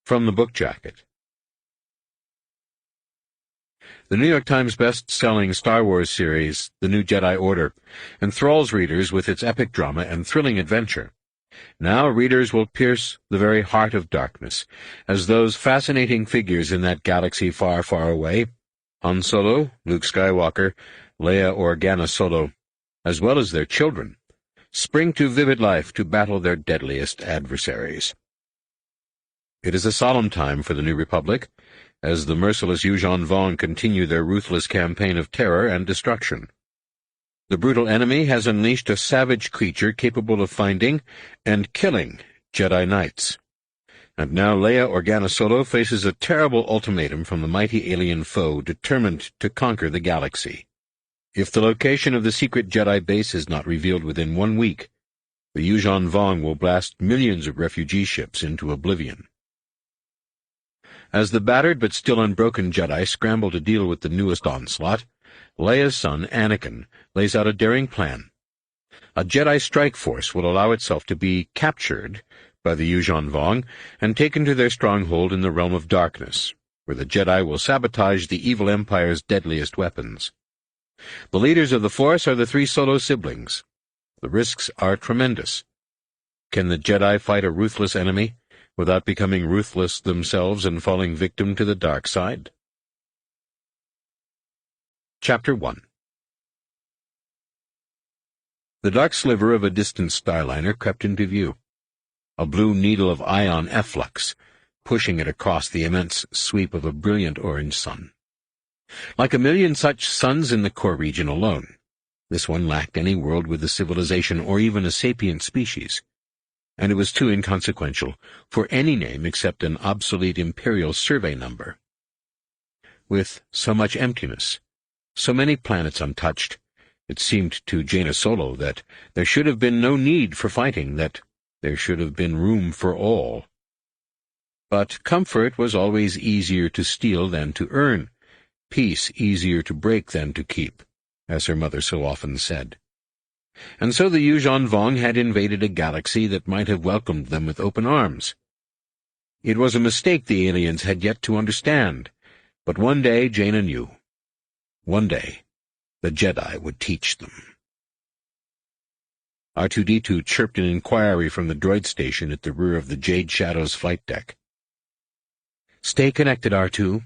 From the book jacket. The New York Times best-selling Star Wars series, The New Jedi Order, enthralls readers with its epic drama and thrilling adventure. Now readers will pierce the very heart of darkness, as those fascinating figures in that galaxy far, far away, Han Solo, Luke Skywalker, Leia Organa Solo, as well as their children, spring to vivid life to battle their deadliest adversaries. It is a solemn time for the New Republic, as the merciless Yuuzhan Vong continue their ruthless campaign of terror and destruction. The brutal enemy has unleashed a savage creature capable of finding and killing Jedi Knights. And now Leia Organa Solo faces a terrible ultimatum from the mighty alien foe determined to conquer the galaxy. If the location of the secret Jedi base is not revealed within 1 week, the Yuuzhan Vong will blast millions of refugee ships into oblivion. As the battered but still unbroken Jedi scramble to deal with the newest onslaught, Leia's son, Anakin, lays out a daring plan. A Jedi strike force will allow itself to be captured by the Yuuzhan Vong and taken to their stronghold in the realm of darkness, where the Jedi will sabotage the evil Empire's deadliest weapons. The leaders of the Force are the 3 Solo siblings. The risks are tremendous. Can the Jedi fight a ruthless enemy without becoming ruthless themselves and falling victim to the dark side? Chapter 1. The dark sliver of a distant starliner crept into view, a blue needle of ion efflux, pushing it across the immense sweep of a brilliant orange sun. Like a million such suns in the core region alone, this one lacked any world with a civilization or even a sapient species, and it was too inconsequential for any name except an obsolete imperial survey number. With so much emptiness, so many planets untouched, it seemed to Jaina Solo that there should have been no need for fighting, that there should have been room for all. But comfort was always easier to steal than to earn, peace easier to break than to keep, as her mother so often said. And so the Yuuzhan Vong had invaded a galaxy that might have welcomed them with open arms. It was a mistake the aliens had yet to understand, but one day Jaina knew. One day the Jedi would teach them. R2-D2 chirped an inquiry from the droid station at the rear of the Jade Shadow's flight deck. "Stay connected, R2."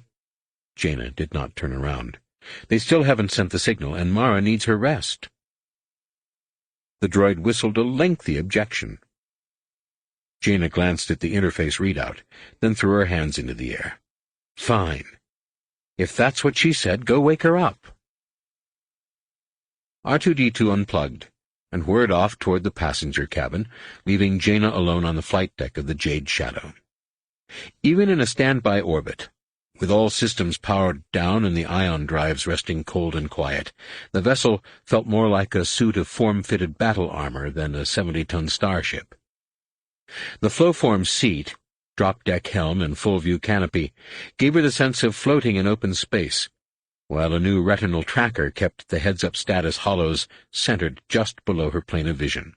Jaina did not turn around. "They still haven't sent the signal, and Mara needs her rest." The droid whistled a lengthy objection. Jaina glanced at the interface readout, then threw her hands into the air. "Fine. If that's what she said, go wake her up." R2-D2 unplugged and whirred off toward the passenger cabin, leaving Jaina alone on the flight deck of the Jade Shadow. Even in a standby orbit, with all systems powered down and the ion drives resting cold and quiet, the vessel felt more like a suit of form-fitted battle armor than a 70-ton starship. The flow-form seat, drop-deck helm, and full-view canopy gave her the sense of floating in open space, while a new retinal tracker kept the heads-up status hollows centered just below her plane of vision.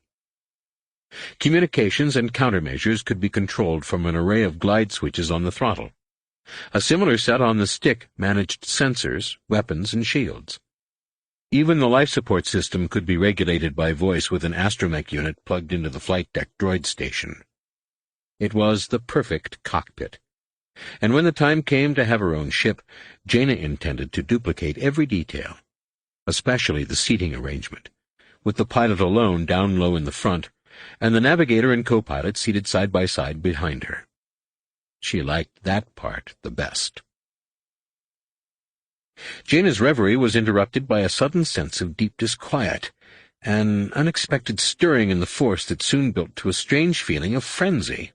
Communications and countermeasures could be controlled from an array of glide switches on the throttle. A similar set on the stick managed sensors, weapons, and shields. Even the life support system could be regulated by voice with an astromech unit plugged into the flight deck droid station. It was the perfect cockpit. And when the time came to have her own ship, Jaina intended to duplicate every detail, especially the seating arrangement, with the pilot alone down low in the front, and the navigator and co-pilot seated side by side behind her. She liked that part the best. Jaina's reverie was interrupted by a sudden sense of deep disquiet, an unexpected stirring in the force that soon built to a strange feeling of frenzy.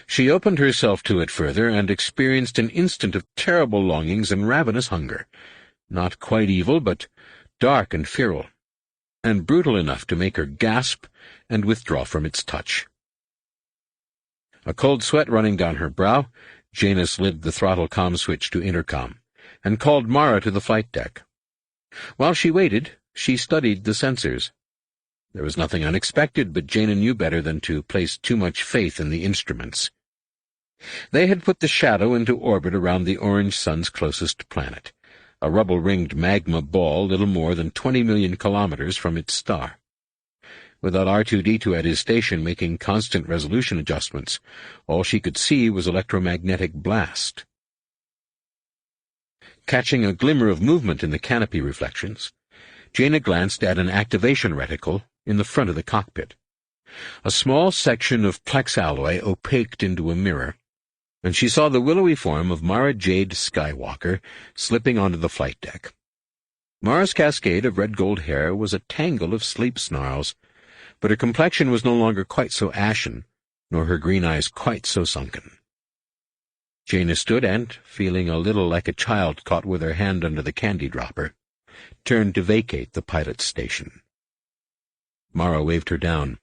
She opened herself to it further and experienced an instant of terrible longings and ravenous hunger, not quite evil, but dark and feral, and brutal enough to make her gasp and withdraw from its touch. A cold sweat running down her brow, Jaina slid the throttle comm switch to intercom, and called Mara to the flight deck. While she waited, she studied the sensors. There was nothing unexpected, but Jaina knew better than to place too much faith in the instruments. They had put the shadow into orbit around the orange sun's closest planet, a rubble-ringed magma ball little more than 20 million kilometers from its star. Without R2-D2 at his station making constant resolution adjustments, all she could see was electromagnetic blast. Catching a glimmer of movement in the canopy reflections, Jaina glanced at an activation reticle in the front of the cockpit. A small section of plex alloy opaqued into a mirror, and she saw the willowy form of Mara Jade Skywalker slipping onto the flight deck. Mara's cascade of red-gold hair was a tangle of sleep snarls, but her complexion was no longer quite so ashen, nor her green eyes quite so sunken. Jaina stood and, feeling a little like a child caught with her hand under the candy dropper, turned to vacate the pilot's station. Mara waved her down.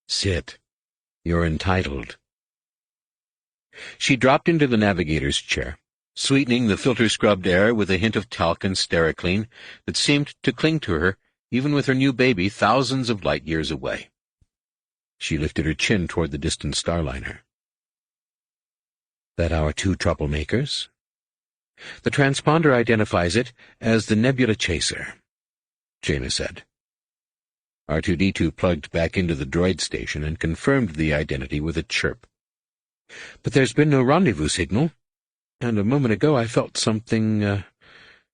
"Sit. You're entitled." She dropped into the navigator's chair, sweetening the filter-scrubbed air with a hint of talc and stericline that seemed to cling to her even with her new baby thousands of light-years away. She lifted her chin toward the distant starliner. "That our two troublemakers?" "The transponder identifies it as the Nebula Chaser," Jaina said. R2-D2 plugged back into the droid station and confirmed the identity with a chirp. "But there's been no rendezvous signal, and a moment ago I felt something,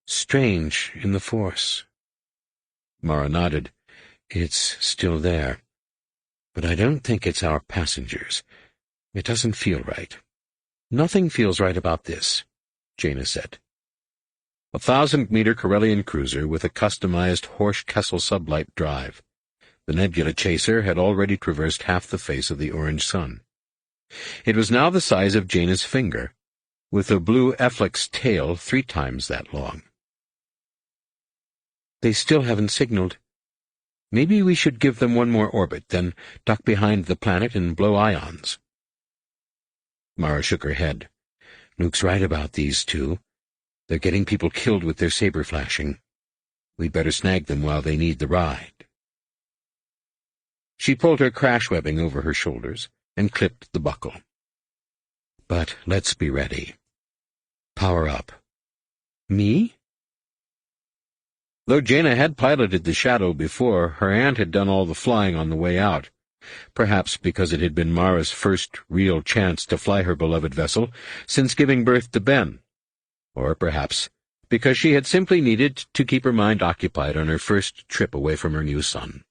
strange in the Force." Mara nodded. "It's still there. But I don't think it's our passengers. It doesn't feel right." "Nothing feels right about this," Jaina said. A 1,000-meter Corellian cruiser with a customized Horsch-Kessel sublight drive, the Nebula Chaser had already traversed half the face of the orange sun. It was now the size of Jaina's finger, with a blue Efflex tail 3 times that long. "They still haven't signaled. Maybe we should give them one more orbit, then duck behind the planet and blow ions." Mara shook her head. "Luke's right about these two. They're getting people killed with their saber flashing. We'd better snag them while they need the ride." She pulled her crash webbing over her shoulders and clipped the buckle. "But let's be ready. Power up." "Me?" Though Jaina had piloted the Shadow before, her aunt had done all the flying on the way out, perhaps because it had been Mara's first real chance to fly her beloved vessel since giving birth to Ben, or perhaps because she had simply needed to keep her mind occupied on her first trip away from her new son.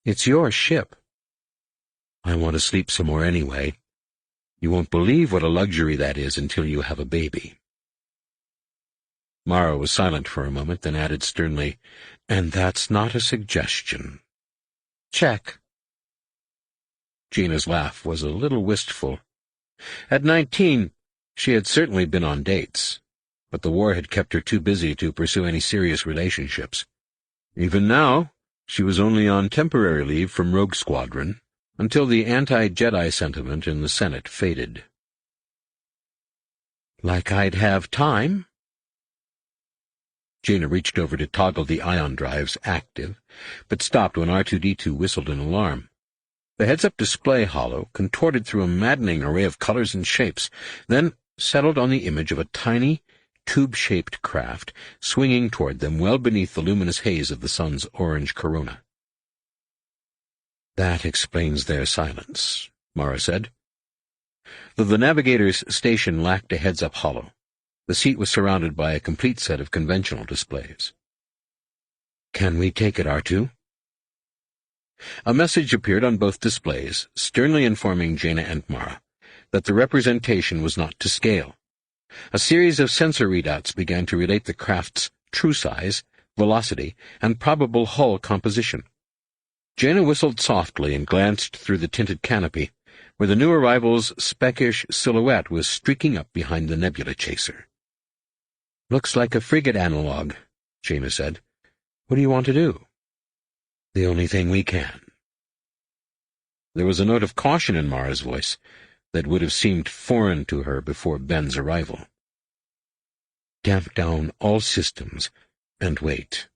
"It's your ship." "I want to sleep some more anyway. You won't believe what a luxury that is until you have a baby." Mara was silent for a moment, then added sternly, "And that's not a suggestion." "Check." Gina's laugh was a little wistful. At 19, she had certainly been on dates, but the war had kept her too busy to pursue any serious relationships. Even now, she was only on temporary leave from Rogue Squadron, until the anti-Jedi sentiment in the Senate faded. "Like I'd have time?" Jaina reached over to toggle the ion drives active, but stopped when R2-D2 whistled an alarm. The heads-up display holo contorted through a maddening array of colors and shapes, then settled on the image of a tiny, tube-shaped craft swinging toward them well beneath the luminous haze of the sun's orange corona. "That explains their silence," Mara said. Though the navigator's station lacked a heads-up holo, the seat was surrounded by a complete set of conventional displays. "Can we take it, R2?" A message appeared on both displays, sternly informing Jaina and Mara that the representation was not to scale. A series of sensor readouts began to relate the craft's true size, velocity, and probable hull composition. Jaina whistled softly and glanced through the tinted canopy, where the new arrival's speckish silhouette was streaking up behind the Nebula Chaser. "Looks like a frigate analog," Jaina said. "What do you want to do?" "The only thing we can." There was a note of caution in Mara's voice that would have seemed foreign to her before Ben's arrival. "Damp down all systems and wait."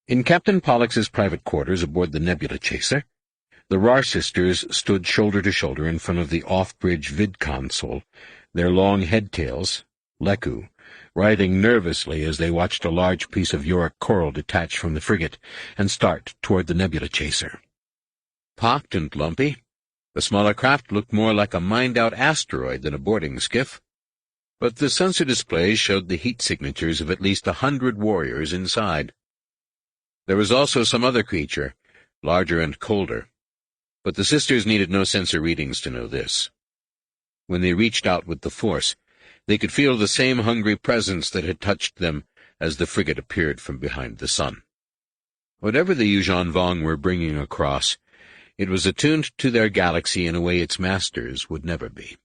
In Captain Pollex's private quarters aboard the Nebula Chaser, the Rar sisters stood shoulder to shoulder in front of the off-bridge vid console, their long head-tails, Leku, writhing nervously as they watched a large piece of Yorick coral detach from the frigate and start toward the Nebula Chaser. Pocked and lumpy, the smaller craft looked more like a mined-out asteroid than a boarding skiff, but the sensor displays showed the heat signatures of at least 100 warriors inside. There was also some other creature, larger and colder, but the sisters needed no sensor readings to know this. When they reached out with the force, they could feel the same hungry presence that had touched them as the frigate appeared from behind the sun. Whatever the Yuuzhan Vong were bringing across, it was attuned to their galaxy in a way its masters would never be.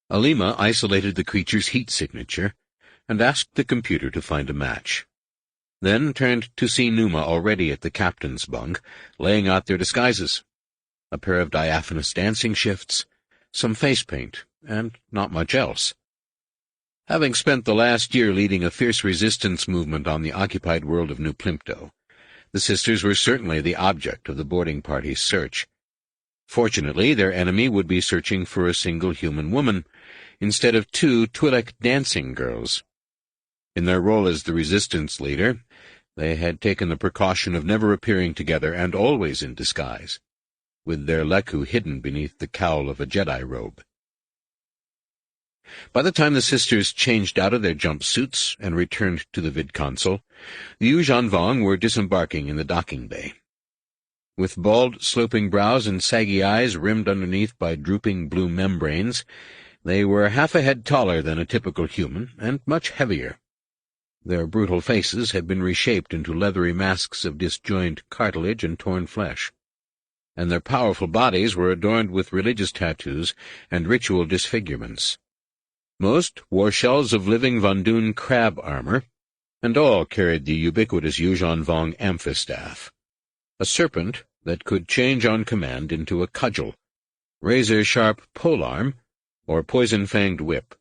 Alima isolated the creature's heat signature and asked the computer to find a match, then turned to see Numa already at the captain's bunk, laying out their disguises, a pair of diaphanous dancing shifts, some face paint, and not much else. Having spent the last year leading a fierce resistance movement on the occupied world of New Plimpto, the sisters were certainly the object of the boarding party's search. Fortunately, their enemy would be searching for a single human woman, instead of 2 Twi'lek dancing girls. In their role as the resistance leader, they had taken the precaution of never appearing together and always in disguise, with their Leku hidden beneath the cowl of a Jedi robe. By the time the sisters changed out of their jumpsuits and returned to the vid console, the Yuuzhan Vong were disembarking in the docking bay. With bald, sloping brows and saggy eyes rimmed underneath by drooping blue membranes, they were half a head taller than a typical human and much heavier. Their brutal faces had been reshaped into leathery masks of disjoined cartilage and torn flesh, and their powerful bodies were adorned with religious tattoos and ritual disfigurements. Most wore shells of living Vondoon crab armor, and all carried the ubiquitous Yuuzhan Vong amphistaff, a serpent that could change on command into a cudgel, razor-sharp polearm, or poison-fanged whip.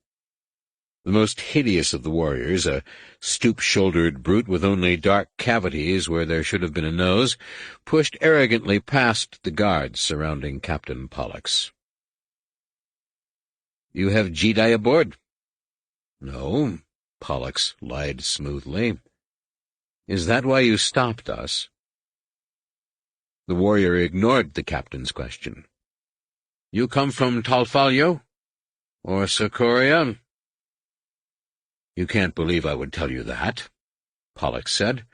The most hideous of the warriors, a stoop-shouldered brute with only dark cavities where there should have been a nose, pushed arrogantly past the guards surrounding Captain Pollux. "You have Jedi aboard?" "No," Pollux lied smoothly. "Is that why you stopped us?" The warrior ignored the captain's question. "You come from Talfalyo? Or Socoria?" "You can't believe I would tell you that," Pollux said.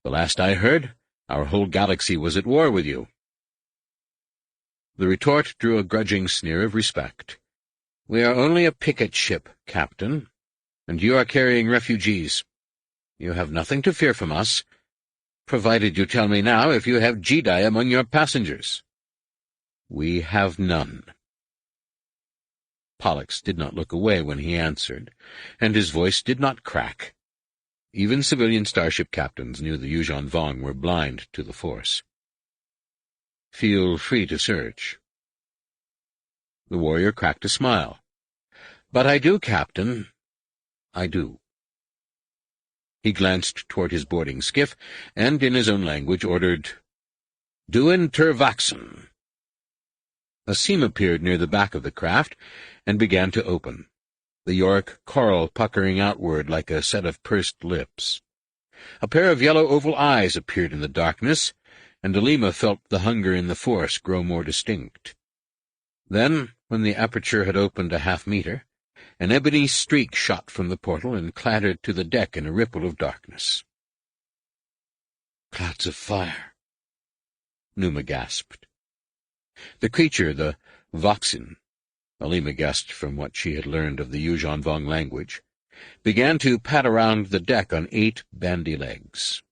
"The last I heard, our whole galaxy was at war with you." The retort drew a grudging sneer of respect. "We are only a picket ship, Captain, and you are carrying refugees. You have nothing to fear from us, provided you tell me now if you have Jedi among your passengers." "We have none." Pollux did not look away when he answered, and his voice did not crack. Even civilian starship captains knew the Yuuzhan Vong were blind to the Force. "Feel free to search." The warrior cracked a smile. "But I do, Captain. I do." He glanced toward his boarding skiff, and in his own language ordered, "Duin Tervaxen." A seam appeared near the back of the craft, and began to open, the Yorick coral puckering outward like a set of pursed lips. A pair of yellow oval eyes appeared in the darkness, and Alima felt the hunger in the Force grow more distinct. Then, when the aperture had opened a half-meter, an ebony streak shot from the portal and clattered to the deck in a ripple of darkness. "Clouds of fire," Numa gasped. The creature, the Voxin, Alima guessed from what she had learned of the Yuuzhan Vong language, began to pad around the deck on 8 bandy legs.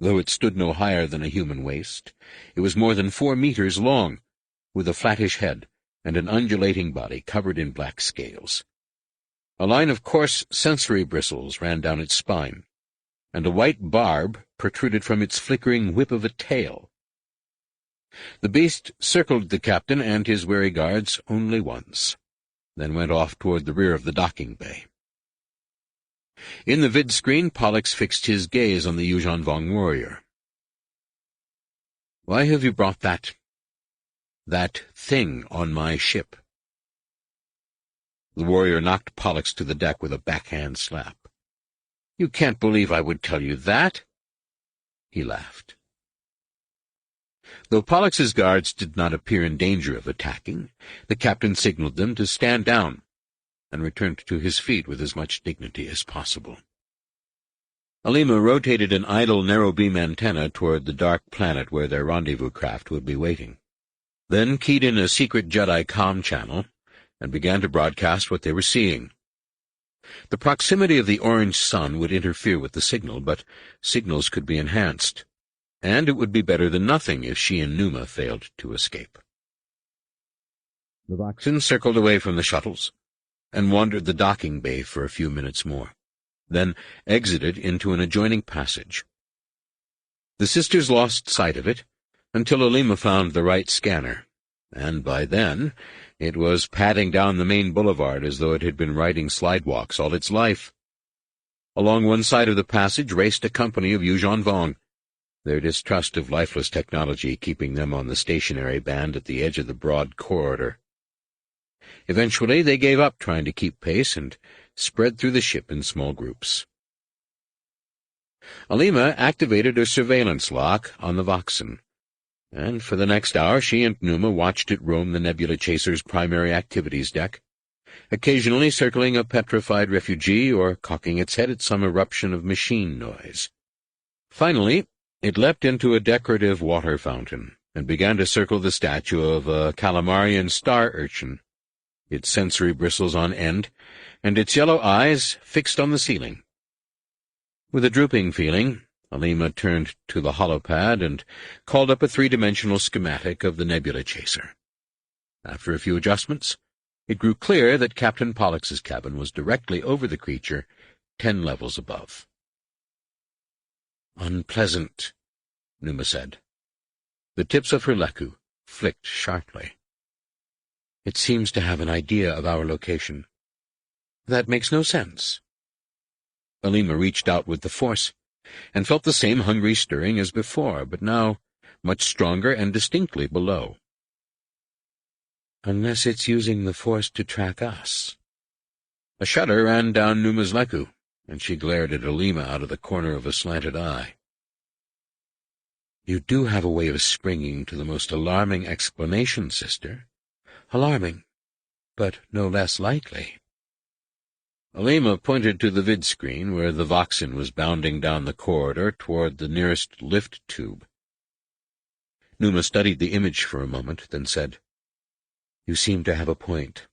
Though it stood no higher than a human waist, it was more than 4 meters long, with a flattish head and an undulating body covered in black scales. A line of coarse sensory bristles ran down its spine, and a white barb protruded from its flickering whip of a tail. The beast circled the captain and his wary guards only once, then went off toward the rear of the docking bay. In the vid-screen, Pollux fixed his gaze on the Yuuzhan Vong warrior. "Why have you brought that thing on my ship?" The warrior knocked Pollux to the deck with a backhand slap. "You can't believe I would tell you that." He laughed. Though Pollux's guards did not appear in danger of attacking, the captain signaled them to stand down and returned to his feet with as much dignity as possible. Alima rotated an idle narrow-beam antenna toward the dark planet where their rendezvous craft would be waiting, then keyed in a secret Jedi comm channel and began to broadcast what they were seeing. The proximity of the orange sun would interfere with the signal, but signals could be enhanced, and it would be better than nothing if she and Numa failed to escape. The Voxen circled away from the shuttles and wandered the docking bay for a few minutes more, then exited into an adjoining passage. The sisters lost sight of it until Alima found the right scanner, and by then it was padding down the main boulevard as though it had been riding slidewalks all its life. Along one side of the passage raced a company of Yuuzhan Vong, their distrust of lifeless technology keeping them on the stationary band at the edge of the broad corridor. Eventually they gave up trying to keep pace and spread through the ship in small groups. Alima activated a surveillance lock on the Voxen, and for the next hour she and Numa watched it roam the Nebula Chaser's primary activities deck, occasionally circling a petrified refugee or cocking its head at some eruption of machine noise. Finally, it leapt into a decorative water fountain and began to circle the statue of a Calamarian star urchin, its sensory bristles on end, and its yellow eyes fixed on the ceiling. With a drooping feeling, Alima turned to the holopad and called up a three-dimensional schematic of the Nebula Chaser. After a few adjustments, it grew clear that Captain Pollux's cabin was directly over the creature, 10 levels above. "Unpleasant," Numa said. The tips of her leku flicked sharply. "It seems to have an idea of our location." "That makes no sense." Alima reached out with the force, and felt the same hungry stirring as before, but now much stronger and distinctly below. "Unless it's using the force to track us." A shudder ran down Numa's leku, and she glared at Alima out of the corner of a slanted eye. "You do have a way of springing to the most alarming explanation, sister. Alarming, but no less likely." Alima pointed to the vid-screen where the Voxen was bounding down the corridor toward the nearest lift tube. Numa studied the image for a moment, then said, "You seem to have a point.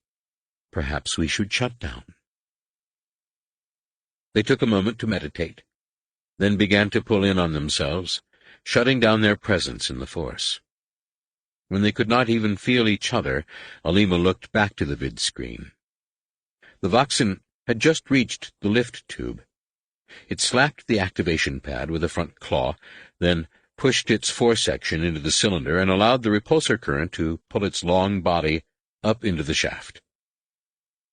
Perhaps we should shut down." They took a moment to meditate, then began to pull in on themselves, shutting down their presence in the Force. When they could not even feel each other, Alima looked back to the vid-screen. The Voxen had just reached the lift tube. It slapped the activation pad with a front claw, then pushed its foresection into the cylinder and allowed the repulsor current to pull its long body up into the shaft.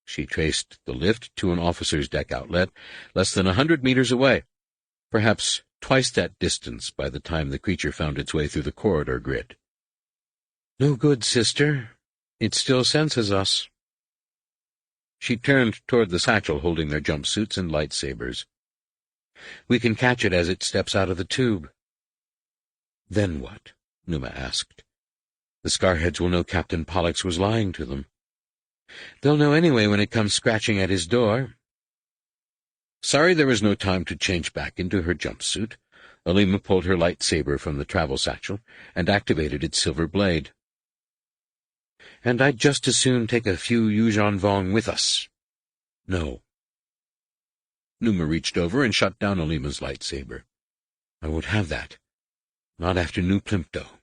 She traced the lift to an officer's deck outlet less than 100 meters away, perhaps twice that distance by the time the creature found its way through the corridor grid. "No good, sister. It still senses us." She turned toward the satchel holding their jumpsuits and lightsabers. "We can catch it as it steps out of the tube." "Then what?" Numa asked. "The Scarheads will know Captain Pollux was lying to them." "They'll know anyway when it comes scratching at his door." Sorry there was no time to change back into her jumpsuit, Alima pulled her lightsaber from the travel satchel and activated its silver blade. "And I'd just as soon take a few Yuuzhan Vong with us." "No." Numa reached over and shut down Alima's lightsaber. "I won't have that. Not after New Plimpto."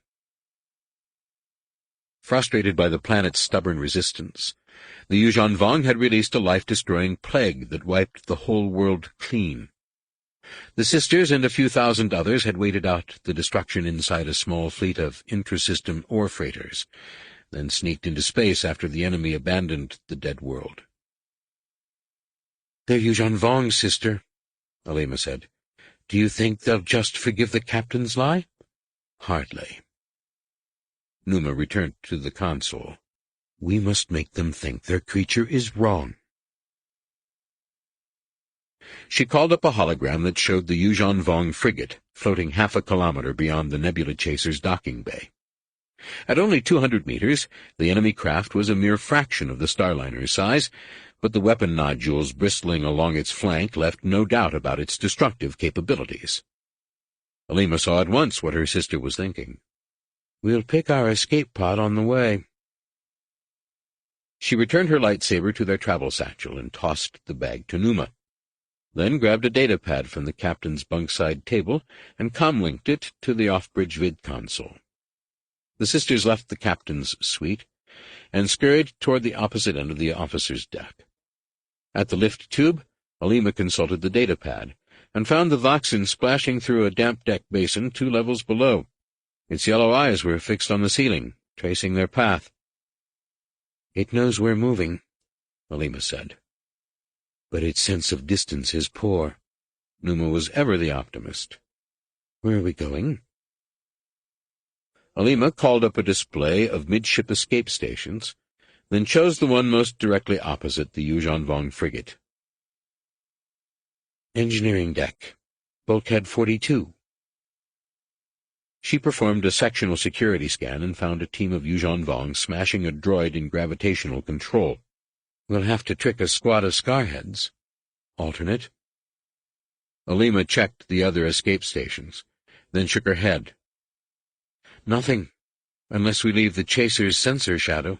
Frustrated by the planet's stubborn resistance, the Yuuzhan Vong had released a life-destroying plague that wiped the whole world clean. The sisters and a few thousand others had waited out the destruction inside a small fleet of intrasystem ore freighters, then sneaked into space after the enemy abandoned the dead world. "They're Yuuzhan Vong's sister," Alima said. "Do you think they'll just forgive the captain's lie?" "Hardly." Numa returned to the console. "We must make them think their creature is wrong." She called up a hologram that showed the Yuuzhan Vong frigate floating half a kilometer beyond the Nebula Chaser's docking bay. At only 200 meters, the enemy craft was a mere fraction of the Starliner's size, but the weapon nodules bristling along its flank left no doubt about its destructive capabilities. Alima saw at once what her sister was thinking. "We'll pick our escape pod on the way." She returned her lightsaber to their travel satchel and tossed the bag to Numa, then grabbed a datapad from the captain's bunkside table and comlinked it to the off-bridge vid console. The sisters left the captain's suite and scurried toward the opposite end of the officer's deck. At the lift tube, Alima consulted the datapad and found the Voxen splashing through a damp deck basin 2 levels below. Its yellow eyes were fixed on the ceiling, tracing their path. "It knows we're moving," Alima said. "But its sense of distance is poor." Numa was ever the optimist. "Where are we going?" Alima called up a display of midship escape stations, then chose the one most directly opposite the Yuuzhan Vong frigate. "Engineering deck, bulkhead 42. She performed a sectional security scan and found a team of Yuuzhan Vong smashing a droid in gravitational control. "We'll have to trick a squad of scarheads." "Alternate?" Alima checked the other escape stations, then shook her head. "Nothing, unless we leave the Chaser's sensor shadow.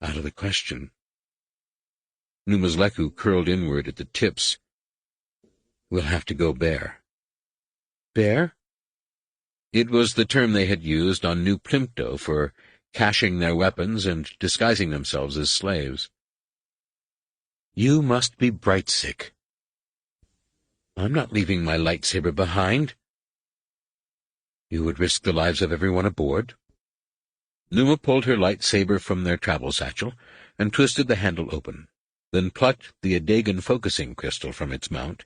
Out of the question." Numa's Leku curled inward at the tips. "We'll have to go bare." "Bare?" It was the term they had used on New Plimto for caching their weapons and disguising themselves as slaves. "You must be bright-sick." "I'm not leaving my lightsaber behind." "You would risk the lives of everyone aboard?" Numa pulled her lightsaber from their travel satchel and twisted the handle open, then plucked the Adagan focusing crystal from its mount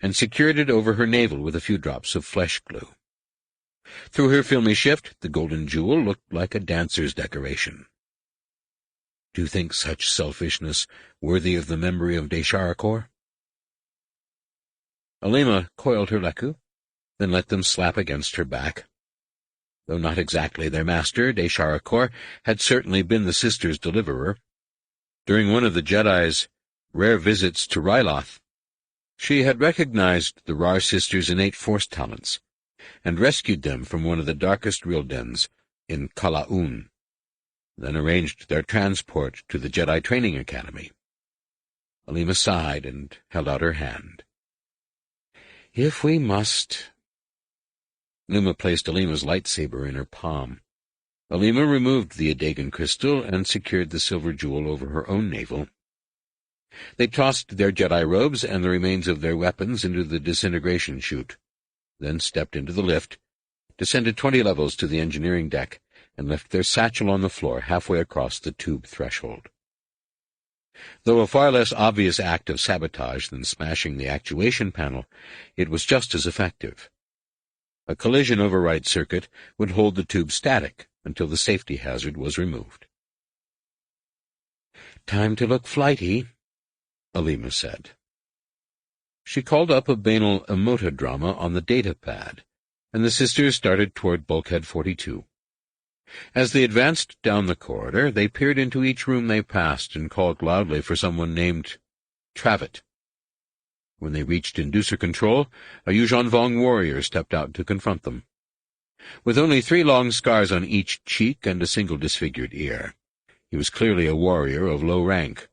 and secured it over her navel with a few drops of flesh glue. Through her filmy shift, the golden jewel looked like a dancer's decoration. "Do you think such selfishness worthy of the memory of Desharakor?" Alima coiled her Leku, then let them slap against her back. Though not exactly their master, Desharakor had certainly been the sisters' deliverer. During one of the Jedi's rare visits to Ryloth, she had recognized the Rar sisters' innate force talents and rescued them from one of the darkest real dens in Kala'un, then arranged their transport to the Jedi Training Academy. Alima sighed and held out her hand. "If we must—" Numa placed Alima's lightsaber in her palm. Alima removed the Adagan crystal and secured the silver jewel over her own navel. They tossed their Jedi robes and the remains of their weapons into the disintegration chute, then stepped into the lift, descended 20 levels to the engineering deck, and left their satchel on the floor halfway across the tube threshold. Though a far less obvious act of sabotage than smashing the actuation panel, it was just as effective. A collision override circuit would hold the tube static until the safety hazard was removed. "Time to look flighty," Alima said. She called up a banal emotodrama on the datapad, and the sisters started toward bulkhead 42. As they advanced down the corridor, they peered into each room they passed and called loudly for someone named Travitt. When they reached inducer control, a Yuuzhan Vong warrior stepped out to confront them. With only 3 long scars on each cheek and a single disfigured ear, he was clearly a warrior of low rank.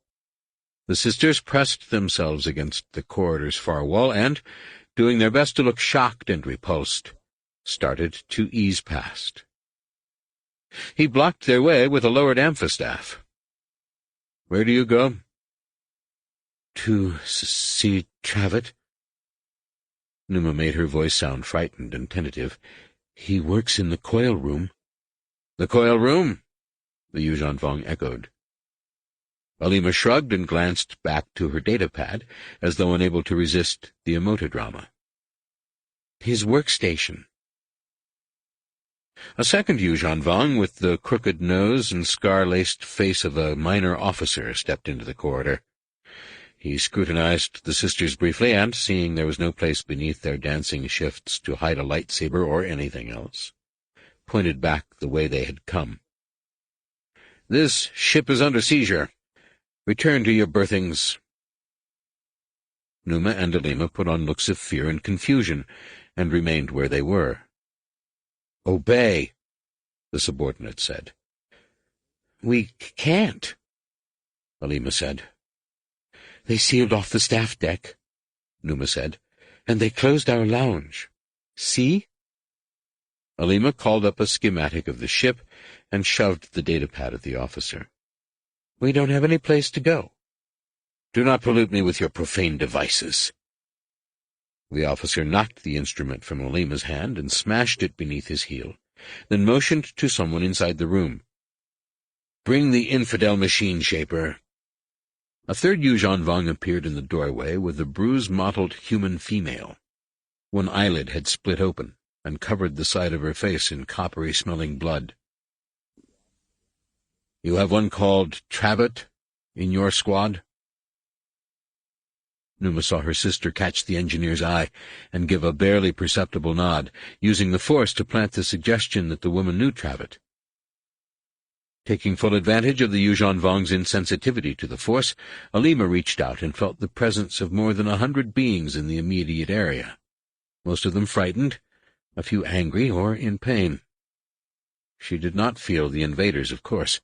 The sisters pressed themselves against the corridor's far wall and, doing their best to look shocked and repulsed, started to ease past. He blocked their way with a lowered amphistaff. "Where do you go?" "To see Travitt." Numa made her voice sound frightened and tentative. "He works in the coil room." "The coil room?" the Yuuzhan Vong echoed. Alima shrugged and glanced back to her datapad, as though unable to resist the emotodrama. His workstation. A second Yuuzhan Vong, with the crooked nose and scar-laced face of a minor officer, stepped into the corridor. He scrutinized the sisters briefly, and, seeing there was no place beneath their dancing shifts to hide a lightsaber or anything else, pointed back the way they had come. "This ship is under seizure. Return to your berthings." Numa and Alima put on looks of fear and confusion, and remained where they were. "Obey," the subordinate said. "We can't," Alima said. "They sealed off the staff deck," Numa said, "and they closed our lounge. See?" Alima called up a schematic of the ship and shoved the datapad at the officer. "We don't have any place to go." "Do not pollute me with your profane devices." The officer knocked the instrument from Alima's hand and smashed it beneath his heel, then motioned to someone inside the room. "Bring the infidel machine shaper." A third Yuuzhan Vong appeared in the doorway with a bruise-mottled human female. One eyelid had split open and covered the side of her face in coppery-smelling blood. "You have one called Trabbit in your squad?" Numa saw her sister catch the engineer's eye and give a barely perceptible nod, using the Force to plant the suggestion that the woman knew Trabbit. Taking full advantage of the Yuuzhan Vong's insensitivity to the Force, Alima reached out and felt the presence of more than 100 beings in the immediate area, most of them frightened, a few angry or in pain. She did not feel the invaders, of course.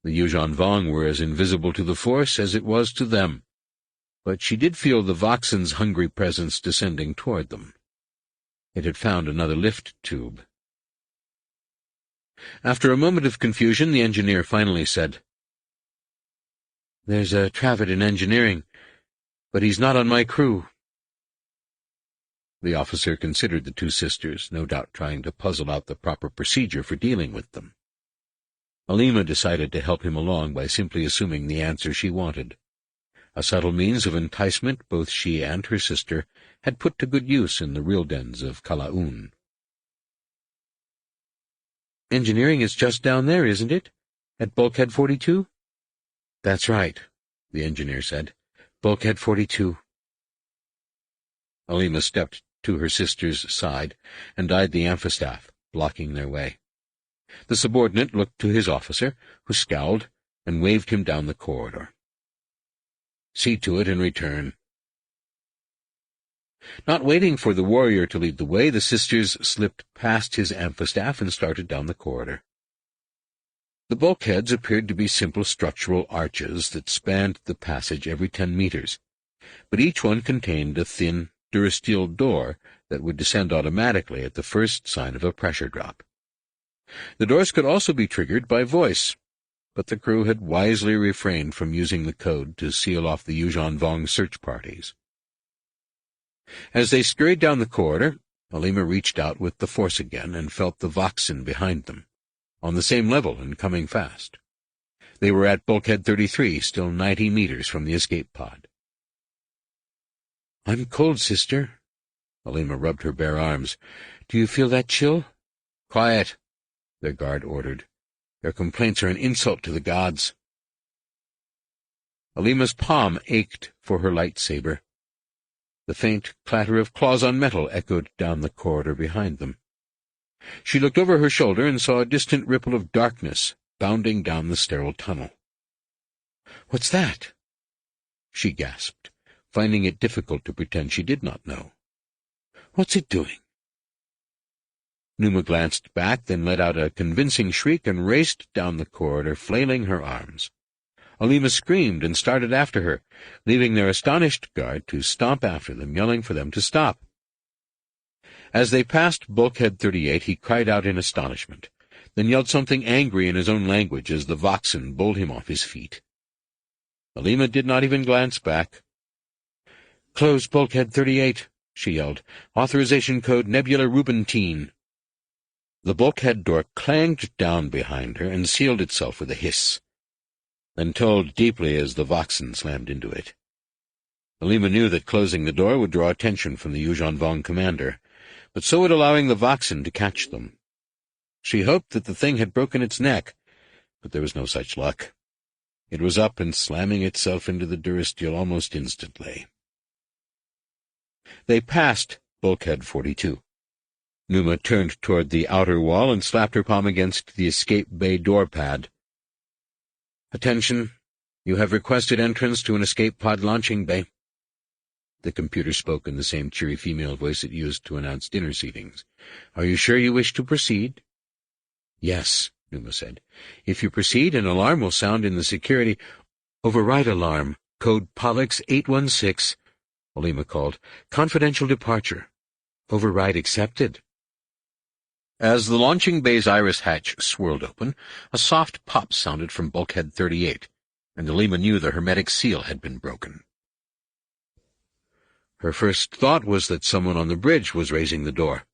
The Yuuzhan Vong were as invisible to the Force as it was to them, but she did feel the Voxen's hungry presence descending toward them. It had found another lift tube. After a moment of confusion, the engineer finally said, "There's a Trabbit in engineering, but he's not on my crew." The officer considered the two sisters, no doubt trying to puzzle out the proper procedure for dealing with them. Alima decided to help him along by simply assuming the answer she wanted. A subtle means of enticement both she and her sister had put to good use in the real dens of Kala'un. "Engineering is just down there, isn't it? At Bulkhead 42? "That's right," the engineer said. "Bulkhead 42. Alima stepped to her sister's side and eyed the amphistaff, blocking their way. The subordinate looked to his officer, who scowled and waved him down the corridor. "See to it and return." Not waiting for the warrior to lead the way, the sisters slipped past his amphistaff and started down the corridor. The bulkheads appeared to be simple structural arches that spanned the passage every 10 meters, but each one contained a thin durasteel door that would descend automatically at the first sign of a pressure drop. The doors could also be triggered by voice, but the crew had wisely refrained from using the code to seal off the Yuuzhan Vong search parties. As they scurried down the corridor, Alima reached out with the Force again and felt the Voxen behind them, on the same level and coming fast. They were at Bulkhead 33, still 90 meters from the escape pod. "I'm cold, sister." Alima rubbed her bare arms. "Do you feel that chill?" "Quiet," their guard ordered. "Their complaints are an insult to the gods." Alima's palm ached for her lightsaber. The faint clatter of claws on metal echoed down the corridor behind them. She looked over her shoulder and saw a distant ripple of darkness bounding down the sterile tunnel. "What's that?" she gasped, finding it difficult to pretend she did not know. "What's it doing?" Numa glanced back, then let out a convincing shriek and raced down the corridor, flailing her arms. Alima screamed and started after her, leaving their astonished guard to stomp after them, yelling for them to stop. As they passed Bulkhead 38, he cried out in astonishment, then yelled something angry in his own language as the Voxen bowled him off his feet. Alima did not even glance back. "Close Bulkhead 38, she yelled. "Authorization code Nebula Rubentine." The bulkhead door clanged down behind her and sealed itself with a hiss. then told deeply as the Voxen slammed into it. Alima knew that closing the door would draw attention from the Yuuzhan Vong commander, but so would allowing the Voxen to catch them. She hoped that the thing had broken its neck, but there was no such luck. It was up and slamming itself into the durasteel almost instantly. They passed Bulkhead 42. Numa turned toward the outer wall and slapped her palm against the escape bay door pad. "Attention. You have requested entrance to an escape pod launching bay." The computer spoke in the same cheery female voice it used to announce dinner seatings. "Are you sure you wish to proceed?" "Yes," Numa said. "If you proceed, an alarm will sound in the security—" "Override alarm. Code Pollux 816, Alima called. "Confidential departure." "Override accepted." As the launching bay's iris hatch swirled open, a soft pop sounded from Bulkhead 38, and Alima knew the hermetic seal had been broken. Her first thought was that someone on the bridge was raising the door,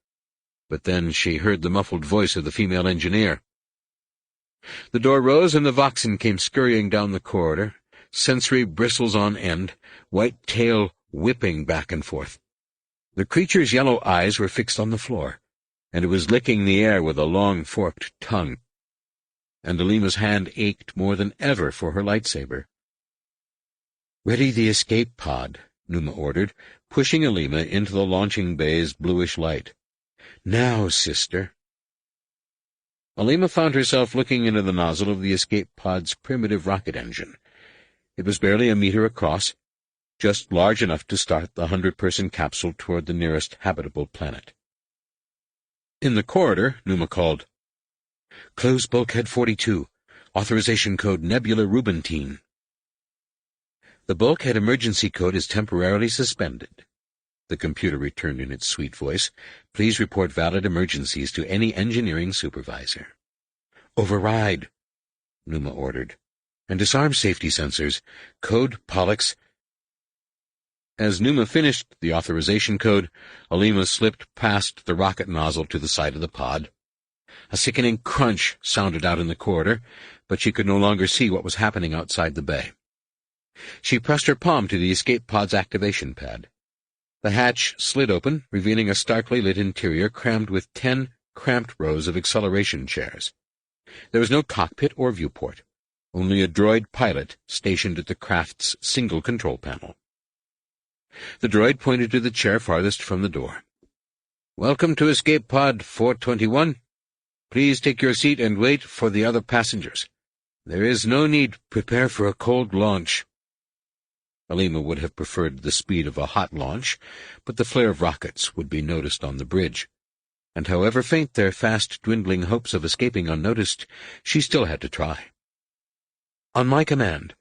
but then she heard the muffled voice of the female engineer. The door rose and the Voxen came scurrying down the corridor, sensory bristles on end, white tail whipping back and forth. The creature's yellow eyes were fixed on the floor, and it was licking the air with a long forked tongue. And Alima's hand ached more than ever for her lightsaber. "Ready the escape pod," Numa ordered, pushing Alima into the launching bay's bluish light. "Now, sister." Alima found herself looking into the nozzle of the escape pod's primitive rocket engine. It was barely a meter across, just large enough to start the 100-person capsule toward the nearest habitable planet. In the corridor, Numa called, "Close Bulkhead 42. Authorization code Nebula Rubentine." "The bulkhead emergency code is temporarily suspended," the computer returned in its sweet voice. "Please report valid emergencies to any engineering supervisor." "Override," Numa ordered. "And disarm safety sensors. Code Pollux." As Numa finished the authorization code, Alima slipped past the rocket nozzle to the side of the pod. A sickening crunch sounded out in the corridor, but she could no longer see what was happening outside the bay. She pressed her palm to the escape pod's activation pad. The hatch slid open, revealing a starkly lit interior crammed with 10 cramped rows of acceleration chairs. There was no cockpit or viewport, only a droid pilot stationed at the craft's single control panel. The droid pointed to the chair farthest from the door. "Welcome to Escape Pod 421. Please take your seat and wait for the other passengers. There is no need. Prepare for a cold launch." Alima would have preferred the speed of a hot launch, but the flare of rockets would be noticed on the bridge, and however faint their fast-dwindling hopes of escaping unnoticed, she still had to try. "On my command,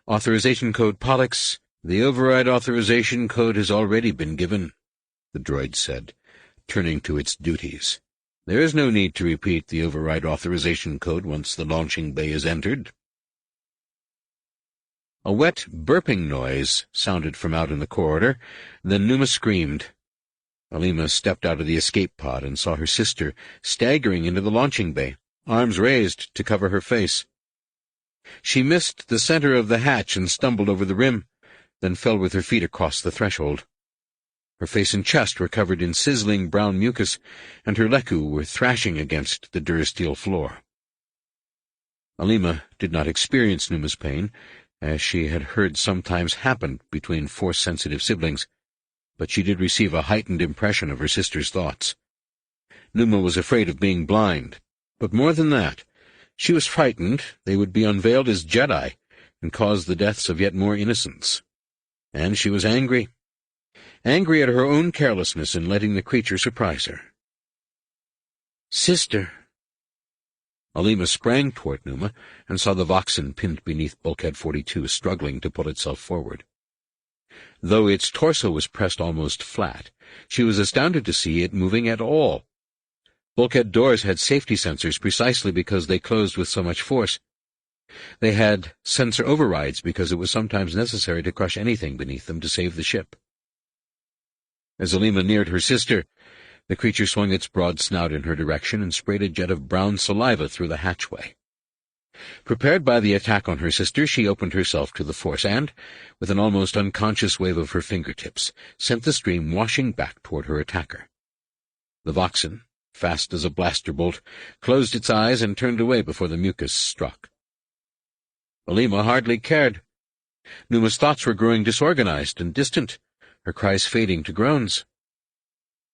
authorization code Pollux." "The override authorization code has already been given," the droid said, turning to its duties. "There is no need to repeat the override authorization code once the launching bay is entered." A wet, burping noise sounded from out in the corridor. Then Numa screamed. Alima stepped out of the escape pod and saw her sister staggering into the launching bay, arms raised to cover her face. She missed the center of the hatch and stumbled over the rim, then fell with her feet across the threshold. Her face and chest were covered in sizzling brown mucus, and her leku were thrashing against the durasteel floor. Alima did not experience Numa's pain, as she had heard sometimes happened between Force-sensitive siblings, but she did receive a heightened impression of her sister's thoughts. Numa was afraid of being blind, but more than that, she was frightened they would be unveiled as Jedi and cause the deaths of yet more innocents. And she was angry at her own carelessness in letting the creature surprise her. "Sister!" Alima sprang toward Numa and saw the Voxen pinned beneath Bulkhead 42, struggling to pull itself forward. Though its torso was pressed almost flat, she was astounded to see it moving at all. Bulkhead doors had safety sensors precisely because they closed with so much force. They had sensor overrides because it was sometimes necessary to crush anything beneath them to save the ship. As Alima neared her sister, the creature swung its broad snout in her direction and sprayed a jet of brown saliva through the hatchway. Prepared by the attack on her sister, she opened herself to the force and, with an almost unconscious wave of her fingertips, sent the stream washing back toward her attacker. The Voxen, fast as a blaster bolt, closed its eyes and turned away before the mucus struck. Alima hardly cared. Numa's thoughts were growing disorganized and distant, her cries fading to groans.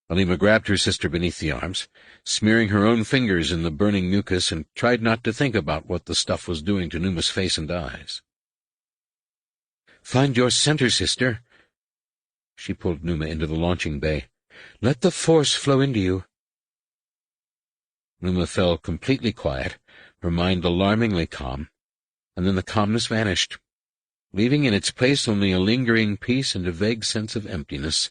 Alima grabbed her sister beneath the arms, smearing her own fingers in the burning mucus, and tried not to think about what the stuff was doing to Numa's face and eyes. "Find your center, sister." She pulled Numa into the launching bay. "Let the force flow into you." Numa fell completely quiet, her mind alarmingly calm, and then the calmness vanished, leaving in its place only a lingering peace and a vague sense of emptiness.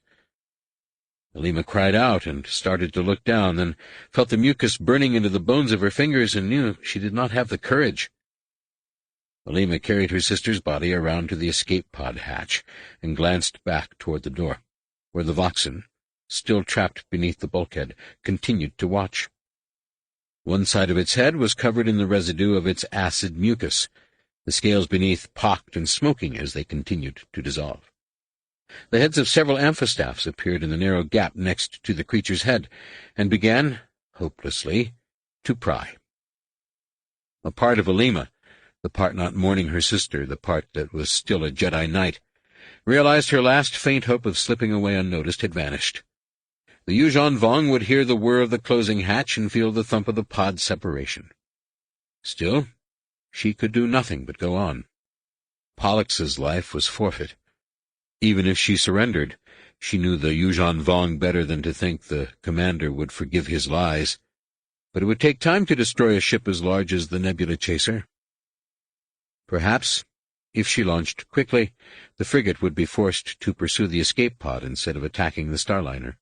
Alima cried out and started to look down, then felt the mucus burning into the bones of her fingers and knew she did not have the courage. Alima carried her sister's body around to the escape pod hatch and glanced back toward the door, where the Voxen, still trapped beneath the bulkhead, continued to watch. One side of its head was covered in the residue of its acid mucus, the scales beneath pocked and smoking as they continued to dissolve. The heads of several amphistaphs appeared in the narrow gap next to the creature's head, and began, hopelessly, to pry. A part of Alima, the part not mourning her sister, the part that was still a Jedi Knight, realized her last faint hope of slipping away unnoticed had vanished. The Yuuzhan Vong would hear the whir of the closing hatch and feel the thump of the pod's separation. Still, she could do nothing but go on. Pollex's life was forfeit. Even if she surrendered, she knew the Yuuzhan Vong better than to think the commander would forgive his lies. But it would take time to destroy a ship as large as the Nebula Chaser. Perhaps, if she launched quickly, the frigate would be forced to pursue the escape pod instead of attacking the Starliner.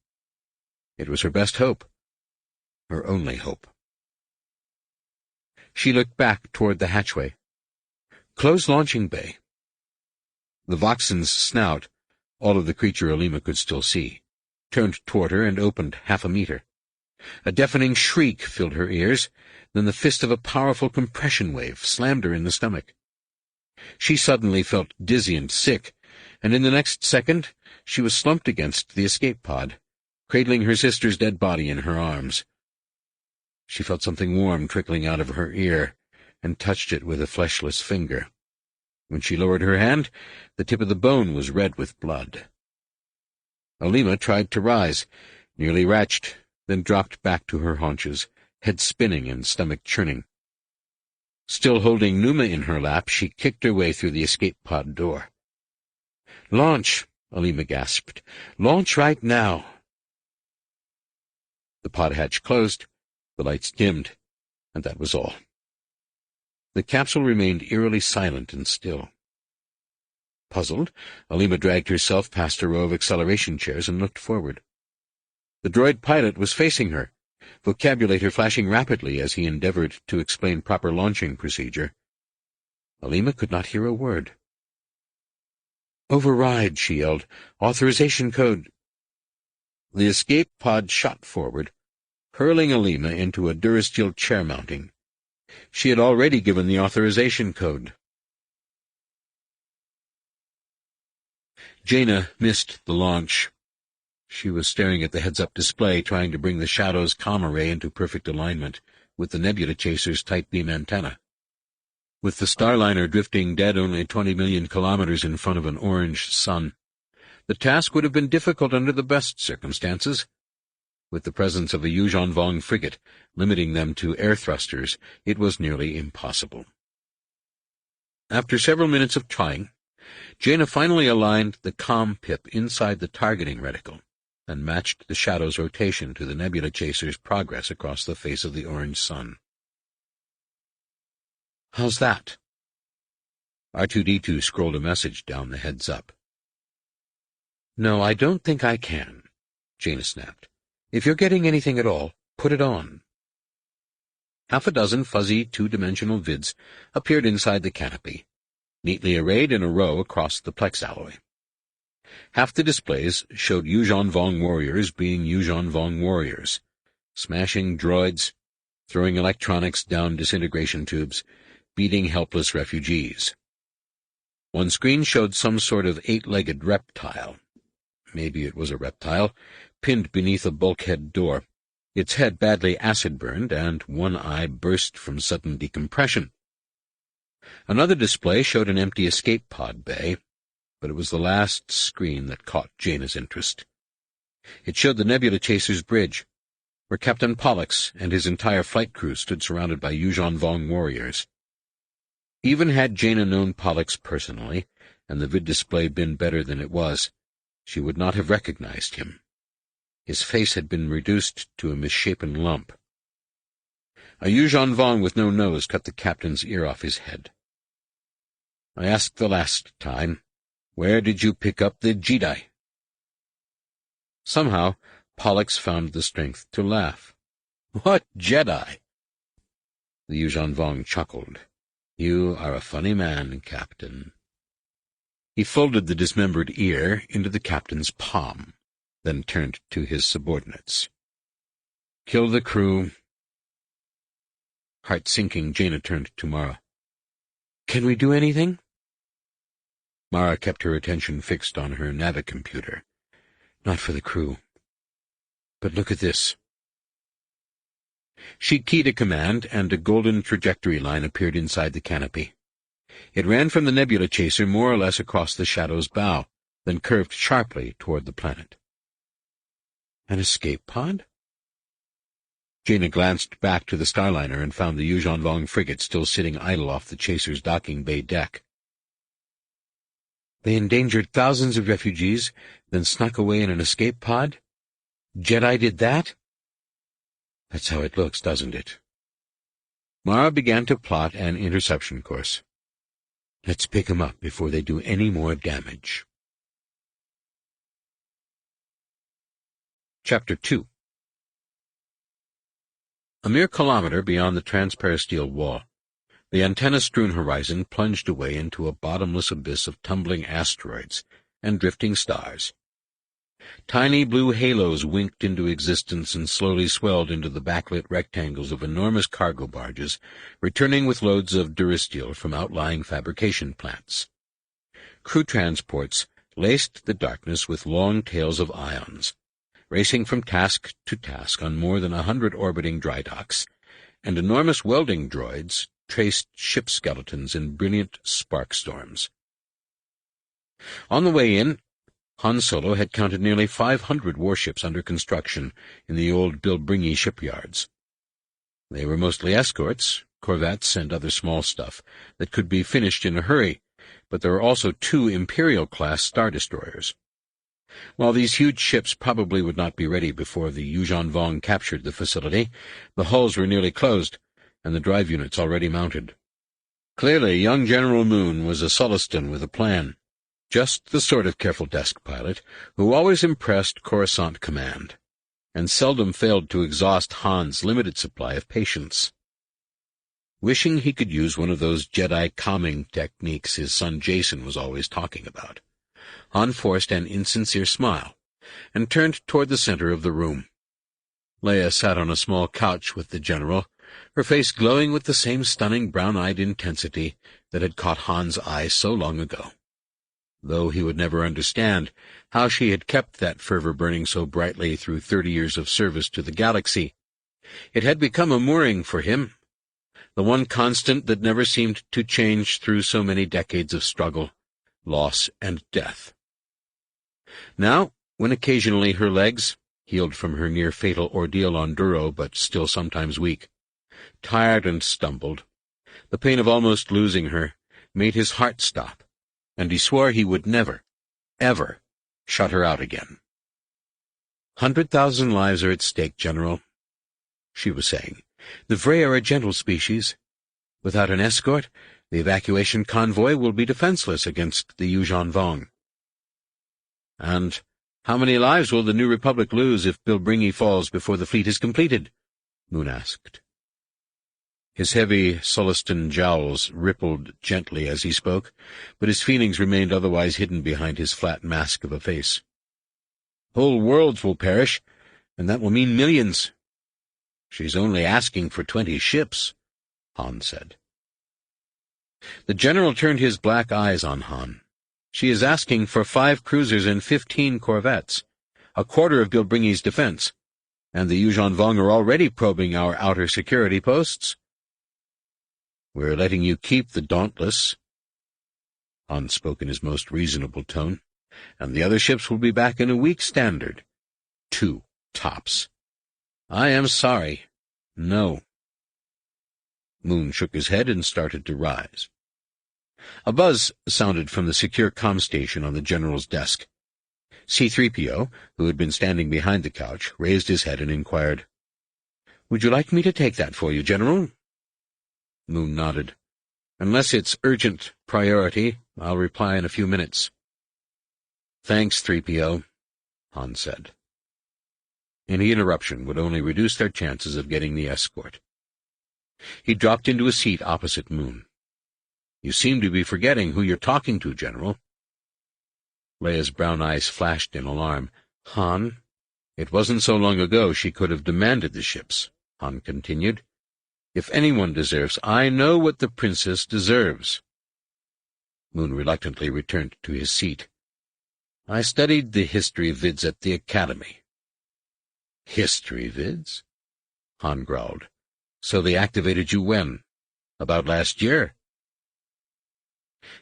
It was her best hope, her only hope. She looked back toward the hatchway. "Close launching bay." The Voxen's snout, all of the creature Alima could still see, turned toward her and opened half a meter. A deafening shriek filled her ears, then the fist of a powerful compression wave slammed her in the stomach. She suddenly felt dizzy and sick, and in the next second she was slumped against the escape pod, cradling her sister's dead body in her arms. She felt something warm trickling out of her ear, and touched it with a fleshless finger. When she lowered her hand, the tip of the bone was red with blood. Alima tried to rise, nearly retched, then dropped back to her haunches, head spinning and stomach churning. Still holding Numa in her lap, she kicked her way through the escape pod door. "Launch," Alima gasped. "Launch right now." The pod hatch closed, the lights dimmed, and that was all. The capsule remained eerily silent and still. Puzzled, Alima dragged herself past a row of acceleration chairs and looked forward. The droid pilot was facing her, vocabulator flashing rapidly as he endeavored to explain proper launching procedure. Alima could not hear a word. "Override," she yelled. "Authorization code." The escape pod shot forward, hurling Alima into a Durasteel chair mounting. She had already given the authorization code. Jaina missed the launch. She was staring at the heads-up display, trying to bring the Shadow's comm array into perfect alignment with the Nebula Chaser's tight-beam antenna. With the Starliner drifting dead only 20 million kilometers in front of an orange sun, the task would have been difficult under the best circumstances. With the presence of a Yuuzhan Vong frigate limiting them to air thrusters, it was nearly impossible. After several minutes of trying, Jaina finally aligned the comm pip inside the targeting reticle and matched the Shadow's rotation to the Nebula Chaser's progress across the face of the orange sun. "How's that?" R2-D2 scrolled a message down the heads-up. "No, I don't think I can," Jaina snapped. "If you're getting anything at all, put it on." Half a dozen fuzzy, two-dimensional vids appeared inside the canopy, neatly arrayed in a row across the plex alloy. Half the displays showed Yuuzhan Vong warriors being Yuuzhan Vong warriors, smashing droids, throwing electronics down disintegration tubes, beating helpless refugees. One screen showed some sort of 8-legged reptile. Maybe it was a reptile, pinned beneath a bulkhead door, its head badly acid-burned, and one eye burst from sudden decompression. Another display showed an empty escape pod bay, but it was the last screen that caught Jaina's interest. It showed the Nebula Chaser's bridge, where Captain Pollux and his entire flight crew stood surrounded by Yuuzhan Vong warriors. Even had Jaina known Pollux personally, and the vid display been better than it was, she would not have recognized him. His face had been reduced to a misshapen lump. A Yuuzhan Vong with no nose cut the captain's ear off his head. "I asked the last time, where did you pick up the Jedi?" Somehow, Pollux found the strength to laugh. "What Jedi?" The Yuuzhan Vong chuckled. "You are a funny man, Captain." He folded the dismembered ear into the captain's palm, then turned to his subordinates. "Kill the crew." Heart-sinking, Jaina turned to Mara. "Can we do anything?" Mara kept her attention fixed on her navicomputer. "Not for the crew. But look at this." She keyed a command, and a golden trajectory line appeared inside the canopy. It ran from the Nebula Chaser more or less across the Shadow's bow, then curved sharply toward the planet. An escape pod? Jaina glanced back to the Starliner and found the Yuuzhan Vong frigate still sitting idle off the Chaser's docking bay deck. They endangered thousands of refugees, then snuck away in an escape pod? Jedi did that? That's how it looks, doesn't it? Mara began to plot an interception course. Let's pick 'em up before they do any more damage. Chapter 2. A mere kilometer beyond the transperisteel wall, the antenna-strewn horizon plunged away into a bottomless abyss of tumbling asteroids and drifting stars. Tiny blue halos winked into existence and slowly swelled into the backlit rectangles of enormous cargo barges, returning with loads of durasteel from outlying fabrication plants. Crew transports laced the darkness with long tails of ions, racing from task to task on more than 100 orbiting dry docks, and enormous welding droids traced ship skeletons in brilliant spark storms. On the way in, Han Solo had counted nearly 500 warships under construction in the old Bilbringi shipyards. They were mostly escorts, corvettes, and other small stuff that could be finished in a hurry, but there were also 2 Imperial-class Star Destroyers. While these huge ships probably would not be ready before the Yuuzhan Vong captured the facility, the hulls were nearly closed, and the drive units already mounted. Clearly, young General Moon was a Sullustan with a plan. Just the sort of careful desk pilot who always impressed Coruscant Command, and seldom failed to exhaust Han's limited supply of patience. Wishing he could use one of those Jedi calming techniques his son Jason was always talking about, Han forced an insincere smile, and turned toward the center of the room. Leia sat on a small couch with the general, her face glowing with the same stunning brown-eyed intensity that had caught Han's eye so long ago. Though he would never understand how she had kept that fervor burning so brightly through 30 years of service to the galaxy, it had become a mooring for him, the one constant that never seemed to change through so many decades of struggle, loss, and death. Now, when occasionally her legs, healed from her near-fatal ordeal on Duro but still sometimes weak, tired and stumbled, the pain of almost losing her made his heart stop, and he swore he would never, ever shut her out again. 100,000 lives are at stake, General, she was saying. The Vrei are a gentle species. Without an escort, the evacuation convoy will be defenseless against the Yuuzhan Vong. And how many lives will the New Republic lose if Bilbringi falls before the fleet is completed? Moon asked. His heavy Sullustan jowls rippled gently as he spoke, but his feelings remained otherwise hidden behind his flat mask of a face. Whole worlds will perish, and that will mean millions. She's only asking for 20 ships, Han said. The general turned his black eyes on Han. "She is asking for 5 cruisers and 15 corvettes, a quarter of Bilbringi's defense, and the Yuuzhan Vong are already probing our outer security posts." "We're letting you keep the Dauntless," Han spoke in his most reasonable tone, "and the other ships will be back in a week's standard. 2 tops." "I am sorry. No." Moon shook his head and started to rise. A buzz sounded from the secure comm station on the general's desk. C-3PO, who had been standing behind the couch, raised his head and inquired, "Would you like me to take that for you, General?" Moon nodded. "Unless it's urgent priority, I'll reply in a few minutes." "Thanks, 3PO, Han said. Any interruption would only reduce their chances of getting the escort. He dropped into a seat opposite Moon. "You seem to be forgetting who you're talking to, General." Leia's brown eyes flashed in alarm. "Han, it wasn't so long ago she could have demanded the ships," Han continued. "If anyone deserves, I know what the princess deserves." Moon reluctantly returned to his seat. "I studied the history vids at the Academy." "History vids?" Han growled. "So they activated you when? About last year?"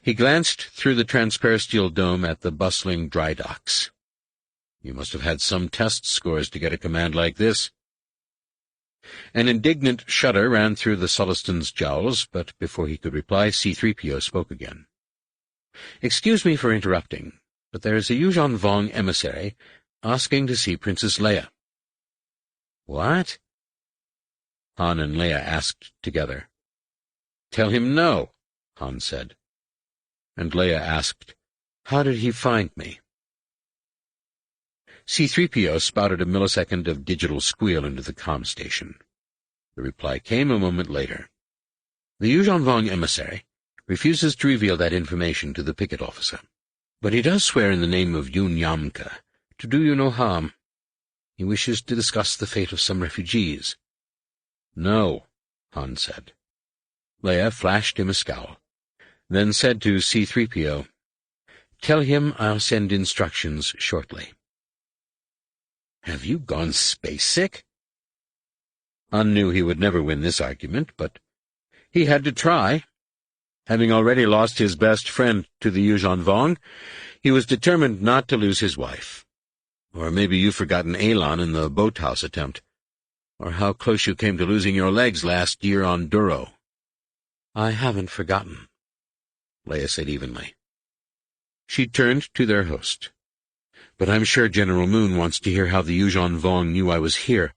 He glanced through the transparisteel dome at the bustling dry docks. "You must have had some test scores to get a command like this." An indignant shudder ran through the Sullistan's jowls, but before he could reply, C-3PO spoke again. "Excuse me for interrupting, but there is a Yuuzhan Vong emissary asking to see Princess Leia." "What?" Han and Leia asked together. "Tell him no," Han said. And Leia asked, "How did he find me?" C-3PO spouted a millisecond of digital squeal into the comm station. The reply came a moment later. "The Yuuzhan Vong emissary refuses to reveal that information to the picket officer, but he does swear in the name of Yun Yamka to do you no harm. He wishes to discuss the fate of some refugees." "No," Han said. Leia flashed him a scowl, then said to C-3PO, "Tell him I'll send instructions shortly." "Have you gone space-sick?" Han knew he would never win this argument, but he had to try. Having already lost his best friend to the Yuuzhan Vong, he was determined not to lose his wife. "Or maybe you've forgotten Elan in the boathouse attempt, or how close you came to losing your legs last year on Duro." "I haven't forgotten," Leia said evenly. She turned to their host. "But I'm sure General Moon wants to hear how the Yuuzhan Vong knew I was here,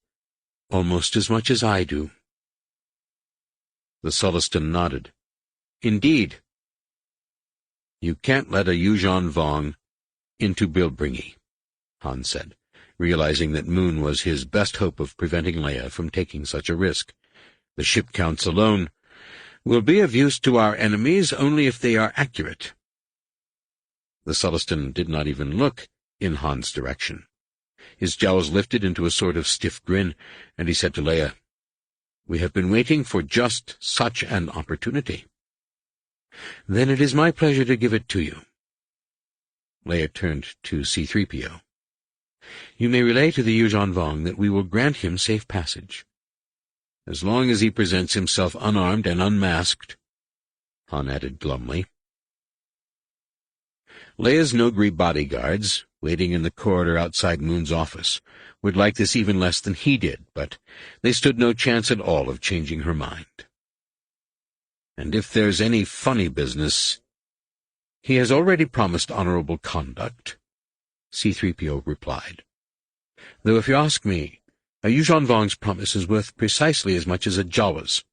almost as much as I do." The Sullustan nodded. "Indeed." "You can't let a Yuuzhan Vong into Bilbringi," Han said, realizing that Moon was his best hope of preventing Leia from taking such a risk. "The ship counts alone will be of use to our enemies only if they are accurate." The Sullustan did not even look in Han's direction. His jowls lifted into a sort of stiff grin, and he said to Leia, "We have been waiting for just such an opportunity." "Then it is my pleasure to give it to you." Leia turned to C-3PO. "You may relay to the Yuuzhan Vong that we will grant him safe passage, as long as he presents himself unarmed and unmasked," Han added glumly. Leia's Nogri bodyguards, waiting in the corridor outside Moon's office, would like this even less than he did, but they stood no chance at all of changing her mind. "And if there's any funny business, he has already promised honorable conduct," C-3PO replied. "Though if you ask me, a Yuuzhan Vong's promise is worth precisely as much as a Jawa's."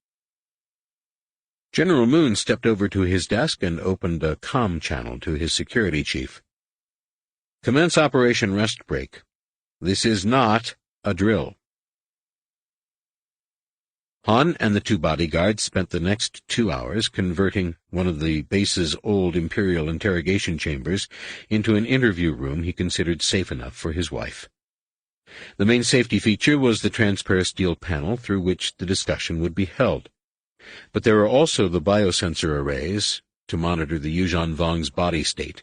General Moon stepped over to his desk and opened a comm channel to his security chief. "Commence Operation Rest Break. This is not a drill." Han and the 2 bodyguards spent the next 2 hours converting one of the base's old Imperial interrogation chambers into an interview room he considered safe enough for his wife. The main safety feature was the transparisteel panel through which the discussion would be held. But there were also the biosensor arrays to monitor the Yuuzhan Vong's body state,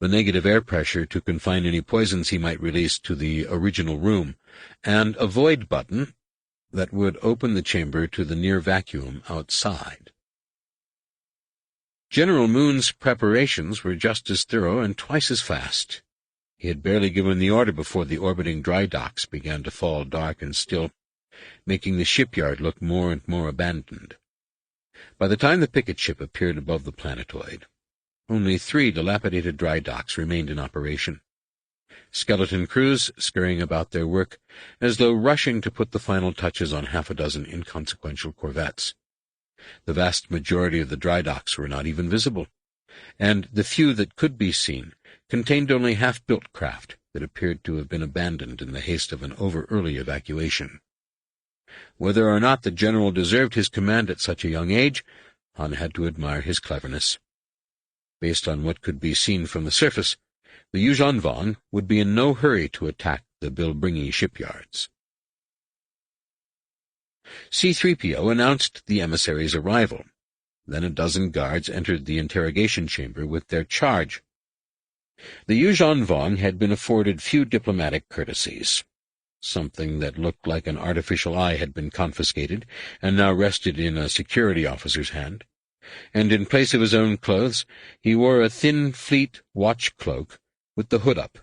the negative air pressure to confine any poisons he might release to the original room, and a void button that would open the chamber to the near vacuum outside. General Moon's preparations were just as thorough and twice as fast. He had barely given the order before the orbiting dry docks began to fall dark and still, making the shipyard look more and more abandoned. By the time the picket ship appeared above the planetoid, only 3 dilapidated dry docks remained in operation. Skeleton crews scurrying about their work as though rushing to put the final touches on half a dozen inconsequential corvettes. The vast majority of the dry docks were not even visible, and the few that could be seen contained only half-built craft that appeared to have been abandoned in the haste of an over-early evacuation. Whether or not the general deserved his command at such a young age, Han had to admire his cleverness. Based on what could be seen from the surface, the Yuuzhan Vong would be in no hurry to attack the Bilbringi shipyards. C-3PO announced the emissary's arrival. Then a dozen guards entered the interrogation chamber with their charge. The Yuuzhan Vong had been afforded few diplomatic courtesies. Something that looked like an artificial eye had been confiscated and now rested in a security officer's hand, and in place of his own clothes he wore a thin, fleet watch cloak with the hood up.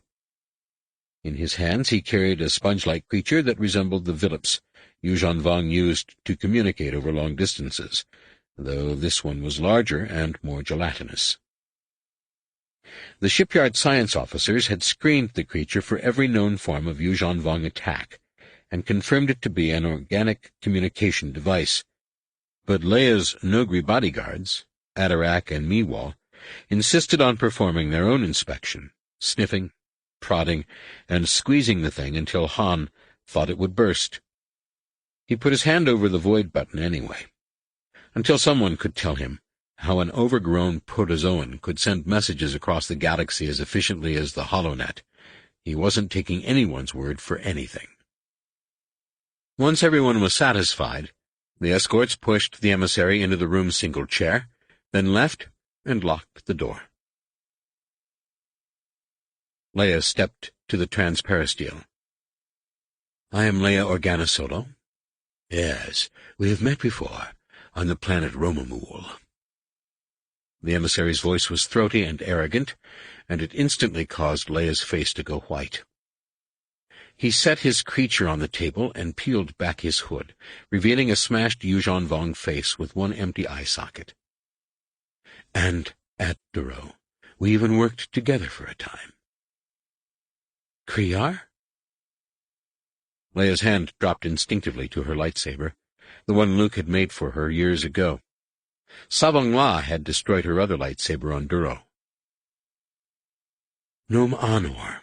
In his hands he carried a sponge-like creature that resembled the villips Yuuzhan Vong used to communicate over long distances, though this one was larger and more gelatinous. The shipyard science officers had screened the creature for every known form of Yuuzhan Vong attack, and confirmed it to be an organic communication device. But Leia's Nogri bodyguards, Atarak and Meewall, insisted on performing their own inspection, sniffing, prodding, and squeezing the thing until Han thought it would burst. He put his hand over the void button anyway, until someone could tell him how an overgrown protozoan could send messages across the galaxy as efficiently as the HoloNet. He wasn't taking anyone's word for anything. Once everyone was satisfied, the escorts pushed the emissary into the room's single chair, then left and locked the door. Leia stepped to the transperistyle. "I am Leia Organa Solo." "Yes, we have met before, on the planet Romamul." The emissary's voice was throaty and arrogant, and it instantly caused Leia's face to go white. He set his creature on the table and peeled back his hood, revealing a smashed Yuuzhan Vong face with one empty eye socket. "And at Duro, we even worked together for a time." "Kriyar?" Leia's hand dropped instinctively to her lightsaber, the one Luke had made for her years ago. Savong La had destroyed her other lightsaber on Duro. "Nom Anor."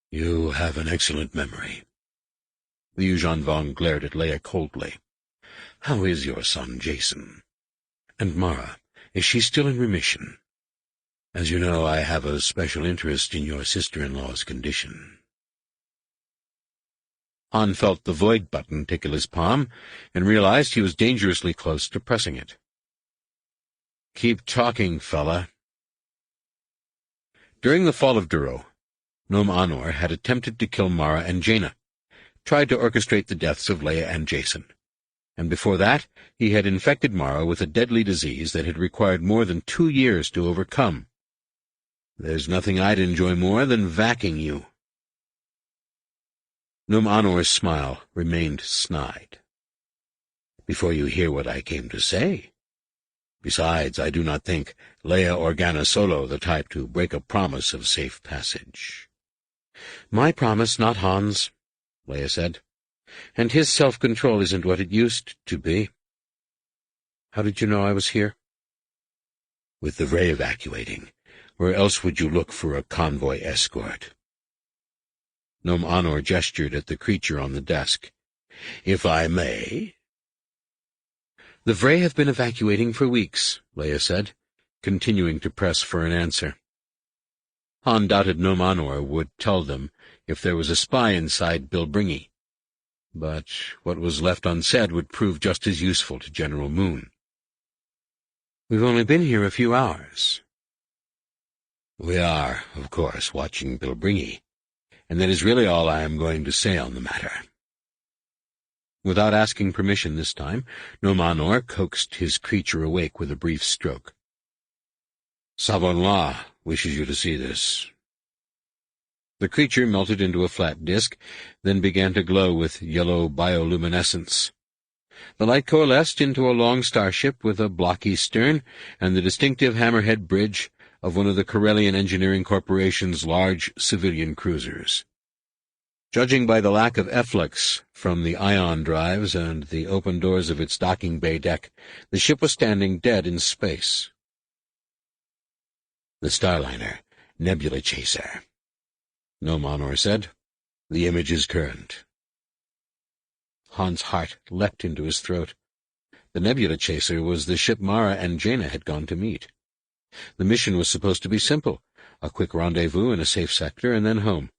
"You have an excellent memory." The Yuuzhan Vong glared at Leia coldly. "How is your son, Jason? And Mara, is she still in remission? As you know, I have a special interest in your sister-in-law's condition." Han felt the void button tickle his palm and realized he was dangerously close to pressing it. "Keep talking, fella." During the fall of Duro, Nom Anor had attempted to kill Mara and Jaina, tried to orchestrate the deaths of Leia and Jason, and before that he had infected Mara with a deadly disease that had required more than 2 years to overcome. "There's nothing I'd enjoy more than vacking you." Nom Anor's smile remained snide. "Before you hear what I came to say. Besides, I do not think Leia Organa Solo the type to break a promise of safe passage." "My promise, not Han's," Leia said. "And his self-control isn't what it used to be." "How did you know I was here?" "With the Vray evacuating, where else would you look for a convoy escort?" Nom Anor gestured at the creature on the desk. "If I may?" "The Vray have been evacuating for weeks," Leia said, continuing to press for an answer. Han doubted Nom Anor would tell them if there was a spy inside Bilbringi. but what was left unsaid would prove just as useful to General Moon. "We've only been here a few hours." "We are, of course, watching Bilbringi, and that is really all I am going to say on the matter." Without asking permission this time, Nomanor coaxed his creature awake with a brief stroke. "Savon-La wishes you to see this." The creature melted into a flat disk, then began to glow with yellow bioluminescence. The light coalesced into a long starship with a blocky stern and the distinctive hammerhead bridge of one of the Corellian Engineering Corporation's large civilian cruisers. Judging by the lack of efflux from the ion drives and the open doors of its docking bay deck, the ship was standing dead in space. "The Starliner, Nebula Chaser," Nomanor said. "The image is current." Han's heart leapt into his throat. The Nebula Chaser was the ship Mara and Jaina had gone to meet. The mission was supposed to be simple, a quick rendezvous in a safe sector and then home.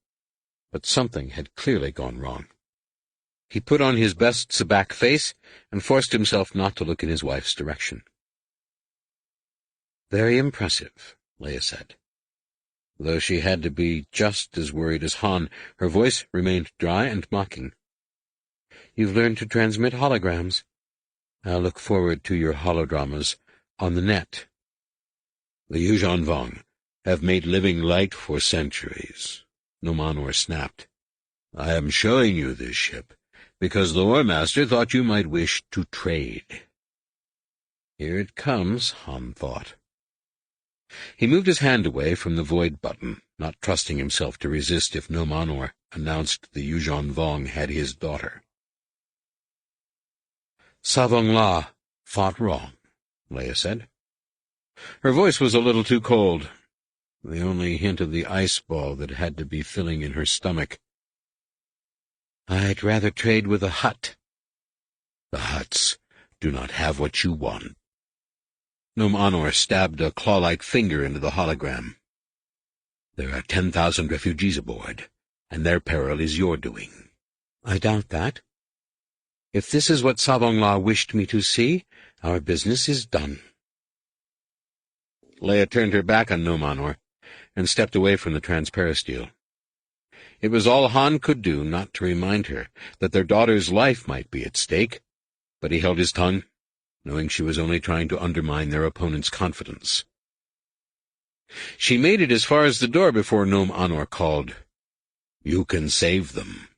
But something had clearly gone wrong. He put on his best Sabak face and forced himself not to look in his wife's direction. "Very impressive," Leia said. Though she had to be just as worried as Han, her voice remained dry and mocking. "You've learned to transmit holograms. I'll look forward to your holodramas on the net." "The Yuuzhan Vong have made living light for centuries," Nomanor snapped. "I am showing you this ship because the War Master thought you might wish to trade." Here it comes, Han thought. He moved his hand away from the void button, not trusting himself to resist if Nomanor announced the Yuuzhan Vong had his daughter. "Savon-La fought wrong," Leia said. Her voice was a little too cold, the only hint of the ice ball that had to be filling in her stomach. "I'd rather trade with a Hutt." "The Hutts do not have what you want." Nomanor stabbed a claw-like finger into the hologram. "There are 10,000 refugees aboard, and their peril is your doing." "I doubt that. If this is what Savon-La wished me to see, our business is done." Leia turned her back on Nomanor and stepped away from the transparisteel. It was all Han could do not to remind her that their daughter's life might be at stake, but he held his tongue, knowing she was only trying to undermine their opponent's confidence. She made it as far as the door before Nomanor called, "You can save them."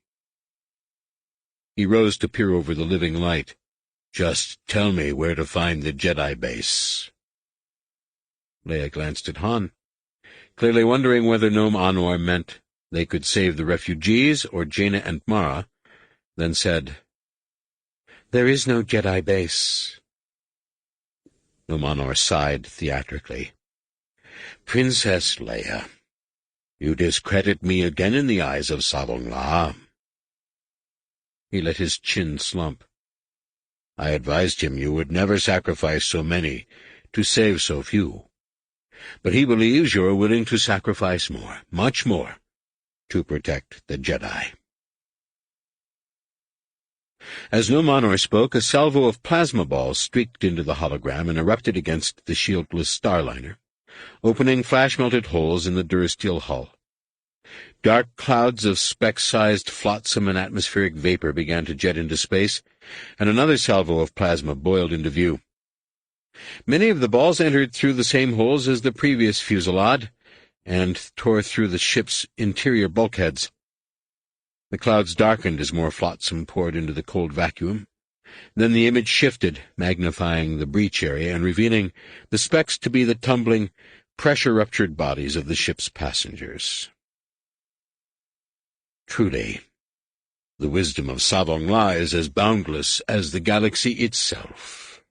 He rose to peer over the living light. "Just tell me where to find the Jedi base." Leia glanced at Han, clearly wondering whether Nomanor meant they could save the refugees or Jaina and Mara, then said, "There is no Jedi base." Nomanor sighed theatrically. "Princess Leia, you discredit me again in the eyes of Savon-La." He let his chin slump. "I advised him you would never sacrifice so many to save so few. But he believes you are willing to sacrifice more, much more, to protect the Jedi." As Nomanor spoke, a salvo of plasma balls streaked into the hologram and erupted against the shieldless Starliner, opening flash-melted holes in the durasteel hull. Dark clouds of speck-sized flotsam and atmospheric vapor began to jet into space, and another salvo of plasma boiled into view. Many of the balls entered through the same holes as the previous fusillade, and tore through the ship's interior bulkheads. The clouds darkened as more flotsam poured into the cold vacuum. Then the image shifted, magnifying the breach area and revealing the specks to be the tumbling, pressure-ruptured bodies of the ship's passengers. Truly, the wisdom of Savon-La is as boundless as the galaxy itself.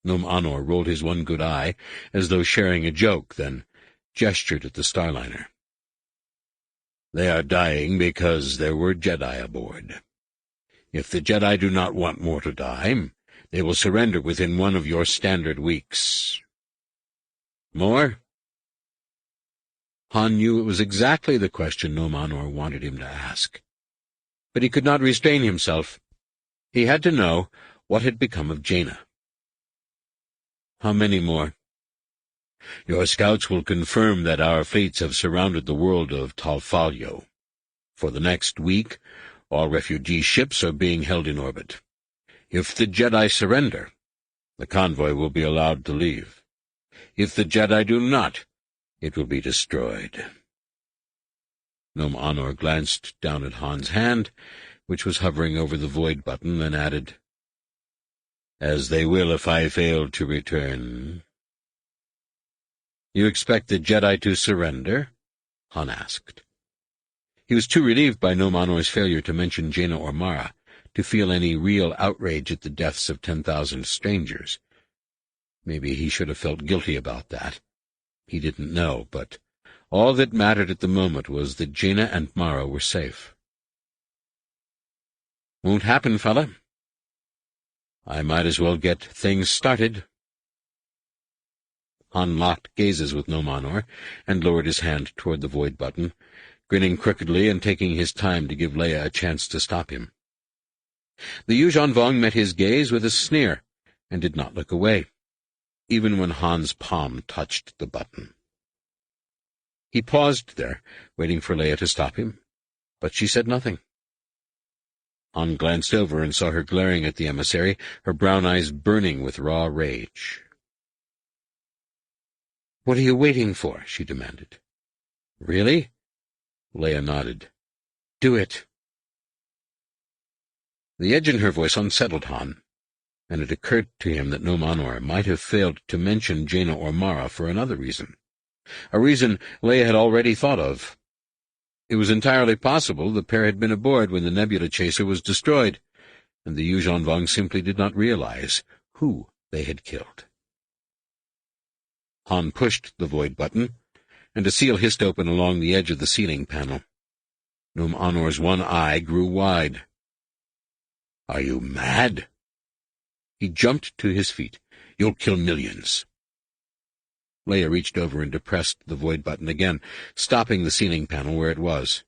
Nomanor rolled his one good eye, as though sharing a joke, then gestured at the Starliner. "They are dying because there were Jedi aboard. If the Jedi do not want more to die, they will surrender within one of your standard weeks." "More?" Han knew it was exactly the question Nomanor wanted him to ask. but he could not restrain himself. He had to know what had become of Jaina. "How many more?" "Your scouts will confirm that our fleets have surrounded the world of Talfalyo. For the next week, all refugee ships are being held in orbit. If the Jedi surrender, the convoy will be allowed to leave. If the Jedi do not, it will be destroyed." Nom Anor glanced down at Han's hand, which was hovering over the void button, then added, "As they will if I fail to return." "You expect the Jedi to surrender?" Han asked. He was too relieved by Nom Anor's failure to mention Jaina or Mara to feel any real outrage at the deaths of 10,000 strangers. Maybe he should have felt guilty about that. He didn't know, but all that mattered at the moment was that Jaina and Mara were safe. "Won't happen, fella." "I might as well get things started." Han locked gazes with Nom Anor and lowered his hand toward the void button, grinning crookedly and taking his time to give Leia a chance to stop him. The Yuuzhan Vong met his gaze with a sneer and did not look away, even when Han's palm touched the button. He paused there, waiting for Leia to stop him, but she said nothing. Han glanced over and saw her glaring at the emissary, her brown eyes burning with raw rage. "What are you waiting for?" she demanded. "Really?" Leia nodded. "Do it." The edge in her voice unsettled Han, and it occurred to him that Nom Anor might have failed to mention Jaina or Mara for another reason, a reason Leia had already thought of. It was entirely possible the pair had been aboard when the nebula chaser was destroyed, and the Yuuzhan Vong simply did not realize who they had killed. Han pushed the void button, and a seal hissed open along the edge of the ceiling panel. Nom Anor's one eye grew wide. "Are you mad?" He jumped to his feet. "You'll kill millions." Leia reached over and depressed the void button again, stopping the ceiling panel where it was.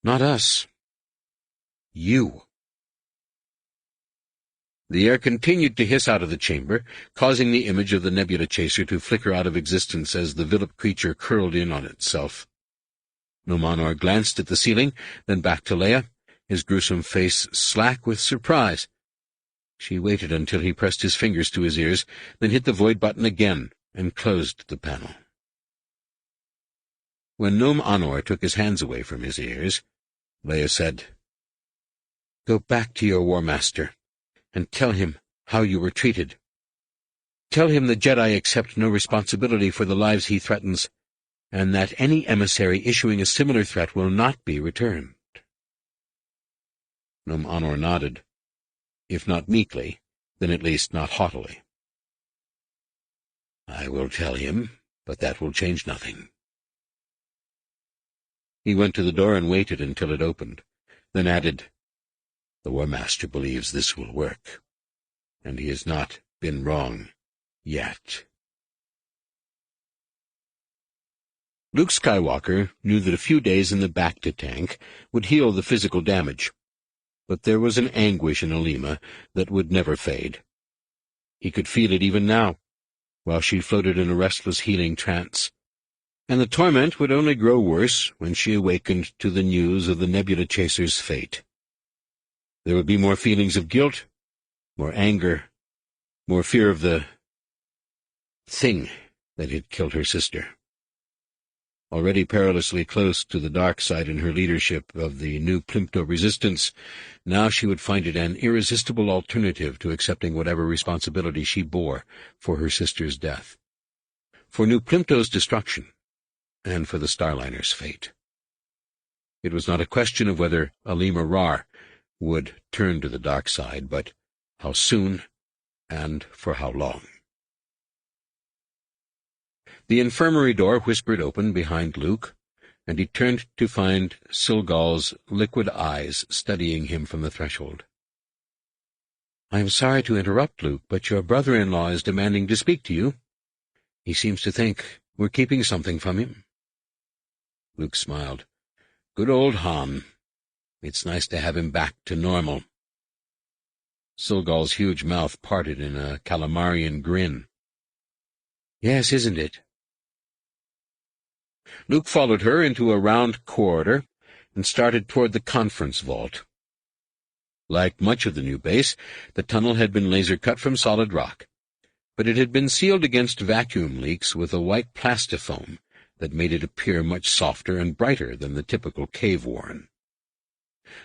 "Not us. You." The air continued to hiss out of the chamber, causing the image of the nebula chaser to flicker out of existence as the Vilip creature curled in on itself. Nom Anor glanced at the ceiling, then back to Leia, his gruesome face slack with surprise. She waited until he pressed his fingers to his ears, then hit the void button again and closed the panel. When Nom Anor took his hands away from his ears, Leia said, "Go back to your War Master and tell him how you were treated. Tell him the Jedi accept no responsibility for the lives he threatens, and that any emissary issuing a similar threat will not be returned." Nom Anor nodded, if not meekly, then at least not haughtily. "I will tell him, but that will change nothing." He went to the door and waited until it opened, then added, "The War Master believes this will work, and he has not been wrong yet." Luke Skywalker knew that a few days in the Bacta tank would heal the physical damage, but there was an anguish in Alima that would never fade. He could feel it even now, while she floated in a restless healing trance, and the torment would only grow worse when she awakened to the news of the nebula chaser's fate. There would be more feelings of guilt, more anger, more fear of the thing that had killed her sister. Already perilously close to the dark side in her leadership of the new Plimto resistance, now she would find it an irresistible alternative to accepting whatever responsibility she bore for her sister's death, for New Plimto's destruction, and for the Starliner's fate. It was not a question of whether Alima Rar would turn to the dark side, but how soon and for how long. The infirmary door whispered open behind Luke, and he turned to find Silgal's liquid eyes studying him from the threshold. "I am sorry to interrupt, Luke, but your brother-in-law is demanding to speak to you. He seems to think we're keeping something from him." Luke smiled. "Good old Han. It's nice to have him back to normal. Silgal's huge mouth parted in a calamarian grin. Yes, isn't it? Luke followed her into a round corridor and started toward the conference vault. Like much of the new base, the tunnel had been laser-cut from solid rock, but it had been sealed against vacuum leaks with a white plastifoam that made it appear much softer and brighter than the typical cave warren.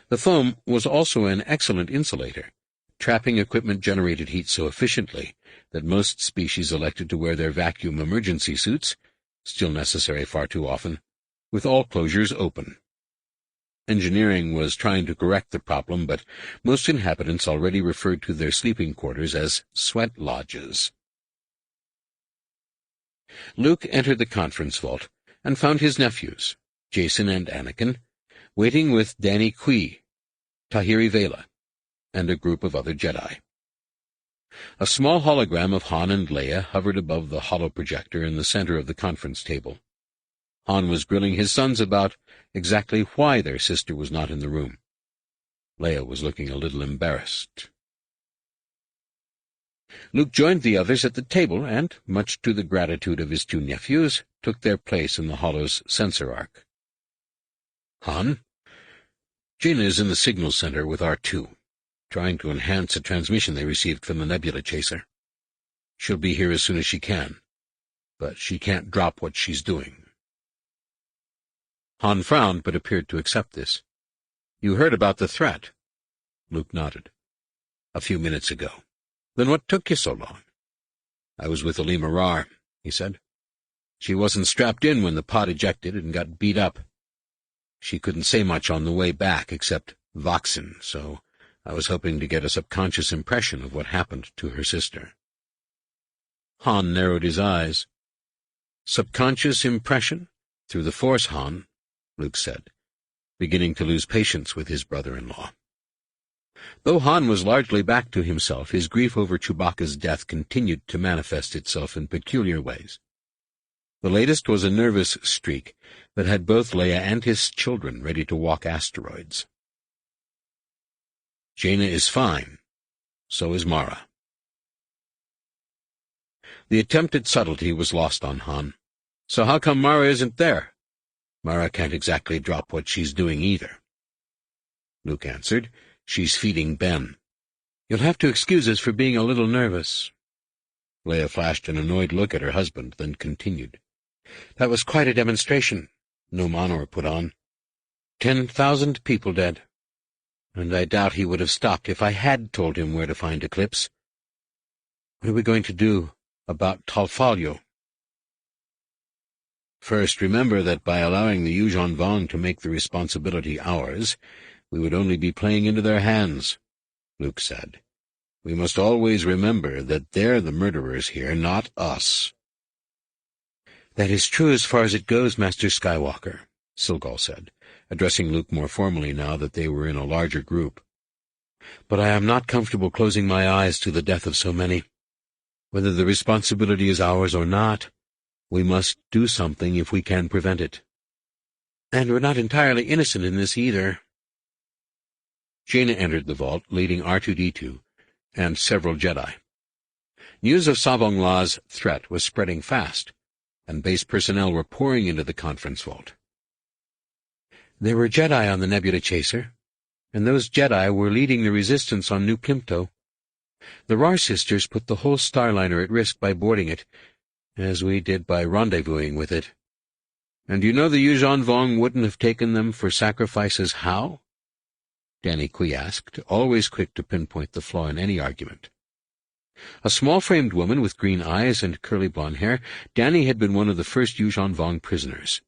The foam was also an excellent insulator. Trapping equipment generated heat so efficiently that most species elected to wear their vacuum emergency suits, still necessary far too often, with all closures open. Engineering was trying to correct the problem, but most inhabitants already referred to their sleeping quarters as sweat lodges. Luke entered the conference vault and found his nephews, Jason and Anakin, waiting with Danny Kui, Tahiri Vela, and a group of other Jedi. A small hologram of Han and Leia hovered above the holoprojector in the center of the conference table. Han was grilling his sons about exactly why their sister was not in the room. Leia was looking a little embarrassed. Luke joined the others at the table and, much to the gratitude of his two nephews, took their place in the holo's sensor arc. Han, Jaina is in the signal center with R2, trying to enhance a transmission they received from the nebula chaser. She'll be here as soon as she can, but she can't drop what she's doing. Han frowned, but appeared to accept this. You heard about the threat? Luke nodded. A few minutes ago. Then what took you so long? I was with Alima Rar, he said. She wasn't strapped in when the pod ejected and got beat up. She couldn't say much on the way back except Voxen, so I was hoping to get a subconscious impression of what happened to her sister. Han narrowed his eyes. Subconscious impression? Through the Force, Han, Luke said, beginning to lose patience with his brother-in-law. Though Han was largely back to himself, his grief over Chewbacca's death continued to manifest itself in peculiar ways. The latest was a nervous streak that had both Leia and his children ready to walk asteroids. Jaina is fine. So is Mara. The attempt at subtlety was lost on Han. So how come Mara isn't there? Mara can't exactly drop what she's doing either. Luke answered, She's feeding Ben. You'll have to excuse us for being a little nervous. Leia flashed an annoyed look at her husband, then continued. That was quite a demonstration, Numenor put on. 10,000 people dead. And I doubt he would have stopped if I had told him where to find Eclipse. What are we going to do about Talfalyo? First, remember that by allowing the Yuuzhan Vong to make the responsibility ours, we would only be playing into their hands, Luke said. We must always remember that they're the murderers here, not us. That is true as far as it goes, Master Skywalker, Silgal said, addressing Luke more formally now that they were in a larger group. But I am not comfortable closing my eyes to the death of so many. Whether the responsibility is ours or not, we must do something if we can prevent it. And we're not entirely innocent in this either. Jaina entered the vault, leading R2-D2 and several Jedi. News of Savong La's threat was spreading fast, and base personnel were pouring into the conference vault. There were Jedi on the Nebula Chaser, and those Jedi were leading the resistance on New Plimto. The Rar sisters put the whole Starliner at risk by boarding it, as we did by rendezvousing with it. And you know the Yuuzhan Vong wouldn't have taken them for sacrifices how? Danny Kui asked, always quick to pinpoint the flaw in any argument. A small-framed woman with green eyes and curly blonde hair, Danny had been one of the first Yuuzhan Vong prisoners,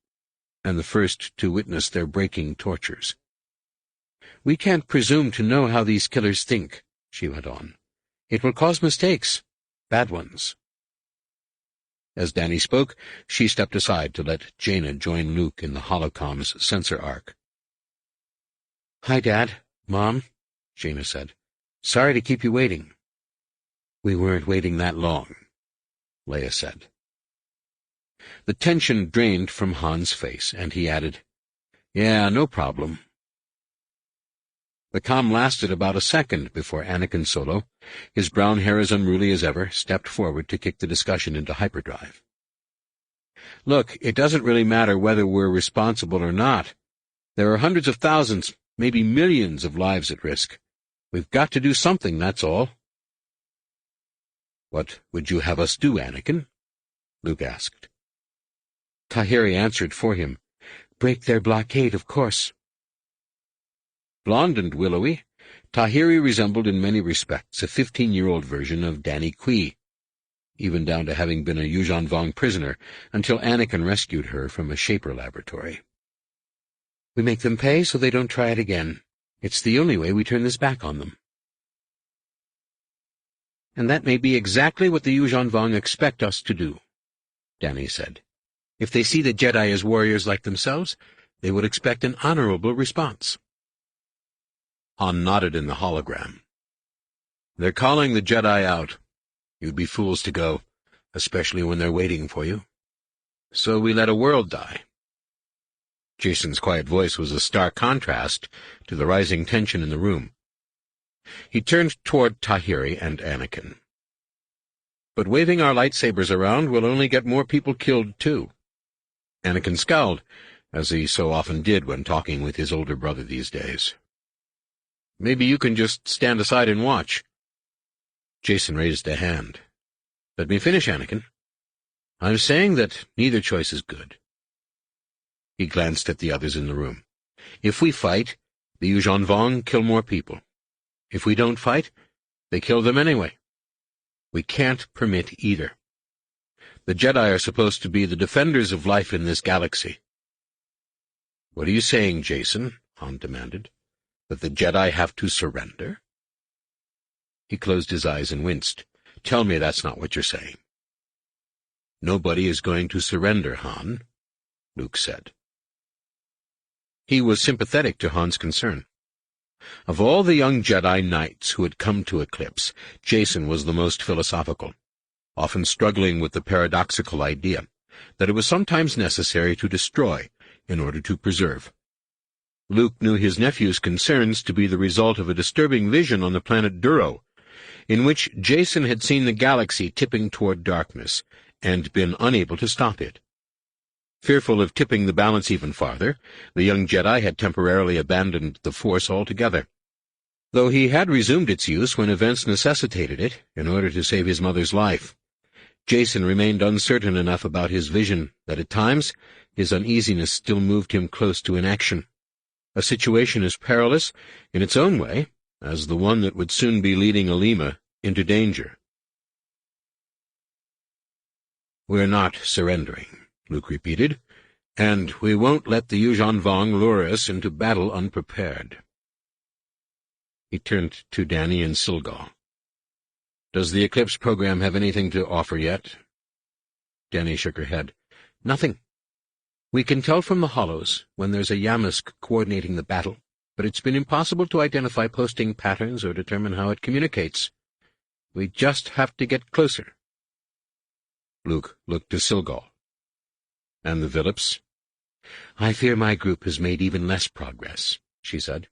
and the first to witness their breaking tortures. We can't presume to know how these killers think, she went on. It will cause mistakes, bad ones. As Danny spoke, she stepped aside to let Jaina join Luke in the holocom's sensor arc. Hi, Dad. Mom, Jaina said. Sorry to keep you waiting. We weren't waiting that long, Leia said. The tension drained from Han's face, and he added, Yeah, no problem. The calm lasted about a second before Anakin Solo, his brown hair as unruly as ever, stepped forward to kick the discussion into hyperdrive. Look, it doesn't really matter whether we're responsible or not. There are hundreds of thousands, maybe millions of lives at risk. We've got to do something, that's all. What would you have us do, Anakin? Luke asked. Tahiri answered for him. Break their blockade, of course. Blond and willowy, Tahiri resembled in many respects a 15-year-old version of Danny Kui, even down to having been a Yuuzhan Vong prisoner until Anakin rescued her from a Shaper laboratory. We make them pay so they don't try it again. It's the only way we turn this back on them. And that may be exactly what the Yuuzhan Vong expect us to do, Danny said. If they see the Jedi as warriors like themselves, they would expect an honorable response. Han nodded in the hologram. They're calling the Jedi out. You'd be fools to go, especially when they're waiting for you. So we let a world die. Jason's quiet voice was a stark contrast to the rising tension in the room. He turned toward Tahiri and Anakin. But waving our lightsabers around will only get more people killed, too. Anakin scowled, as he so often did when talking with his older brother these days. Maybe you can just stand aside and watch. Jason raised a hand. Let me finish, Anakin. I'm saying that neither choice is good. He glanced at the others in the room. If we fight, the Yuuzhan Vong kill more people. If we don't fight, they kill them anyway. We can't permit either. The Jedi are supposed to be the defenders of life in this galaxy. What are you saying, Jason? Han demanded. That the Jedi have to surrender? He closed his eyes and winced. Tell me that's not what you're saying. Nobody is going to surrender, Han, Luke said. He was sympathetic to Han's concern. Of all the young Jedi Knights who had come to Eclipse, Jason was the most philosophical, often struggling with the paradoxical idea that it was sometimes necessary to destroy in order to preserve. Luke knew his nephew's concerns to be the result of a disturbing vision on the planet Duro, in which Jason had seen the galaxy tipping toward darkness and been unable to stop it. Fearful of tipping the balance even farther, the young Jedi had temporarily abandoned the Force altogether, though he had resumed its use when events necessitated it in order to save his mother's life. Jason remained uncertain enough about his vision that at times his uneasiness still moved him close to inaction, a situation as perilous in its own way as the one that would soon be leading Alima into danger. We're not surrendering, Luke repeated, and we won't let the Yuuzhan Vong lure us into battle unprepared. He turned to Danny and Silgal. Does the Eclipse program have anything to offer yet? Danny shook her head. Nothing. We can tell from the hollows when there's a Yamsk coordinating the battle, but it's been impossible to identify posting patterns or determine how it communicates. We just have to get closer. Luke looked to Silgal. And the Villips? I fear my group has made even less progress, she said.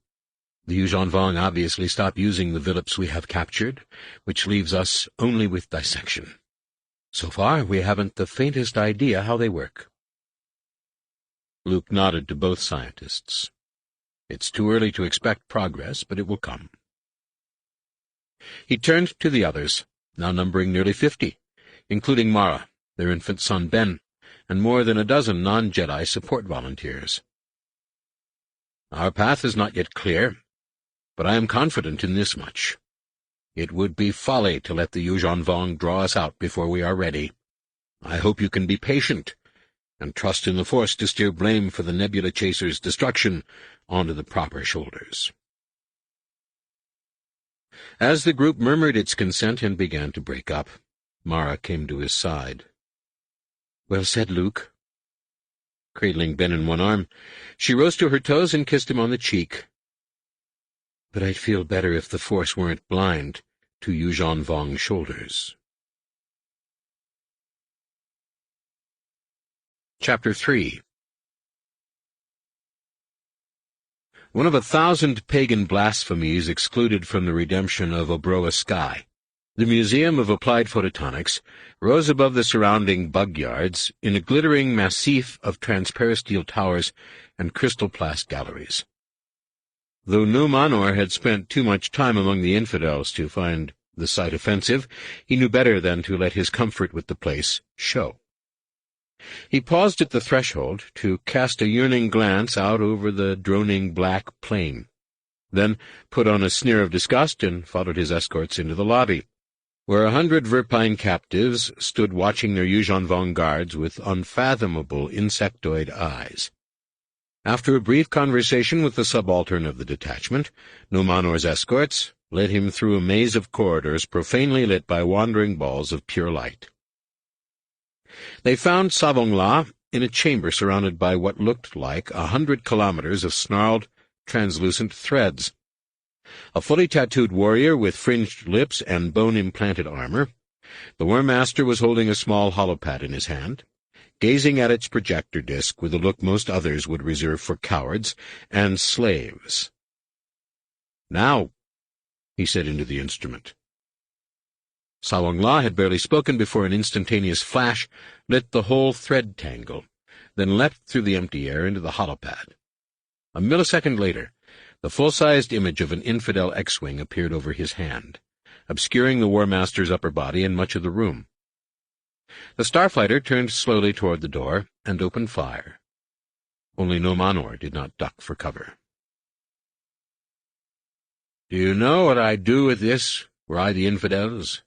The Yuuzhan Vong obviously stopped using the Villips we have captured, which leaves us only with dissection. So far, we haven't the faintest idea how they work. Luke nodded to both scientists. It's too early to expect progress, but it will come. He turned to the others, now numbering nearly 50, including Mara, their infant son Ben, and more than a dozen non-Jedi support volunteers. Our path is not yet clear, but I am confident in this much. It would be folly to let the Yuuzhan Vong draw us out before we are ready. I hope you can be patient, and trust in the Force to steer blame for the Nebula Chaser's destruction onto the proper shoulders. As the group murmured its consent and began to break up, Mara came to his side. Well said, Luke. Cradling Ben in one arm, she rose to her toes and kissed him on the cheek. But I'd feel better if the Force weren't blind to Yuuzhan Vong's shoulders. Chapter 3. one of 1,000 pagan blasphemies excluded from the redemption of Obroa Sky. The Museum of Applied Photonics rose above the surrounding bug yards in a glittering massif of transparisteel towers and crystal-plast galleries. Though Numanor had spent too much time among the infidels to find the sight offensive, he knew better than to let his comfort with the place show. He paused at the threshold to cast a yearning glance out over the droning black plain, then put on a sneer of disgust and followed his escorts into the lobby, where 100 Verpine captives stood watching their Yuuzhan Vong guards with unfathomable insectoid eyes. After a brief conversation with the subaltern of the detachment, Numanor's escorts led him through a maze of corridors profanely lit by wandering balls of pure light. They found Savongla in a chamber surrounded by what looked like 100 kilometers of snarled, translucent threads. A fully tattooed warrior with fringed lips and bone-implanted armor, the War Master was holding a small holopad in his hand, gazing at its projector disc with a look most others would reserve for cowards and slaves. "Now," he said into the instrument. Savongla had barely spoken before an instantaneous flash lit the whole thread tangle, then leapt through the empty air into the holopad. A millisecond later, the full-sized image of an infidel X-Wing appeared over his hand, obscuring the War Master's upper body and much of the room. The starfighter turned slowly toward the door and opened fire. Only Numanor did not duck for cover. "Do you know what I'd do with this, were I the infidels?"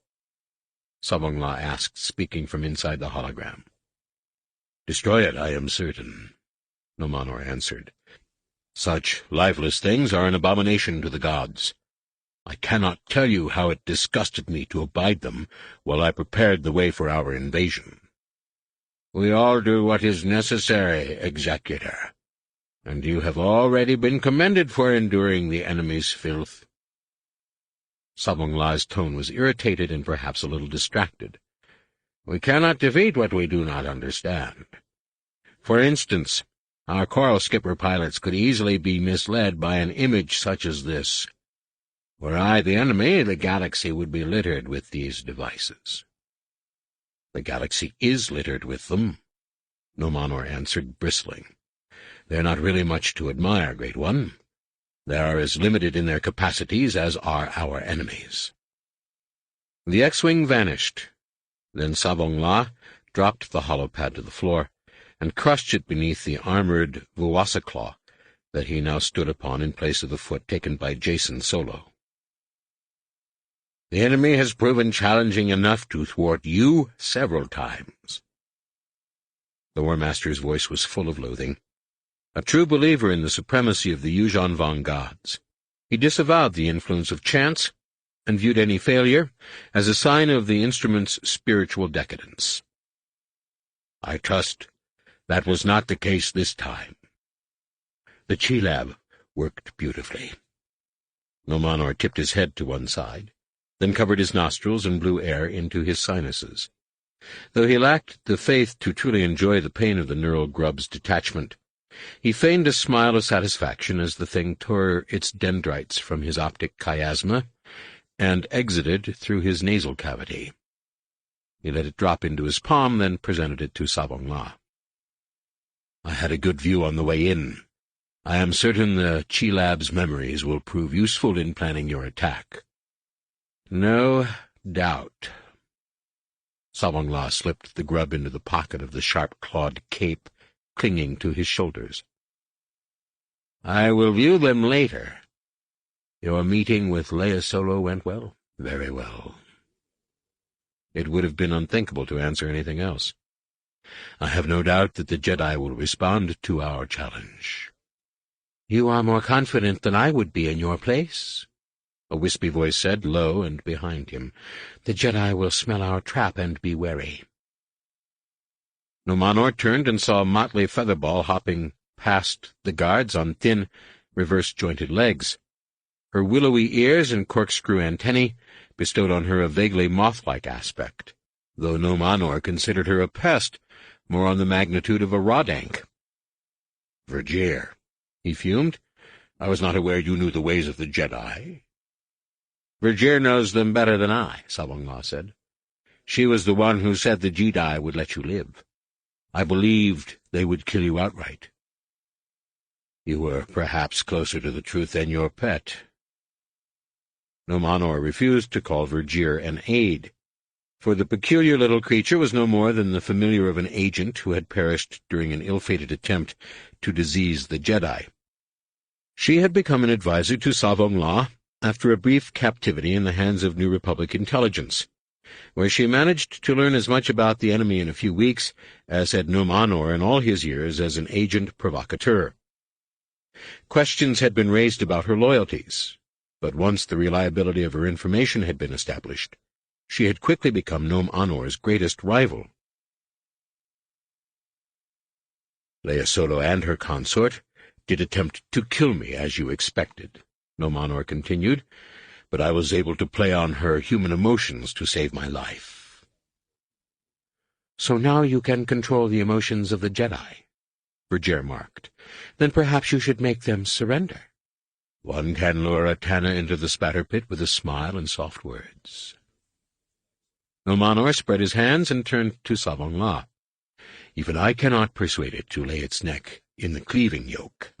Savongla asked, speaking from inside the hologram. "Destroy it, I am certain," Numanor answered. "Such lifeless things are an abomination to the gods. I cannot tell you how it disgusted me to abide them while I prepared the way for our invasion. We all do what is necessary, Executor, and you have already been commended for enduring the enemy's filth." Savongla's tone was irritated and perhaps a little distracted. "We cannot defeat what we do not understand. For instance, our coral skipper pilots could easily be misled by an image such as this. Were I the enemy, the galaxy would be littered with these devices." "The galaxy is littered with them," Numanor answered, bristling. "They're not really much to admire, Great One. They are as limited in their capacities as are our enemies." The X-Wing vanished. Then Savongla dropped the holopad to the floor and crushed it beneath the armored Vuasaclaw that he now stood upon in place of the foot taken by Jason Solo. "The enemy has proven challenging enough to thwart you several times." The War Master's voice was full of loathing. A true believer in the supremacy of the Yuuzhan Vong gods, he disavowed the influence of chance and viewed any failure as a sign of the instrument's spiritual decadence. "I trust that was not the case this time. The Chi-Lab worked beautifully." Numanor tipped his head to one side, then covered his nostrils and blew air into his sinuses. Though he lacked the faith to truly enjoy the pain of the neural grub's detachment, he feigned a smile of satisfaction as the thing tore its dendrites from his optic chiasma and exited through his nasal cavity. He let it drop into his palm, then presented it to Savongla. "I had a good view on the way in. I am certain the Chi-Lab's memories will prove useful in planning your attack." "No doubt." Savongla slipped the grub into the pocket of the sharp-clawed cape clinging to his shoulders. "I will view them later. Your meeting with Leia Solo went well?" "Very well." It would have been unthinkable to answer anything else. "I have no doubt that the Jedi will respond to our challenge." "You are more confident than I would be in your place," a wispy voice said, low and behind him. "The Jedi will smell our trap and be wary." Numanor turned and saw a motley featherball hopping past the guards on thin, reverse-jointed legs. Her willowy ears and corkscrew antennae bestowed on her a vaguely moth-like aspect, though Numanor considered her a pest, more on the magnitude of a Rodank. "Vergere," he fumed. I was not aware you knew the ways of the Jedi. Vergir knows them better than I, Savongla said. She was the one who said the Jedi would let you live. I believed they would kill you outright. You were perhaps closer to the truth than your pet. Nomanor refused to call Vergir an aide, for the peculiar little creature was no more than the familiar of an agent who had perished during an ill-fated attempt to disease the Jedi. She had become an advisor to Savongla after a brief captivity in the hands of New Republic intelligence, where she managed to learn as much about the enemy in a few weeks as had Nomanor in all his years as an agent provocateur. Questions had been raised about her loyalties, but once the reliability of her information had been established, she had quickly become Nomanor's greatest rival. Leia Solo and her consort did attempt to kill me, as you expected, Nomanor continued, but I was able to play on her human emotions to save my life. So now you can control the emotions of the Jedi, Vergir marked. Then perhaps you should make them surrender. One can lure a Tana into the spatter pit with a smile and soft words. Nomanor spread his hands and turned to Savongla. Even I cannot persuade it to lay its neck in the cleaving yoke.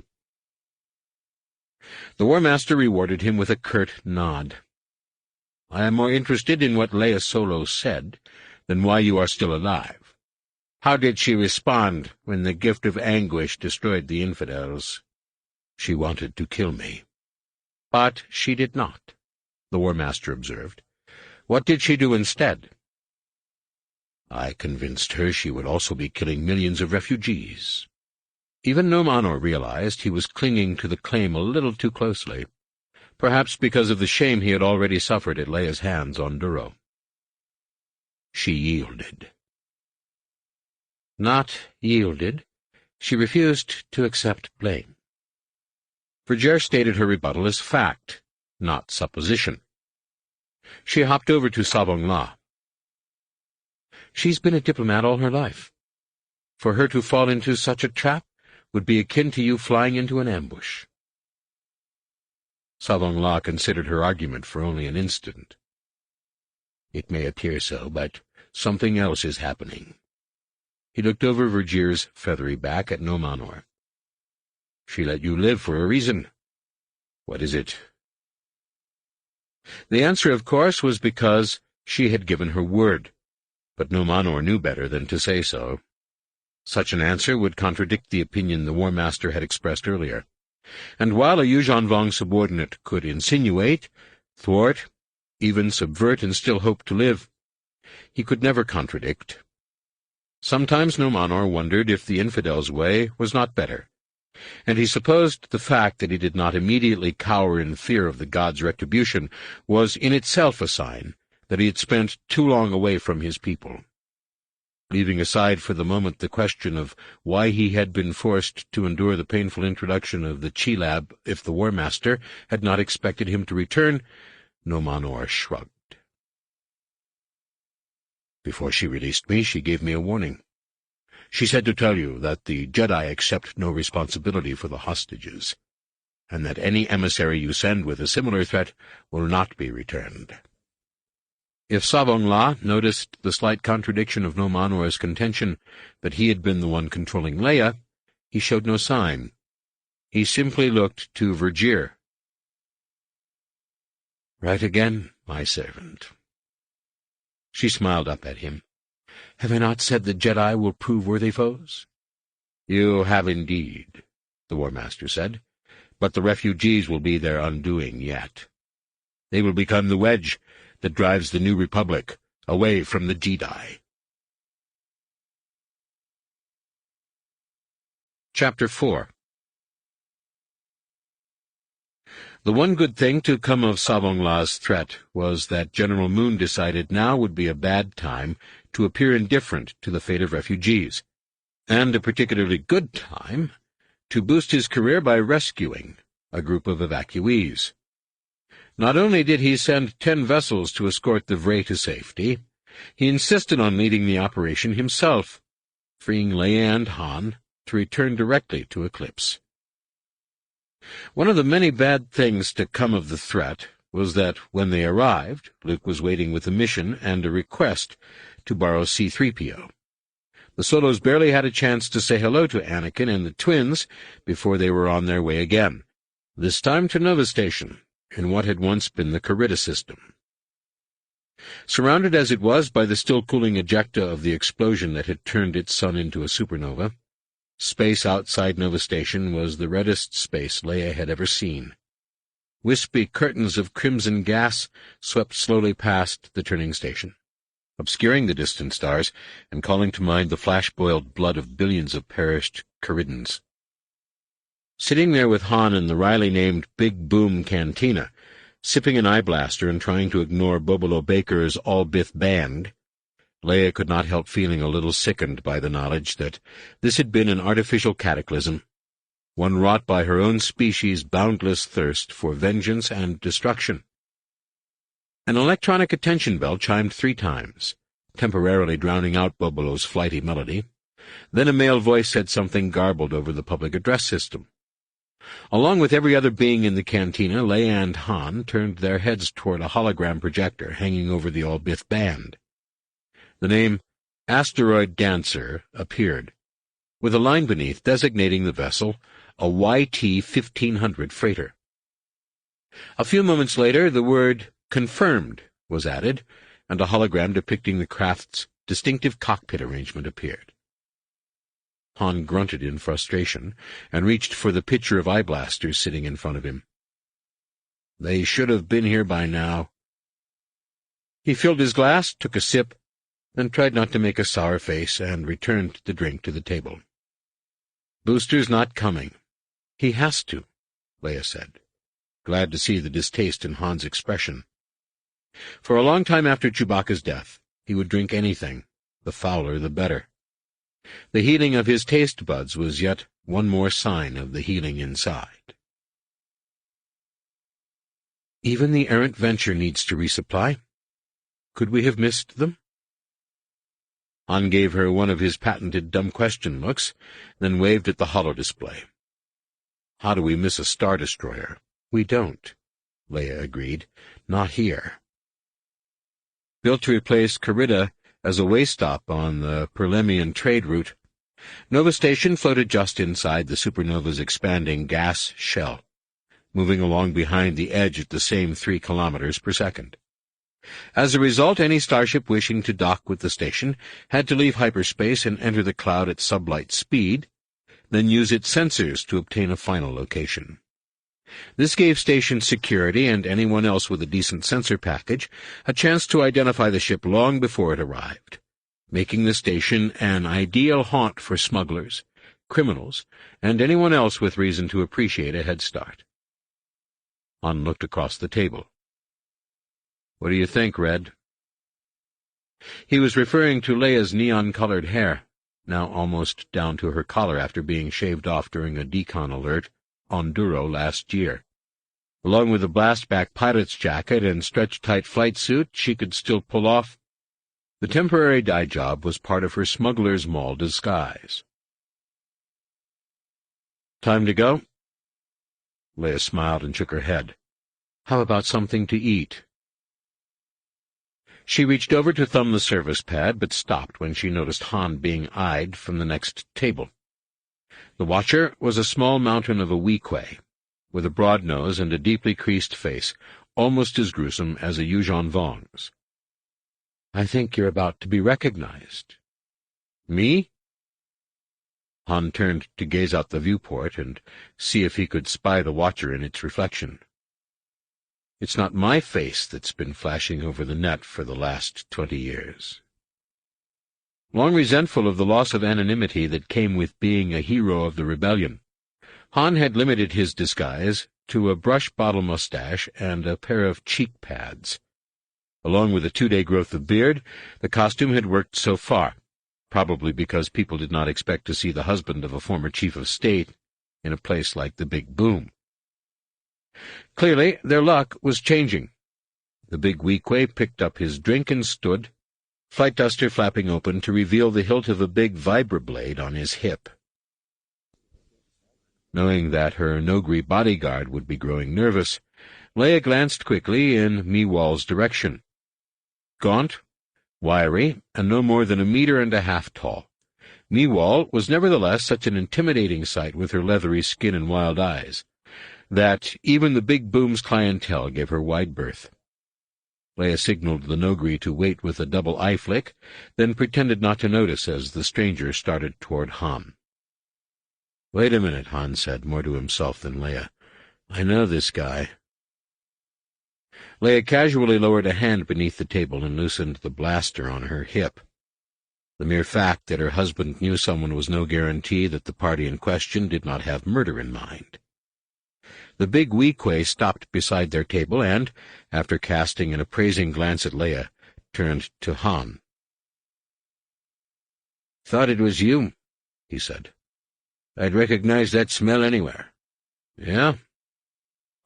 The War Master rewarded him with a curt nod. I am more interested in what Leia Solo said than why you are still alive. How did she respond when the gift of anguish destroyed the infidels? She wanted to kill me. But she did not, the War Master observed. What did she do instead? I convinced her she would also be killing millions of refugees. Even Nomanor realized he was clinging to the claim a little too closely, perhaps because of the shame he had already suffered at Leia's hands on Duro. She yielded. Not yielded. She refused to accept blame. Vergir stated her rebuttal as fact, not supposition. She hopped over to Savongla. She's been a diplomat all her life. For her to fall into such a trap would be akin to you flying into an ambush. Savongla considered her argument for only an instant. It may appear so, but something else is happening. He looked over Vergir's feathery back at Nomanor. She let you live for a reason. What is it? The answer, of course, was because she had given her word, but Nomanor knew better than to say so. Such an answer would contradict the opinion the War Master had expressed earlier, and while a Yuuzhan Vong subordinate could insinuate, thwart, even subvert and still hope to live, he could never contradict. Sometimes Nomanor wondered if the infidel's way was not better, and he supposed the fact that he did not immediately cower in fear of the god's retribution was in itself a sign that he had spent too long away from his people. Leaving aside for the moment the question of why he had been forced to endure the painful introduction of the Chi-Lab if the War Master had not expected him to return, Nomanor shrugged. Before she released me, she gave me a warning. She said to tell you that the Jedi accept no responsibility for the hostages, and that any emissary you send with a similar threat will not be returned. If Savongla noticed the slight contradiction of Nomanor's contention that he had been the one controlling Leia, he showed no sign. He simply looked to Vergir. Right again, my servant. She smiled up at him. Have I not said the Jedi will prove worthy foes? You have indeed, the War Master said, but the refugees will be their undoing yet. They will become the wedge that drives the New Republic away from the Jedi. Chapter 4. The one good thing to come of Savongla's threat was that General Moon decided now would be a bad time to appear indifferent to the fate of refugees, and a particularly good time to boost his career by rescuing a group of evacuees. Not only did he send 10 vessels to escort the Vrei to safety, he insisted on leading the operation himself, freeing Leia and Han to return directly to Eclipse. One of the many bad things to come of the threat was that when they arrived, Luke was waiting with a mission and a request to borrow C-3PO. The Solos barely had a chance to say hello to Anakin and the twins before they were on their way again, this time to Nova Station, in what had once been the Carida system. Surrounded as it was by the still-cooling ejecta of the explosion that had turned its sun into a supernova, space outside Nova Station was the reddest space Leia had ever seen. Wispy curtains of crimson gas swept slowly past the turning station, obscuring the distant stars and calling to mind the flash-boiled blood of billions of perished Caridans. Sitting there with Han in the wryly named Big Boom Cantina, sipping an eye blaster and trying to ignore Bobolo Baker's all-Bith band, Leia could not help feeling a little sickened by the knowledge that this had been an artificial cataclysm, one wrought by her own species' boundless thirst for vengeance and destruction. An electronic attention bell chimed 3 times, temporarily drowning out Bobolo's flighty melody. Then a male voice said something garbled over the public address system. Along with every other being in the cantina, Leia and Han turned their heads toward a hologram projector hanging over the all-Bith band. The name Asteroid Dancer appeared, with a line beneath designating the vessel a YT-1500 freighter. A few moments later, the word "confirmed" was added, and a hologram depicting the craft's distinctive cockpit arrangement appeared. Han grunted in frustration and reached for the pitcher of eye blasters sitting in front of him. They should have been here by now. He filled his glass, took a sip, then tried not to make a sour face and returned the drink to the table. "Booster's not coming. He has to," Leia said, glad to see the distaste in Han's expression. For a long time after Chewbacca's death, he would drink anything, the fouler the better. The healing of his taste buds was yet one more sign of the healing inside. "Even the errant Venture needs to resupply. Could we have missed them?" Han gave her one of his patented dumb question looks, then waved at the holo-display. "How do we miss a Star Destroyer?" "We don't," Leia agreed. "Not here." Built to replace Carida as a way stop on the Perlemian trade route, Nova Station floated just inside the supernova's expanding gas shell, moving along behind the edge at the same 3 kilometers per second. As a result, any starship wishing to dock with the station had to leave hyperspace and enter the cloud at sublight speed, then use its sensors to obtain a final location. This gave station security and anyone else with a decent sensor package a chance to identify the ship long before it arrived, making the station an ideal haunt for smugglers, criminals, and anyone else with reason to appreciate a head start. Han looked across the table. "What do you think, Red?" He was referring to Leia's neon-colored hair, now almost down to her collar after being shaved off during a decon alert on Duro last year. Along with a blast-back pilot's jacket and stretch-tight flight suit she could still pull off, the temporary dye job was part of her smuggler's mall disguise. "Time to go?" Leia smiled and shook her head. "How about something to eat?" She reached over to thumb the service pad, but stopped when she noticed Han being eyed from the next table. The watcher was a small mountain of a Weequay, with a broad nose and a deeply creased face, almost as gruesome as a Yuuzhan Vong's. "I think you're about to be recognized." "Me?" Han turned to gaze out the viewport and see if he could spy the watcher in its reflection. "It's not my face that's been flashing over the net for the last 20 years. Long resentful of the loss of anonymity that came with being a hero of the rebellion, Han had limited his disguise to a brush-bottle mustache and a pair of cheek pads. Along with a 2-day growth of beard, the costume had worked so far, probably because people did not expect to see the husband of a former chief of state in a place like the Big Boom. Clearly, their luck was changing. The big Weequay picked up his drink and stood, flight duster flapping open to reveal the hilt of a big vibroblade on his hip. Knowing that her Nogri bodyguard would be growing nervous, Leia glanced quickly in Meewal's direction. Gaunt, wiry, and no more than 1.5 meters tall, Meewal was nevertheless such an intimidating sight with her leathery skin and wild eyes that even the Big Boom's clientele gave her wide berth. Leia signaled the Nogri to wait with a double eye flick, then pretended not to notice as the stranger started toward Han. "Wait a minute," Han said, more to himself than Leia. "I know this guy." Leia casually lowered a hand beneath the table and loosened the blaster on her hip. The mere fact that her husband knew someone was no guarantee that the party in question did not have murder in mind. The big Weequay stopped beside their table and, after casting an appraising glance at Leia, turned to Han. "Thought it was you," he said. "I'd recognize that smell anywhere." "Yeah?"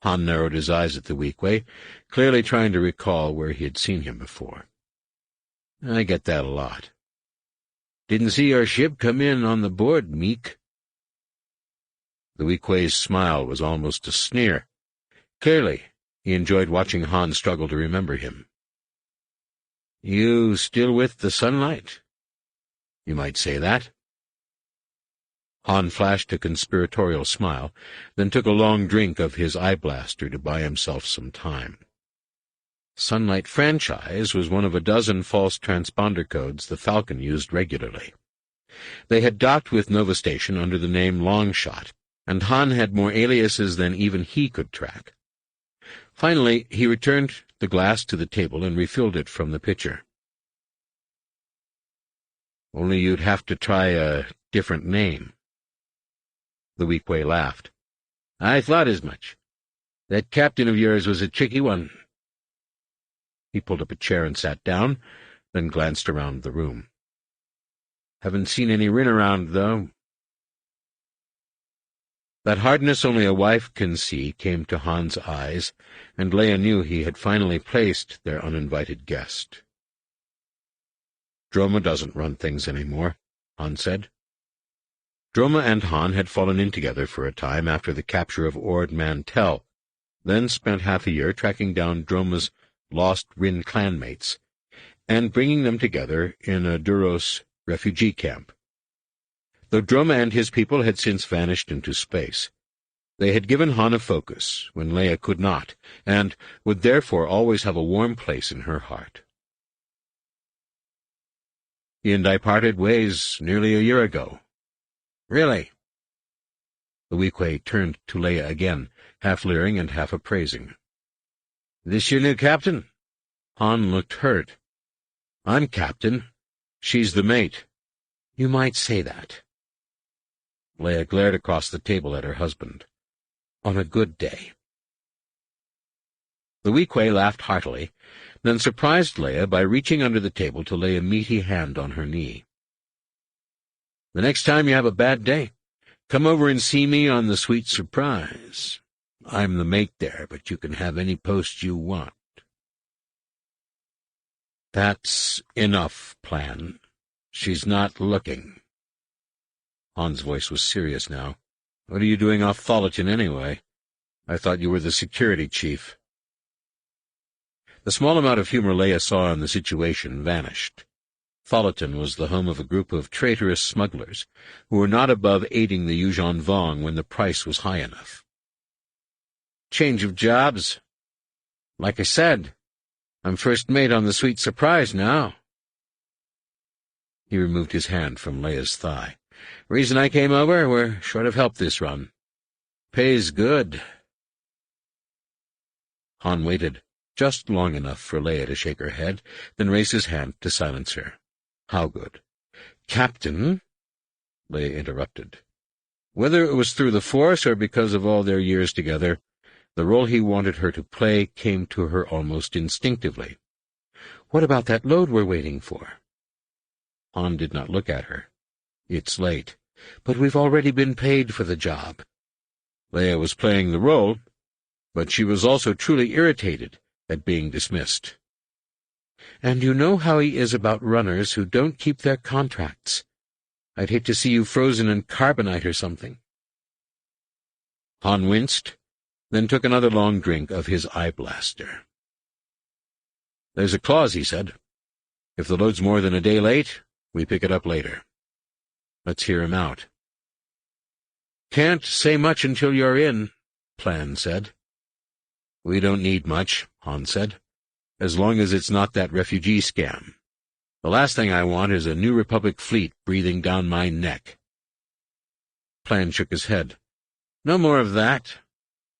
Han narrowed his eyes at the Weequay, clearly trying to recall where he had seen him before. "I get that a lot." "Didn't see your ship come in on the board, Meek." The Weequay's smile was almost a sneer. Clearly, he enjoyed watching Han struggle to remember him. "You still with the sunlight?" "You might say that." Han flashed a conspiratorial smile, then took a long drink of his eye blaster to buy himself some time. Sunlight Franchise was one of a dozen false transponder codes the Falcon used regularly. They had docked with Nova Station under the name Longshot, and Han had more aliases than even he could track. Finally, he returned the glass to the table and refilled it from the pitcher. "Only you'd have to try a different name." The Weequay laughed. "I thought as much. That captain of yours was a tricky one." He pulled up a chair and sat down, then glanced around the room. "Haven't seen any Rin around, though." That hardness only a wife can see came to Han's eyes, and Leia knew he had finally placed their uninvited guest. "Droma doesn't run things anymore," Han said. Droma and Han had fallen in together for a time after the capture of Ord Mantell, then spent half a year tracking down Droma's lost Rin clanmates and bringing them together in a Duros refugee camp. Though Droma and his people had since vanished into space, they had given Han a focus when Leia could not, and would therefore always have a warm place in her heart. "He and I parted ways nearly a year ago." "Really?" The Weequay turned to Leia again, half leering and half appraising. "This your new captain?" Han looked hurt. "I'm captain. She's the mate." "You might say that." Leia glared across the table at her husband. "On a good day." The Weequay laughed heartily, then surprised Leia by reaching under the table to lay a meaty hand on her knee. "The next time you have a bad day, come over and see me on the Sweet Surprise. I'm the mate there, but you can have any post you want." "That's enough, Plan. She's not looking." Han's voice was serious now. "What are you doing off Tholiton anyway? I thought you were the security chief." The small amount of humor Leia saw in the situation vanished. Tholiton was the home of a group of traitorous smugglers who were not above aiding the Yuuzhan Vong when the price was high enough. "Change of jobs. Like I said, I'm first mate on the Sweet Surprise now." He removed his hand from Leia's thigh. "Reason I came over, we're short of help this run. Pays good." Han waited just long enough for Leia to shake her head, then raise his hand to silence her. "How good?" "Captain," Leia interrupted. Whether it was through the Force or because of all their years together, the role he wanted her to play came to her almost instinctively. "What about that load we're waiting for?" Han did not look at her. "It's late, but we've already been paid for the job." Leia was playing the role, but she was also truly irritated at being dismissed. "And you know how he is about runners who don't keep their contracts. I'd hate to see you frozen in carbonite or something." Han winced, then took another long drink of his eye blaster. "There's a clause," he said. "If the load's more than a day late, we pick it up later." Let's hear him out. "Can't say much until you're in," Plan said. "We don't need much," Han said, "as long as it's not that refugee scam. The last thing I want is a New Republic fleet breathing down my neck." Plan shook his head. "No more of that.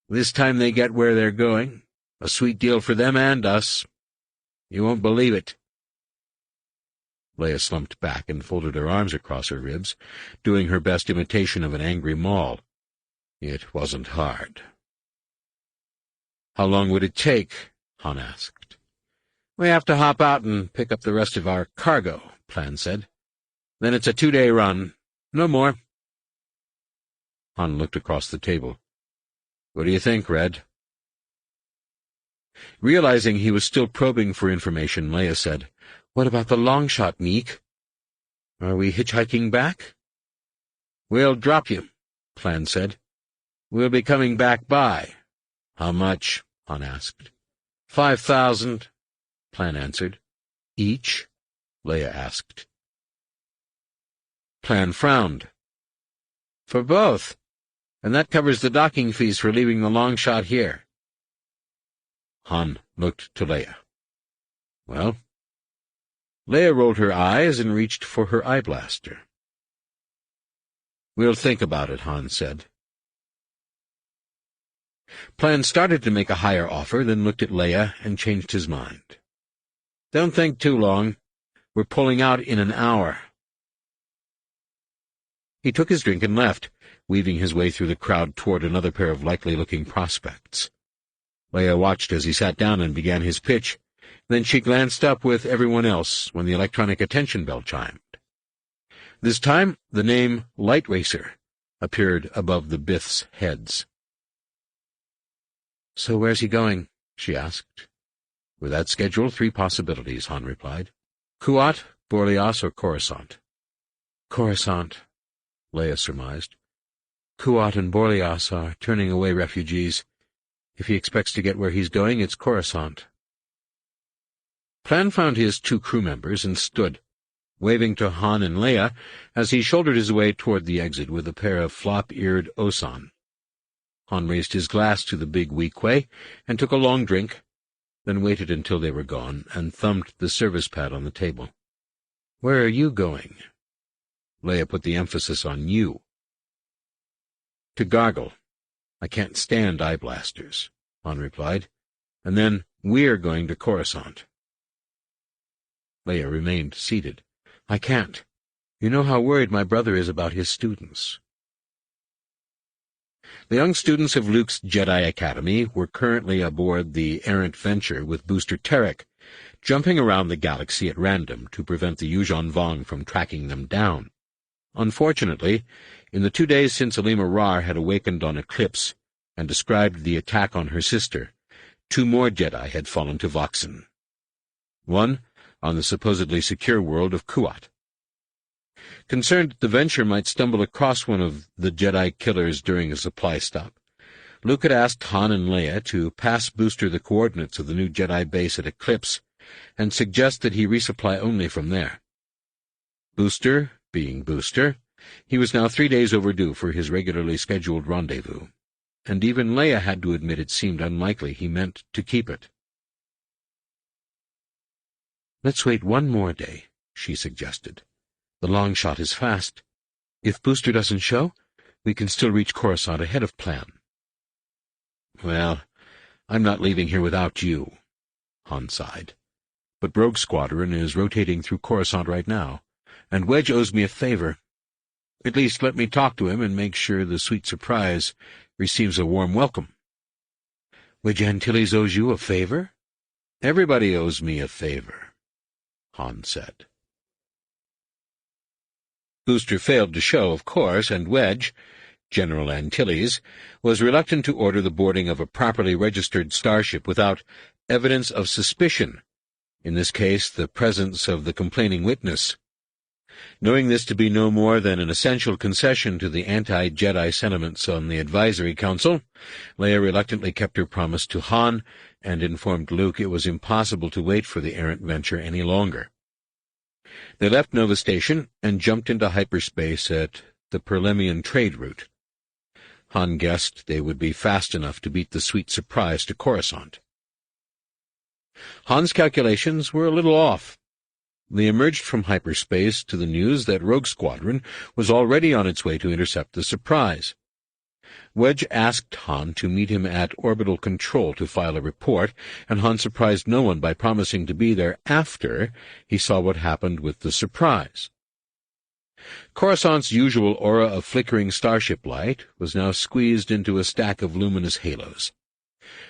This time they get where they're going. A sweet deal for them and us. You won't believe it." Leia slumped back and folded her arms across her ribs, doing her best imitation of an angry Maul. It wasn't hard. "How long would it take?" Han asked. "We have to hop out and pick up the rest of our cargo," Plan said. "Then it's a 2-day run. No more." Han looked across the table. "What do you think, Red?" Realizing he was still probing for information, Leia said, "What about the long shot, Meek? Are we hitchhiking back?" "We'll drop you," Plan said. "We'll be coming back by." "How much?" Han asked. 5,000, Plan answered. "Each?" Leia asked. Plan frowned. "For both, and that covers the docking fees for leaving the long shot here." Han looked to Leia. "Well?" Leia rolled her eyes and reached for her eye blaster. "We'll think about it," Han said. Plan started to make a higher offer, then looked at Leia and changed his mind. "Don't think too long. We're pulling out in an hour." He took his drink and left, weaving his way through the crowd toward another pair of likely-looking prospects. Leia watched as he sat down and began his pitch. Then she glanced up with everyone else when the electronic attention bell chimed. This time, the name Light Racer appeared above the Biths' heads. "So where's he going?" she asked. "With that schedule, 3 possibilities," Han replied. "Kuat, Borlias, or Coruscant." "Coruscant," Leia surmised. "Kuat and Borlias are turning away refugees. If he expects to get where he's going, it's Coruscant." Plan found his 2 crew members and stood, waving to Han and Leia as he shouldered his way toward the exit with a pair of flop-eared Osan. Han raised his glass to the big Weequay and took a long drink, then waited until they were gone and thumbed the service pad on the table. "Where are you going?" Leia put the emphasis on you. "To Gargle. I can't stand eye blasters," Han replied. "And then we're going to Coruscant." Leia remained seated. "I can't. You know how worried my brother is about his students." The young students of Luke's Jedi Academy were currently aboard the errant venture with Booster Terek, jumping around the galaxy at random to prevent the Yuuzhan Vong from tracking them down. Unfortunately, in the 2 days since Alima Rar had awakened on Eclipse and described the attack on her sister, 2 more Jedi had fallen to Voxen. One on the supposedly secure world of Kuat. Concerned that the venture might stumble across one of the Jedi killers during a supply stop, Luke had asked Han and Leia to pass Booster the coordinates of the new Jedi base at Eclipse and suggest that he resupply only from there. Booster, being Booster, he was now 3 days overdue for his regularly scheduled rendezvous, and even Leia had to admit it seemed unlikely he meant to keep it. "Let's wait 1 more day," she suggested. "The long shot is fast. If Booster doesn't show, we can still reach Coruscant ahead of Plan." "Well, I'm not leaving here without you," Han sighed. "But Rogue Squadron is rotating through Coruscant right now, and Wedge owes me a favor. At least let me talk to him and make sure the sweet surprise receives a warm welcome." "Wedge Antilles owes you a favor?" "Everybody owes me a favor," Han said. Booster failed to show, of course, and Wedge, General Antilles, was reluctant to order the boarding of a properly registered starship without evidence of suspicion, in this case the presence of the complaining witness. Knowing this to be no more than an essential concession to the anti-Jedi sentiments on the Advisory Council, Leia reluctantly kept her promise to Han and informed Luke it was impossible to wait for the errant venture any longer. They left Nova Station and jumped into hyperspace at the Perlemian trade route. Han guessed they would be fast enough to beat the sweet surprise to Coruscant. Han's calculations were a little off. They emerged from hyperspace to the news that Rogue Squadron was already on its way to intercept the surprise. Wedge asked Han to meet him at orbital control to file a report, and Han surprised no one by promising to be there after he saw what happened with the surprise. Coruscant's usual aura of flickering starship light was now squeezed into a stack of luminous halos.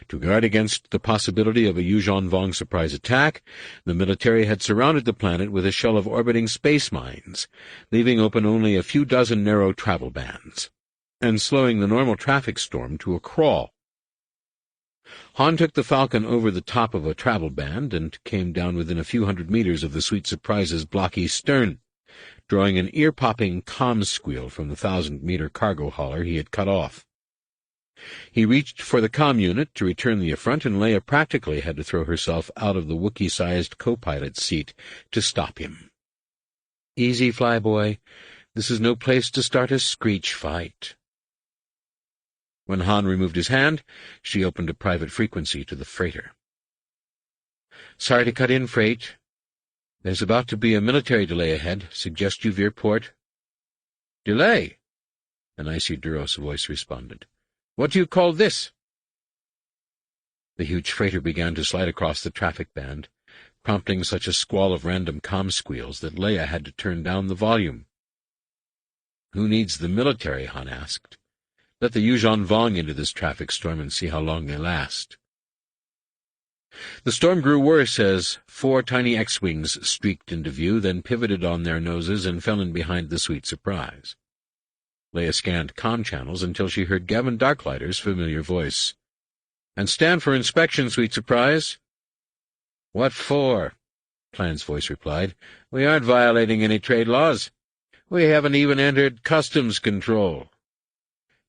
To guard against the possibility of a Yuuzhan Vong surprise attack, the military had surrounded the planet with a shell of orbiting space mines, leaving open only a few dozen narrow travel bands, and slowing the normal traffic storm to a crawl. Han took the Falcon over the top of a travel band and came down within a few hundred meters of the Sweet Surprise's blocky stern, drawing an ear-popping comm squeal from the 1,000-meter cargo hauler he had cut off. He reached for the comm unit to return the affront, and Leia practically had to throw herself out of the Wookiee-sized co-pilot's seat to stop him. "Easy, flyboy. This is no place to start a screech fight." When Han removed his hand, she opened a private frequency to the freighter. "Sorry to cut in, Freight. There's about to be a military delay ahead. Suggest you veer port." "Delay?" An icy Duros voice responded. "What do you call this?" The huge freighter began to slide across the traffic band, prompting such a squall of random comm squeals that Leia had to turn down the volume. "Who needs the military?" Han asked. "Let the Yuuzhan Vong into this traffic storm and see how long they last." The storm grew worse as 4 tiny X-wings streaked into view, then pivoted on their noses and fell in behind the Sweet Surprise. Leia scanned comm channels until she heard Gavin Darklighter's familiar voice. "And stand for inspection, Sweet Surprise." "What for?" Plan's voice replied. "We aren't violating any trade laws. We haven't even entered customs control."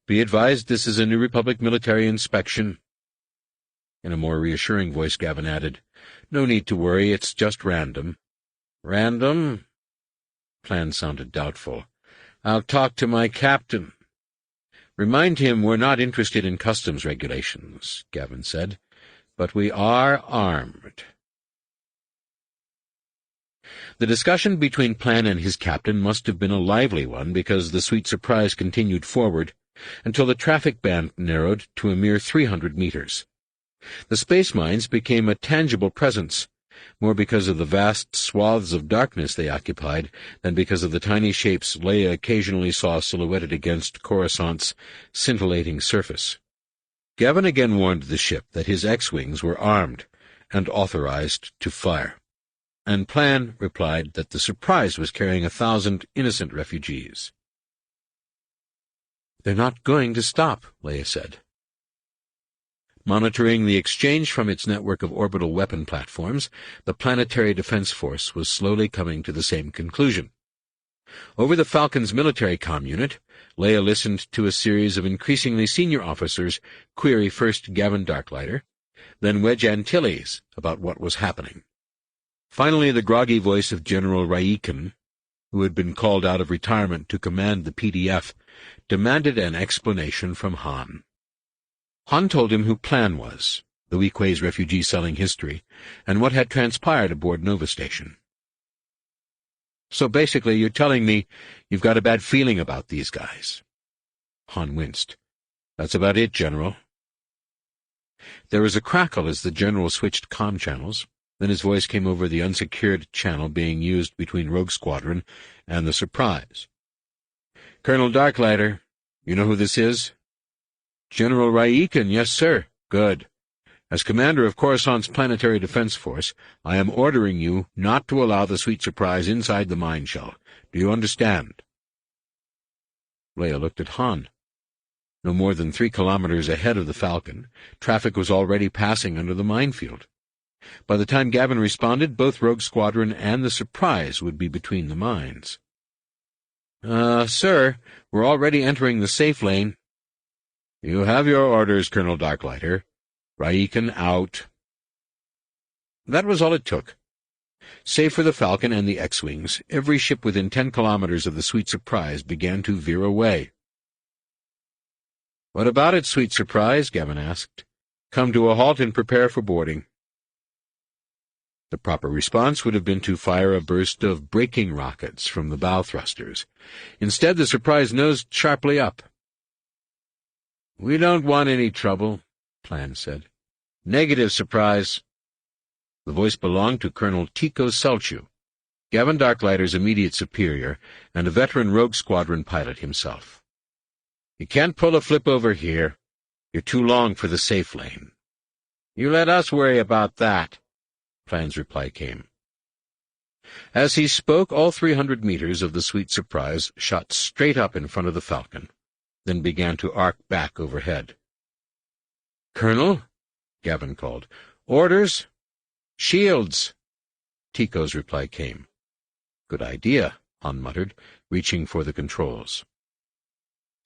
"Be advised this is a New Republic military inspection." In a more reassuring voice, Gavin added, "No need to worry, it's just random." "Random?" Plan sounded doubtful. "I'll talk to my captain." "Remind him we're not interested in customs regulations," Gavin said, "but we are armed." The discussion between Plan and his captain must have been a lively one, because the Sweet Surprise continued forward until the traffic band narrowed to a mere 300 meters. The space mines became a tangible presence, more because of the vast swaths of darkness they occupied than because of the tiny shapes Leia occasionally saw silhouetted against Coruscant's scintillating surface. Gavin again warned the ship that his X-wings were armed and authorized to fire, and Plan replied that the Surprise was carrying 1,000 innocent refugees. "They're not going to stop," Leia said. Monitoring the exchange from its network of orbital weapon platforms, the Planetary Defense Force was slowly coming to the same conclusion. Over the Falcon's military comm unit, Leia listened to a series of increasingly senior officers query first Gavin Darklighter, then Wedge Antilles about what was happening. Finally, the groggy voice of General Raikin, who had been called out of retirement to command the PDF, demanded an explanation from Han. Han told him who Plan was, the Weequay's refugee-selling history, and what had transpired aboard Nova Station. "So basically you're telling me you've got a bad feeling about these guys?" Han winced. "That's about it, General." There was a crackle as the General switched comm channels. Then his voice came over the unsecured channel being used between Rogue Squadron and the Surprise. "Colonel Darklighter, you know who this is?" "General Raikin, yes, sir." "Good. As commander of Coruscant's Planetary Defense Force, I am ordering you not to allow the Sweet Surprise inside the mine shell. Do you understand?" Leia looked at Han. No more than 3 kilometers ahead of the Falcon, traffic was already passing under the minefield. By the time Gavin responded, both Rogue Squadron and the Surprise would be between the mines. Sir, we're already entering the safe lane." "You have your orders, Colonel Darklighter. Raiken out." That was all it took. Save for the Falcon and the X-Wings, every ship within 10 kilometers of the Sweet Surprise began to veer away. "What about it, Sweet Surprise?" Gavin asked. "Come to a halt and prepare for boarding." The proper response would have been to fire a burst of braking rockets from the bow thrusters. Instead, the Surprise nosed sharply up. "We don't want any trouble," Plan said. "Negative, Surprise." The voice belonged to Colonel Tico Selchu, Gavin Darklighter's immediate superior, and a veteran rogue squadron pilot himself. "You can't pull a flip over here. You're too long for the safe lane." "You let us worry about that," Plan's reply came. As he spoke, all 300 meters of the Sweet Surprise shot straight up in front of the Falcon, then began to arc back overhead. "Colonel," Gavin called. "Orders?" "Shields," Tico's reply came. "Good idea," Han muttered, reaching for the controls.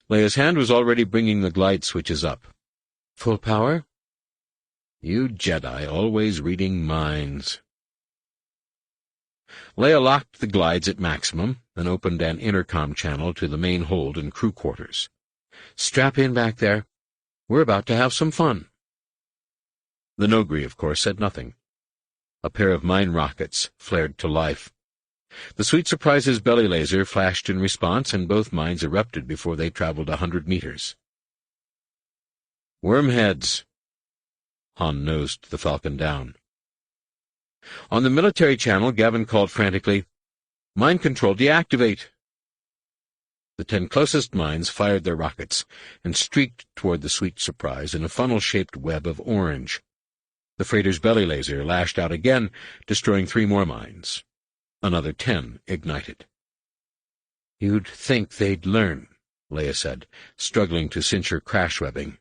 Leia's hand was already bringing the glide switches up. "Full power?" "You Jedi, always reading minds." Leia locked the glides at maximum, then opened an intercom channel to the main hold and crew quarters. "Strap in back there. We're about to have some fun." The Nogri, of course, said nothing. A pair of mine rockets flared to life. The Sweet Surprise's belly laser flashed in response, and both mines erupted before they traveled 100 meters. "Wormheads." Han nosed the Falcon down. On the military channel, Gavin called frantically, "Mine control deactivate." The 10 closest mines fired their rockets and streaked toward the Sweet Surprise in a funnel-shaped web of orange. The freighter's belly laser lashed out again, destroying 3 more mines. Another 10 ignited. "You'd think they'd learn," Leia said, struggling to cinch her crash webbing.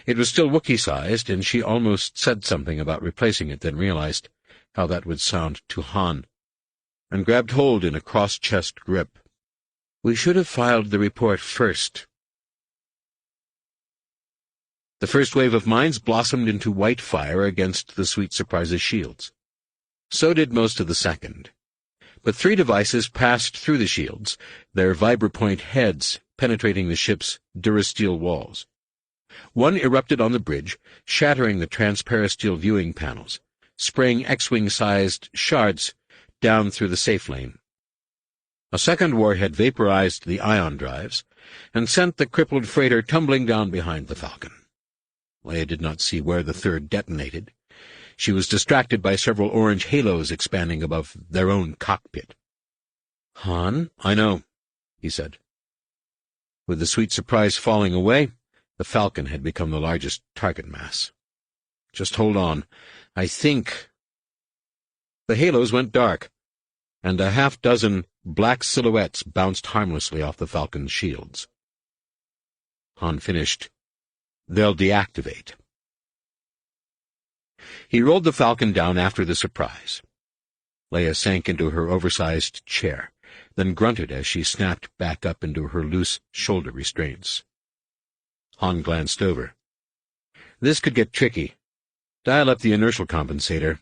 It was still Wookiee-sized, and she almost said something about replacing it, then realized how that would sound to Han, and grabbed hold in a cross-chest grip. "We should have filed the report first." The first wave of mines blossomed into white fire against the Sweet Surprise's shields. So did most of the second. But 3 devices passed through the shields, their vibrapoint heads penetrating the ship's durasteel walls. One erupted on the bridge, shattering the transparasteel viewing panels, spraying X-Wing-sized shards down through the safe lane. A second warhead vaporized the ion drives and sent the crippled freighter tumbling down behind the Falcon. Leia did not see where the third detonated. She was distracted by several orange halos expanding above their own cockpit. "Han?" "I know," he said. With the Sweet Surprise falling away, the Falcon had become the largest target mass. "Just hold on. I think—" The halos went dark, and a half-dozen black silhouettes bounced harmlessly off the Falcon's shields. Han finished. "They'll deactivate." He rolled the Falcon down after the Surprise. Leia sank into her oversized chair, then grunted as she snapped back up into her loose shoulder restraints. Han glanced over. "This could get tricky. Dial up the inertial compensator.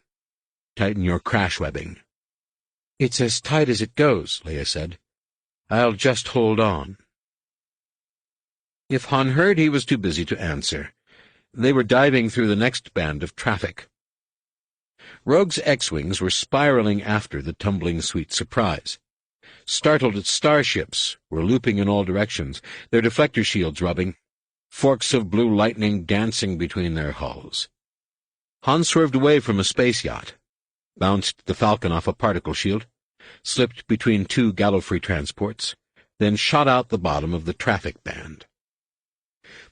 Tighten your crash webbing." "It's as tight as it goes," Leia said. "I'll just hold on." If Han heard, he was too busy to answer. They were diving through the next band of traffic. Rogue's X-Wings were spiraling after the tumbling Sweet Surprise. Startled starships were looping in all directions, their deflector shields rubbing, forks of blue lightning dancing between their hulls. Han swerved away from a space yacht, bounced the Falcon off a particle shield, slipped between 2 Gallifrey transports, then shot out the bottom of the traffic band.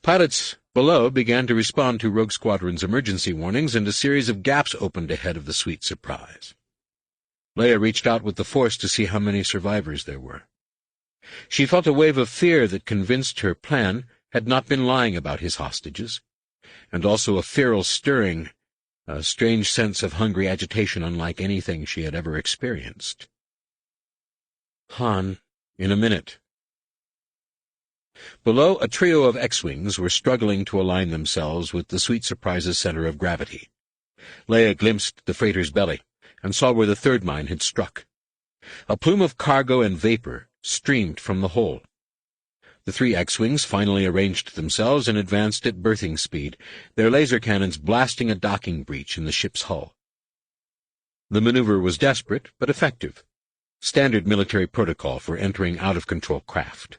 Pilots below began to respond to Rogue Squadron's emergency warnings, and a series of gaps opened ahead of the Sweet Surprise. Leia reached out with the Force to see how many survivors there were. She felt a wave of fear that convinced her Plan had not been lying about his hostages, and also a feral stirring, a strange sense of hungry agitation unlike anything she had ever experienced. "Han, In a minute. Below, a trio of X-Wings were struggling to align themselves with the Sweet Surprise's center of gravity. Leia glimpsed the freighter's belly and saw where the third mine had struck. A plume of cargo and vapor streamed from the hole. The three X-Wings finally arranged themselves and advanced at berthing speed, their laser cannons blasting a docking breach in the ship's hull. The maneuver was desperate but effective, standard military protocol for entering out-of-control craft.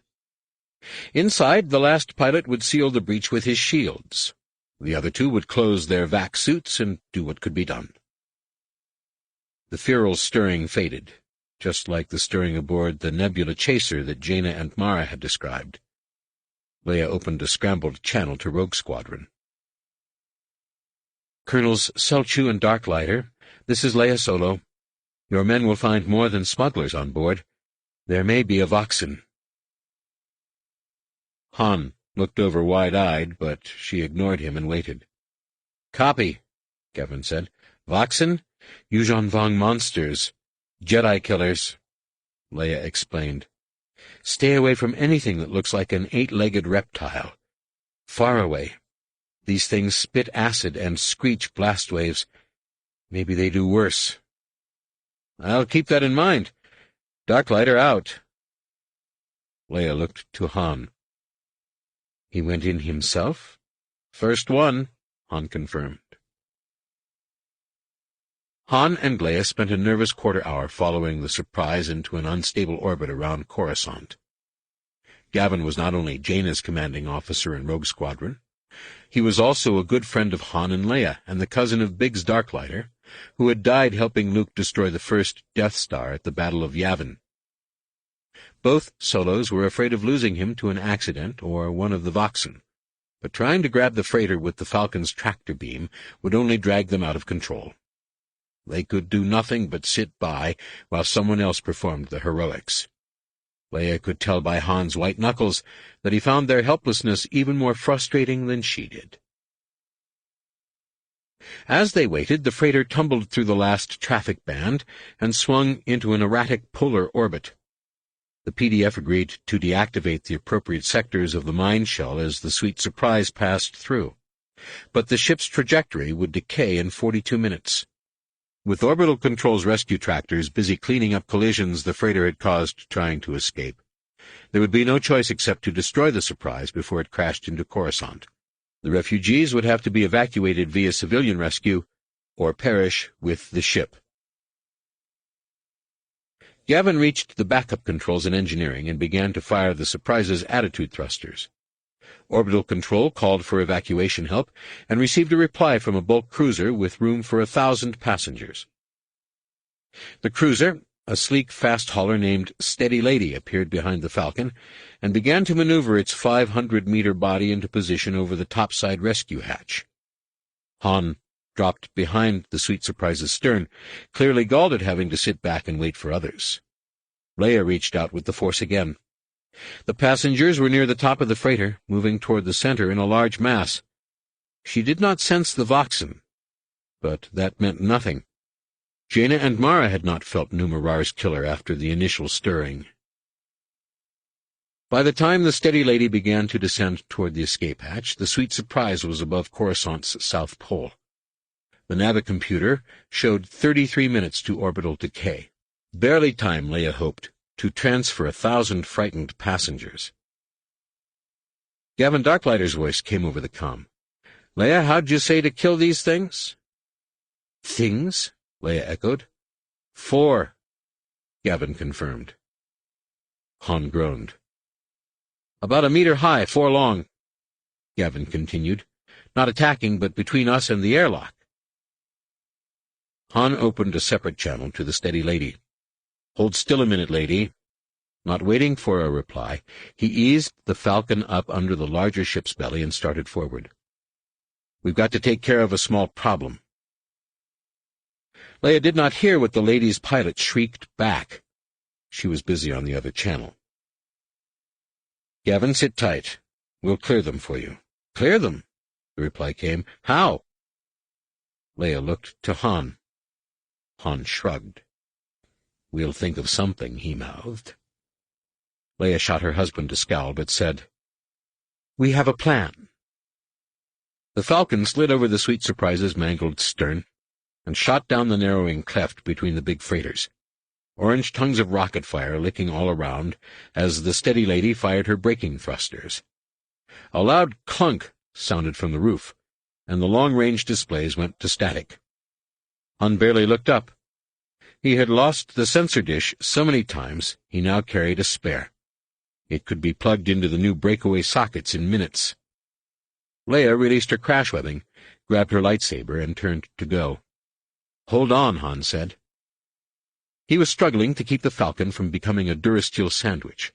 Inside, the last pilot would seal the breach with his shields. The other two would close their vac suits and do what could be done. The feral stirring faded, just like the stirring aboard the nebula chaser that Jaina and Mara had described. Leia opened a scrambled channel to Rogue Squadron. Colonels Selchu and Darklighter, this is Leia Solo. Your men will find more than smugglers on board. There may be a Voxen. Han looked over wide-eyed, but she ignored him and waited. Copy, Gavin said. Voxen? Yuuzhan Vong monsters. Jedi killers. Leia explained. Stay away from anything that looks like an 8-legged reptile. Far away. These things spit acid and screech blast waves. Maybe they do worse. I'll keep that in mind. Darklighter out. Leia looked to Han. He went in himself? First one, Han confirmed. Han and Leia spent a nervous quarter-hour following the Surprise into an unstable orbit around Coruscant. Gavin was not only Jaina's commanding officer in Rogue Squadron, he was also a good friend of Han and Leia and the cousin of Biggs Darklighter, who had died helping Luke destroy the first Death Star at the Battle of Yavin. Both Solos were afraid of losing him to an accident or one of the Voxen, but trying to grab the freighter with the Falcon's tractor beam would only drag them out of control. They could do nothing but sit by while someone else performed the heroics. Leia could tell by Han's white knuckles that he found their helplessness even more frustrating than she did. As they waited, the freighter tumbled through the last traffic band and swung into an erratic polar orbit. The PDF agreed to deactivate the appropriate sectors of the mine shell as the Sweet Surprise passed through, but the ship's trajectory would decay in 42 minutes. With Orbital Control's rescue tractors busy cleaning up collisions the freighter had caused trying to escape, there would be no choice except to destroy the Surprise before it crashed into Coruscant. The refugees would have to be evacuated via civilian rescue or perish with the ship. Gavin reached the backup controls in engineering and began to fire the Surprise's attitude thrusters. Orbital Control called for evacuation help and received a reply from a bulk cruiser with room for 1,000 passengers. The cruiser, a sleek fast hauler named Steady Lady, appeared behind the Falcon and began to maneuver its 500-meter body into position over the topside rescue hatch. Han dropped behind the Sweet Surprise's stern, clearly galled at having to sit back and wait for others. Leia reached out with the force again. The passengers were near the top of the freighter, moving toward the center in a large mass. She did not sense the Voxen, but that meant nothing. Jaina and Mara had not felt Numerar's killer after the initial stirring. By the time the Steady Lady began to descend toward the escape hatch, the Sweet Surprise was above Coruscant's south pole. The navicomputer showed 33 minutes to orbital decay. Barely time, Leia hoped, to transfer 1,000 frightened passengers. Gavin Darklighter's voice came over the comm. Leia, how'd you say to kill these things? Things? Leia echoed. 4, Gavin confirmed. Han groaned. About 1 meter high, 4 long, Gavin continued. Not attacking, but between us and the airlock. Han opened a separate channel to the Steady Lady. Hold still a minute, lady. Not waiting for a reply, he eased the Falcon up under the larger ship's belly and started forward. We've got to take care of a small problem. Leia did not hear what the lady's pilot shrieked back. She was busy on the other channel. Gavin, sit tight. We'll clear them for you. Clear them? The reply came. How? Leia looked to Han. Han shrugged. We'll think of something, he mouthed. Leia shot her husband a scowl, but said, "We have a plan." The Falcon slid over the Sweet Surprise's mangled stern and shot down the narrowing cleft between the big freighters, orange tongues of rocket fire licking all around as the Steady Lady fired her braking thrusters. A loud clunk sounded from the roof, and the long-range displays went to static. Han barely looked up. He had lost the sensor dish so many times he now carried a spare. It could be plugged into the new breakaway sockets in minutes. Leia released her crash webbing, grabbed her lightsaber, and turned to go. "Hold on," Han said. He was struggling to keep the Falcon from becoming a Durasteel sandwich.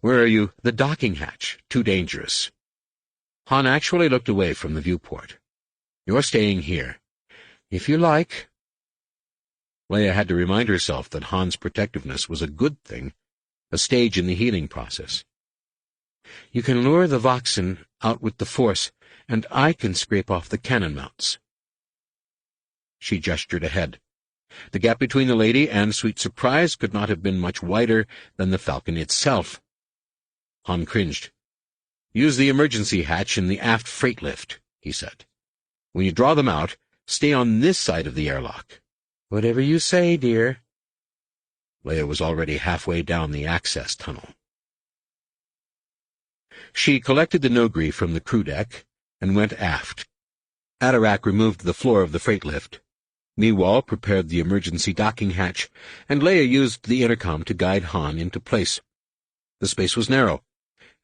"Where are you?" "The docking hatch. Too dangerous." Han actually looked away from the viewport. "You're staying here." "If you like." Leia had to remind herself that Han's protectiveness was a good thing, a stage in the healing process. "You can lure the Voxen out with the Force, and I can scrape off the cannon mounts." She gestured ahead. The gap between the Lady and Sweet Surprise could not have been much wider than the Falcon itself. Han cringed. "Use the emergency hatch in the aft freight lift," he said. "When you draw them out, stay on this side of the airlock." "Whatever you say, dear." Leia was already halfway down the access tunnel. She collected the Nogri from the crew deck and went aft. Atarak removed the floor of the freight lift. Meewall prepared the emergency docking hatch, and Leia used the intercom to guide Han into place. The space was narrow,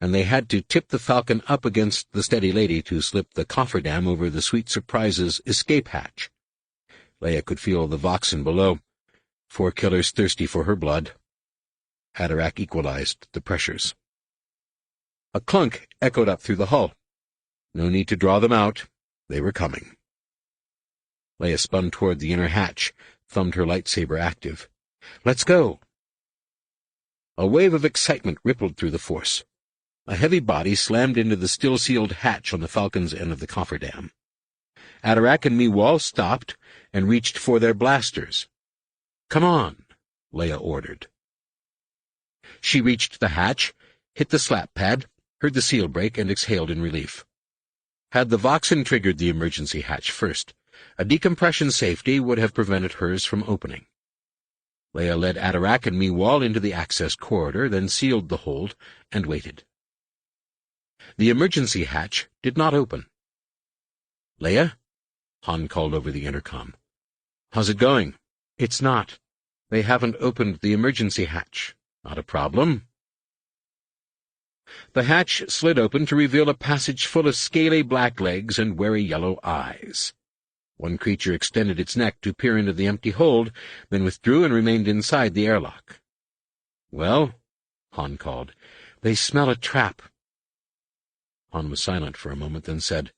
and they had to tip the Falcon up against the Steady Lady to slip the cofferdam over the Sweet Surprise's escape hatch. Leia could feel the Voxen below, 4 killers thirsty for her blood. Atarak equalized the pressures. A clunk echoed up through the hull. No need to draw them out. They were coming. Leia spun toward the inner hatch, thumbed her lightsaber active. "Let's go!" A wave of excitement rippled through the Force. A heavy body slammed into the still-sealed hatch on the Falcon's end of the cofferdam. Atarak and Meewall stopped and reached for their blasters. "Come on," Leia ordered. She reached the hatch, hit the slap pad, heard the seal break, and exhaled in relief. Had the Voxen triggered the emergency hatch first, a decompression safety would have prevented hers from opening. Leia led Atarak and Meewall into the access corridor, then sealed the hold and waited. The emergency hatch did not open. "Leia?" Han called over the intercom. "How's it going?" "It's not. They haven't opened the emergency hatch." "Not a problem." The hatch slid open to reveal a passage full of scaly black legs and wary yellow eyes. One creature extended its neck to peer into the empty hold, then withdrew and remained inside the airlock. "Well," Han called, "they smell a trap." Han was silent for a moment, then said,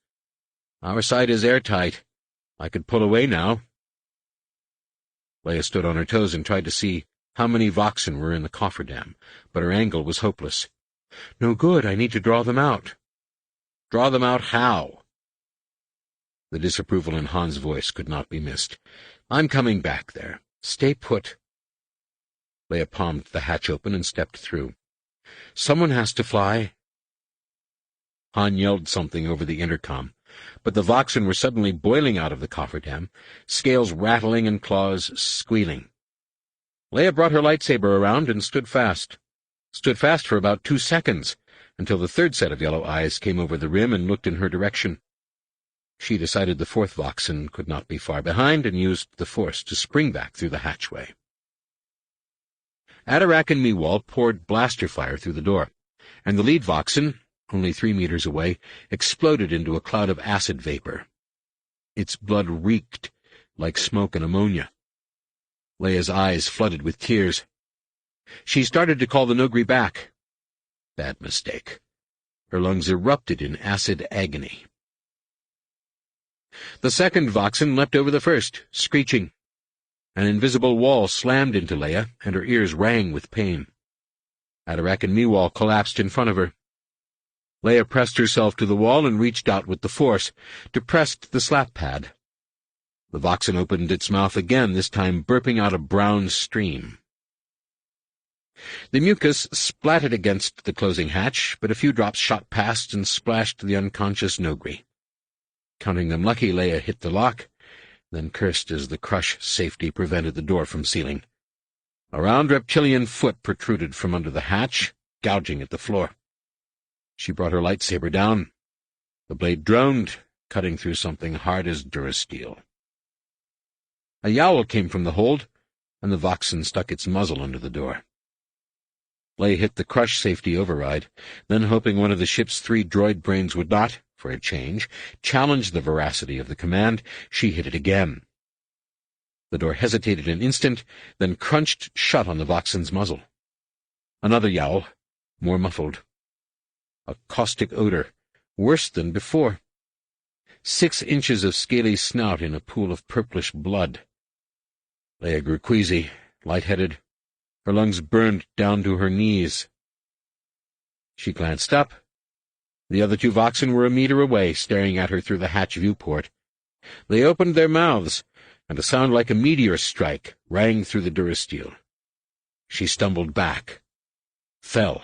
"Our side is airtight. I could pull away now." Leia stood on her toes and tried to see how many Voxen were in the cofferdam, but her angle was hopeless. "No good. I need to draw them out." "Draw them out how?" The disapproval in Han's voice could not be missed. "I'm coming back there. Stay put." Leia palmed the hatch open and stepped through. "Someone has to fly." Han yelled something over the intercom, but the Voxen were suddenly boiling out of the cofferdam, scales rattling and claws squealing. Leia brought her lightsaber around and stood fast for about 2 seconds, until the third set of yellow eyes came over the rim and looked in her direction. She decided the 4th Voxen could not be far behind and used the Force to spring back through the hatchway. Atarak and Meewall poured blaster fire through the door, and the lead Voxen, only 3 meters away, exploded into a cloud of acid vapor. Its blood reeked like smoke and ammonia. Leia's eyes flooded with tears. She started to call the Nogri back. Bad mistake. Her lungs erupted in acid agony. The second Voxen leapt over the first, screeching. An invisible wall slammed into Leia, and her ears rang with pain. Atarak and Meewall collapsed in front of her. Leia pressed herself to the wall and reached out with the Force, depressed the slap pad. The Voxen opened its mouth again, this time burping out a brown stream. The mucus splattered against the closing hatch, but a few drops shot past and splashed the unconscious Nogri. Counting them lucky, Leia hit the lock, then cursed as the crush safety prevented the door from sealing. A round reptilian foot protruded from under the hatch, gouging at the floor. She brought her lightsaber down. The blade droned, cutting through something hard as durasteel. A yowl came from the hold, and the Voxen stuck its muzzle under the door. Leia hit the crush safety override, then, hoping one of the ship's 3 droid brains would not, for a change, challenge the veracity of the command, she hit it again. The door hesitated an instant, then crunched shut on the Voxen's muzzle. Another yowl, more muffled. A caustic odor, worse than before. 6 inches of scaly snout in a pool of purplish blood. Leia grew queasy, lightheaded. Her lungs burned down to her knees. She glanced up. The other 2 Voxen were a meter away, staring at her through the hatch viewport. They opened their mouths, and a sound like a meteor strike rang through the durasteel. She stumbled back. Fell.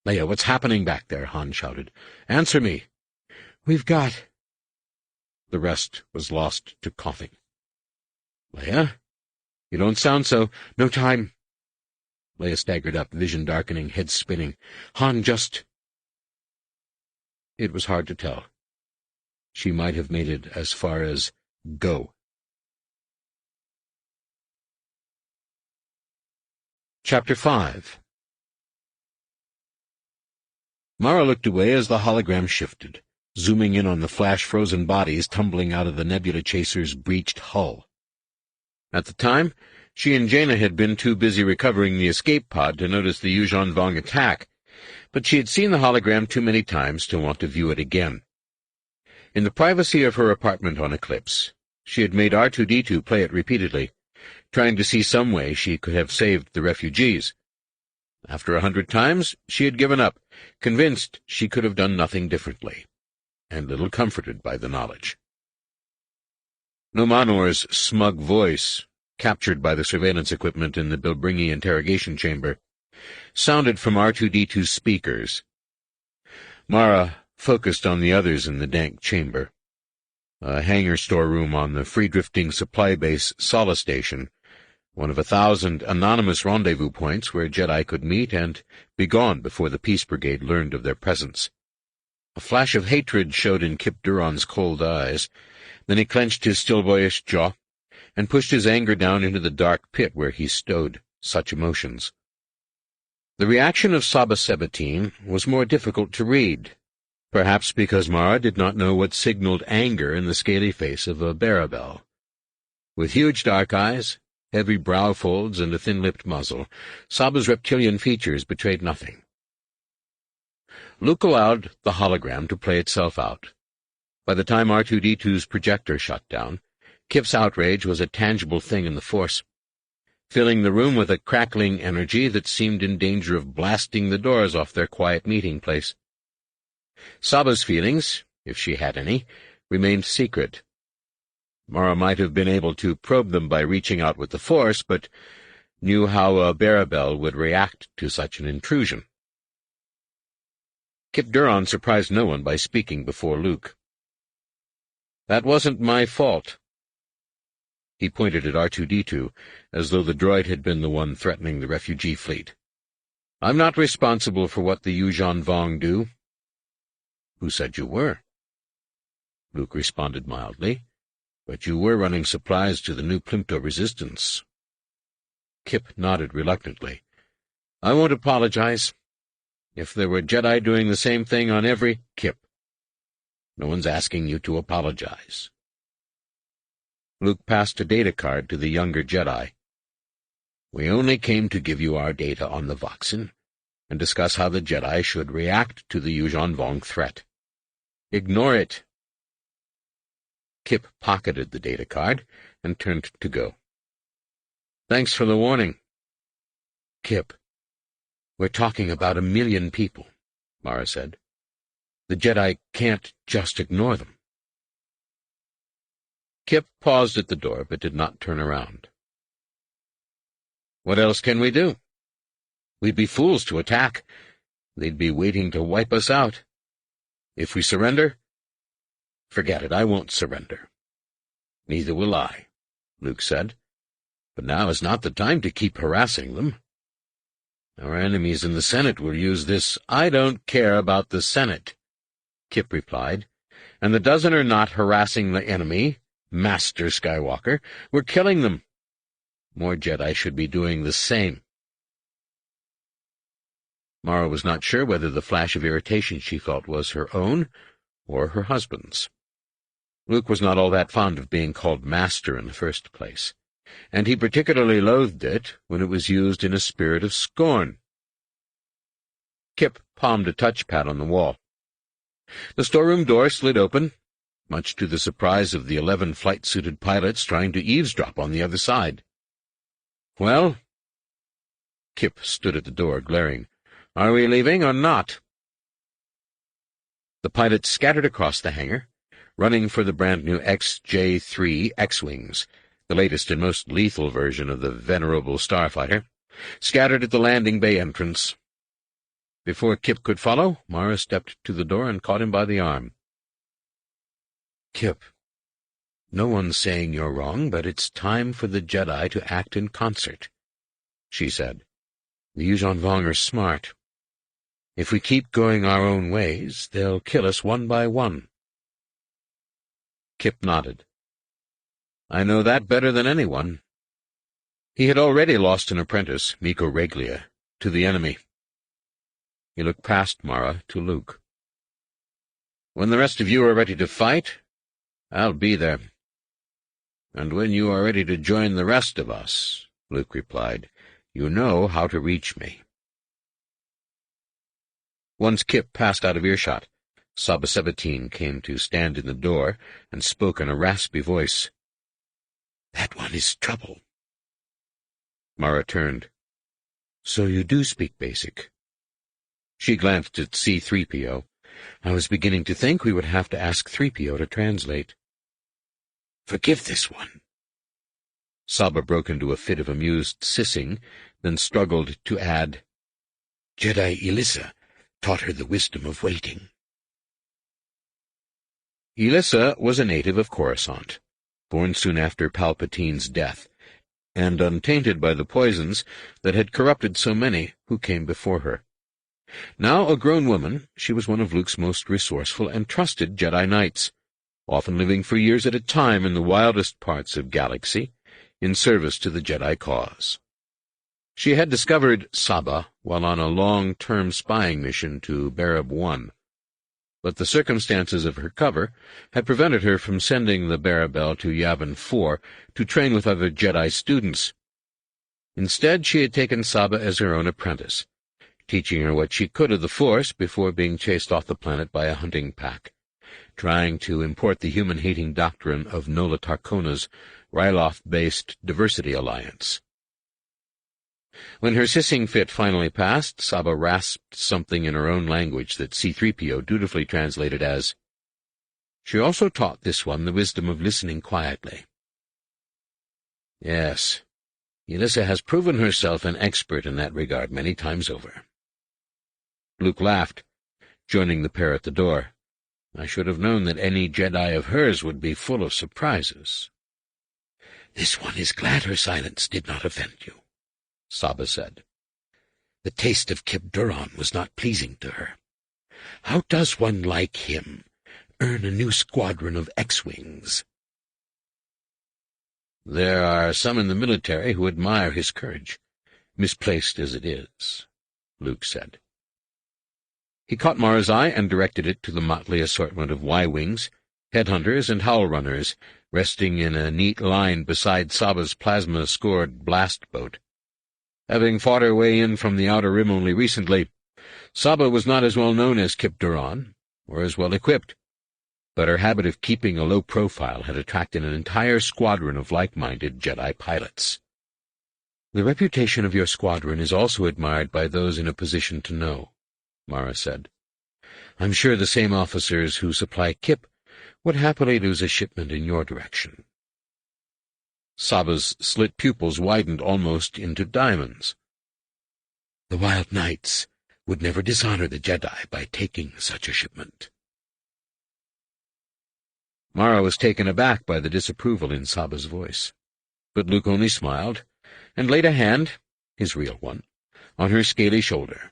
"Leia, what's happening back there?" Han shouted. "Answer me." "We've got—" The rest was lost to coughing. "Leia? You don't sound so. No time." Leia staggered up, vision darkening, head spinning. "Han, just—" It was hard to tell. She might have made it as far as go. Chapter 5. Mara looked away as the hologram shifted, zooming in on the flash-frozen bodies tumbling out of the nebula chaser's breached hull. At the time, she and Jaina had been too busy recovering the escape pod to notice the Yuuzhan Vong attack, but she had seen the hologram too many times to want to view it again. In the privacy of her apartment on Eclipse, she had made R2-D2 play it repeatedly, trying to see some way she could have saved the refugees. After 100 times, she had given up, convinced she could have done nothing differently, and little comforted by the knowledge. Nomanor's smug voice, captured by the surveillance equipment in the Bilbringi interrogation chamber, sounded from R2-D2's speakers. Mara focused on the others in the dank chamber. A hangar storeroom on the free-drifting supply base Sala Station, one of 1,000 anonymous rendezvous points where Jedi could meet and be gone before the Peace Brigade learned of their presence. A flash of hatred showed in Kip Duron's cold eyes. Then he clenched his still boyish jaw and pushed his anger down into the dark pit where he stowed such emotions. The reaction of Saba Sabatine was more difficult to read, perhaps because Mara did not know what signaled anger in the scaly face of a Barabel. With huge dark eyes, heavy brow folds, and a thin-lipped muzzle, Saba's reptilian features betrayed nothing. Luke allowed the hologram to play itself out. By the time R2-D2's projector shut down, Kip's outrage was a tangible thing in the Force, filling the room with a crackling energy that seemed in danger of blasting the doors off their quiet meeting place. Saba's feelings, if she had any, remained secret. Mara might have been able to probe them by reaching out with the Force, but knew how a Barabel would react to such an intrusion. Kip Duron surprised no one by speaking before Luke. "That wasn't my fault." He pointed at R2-D2, as though the droid had been the one threatening the refugee fleet. "I'm not responsible for what the Yuuzhan Vong do." "Who said you were?" Luke responded mildly. "But you were running supplies to the new Plimto resistance." Kip nodded reluctantly. "I won't apologize. If there were Jedi doing the same thing on every—" "Kip, no one's asking you to apologize." Luke passed a data card to the younger Jedi. "We only came to give you our data on the Voxen and discuss how the Jedi should react to the Yuuzhan Vong threat. Ignore it." Kip pocketed the data card and turned to go. "Thanks for the warning." "Kip, we're talking about 1 million people," Mara said. "The Jedi can't just ignore them." Kip paused at the door but did not turn around. "What else can we do?" We'd be fools to attack. They'd be waiting to wipe us out. If we surrender, forget it, I won't surrender. Neither will I, Luke said. But now is not the time to keep harassing them. Our enemies in the Senate will use this. I don't care about the Senate, Kip replied. And the dozen are not harassing the enemy, Master Skywalker. We're killing them. More Jedi should be doing the same. Mara was not sure whether the flash of irritation she felt was her own or her husband's. Luke was not all that fond of being called Master in the first place, and he particularly loathed it when it was used in a spirit of scorn. Kip palmed a touchpad on the wall. The storeroom door slid open, much to the surprise of the 11 flight-suited pilots trying to eavesdrop on the other side. "Well?" Kip stood at the door, glaring. "Are we leaving or not?" The pilots scattered across the hangar, running for the brand-new XJ-3 X-Wings, the latest and most lethal version of the venerable starfighter, scattered at the landing bay entrance. Before Kip could follow, Mara stepped to the door and caught him by the arm. "Kip, no one's saying you're wrong, but it's time for the Jedi to act in concert," she said. "The Yuuzhan Vong are smart. If we keep going our own ways, they'll kill us one by one." Kip nodded. "I know that better than anyone." He had already lost an apprentice, Miko Reglia, to the enemy. He looked past Mara to Luke. "When the rest of you are ready to fight, I'll be there." "And when you are ready to join the rest of us," Luke replied, "you know how to reach me." Once Kip passed out of earshot, Saba 17 came to stand in the door and spoke in a raspy voice. "That one is trouble." Mara turned. "So you do speak basic?" She glanced at C-3PO. "I was beginning to think we would have to ask 3PO to translate." "Forgive this one." Saba broke into a fit of amused sissing, then struggled to add, "Jedi Elissa taught her the wisdom of waiting." Elissa was a native of Coruscant, born soon after Palpatine's death, and untainted by the poisons that had corrupted so many who came before her. Now a grown woman, she was one of Luke's most resourceful and trusted Jedi Knights, often living for years at a time in the wildest parts of galaxy, in service to the Jedi cause. She had discovered Saba while on a long-term spying mission to Barab 1, but the circumstances of her cover had prevented her from sending the Barabel to Yavin 4 to train with other Jedi students. Instead, she had taken Saba as her own apprentice, teaching her what she could of the Force before being chased off the planet by a hunting pack, trying to import the human-hating doctrine of Nola Tarkona's Ryloth-based Diversity Alliance. When her sissing fit finally passed, Saba rasped something in her own language that C-3PO dutifully translated as, "She also taught this one the wisdom of listening quietly." "Yes, Elissa has proven herself an expert in that regard many times over." Luke laughed, joining the pair at the door. "I should have known that any Jedi of hers would be full of surprises." "This one is glad her silence did not offend you," Saba said. "The taste of Kib Duron was not pleasing to her. How does one like him earn a new squadron of X-Wings?" "There are some in the military who admire his courage, misplaced as it is," Luke said. He caught Mara's eye and directed it to the motley assortment of Y-Wings, Headhunters, and Howlrunners, resting in a neat line beside Saba's plasma-scored blast boat. Having fought her way in from the Outer Rim only recently, Saba was not as well known as Kip Duron, or as well equipped, but her habit of keeping a low profile had attracted an entire squadron of like-minded Jedi pilots. "The reputation of your squadron is also admired by those in a position to know," Mara said. "I'm sure the same officers who supply Kip would happily lose a shipment in your direction." Saba's slit pupils widened almost into diamonds. The Wild Knights would never dishonor the Jedi by taking such a shipment. Mara was taken aback by the disapproval in Saba's voice. But Luke only smiled, and laid a hand, his real one, on her scaly shoulder.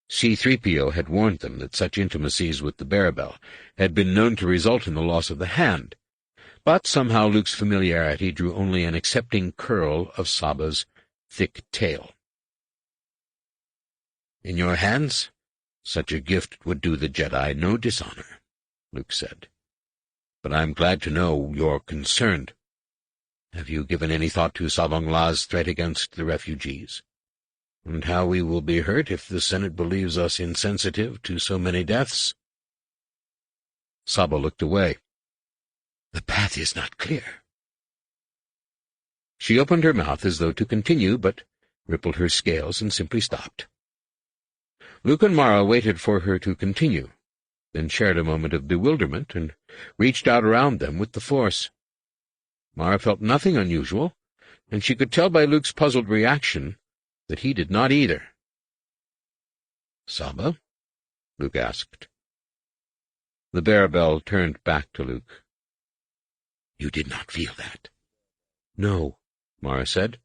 C-3PO had warned them that such intimacies with the Barabel had been known to result in the loss of the hand, but somehow Luke's familiarity drew only an accepting curl of Saba's thick tail. "In your hands, such a gift would do the Jedi no dishonor," Luke said. "But I'm glad to know you're concerned. Have you given any thought to Sabong La's threat against the refugees? And how we will be hurt if the Senate believes us insensitive to so many deaths?" Saba looked away. "The path is not clear." She opened her mouth as though to continue, but rippled her scales and simply stopped. Luke and Mara waited for her to continue, then shared a moment of bewilderment and reached out around them with the Force. Mara felt nothing unusual, and she could tell by Luke's puzzled reaction that he did not either. "Saba?" Luke asked. The Barabel turned back to Luke. "You did not feel that?" "No," Mara said.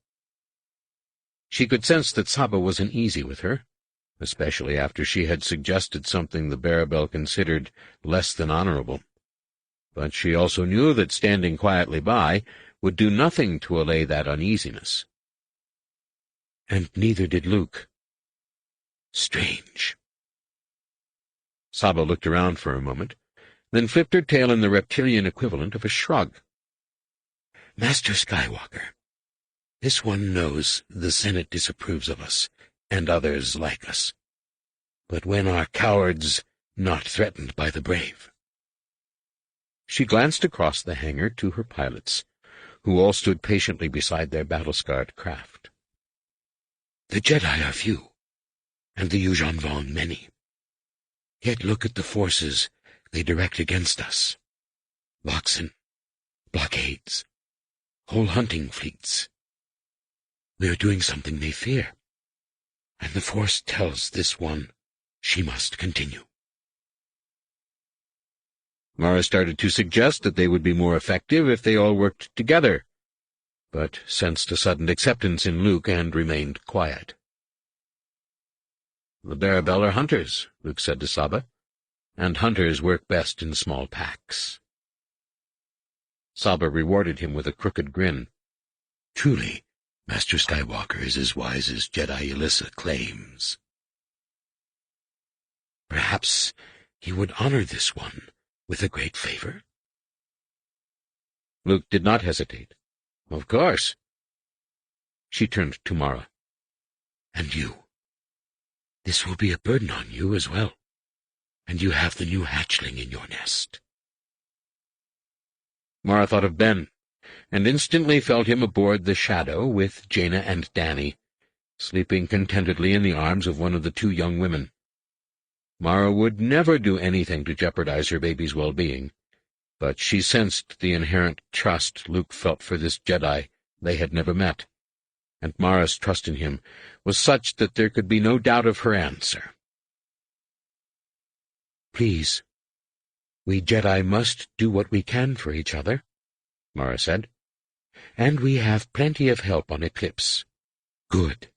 She could sense that Saba was uneasy with her, especially after she had suggested something the Barabel considered less than honorable. But she also knew that standing quietly by would do nothing to allay that uneasiness. And neither did Luke. "Strange." Saba looked around for a moment, then flipped her tail in the reptilian equivalent of a shrug. "Master Skywalker, this one knows the Senate disapproves of us, and others like us. But when are cowards not threatened by the brave?" She glanced across the hangar to her pilots, who all stood patiently beside their battle-scarred craft. "The Jedi are few, and the Yuuzhan Vong many. Yet look at the forces they direct against us. Loxen, blockades, whole hunting fleets. We are doing something they fear, and the Force tells this one she must continue." Mara started to suggest that they would be more effective if they all worked together, but sensed a sudden acceptance in Luke and remained quiet. "The Barabel are hunters," Luke said to Saba, "and hunters work best in small packs." Saba rewarded him with a crooked grin. "Truly, Master Skywalker is as wise as Jedi Alyssa claims." "Perhaps he would honor this one with a great favor?" Luke did not hesitate. "Of course." She turned to Mara. "And you? This will be a burden on you as well, and you have the new hatchling in your nest." Mara thought of Ben, and instantly felt him aboard the Shadow with Jaina and Danny, sleeping contentedly in the arms of one of the two young women. Mara would never do anything to jeopardize her baby's well-being, but she sensed the inherent trust Luke felt for this Jedi they had never met, and Mara's trust in him was such that there could be no doubt of her answer. "Please, we Jedi must do what we can for each other," Mara said. "And we have plenty of help on Eclipse." "Good.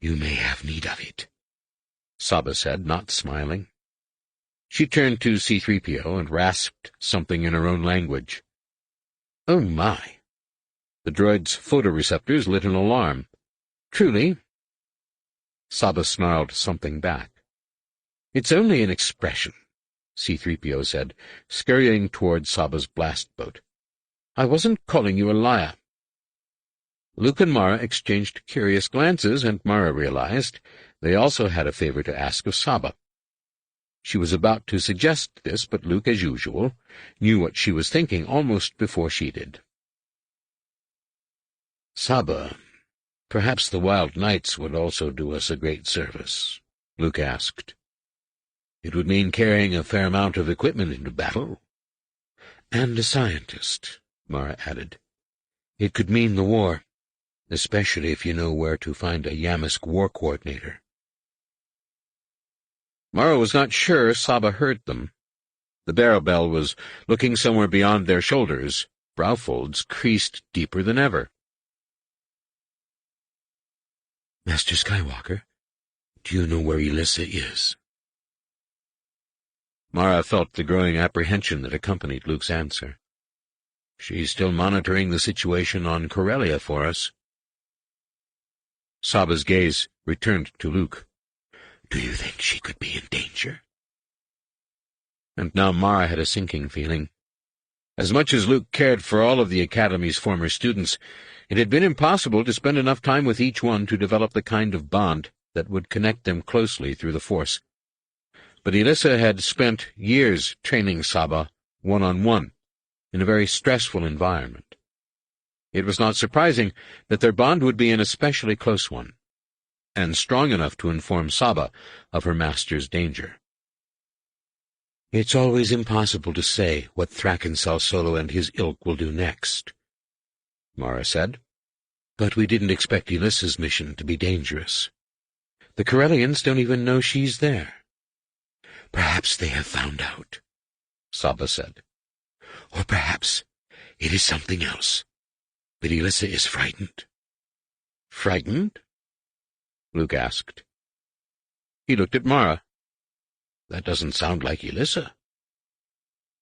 You may have need of it," Saba said, not smiling. She turned to C-3PO and rasped something in her own language. "Oh, my!" The droid's photoreceptors lit an alarm. "Truly?" Saba snarled something back. "It's only an expression," C-3PO said, scurrying toward Saba's blast boat. "I wasn't calling you a liar." Luke and Mara exchanged curious glances, and Mara realized they also had a favor to ask of Saba. She was about to suggest this, but Luke, as usual, knew what she was thinking almost before she did. "Saba, perhaps the Wild Knights would also do us a great service," Luke asked. "It would mean carrying a fair amount of equipment into battle." "And a scientist," Mara added. "It could mean the war, especially if you know where to find a Yamsk war coordinator. Mara was not sure Saba heard them. The Barabel was looking somewhere beyond their shoulders, brow folds creased deeper than ever. Master Skywalker, do you know where Elissa is? Mara felt the growing apprehension that accompanied Luke's answer. She's still monitoring the situation on Corellia for us. Saba's gaze returned to Luke. Do you think she could be in danger? And now Mara had a sinking feeling. As much as Luke cared for all of the Academy's former students, it had been impossible to spend enough time with each one to develop the kind of bond that would connect them closely through the Force. But Elissa had spent years training Saba one-on-one, in a very stressful environment. It was not surprising that their bond would be an especially close one, and strong enough to inform Saba of her master's danger. It's always impossible to say what Thrackan Solo and his ilk will do next, Mara said. But we didn't expect Elissa's mission to be dangerous. The Corellians don't even know she's there. Perhaps they have found out, Saba said. Or perhaps it is something else. But Elissa is frightened. Frightened? Luke asked. He looked at Mara. That doesn't sound like Elissa.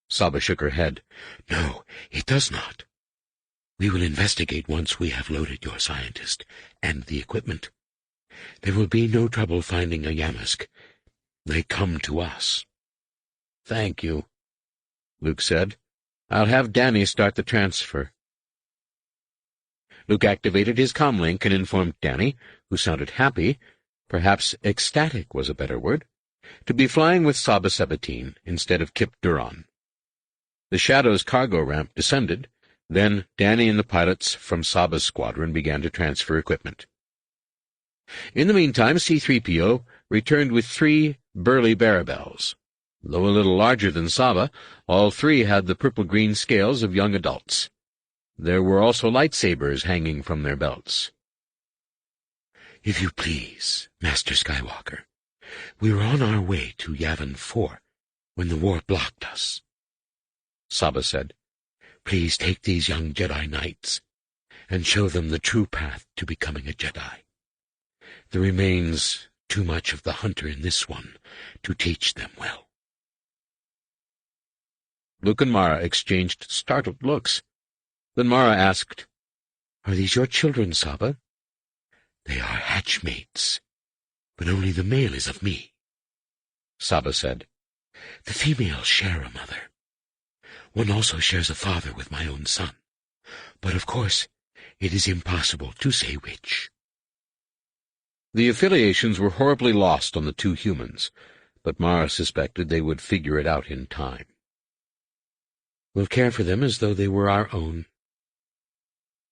Saba shook her head. No, it does not. We will investigate once we have loaded your scientist and the equipment. There will be no trouble finding a Yamsk. They come to us. Thank you, Luke said. I'll have Danny start the transfer. Luke activated his comlink and informed Danny, who sounded happy, perhaps ecstatic was a better word, to be flying with Saba 17 instead of Kip Duron. The Shadow's cargo ramp descended, then Danny and the pilots from Saba's squadron began to transfer equipment. In the meantime, C-3PO returned with 3 burly Barabels. Though a little larger than Saba, all 3 had the purple-green scales of young adults. There were also lightsabers hanging from their belts. If you please, Master Skywalker, we were on our way to Yavin 4 when the war blocked us, Saba said. Please take these young Jedi Knights and show them the true path to becoming a Jedi. There remains too much of the hunter in this one to teach them well. Luke and Mara exchanged startled looks. Then Mara asked, Are these your children, Saba? They are hatchmates, but only the male is of me, Saba said. The females share a mother. One also shares a father with my own son, but of course it is impossible to say which. The affiliations were horribly lost on the 2 humans, but Mara suspected they would figure it out in time. We'll care for them as though they were our own.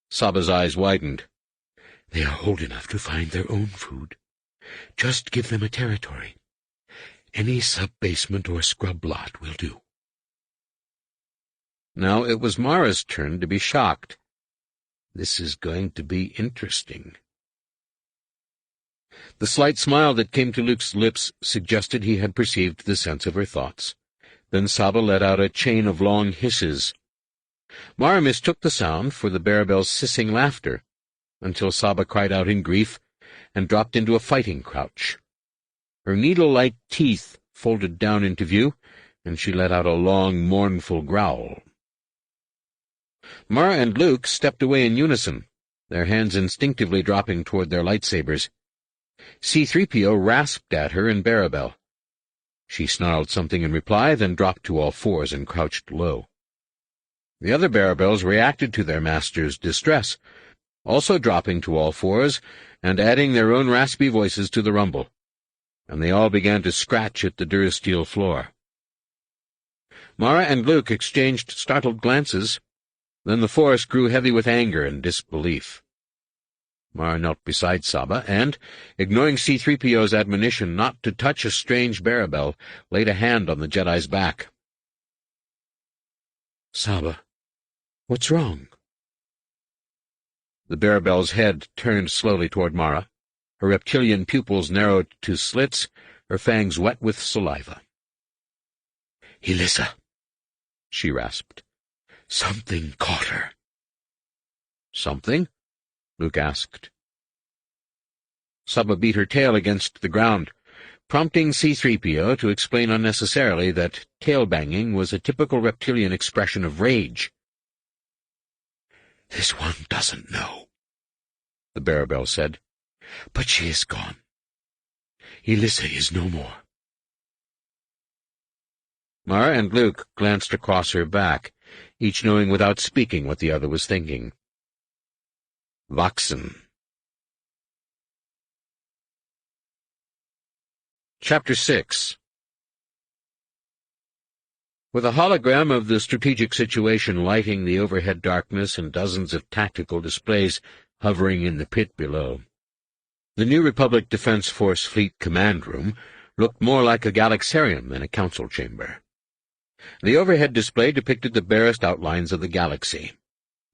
Saba's eyes widened. They are old enough to find their own food. Just give them a territory. Any sub-basement or scrub lot will do. Now it was Mara's turn to be shocked. This is going to be interesting. The slight smile that came to Luke's lips suggested he had perceived the sense of her thoughts. Then Saba let out a chain of long hisses. Mara mistook the sound for the Barabel's sissing laughter, until Saba cried out in grief and dropped into a fighting crouch. Her needle-like teeth folded down into view, and she let out a long, mournful growl. Mara and Luke stepped away in unison, their hands instinctively dropping toward their lightsabers. C-3PO rasped at her in Barabel. She snarled something in reply, then dropped to all fours and crouched low. The other Barabels reacted to their master's distress, also dropping to all fours and adding their own raspy voices to the rumble, and they all began to scratch at the durasteel floor. Mara and Luke exchanged startled glances. Then the forest grew heavy with anger and disbelief. Mara knelt beside Saba and, ignoring C-3PO's admonition not to touch a strange Barabel, laid a hand on the Jedi's back. Saba, what's wrong? The Barabel's head turned slowly toward Mara. Her reptilian pupils narrowed to slits, her fangs wet with saliva. "Elissa," she rasped. "Something caught her." "Something?" Luke asked. Saba beat her tail against the ground, prompting C-3PO to explain unnecessarily that tail-banging was a typical reptilian expression of rage. "This one doesn't know," the Barabel said. "But she is gone. Elissa is no more." Mara and Luke glanced across her back, each knowing without speaking what the other was thinking. Voxen. Chapter 6. With a hologram of the strategic situation lighting the overhead darkness and dozens of tactical displays hovering in the pit below, the New Republic Defense Force Fleet Command Room looked more like a galaxarium than a council chamber. The overhead display depicted the barest outlines of the galaxy,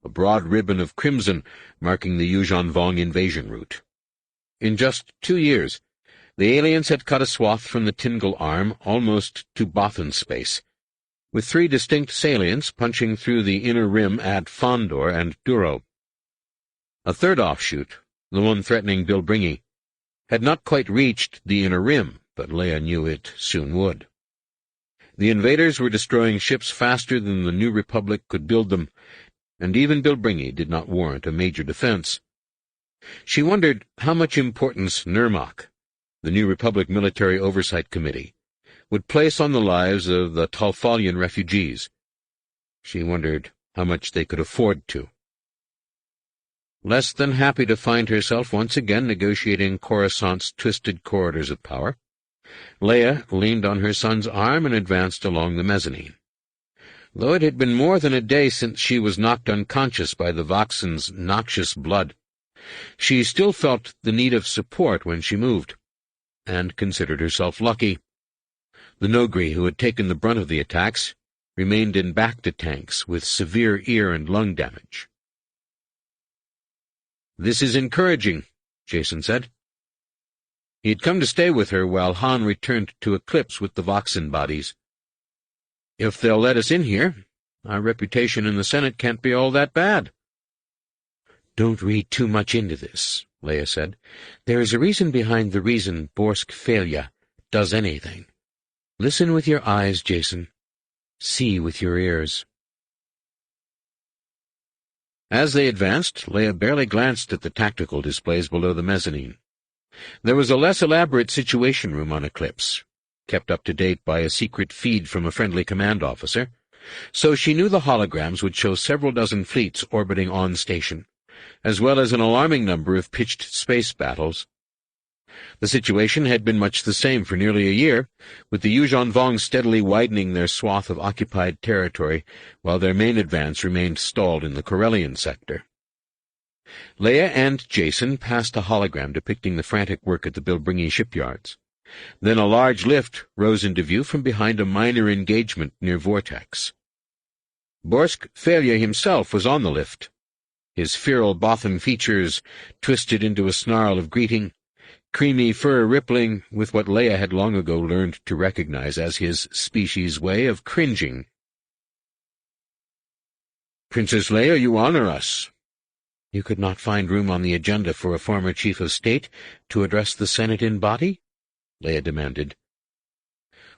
a broad ribbon of crimson marking the Yuuzhan Vong invasion route. In just 2 years, the aliens had cut a swath from the Tingle Arm almost to Bothan space, with 3 distinct salients punching through the inner rim at Fondor and Duro. A third offshoot, the one threatening Bilbringi, had not quite reached the inner rim, but Leia knew it soon would. The invaders were destroying ships faster than the New Republic could build them, and even Bilbringi did not warrant a major defense. She wondered how much importance Nurmak, the New Republic Military Oversight Committee, would place on the lives of the Talfalian refugees. She wondered how much they could afford to. Less than happy to find herself once again negotiating Coruscant's twisted corridors of power, Leia leaned on her son's arm and advanced along the mezzanine. Though it had been more than a day since she was knocked unconscious by the Voxen's noxious blood, she still felt the need of support when she moved, and considered herself lucky. The Nogri, who had taken the brunt of the attacks, remained in Bacta tanks with severe ear and lung damage. "This is encouraging," Jason said. He had come to stay with her while Han returned to Eclipse with the Voxen bodies. "If they'll let us in here, our reputation in the Senate can't be all that bad." "Don't read too much into this," Leia said. "There is a reason behind the reason Borsk Failure does anything. Listen with your eyes, Jason. See with your ears." As they advanced, Leia barely glanced at the tactical displays below the mezzanine. There was a less elaborate situation room on Eclipse, kept up to date by a secret feed from a friendly command officer, so she knew the holograms would show several dozen fleets orbiting on station, as well as an alarming number of pitched space battles. The situation had been much the same for nearly a year, with the Yuuzhan Vong steadily widening their swath of occupied territory, while their main advance remained stalled in the Corellian sector. Leia and Jason passed a hologram depicting the frantic work at the Bilbringi shipyards. Then a large lift rose into view from behind a minor engagement near Vortex. Borsk Failure himself was on the lift, his feral Bothan features twisted into a snarl of greeting, creamy fur rippling with what Leia had long ago learned to recognize as his species' way of cringing. "Princess Leia, you honor us." "You could not find room on the agenda for a former chief of state to address the Senate in body?" Leia demanded.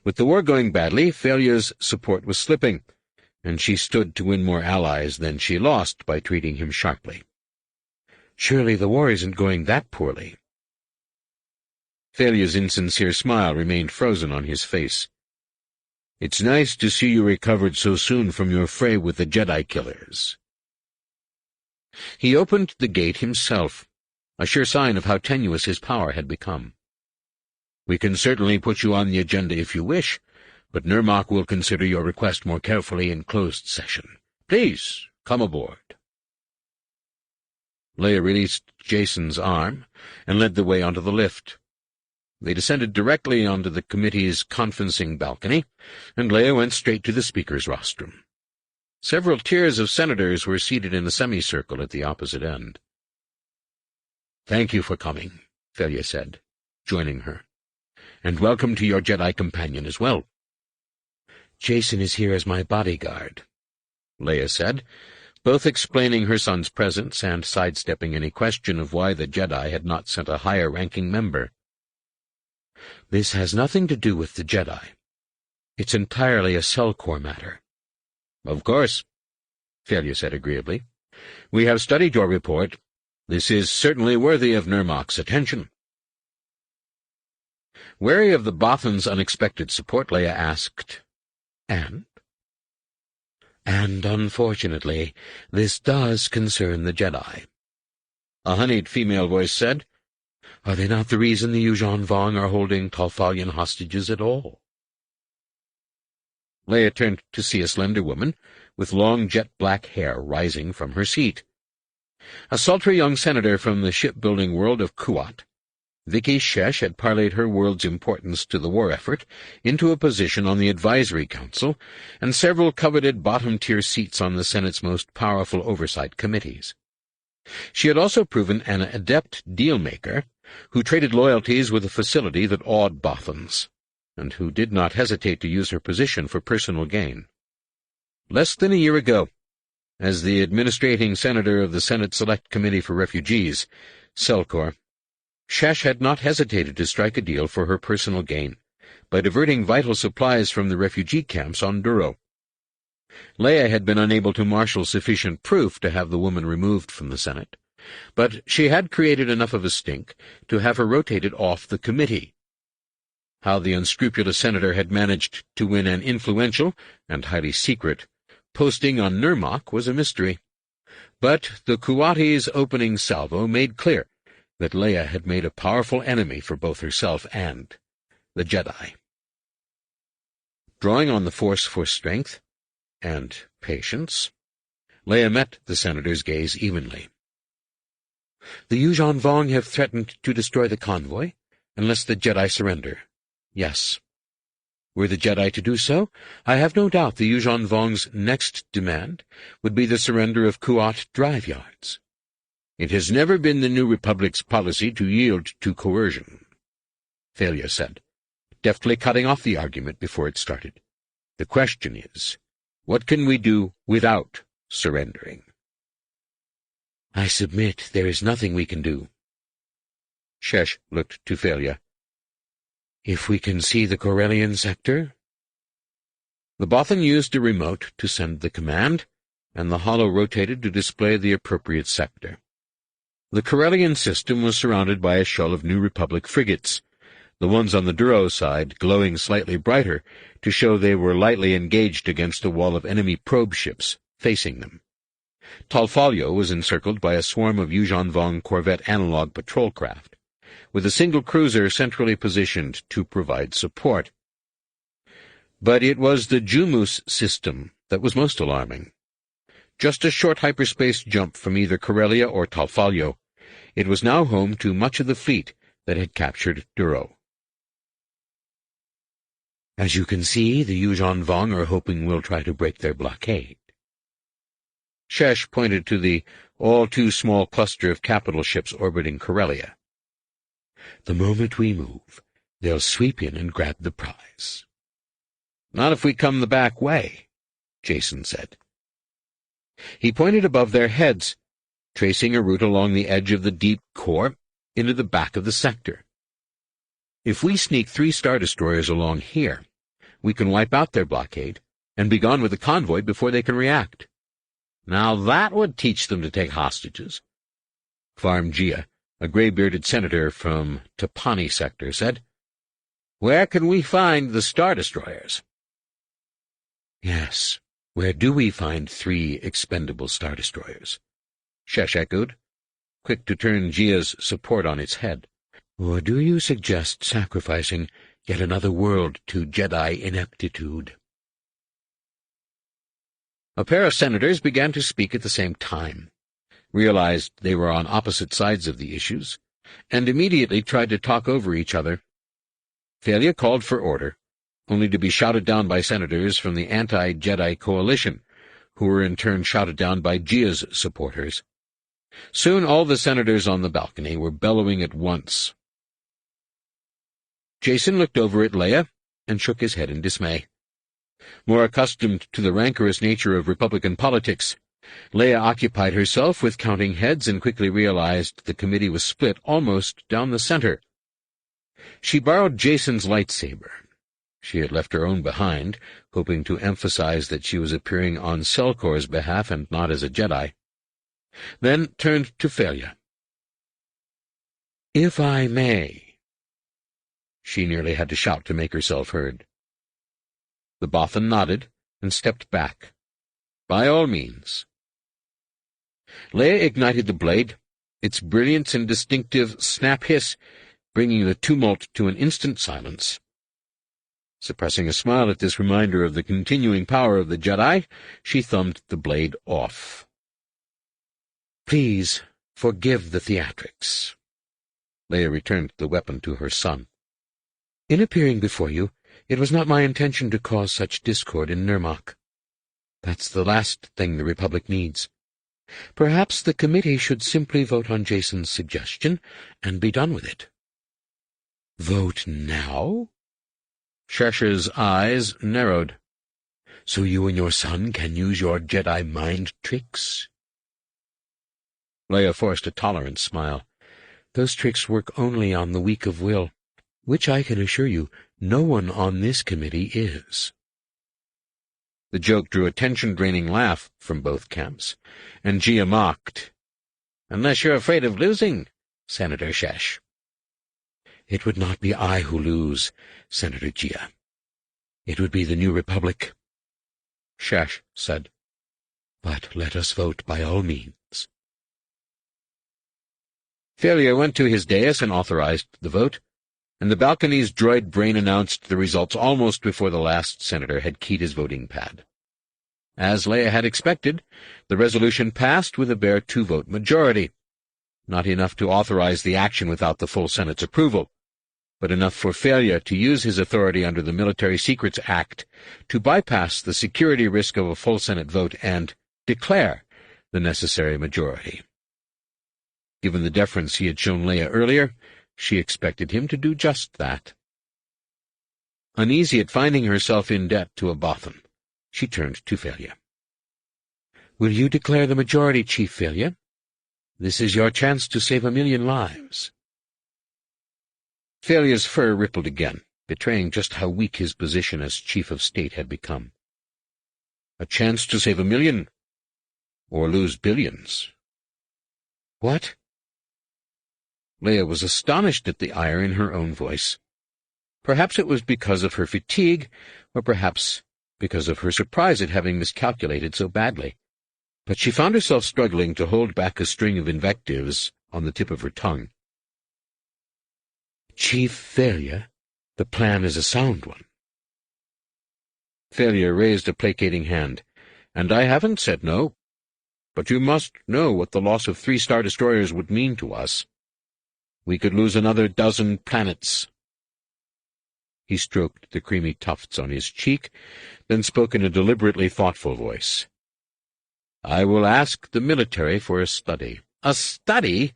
With the war going badly, Failure's support was slipping, and she stood to win more allies than she lost by treating him sharply. "Surely the war isn't going that poorly." Failure's insincere smile remained frozen on his face. "It's nice to see you recovered so soon from your fray with the Jedi killers." He opened the gate himself, a sure sign of how tenuous his power had become. "We can certainly put you on the agenda if you wish, but Nurmak will consider your request more carefully in closed session. Please, come aboard." Leia released Jason's arm and led the way onto the lift. They descended directly onto the committee's conferencing balcony, and Leia went straight to the speaker's rostrum. Several tiers of senators were seated in a semicircle at the opposite end. "Thank you for coming," Felia said, joining her. "And welcome to your Jedi companion as well." "Jason is here as my bodyguard," Leia said, both explaining her son's presence and sidestepping any question of why the Jedi had not sent a higher-ranking member. "This has nothing to do with the Jedi. It's entirely a Selkor matter." "Of course," Felia said agreeably. "We have studied your report. This is certainly worthy of Nurmok's attention." Wary of the Bothan's unexpected support, Leia asked, "And?" "And, unfortunately, this does concern the Jedi," a honeyed female voice said. "Are they not the reason the Yuuzhan Vong are holding Talfalian hostages at all?" Leia turned to see a slender woman with long jet-black hair rising from her seat. A sultry young senator from the shipbuilding world of Kuat, Vicky Shesh had parlayed her world's importance to the war effort into a position on the Advisory Council and several coveted bottom-tier seats on the Senate's most powerful oversight committees. She had also proven an adept deal-maker who traded loyalties with a facility that awed Bothans, and who did not hesitate to use her position for personal gain. Less than a year ago, as the administrating senator of the Senate Select Committee for Refugees, Selkor, Shesh had not hesitated to strike a deal for her personal gain by diverting vital supplies from the refugee camps on Duro. Leia had been unable to marshal sufficient proof to have the woman removed from the Senate, but she had created enough of a stink to have her rotated off the committee. How the unscrupulous senator had managed to win an influential and highly secret posting on Nurmok was a mystery, but the Kuati's opening salvo made clear that Leia had made a powerful enemy for both herself and the Jedi. Drawing on the Force for strength and patience, Leia met the senator's gaze evenly. "The Yuuzhan Vong have threatened to destroy the convoy unless the Jedi surrender. Yes. Were the Jedi to do so, I have no doubt the Yuuzhan Vong's next demand would be the surrender of Kuat drive yards." "It has never been the New Republic's policy to yield to coercion," Felia said, deftly cutting off the argument before it started. "The question is, what can we do without surrendering?" "I submit there is nothing we can do." Shesh looked to Felia. "If we can see the Corellian sector?" The Bothan used a remote to send the command, and the holo rotated to display the appropriate sector. The Corellian system was surrounded by a shell of New Republic frigates, the ones on the Duro side glowing slightly brighter to show they were lightly engaged against a wall of enemy probe ships facing them. Talfalio was encircled by a swarm of Yuuzhan Vong corvette analog patrol craft, with a single cruiser centrally positioned to provide support. But it was the Jumus system that was most alarming. Just a short hyperspace jump from either Corellia or Talfalio, it was now home to much of the fleet that had captured Duro. "As you can see, the Yuuzhan Vong are hoping we'll try to break their blockade." Shesh pointed to the all-too-small cluster of capital ships orbiting Corellia. "The moment we move, they'll sweep in and grab the prize." "Not if we come the back way," Jason said. He pointed above their heads, tracing a route along the edge of the deep core into the back of the sector. "If we sneak 3 Star Destroyers along here, we can wipe out their blockade and be gone with the convoy before they can react. Now that would teach them to take hostages." Farm Gia, a gray-bearded senator from Tapani sector, said, "Where can we find the Star Destroyers?" "Yes, where do we find 3 expendable Star Destroyers?" Shesh echoed, quick to turn Gia's support on its head. "Or do you suggest sacrificing yet another world to Jedi ineptitude?" A pair of senators began to speak at the same time, realized they were on opposite sides of the issues, and immediately tried to talk over each other. Felia called for order, only to be shouted down by senators from the anti-Jedi coalition, who were in turn shouted down by Gia's supporters. Soon all the senators on the balcony were bellowing at once. Jason looked over at Leia and shook his head in dismay. More accustomed to the rancorous nature of Republican politics, Leia occupied herself with counting heads and quickly realized the committee was split almost down the center. She borrowed Jason's lightsaber. She had left her own behind, hoping to emphasize that she was appearing on Selkor's behalf and not as a Jedi. Then turned to Felia. "If I may." She nearly had to shout to make herself heard. The Bothan nodded and stepped back. "By all means." Leia ignited the blade, its brilliance and distinctive snap-hiss bringing the tumult to an instant silence. Suppressing a smile at this reminder of the continuing power of the Jedi, she thumbed the blade off. "Please forgive the theatrics." Leia returned the weapon to her son. "In appearing before you, it was not my intention to cause such discord in Nirmak. That's the last thing the Republic needs. Perhaps the committee should simply vote on Jason's suggestion and be done with it." "Vote now?" Shesha's eyes narrowed. "So you and your son can use your Jedi mind tricks?" Leia forced a tolerant smile. "Those tricks work only on the weak of will, which I can assure you no one on this committee is." The joke drew a tension-draining laugh from both camps, and Gia mocked. "Unless you're afraid of losing, Senator Shesh." "It would not be I who lose, Senator Gia. It would be the New Republic," Shesh said. "But let us vote by all means." Felia went to his dais and authorized the vote, and the balcony's droid brain announced the results almost before the last senator had keyed his voting pad. As Leia had expected, the resolution passed with a bare 2-vote majority. Not enough to authorize the action without the full Senate's approval, but enough for Felia to use his authority under the Military Secrets Act to bypass the security risk of a full Senate vote and declare the necessary majority. Given the deference he had shown Leia earlier, she expected him to do just that. Uneasy at finding herself in debt to a Bothan, she turned to Felia. "Will you declare the majority, Chief Felia? This is your chance to save 1,000,000 lives." Felia's fur rippled again, betraying just how weak his position as Chief of State had become. "A chance to save 1,000,000, or lose billions." "What?" Leia was astonished at the ire in her own voice. Perhaps it was because of her fatigue, or perhaps because of her surprise at having miscalculated so badly. But she found herself struggling to hold back a string of invectives on the tip of her tongue. "Chief Felia, the plan is a sound one." Felia raised a placating hand. "And I haven't said no. But you must know what the loss of 3 Star Destroyers would mean to us. We could lose another 12 planets." He stroked the creamy tufts on his cheek, then spoke in a deliberately thoughtful voice. "I will ask the military for a study." "A study?"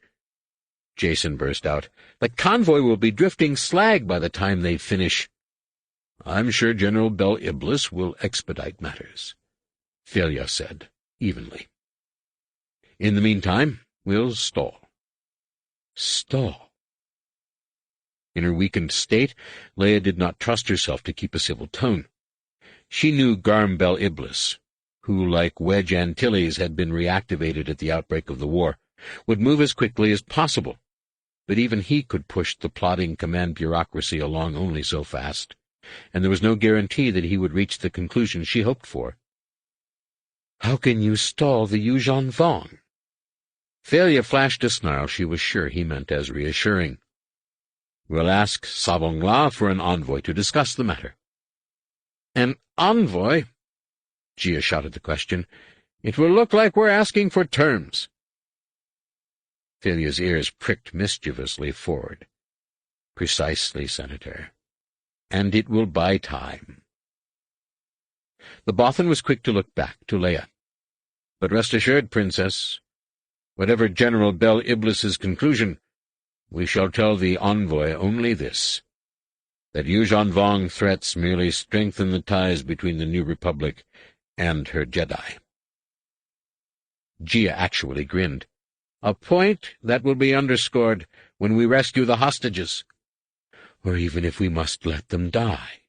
Jason burst out. "The convoy will be drifting slag by the time they finish." "I'm sure General Bel Iblis will expedite matters," Felia said, evenly. "In the meantime, we'll stall." Stall. In her weakened state, Leia did not trust herself to keep a civil tone. She knew Garm Bel Iblis, who, like Wedge Antilles, had been reactivated at the outbreak of the war, would move as quickly as possible, but even he could push the plodding command bureaucracy along only so fast, and there was no guarantee that he would reach the conclusion she hoped for. "How can you stall the Yuuzhan Vong?" Felia flashed a snarl she was sure he meant as reassuring. "We'll ask Savong La for an envoy to discuss the matter." "An envoy?" Gia shouted the question. "It will look like we're asking for terms." Felia's ears pricked mischievously forward. "Precisely, Senator. And it will buy time." The Bothan was quick to look back to Leia. "But rest assured, Princess, Whatever General Bel Iblis's conclusion, we shall tell the envoy only this, that Yuuzhan Vong threats merely strengthen the ties between the New Republic and her Jedi." Gia actually grinned. "A point that will be underscored when we rescue the hostages." "Or even if we must let them die,"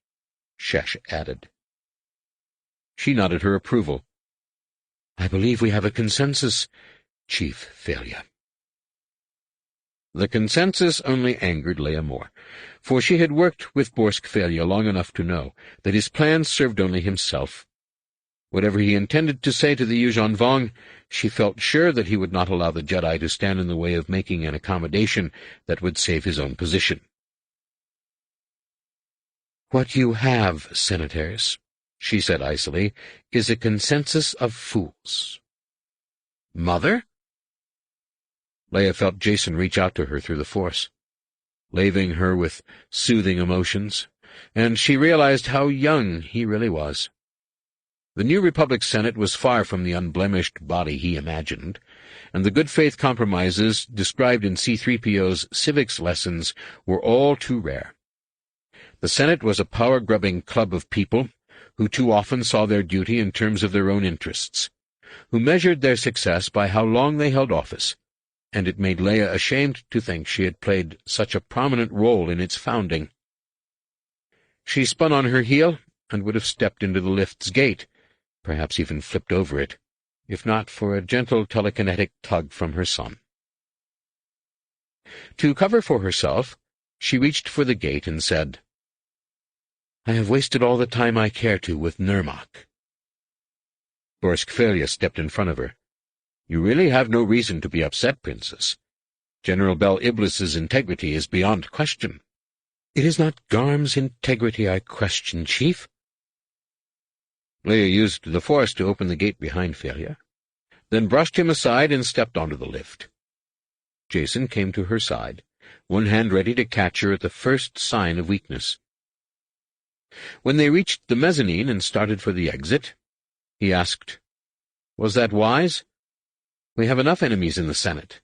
Shesh added. She nodded her approval. "I believe we have a consensus, Chief Failure." The consensus only angered Leia more, for she had worked with Borsk Failure long enough to know that his plans served only himself. Whatever he intended to say to the Yuuzhan Vong, she felt sure that he would not allow the Jedi to stand in the way of making an accommodation that would save his own position. "What you have, Senators," she said icily, "is a consensus of fools." "Mother?" Leia felt Jacen reach out to her through the Force, laving her with soothing emotions, and she realized how young he really was. The New Republic Senate was far from the unblemished body he imagined, and the good-faith compromises described in C-3PO's civics lessons were all too rare. The Senate was a power-grubbing club of people who too often saw their duty in terms of their own interests, who measured their success by how long they held office, and it made Leia ashamed to think she had played such a prominent role in its founding. She spun on her heel and would have stepped into the lift's gate, perhaps even flipped over it, if not for a gentle telekinetic tug from her son. To cover for herself, she reached for the gate and said, "I have wasted all the time I care to with Nurmak." Borsk Failure stepped in front of her. "You really have no reason to be upset, Princess. General Bel Iblis's integrity is beyond question." "It is not Garm's integrity I question, Chief." Leia used the Force to open the gate behind Failure, then brushed him aside and stepped onto the lift. Jacen came to her side, one hand ready to catch her at the first sign of weakness. When they reached the mezzanine and started for the exit, he asked, "Was that wise? We have enough enemies in the Senate."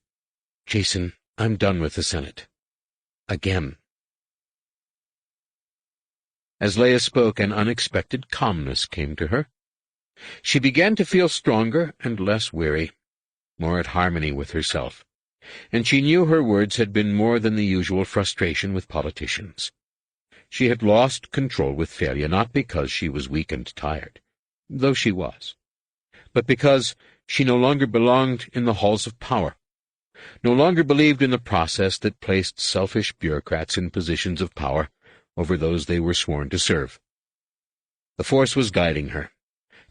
"Jacen, I'm done with the Senate. Again." As Leia spoke, an unexpected calmness came to her. She began to feel stronger and less weary, more at harmony with herself, and she knew her words had been more than the usual frustration with politicians. She had lost control with Failure not because she was weak and tired, though she was, but because she no longer belonged in the halls of power, no longer believed in the process that placed selfish bureaucrats in positions of power over those they were sworn to serve. The Force was guiding her,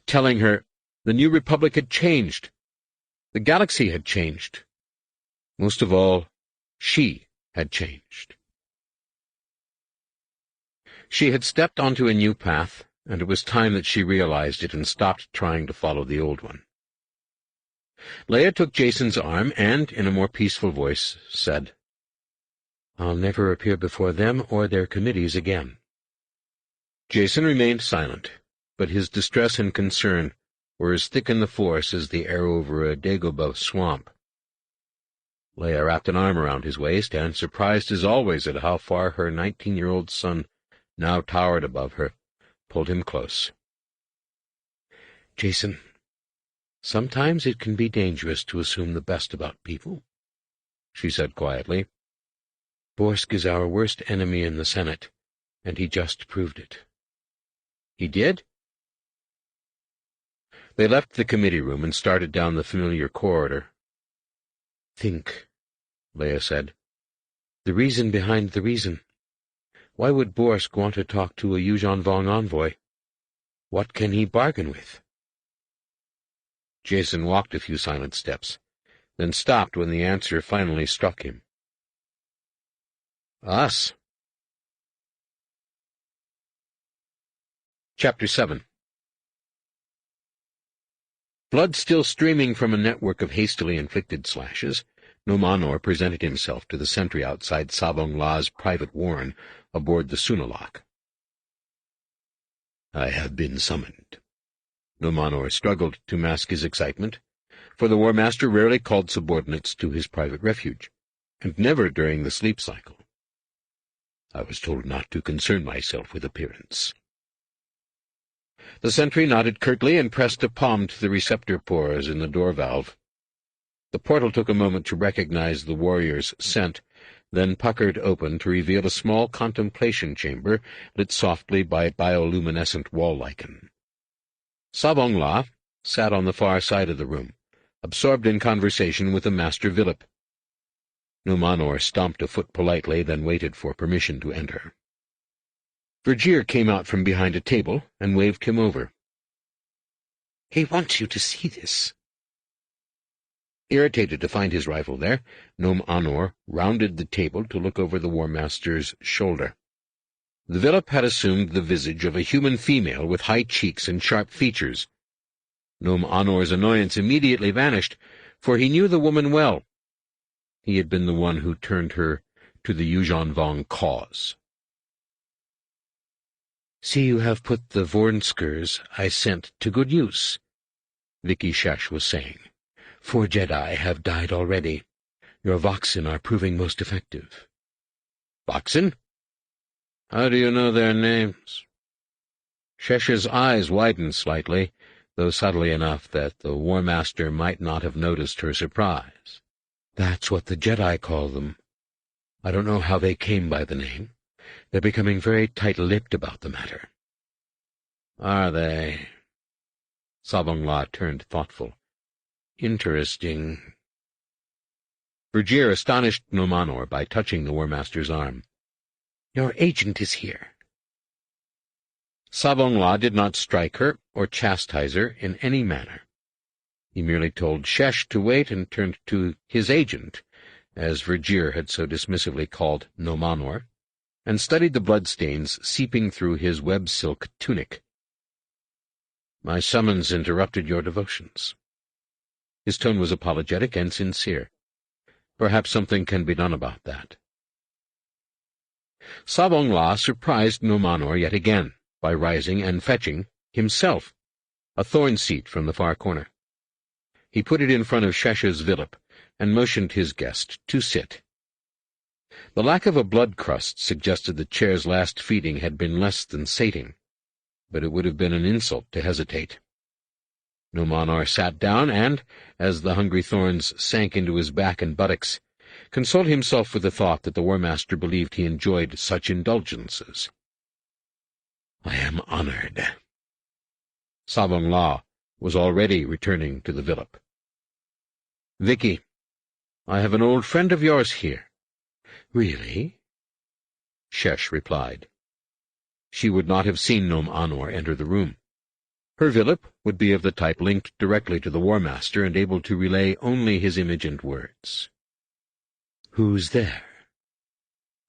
telling her the New Republic had changed, the galaxy had changed. Most of all, she had changed. She had stepped onto a new path, and it was time that she realized it and stopped trying to follow the old one. Leia took Jacen's arm and, in a more peaceful voice, said, "I'll never appear before them or their committees again." Jacen remained silent, but his distress and concern were as thick in the Force as the air over a Dagobah swamp. Leia wrapped an arm around his waist, and, surprised as always at how far her 19-year-old son now towered above her, pulled him close. "Jacen, sometimes it can be dangerous to assume the best about people," she said quietly. "Borsk is our worst enemy in the Senate, and he just proved it." "He did?" They left the committee room and started down the familiar corridor. "Think," Leia said. "The reason behind the reason. Why would Borsk want to talk to a Yuuzhan Vong envoy? What can he bargain with?" Jacen walked a few silent steps, then stopped when the answer finally struck him. "Us." Chapter 7. Blood still streaming from a network of hastily inflicted slashes, Nomanor presented himself to the sentry outside Sabong La's private warren aboard the Sunalak. "I have been summoned." Nomanor struggled to mask his excitement, for the War Master rarely called subordinates to his private refuge, and never during the sleep cycle. I was told not to concern myself with appearance. The sentry nodded curtly and pressed a palm to the receptor pores in the door valve. The portal took a moment to recognize the warrior's scent, then puckered open to reveal a small contemplation chamber lit softly by bioluminescent wall lichen. Sabong La sat on the far side of the room, absorbed in conversation with the Master Villip. Numanor stomped a foot politely, then waited for permission to enter. Vergir came out from behind a table and waved him over. "He wants you to see this." Irritated to find his rival there, Nom-Anor rounded the table to look over the War Master's shoulder. The Villip had assumed the visage of a human female with high cheeks and sharp features. Nom-Anor's annoyance immediately vanished, for he knew the woman well. He had been the one who turned her to the Yuuzhan Vong cause. "See, you have put the Vornskers I sent to good use," Vicky Shesh was saying. "4 Jedi have died already. Your Voxen are proving most effective." "Voxen? How do you know their names?" Shesh's eyes widened slightly, though subtly enough that the War Master might not have noticed her surprise. "That's what the Jedi call them. I don't know how they came by the name. They're becoming very tight-lipped about the matter." "Are they?" Sabong La turned thoughtful. "Interesting." Vergir astonished Nom-Anor by touching the War Master's arm. "Your agent is here." Sabong La did not strike her or chastise her in any manner. He merely told Shesh to wait and turned to his agent, as Vergir had so dismissively called Nom-Anor, and studied the bloodstains seeping through his web-silk tunic. "My summons interrupted your devotions." His tone was apologetic and sincere. "Perhaps something can be done about that." Sabong La surprised Nom-Anor yet again by rising and fetching, himself, a thorn seat from the far corner. He put it in front of Shesh's Villip and motioned his guest to sit. The lack of a blood crust suggested the chair's last feeding had been less than sating, but it would have been an insult to hesitate. Nom-Anor sat down and, as the hungry thorns sank into his back and buttocks, consoled himself with the thought that the War Master believed he enjoyed such indulgences. "I am honored." Sabong La was already returning to the Villip. "Vicky, I have an old friend of yours here." "Really?" Shesh replied. She would not have seen Nom-Anor enter the room. Her Villip would be of the type linked directly to the War Master and able to relay only his image and words. "Who's there?"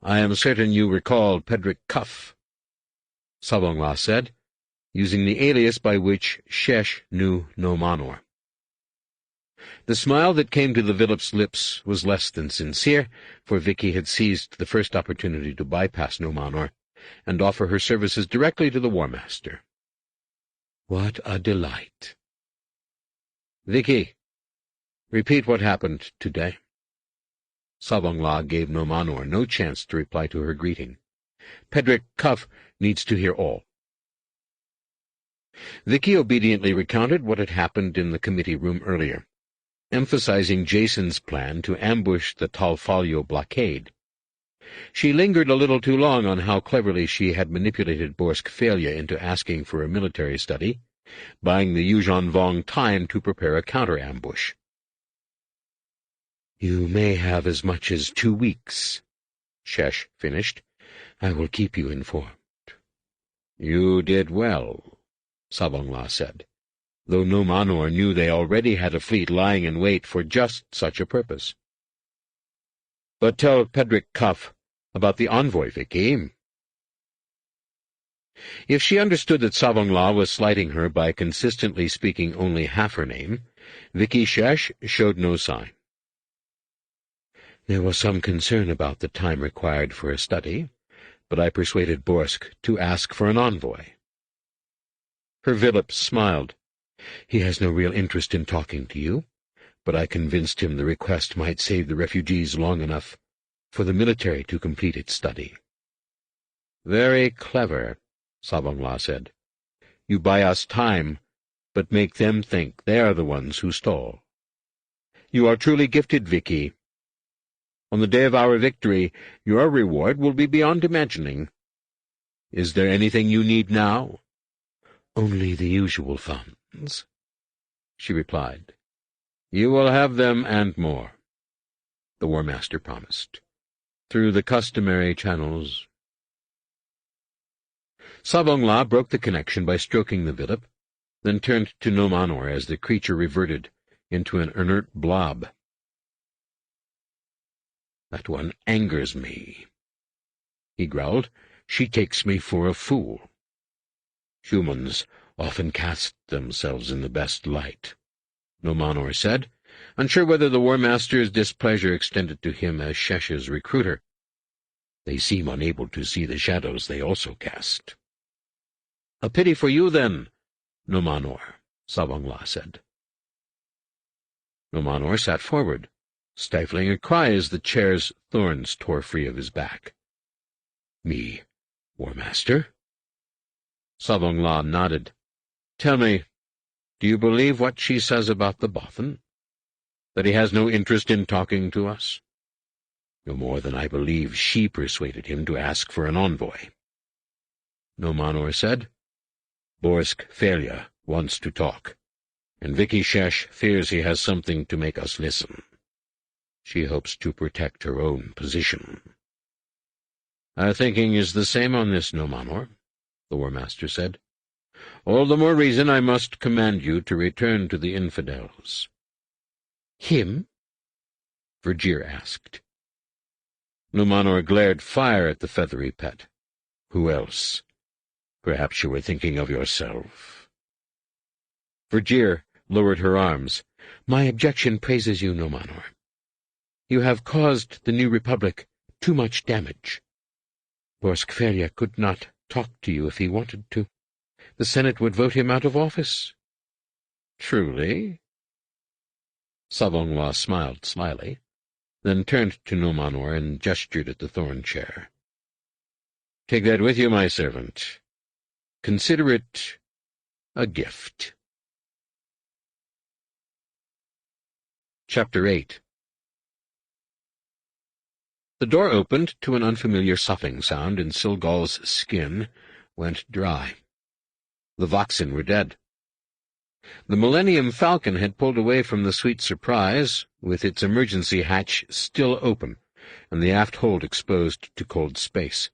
"I am certain you recall Pedrick Cuff," Sabong La said, using the alias by which Shesh knew Nom-Anor. The smile that came to the Villip's lips was less than sincere, for Vicky had seized the first opportunity to bypass Nom-Anor and offer her services directly to the War Master. "What a delight." "Vicky, repeat what happened today." Sabong La gave Nom-Anor no chance to reply to her greeting. "Pedrick Cuff needs to hear all." Vicky obediently recounted what had happened in the committee room earlier, emphasizing Jason's plan to ambush the Talfalyo blockade. She lingered a little too long on how cleverly she had manipulated Borsk Failya into asking for a military study, buying the Yuuzhan Vong time to prepare a counter-ambush. "You may have as much as 2 weeks," Shesh finished. "I will keep you informed." "You did well," Sabong La said, though Nom-Anor knew they already had a fleet lying in wait for just such a purpose. "But tell Pedrick Cuff about the envoy, Vicky." If she understood that Sabong La was slighting her by consistently speaking only half her name, Vicky Shesh showed no sign. "There was some concern about the time required for a study, but I persuaded Borsk to ask for an envoy." Her Villip smiled. "He has no real interest in talking to you, but I convinced him the request might save the refugees long enough for the military to complete its study. Very clever, Sabongla said. You buy us time, but make them think they are the ones who stole. You are truly gifted, Vicky. On the day of our victory, your reward will be beyond imagining. Is there anything you need now? Only the usual funds, she replied. You will have them and more, the War Master promised, through the customary channels. Sabongla broke the connection by stroking the Villip, then turned to Nomanor as the creature reverted into an inert blob. That one angers me, he growled. She takes me for a fool. Humans often cast themselves in the best light, Nomanor said, unsure whether the War Master's displeasure extended to him as Shesh's recruiter. They seem unable to see the shadows they also cast. A pity for you, then, Nomanor, Sabongla said. Nomanor sat forward, stifling a cry as the chair's thorns tore free of his back. Me, War Master? Sabongla nodded. Tell me, do you believe what she says about the Bothan? That he has no interest in talking to us? No more than I believe she persuaded him to ask for an envoy. Nomanor said. Borsk Felia wants to talk, and Vicky Shesh fears he has something to make us listen. She hopes to protect her own position. Our thinking is the same on this, Nomanor, the War Master said. All the more reason I must command you to return to the infidels. Him? Vergir asked. Nomanor glared fire at the feathery pet. Who else? Perhaps you were thinking of yourself. Vergir lowered her arms. My objection praises you, Nomanor. You have caused the New Republic too much damage. Borsk Felia could not talk to you if he wanted to. The Senate would vote him out of office. Truly? Sabongla smiled slyly, then turned to Nomanor and gestured at the thorn chair. Take that with you, my servant. Consider it a gift. Chapter 8. The door opened to an unfamiliar soughing sound, and Silgal's skin went dry. The Voxen were dead. The Millennium Falcon had pulled away from the Sweet Surprise, with its emergency hatch still open, and the aft hold exposed to cold space.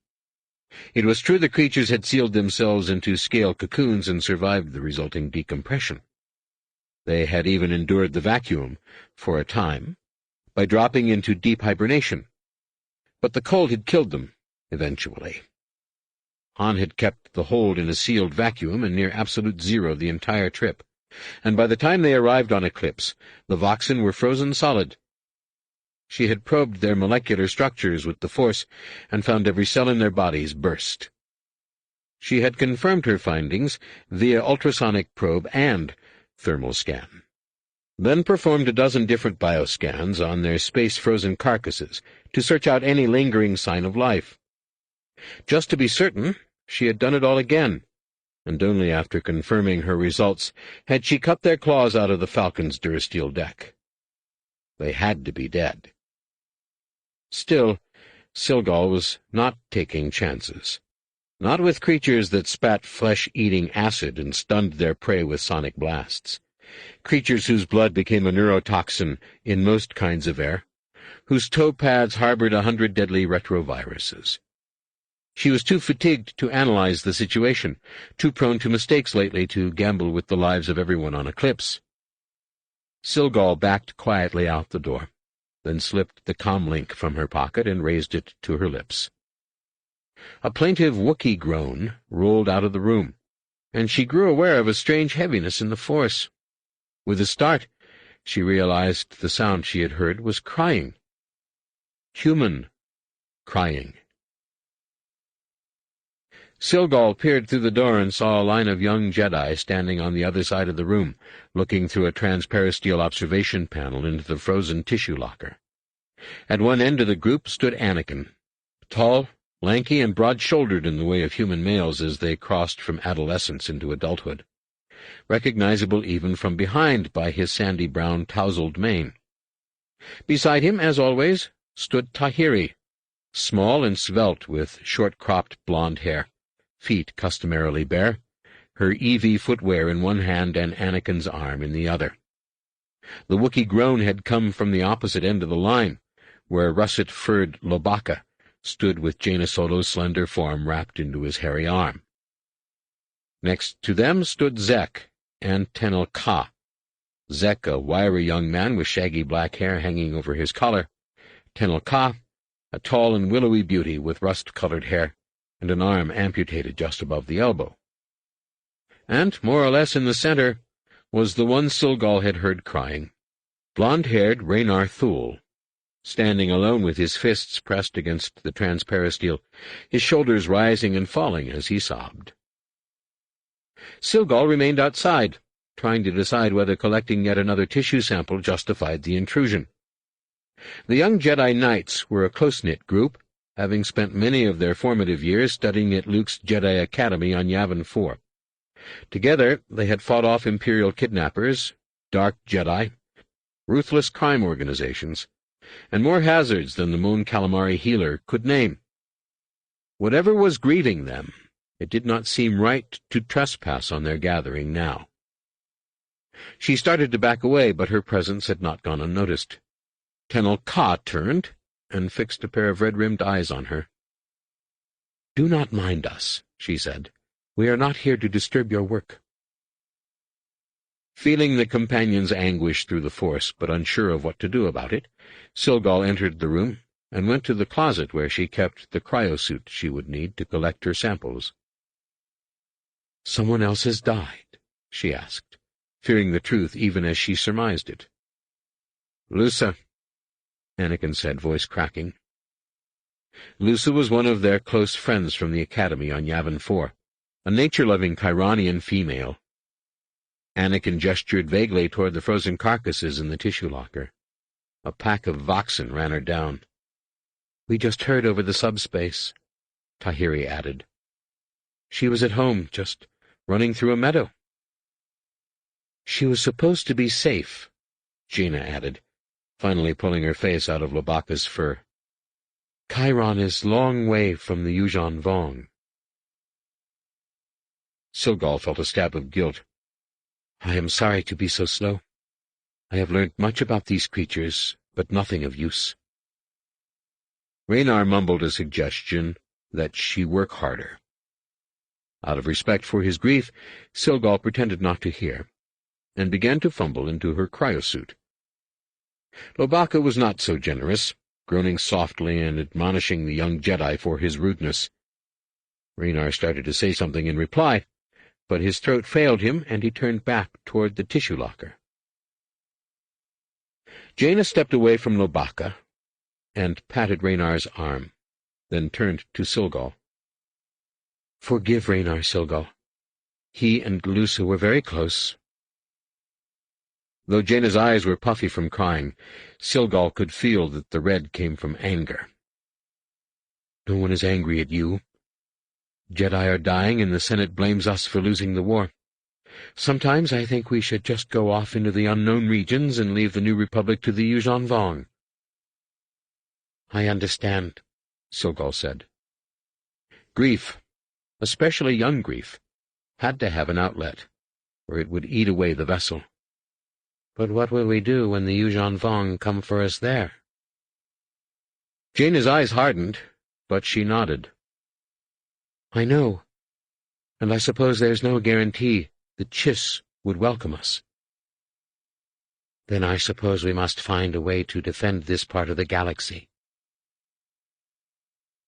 It was true the creatures had sealed themselves into scale cocoons and survived the resulting decompression. They had even endured the vacuum, for a time, by dropping into deep hibernation. But the cold had killed them, eventually. Han had kept the hold in a sealed vacuum and near absolute zero the entire trip, and by the time they arrived on Eclipse, the Voxen were frozen solid. She had probed their molecular structures with the Force and found every cell in their bodies burst. She had confirmed her findings via ultrasonic probe and thermal scan, then performed a dozen different bioscans on their space-frozen carcasses to search out any lingering sign of life. Just to be certain, she had done it all again, and only after confirming her results had she cut their claws out of the Falcon's durasteel deck. They had to be dead. Still, Silgal was not taking chances. Not with creatures that spat flesh-eating acid and stunned their prey with sonic blasts. Creatures whose blood became a neurotoxin in most kinds of air, whose toe pads harbored 100 deadly retroviruses. She was too fatigued to analyze the situation, too prone to mistakes lately to gamble with the lives of everyone on Eclipse. Silgal backed quietly out the door, then slipped the comlink from her pocket and raised it to her lips. A plaintive Wookiee groan rolled out of the room, and she grew aware of a strange heaviness in the Force. With a start, she realized the sound she had heard was crying. Human crying. Silgal peered through the door and saw a line of young Jedi standing on the other side of the room, looking through a transparisteel observation panel into the frozen tissue locker. At one end of the group stood Anakin, tall, lanky, and broad-shouldered in the way of human males as they crossed from adolescence into adulthood, recognizable even from behind by his sandy-brown tousled mane. Beside him, as always, stood Tahiri, small and svelte with short-cropped blonde hair, feet customarily bare, her EV footwear in one hand and Anakin's arm in the other. The Wookiee groan had come from the opposite end of the line, where russet-furred Lobaka stood with Jaina Solo's slender form wrapped into his hairy arm. Next to them stood Zek and Tenel Ka. Zek, a wiry young man with shaggy black hair hanging over his collar. Tenel Ka, a tall and willowy beauty with rust-colored hair and an arm amputated just above the elbow. And, more or less in the center, was the one Silgal had heard crying, blonde-haired Raynar Thule, standing alone with his fists pressed against the transparisteel, his shoulders rising and falling as he sobbed. Silgal remained outside, trying to decide whether collecting yet another tissue sample justified the intrusion. The young Jedi Knights were a close-knit group, having spent many of their formative years studying at Luke's Jedi Academy on Yavin 4. Together they had fought off Imperial kidnappers, dark Jedi, ruthless crime organizations, and more hazards than the Mon Calamari healer could name. Whatever was grieving them, it did not seem right to trespass on their gathering now. She started to back away, but her presence had not gone unnoticed. Tenel Ka turned and fixed a pair of red-rimmed eyes on her. "Do not mind us," she said. "We are not here to disturb your work." Feeling the companion's anguish through the Force, but unsure of what to do about it, Silgal entered the room and went to the closet where she kept the cryosuit she would need to collect her samples. "Someone else has died?" she asked, fearing the truth even as she surmised it. "Lusa," Anakin said, voice cracking. Lusa was one of their close friends from the Academy on Yavin 4, a nature-loving Chironian female. Anakin gestured vaguely toward the frozen carcasses in the tissue locker. A pack of Voxen ran her down. "We just heard over the subspace," Tahiri added. "She was at home, just running through a meadow." "She was supposed to be safe," Jaina added, finally pulling her face out of Lobaka's fur. "Chiron is long way from the Yuuzhan Vong." Silgal felt a stab of guilt. "I am sorry to be so slow. I have learned much about these creatures, but nothing of use." Raynar mumbled a suggestion that she work harder. Out of respect for his grief, Silgal pretended not to hear, and began to fumble into her cryosuit. Lobaka was not so generous, groaning softly and admonishing the young Jedi for his rudeness. Raynar started to say something in reply, but his throat failed him, and he turned back toward the tissue locker. Jaina stepped away from Lobaka and patted Raynar's arm, then turned to Silgal. "Forgive Raynar, Silgal. He and Lusa were very close." Though Jaina's eyes were puffy from crying, Silgal could feel that the red came from anger. "No one is angry at you. Jedi are dying, and the Senate blames us for losing the war. Sometimes I think we should just go off into the unknown regions and leave the new Republic to the Yuuzhan Vong." "I understand," Silgal said. Grief, especially young grief, had to have an outlet, or it would eat away the vessel. "But what will we do when the Yuuzhan Vong come for us there?" Jaina's eyes hardened, but she nodded. "I know, and I suppose there's no guarantee that Chiss would welcome us." "Then I suppose we must find a way to defend this part of the galaxy."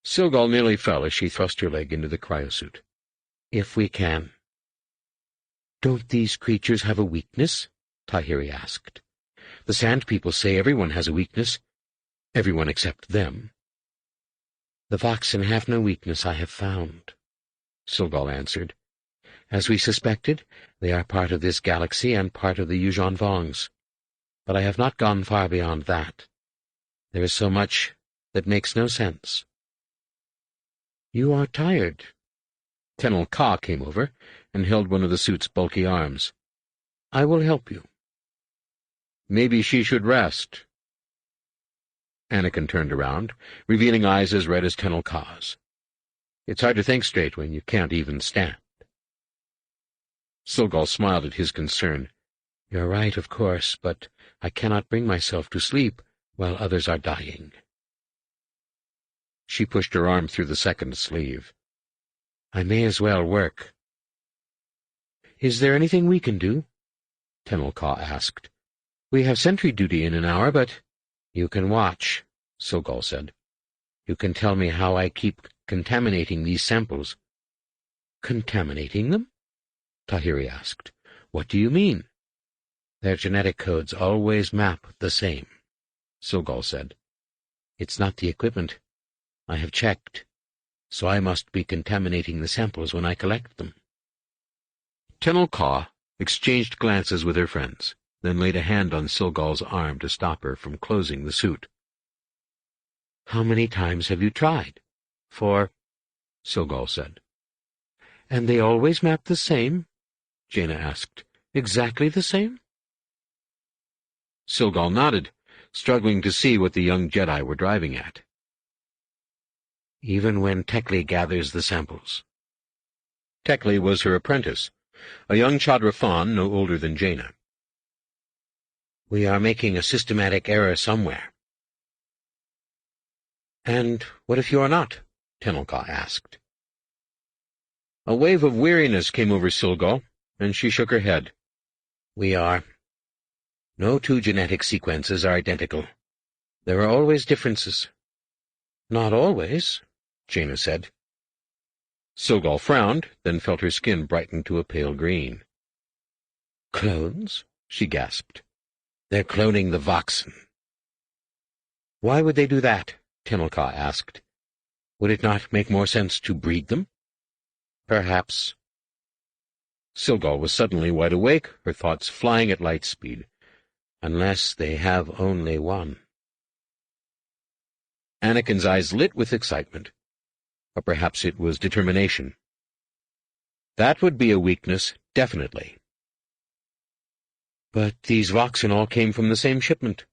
Silgal nearly fell as she thrust her leg into the cryosuit. "If we can." "Don't these creatures have a weakness?" Tahiri asked. "The Sand People say everyone has a weakness. Everyone except them." "The Voxen have no weakness, I have found." Silgal answered. As we suspected, they are part of this galaxy and part of the Yuuzhan Vongs. But I have not gone far beyond that. There is so much that makes no sense. You are tired. Tenel Ka came over and held one of the suit's bulky arms. I will help you. Maybe she should rest. Anakin turned around, revealing eyes as red as Tenel Ka's. It's hard to think straight when you can't even stand. Silgal smiled at his concern. You're right, of course, but I cannot bring myself to sleep while others are dying. She pushed her arm through the second sleeve. I may as well work. Is there anything we can do? Tenel Ka asked. We have sentry duty in an hour, but you can watch, Silgal said. You can tell me how I keep contaminating these samples. Contaminating them? Tahiri asked. What do you mean? Their genetic codes always map the same, Silgal said. It's not the equipment. I have checked, so I must be contaminating the samples when I collect them. Tenel Ka exchanged glances with her friends, then laid a hand on Silgal's arm to stop her from closing the suit. How many times have you tried? 4, Silgal said. And they always map the same? Jaina asked. Exactly the same? Silgal nodded, struggling to see what the young Jedi were driving at. Even when Tekli gathers the samples. Tekli was her apprentice, a young Chadra Fawn no older than Jaina. We are making a systematic error somewhere. And what if you are not? Tenel Ka asked. A wave of weariness came over Silgal, and she shook her head. We are. No two genetic sequences are identical. There are always differences. Not always, Jaina said. Silgal frowned, then felt her skin brighten to a pale green. Clones? She gasped. They're cloning the Voxen. Why would they do that? Tenel Ka asked. Would it not make more sense to breed them? Perhaps. Silgal was suddenly wide awake, her thoughts flying at light speed. Unless they have only one. Anakin's eyes lit with excitement. Or perhaps it was determination. That would be a weakness, definitely. But these Voxen all came from the same shipment,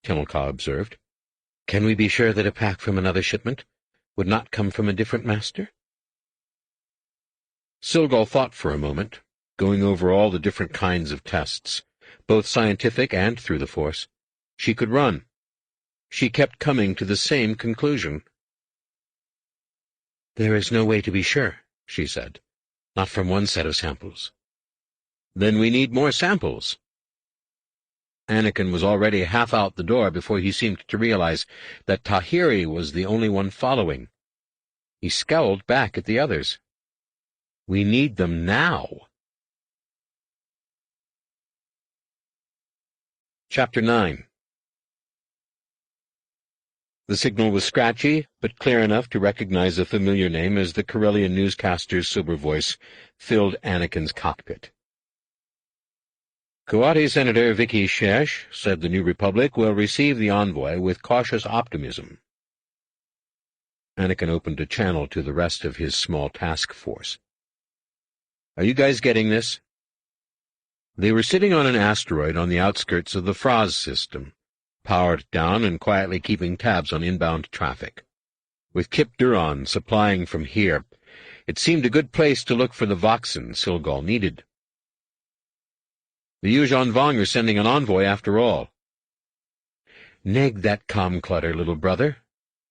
Tenel Ka observed. Can we be sure that a pack from another shipment would not come from a different master? Silgal thought for a moment, going over all the different kinds of tests, both scientific and through the Force. She could run. She kept coming to the same conclusion. There is no way to be sure, she said. Not from one set of samples. Then we need more samples. Anakin was already half out the door before he seemed to realize that Tahiri was the only one following. He scowled back at the others. We need them now. Chapter 9. The signal was scratchy, but clear enough to recognize a familiar name as the Corellian newscaster's sober voice filled Anakin's cockpit. Kuwati Senator Vicky Shesh said the New Republic will receive the envoy with cautious optimism. Anakin opened a channel to the rest of his small task force. Are you guys getting this? They were sitting on an asteroid on the outskirts of the Fraz system, powered down and quietly keeping tabs on inbound traffic. With Kip Duron supplying from here, it seemed a good place to look for the Voxen Silgal needed. The Yuuzhan Vong are sending an envoy after all. Neg that comm clutter, little brother,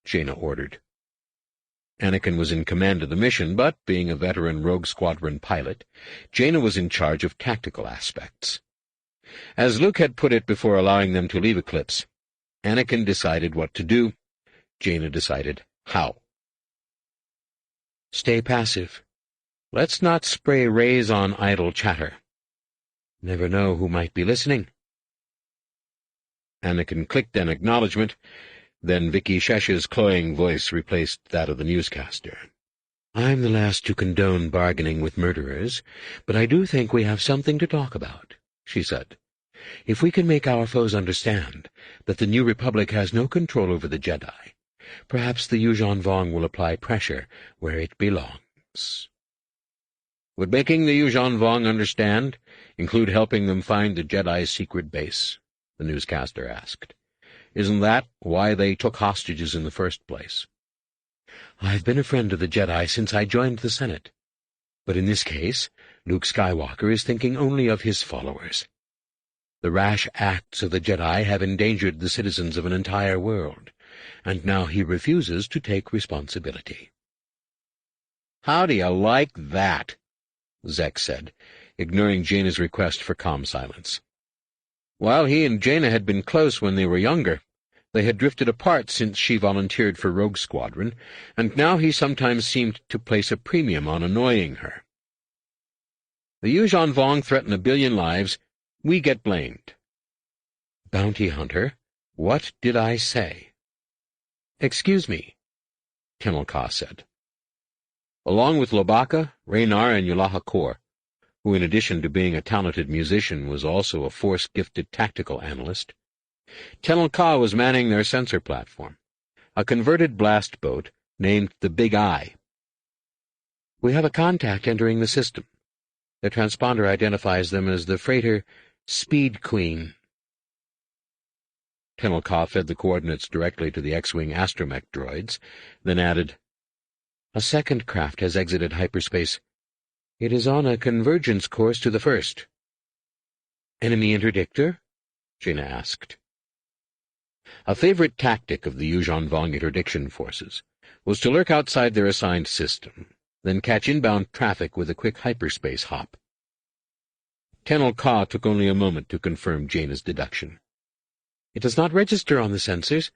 Jaina ordered. Anakin was in command of the mission, but, being a veteran Rogue Squadron pilot, Jaina was in charge of tactical aspects. As Luke had put it before allowing them to leave Eclipse, Anakin decided what to do. Jaina decided how. Stay passive. Let's not spray rays on idle chatter. Never know who might be listening. Anakin clicked an acknowledgement. Then Vicky Shesh's cloying voice replaced that of the newscaster. I'm the last to condone bargaining with murderers, but I do think we have something to talk about, she said. If we can make our foes understand that the New Republic has no control over the Jedi, perhaps the Yuuzhan Vong will apply pressure where it belongs. Would making the Yuuzhan Vong understand include helping them find the Jedi's secret base? The newscaster asked. Isn't that why they took hostages in the first place? I've been a friend of the Jedi since I joined the Senate. But in this case, Luke Skywalker is thinking only of his followers. The rash acts of the Jedi have endangered the citizens of an entire world, and now he refuses to take responsibility. How do you like that? Zek said, ignoring Jaina's request for calm silence. While he and Jaina had been close when they were younger, they had drifted apart since she volunteered for Rogue Squadron, and now he sometimes seemed to place a premium on annoying her. The Yuuzhan Vong threaten 1 billion lives. We get blamed. Bounty hunter, what did I say? Excuse me, Tenel Ka said. Along with Lobaka, Raynar, and Yulaha Kor, who in addition to being a talented musician was also a Force-gifted tactical analyst, Tenel Ka was manning their sensor platform, a converted blast boat named the Big Eye. We have a contact entering the system. The transponder identifies them as the freighter Speed Queen. Tenel Ka fed the coordinates directly to the X-Wing astromech droids, then added, A second craft has exited hyperspace. It is on a convergence course to the first. Enemy interdictor? Jaina asked. A favorite tactic of the Yuuzhan Vong interdiction forces was to lurk outside their assigned system, then catch inbound traffic with a quick hyperspace hop. Tenel Ka took only a moment to confirm Jaina's deduction. It does not register on the sensors,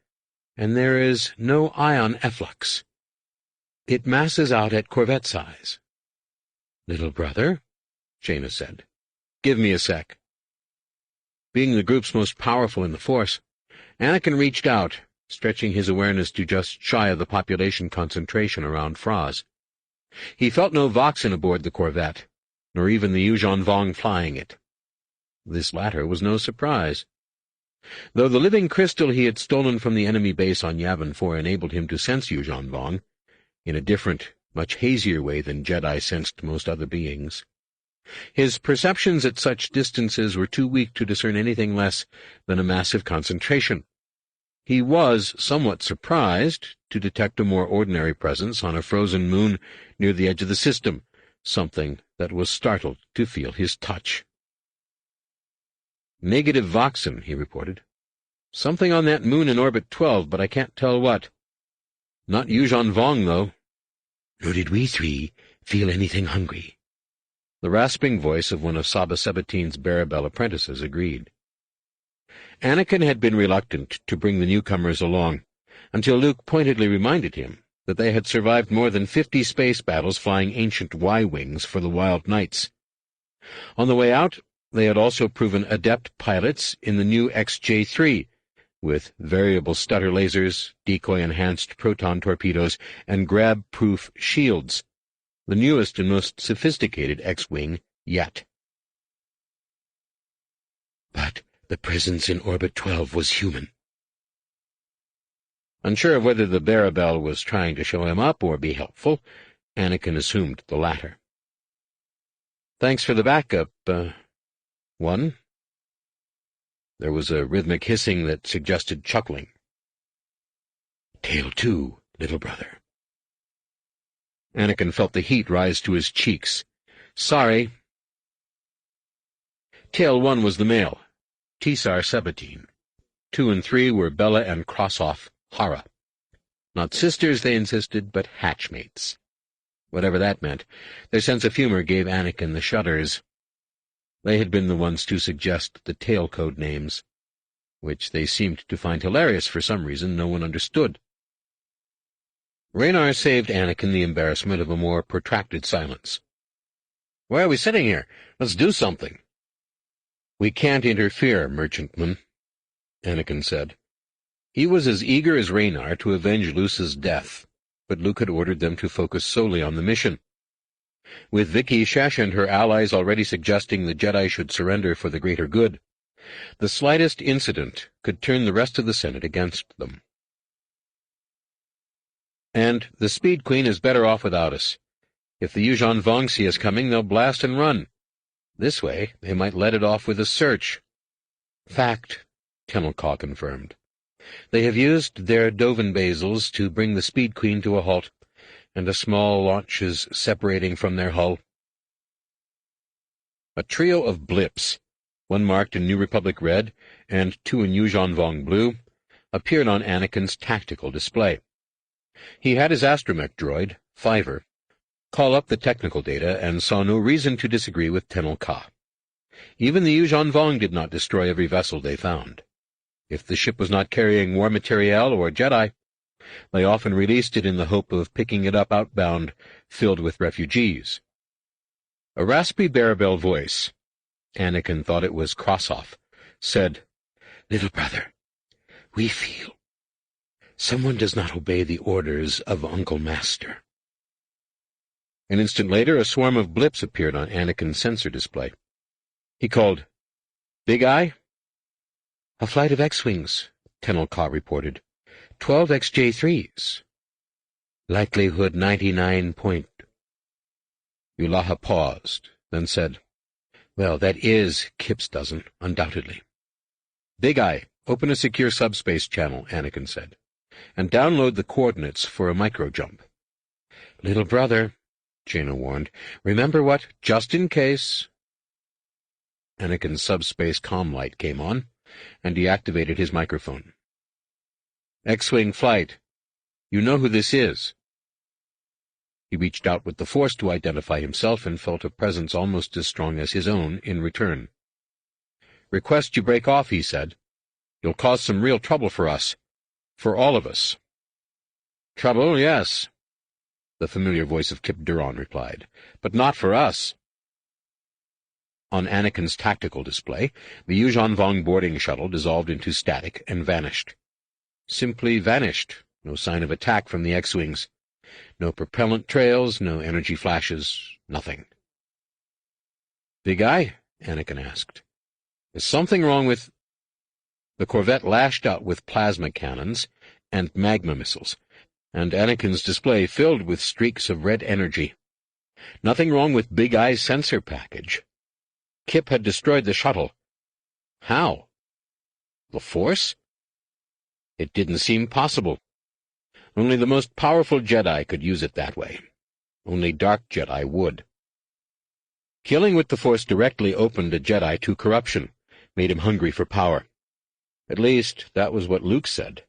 and there is no ion efflux. It masses out at corvette size. Little brother, Jaina said, give me a sec. Being the group's most powerful in the Force, Anakin reached out, stretching his awareness to just shy of the population concentration around Fraz. He felt no Voxen aboard the corvette, nor even the Yuuzhan Vong flying it. This latter was no surprise. Though the living crystal he had stolen from the enemy base on Yavin 4 enabled him to sense Yuuzhan Vong, in a different, much hazier way than Jedi sensed most other beings, his perceptions at such distances were too weak to discern anything less than a massive concentration. He was somewhat surprised to detect a more ordinary presence on a frozen moon near the edge of the system, something that was startled to feel his touch. Negative Voxen, he reported. Something on that moon in orbit 12, but I can't tell what. Not Yuuzhan Vong, though. Nor did we three feel anything hungry. The rasping voice of one of Saba Sabatine's Barabel apprentices agreed. Anakin had been reluctant to bring the newcomers along, until Luke pointedly reminded him that they had survived more than 50 space battles flying ancient Y-wings for the Wild Knights. On the way out, they had also proven adept pilots in the new XJ-3, with variable stutter lasers, decoy-enhanced proton torpedoes, and grab-proof shields, the newest and most sophisticated X-Wing yet. But the presence in orbit 12 was human. Unsure of whether the Barabel was trying to show him up or be helpful, Anakin assumed the latter. Thanks for the backup, one. There was a rhythmic hissing that suggested chuckling. Tail 2, little brother. Anakin felt the heat rise to his cheeks. Sorry. Tail 1 was the male, Tisar Sabatine. 2 and 3 were Bella and Crossoff Hara. Not sisters, they insisted, but hatchmates. Whatever that meant, their sense of humor gave Anakin the shudders. They had been the ones to suggest the tail code names, which they seemed to find hilarious for some reason no one understood. Raynar saved Anakin the embarrassment of a more protracted silence. Why are we sitting here? Let's do something. We can't interfere, merchantman, Anakin said. He was as eager as Raynar to avenge Luce's death, but Luke had ordered them to focus solely on the mission. With Vicky, Shesh, and her allies already suggesting the Jedi should surrender for the greater good, the slightest incident could turn the rest of the Senate against them. And the Speed Queen is better off without us. If the Yuuzhan Vong see us coming, they'll blast and run. This way, they might let it off with a search. Fact, Tenel Ka confirmed. They have used their Dovin basils to bring the Speed Queen to a halt, and a small launch is separating from their hull. A trio of blips, one marked in New Republic red and two in Yuuzhan Vong blue, appeared on Anakin's tactical display. He had his astromech droid, Fiver, call up the technical data and saw no reason to disagree with Tenel Ka. Even the Yuuzhan Vong did not destroy every vessel they found. If the ship was not carrying war materiel or Jedi, they often released it in the hope of picking it up outbound, filled with refugees. A raspy Barabel voice, Anakin thought it was Krossoff, said, "Little brother, we feel someone does not obey the orders of Uncle Master." An instant later, a swarm of blips appeared on Anakin's sensor display. He called, "Big Eye?" "A flight of X-Wings," Tenel Ka reported. 12 XJ3s. Likelihood 99 point. Ulaha paused, then said, "Well, that is Kip's dozen, undoubtedly." "Big Eye, open a secure subspace channel," Anakin said, "and download the coordinates for a micro-jump." "Little brother," Jaina warned, "remember what, just in case—" Anakin's subspace comm light came on, and he activated his microphone. "X-Wing flight. You know who this is." He reached out with the Force to identify himself and felt a presence almost as strong as his own in return. "Request you break off," he said. "You'll cause some real trouble for us. For all of us." "Trouble, yes," the familiar voice of Kip Duron replied, "but not for us." On Anakin's tactical display, the Yuuzhan Vong boarding shuttle dissolved into static and vanished. Simply vanished, no sign of attack from the X-Wings. No propellant trails, no energy flashes, nothing. "Big Eye?" Anakin asked. "Is something wrong with—" The corvette lashed out with plasma cannons and magma missiles, and Anakin's display filled with streaks of red energy. Nothing wrong with Big Eye's sensor package. Kip had destroyed the shuttle. How? The Force? It didn't seem possible. Only the most powerful Jedi could use it that way. Only dark Jedi would. Killing with the Force directly opened a Jedi to corruption, made him hungry for power. At least, that was what Luke said.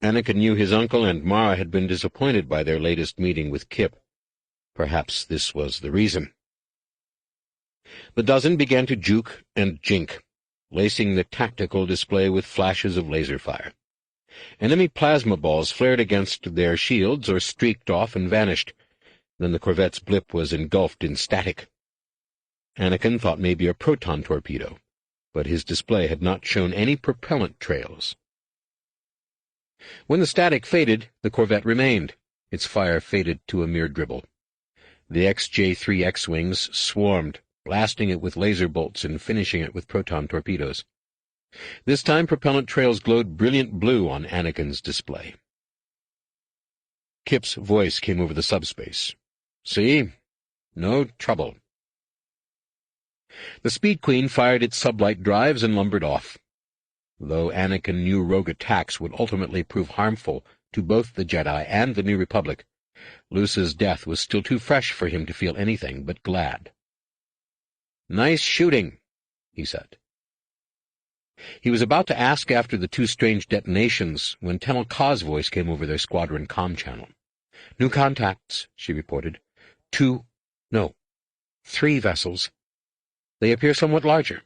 Anakin knew his uncle and Mara had been disappointed by their latest meeting with Kip. Perhaps this was the reason. The dozen began to juke and jink, lacing the tactical display with flashes of laser fire. Enemy plasma balls flared against their shields or streaked off and vanished. Then the corvette's blip was engulfed in static. Anakin thought maybe a proton torpedo, but his display had not shown any propellant trails. When the static faded, the corvette remained. Its fire faded to a mere dribble. The XJ-3 X-Wings swarmed, blasting it with laser bolts and finishing it with proton torpedoes. This time propellant trails glowed brilliant blue on Anakin's display. Kip's voice came over the subspace. "See? No trouble." The Speed Queen fired its sublight drives and lumbered off. Though Anakin knew rogue attacks would ultimately prove harmful to both the Jedi and the New Republic, Luce's death was still too fresh for him to feel anything but glad. "Nice shooting," he said. He was about to ask after the two strange detonations when Tenel Ka's voice came over their squadron comm channel. "New contacts," she reported. 3 vessels. They appear somewhat larger."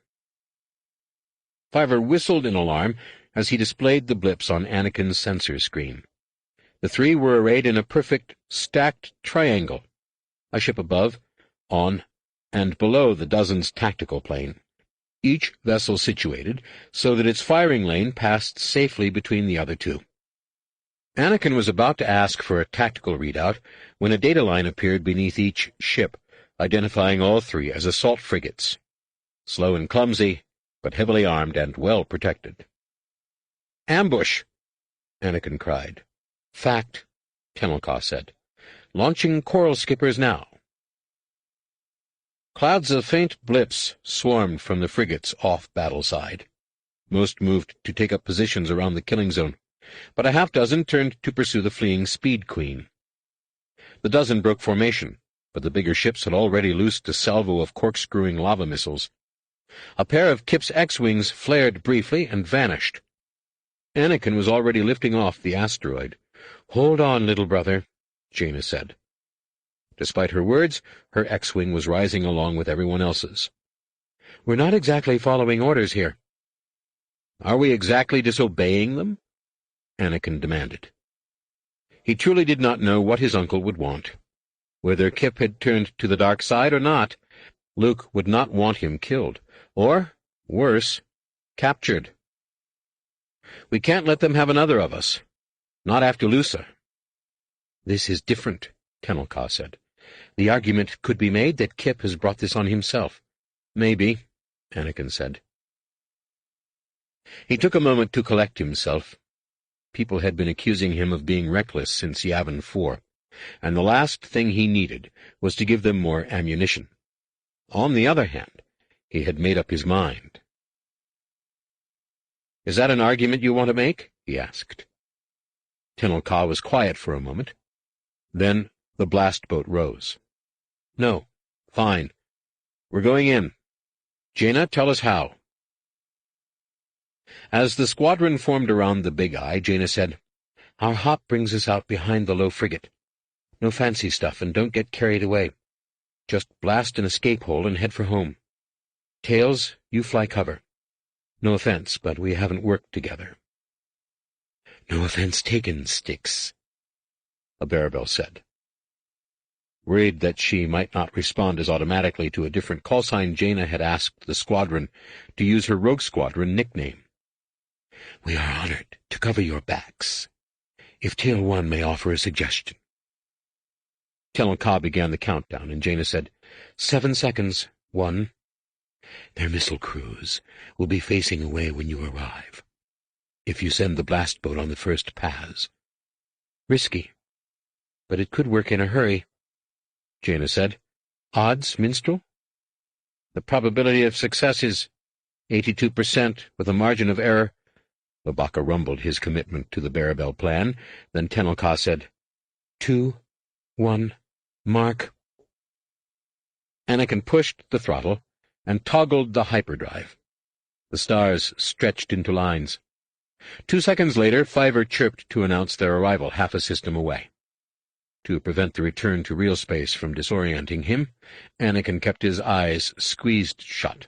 Fiver whistled in alarm as he displayed the blips on Anakin's sensor screen. The 3 were arrayed in a perfect, stacked triangle, a ship above, on, and below the dozen's tactical plane, each vessel situated so that its firing lane passed safely between the other 2. Anakin was about to ask for a tactical readout when a data line appeared beneath each ship, identifying all three as assault frigates. Slow and clumsy, but heavily armed and well protected. "Ambush!" Anakin cried. "Fact," Tenelka said. "Launching coral skippers now." Clouds of faint blips swarmed from the frigates off battleside. Most moved to take up positions around the killing zone, but a half-dozen turned to pursue the fleeing Speed Queen. The dozen broke formation, but the bigger ships had already loosed a salvo of corkscrewing lava missiles. A pair of Kip's X-wings flared briefly and vanished. Anakin was already lifting off the asteroid. "Hold on, little brother," Jaina said. Despite her words, her X-wing was rising along with everyone else's. "We're not exactly following orders here." "Are we exactly disobeying them?" Anakin demanded. He truly did not know what his uncle would want. Whether Kip had turned to the dark side or not, Luke would not want him killed, or, worse, captured. "We can't let them have another of us. Not after Lusa." "This is different," Tenelka said. "The argument could be made that Kip has brought this on himself." "Maybe," Anakin said. He took a moment to collect himself. People had been accusing him of being reckless since Yavin 4, and the last thing he needed was to give them more ammunition. On the other hand, he had made up his mind. "Is that an argument you want to make?" he asked. Tenelka was quiet for a moment. Then the blast boat rose. "No. Fine. We're going in. Jaina, tell us how." As the squadron formed around the Big Eye, Jaina said, "Our hop brings us out behind the low frigate. No fancy stuff, and don't get carried away. Just blast an escape hole and head for home. Tails, you fly cover. No offense, but we haven't worked together." "No offense taken, Sticks," a Barabel said. Worried that she might not respond as automatically to a different callsign, Jaina had asked the squadron to use her Rogue Squadron nickname. "We are honored to cover your backs. If Tail 1 may offer a suggestion." Tenelka began the countdown, and Jaina said, 7 seconds. 1. Their missile crews will be facing away when you arrive. If you send the blast boat on the first pass. "Risky, but it could work in a hurry," Jaina said. "Odds, Minstrel?" "The probability of success is 82% with a margin of error." Labaka rumbled his commitment to the Barabel plan. Then Tenelka said, 2, 1, mark. Anakin pushed the throttle and toggled the hyperdrive. The stars stretched into lines. 2 seconds later, Fiver chirped to announce their arrival half a system away. To prevent the return to real space from disorienting him, Anakin kept his eyes squeezed shut.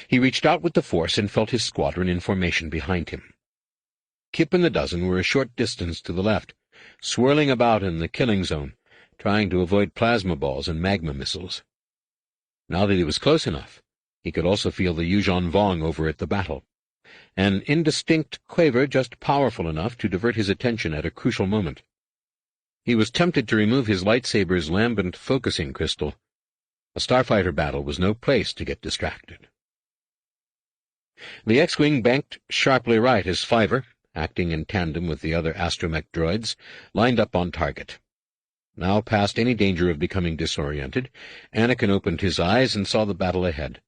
He reached out with the Force and felt his squadron in formation behind him. Kip and the dozen were a short distance to the left, swirling about in the killing zone, trying to avoid plasma balls and magma missiles. Now that he was close enough, he could also feel the Yuuzhan Vong over at the battle, an indistinct quaver just powerful enough to divert his attention at a crucial moment. He was tempted to remove his lightsaber's lambent focusing crystal. A starfighter battle was no place to get distracted. The X-Wing banked sharply right as Fiver, acting in tandem with the other astromech droids, lined up on target. Now past any danger of becoming disoriented, Anakin opened his eyes and saw the battle ahead,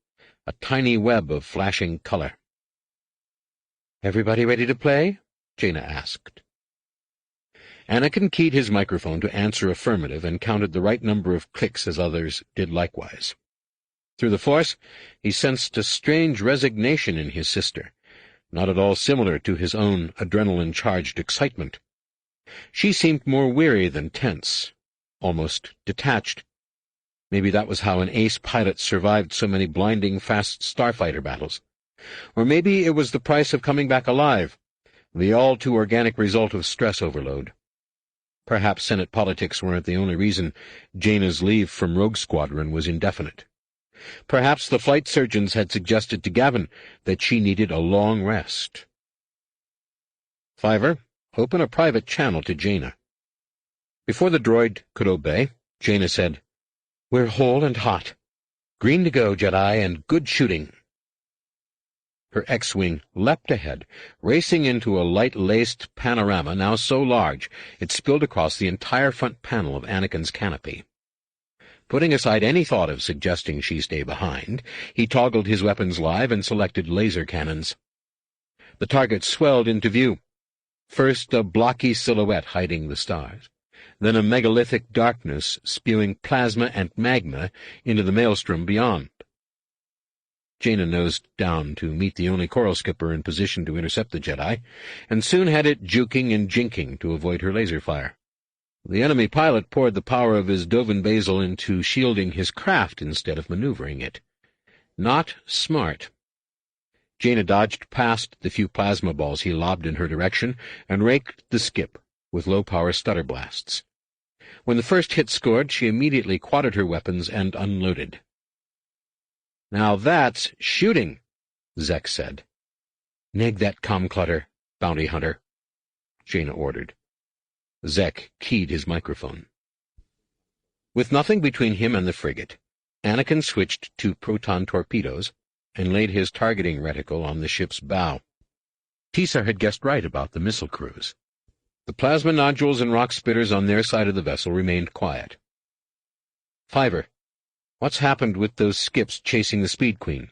a tiny web of flashing color. "Everybody ready to play?" Jaina asked. Anakin keyed his microphone to answer affirmative and counted the right number of clicks as others did likewise. Through the Force, he sensed a strange resignation in his sister, not at all similar to his own adrenaline-charged excitement. She seemed more weary than tense, almost detached. Maybe that was how an ace pilot survived so many blinding fast starfighter battles. Or maybe it was the price of coming back alive, the all-too-organic result of stress overload. Perhaps Senate politics weren't the only reason Jaina's leave from Rogue Squadron was indefinite. Perhaps the flight surgeons had suggested to Gavin that she needed a long rest. "Fiver, Open a private channel to Jaina. Before the droid could obey, Jaina said, "We're whole and hot. Green to go, Jedi, and good shooting." Her X-Wing leapt ahead, racing into a light-laced panorama now so large it spilled across the entire front panel of Anakin's canopy. Putting aside any thought of suggesting she stay behind, he toggled his weapons live and selected laser cannons. The target swelled into view. First a blocky silhouette hiding the stars, then a megalithic darkness spewing plasma and magma into the maelstrom beyond. Jaina nosed down to meet the only coral skipper in position to intercept the Jedi, and soon had it juking and jinking to avoid her laser fire. The enemy pilot poured the power of his Dovin Basil into shielding his craft instead of maneuvering it. Not smart. Jaina dodged past the few plasma balls he lobbed in her direction and raked the skip with low-power stutter blasts. When the first hit scored, she immediately quadded her weapons and unloaded. "Now that's shooting," Zek said. "Neg that comm clutter, bounty hunter," Jaina ordered. Zek keyed his microphone. With nothing between him and the frigate, Anakin switched to proton torpedoes and laid his targeting reticle on the ship's bow. Tisa had guessed right about the missile crews. The plasma nodules and rock spitters on their side of the vessel remained quiet. "Fiver, what's happened with those skips chasing the Speed Queen?"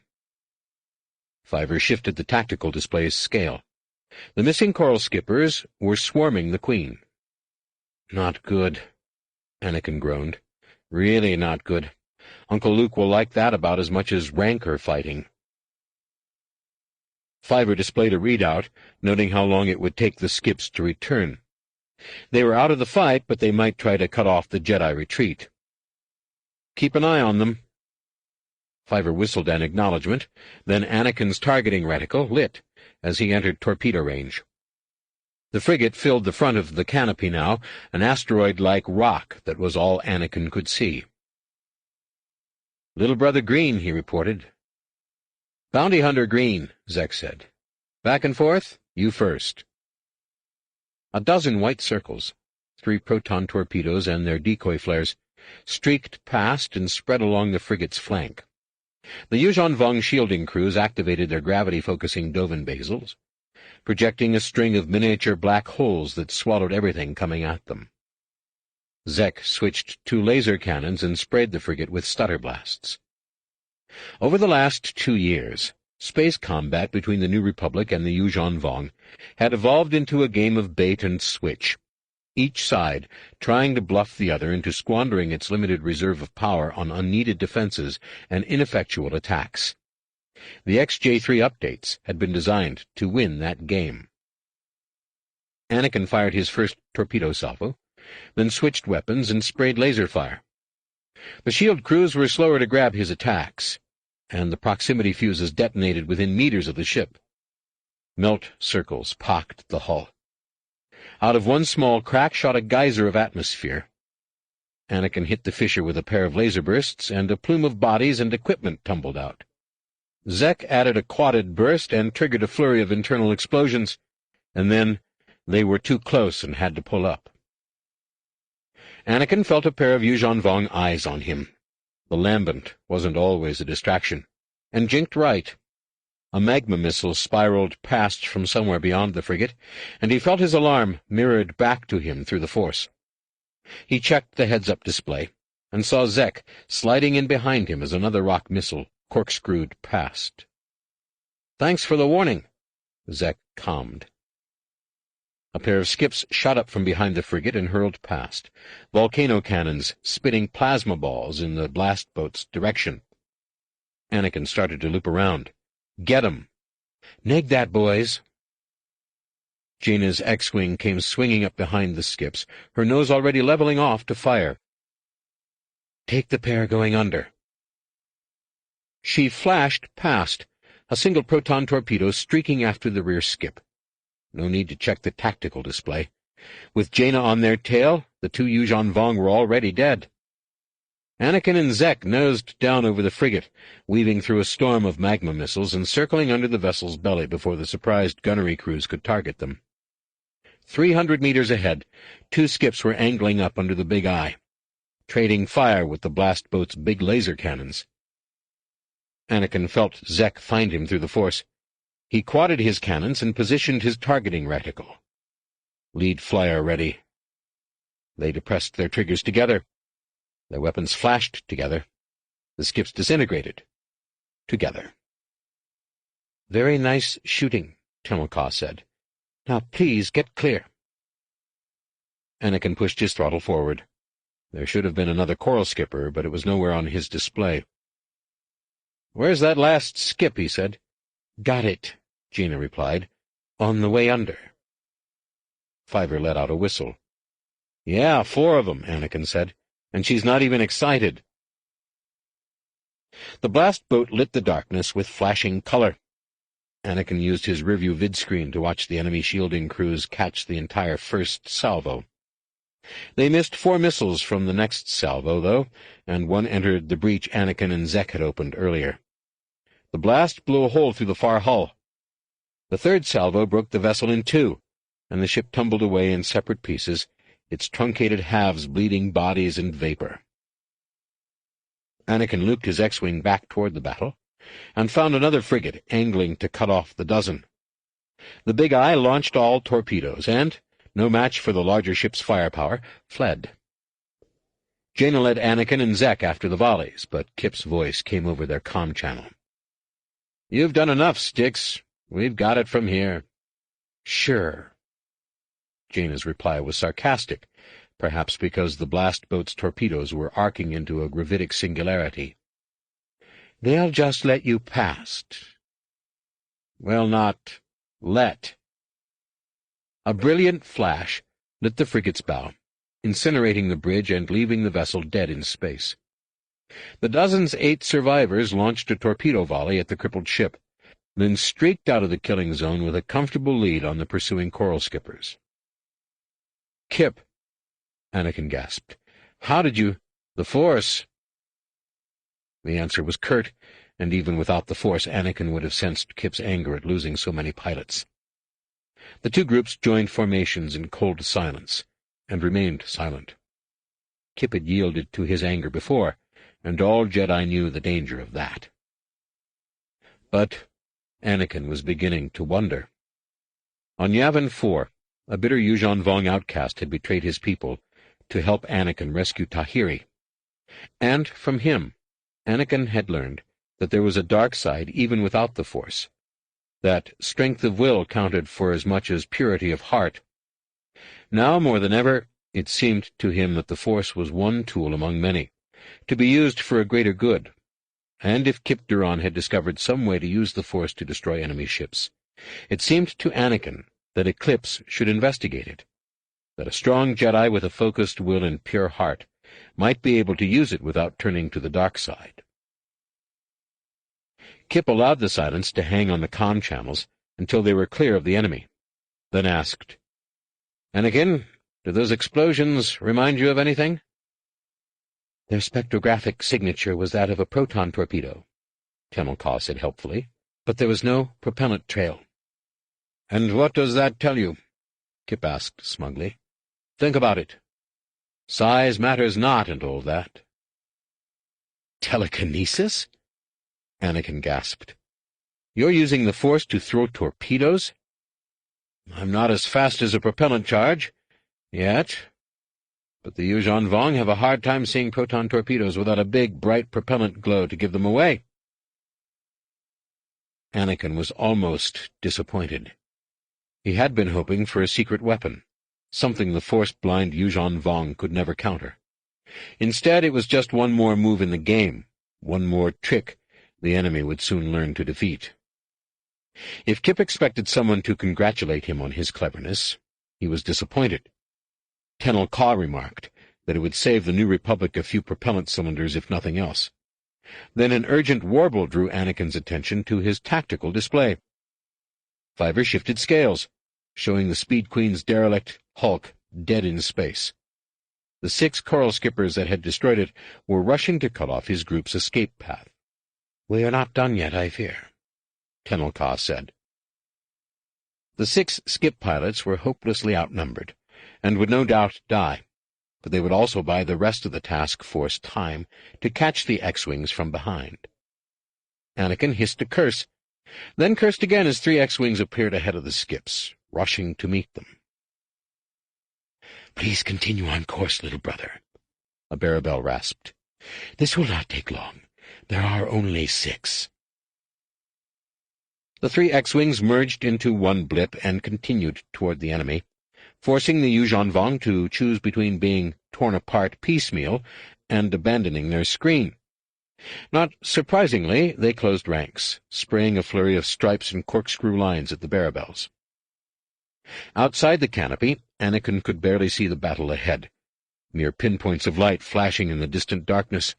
Fiver shifted the tactical display's scale. The missing coral skippers were swarming the Queen. "Not good," Anakin groaned. "Really not good. Uncle Luke will like that about as much as rancor fighting." Fiver displayed a readout, noting how long it would take the skips to return. They were out of the fight, but they might try to cut off the Jedi retreat. "Keep an eye on them." Fiver whistled an acknowledgement, then Anakin's targeting reticle lit as he entered torpedo range. The frigate filled the front of the canopy now, an asteroid-like rock that was all Anakin could see. "Little Brother Green," he reported. "Bounty Hunter Green," Zek said. "Back and forth? You first." A dozen white circles, 3 proton torpedoes and their decoy flares, streaked past and spread along the frigate's flank. The Yuuzhan Vong shielding crews activated their gravity-focusing Dovin Basils, projecting a string of miniature black holes that swallowed everything coming at them. Zek switched to laser cannons and sprayed the frigate with stutter blasts. Over the last 2 years, space combat between the New Republic and the Yuuzhan Vong had evolved into a game of bait and switch, each side trying to bluff the other into squandering its limited reserve of power on unneeded defenses and ineffectual attacks. The XJ3 updates had been designed to win that game. Anakin fired his first torpedo salvo, then switched weapons and sprayed laser fire. The shield crews were slower to grab his attacks, and the proximity fuses detonated within meters of the ship. Melt circles pocked the hull. Out of one small crack shot a geyser of atmosphere. Anakin hit the fissure with a pair of laser bursts, and a plume of bodies and equipment tumbled out. Zek added a quadded burst and triggered a flurry of internal explosions, and then they were too close and had to pull up. Anakin felt a pair of Yuuzhan Vong eyes on him. The lambent wasn't always a distraction, and jinked right. A magma missile spiraled past from somewhere beyond the frigate, and he felt his alarm mirrored back to him through the Force. He checked the heads-up display, and saw Zek sliding in behind him as another rock missile corkscrewed past. "Thanks for the warning," Zek calmed. A pair of skips shot up from behind the frigate and hurled past, volcano cannons spitting plasma balls in the blast boat's direction. Anakin started to loop around. "Get 'em!" "Neg that, boys!" Jaina's X-Wing came swinging up behind the skips, her nose already leveling off to fire. "Take the pair going under." She flashed past, a single proton torpedo streaking after the rear skip. No need to check the tactical display. With Jaina on their tail, the 2 Yuuzhan Vong were already dead. Anakin and Zek nosed down over the frigate, weaving through a storm of magma missiles and circling under the vessel's belly before the surprised gunnery crews could target them. 300 meters ahead, 2 skips were angling up under the big eye, trading fire with the blast boat's big laser cannons. Anakin felt Zek find him through the Force. He quadded his cannons and positioned his targeting reticle. Lead flyer ready. They depressed their triggers together. Their weapons flashed together. The skips disintegrated. Together. "Very nice shooting," Temmelka said. "Now please get clear." Anakin pushed his throttle forward. There should have been another coral skipper, but it was nowhere on his display. "Where's that last skip?" he said. "Got it," Jaina replied. "On the way under." Fiver let out a whistle. "Yeah, 4 of them," Anakin said, "and she's not even excited." The blast boat lit the darkness with flashing color. Anakin used his rearview vidscreen to watch the enemy shielding crews catch the entire first salvo. They missed 4 missiles from the next salvo, though, and one entered the breach Anakin and Zek had opened earlier. The blast blew a hole through the far hull. The 3rd salvo broke the vessel in 2, and the ship tumbled away in separate pieces, its truncated halves bleeding bodies and vapor. Anakin looped his X-wing back toward the battle, and found another frigate angling to cut off the dozen. The Big Eye launched all torpedoes, and, no match for the larger ship's firepower, fled. Jaina led Anakin and Zek after the volleys, but Kip's voice came over their comm channel. "You've done enough, Sticks. We've got it from here." "Sure." Jaina's reply was sarcastic, perhaps because the blast boat's torpedoes were arcing into a gravitic singularity. "They'll just let you past." "Well, not let." A brilliant flash lit the frigate's bow, incinerating the bridge and leaving the vessel dead in space. The dozen's 8 survivors launched a torpedo volley at the crippled ship, then streaked out of the killing zone with a comfortable lead on the pursuing coral skippers. "Kip," Anakin gasped. "How did you—" "The Force." The answer was curt, and even without the Force, Anakin would have sensed Kip's anger at losing so many pilots. The 2 groups joined formations in cold silence, and remained silent. Kip had yielded to his anger before, and all Jedi knew the danger of that. But Anakin was beginning to wonder. On Yavin 4, a bitter Yuuzhan Vong outcast had betrayed his people to help Anakin rescue Tahiri. And from him, Anakin had learned that there was a dark side even without the Force, that strength of will counted for as much as purity of heart. Now, more than ever, it seemed to him that the Force was one tool among many, to be used for a greater good. And if Kip Duran had discovered some way to use the Force to destroy enemy ships, it seemed to Anakin that Eclipse should investigate it, that a strong Jedi with a focused will and pure heart might be able to use it without turning to the dark side. Kip allowed the silence to hang on the comm channels until they were clear of the enemy, then asked, "Anakin, do those explosions remind you of anything?" "Their spectrographic signature was that of a proton torpedo," Temmelka said helpfully, "but there was no propellant trail." "And what does that tell you?" Kip asked smugly. "Think about it. Size matters not and all that." "Telekinesis?" Anakin gasped. "You're using the Force to throw torpedoes?" "I'm not as fast as a propellant charge, yet. But the Yuuzhan Vong have a hard time seeing proton torpedoes without a big, bright propellant glow to give them away." Anakin was almost disappointed. He had been hoping for a secret weapon, something the Force-blind Yuuzhan Vong could never counter. Instead, it was just one more move in the game, one more trick the enemy would soon learn to defeat. If Kip expected someone to congratulate him on his cleverness, he was disappointed. Tenel Ka remarked that it would save the New Republic a few propellant cylinders if nothing else. Then an urgent warble drew Anakin's attention to his tactical display. Fiver shifted scales, showing the Speed Queen's derelict hulk dead in space. The 6 coral skippers that had destroyed it were rushing to cut off his group's escape path. "We are not done yet, I fear," Tenel Ka said. The 6 skip pilots were hopelessly outnumbered, and would no doubt die, but they would also buy the rest of the task force time to catch the X-Wings from behind. Anakin hissed a curse, then cursed again as 3 X-Wings appeared ahead of the skips, rushing to meet them. "Please continue on course, little brother," a Barabel rasped. "This will not take long. There are only 6. The 3 X-Wings merged into one blip and continued toward the enemy, forcing the Yuuzhan Vong to choose between being torn apart piecemeal and abandoning their screen. Not surprisingly, they closed ranks, spraying a flurry of stripes and corkscrew lines at the Barabels. Outside the canopy, Anakin could barely see the battle ahead, mere pinpoints of light flashing in the distant darkness.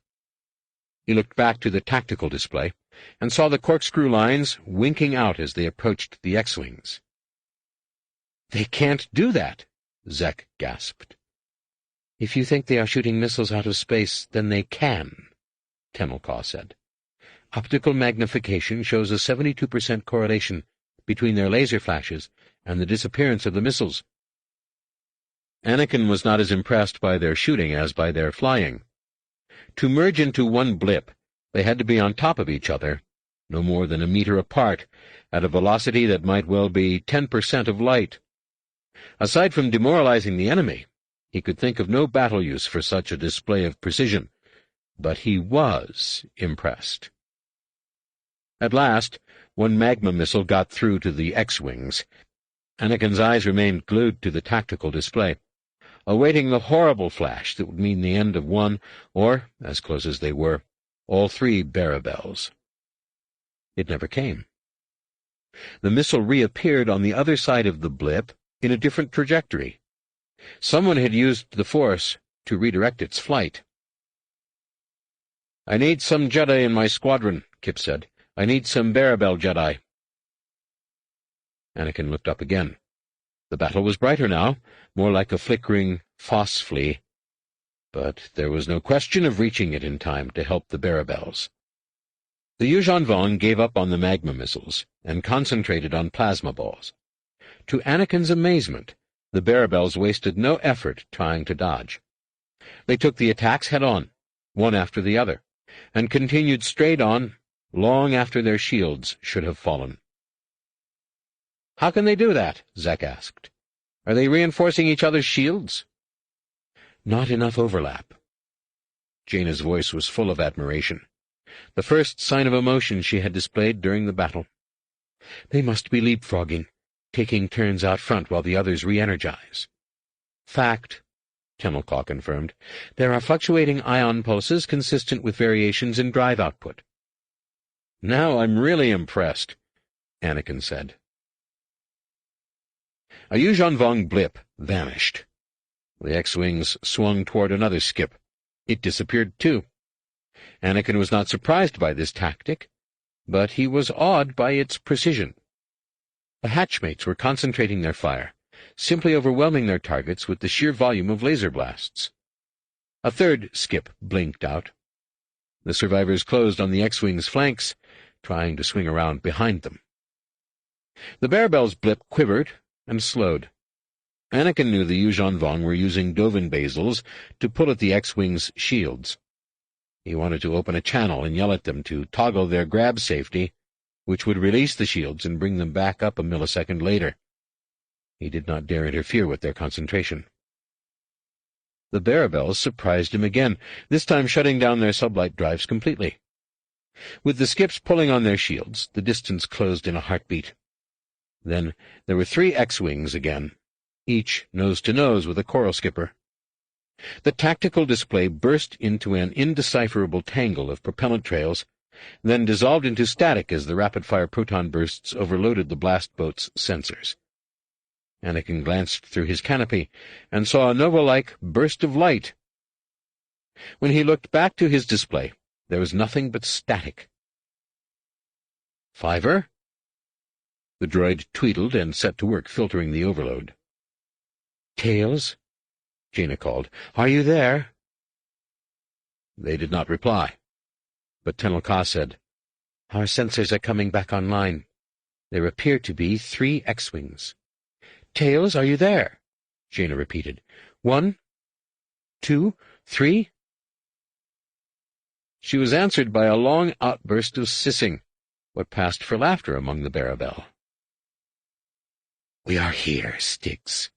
He looked back to the tactical display and saw the corkscrew lines winking out as they approached the X-Wings. "They can't do that," Zek gasped. "If you think they are shooting missiles out of space, then they can," Tenelkaw said. "Optical magnification shows a 72% correlation between their laser flashes and the disappearance of the missiles." Anakin was not as impressed by their shooting as by their flying. To merge into one blip, they had to be on top of each other, no more than a meter apart, at a velocity that might well be 10% of light. Aside from demoralizing the enemy, he could think of no battle use for such a display of precision, but he was impressed. At last, one magma missile got through to the X-Wings. Anakin's eyes remained glued to the tactical display, awaiting the horrible flash that would mean the end of one, or, as close as they were, all 3 Barabels. It never came. The missile reappeared on the other side of the blip in a different trajectory. Someone had used the Force to redirect its flight. "I need some Jedi in my squadron," Kip said. "I need some Barabel Jedi." Anakin looked up again. The battle was brighter now, more like a flickering phosphly, but there was no question of reaching it in time to help the Barabels. The Yuuzhan Vong gave up on the magma missiles and concentrated on plasma balls. To Anakin's amazement, the Barabels wasted no effort trying to dodge. They took the attacks head-on, one after the other, and continued straight on long after their shields should have fallen. "How can they do that?" Zek asked. "Are they reinforcing each other's shields?" "Not enough overlap." Jaina's voice was full of admiration, the first sign of emotion she had displayed during the battle. "They must be leapfrogging, taking turns out front while the others re-energize." "Fact," Tenelkaw confirmed. "There are fluctuating ion pulses consistent with variations in drive output." "Now I'm really impressed," Anakin said. A Yuuzhan Vong blip vanished. The X-Wings swung toward another skip. It disappeared too. Anakin was not surprised by this tactic, but he was awed by its precision. The hatchmates were concentrating their fire, simply overwhelming their targets with the sheer volume of laser blasts. A third skip blinked out. The survivors closed on the X-Wing's flanks, trying to swing around behind them. The Barabel's blip quivered and slowed. Anakin knew the Yuuzhan Vong were using Dovin basils to pull at the X-Wing's shields. He wanted to open a channel and yell at them to toggle their grab safety, which would release the shields and bring them back up a millisecond later. He did not dare interfere with their concentration. The Barabels surprised him again, this time shutting down their sublight drives completely. With the skips pulling on their shields, the distance closed in a heartbeat. Then there were 3 X-Wings again, each nose-to-nose with a coral skipper. The tactical display burst into an indecipherable tangle of propellant trails, then dissolved into static as the rapid-fire proton bursts overloaded the blast boat's sensors. Anakin glanced through his canopy and saw a nova-like burst of light. When he looked back to his display, there was nothing but static. "Fiver?" The droid tweedled and set to work filtering the overload. "Tails?" Jaina called. "Are you there?" They did not reply, but Tenelkaw said, "Our sensors are coming back online." There appear to be 3 X-Wings. "Tails, are you there?" Jaina repeated. 1, 2, 3. She was answered by a long outburst of sissing, what passed for laughter among the Barabel. "We are here, Styx,"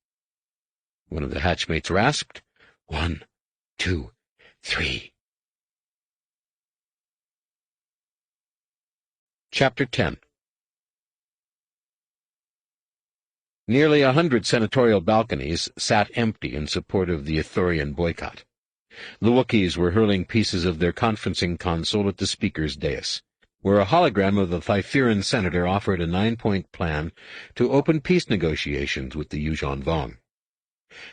one of the hatchmates rasped. 1, 2, 3. Chapter 10. Nearly 100 senatorial balconies sat empty in support of the Ithorian boycott. The Wookiees were hurling pieces of their conferencing console at the speaker's dais, where a hologram of the Thypheran senator offered a 9-point plan to open peace negotiations with the Yuuzhan Vong.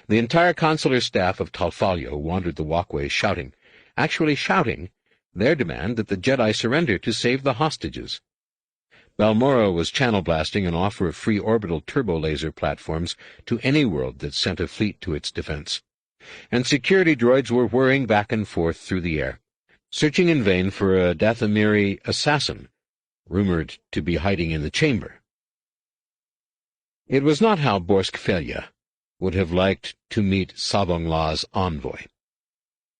The entire consular staff of Talfalyo wandered the walkways shouting, actually shouting, their demand that the Jedi surrender to save the hostages. Balmorra was channel-blasting an offer of free orbital turbo-laser platforms to any world that sent a fleet to its defense, and security droids were whirring back and forth through the air, searching in vain for a Dathomiri assassin, rumored to be hiding in the chamber. It was not how Borsk Felya would have liked to meet Sabong La's envoy.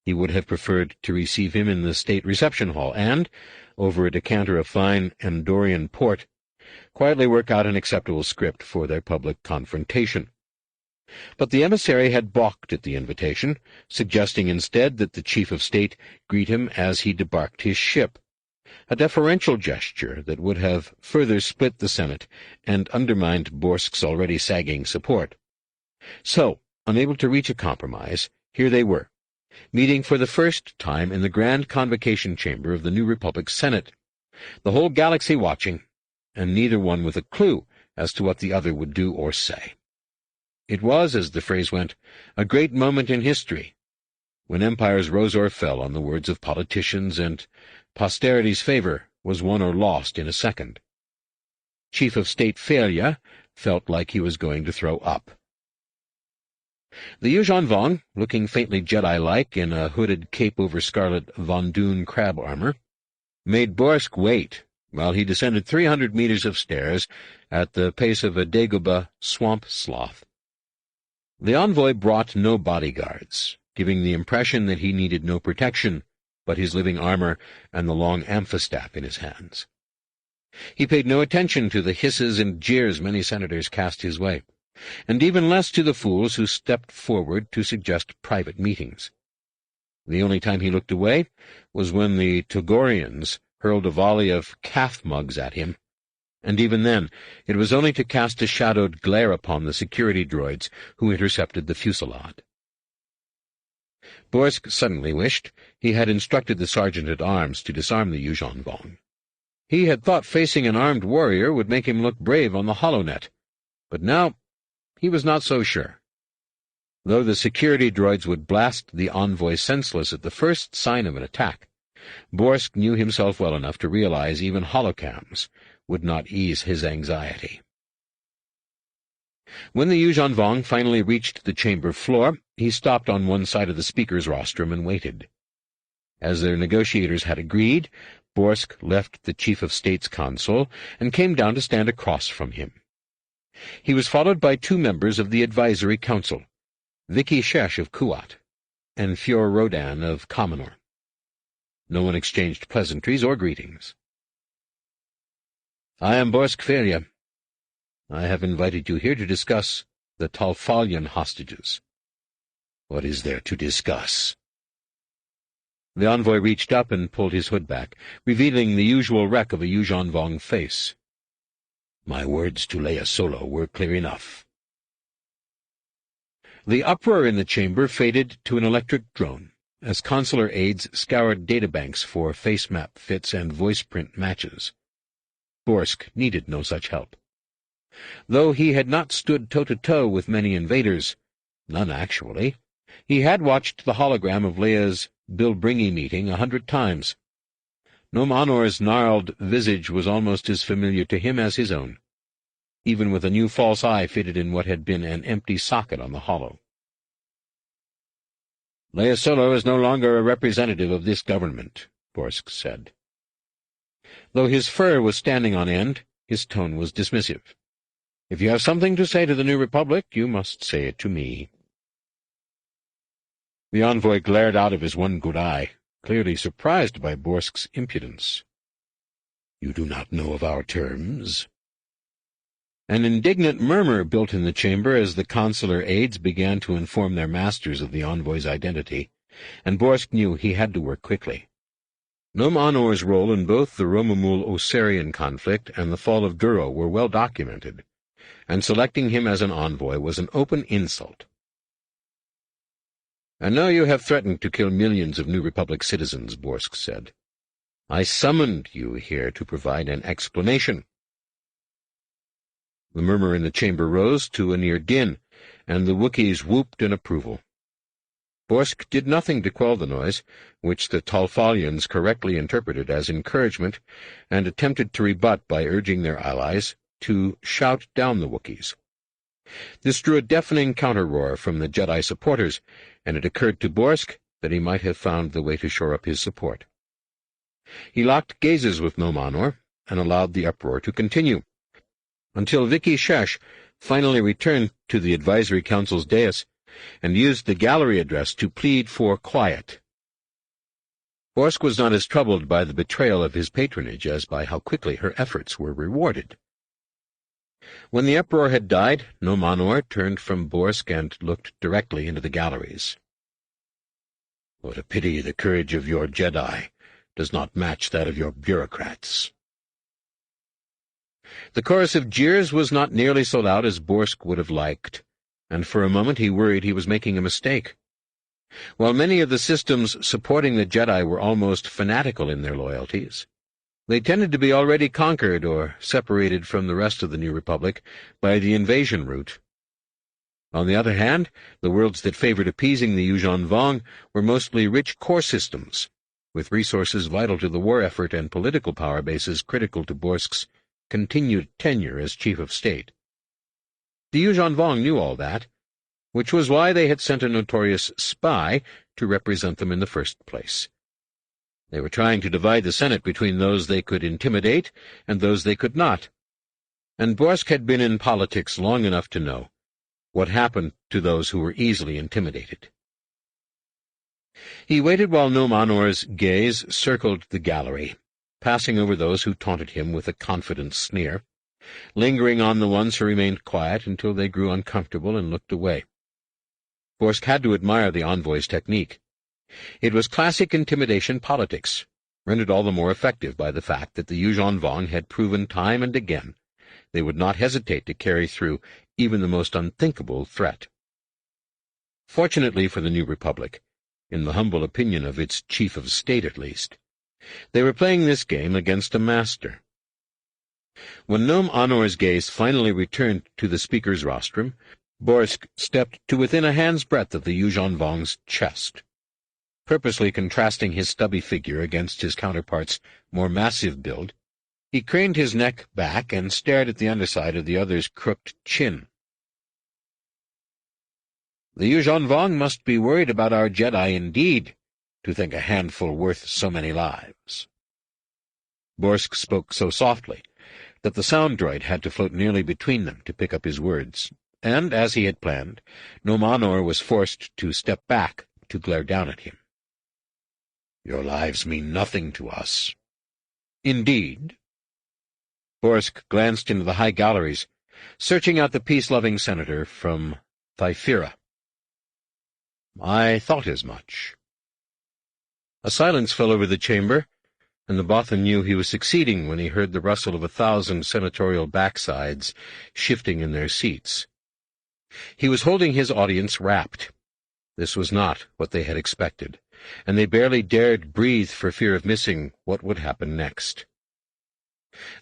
He would have preferred to receive him in the state reception hall and, over a decanter of fine Andorian port, quietly work out an acceptable script for their public confrontation. But the emissary had balked at the invitation, suggesting instead that the chief of state greet him as he debarked his ship, a deferential gesture that would have further split the Senate and undermined Borsk's already sagging support. So, unable to reach a compromise, here they were, meeting for the first time in the grand convocation chamber of the New Republic's Senate, the whole galaxy watching, and neither one with a clue as to what the other would do or say. It was, as the phrase went, a great moment in history, when empires rose or fell on the words of politicians, and posterity's favor was won or lost in a second. Chief of State Felya felt like he was going to throw up. The Yuuzhan Vong, looking faintly Jedi-like in a hooded cape-over-scarlet Von Dune crab armor, made Borsk wait while he descended 300 meters of stairs at the pace of a Dagobah swamp sloth. The envoy brought no bodyguards, giving the impression that he needed no protection but his living armor and the long amphistaff in his hands. He paid no attention to the hisses and jeers many senators cast his way, and even less to the fools who stepped forward to suggest private meetings. The only time he looked away was when the Togorians hurled a volley of calf mugs at him, and even then it was only to cast a shadowed glare upon the security droids who intercepted the fusillade. Borsk suddenly wished he had instructed the sergeant-at-arms to disarm the Yuuzhan Vong. He had thought facing an armed warrior would make him look brave on the HoloNet, but now he was not so sure. Though the security droids would blast the envoy senseless at the first sign of an attack, Borsk knew himself well enough to realize even holocams would not ease his anxiety. When the Yuuzhan Vong finally reached the chamber floor, he stopped on one side of the speaker's rostrum and waited. As their negotiators had agreed, Borsk left the chief of state's console and came down to stand across from him. He was followed by 2 members of the advisory council, Vicky Shesh of Kuat and Fior Rodan of Kamenor. No one exchanged pleasantries or greetings. "I am Borsk Felya. I have invited you here to discuss the Talfalyan hostages." "What is there to discuss?" The envoy reached up and pulled his hood back, revealing the usual wreck of a Yuuzhan Vong face. My words to Leia Solo were clear enough. The uproar in the chamber faded to an electric drone, as consular aides scoured databanks for face map fits and voice print matches. Borsk needed no such help. Though he had not stood toe-to-toe with many invaders, none actually, he had watched the hologram of Leia's Bilbringi meeting 100 times. Nom Anor's gnarled visage was almost as familiar to him as his own, even with a new false eye fitted in what had been an empty socket on the holo. "Leia Solo is no longer a representative of this government," Borsk said. Though his fur was standing on end, His tone was dismissive. "If you have something to say to the New Republic, you must say it to me." The envoy glared out of his one good eye, clearly surprised by Borsk's impudence. "You do not know of our terms?" An indignant murmur built in the chamber as the consular aides began to inform their masters of the envoy's identity, and Borsk knew he had to work quickly. Nom Anor's role in both the Romamul-Osarian conflict and the fall of Duro were well documented, and selecting him as an envoy was an open insult. "I know you have threatened to kill millions of New Republic citizens," Borsk said. "I summoned you here to provide an explanation." The murmur in the chamber rose to a near din, and the Wookiees whooped in approval. Borsk did nothing to quell the noise, which the Talfalians correctly interpreted as encouragement, and attempted to rebut by urging their allies to shout down the Wookiees. This drew a deafening counter-roar from the Jedi supporters, and it occurred to Borsk that he might have found the way to shore up his support. He locked gazes with Nom Anor, and allowed the uproar to continue, until Vicky Shesh finally returned to the Advisory Council's dais and used the gallery address to plead for quiet. Borsk was not as troubled by the betrayal of his patronage as by how quickly her efforts were rewarded. When the uproar had died, Nom Anor turned from Borsk and looked directly into the galleries. "What a pity the courage of your Jedi does not match that of your bureaucrats." The chorus of jeers was not nearly so loud as Borsk would have liked, and for a moment he worried he was making a mistake. While many of the systems supporting the Jedi were almost fanatical in their loyalties, they tended to be already conquered or separated from the rest of the New Republic by the invasion route. On the other hand, the worlds that favored appeasing the Yuuzhan Vong were mostly rich core systems, with resources vital to the war effort and political power bases critical to Borsk's continued tenure as Chief of State. The Yuuzhan Vong knew all that, which was why they had sent a notorious spy to represent them in the first place. They were trying to divide the Senate between those they could intimidate and those they could not, and Borsk had been in politics long enough to know what happened to those who were easily intimidated. He waited while Nom Anor's gaze circled the gallery, passing over those who taunted him with a confident sneer, lingering on the ones who remained quiet until they grew uncomfortable and looked away. Borsk had to admire the envoy's technique. It was classic intimidation politics, rendered all the more effective by the fact that the Yuuzhan Vong had proven time and again they would not hesitate to carry through even the most unthinkable threat. Fortunately for the New Republic, in the humble opinion of its chief of state at least, they were playing this game against a master. When Nom Anor's gaze finally returned to the speaker's rostrum, Borsk stepped to within a hand's breadth of the Yuuzhan Vong's chest. Purposely contrasting his stubby figure against his counterpart's more massive build, he craned his neck back and stared at the underside of the other's crooked chin. "The Yuuzhan Vong must be worried about our Jedi indeed, to think a handful worth so many lives." Borsk spoke so softly that the sound droid had to float nearly between them to pick up his words, and, as he had planned, Nom Anor was forced to step back to glare down at him. "Your lives mean nothing to us." "Indeed?" Borsk glanced into the high galleries, searching out the peace-loving senator from Thyphira. "I thought as much." A silence fell over the chamber, and the Bothan knew he was succeeding when he heard the rustle of 1,000 senatorial backsides shifting in their seats. He was holding his audience rapt. This was not what they had expected, and they barely dared breathe for fear of missing what would happen next.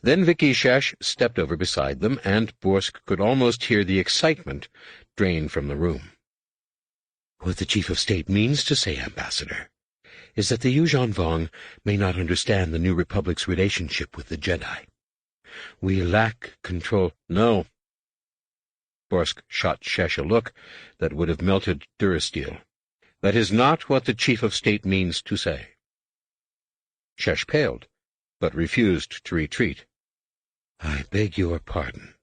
Then Vicky Shesh stepped over beside them, and Borsk could almost hear the excitement drain from the room. "What the Chief of State means to say, Ambassador, is that the Yuuzhan Vong may not understand the New Republic's relationship with the Jedi. We lack control." "No." Borsk shot Shesh a look that would have melted Durasteel. "That is not what the Chief of State means to say." Shesh paled, but refused to retreat. I beg your pardon.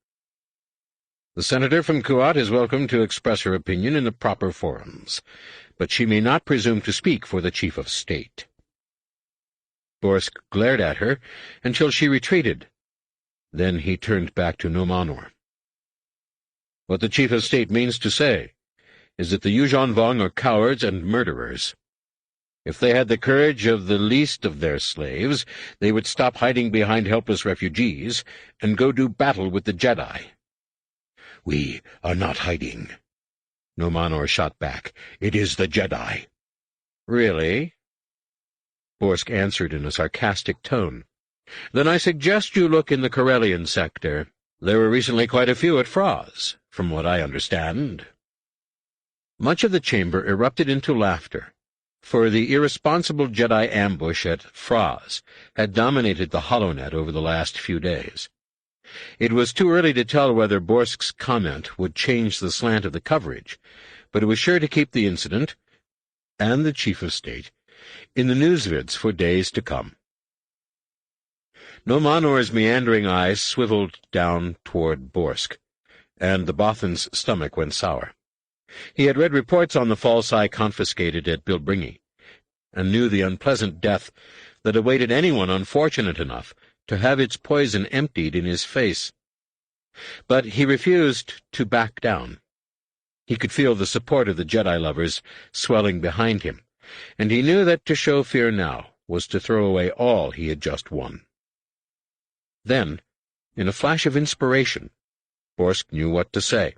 The senator from Kuat is welcome to express her opinion in the proper forums, but she may not presume to speak for the chief of state. Borsk glared at her until she retreated. Then he turned back to Nomanor. What the chief of state means to say is that the Yuuzhan Vong are cowards and murderers. If they had the courage of the least of their slaves, they would stop hiding behind helpless refugees and go do battle with the Jedi. We are not hiding, Nomanor shot back. It is the Jedi. Really? Borsk answered in a sarcastic tone. Then I suggest you look in the Corellian sector. There were recently quite a few at Fraz, from what I understand. Much of the chamber erupted into laughter, for the irresponsible Jedi ambush at Fraz had dominated the HoloNet over the last few days. It was too early to tell whether Borsk's comment would change the slant of the coverage, but it was sure to keep the incident, and the chief of state, in the newsvids for days to come. Nomanor's meandering eyes swiveled down toward Borsk, and the Bothan's stomach went sour. He had read reports on the false eye confiscated at Bilbringi, and knew the unpleasant death that awaited anyone unfortunate enough to have its poison emptied in his face. But he refused to back down. He could feel the support of the Jedi lovers swelling behind him, and he knew that to show fear now was to throw away all he had just won. Then, in a flash of inspiration, Borsk knew what to say,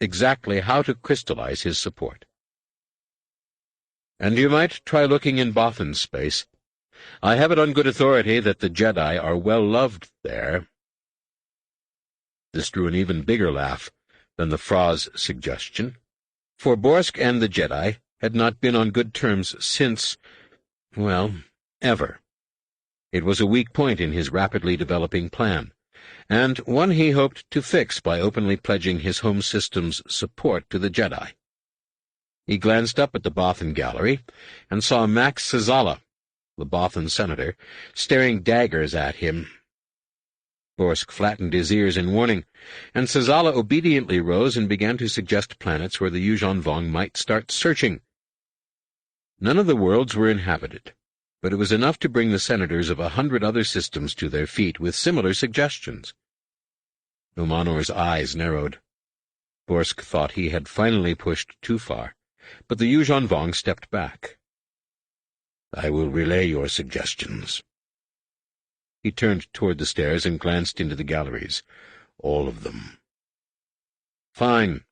exactly how to crystallize his support. And you might try looking in Bothan's space. I have it on good authority that the Jedi are well loved there. This drew an even bigger laugh than the Fraz suggestion, for Borsk and the Jedi had not been on good terms since, well, ever. It was a weak point in his rapidly developing plan, and one he hoped to fix by openly pledging his home system's support to the Jedi. He glanced up at the Bothan gallery and saw Max Sazala, the Bothan senator, staring daggers at him. Borsk flattened his ears in warning, and Sazala obediently rose and began to suggest planets where the Yuuzhan Vong might start searching. None of the worlds were inhabited, but it was enough to bring the senators of 100 other systems to their feet with similar suggestions. Nomanor's eyes narrowed. Borsk thought he had finally pushed too far, but the Yuuzhan Vong stepped back. I will relay your suggestions. He turned toward the stairs and glanced into the galleries. All of them. Fine.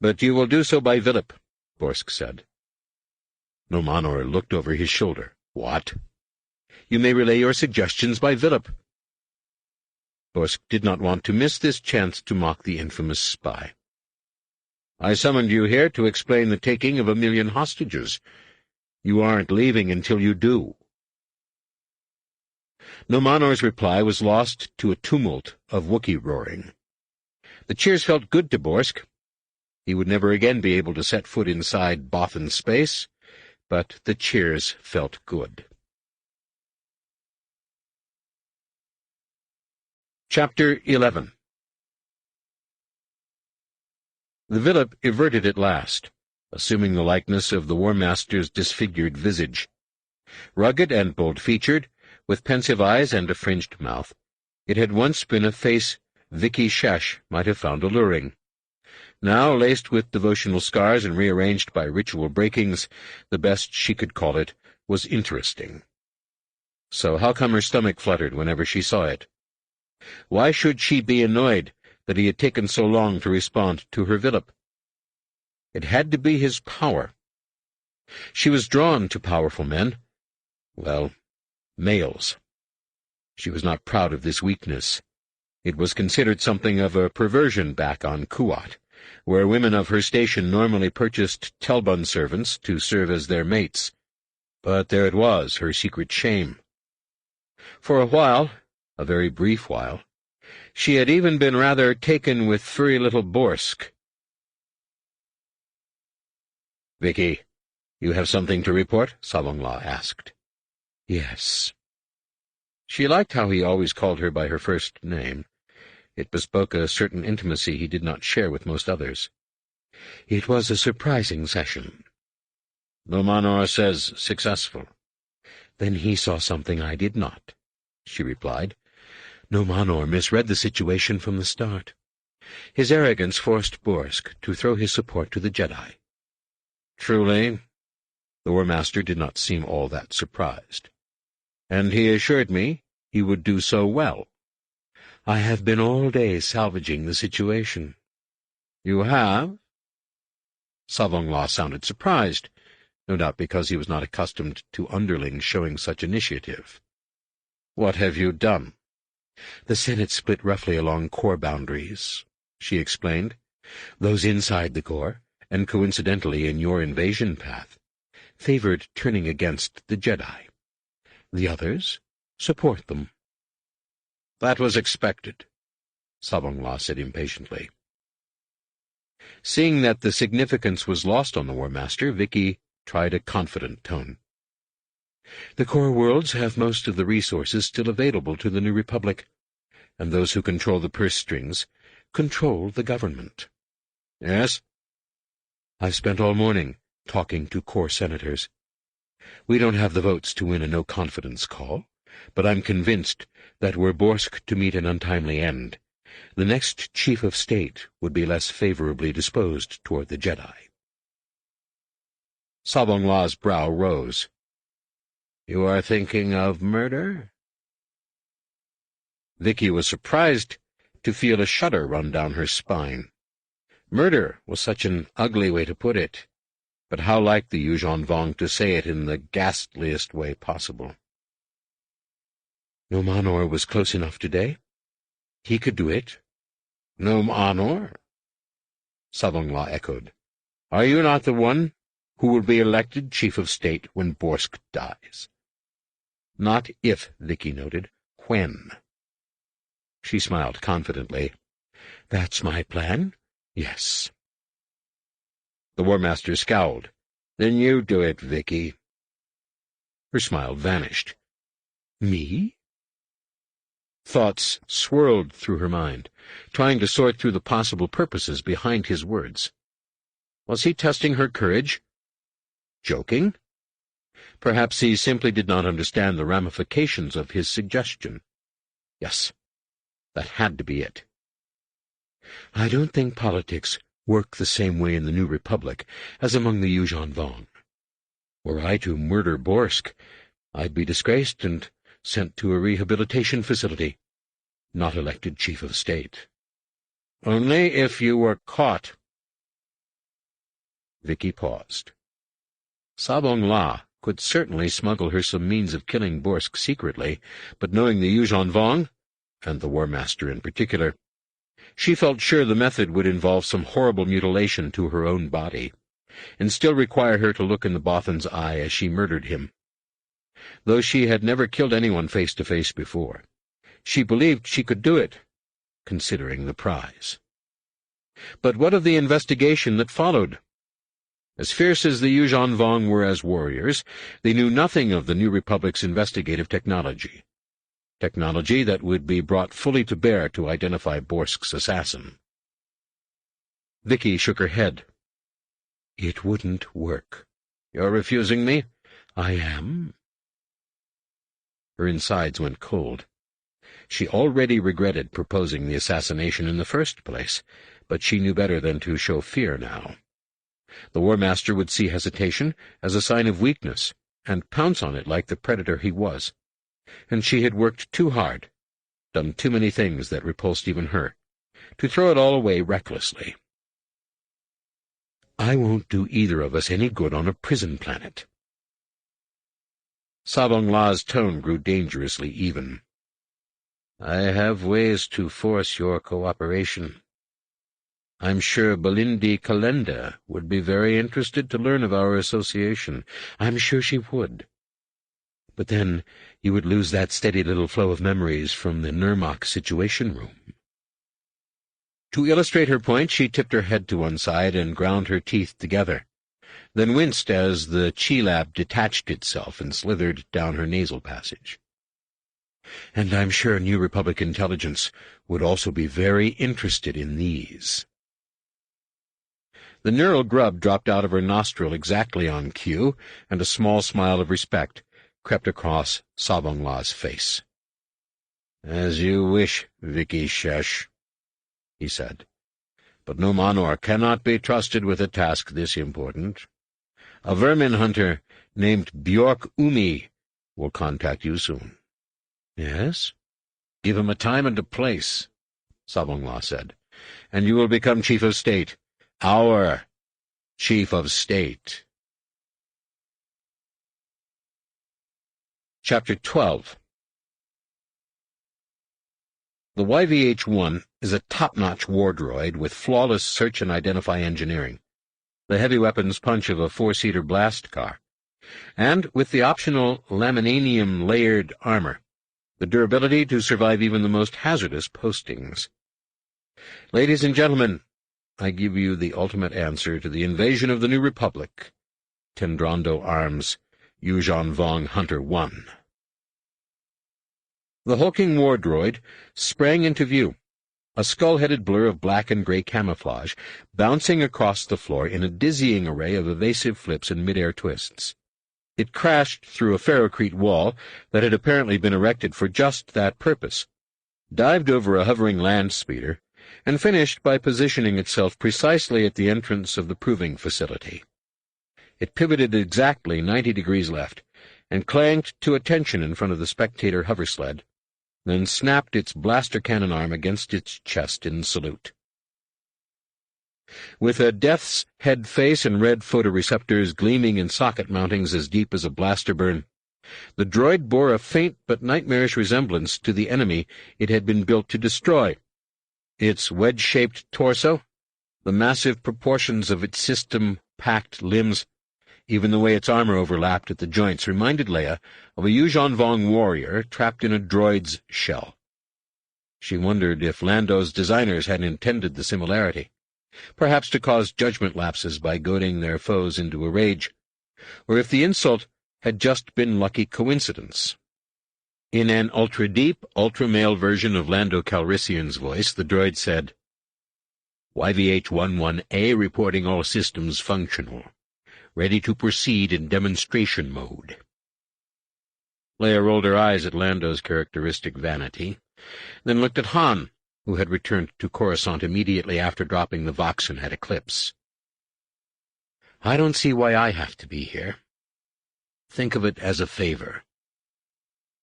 But you will do so by Villip, Borsk said. Nomanor looked over his shoulder. What? You may relay your suggestions by Villip. Borsk did not want to miss this chance to mock the infamous spy. I summoned you here to explain the taking of 1,000,000 hostages. You aren't leaving until you do. Nomanor's reply was lost to a tumult of Wookiee roaring. The cheers felt good to Borsk. He would never again be able to set foot inside Bothan space, but the cheers felt good. Chapter 11. The Villip everted at last, assuming the likeness of the War Master's disfigured visage. Rugged and bold-featured, with pensive eyes and a fringed mouth, it had once been a face Vicky Shesh might have found alluring. Now, laced with devotional scars and rearranged by ritual breakings, the best she could call it was interesting. So how come her stomach fluttered whenever she saw it? Why should she be annoyed that he had taken so long to respond to her Villip? It had to be his power. She was drawn to powerful men. Well, males. She was not proud of this weakness. It was considered something of a perversion back on Kuat, where women of her station normally purchased Telbun servants to serve as their mates. But there it was, her secret shame. For a while, a very brief while, she had even been rather taken with furry little Borsk. "Vicky, you have something to report?" Salongla asked. Yes. She liked how he always called her by her first name. It bespoke a certain intimacy he did not share with most others. It was a surprising session. Numenor says successful. Then he saw something I did not, she replied. Numenor misread the situation from the start. His arrogance forced Borsk to throw his support to the Jedi. Truly? The War Master did not seem all that surprised. And he assured me he would do so well. I have been all day salvaging the situation. You have? Savongla sounded surprised, no doubt because he was not accustomed to underlings showing such initiative. What have you done? The Senate split roughly along corps boundaries, she explained. Those inside the corps, and coincidentally in your invasion path, favored turning against the Jedi. The others support them. That was expected, Savongla said impatiently. Seeing that the significance was lost on the War Master, Vicky tried a confident tone. The core worlds have most of the resources still available to the New Republic, and those who control the purse strings control the government. Yes? I've spent all morning talking to core senators. We don't have the votes to win a no-confidence call, but I'm convinced that were Borsk to meet an untimely end, the next chief of state would be less favorably disposed toward the Jedi. Savongla's brow rose. You are thinking of murder? Vicky was surprised to feel a shudder run down her spine. Murder was such an ugly way to put it, but how like the Yuuzhan Vong to say it in the ghastliest way possible. Numenor was close enough today. He could do it. Numenor? Savongla echoed. Are you not the one who will be elected chief of state when Borsk dies? Not if, Vicky noted. When? She smiled confidently. That's my plan, yes. The War Master scowled. Then you do it, Vicky. Her smile vanished. Me? Thoughts swirled through her mind, trying to sort through the possible purposes behind his words. Was he testing her courage? Joking? Perhaps he simply did not understand the ramifications of his suggestion. Yes, that had to be it. I don't think politics work the same way in the New Republic as among the Yuuzhan Vong. Were I to murder Borsk, I'd be disgraced and sent to a rehabilitation facility, not elected chief of state. Only if you were caught. Vicky paused. Savongla could certainly smuggle her some means of killing Borsk secretly, but knowing the Yuuzhan Vong, and the War Master in particular, she felt sure the method would involve some horrible mutilation to her own body, and still require her to look in the Bothan's eye as she murdered him. Though she had never killed anyone face-to-face before, she believed she could do it, considering the prize. But what of the investigation that followed? As fierce as the Yuuzhan Vong were as warriors, they knew nothing of the New Republic's investigative technology that would be brought fully to bear to identify Borsk's assassin. Vicky shook her head. It wouldn't work. You're refusing me? I am. Her insides went cold. She already regretted proposing the assassination in the first place, but she knew better than to show fear now. The War Master would see hesitation as a sign of weakness, and pounce on it like the predator he was. And she had worked too hard, done too many things that repulsed even her, to throw it all away recklessly. I won't do either of us any good on a prison planet. Savongla's tone grew dangerously even. I have ways to force your cooperation. I'm sure Belindi Kalenda would be very interested to learn of our association. I'm sure she would. But then you would lose that steady little flow of memories from the Nurmak Situation Room. To illustrate her point, she tipped her head to one side and ground her teeth together, then winced as the chi-lab detached itself and slithered down her nasal passage. And I'm sure New Republic intelligence would also be very interested in these. The neural grub dropped out of her nostril exactly on cue, and a small smile of respect crept across Sabongla's face. "As you wish, Vicky Shesh," he said. "But Numanor cannot be trusted with a task this important. A vermin hunter named Bjork Umi will contact you soon." "Yes?" "Give him a time and a place," Sabongla said, "and you will become Chief of State. Our Chief of State." Chapter 12. The YVH-1 is a top-notch war droid with flawless search and identify engineering, the heavy weapons punch of a four-seater blast car, and with the optional laminanium-layered armor, the durability to survive even the most hazardous postings. Ladies and gentlemen, I give you the ultimate answer to the invasion of the New Republic. Tendrondo Arms, Yuuzhan Vong Hunter 1. The hulking war droid sprang into view, a skull-headed blur of black and gray camouflage, bouncing across the floor in a dizzying array of evasive flips and mid-air twists. It crashed through a ferrocrete wall that had apparently been erected for just that purpose, dived over a hovering land speeder, and finished by positioning itself precisely at the entrance of the proving facility. It pivoted exactly 90 degrees left, and clanged to attention in front of the spectator hoversled, then snapped its blaster cannon arm against its chest in salute. With a death's head face and red photoreceptors gleaming in socket mountings as deep as a blaster burn, the droid bore a faint but nightmarish resemblance to the enemy it had been built to destroy. Its wedge-shaped torso, the massive proportions of its system-packed limbs, even the way its armor overlapped at the joints, reminded Leia of a Yuuzhan Vong warrior trapped in a droid's shell. She wondered if Lando's designers had intended the similarity, perhaps to cause judgment lapses by goading their foes into a rage, or if the insult had just been lucky coincidence. In an ultra-deep, ultra-male version of Lando Calrissian's voice, the droid said, "YVH-11A reporting all systems functional. Ready to proceed in demonstration mode." Leia rolled her eyes at Lando's characteristic vanity, then looked at Han, who had returned to Coruscant immediately after dropping the Voxen at Eclipse. "I don't see why I have to be here. Think of it as a favor."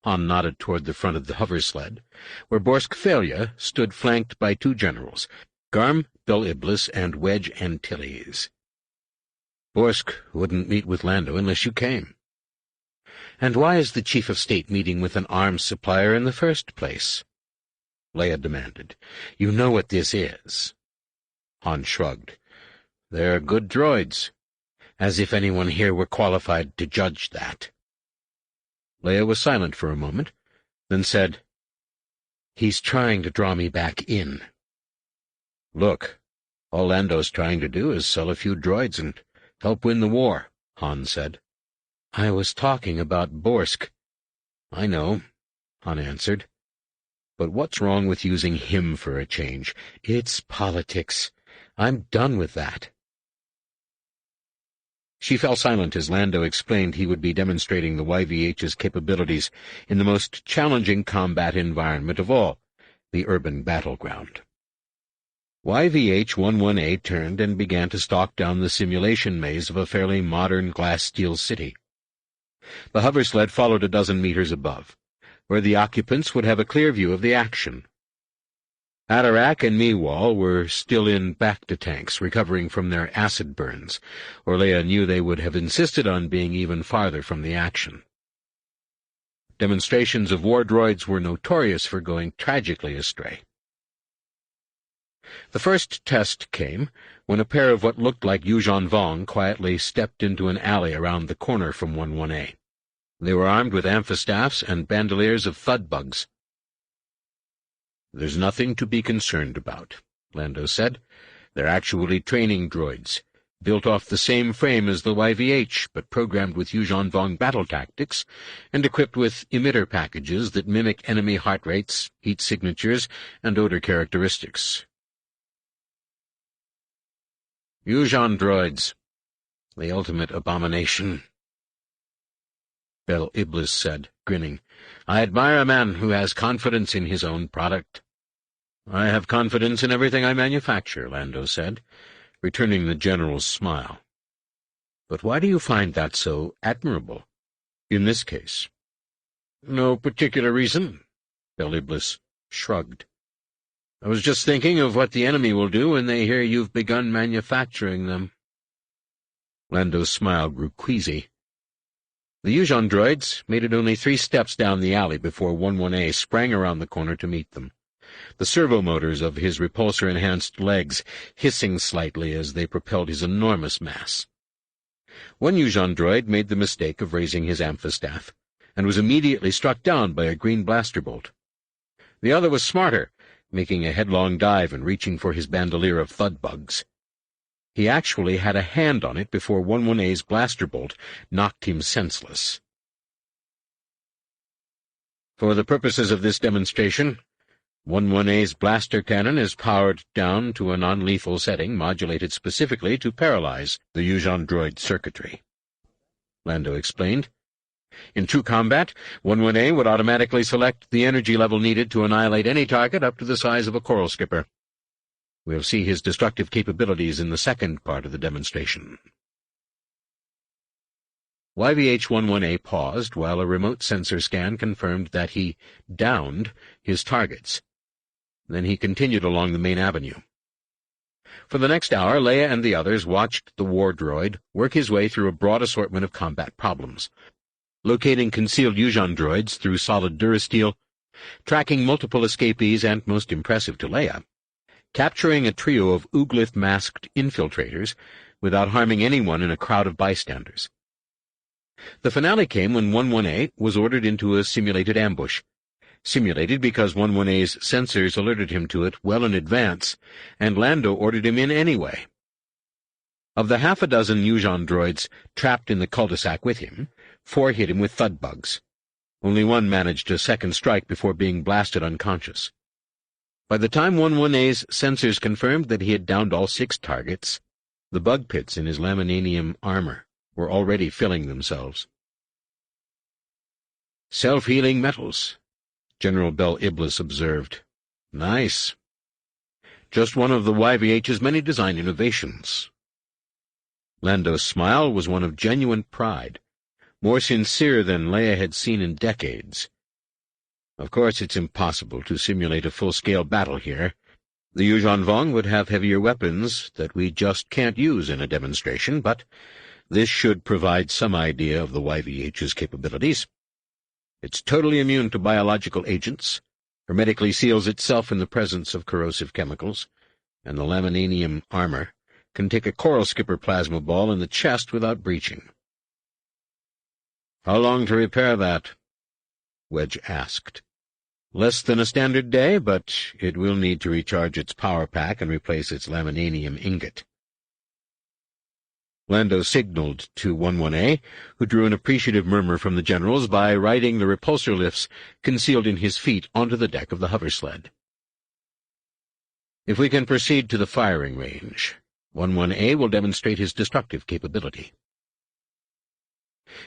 Han nodded toward the front of the hoversled, where Borsk Felia stood flanked by two generals, Garm Bel Iblis and Wedge Antilles. "Borsk wouldn't meet with Lando unless you came." "And why is the Chief of State meeting with an arms supplier in the first place?" Leia demanded. "You know what this is." Han shrugged. "They're good droids. As if anyone here were qualified to judge that." Leia was silent for a moment, then said, "He's trying to draw me back in." "Look, all Lando's trying to do is sell a few droids and help win the war," Han said. "I was talking about Borsk." "I know," Han answered. "But what's wrong with using him for a change? It's politics. I'm done with that." She fell silent as Lando explained he would be demonstrating the YVH's capabilities in the most challenging combat environment of all, the urban battleground. YVH-11A turned and began to stalk down the simulation maze of a fairly modern glass-steel city. The hoversled followed a dozen meters above, where the occupants would have a clear view of the action. Atarak and Meewall were still in bacta tanks, recovering from their acid burns, or Leia knew they would have insisted on being even farther from the action. Demonstrations of war droids were notorious for going tragically astray. The first test came when a pair of what looked like Yuuzhan Vong quietly stepped into an alley around the corner from 11A. They were armed with amphistaffs and bandoliers of thud bugs. "There's nothing to be concerned about," Lando said. "They're actually training droids. built off the same frame as the YVH, but programmed with Yuuzhan Vong battle tactics, and equipped with emitter packages that mimic enemy heart rates, heat signatures, and odor characteristics. Yuuzhan droids, the ultimate abomination, Bel Iblis said, grinning. I admire a man who has confidence in his own product. I have confidence in everything I manufacture, Lando said, returning the general's smile. But why do you find that so admirable, in this case? No particular reason, Bel Iblis shrugged. I was just thinking of what the enemy will do when they hear you've begun manufacturing them. Lando's smile grew queasy. The Yuuzhan droids made it only 3 steps down the alley before 11A sprang around the corner to meet them, the servo-motors of his repulsor-enhanced legs hissing slightly as they propelled his enormous mass. One Yuuzhan droid made the mistake of raising his amphistaff, and was immediately struck down by a green blaster bolt. The other was smarter, making a headlong dive and reaching for his bandolier of thud bugs. He actually had a hand on it before 11A's blaster bolt knocked him senseless. For the purposes of this demonstration, 11A's blaster cannon is powered down to a non-lethal setting modulated specifically to paralyze the Yuuzhan droid circuitry, Lando explained. In true combat, 11A would automatically select the energy level needed to annihilate any target up to the size of a coral skipper. We'll see his destructive capabilities in the second part of the demonstration. YVH-11A paused while a remote sensor scan confirmed that he downed his targets. Then he continued along the main avenue. For the next hour, Leia and the others watched the war droid work his way through a broad assortment of combat problems, locating concealed Yuuzhan droids through solid durasteel, tracking multiple escapees and, most impressive to Leia, capturing a trio of Ooglith-masked infiltrators without harming anyone in a crowd of bystanders. The finale came when 11A was ordered into a simulated ambush, simulated because 11A's sensors alerted him to it well in advance, and Lando ordered him in anyway. Of the 6 Yuuzhan droids trapped in the cul-de-sac with him, 4 hit him with thud bugs. Only 1 managed a second strike before being blasted unconscious. By the time 11A's sensors confirmed that he had downed all 6 targets, the bug pits in his laminanium armor were already filling themselves. Self-healing metals, General Bel Iblis observed. Nice. Just one of the YVH's many design innovations. Lando's smile was one of genuine pride, more sincere than Leia had seen in decades. Of course, it's impossible to simulate a full-scale battle here. The Yuuzhan Vong would have heavier weapons that we just can't use in a demonstration, but this should provide some idea of the YVH's capabilities. It's totally immune to biological agents, hermetically seals itself in the presence of corrosive chemicals, and the laminanium armor can take a coral skipper plasma ball in the chest without breaching. How long to repair that? Wedge asked. Less than a standard day, but it will need to recharge its power pack and replace its laminanium ingot. Lando signaled to 11A, who drew an appreciative murmur from the generals by riding the repulsor lifts concealed in his feet onto the deck of the hover sled. If we can proceed to the firing range, 11A will demonstrate his destructive capability.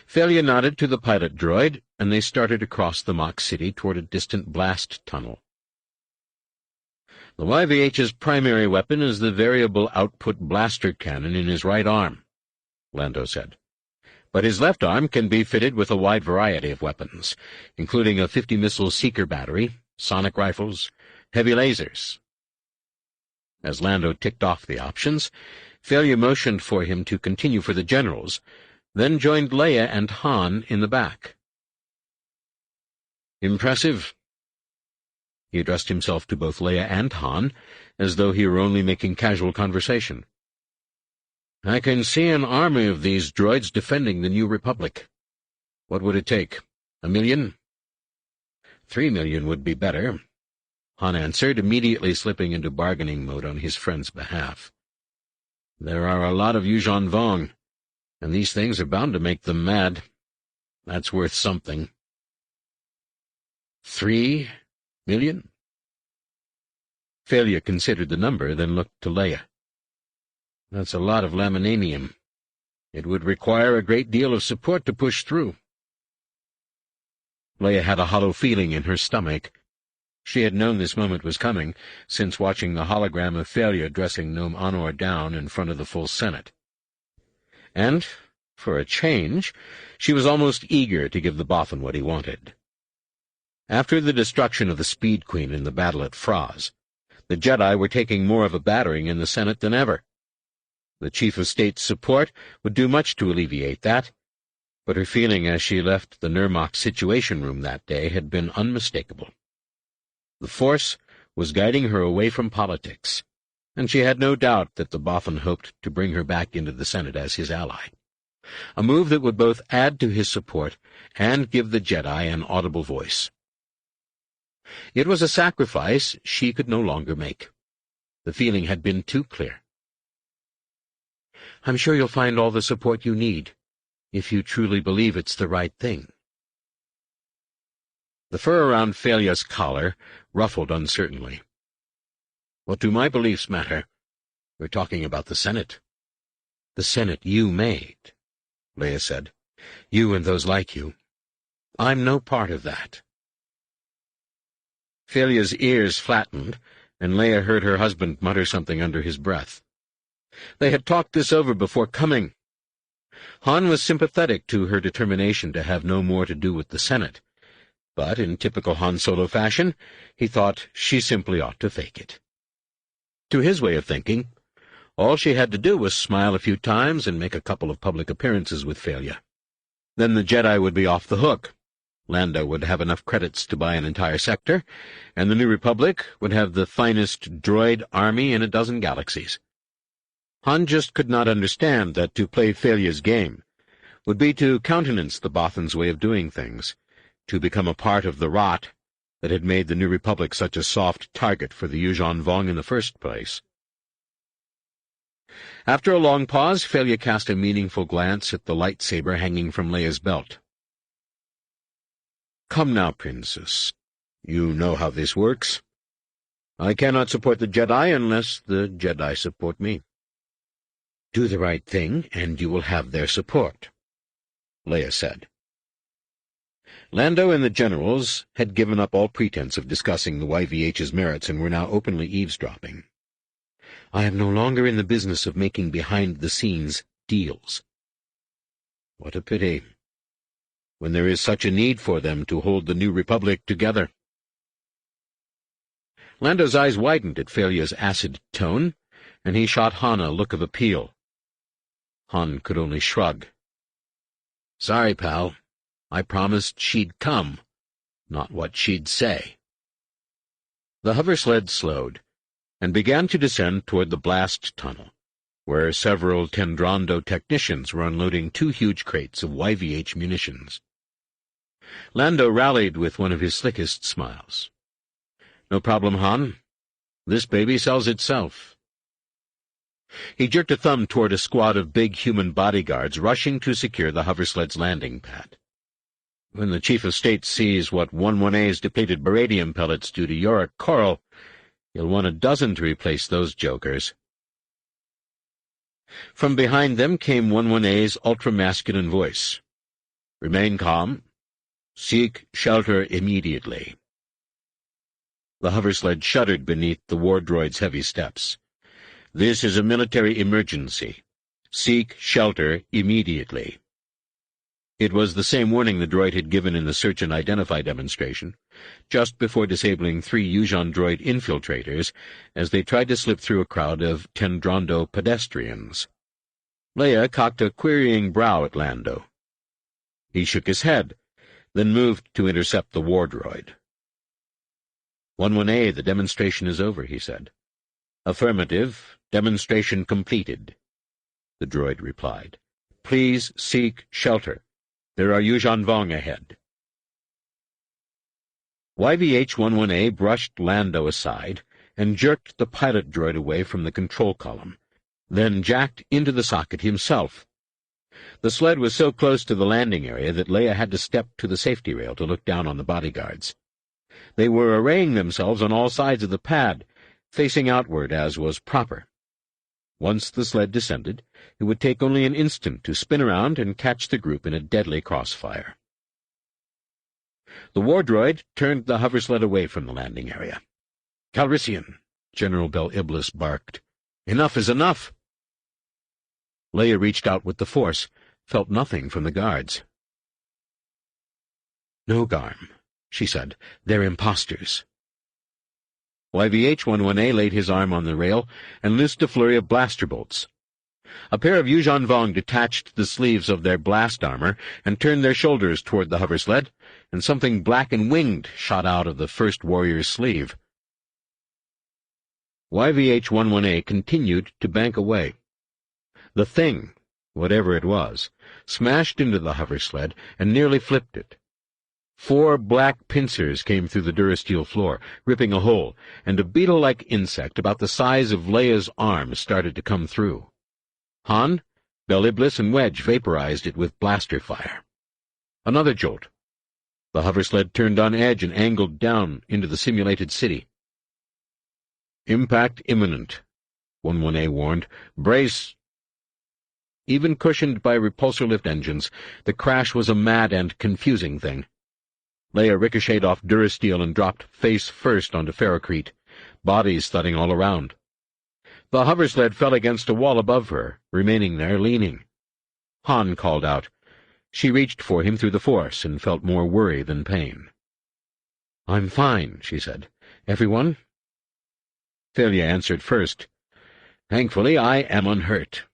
Felia nodded to the pilot droid, and they started across the mock city toward a distant blast tunnel. The YVH's primary weapon is the variable output blaster cannon in his right arm, Lando said. But his left arm can be fitted with a wide variety of weapons, including a 50-missile seeker battery, sonic rifles, heavy lasers. As Lando ticked off the options, Felia motioned for him to continue for the generals, then joined Leia and Han in the back. Impressive. He addressed himself to both Leia and Han, as though he were only making casual conversation. I can see an army of these droids defending the New Republic. What would it take? 1 million? 3 million would be better, Han answered, immediately slipping into bargaining mode on his friend's behalf. There are a lot of Yuuzhan Vong, and these things are bound to make them mad. That's worth something. 3 million? Failure considered the number, then looked to Leia. That's a lot of laminanium. It would require a great deal of support to push through. Leia had a hollow feeling in her stomach. She had known this moment was coming, since watching the hologram of Failure dressing Nome Anor down in front of the full Senate. And, for a change, she was almost eager to give the Bothan what he wanted. After the destruction of the Speed Queen in the battle at Fraz, the Jedi were taking more of a battering in the Senate than ever. The Chief of State's support would do much to alleviate that, but her feeling as she left the Nurmok Situation Room that day had been unmistakable. The Force was guiding her away from politics, and she had no doubt that the Bothan hoped to bring her back into the Senate as his ally, a move that would both add to his support and give the Jedi an audible voice. It was a sacrifice she could no longer make. The feeling had been too clear. "I'm sure you'll find all the support you need, if you truly believe it's the right thing." The fur around Felia's collar ruffled uncertainly. "What do my beliefs matter? We're talking about the Senate." "The Senate you made," Leia said. "You and those like you. I'm no part of that." Felia's ears flattened, and Leia heard her husband mutter something under his breath. They had talked this over before coming. Han was sympathetic to her determination to have no more to do with the Senate, but in typical Han Solo fashion, he thought she simply ought to fake it. To his way of thinking, all she had to do was smile a few times and make a couple of public appearances with Failure. Then the Jedi would be off the hook. Lando would have enough credits to buy an entire sector, and the New Republic would have the finest droid army in a dozen galaxies. Han just could not understand that to play Failure's game would be to countenance the Bothan's way of doing things, to become a part of the rot that had made the New Republic such a soft target for the Yuuzhan Vong in the first place. After a long pause, Failure cast a meaningful glance at the lightsaber hanging from Leia's belt. "Come now, Princess. You know how this works. I cannot support the Jedi unless the Jedi support me." "Do the right thing, and you will have their support," Leia said. Lando and the generals had given up all pretense of discussing the YVH's merits and were now openly eavesdropping. "I am no longer in the business of making behind-the-scenes deals." What a pity, when there is such a need for them to hold the New Republic together. Lando's eyes widened at Failure's acid tone, and he shot Han a look of appeal. Han could only shrug. "Sorry, pal. I promised she'd come, not what she'd say." The hoversled slowed, and began to descend toward the blast tunnel, where several Tendrando technicians were unloading 2 huge crates of YVH munitions. Lando rallied with one of his slickest smiles. "No problem, Han. This baby sells itself." He jerked a thumb toward a squad of big human bodyguards rushing to secure the hoversled's landing pad. "When the Chief of State sees what 1-1A's depleted baradium pellets do to Yorick coral, he'll want a dozen to replace those jokers." From behind them came 1-1A's ultra-masculine voice. "Remain calm. Seek shelter immediately." The hoversled shuddered beneath the war droid's heavy steps. "This is a military emergency. Seek shelter immediately." It was the same warning the droid had given in the Search and Identify demonstration, just before disabling 3 Yuuzhan droid infiltrators as they tried to slip through a crowd of Tendrando pedestrians. Leia cocked a querying brow at Lando. He shook his head, then moved to intercept the war droid. 1-1A, the demonstration is over, he said. "Affirmative. Demonstration completed," the droid replied. "Please seek shelter. There are Yuuzhan Vong ahead." YVH-11A brushed Lando aside and jerked the pilot droid away from the control column, then jacked into the socket himself. The sled was so close to the landing area that Leia had to step to the safety rail to look down on the bodyguards. They were arraying themselves on all sides of the pad, facing outward as was proper. Once the sled descended, it would take only an instant to spin around and catch the group in a deadly crossfire. The war droid turned the hoversled away from the landing area. "Calrissian," General Bel Iblis barked. "Enough is enough!" Leia reached out with the Force, felt nothing from the guards. "No, Garm," she said. "They're imposters." YVH-11A laid his arm on the rail and loosed a flurry of blaster bolts. A pair of Yuuzhan Vong detached the sleeves of their blast armor and turned their shoulders toward the hoversled, and something black and winged shot out of the first warrior's sleeve. YVH-11A continued to bank away. The thing, whatever it was, smashed into the hoversled and nearly flipped it. 4 black pincers came through the durasteel floor, ripping a hole, and a beetle-like insect about the size of Leia's arm started to come through. Han, Bel Iblis, and Wedge vaporized it with blaster fire. Another jolt. The hoversled turned on edge and angled down into the simulated city. "Impact imminent," 11A warned. "Brace!" Even cushioned by repulsor lift engines, the crash was a mad and confusing thing. Leia ricocheted off durasteel and dropped face first onto ferrocrete, bodies thudding all around. The hoversled fell against a wall above her, remaining there leaning. Han called out. She reached for him through the Force and felt more worry than pain. "I'm fine," she said. "Everyone?" Thalia answered first. "Thankfully, I am unhurt."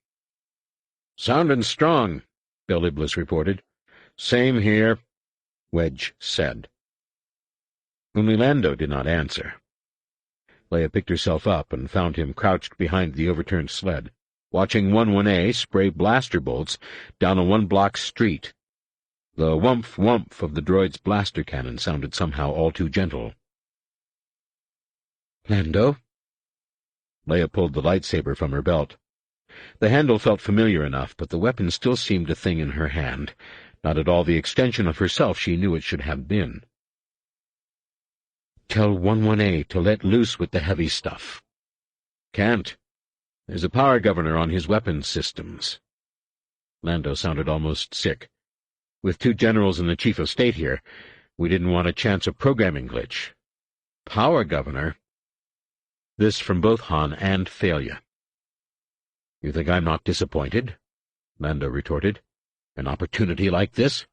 "Sound and strong," Bel Iblis reported. "Same here," Wedge said. Only Lando did not answer. Leia picked herself up and found him crouched behind the overturned sled, watching 11A spray blaster bolts down a one-block street. The whumph-whumph of the droid's blaster cannon sounded somehow all too gentle. "Lando?" Leia pulled the lightsaber from her belt. The handle felt familiar enough, but the weapon still seemed a thing in her hand, not at all the extension of herself she knew it should have been. "Tell 11A to let loose with the heavy stuff." "Can't. There's a power governor on his weapons systems." Lando sounded almost sick. "With 2 generals and the chief of state here, we didn't want a chance of programming glitch." "Power governor?" This from both Han and Thalia. "You think I'm not disappointed?" Lando retorted. "An opportunity like this?"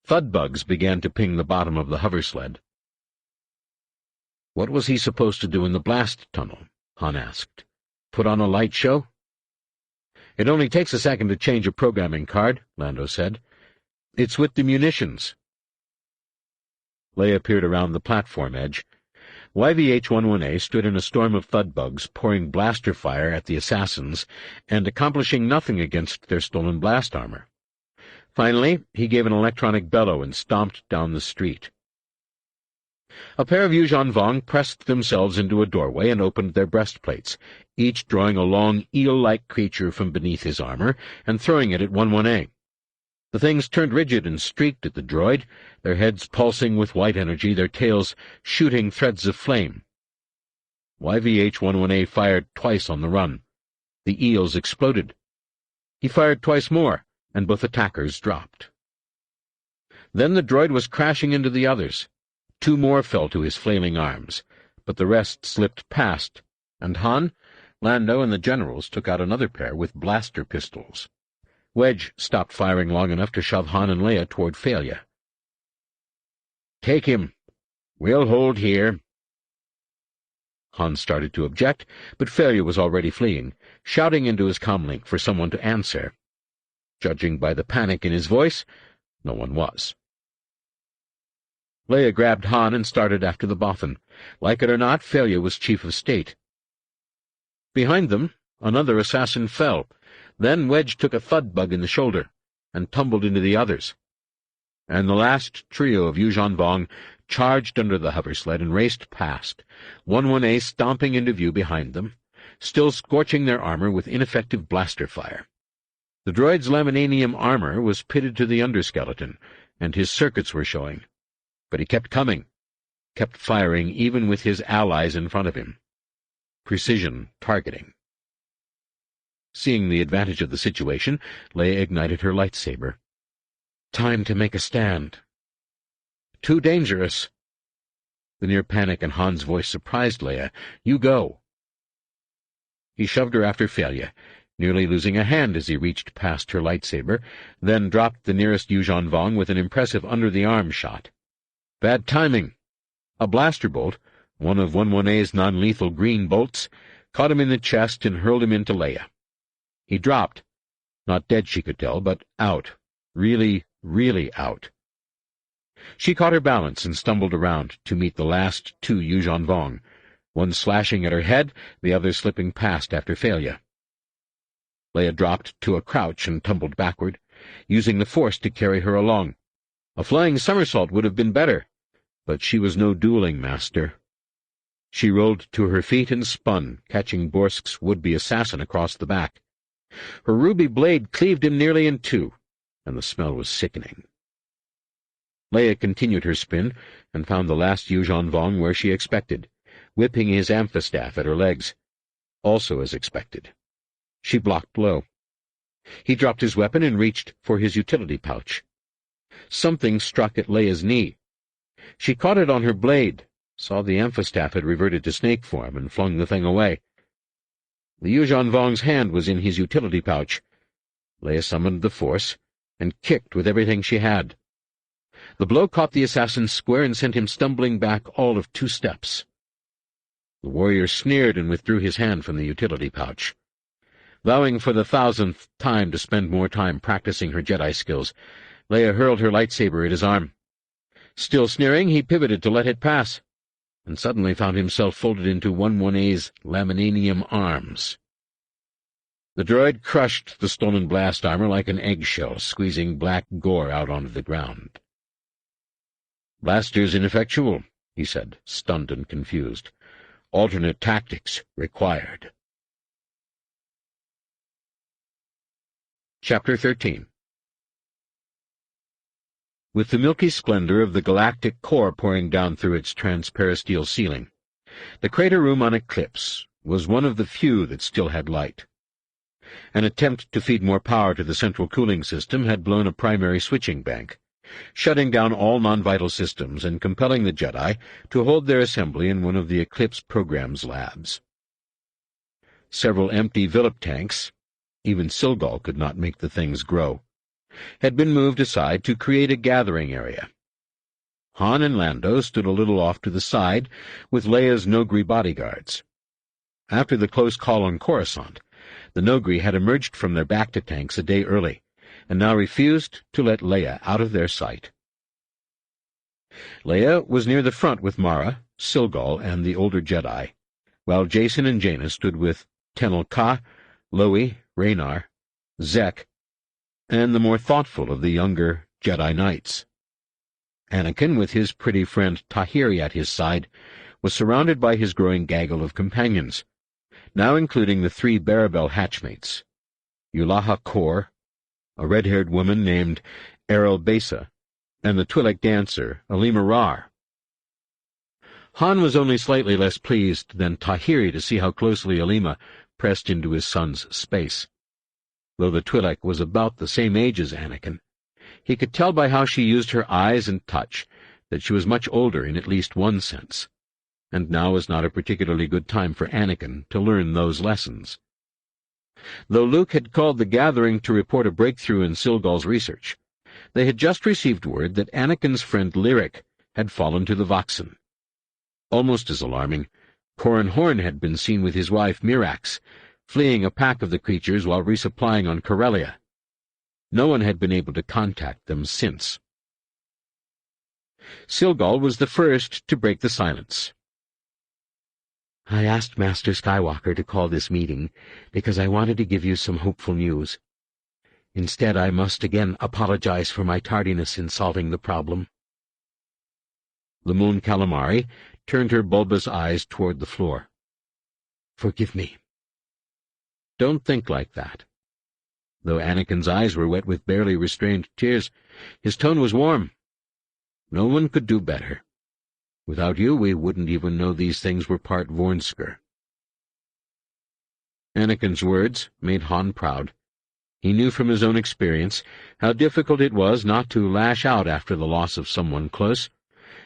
Thud bugs began to ping the bottom of the hoversled. "What was he supposed to do in the blast tunnel?" Han asked. "Put on a light show?" "It only takes a second to change a programming card," Lando said. "It's with the munitions." Leia peered around the platform edge. YVH-11A stood in a storm of thud bugs, pouring blaster fire at the assassins and accomplishing nothing against their stolen blast armor. Finally, he gave an electronic bellow and stomped down the street. A pair of Yuuzhan Vong pressed themselves into a doorway and opened their breastplates, each drawing a long eel-like creature from beneath his armor and throwing it at 11A. The things turned rigid and streaked at the droid, their heads pulsing with white energy, their tails shooting threads of flame. YVH-11A fired twice on the run. The eels exploded. He fired twice more, and both attackers dropped. Then the droid was crashing into the others. 2 more fell to his flailing arms, but the rest slipped past, and Han, Lando, and the generals took out another pair with blaster pistols. Wedge stopped firing long enough to shove Han and Leia toward Thalia. "Take him. We'll hold here." Han started to object, but Thalia was already fleeing, shouting into his comlink for someone to answer. Judging by the panic in his voice, no one was. Leia grabbed Han and started after the Bothan. Like it or not, Thalia was chief of state. Behind them, another assassin fell. Then Wedge took a thud bug in the shoulder and tumbled into the others. And the last trio of Yuuzhan Vong charged under the hoversled and raced past, 11A stomping into view behind them, still scorching their armor with ineffective blaster fire. The droid's laminanium armor was pitted to the underskeleton, and his circuits were showing. But he kept coming, kept firing even with his allies in front of him. Precision targeting. Seeing the advantage of the situation, Leia ignited her lightsaber. Time to make a stand. Too dangerous. The near panic in Han's voice surprised Leia. You go. He shoved her after Felia, nearly losing a hand as he reached past her lightsaber, then dropped the nearest Yuuzhan Vong with an impressive under-the-arm shot. Bad timing. A blaster bolt, one of 1-1A's non-lethal green bolts, caught him in the chest and hurled him into Leia. He dropped. Not dead, she could tell, but out. Really, really out. She caught her balance and stumbled around to meet the last two Yuuzhan Vong, one slashing at her head, the other slipping past after failure. Leia dropped to a crouch and tumbled backward, using the Force to carry her along. A flying somersault would have been better, but she was no dueling master. She rolled to her feet and spun, catching Borsk's would-be assassin across the back. Her ruby blade cleaved him nearly in two, and the smell was sickening. Leia continued her spin and found the last Yuuzhan Vong where she expected, whipping his amphistaff at her legs. Also as expected. She blocked low. He dropped his weapon and reached for his utility pouch. Something struck at Leia's knee. She caught it on her blade, saw the amphistaff had reverted to snake form, and flung the thing away. The Yuuzhan Vong's hand was in his utility pouch. Leia summoned the Force, and kicked with everything she had. The blow caught the assassin square and sent him stumbling back all of 2 steps. The warrior sneered and withdrew his hand from the utility pouch. Vowing for the 1,000th time to spend more time practicing her Jedi skills, Leia hurled her lightsaber at his arm. Still sneering, he pivoted to let it pass, and suddenly found himself folded into 1-1A's laminanium arms. The droid crushed the stolen blast armor like an eggshell, squeezing black gore out onto the ground. "Blasters ineffectual," he said, stunned and confused. "Alternate tactics required." Chapter 13. With the milky splendor of the galactic core pouring down through its transparisteel ceiling, the crater room on Eclipse was one of the few that still had light. An attempt to feed more power to the central cooling system had blown a primary switching bank, shutting down all non-vital systems and compelling the Jedi to hold their assembly in one of the Eclipse program's labs. Several empty Villip tanks, even Silgal could not make the things grow, had been moved aside to create a gathering area. Han and Lando stood a little off to the side with Leia's Nogri bodyguards. After the close call on Coruscant, the Nogri had emerged from their bacta tanks a day early, and now refused to let Leia out of their sight. Leia was near the front with Mara, Silgal, and the older Jedi, while Jacen and Jaina stood with Tenel Ka, Loe, Raynar, Zek, and the more thoughtful of the younger Jedi Knights. Anakin, with his pretty friend Tahiri at his side, was surrounded by his growing gaggle of companions, now including the 3 Barabel hatchmates, Yulaha Kor, a red-haired woman named Errol Besa, and the Twi'lek dancer, Alima Rar. Han was only slightly less pleased than Tahiri to see how closely Alima pressed into his son's space. Though the Twi'lek was about the same age as Anakin, he could tell by how she used her eyes and touch that she was much older in at least one sense, and now was not a particularly good time for Anakin to learn those lessons. Though Luke had called the gathering to report a breakthrough in Silgal's research, they had just received word that Anakin's friend Lyric had fallen to the Voxen. Almost as alarming, Corran Horn had been seen with his wife Mirax, fleeing a pack of the creatures while resupplying on Corellia. No one had been able to contact them since. Silgal was the first to break the silence. "I asked Master Skywalker to call this meeting because I wanted to give you some hopeful news. Instead, I must again apologize for my tardiness in solving the problem." The Moon Calamari turned her bulbous eyes toward the floor. "Forgive me. Don't think like that." Though Anakin's eyes were wet with barely restrained tears, his tone was warm. "No one could do better. Without you, we wouldn't even know these things were part Vornsker." Anakin's words made Han proud. He knew from his own experience how difficult it was not to lash out after the loss of someone close,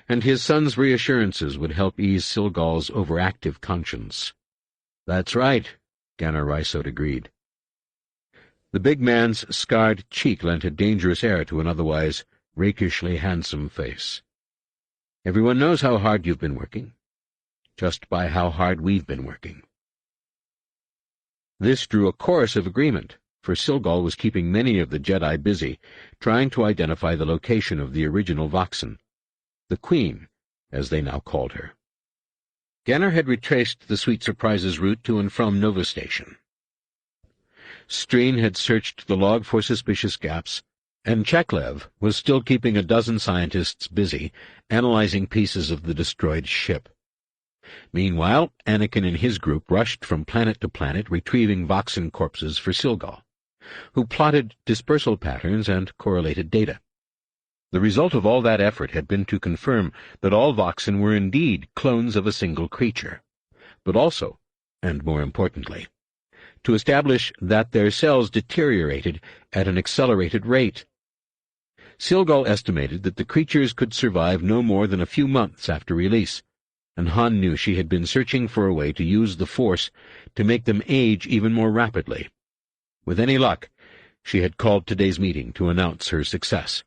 and his son's reassurances would help ease Silgal's overactive conscience. "That's right," Ganner Rysot agreed. The big man's scarred cheek lent a dangerous air to an otherwise rakishly handsome face. "Everyone knows how hard you've been working, just by how hard we've been working." This drew a chorus of agreement, for Silgal was keeping many of the Jedi busy, trying to identify the location of the original Voxen, the Queen, as they now called her. Ganner had retraced the Sweet Surprise's route to and from Nova Station. Streen had searched the log for suspicious gaps, and Cheklev was still keeping a dozen scientists busy, analyzing pieces of the destroyed ship. Meanwhile, Anakin and his group rushed from planet to planet, retrieving Voxen corpses for Silgal, who plotted dispersal patterns and correlated data. The result of all that effort had been to confirm that all Voxen were indeed clones of a single creature, but also, and more importantly, to establish that their cells deteriorated at an accelerated rate. Silgal estimated that the creatures could survive no more than a few months after release, and Han knew she had been searching for a way to use the Force to make them age even more rapidly. With any luck, she had called today's meeting to announce her success.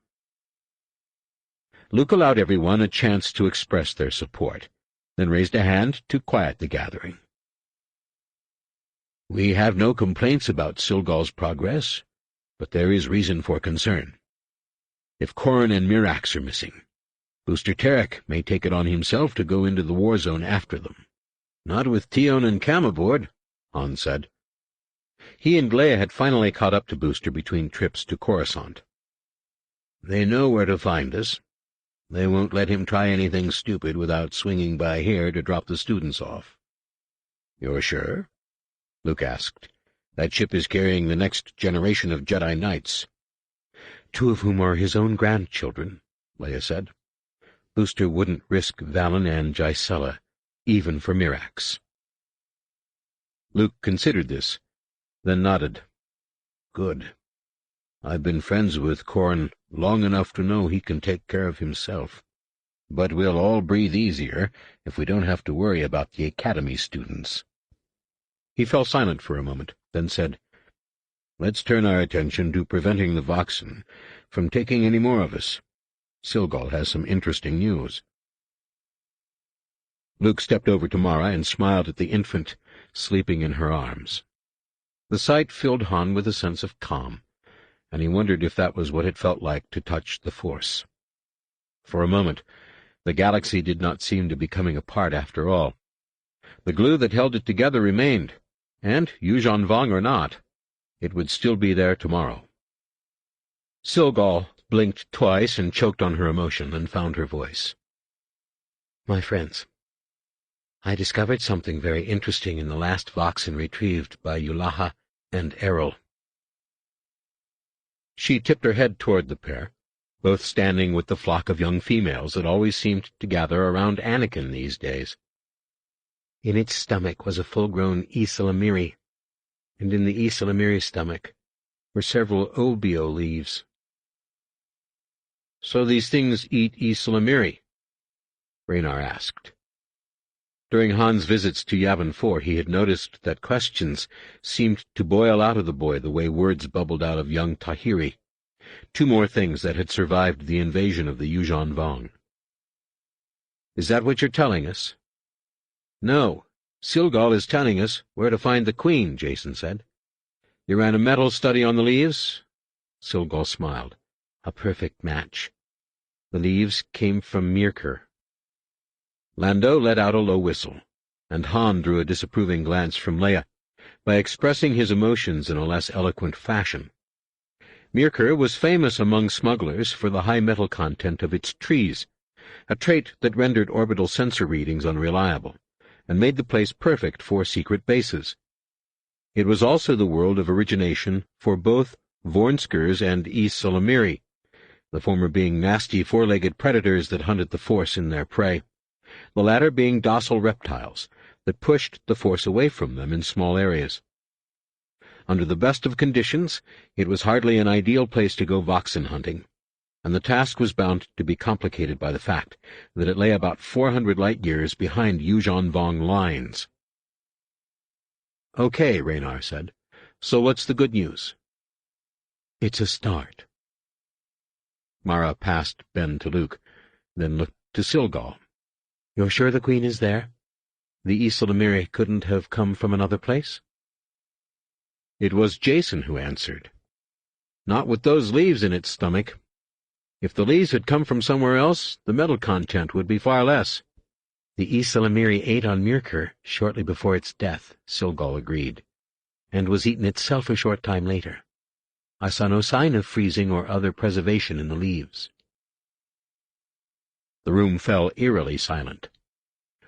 Luke allowed everyone a chance to express their support, then raised a hand to quiet the gathering. "We have no complaints about Silgal's progress, but there is reason for concern. If Corran and Mirax are missing, Booster Terek may take it on himself to go into the war zone after them." "Not with Tion and Cam aboard," Han said. He and Leia had finally caught up to Booster between trips to Coruscant. "They know where to find us. They won't let him try anything stupid without swinging by here to drop the students off." "You're sure?" Luke asked. "That ship is carrying the next generation of Jedi Knights." "2 of whom are his own grandchildren," Leia said. "Booster wouldn't risk Valen and Gisela, even for Mirax." Luke considered this, then nodded. "Good. I've been friends with Corran long enough to know he can take care of himself. But we'll all breathe easier if we don't have to worry about the Academy students." He fell silent for a moment, then said, "Let's turn our attention to preventing the Voxen from taking any more of us. Silgal has some interesting news." Luke stepped over to Mara and smiled at the infant sleeping in her arms. The sight filled Han with a sense of calm, and he wondered if that was what it felt like to touch the Force. For a moment, the galaxy did not seem to be coming apart after all. The glue that held it together remained, and, Yuuzhan Vong or not, it would still be there tomorrow. Silgal blinked twice and choked on her emotion, and found her voice. "My friends, I discovered something very interesting in the last Voxen retrieved by Yulaha and Errol." She tipped her head toward the pair, both standing with the flock of young females that always seemed to gather around Anakin these days. "In its stomach was a full-grown Ysalamiri, and in the Ysalamiri's stomach were several Olbio leaves." "So these things eat Ysalamiri?" Raynar asked. During Han's visits to Yavin 4, he had noticed that questions seemed to boil out of the boy the way words bubbled out of young Tahiri, 2 more things that had survived the invasion of the Yuuzhan Vong. "Is that what you're telling us?" "No. Silgal is telling us where to find the Queen," Jason said. "You ran a metal study on the leaves?" Silgal smiled. "A perfect match. The leaves came from Mirkur." Lando let out a low whistle, and Han drew a disapproving glance from Leia, by expressing his emotions in a less eloquent fashion. Mirkur was famous among smugglers for the high metal content of its trees, a trait that rendered orbital sensor readings unreliable, and made the place perfect for secret bases. It was also the world of origination for both Vornskers and Ysalamiri, the former being nasty four-legged predators that hunted the Force in their prey, the latter being docile reptiles that pushed the Force away from them in small areas. Under the best of conditions, it was hardly an ideal place to go Voxen hunting, and the task was bound to be complicated by the fact that it lay about 400 light-years behind Yuuzhan Vong lines. "Okay," Raynar said. "So what's the good news?" "It's a start." Mara passed Ben to Luke, then looked to Silgal. "You're sure the Queen is there? The Ysalamiri couldn't have come from another place?" It was Jason who answered. "Not with those leaves in its stomach. If the leaves had come from somewhere else, the metal content would be far less." "The Ysalamiri ate on Mirkur shortly before its death," Silgal agreed, "and was eaten itself a short time later. I saw no sign of freezing or other preservation in the leaves." The room fell eerily silent.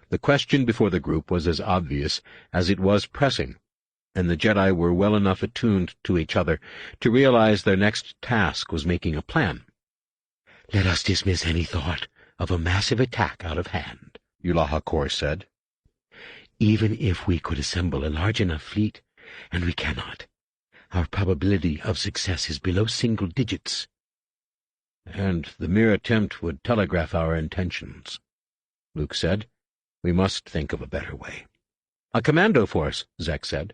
The question before the group was as obvious as it was pressing, and the Jedi were well enough attuned to each other to realize their next task was making a plan. "Let us dismiss any thought of a massive attack out of hand," Yulaha Kor said. "Even if we could assemble a large enough fleet, and we cannot, our probability of success is below single digits." "And the mere attempt would telegraph our intentions," Luke said. "We must think of a better way." "A commando force," Zek said.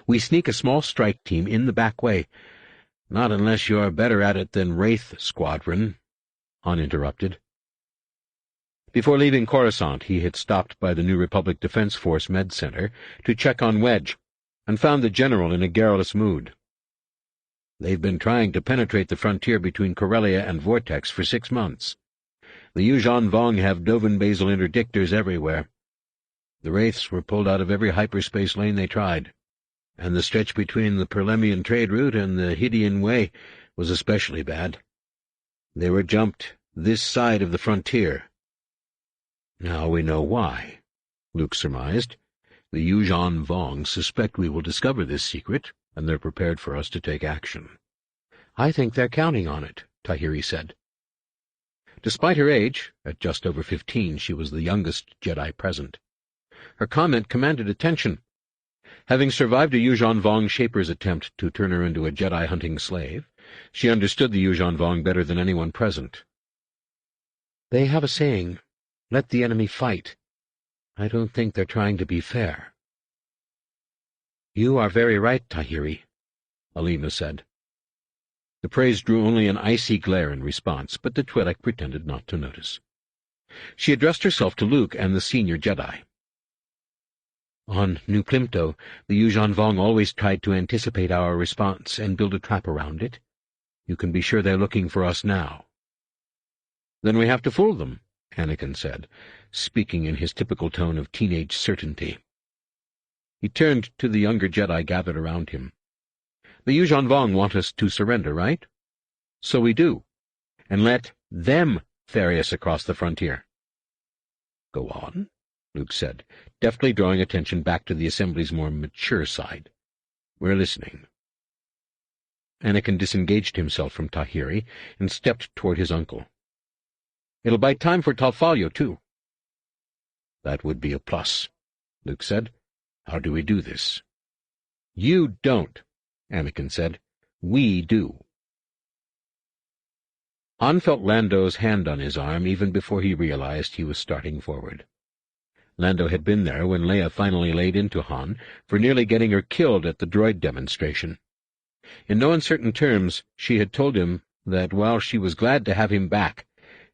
"We sneak a small strike team in the back way." "Not unless you're better at it than Wraith Squadron," Han interrupted. Before leaving Coruscant, he had stopped by the New Republic Defense Force Med Center to check on Wedge, and found the general in a garrulous mood. "They've been trying to penetrate the frontier between Corellia and Vortex for 6 months. The Yuuzhan Vong have Dovin basal interdictors everywhere. The Wraiths were pulled out of every hyperspace lane they tried, and the stretch between the Perlemian trade route and the Hydian Way was especially bad. They were jumped this side of the frontier." "Now we know why," Luke surmised. "The Yuuzhan Vong suspect we will discover this secret, and they're prepared for us to take action." "I think they're counting on it," Tahiri said. Despite her age, at just over 15, she was the youngest Jedi present. Her comment commanded attention. Having survived a Yuuzhan Vong shaper's attempt to turn her into a Jedi-hunting slave, she understood the Yuuzhan Vong better than anyone present. "They have a saying, 'Let the enemy fight.' I don't think they're trying to be fair." "You are very right, Tahiri," Alina said. The praise drew only an icy glare in response, but the Twi'lek pretended not to notice. She addressed herself to Luke and the senior Jedi. "On New Plimto, the Yuuzhan Vong always tried to anticipate our response and build a trap around it. You can be sure they're looking for us now." "Then we have to fool them," Anakin said, speaking in his typical tone of teenage certainty. He turned to the younger Jedi gathered around him. "The Yuuzhan Vong want us to surrender, right? So we do, and let them ferry us across the frontier." "Go on," Luke said, deftly drawing attention back to the Assembly's more mature side. "We're listening." Anakin disengaged himself from Tahiri and stepped toward his uncle. "It'll buy time for Talfalyo, too." "That would be a plus," Luke said. "How do we do this?" "You don't," Anakin said. "We do." Han felt Lando's hand on his arm even before he realized he was starting forward. Lando had been there when Leia finally laid into Han for nearly getting her killed at the droid demonstration. In no uncertain terms, she had told him that while she was glad to have him back,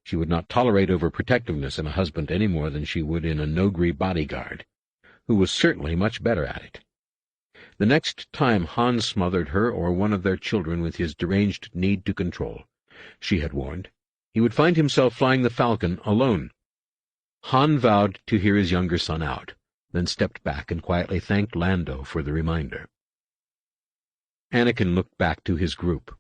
she would not tolerate overprotectiveness in a husband any more than she would in a Nogri bodyguard, who was certainly much better at it. The next time Han smothered her or one of their children with his deranged need to control, she had warned, he would find himself flying the Falcon alone. Han vowed to hear his younger son out, then stepped back and quietly thanked Lando for the reminder. Anakin looked back to his group.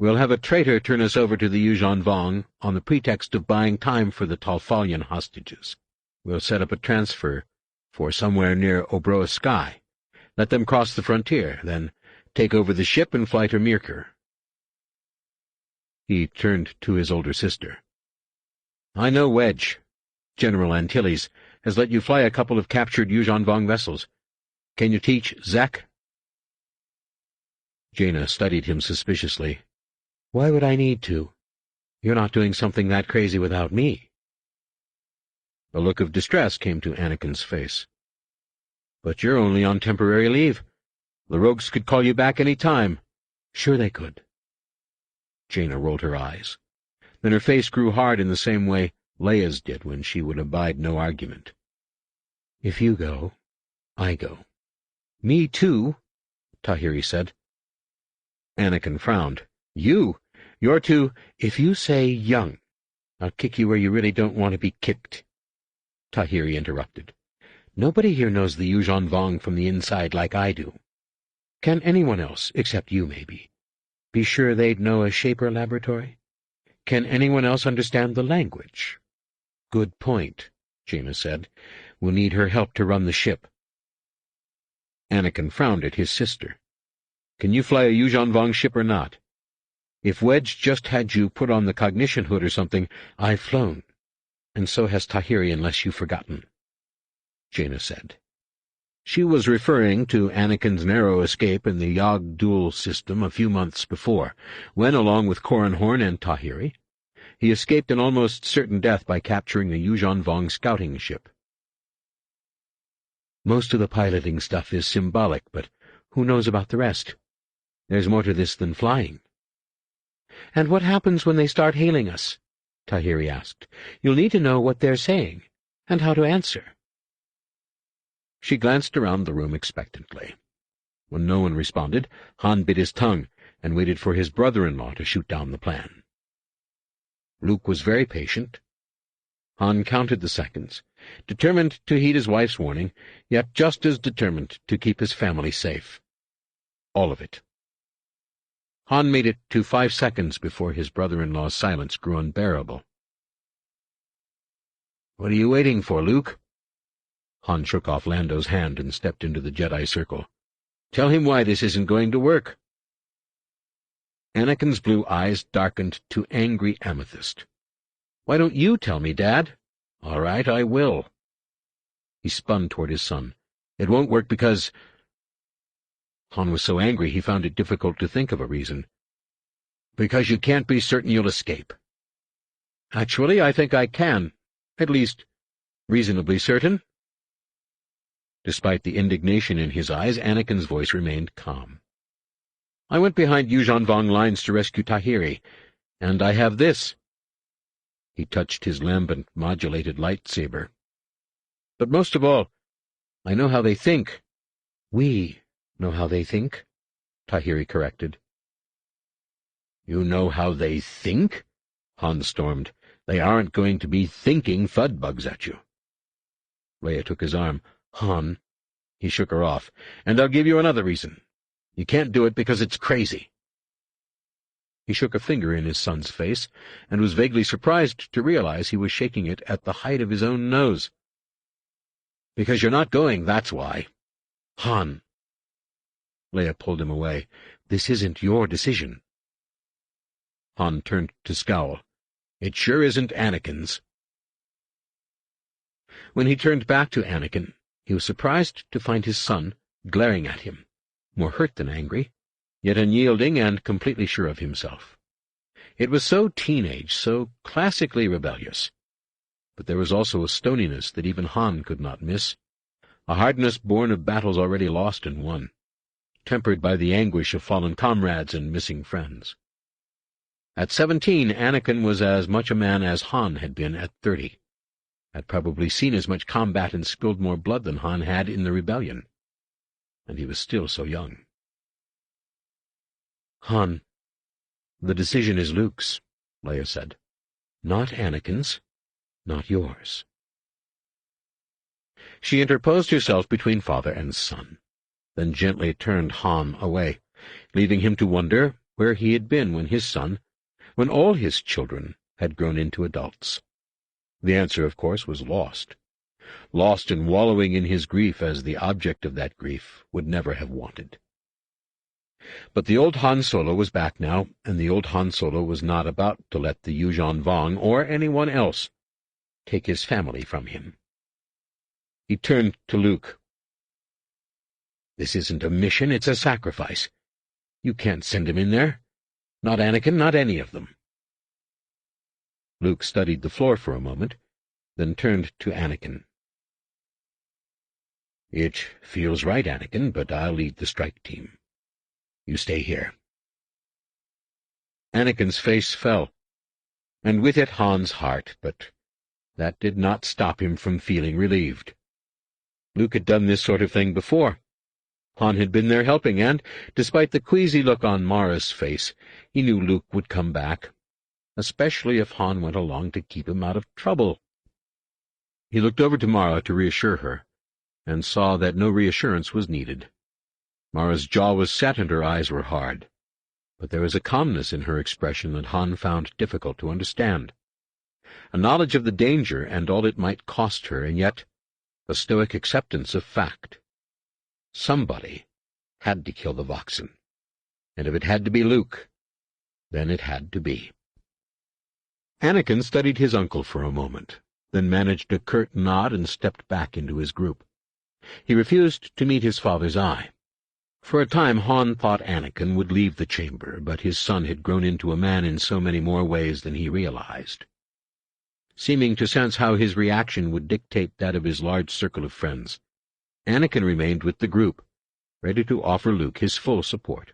"We'll have a traitor turn us over to the Yuuzhan Vong on the pretext of buying time for the Talfalyan hostages. We'll set up a transfer for somewhere near Obroa Sky, Let them cross the frontier, then take over the ship and fly to Mirkir. He turned to his older sister. I know Wedge. General Antilles has let you fly a couple of captured Yuuzhan Vong vessels. Can you teach Zek? Jaina studied him suspiciously. Why would I need to? You're not doing something that crazy without me. A look of distress came to Anakin's face. But you're only on temporary leave. The rogues could call you back any time. Sure they could. Jaina rolled her eyes. Then her face grew hard in the same way Leia's did when she would abide no argument. If you go, I go. Me too, Tahiri said. Anakin frowned. You're too— If you say young, I'll kick you where you really don't want to be kicked. Tahiri interrupted. Nobody here knows the Yuuzhan Vong from the inside like I do. Can anyone else, except you maybe, be sure they'd know a Shaper laboratory? Can anyone else understand the language? Good point, Jaina said. We'll need her help to run the ship. Anakin frowned at his sister. Can you fly a Yuuzhan Vong ship or not? If Wedge just had you put on the cognition hood or something, I've flown. And so has Tahiri, unless you've forgotten, Jaina said. She was referring to Anakin's narrow escape in the Yog-Dul system a few months before, when, along with Corran Horn and Tahiri, he escaped an almost certain death by capturing the Yuuzhan Vong scouting ship. Most of the piloting stuff is symbolic, but who knows about the rest? There's more to this than flying. And what happens when they start hailing us? Tahiri asked. You'll need to know what they're saying, and how to answer. She glanced around the room expectantly. When no one responded, Han bit his tongue and waited for his brother-in-law to shoot down the plan. Luke was very patient. Han counted the seconds, determined to heed his wife's warning, yet just as determined to keep his family safe. All of it. Han made it to 5 seconds before his brother-in-law's silence grew unbearable. "What are you waiting for, Luke?" Han shook off Lando's hand and stepped into the Jedi circle. "Tell him why this isn't going to work." Anakin's blue eyes darkened to angry amethyst. "Why don't you tell me, Dad?" "All right, I will." He spun toward his son. "It won't work because—" Han was so angry he found it difficult to think of a reason. "Because you can't be certain you'll escape." "Actually, I think I can. At least, reasonably certain." Despite the indignation in his eyes, Anakin's voice remained calm. "I went behind Yuuzhan Vong lines to rescue Tahiri, and I have this." He touched his lambent, modulated lightsaber. "But most of all, I know how they think." "We know how they think," Tahiri corrected. "You know how they think?" Han stormed. "They aren't going to be thinking thud-bugs at you." Leia took his arm. "Han," he shook her off, "and I'll give you another reason. You can't do it because it's crazy." He shook a finger in his son's face, and was vaguely surprised to realize he was shaking it at the height of his own nose. "Because you're not going, that's why." "Han." Leia pulled him away. "This isn't your decision." Han turned to scowl. "It sure isn't Anakin's." When he turned back to Anakin, he was surprised to find his son glaring at him, more hurt than angry, yet unyielding and completely sure of himself. It was so teenage, so classically rebellious. But there was also a stoniness that even Han could not miss, a hardness born of battles already lost and won, tempered by the anguish of fallen comrades and missing friends. At 17, Anakin was as much a man as Han had been at 30, had probably seen as much combat and spilled more blood than Han had in the rebellion. And he was still so young. "Han, the decision is Luke's," Leia said. "Not Anakin's, not yours." She interposed herself between father and son, then gently turned Han away, leaving him to wonder where he had been when his son, when all his children, had grown into adults. The answer, of course, was lost, lost and wallowing in his grief as the object of that grief would never have wanted. But the old Han Solo was back now, and the old Han Solo was not about to let the Yuuzhan Vong or anyone else take his family from him. He turned to Luke. "This isn't a mission, it's a sacrifice. You can't send him in there. Not Anakin, not any of them." Luke studied the floor for a moment, then turned to Anakin. "It feels right, Anakin, but I'll lead the strike team. You stay here." Anakin's face fell, and with it Han's heart, but that did not stop him from feeling relieved. Luke had done this sort of thing before. Han had been there helping, and, despite the queasy look on Mara's face, he knew Luke would come back, especially if Han went along to keep him out of trouble. He looked over to Mara to reassure her, and saw that no reassurance was needed. Mara's jaw was set and her eyes were hard, but there was a calmness in her expression that Han found difficult to understand. A knowledge of the danger and all it might cost her, and yet a stoic acceptance of fact. Somebody had to kill the Voxen, and if it had to be Luke, then it had to be. Anakin studied his uncle for a moment, then managed a curt nod and stepped back into his group. He refused to meet his father's eye. For a time Han thought Anakin would leave the chamber, but his son had grown into a man in so many more ways than he realized. Seeming to sense how his reaction would dictate that of his large circle of friends, Anakin remained with the group, ready to offer Luke his full support.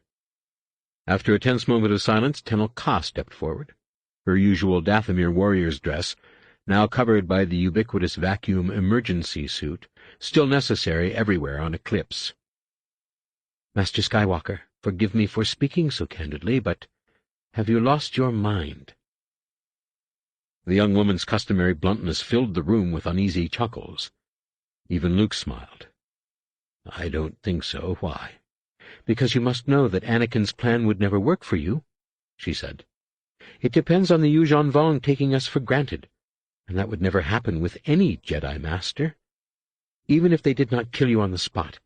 After a tense moment of silence, Tenel Ka stepped forward, her usual Dathomir warrior's dress, now covered by the ubiquitous vacuum emergency suit, still necessary everywhere on Eclipse. "Master Skywalker, forgive me for speaking so candidly, but have you lost your mind?" The young woman's customary bluntness filled the room with uneasy chuckles. Even Luke smiled. "I don't think so. Why?" "Because you must know that Anakin's plan would never work for you," she said. "It depends on the Yuuzhan Vong taking us for granted, and that would never happen with any Jedi Master. Even if they did not kill you on the spot,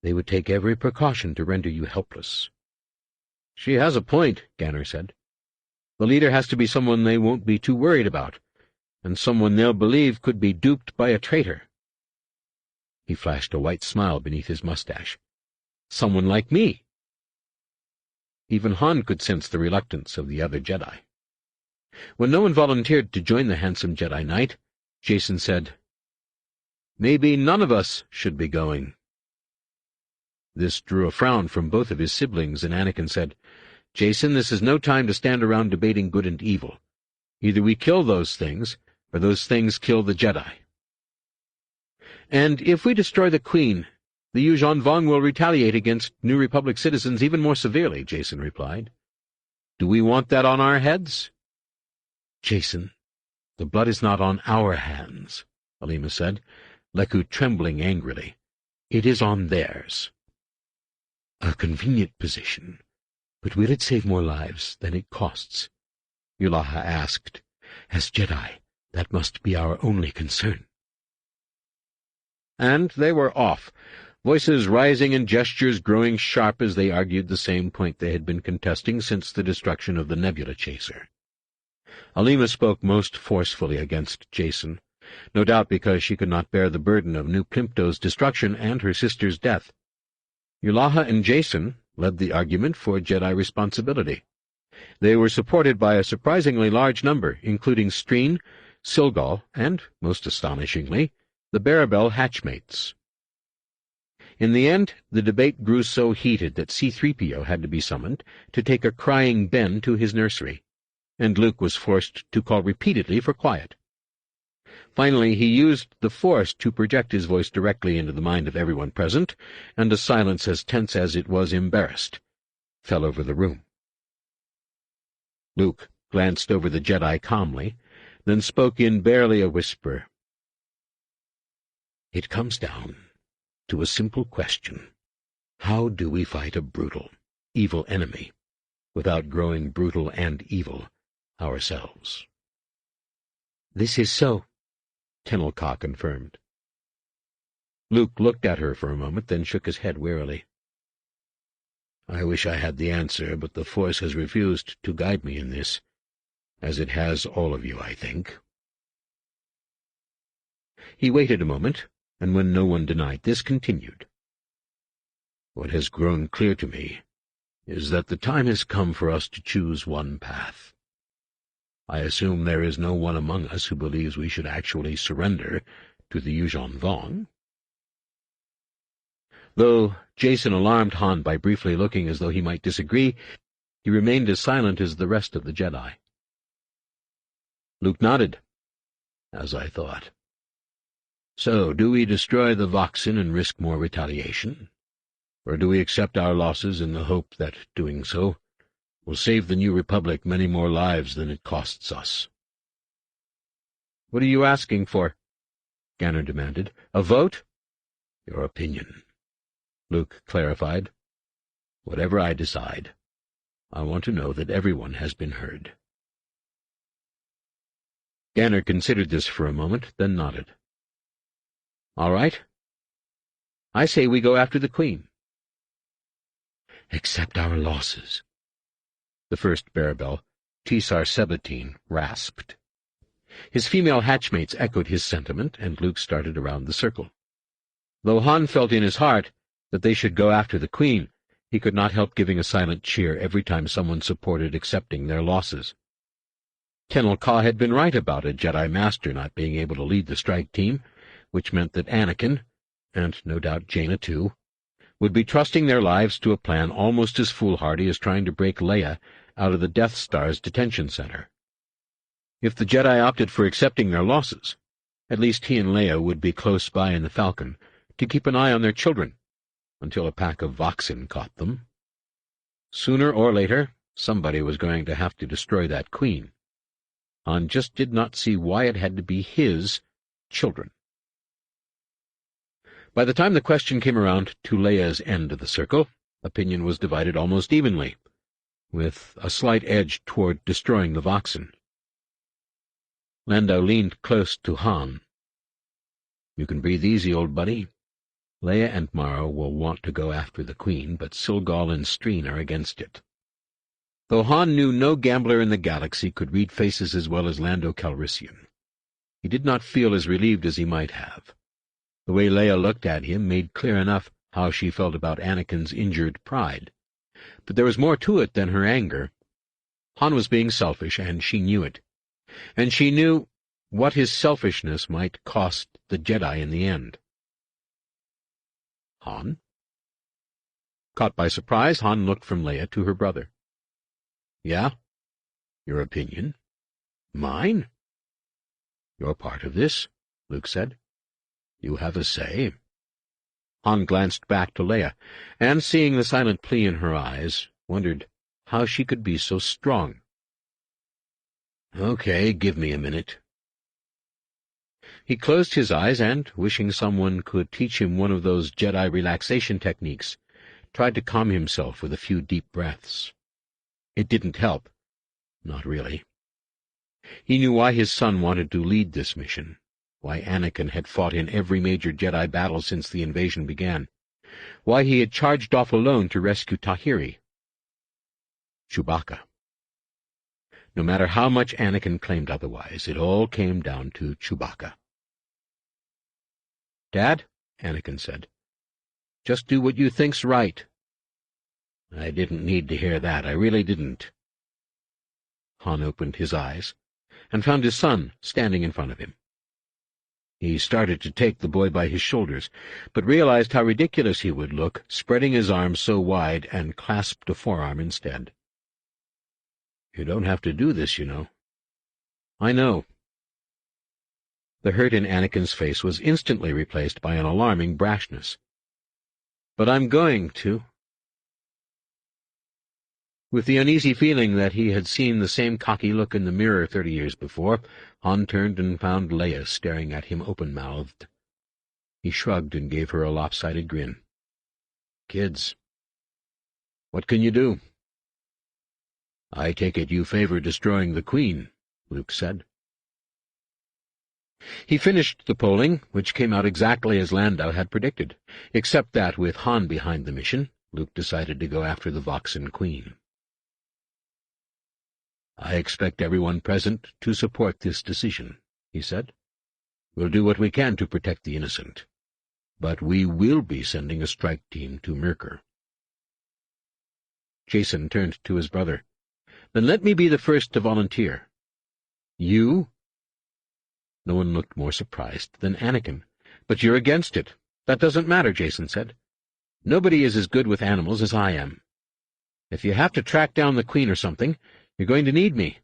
they would take every precaution to render you helpless." "She has a point," Ganner said. "The leader has to be someone they won't be too worried about, and someone they'll believe could be duped by a traitor." He flashed a white smile beneath his mustache. "Someone like me." Even Han could sense the reluctance of the other Jedi. When no one volunteered to join the handsome Jedi Knight, Jacen said, "Maybe none of us should be going." This drew a frown from both of his siblings, and Anakin said, "Jacen, this is no time to stand around debating good and evil. Either we kill those things, or those things kill the Jedi." "And if we destroy the Queen, the Yuuzhan Vong will retaliate against New Republic citizens even more severely," Jacen replied. "Do we want that on our heads?" "Jacen, the blood is not on our hands," Alima said, Leku trembling angrily. "It is on theirs." "A convenient position, but will it save more lives than it costs?" Yulaha asked. "As Jedi, that must be our only concern." And they were off, voices rising and gestures growing sharp as they argued the same point they had been contesting since the destruction of the Nebula Chaser. Alima spoke most forcefully against Jacen, no doubt because she could not bear the burden of New Plimpto's destruction and her sister's death. Yulaha and Jacen led the argument for Jedi responsibility. They were supported by a surprisingly large number, including Streen, Silgal, and, most astonishingly, the Barabel hatchmates. In the end, the debate grew so heated that C-3PO had to be summoned to take a crying Ben to his nursery, and Luke was forced to call repeatedly for quiet. Finally, he used the Force to project his voice directly into the mind of everyone present, and a silence as tense as it was embarrassed fell over the room. Luke glanced over the Jedi calmly, then spoke in barely a whisper. "It comes down to a simple question. How do we fight a brutal, evil enemy without growing brutal and evil ourselves?" "This is so," Tenel Ka confirmed. Luke looked at her for a moment, then shook his head wearily. "I wish I had the answer, but the Force has refused to guide me in this, as it has all of you, I think." He waited a moment, and when no one denied this, continued. "What has grown clear to me is that the time has come for us to choose one path. I assume there is no one among us who believes we should actually surrender to the Yuuzhan Vong." Though Jason alarmed Han by briefly looking as though he might disagree, he remained as silent as the rest of the Jedi. Luke nodded. "As I thought. So, do we destroy the Voxen and risk more retaliation? Or do we accept our losses in the hope that, doing so, will save the New Republic many more lives than it costs us?" "What are you asking for?" Ganner demanded. "A vote?" "Your opinion," Luke clarified. "Whatever I decide, I want to know that everyone has been heard." Ganner considered this for a moment, then nodded. "All right. I say we go after the Queen." "Accept our losses," the first Bearbell, Tisar Sebatine, rasped. His female hatchmates echoed his sentiment, and Luke started around the circle. Though Han felt in his heart that they should go after the Queen, he could not help giving a silent cheer every time someone supported accepting their losses. Tenel Ka had been right about a Jedi Master not being able to lead the strike team, which meant that Anakin, and no doubt Jaina too, would be trusting their lives to a plan almost as foolhardy as trying to break Leia out of the Death Star's detention center. If the Jedi opted for accepting their losses, at least he and Leia would be close by in the Falcon to keep an eye on their children, until a pack of Voxen caught them. Sooner or later, somebody was going to have to destroy that Queen. Han just did not see why it had to be his children. By the time the question came around to Leia's end of the circle, opinion was divided almost evenly, with a slight edge toward destroying the Voxen. Lando leaned close to Han. "You can breathe easy, old buddy. Leia and Mara will want to go after the Queen, but Silgal and Streen are against it." Though Han knew no gambler in the galaxy could read faces as well as Lando Calrissian, he did not feel as relieved as he might have. The way Leia looked at him made clear enough how she felt about Anakin's injured pride. But there was more to it than her anger. Han was being selfish, and she knew it. And she knew what his selfishness might cost the Jedi in the end. "Han?" Caught by surprise, Han looked from Leia to her brother. "Yeah? Your opinion?" "Mine?" "You're part of this," Luke said. "You have a say." Han glanced back to Leia, and, seeing the silent plea in her eyes, wondered how she could be so strong. "Okay, give me a minute." He closed his eyes and, wishing someone could teach him one of those Jedi relaxation techniques, tried to calm himself with a few deep breaths. It didn't help. Not really. He knew why his son wanted to lead this mission, why Anakin had fought in every major Jedi battle since the invasion began, why he had charged off alone to rescue Tahiri. Chewbacca. No matter how much Anakin claimed otherwise, it all came down to Chewbacca. "Dad," Anakin said, "just do what you think's right." "I didn't need to hear that. I really didn't." Han opened his eyes and found his son standing in front of him. He started to take the boy by his shoulders, but realized how ridiculous he would look, spreading his arms so wide, and clasped a forearm instead. "You don't have to do this, you know." "I know." The hurt in Anakin's face was instantly replaced by an alarming brashness. "But I'm going to." With the uneasy feeling that he had seen the same cocky look in the mirror 30 years before, Han turned and found Leia staring at him open-mouthed. He shrugged and gave her a lopsided grin. "Kids. What can you do?" "I take it you favor destroying the Queen," Luke said. He finished the polling, which came out exactly as Landau had predicted, except that, with Han behind the mission, Luke decided to go after the Voxen Queen. "I expect everyone present to support this decision," he said. "We'll do what we can to protect the innocent, but we will be sending a strike team to Merkur." Jason turned to his brother. "Then let me be the first to volunteer." "You?" No one looked more surprised than Anakin. "But you're against it." "That doesn't matter," Jason said. "Nobody is as good with animals as I am. If you have to track down the Queen or something, you're going to need me."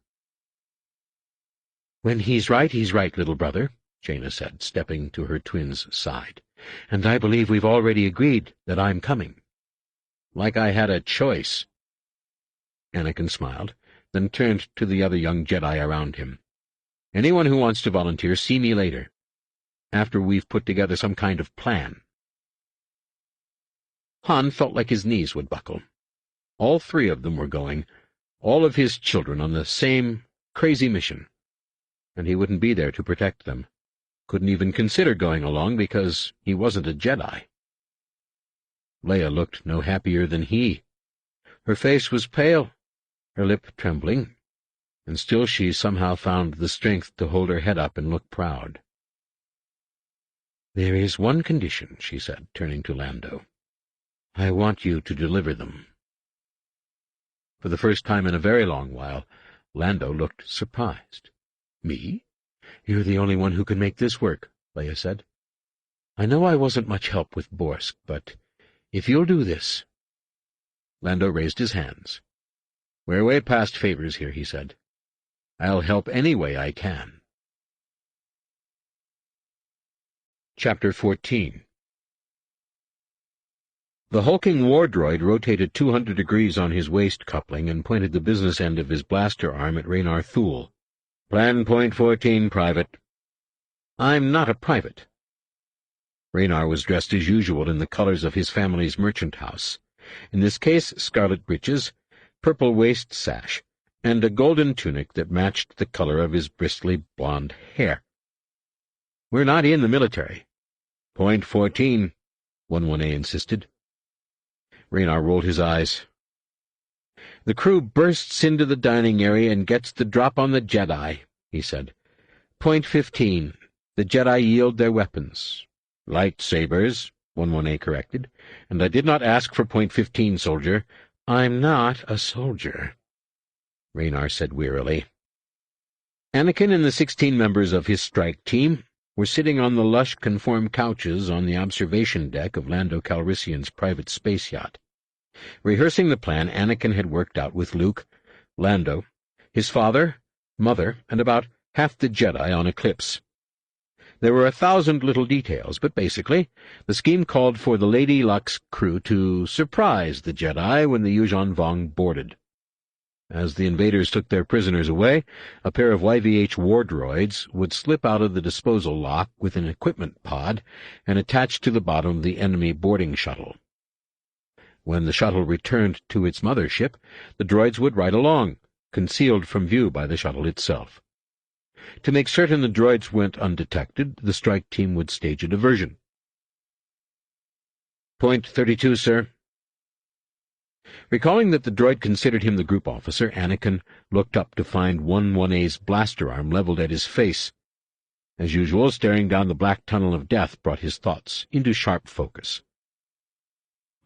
"When he's right, little brother," Jaina said, stepping to her twin's side. "And I believe we've already agreed that I'm coming." "Like I had a choice." Anakin smiled, then turned to the other young Jedi around him. "Anyone who wants to volunteer, see me later, after we've put together some kind of plan." Han felt like his knees would buckle. All three of them were going, all of his children on the same crazy mission, and he wouldn't be there to protect them. Couldn't even consider going along because he wasn't a Jedi. Leia looked no happier than he. Her face was pale, her lip trembling, and still she somehow found the strength to hold her head up and look proud. "There is one condition," she said, turning to Lando. "I want you to deliver them." For the first time in a very long while, Lando looked surprised. "Me? You're the only one who can make this work," Leia said. "I know I wasn't much help with Borsk, but if you'll do this—" Lando raised his hands. "We're way past favors here," he said. "I'll help any way I can." Chapter 14. The hulking war droid rotated 200 degrees on his waist coupling and pointed the business end of his blaster arm at Raynar Thule. "Plan point 14, Private." "I'm not a private." Raynar was dressed as usual in the colors of his family's merchant house. In this case, scarlet breeches, purple waist sash, and a golden tunic that matched the color of his bristly blonde hair. "We're not in the military." "Point 14, 11A insisted. Raynar rolled his eyes. "The crew bursts into the dining area and gets the drop on the Jedi," he said. "Point 15, the Jedi yield their weapons." "Lightsabers," 11A corrected. "And I did not ask for point 15, soldier." "I'm not a soldier," Raynar said wearily. Anakin and the 16 members of his strike team were sitting on the lush conform couches on the observation deck of Lando Calrissian's private space yacht. Rehearsing the plan Anakin had worked out with Luke, Lando, his father, mother, and about half the Jedi on Eclipse. There were 1,000 little details, but basically, the scheme called for the Lady Luck's crew to surprise the Jedi when the Yuuzhan Vong boarded. As the invaders took their prisoners away, a pair of YVH war droids would slip out of the disposal lock with an equipment pod and attach to the bottom of the enemy boarding shuttle. When the shuttle returned to its mothership, the droids would ride along, concealed from view by the shuttle itself. To make certain the droids went undetected, the strike team would stage a diversion. "Point 32, sir." Recalling that the droid considered him the group officer, Anakin looked up to find 11A's blaster arm leveled at his face. As usual, staring down the black tunnel of death brought his thoughts into sharp focus.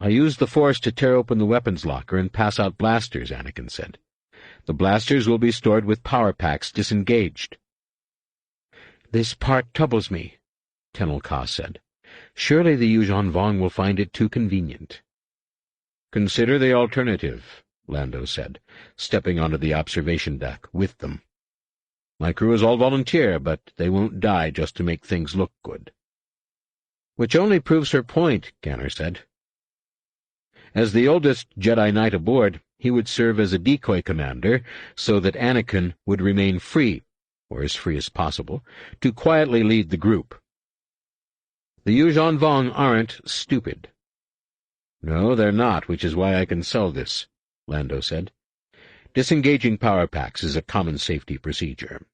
"I used the Force to tear open the weapons locker and pass out blasters," Anakin said. "The blasters will be stored with power packs disengaged." "This part troubles me," Tenel Ka said. "Surely the Yuuzhan Vong will find it too convenient." "Consider the alternative," Lando said, stepping onto the observation deck with them. "My crew is all volunteer, but they won't die just to make things look good." "Which only proves her point," Ganner said. As the oldest Jedi Knight aboard, he would serve as a decoy commander so that Anakin would remain free, or as free as possible, to quietly lead the group. "The Yuuzhan Vong aren't stupid." "No, they're not, which is why I can sell this," Lando said. "Disengaging power packs is a common safety procedure.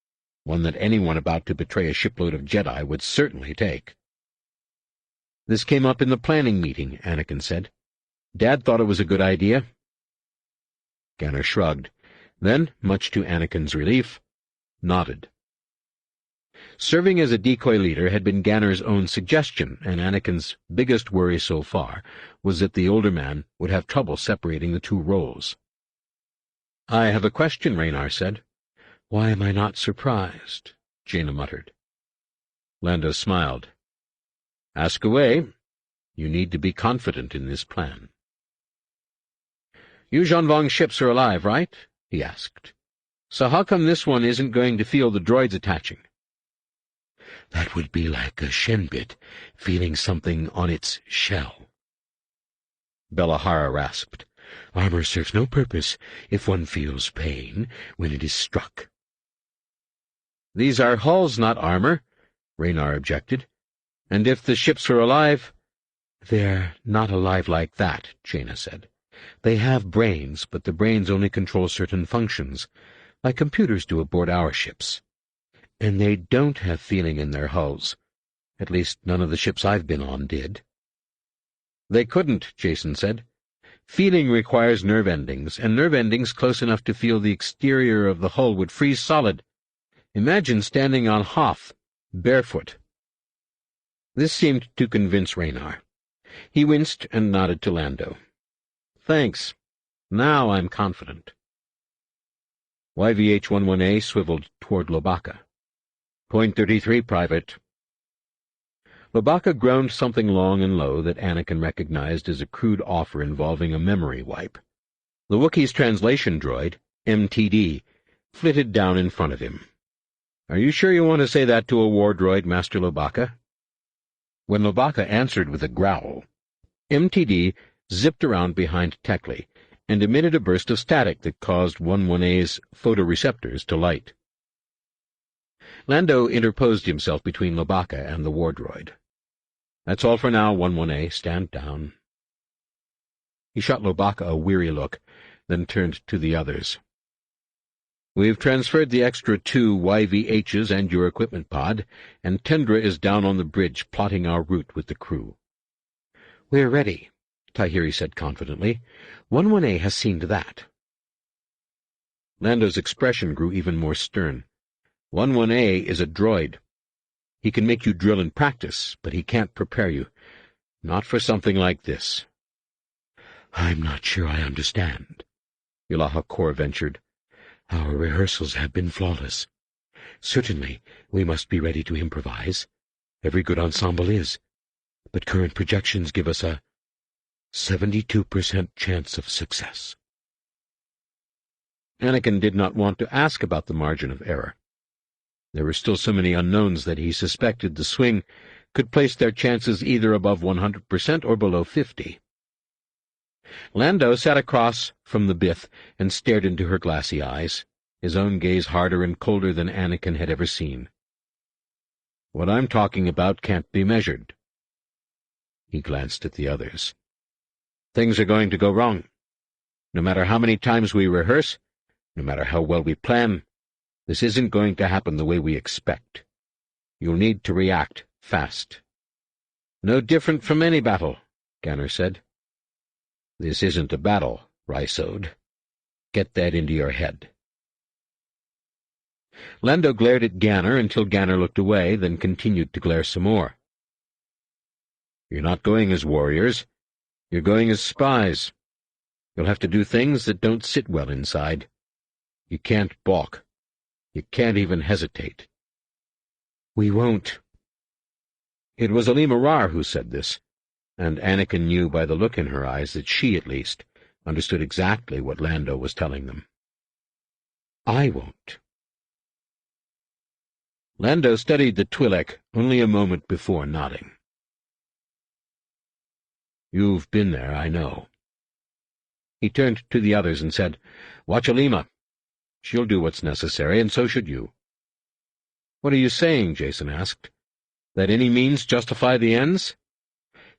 one that anyone about to betray a shipload of Jedi would certainly take. "This came up in the planning meeting," Anakin said. "Dad thought it was a good idea." Ganner shrugged, then, much to Anakin's relief, nodded. Serving as a decoy leader had been Ganner's own suggestion, and Anakin's biggest worry so far was that the older man would have trouble separating the two roles. "I have a question," Raynar said. "Why am I not surprised?" Jaina muttered. Lando smiled. "Ask away. You need to be confident in this plan." "You Zhanvong ships are alive, right?" he asked. "So how come this one isn't going to feel the droids attaching?" "That would be like a Shenbit feeling something on its shell," Belahara rasped. "Armor serves no purpose if one feels pain when it is struck." "These are hulls, not armor," Raynar objected. "And if the ships were alive—" "They're not alive like that," Jaina said. "They have brains, but the brains only control certain functions, like computers do aboard our ships. And they don't have feeling in their hulls. At least none of the ships I've been on did." "They couldn't," Jason said. "Feeling requires nerve endings, and nerve endings close enough to feel the exterior of the hull would freeze solid. Imagine standing on Hoth, barefoot." This seemed to convince Raynar. He winced and nodded to Lando. "Thanks. Now I'm confident." YVH-11A swiveled toward Lobaka. "Point 33, Private." Lobaka groaned something long and low that Anakin recognized as a crude offer involving a memory wipe. The Wookiee's translation droid, MTD, flitted down in front of him. "Are you sure you want to say that to a war droid, Master Lobaka?" When Lobaka answered with a growl, MTD zipped around behind Tekli and emitted a burst of static that caused 11A's photoreceptors to light. Lando interposed himself between Lobaka and the war droid. "That's all for now, 11A. Stand down." He shot Lobaka a weary look, then turned to the others. "We've transferred the extra 2 YVHs and your equipment pod, and Tendra is down on the bridge plotting our route with the crew." "We're ready," Tahiri said confidently. 11A has seen to that." Lando's expression grew even more stern. 11A is a droid. He can make you drill and practice, but he can't prepare you. Not for something like this. "I'm not sure I understand," Ilaha Kor ventured. "Our rehearsals have been flawless. Certainly, we must be ready to improvise. Every good ensemble is. But current projections give us a 72% chance of success." Anakin did not want to ask about the margin of error. There were still so many unknowns that he suspected the swing could place their chances either above 100% or below 50%. Lando sat across from the Bith and stared into her glassy eyes, his own gaze harder and colder than Anakin had ever seen. "What I'm talking about can't be measured." He glanced at the others. "Things are going to go wrong. No matter how many times we rehearse, no matter how well we plan, this isn't going to happen the way we expect. You'll need to react fast." "No different from any battle," Ganner said. "This isn't a battle, Rysode. Get that into your head." Lando glared at Ganner until Ganner looked away, then continued to glare some more. "You're not going as warriors. You're going as spies. You'll have to do things that don't sit well inside. You can't balk. You can't even hesitate." "We won't." It was Alima Rar who said this, and Anakin knew by the look in her eyes that she, at least, understood exactly what Lando was telling them. "I won't." Lando studied the Twi'lek only a moment before nodding. "You've been there, I know." He turned to the others and said, "Watch Alima. She'll do what's necessary, and so should you." "What are you saying?" Jason asked. "That any means justify the ends?"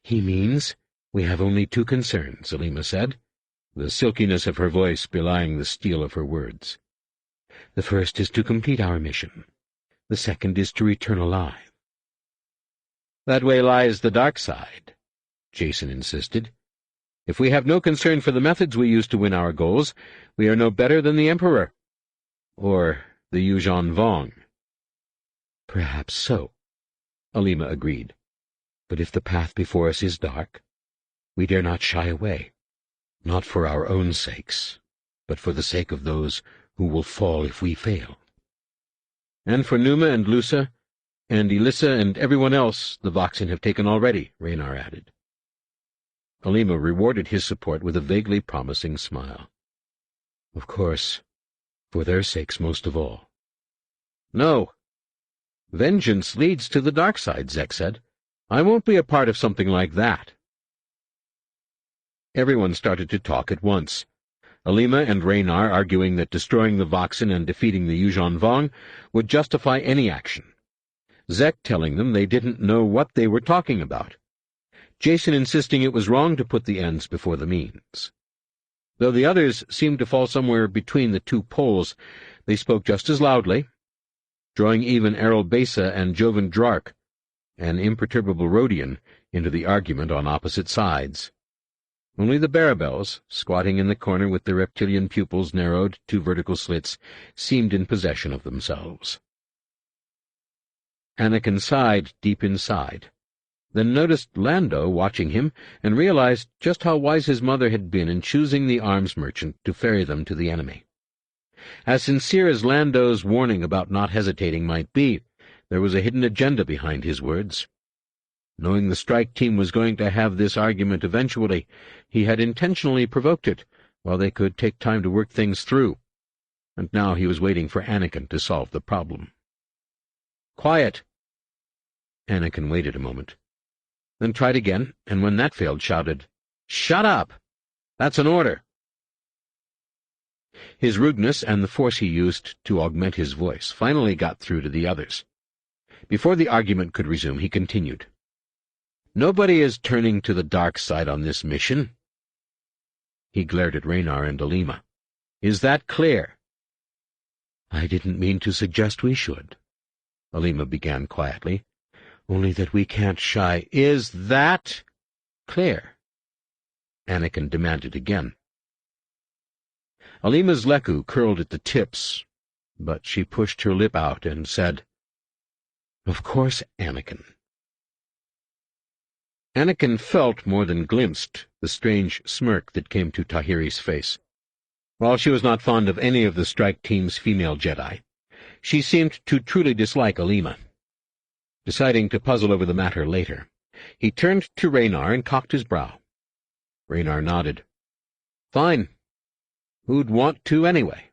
"He means we have only 2 concerns," Alima said, the silkiness of her voice belying the steel of her words. "The first is to complete our mission. The second is to return alive. That way lies the dark side, Jason insisted. If we have no concern for the methods we use to win our goals, we are no better than the Emperor. Or the Yuuzhan Vong. Perhaps so, Alima agreed. But if the path before us is dark, we dare not shy away, not for our own sakes, but for the sake of those who will fall if we fail. And for Numa and Lusa, and Elissa and everyone else the Voxen have taken already, Raynar added. Alima rewarded his support with a vaguely promising smile. Of course, for their sakes most of all. No. Vengeance leads to the dark side, Zek said. I won't be a part of something like that. Everyone started to talk at once. Alima and Raynar arguing that destroying the Voxen and defeating the Yuuzhan Vong would justify any action. Zek telling them they didn't know what they were talking about. Jason insisting it was wrong to put the ends before the means. Though the others seemed to fall somewhere between the two poles, they spoke just as loudly, drawing even Errol Besa and Jovan Drark, an imperturbable Rhodian, into the argument on opposite sides. Only the Barabels, squatting in the corner with their reptilian pupils narrowed to vertical slits, seemed in possession of themselves. Anakin sighed deep inside, then noticed Lando watching him and realized just how wise his mother had been in choosing the arms merchant to ferry them to the enemy. As sincere as Lando's warning about not hesitating might be, there was a hidden agenda behind his words. Knowing the strike team was going to have this argument eventually, he had intentionally provoked it, while they could take time to work things through, and now he was waiting for Anakin to solve the problem. "Quiet!" Anakin waited a moment, then tried again, and when that failed, shouted, "Shut up! That's an order!" His rudeness and the force he used to augment his voice finally got through to the others. Before the argument could resume, he continued, "Nobody is turning to the dark side on this mission." He glared at Raynar and Alima. "Is that clear?" "I didn't mean to suggest we should," Alima began quietly, "only that we can't shy—" "Is that clear?" Anakin demanded again. Alima's leku curled at the tips, but she pushed her lip out and said, "Of course, Anakin." Anakin felt more than glimpsed the strange smirk that came to Tahiri's face. While she was not fond of any of the strike team's female Jedi, she seemed to truly dislike Alima. Deciding to puzzle over the matter later, he turned to Raynar and cocked his brow. Raynar nodded. "Fine. Who'd want to anyway?"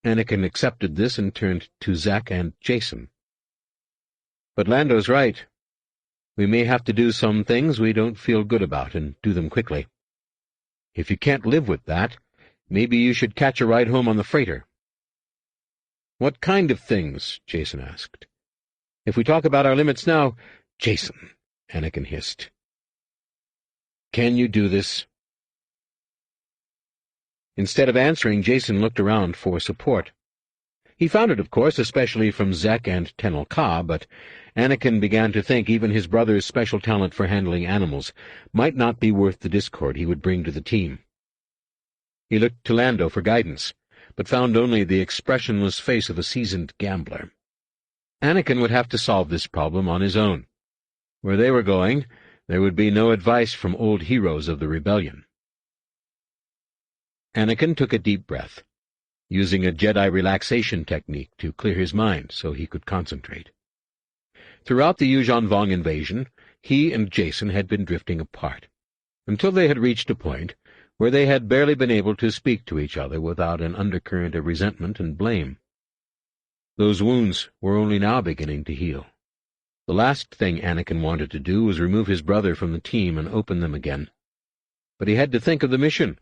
Anakin accepted this and turned to Zek and Jason. "But Lando's right. We may have to do some things we don't feel good about, and do them quickly. If you can't live with that, maybe you should catch a ride home on the freighter." "What kind of things?" Jason asked. "If we talk about our limits now—" "Jason," Anakin hissed. "Can you do this?" Instead of answering, Jason looked around for support. He found it, of course, especially from Zek and Tenel Ka, but Anakin began to think even his brother's special talent for handling animals might not be worth the discord he would bring to the team. He looked to Lando for guidance, but found only the expressionless face of a seasoned gambler. Anakin would have to solve this problem on his own. Where they were going, there would be no advice from old heroes of the rebellion. Anakin took a deep breath, using a Jedi relaxation technique to clear his mind so he could concentrate. Throughout the Yuuzhan Vong invasion, he and Jason had been drifting apart, until they had reached a point where they had barely been able to speak to each other without an undercurrent of resentment and blame. Those wounds were only now beginning to heal. The last thing Anakin wanted to do was remove his brother from the team and open them again. But he had to think of the mission,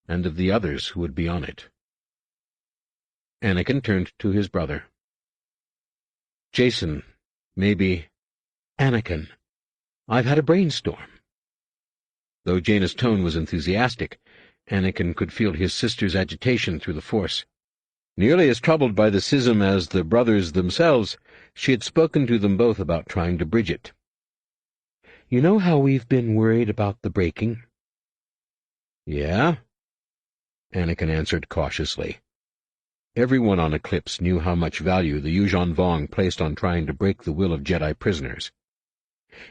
and of the others who would be on it. Anakin turned to his brother. "Jason, maybe—" "Anakin, I've had a brainstorm." Though Jaina's tone was enthusiastic, Anakin could feel his sister's agitation through the Force. Nearly as troubled by the schism as the brothers themselves, she had spoken to them both about trying to bridge it. "You know how we've been worried about the breaking?" "Yeah?" Anakin answered cautiously. Everyone on Eclipse knew how much value the Yuuzhan Vong placed on trying to break the will of Jedi prisoners.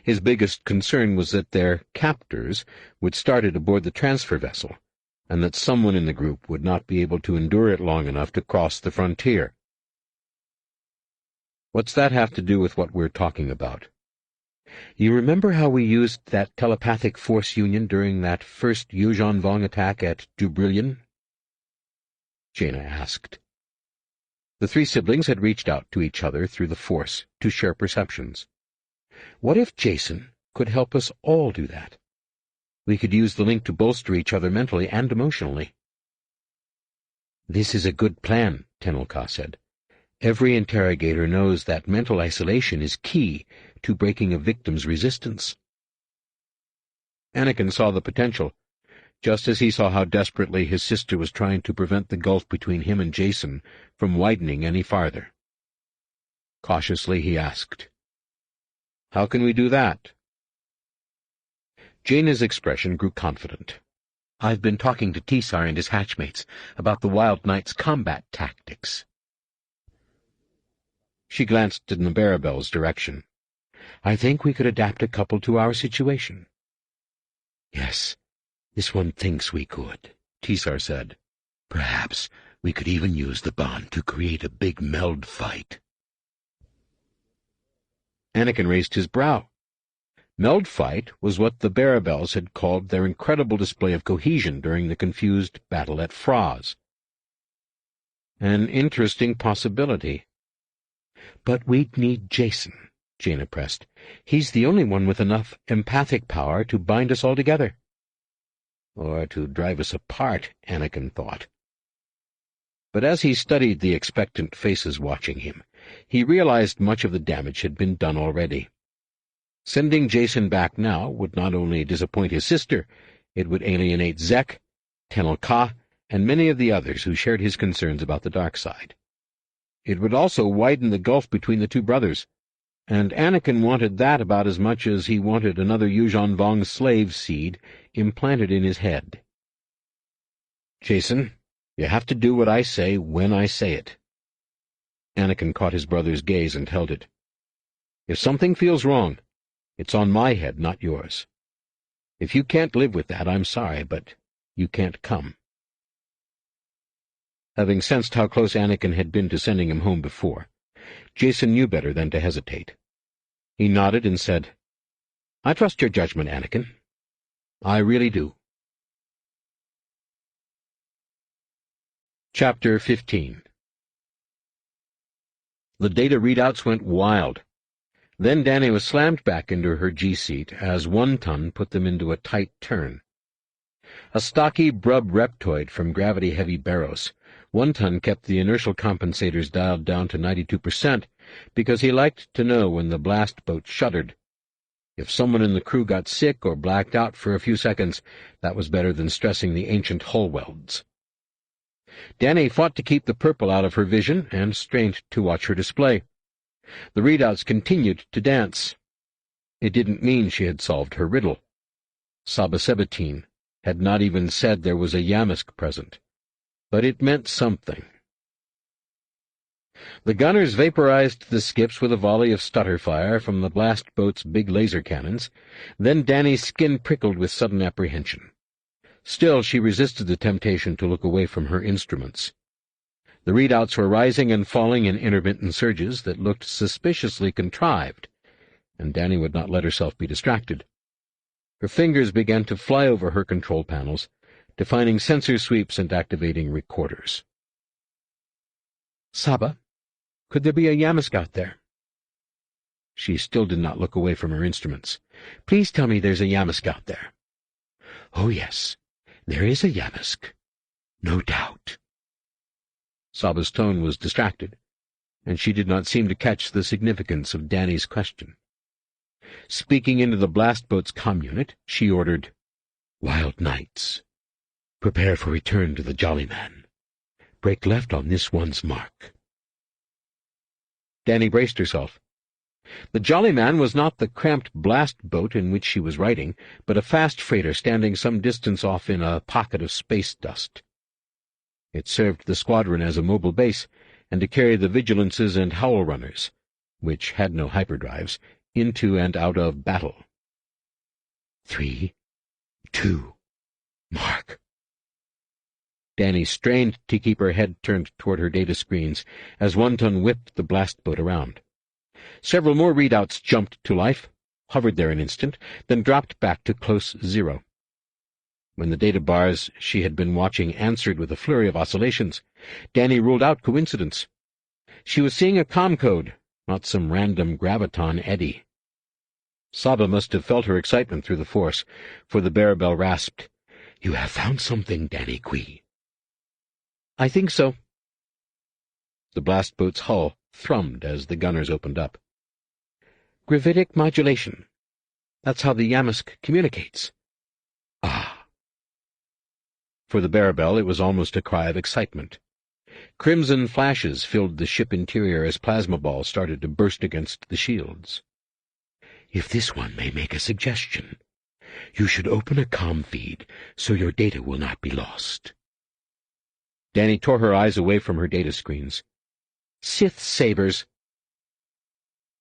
His biggest concern was that their captors would start it aboard the transfer vessel, and that someone in the group would not be able to endure it long enough to cross the frontier. "What's that have to do with what we're talking about?" "You remember how we used that telepathic force union during that first Yuuzhan Vong attack at Dubrillion?" Jaina asked. The three siblings had reached out to each other through the Force to share perceptions. What if Jason could help us all do that? We could use the link to bolster each other mentally and emotionally. "This is a good plan," Tenel Ka said. "Every interrogator knows that mental isolation is key to breaking a victim's resistance." Anakin saw the potential, just as he saw how desperately his sister was trying to prevent the gulf between him and Jason from widening any farther. Cautiously he asked, "How can we do that?" Jaina's expression grew confident. "I've been talking to Tisar and his hatchmates about the Wild Knight's combat tactics." She glanced in the Barabel's direction. "I think we could adapt a couple to our situation." "Yes, this one thinks we could," Tisar said. "Perhaps we could even use the bond to create a big meld fight." Anakin raised his brow. Meld fight was what the Barabels had called their incredible display of cohesion during the confused battle at Fraz. An interesting possibility. "But we'd need Jason," Jaina pressed. "He's the only one with enough empathic power to bind us all together." Or to drive us apart, Anakin thought. But as he studied the expectant faces watching him, he realized much of the damage had been done already. Sending Jason back now would not only disappoint his sister, it would alienate Zek, Tenel Ka, and many of the others who shared his concerns about the dark side. It would also widen the gulf between the two brothers, and Anakin wanted that about as much as he wanted another Yuuzhan Vong slave seed implanted in his head. "Jason, you have to do what I say when I say it." Anakin caught his brother's gaze and held it. "If something feels wrong, it's on my head, not yours. If you can't live with that, I'm sorry, but you can't come." Having sensed how close Anakin had been to sending him home before, Jason knew better than to hesitate. He nodded and said, "I trust your judgment, Anakin. I really do." Chapter 15. The data readouts went wild. Then Dani was slammed back into her G-seat as 1 ton put them into a tight turn. A stocky brub reptoid from gravity-heavy Barrows, 1 ton kept the inertial compensators dialed down to 92% because he liked to know when the blast boat shuddered. If someone in the crew got sick or blacked out for a few seconds, that was better than stressing the ancient hull welds. Dani fought to keep the purple out of her vision and strained to watch her display. The readouts continued to dance. It didn't mean she had solved her riddle. Saba Sebatine had not even said there was a Yamsk present, but it meant something. The gunners vaporized the skips with a volley of stutter fire from the blast boat's big laser cannons. Then Dani's skin prickled with sudden apprehension. Still, she resisted the temptation to look away from her instruments. The readouts were rising and falling in intermittent surges that looked suspiciously contrived, and Dani would not let herself be distracted. Her fingers began to fly over her control panels, defining sensor sweeps and activating recorders. "Saba, could there be a Yamsk out there?" She still did not look away from her instruments. "Please tell me there's a Yamsk out there." "Oh, yes, there is a Yamsk. No doubt." Saba's tone was distracted, and she did not seem to catch the significance of Dani's question. Speaking into the blast boat's comm unit, she ordered, "Wild Knights, prepare for return to the Jolly Man. Break left on this one's mark. Danny braced herself. The Jolly Man was not the cramped blast boat in which she was riding, but a fast freighter standing some distance off in a pocket of space dust. It served the squadron as a mobile base, and to carry the Vigilances and Howl Runners, which had no hyperdrives, into and out of battle. 3, 2, mark. Danny strained to keep her head turned toward her data screens as Wonton whipped the blast boat around. Several more readouts jumped to life, hovered there an instant, then dropped back to close zero. When the data bars she had been watching answered with a flurry of oscillations, Danny ruled out coincidence. She was seeing a comm code, not some random graviton eddy. Saba must have felt her excitement through the force, for the Barabel rasped, "You have found something, Danny Quee." "I think so." The blast boat's hull thrummed as the gunners opened up. "Gravitic modulation. That's how the Yamsk communicates." "Ah." For the Barabel, it was almost a cry of excitement. Crimson flashes filled the ship interior as plasma balls started to burst against the shields. "If this one may make a suggestion, you should open a comm feed so your data will not be lost." Danny tore her eyes away from her data screens. "Sith sabers!"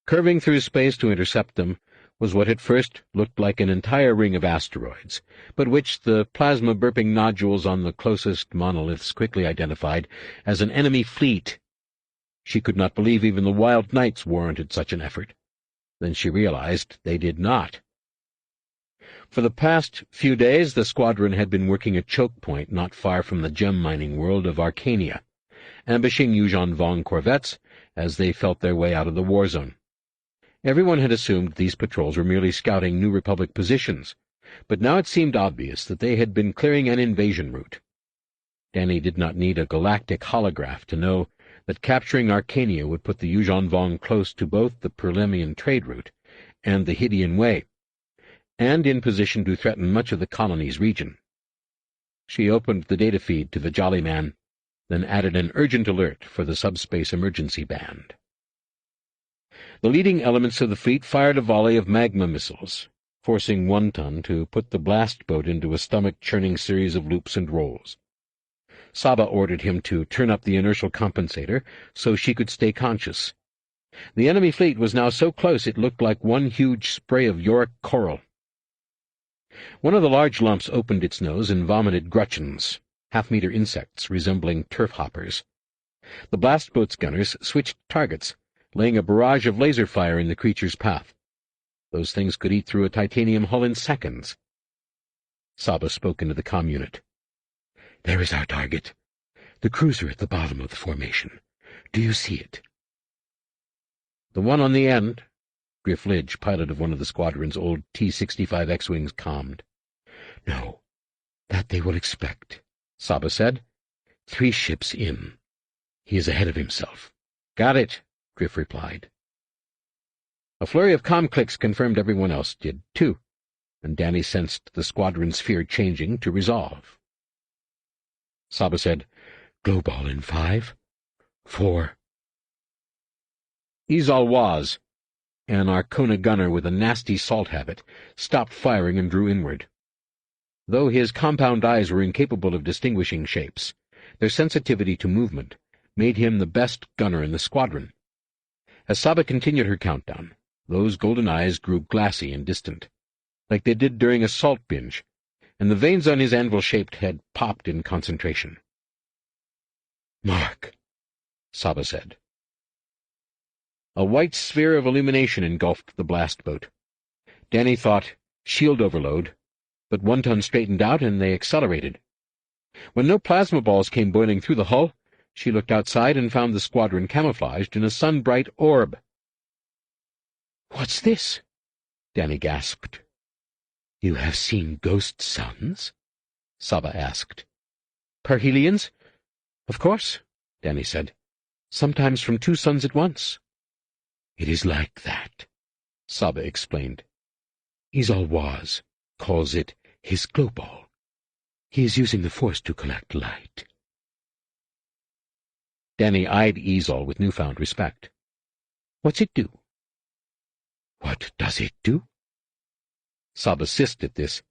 Curving through space to intercept them was what at first looked like an entire ring of asteroids, but which the plasma-burping nodules on the closest monoliths quickly identified as an enemy fleet. She could not believe even the wild nights warranted such an effort. Then she realized they did not. For the past few days, the squadron had been working a choke point not far from the gem-mining world of Arcania, ambushing Yuuzhan Vong corvettes as they felt their way out of the war zone. Everyone had assumed these patrols were merely scouting New Republic positions, but now it seemed obvious that they had been clearing an invasion route. Danny did not need a galactic holograph to know that capturing Arcania would put the Yuuzhan Vong close to both the Perlemian trade route and the Hydian Way, and in position to threaten much of the colony's region. She opened the data feed to the Jolly Man, then added an urgent alert for the subspace emergency band. The leading elements of the fleet fired a volley of magma missiles, forcing Wonton to put the blast boat into a stomach-churning series of loops and rolls. Saba ordered him to turn up the inertial compensator so she could stay conscious. The enemy fleet was now so close it looked like one huge spray of yorick coral. One of the large lumps opened its nose and vomited gretchens, half-meter insects resembling turf hoppers. The blast boat's gunners switched targets, laying a barrage of laser fire in the creature's path. Those things could eat through a titanium hull in seconds. Saba spoke into the comm unit. "There is our target. The cruiser at the bottom of the formation. Do you see it?" "The one on the end," Griff Lidge, pilot of one of the squadron's old T-65 X-Wings, calmed. "No, that they will expect," Saba said. 3 ships in. He is ahead of himself." "Got it," Griff replied. A flurry of comm clicks confirmed everyone else did, too, and Danny sensed the squadron's fear changing to resolve. Saba said, "Glow ball in 5, 4... Izal Waz, an Arcona gunner with a nasty salt habit, stopped firing and drew inward. Though his compound eyes were incapable of distinguishing shapes, their sensitivity to movement made him the best gunner in the squadron. As Saba continued her countdown, those golden eyes grew glassy and distant, like they did during a salt binge, and the veins on his anvil-shaped head popped in concentration. "Mark," Saba said. A white sphere of illumination engulfed the blast boat. Danny thought, shield overload, but Wonton straightened out and they accelerated. When no plasma balls came boiling through the hull, she looked outside and found the squadron camouflaged in a sun-bright orb. "What's this?" Danny gasped. "You have seen ghost suns?" Saba asked. "Perhelions? Of course," Danny said. "Sometimes from 2 suns at once." "It is like that," Saba explained. "Izal Waz calls it his glow ball. He is using the Force to collect light." Danny eyed Easel with newfound respect. "What's it do?" "What does it do?" Saba hissed at this.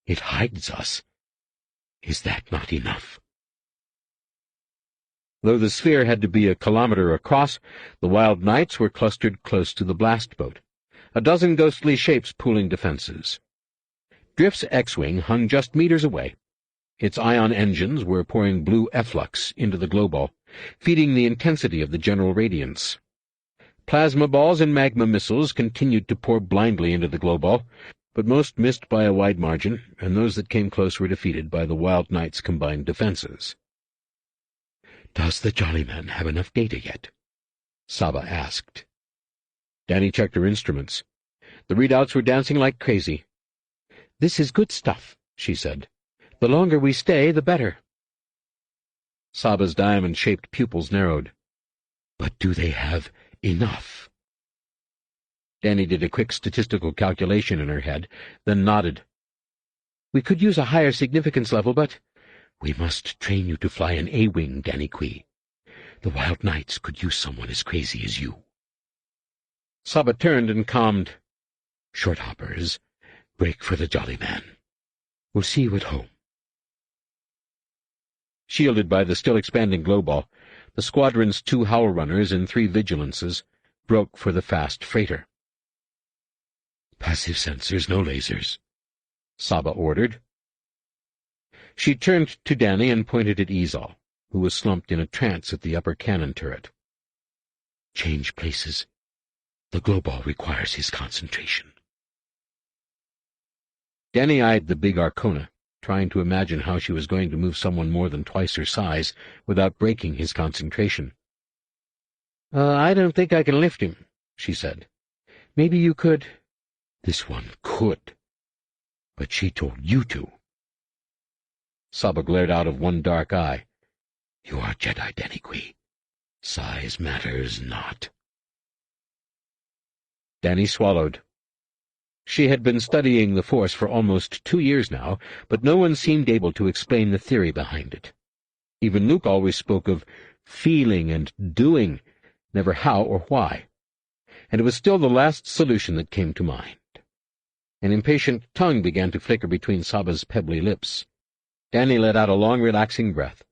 "It hides us. Is that not enough?" Though the sphere had to be a kilometer across, the wild knights were clustered close to the blast boat, a dozen ghostly shapes pooling defenses. Drift's X-wing hung just meters away. Its ion engines were pouring blue efflux into the glowball, feeding the intensity of the general radiance. Plasma balls and magma missiles continued to pour blindly into the glowball, but most missed by a wide margin, and those that came close were defeated by the wild knights' combined defenses. "Does the Jolly Man have enough data yet?" Saba asked. Danny checked her instruments. The readouts were dancing like crazy. "This is good stuff," she said. "The longer we stay, the better." Saba's diamond-shaped pupils narrowed. "But do they have enough?" Danny did a quick statistical calculation in her head, then nodded. "We could use a higher significance level, but—" "We must train you to fly an A-wing, Danny Quee. The Wild Knights could use someone as crazy as you." Saba turned and calmed. "Shorthoppers, break for the Jolly Man. We'll see you at home." Shielded by the still-expanding glowball, the squadron's 2 Howl Runners and 3 Vigilances broke for the fast freighter. "Passive sensors, no lasers," Saba ordered. She turned to Danny and pointed at Easel, who was slumped in a trance at the upper cannon turret. "Change places. The glowball requires his concentration." Danny eyed the big Arcona, trying to imagine how she was going to move someone more than twice her size without breaking his concentration. I don't think I can lift him," she said. "Maybe you could—" "This one could. But she told you to." Saba glared out of one dark eye. "You are Jedi, Danny Quee. Size matters not." Danny swallowed. She had been studying the Force for almost 2 years now, but no one seemed able to explain the theory behind it. Even Luke always spoke of feeling and doing, never how or why. And it was still the last solution that came to mind. An impatient tongue began to flicker between Saba's pebbly lips. Danny let out a long, relaxing breath,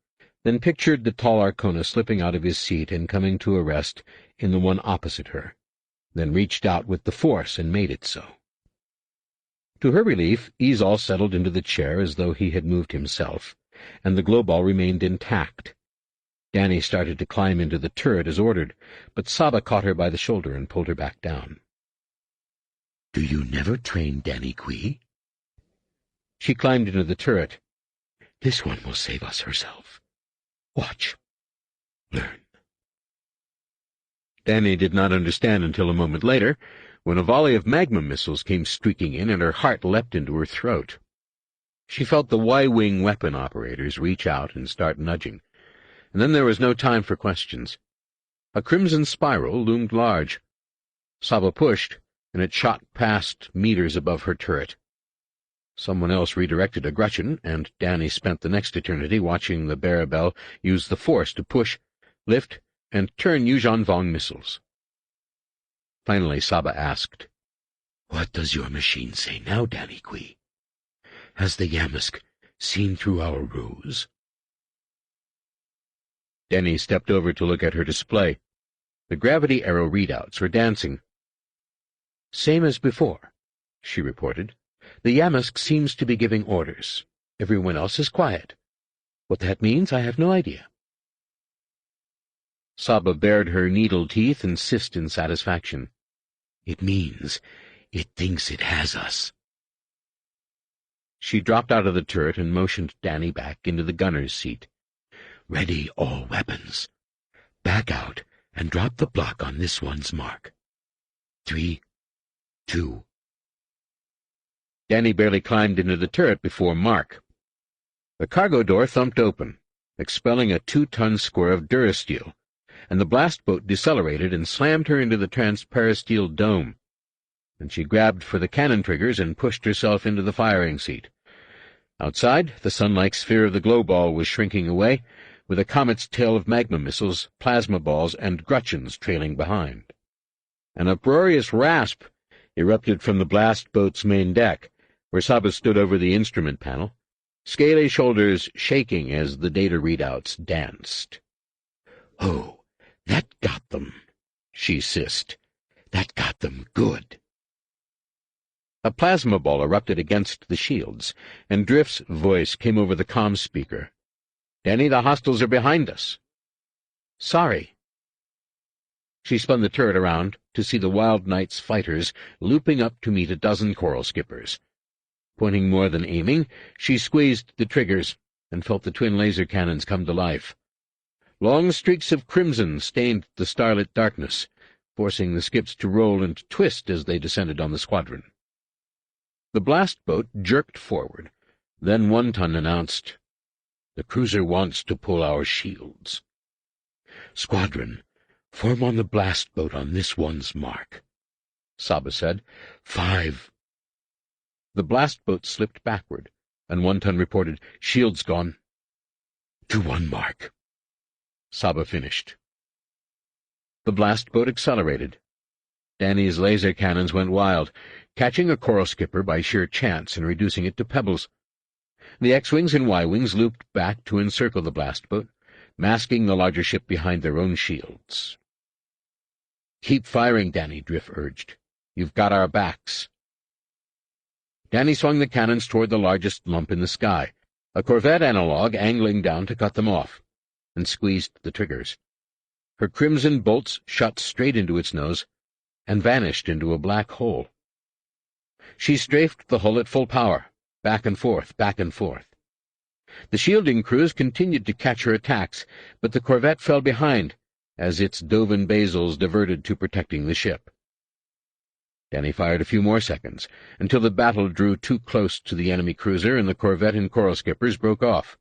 then pictured the tall Arcona slipping out of his seat and coming to a rest in the one opposite her, then reached out with the force and made it so. To her relief, Easel settled into the chair as though he had moved himself, and the glowball remained intact. Danny started to climb into the turret as ordered, but Saba caught her by the shoulder and pulled her back down. "Do you never train Danny Quee?" She climbed into the turret. "This one will save us herself. Watch. Learn." Danny did not understand until a moment later, when a volley of magma missiles came streaking in and her heart leapt into her throat. She felt the Y-wing weapon operators reach out and start nudging, and then there was no time for questions. A crimson spiral loomed large. Saba pushed, and it shot past meters above her turret. Someone else redirected a Gretchen, and Danny spent the next eternity watching the Barabel use the Force to push, lift, and turn Yuuzhan Vong missiles. Finally, Saba asked, "What does your machine say now, Danny Quee? Has the Yamsk seen through our ruse?" Danny stepped over to look at her display. The gravity arrow readouts were dancing. "Same as before," she reported. "The Yamsk seems to be giving orders. Everyone else is quiet. What that means, I have no idea." Saba bared her needle teeth and hissed in satisfaction. "It means it thinks it has us." She dropped out of the turret and motioned Danny back into the gunner's seat. "Ready all weapons. Back out and drop the block on this one's mark. 3, 2... Danny barely climbed into the turret before mark. The cargo door thumped open, expelling a 2-ton square of durasteel, and the blast boat decelerated and slammed her into the transparasteel dome. Then she grabbed for the cannon triggers and pushed herself into the firing seat. Outside, the sun-like sphere of the glowball was shrinking away, with a comet's tail of magma missiles, plasma balls, and Gretchens trailing behind. An uproarious rasp erupted from the blast boat's main deck, where Saba stood over the instrument panel, scaly shoulders shaking as the data readouts danced. "Oh, that got them," she hissed. "That got them good." A plasma ball erupted against the shields, and Drift's voice came over the comm speaker. "Danny, the hostiles are behind us." "Sorry." She spun the turret around to see the Wild Knight's fighters looping up to meet a dozen coral skippers. Pointing more than aiming, she squeezed the triggers and felt the twin laser cannons come to life. Long streaks of crimson stained the starlit darkness, forcing the skips to roll and twist as they descended on the squadron. The blast boat jerked forward. Then One-Ton announced, "The cruiser wants to pull our shields. Squadron, form on the blast boat on this one's mark," Saba said. 5. The blast boat slipped backward, and One-Ton reported, "Shields gone." "To 1 mark." Saba finished. The blast boat accelerated. Danny's laser cannons went wild, catching a coral skipper by sheer chance and reducing it to pebbles. The X-Wings and Y-Wings looped back to encircle the blast boat, masking the larger ship behind their own shields. "Keep firing, Danny," Drift urged. "You've got our backs." Danny swung the cannons toward the largest lump in the sky, a Corvette analog angling down to cut them off, and squeezed the triggers. Her crimson bolts shot straight into its nose and vanished into a black hole. She strafed the hull at full power, back and forth, back and forth. The shielding crews continued to catch her attacks, but the Corvette fell behind as its Dovan basils diverted to protecting the ship. Danny fired a few more seconds, until the battle drew too close to the enemy cruiser and the Corvette and coral skippers broke off.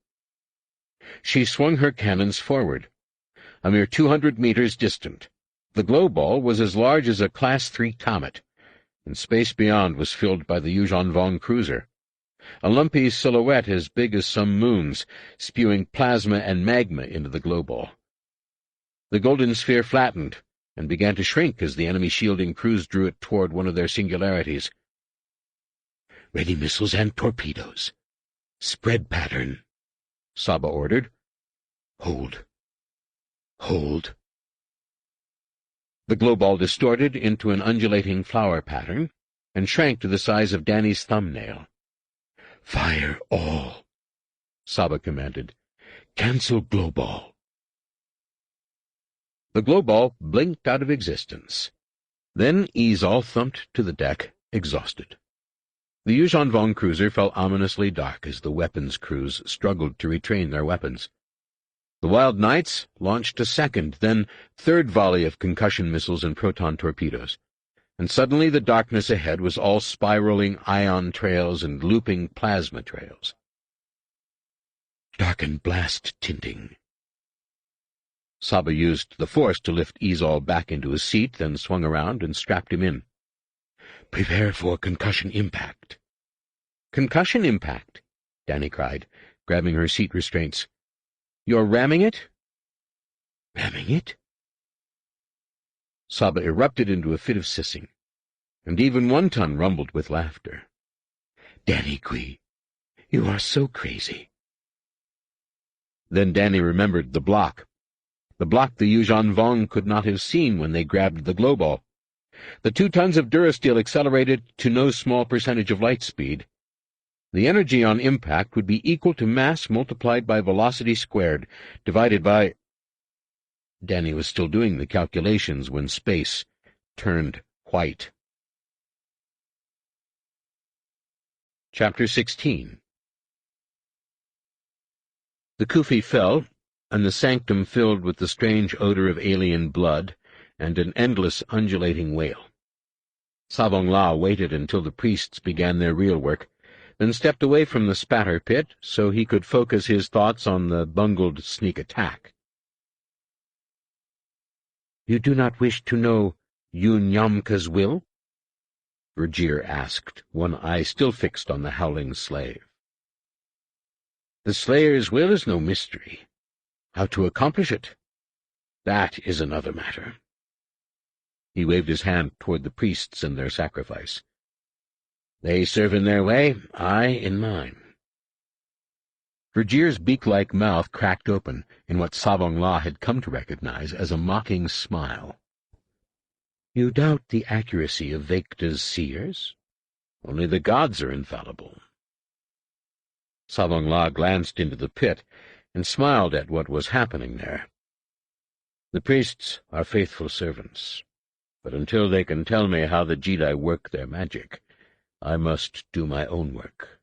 She swung her cannons forward. A mere 200 meters distant, the glow ball was as large as a Class 3 comet, and space beyond was filled by the Yuuzhan Vong cruiser, a lumpy silhouette as big as some moons, spewing plasma and magma into the glow ball. The golden sphere flattened and began to shrink as the enemy shielding crews drew it toward one of their singularities. "Ready missiles and torpedoes. Spread pattern," Saba ordered. "Hold. Hold." The glow ball distorted into an undulating flower pattern and shrank to the size of Danny's thumbnail. "Fire all," Saba commanded. "Cancel glow ball." The glow ball blinked out of existence. Then Eazal thumped to the deck, exhausted. The Yuuzhan Vong cruiser fell ominously dark as the weapons crews struggled to retrain their weapons. The Wild Knights launched a second, then third volley of concussion missiles and proton torpedoes, and suddenly the darkness ahead was all spiraling ion trails and looping plasma trails. "Darken blast tinting." Saba used the force to lift Eazal back into his seat, then swung around and strapped him in. "Prepare for concussion impact." "Concussion impact?" Danny cried, grabbing her seat restraints. "You're ramming it?" "Ramming it?" Saba erupted into a fit of sissing, and even One-Ton rumbled with laughter. "Danny Kui, you are so crazy." Then Danny remembered the block the Yuuzhan Vong could not have seen when they grabbed the glow ball. The 2 tons of durasteel accelerated to no small percentage of light speed. The energy on impact would be equal to mass multiplied by velocity squared, divided by— Danny was still doing the calculations when space turned white. Chapter 16. The Kufi fell, and the sanctum filled with the strange odor of alien blood and an endless undulating wail. Savong La waited until the priests began their real work, then stepped away from the spatter pit so he could focus his thoughts on the bungled sneak attack. "You do not wish to know Yunyamka's will?" Vergir asked, one eye still fixed on the howling slave. "The Slayer's will is no mystery. How to accomplish it? That is another matter. He waved his hand toward the priests and their sacrifice. They serve in their way, I in mine. Vergier's beak-like mouth cracked open in what Savong La had come to recognize as a mocking smile. You doubt the accuracy of Vecta's seers? Only the gods are infallible. Savong La glanced into the pit and smiled at what was happening there. The priests are faithful servants, but until they can tell me how the Jedi work their magic, I must do my own work.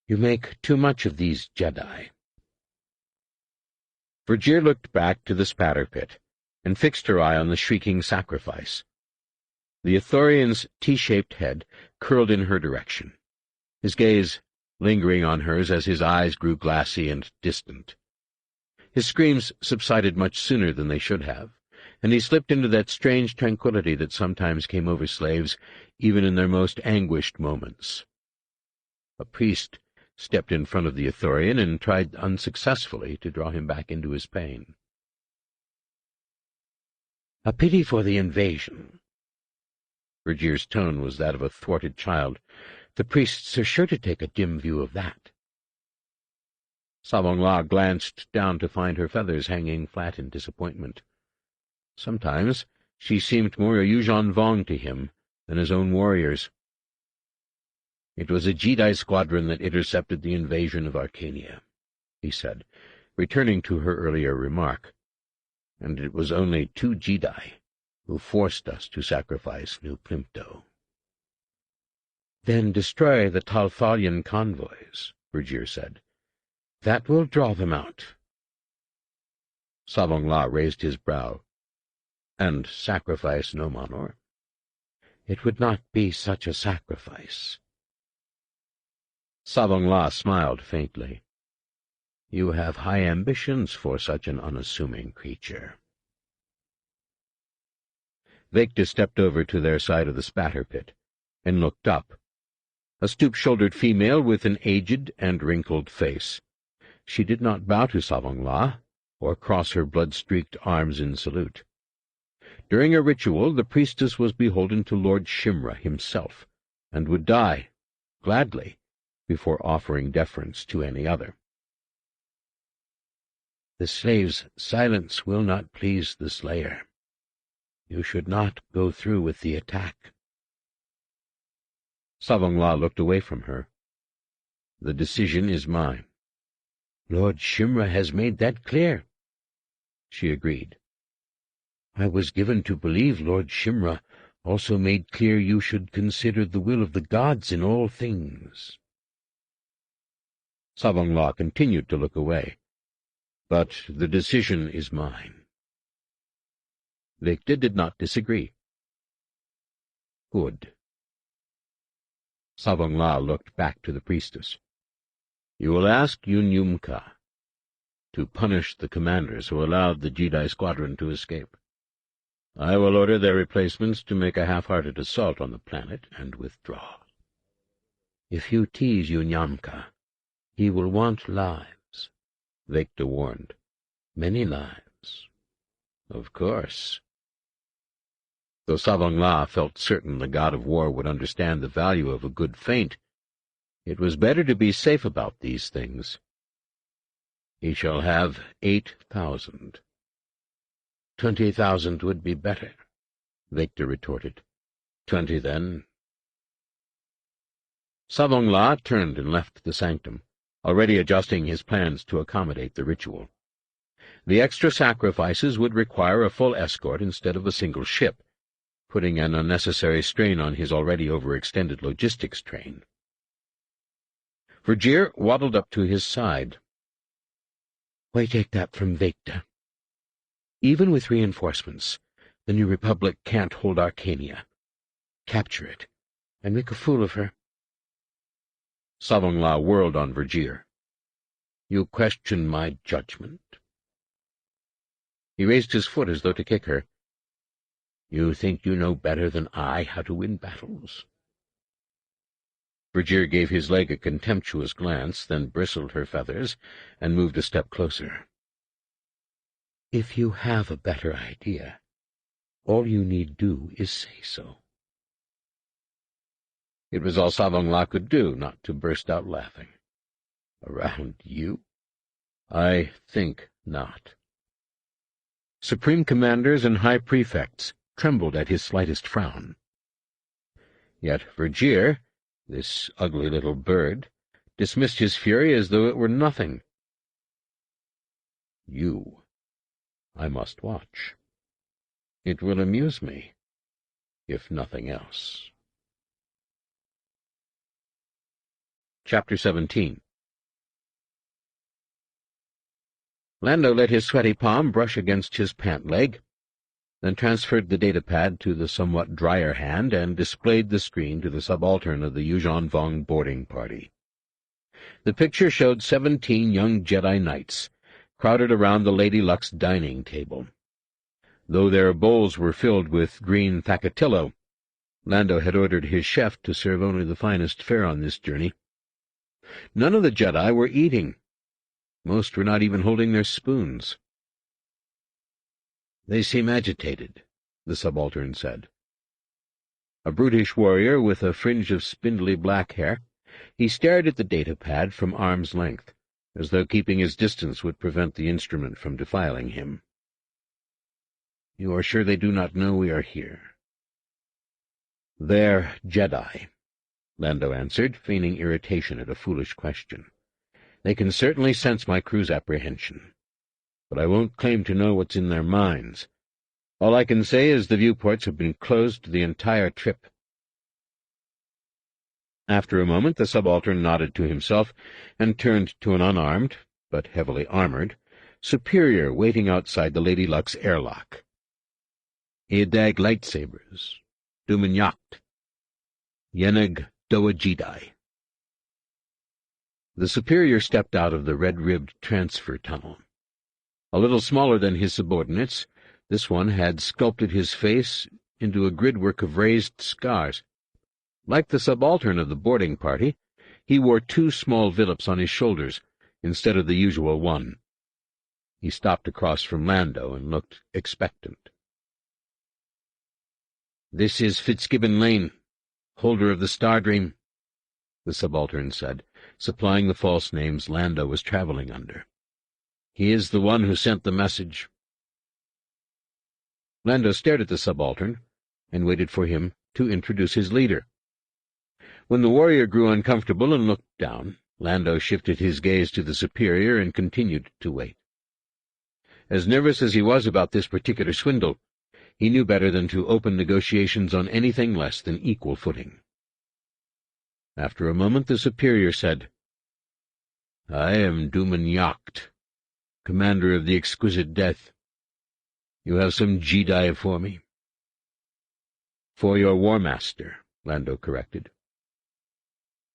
You make too much of these Jedi. Vergier looked back to the spatter pit and fixed her eye on the shrieking sacrifice. The Ithorian's T-shaped head curled in her direction, his gaze lingering on hers as his eyes grew glassy and distant. His screams subsided much sooner than they should have, and he slipped into that strange tranquility that sometimes came over slaves, even in their most anguished moments. A priest stepped in front of the Ithorian and tried unsuccessfully to draw him back into his pain. A pity for the invasion. Vergier's tone was that of a thwarted child. The priests are sure to take a dim view of that. Savong La glanced down to find her feathers hanging flat in disappointment. Sometimes she seemed more a Yuuzhan Vong to him than his own warriors. It was a Jedi squadron that intercepted the invasion of Arcania, he said, returning to her earlier remark, and it was only 2 Jedi who forced us to sacrifice New Plimto. Then destroy the Talthalian convoys, Vergier said. That will draw them out. Savong La raised his brow. And sacrifice no Nomanor? It would not be such a sacrifice. Savong La smiled faintly. You have high ambitions for such an unassuming creature. Vecta stepped over to their side of the spatter pit and looked up, a stoop-shouldered female with an aged and wrinkled face. She did not bow to Savong La or cross her blood-streaked arms in salute. During a ritual, the priestess was beholden to Lord Shimra himself, and would die, gladly, before offering deference to any other. The slave's silence will not please the slayer. You should not go through with the attack. Savong La looked away from her. The decision is mine. Lord Shimra has made that clear. She agreed. I was given to believe Lord Shimra also made clear you should consider the will of the gods in all things. Savong La continued to look away. But the decision is mine. Vecta did not disagree. Good. Savong La looked back to the priestess. You will ask Unyumka to punish the commanders who allowed the Jedi squadron to escape. I will order their replacements to make a half-hearted assault on the planet and withdraw. If you tease Unyumka, he will want lives, Vecta warned. Many lives. Of course. Though Savong La felt certain the god of war would understand the value of a good feint, it was better to be safe about these things. He shall have 8,000. 20,000 would be better, Vecta retorted. 20, then. Savong La turned and left the sanctum, already adjusting his plans to accommodate the ritual. The extra sacrifices would require a full escort instead of a single ship, putting an unnecessary strain on his already overextended logistics train. Vergier waddled up to his side. Why take that from Vecta? Even with reinforcements, the New Republic can't hold Arcania. Capture it, and make a fool of her. Savong La whirled on Vergier. You question my judgment? He raised his foot as though to kick her. You think you know better than I how to win battles? Vergier gave his leg a contemptuous glance, then bristled her feathers, and moved a step closer. If you have a better idea, all you need do is say so. It was all Savong La could do, not to burst out laughing. Around you? I think not. Supreme commanders and high prefects trembled at his slightest frown. Yet Vergere, this ugly little bird, dismissed his fury as though it were nothing. You, I must watch. It will amuse me, if nothing else. Chapter 17. Lando let his sweaty palm brush against his pant leg, then transferred the datapad to the somewhat drier hand and displayed the screen to the subaltern of the Yuuzhan Vong boarding party. The picture showed 17 young Jedi Knights crowded around the Lady Luck's dining table. Though their bowls were filled with green Thakatillo, Lando had ordered his chef to serve only the finest fare on this journey. None of the Jedi were eating. Most were not even holding their spoons. "They seem agitated," the subaltern said. A brutish warrior with a fringe of spindly black hair, he stared at the datapad from arm's length, as though keeping his distance would prevent the instrument from defiling him. "You are sure they do not know we are here?" "They're Jedi," Lando answered, feigning irritation at a foolish question. "They can certainly sense my crew's apprehension, but I won't claim to know what's in their minds. All I can say is the viewports have been closed the entire trip." After a moment the subaltern nodded to himself and turned to an unarmed, but heavily armored, superior waiting outside the Lady Luck's airlock. "Edag lightsabers, Dumanyacht, Yeneg Doa Jedi." The superior stepped out of the red-ribbed transfer tunnel. A little smaller than his subordinates, this one had sculpted his face into a gridwork of raised scars. Like the subaltern of the boarding party, he wore 2 small villips on his shoulders instead of the usual one. He stopped across from Lando and looked expectant. "This is Fitzgibbon Lane, holder of the Star Dream," the subaltern said, supplying the false names Lando was traveling under. "He is the one who sent the message." Lando stared at the subaltern and waited for him to introduce his leader. When the warrior grew uncomfortable and looked down, Lando shifted his gaze to the superior and continued to wait. As nervous as he was about this particular swindle, he knew better than to open negotiations on anything less than equal footing. After a moment the superior said, "I am Dumanyacht, commander of the Exquisite Death. You have some Jedi for me?" "For your war master," Lando corrected.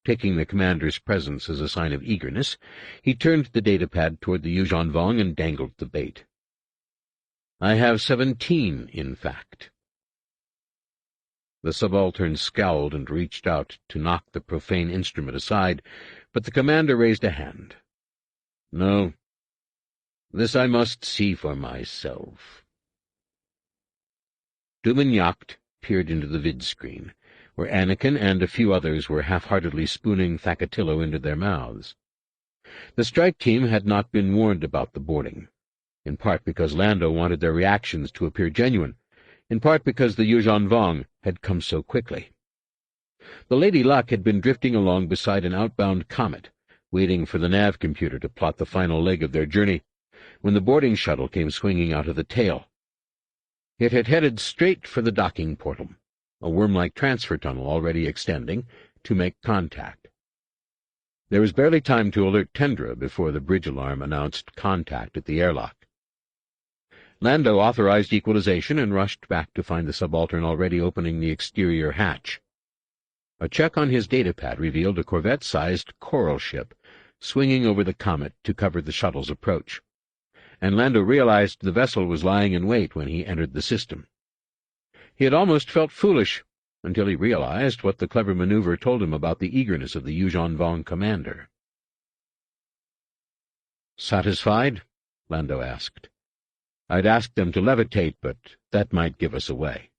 Taking the commander's presence as a sign of eagerness, he turned the datapad toward the Yuuzhan Vong and dangled the bait. "I have 17, in fact." The subaltern scowled and reached out to knock the profane instrument aside, but the commander raised a hand. "No, this I must see for myself." Dumanyacht peered into the vidscreen, where Anakin and a few others were half-heartedly spooning Thakatillo into their mouths. The strike team had not been warned about the boarding, in part because Lando wanted their reactions to appear genuine, in part because the Yuuzhan Vong had come so quickly. The Lady Luck had been drifting along beside an outbound comet, waiting for the nav computer to plot the final leg of their journey, when the boarding shuttle came swinging out of the tail. It had headed straight for the docking portal, a worm-like transfer tunnel already extending, to make contact. There was barely time to alert Tendra before the bridge alarm announced contact at the airlock. Lando authorized equalization and rushed back to find the subaltern already opening the exterior hatch. A check on his datapad revealed a corvette-sized coral ship swinging over the comet to cover the shuttle's approach, and Lando realized the vessel was lying in wait when he entered the system. He had almost felt foolish until he realized what the clever maneuver told him about the eagerness of the Yuuzhan Vong commander. "Satisfied?" Lando asked. I'd ask them to levitate, but that might give us away.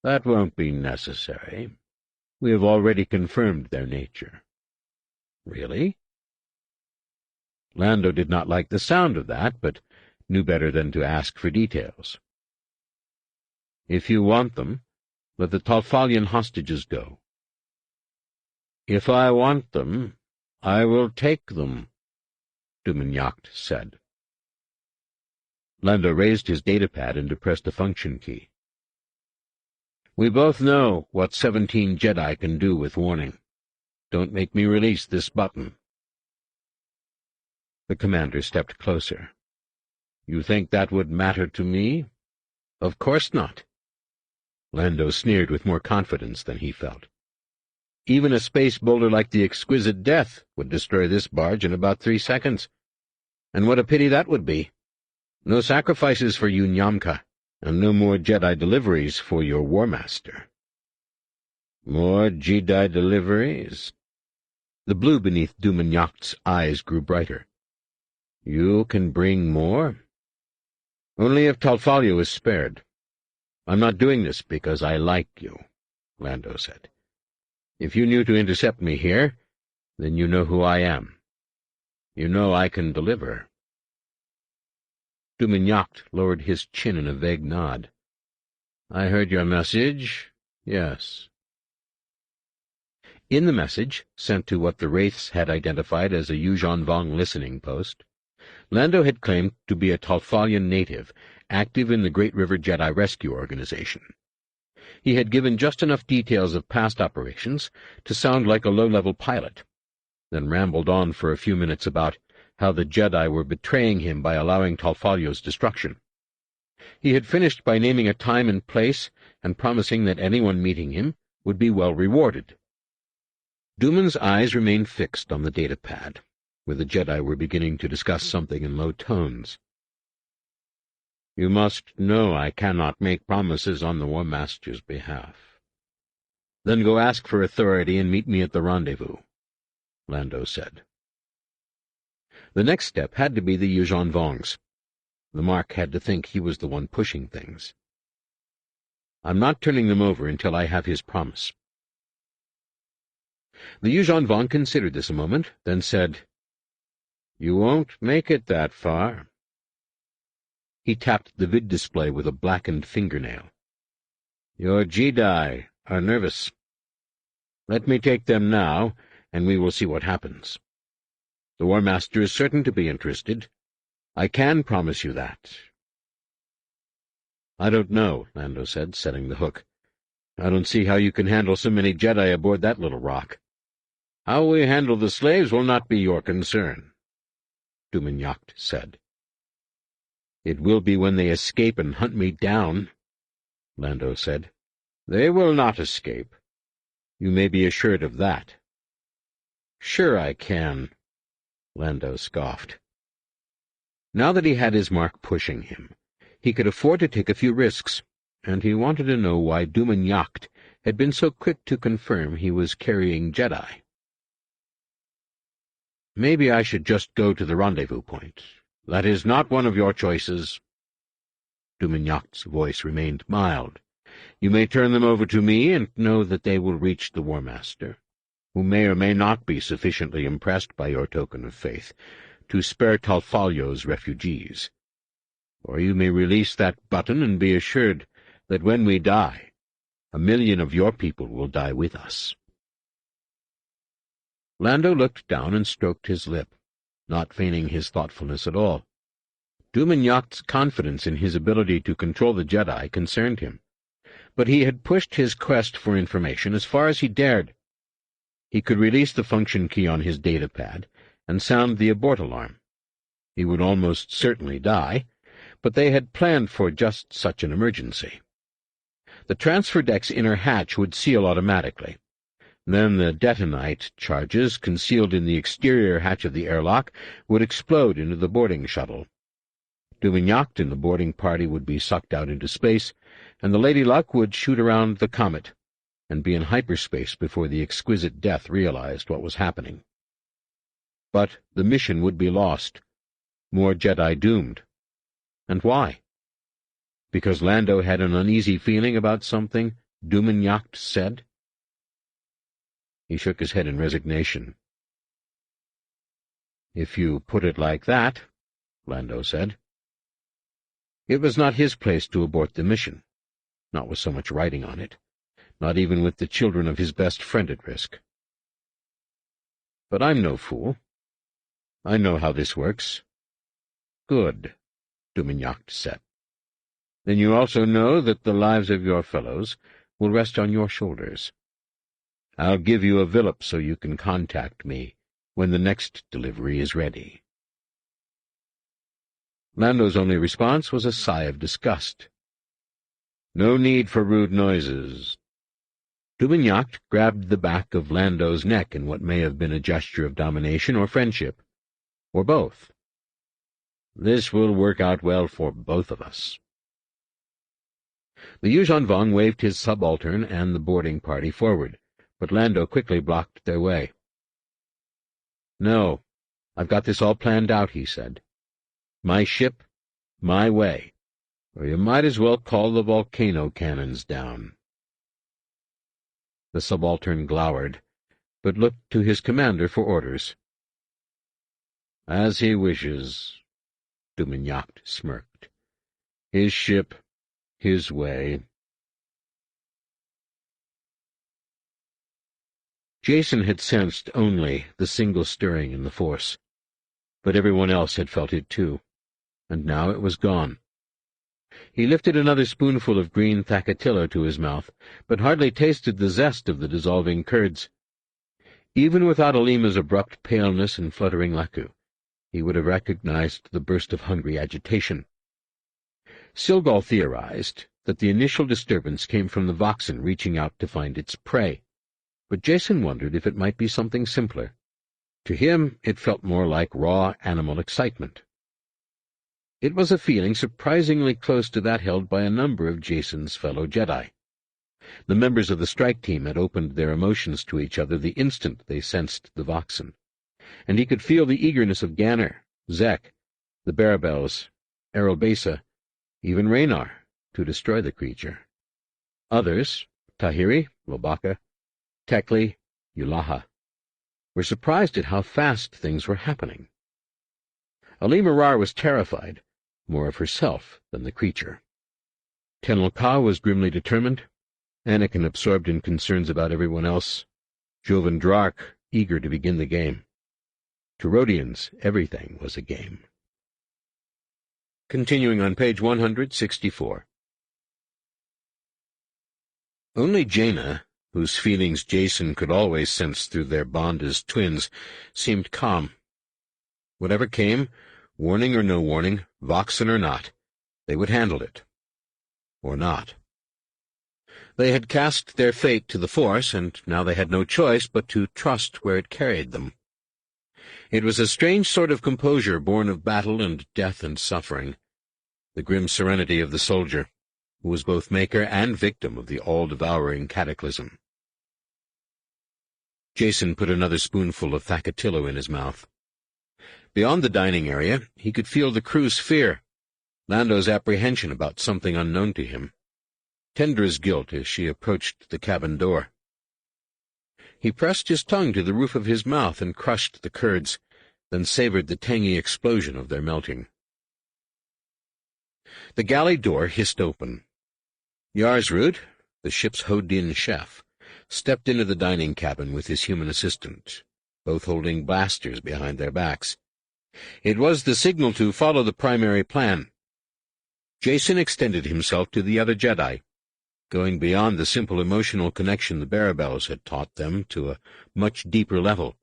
That won't be necessary. We have already confirmed their nature. Really? Lando did not like the sound of that, but knew better than to ask for details. If you want them, let the Talfalian hostages go. If I want them, I will take them, Dumignac said. Lando raised his datapad and depressed a function key. We both know what 17 Jedi can do with warning. Don't make me release this button. The commander stepped closer. You think that would matter to me? Of course not. Lando sneered with more confidence than he felt. Even a space boulder like the Exquisite Death would destroy this barge in about 3 seconds. And what a pity that would be. No sacrifices for you, Nyamka, and no more Jedi deliveries for your War Master. More Jedi deliveries? The blue beneath Dumignac's eyes grew brighter. You can bring more? Only if Talfalio is spared. I'm not doing this because I like you, Lando said. If you knew to intercept me here, then you know who I am. You know I can deliver. Dumignac lowered his chin in a vague nod. I heard your message. Yes. In the message, sent to what the Wraiths had identified as a Yuuzhan Vong listening post, Lando had claimed to be a Talfalian native, active in the Great River Jedi Rescue Organization. He had given just enough details of past operations to sound like a low-level pilot, then rambled on for a few minutes about how the Jedi were betraying him by allowing Talfalio's destruction. He had finished by naming a time and place and promising that anyone meeting him would be well rewarded. Duman's eyes remained fixed on the datapad, where the Jedi were beginning to discuss something in low tones. You must know I cannot make promises on the War Master's behalf. Then go ask for authority and meet me at the rendezvous, Lando said. The next step had to be the Yuuzhan Vongs. The Mark had to think he was the one pushing things. I'm not turning them over until I have his promise. The Yuuzhan Vong considered this a moment, then said, You won't make it that far. He tapped the vid display with a blackened fingernail. Your Jedi are nervous. Let me take them now, and we will see what happens. The War Master is certain to be interested. I can promise you that. I don't know, Lando said, setting the hook. I don't see how you can handle so many Jedi aboard that little rock. How we handle the slaves will not be your concern, Dumignac said. It will be when they escape and hunt me down, Lando said. They will not escape. You may be assured of that. Sure I can, Lando scoffed. Now that he had his Mark pushing him, he could afford to take a few risks, and he wanted to know why Dumignac had been so quick to confirm he was carrying Jedi. Maybe I should just go to the rendezvous point. That is not one of your choices. Dumignac's voice remained mild. You may turn them over to me and know that they will reach the War Master, who may or may not be sufficiently impressed by your token of faith to spare Talfalio's refugees. Or you may release that button and be assured that when we die, 1 million of your people will die with us. Lando looked down and stroked his lip, not feigning his thoughtfulness at all. Dumignac's confidence in his ability to control the Jedi concerned him, but he had pushed his quest for information as far as he dared. He could release the function key on his datapad and sound the abort alarm. He would almost certainly die, but they had planned for just such an emergency. The transfer deck's inner hatch would seal automatically. Then the detonite charges concealed in the exterior hatch of the airlock would explode into the boarding shuttle. Dumignac and the boarding party would be sucked out into space, and the Lady Luck would shoot around the comet and be in hyperspace before the Exquisite Death realized what was happening. But the mission would be lost. More Jedi doomed. And why? Because Lando had an uneasy feeling about something Dumenyacht said? He shook his head in resignation. "If you put it like that," Lando said. It was not his place to abort the mission, not with so much writing on it, not even with the children of his best friend at risk. "But I'm no fool. I know how this works." "Good," Dumenyacht said. "Then you also know that the lives of your fellows will rest on your shoulders. I'll give you a villip so you can contact me when the next delivery is ready." Lando's only response was a sigh of disgust. "No need for rude noises." Dumenyacht grabbed the back of Lando's neck in what may have been a gesture of domination or friendship, or both. "This will work out well for both of us." The Yuuzhan Vong waved his subaltern and the boarding party forward, but Lando quickly blocked their way. "No, I've got this all planned out," he said. "My ship, my way, or you might as well call the volcano cannons down." The subaltern glowered, but looked to his commander for orders. "As he wishes," Dumenyacht smirked. "His ship, his way." Jason had sensed only the single stirring in the Force, but everyone else had felt it too, and now it was gone. He lifted another spoonful of green Thakatilla to his mouth, but hardly tasted the zest of the dissolving curds. Even without Alima's abrupt paleness and fluttering laku, he would have recognized the burst of hungry agitation. Silgal theorized that the initial disturbance came from the Voxen reaching out to find its prey, but Jason wondered if it might be something simpler. To him it felt more like raw animal excitement. It was a feeling surprisingly close to that held by a number of Jason's fellow Jedi. The members of the strike team had opened their emotions to each other the instant they sensed the Voxen, and he could feel the eagerness of Ganner, Zek, the Barabels, Errol Besa, even Raynar, to destroy the creature. Others, Tahiri, Lobaka, Tekli, Yulaha, were surprised at how fast things were happening. Alima Rar was terrified, more of herself than the creature. Tenel Ka was grimly determined, Anakin absorbed in concerns about everyone else, Jovan Drak eager to begin the game. To Rhodians, everything was a game. Continuing on page 164. Only Jaina, whose feelings Jason could always sense through their bond as twins, seemed calm. Whatever came, warning or no warning, Voxen or not, they would handle it. Or not. They had cast their fate to the Force, and now they had no choice but to trust where it carried them. It was a strange sort of composure born of battle and death and suffering, the grim serenity of the soldier, who was both maker and victim of the all-devouring cataclysm. Jason put another spoonful of Thakatillo in his mouth. Beyond the dining area, he could feel the crew's fear, Lando's apprehension about something unknown to him, Tendra's guilt as she approached the cabin door. He pressed his tongue to the roof of his mouth and crushed the curds, then savored the tangy explosion of their melting. The galley door hissed open. Yarsrud, the ship's Hodin chef, stepped into the dining cabin with his human assistant, both holding blasters behind their backs. It was the signal to follow the primary plan. Jason extended himself to the other Jedi, going beyond the simple emotional connection the Barabels had taught them to a much deeper level,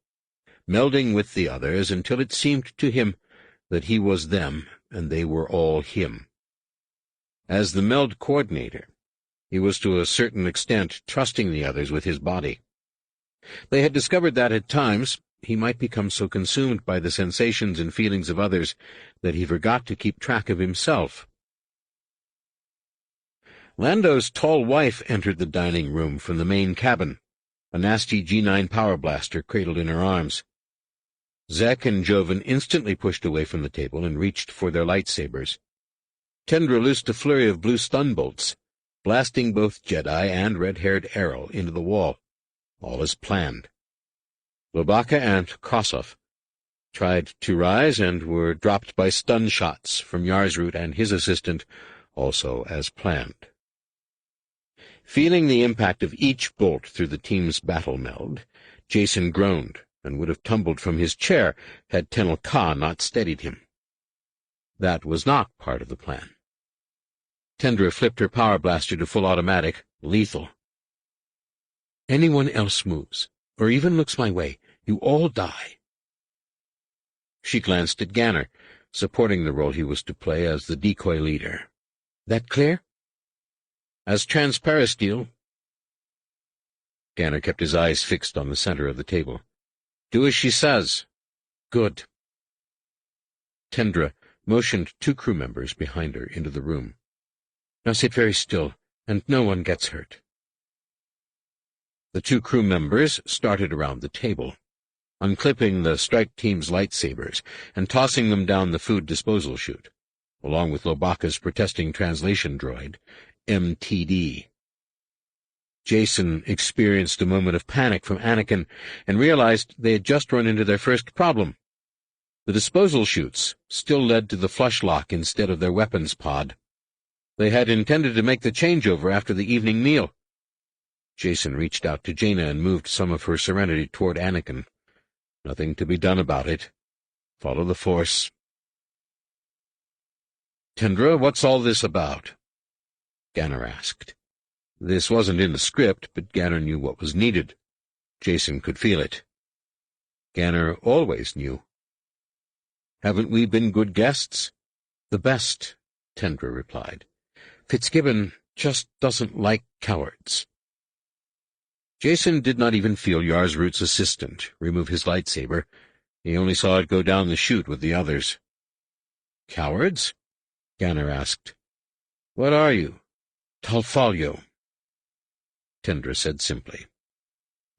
melding with the others until it seemed to him that he was them and they were all him. As the meld coordinator, he was to a certain extent trusting the others with his body. They had discovered that at times he might become so consumed by the sensations and feelings of others that he forgot to keep track of himself. Lando's tall wife entered the dining room from the main cabin, a nasty G9 power blaster cradled in her arms. Zek and Jovan instantly pushed away from the table and reached for their lightsabers. Tendra loosed a flurry of blue stun bolts, blasting both Jedi and red-haired Errol into the wall, all as planned. Lobaka and Kossoff tried to rise and were dropped by stun shots from Yarsroot and his assistant, also as planned. Feeling the impact of each bolt through the team's battle meld, Jacen groaned and would have tumbled from his chair had Tenel Ka not steadied him. That was not part of the plan. Tendra flipped her power blaster to full automatic, lethal. "Anyone else moves, or even looks my way, you all die." She glanced at Ganner, supporting the role he was to play as the decoy leader. "That clear?" "As transparisteel." Ganner kept his eyes fixed on the center of the table. "Do as she says." "Good." Tendra motioned 2 crew members behind her into the room. "Now sit very still, and no one gets hurt." The 2 crew members started around the table, unclipping the strike team's lightsabers and tossing them down the food disposal chute, along with Lobaka's protesting translation droid, MTD. Jacen experienced a moment of panic from Anakin and realized they had just run into their first problem. The disposal chutes still led to the flush lock instead of their weapons pod. They had intended to make the changeover after the evening meal. Jacen reached out to Jaina and moved some of her serenity toward Anakin. Nothing to be done about it. Follow the Force. "Tendra, what's all this about?" Ganner asked. This wasn't in the script, but Ganner knew what was needed. Jacen could feel it. Ganner always knew. "Haven't we been good guests?" "The best," Tendra replied. "Fitzgibbon just doesn't like cowards." Jacen did not even feel Yarsroot's assistant remove his lightsaber. He only saw it go down the chute with the others. "Cowards?" Ganner asked. "What are you?" "Talfalyo," Tendra said simply.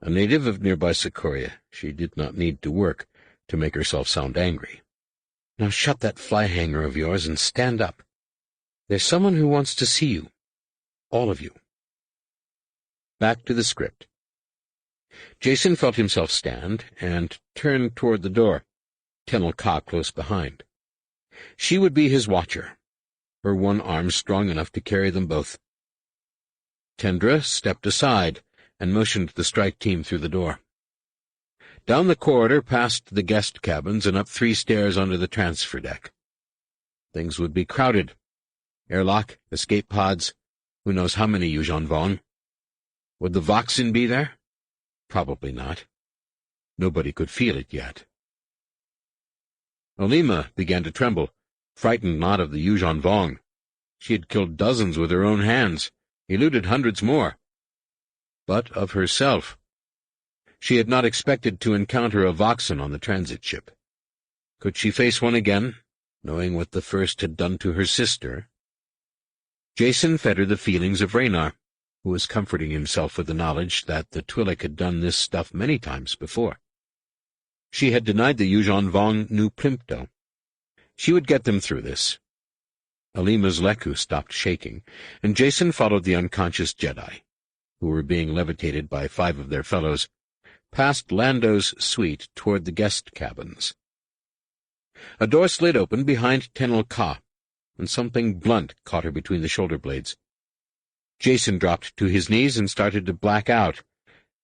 A native of nearby Sikoria, she did not need to work to make herself sound angry. "Now shut that fly-hanger of yours and stand up. There's someone who wants to see you. All of you." Back to the script. Jacen felt himself stand and turned toward the door, Tenel Ka close behind. She would be his watcher, her one arm strong enough to carry them both. Tendra stepped aside and motioned the strike team through the door. Down the corridor past the guest cabins and up 3 stairs under the transfer deck. Things would be crowded. Airlock, escape pods, who knows how many Yuuzhan Vong. Would the Voxin be there? Probably not. Nobody could feel it yet. Alima began to tremble, frightened not of the Yuuzhan Vong. She had killed dozens with her own hands, eluded hundreds more. But of herself. She had not expected to encounter a Voxin on the transit ship. Could she face one again, knowing what the first had done to her sister? Jacen fed her the feelings of Raynar, who was comforting himself with the knowledge that the Twi'lek had done this stuff many times before. She had denied the Yuuzhan Vong New Plimto. She would get them through this. Alima's Leku stopped shaking, and Jacen followed the unconscious Jedi, who were being levitated by 5 of their fellows, past Lando's suite toward the guest cabins. A door slid open behind Tenel Ka, and something blunt caught her between the shoulder blades. Jacen dropped to his knees and started to black out,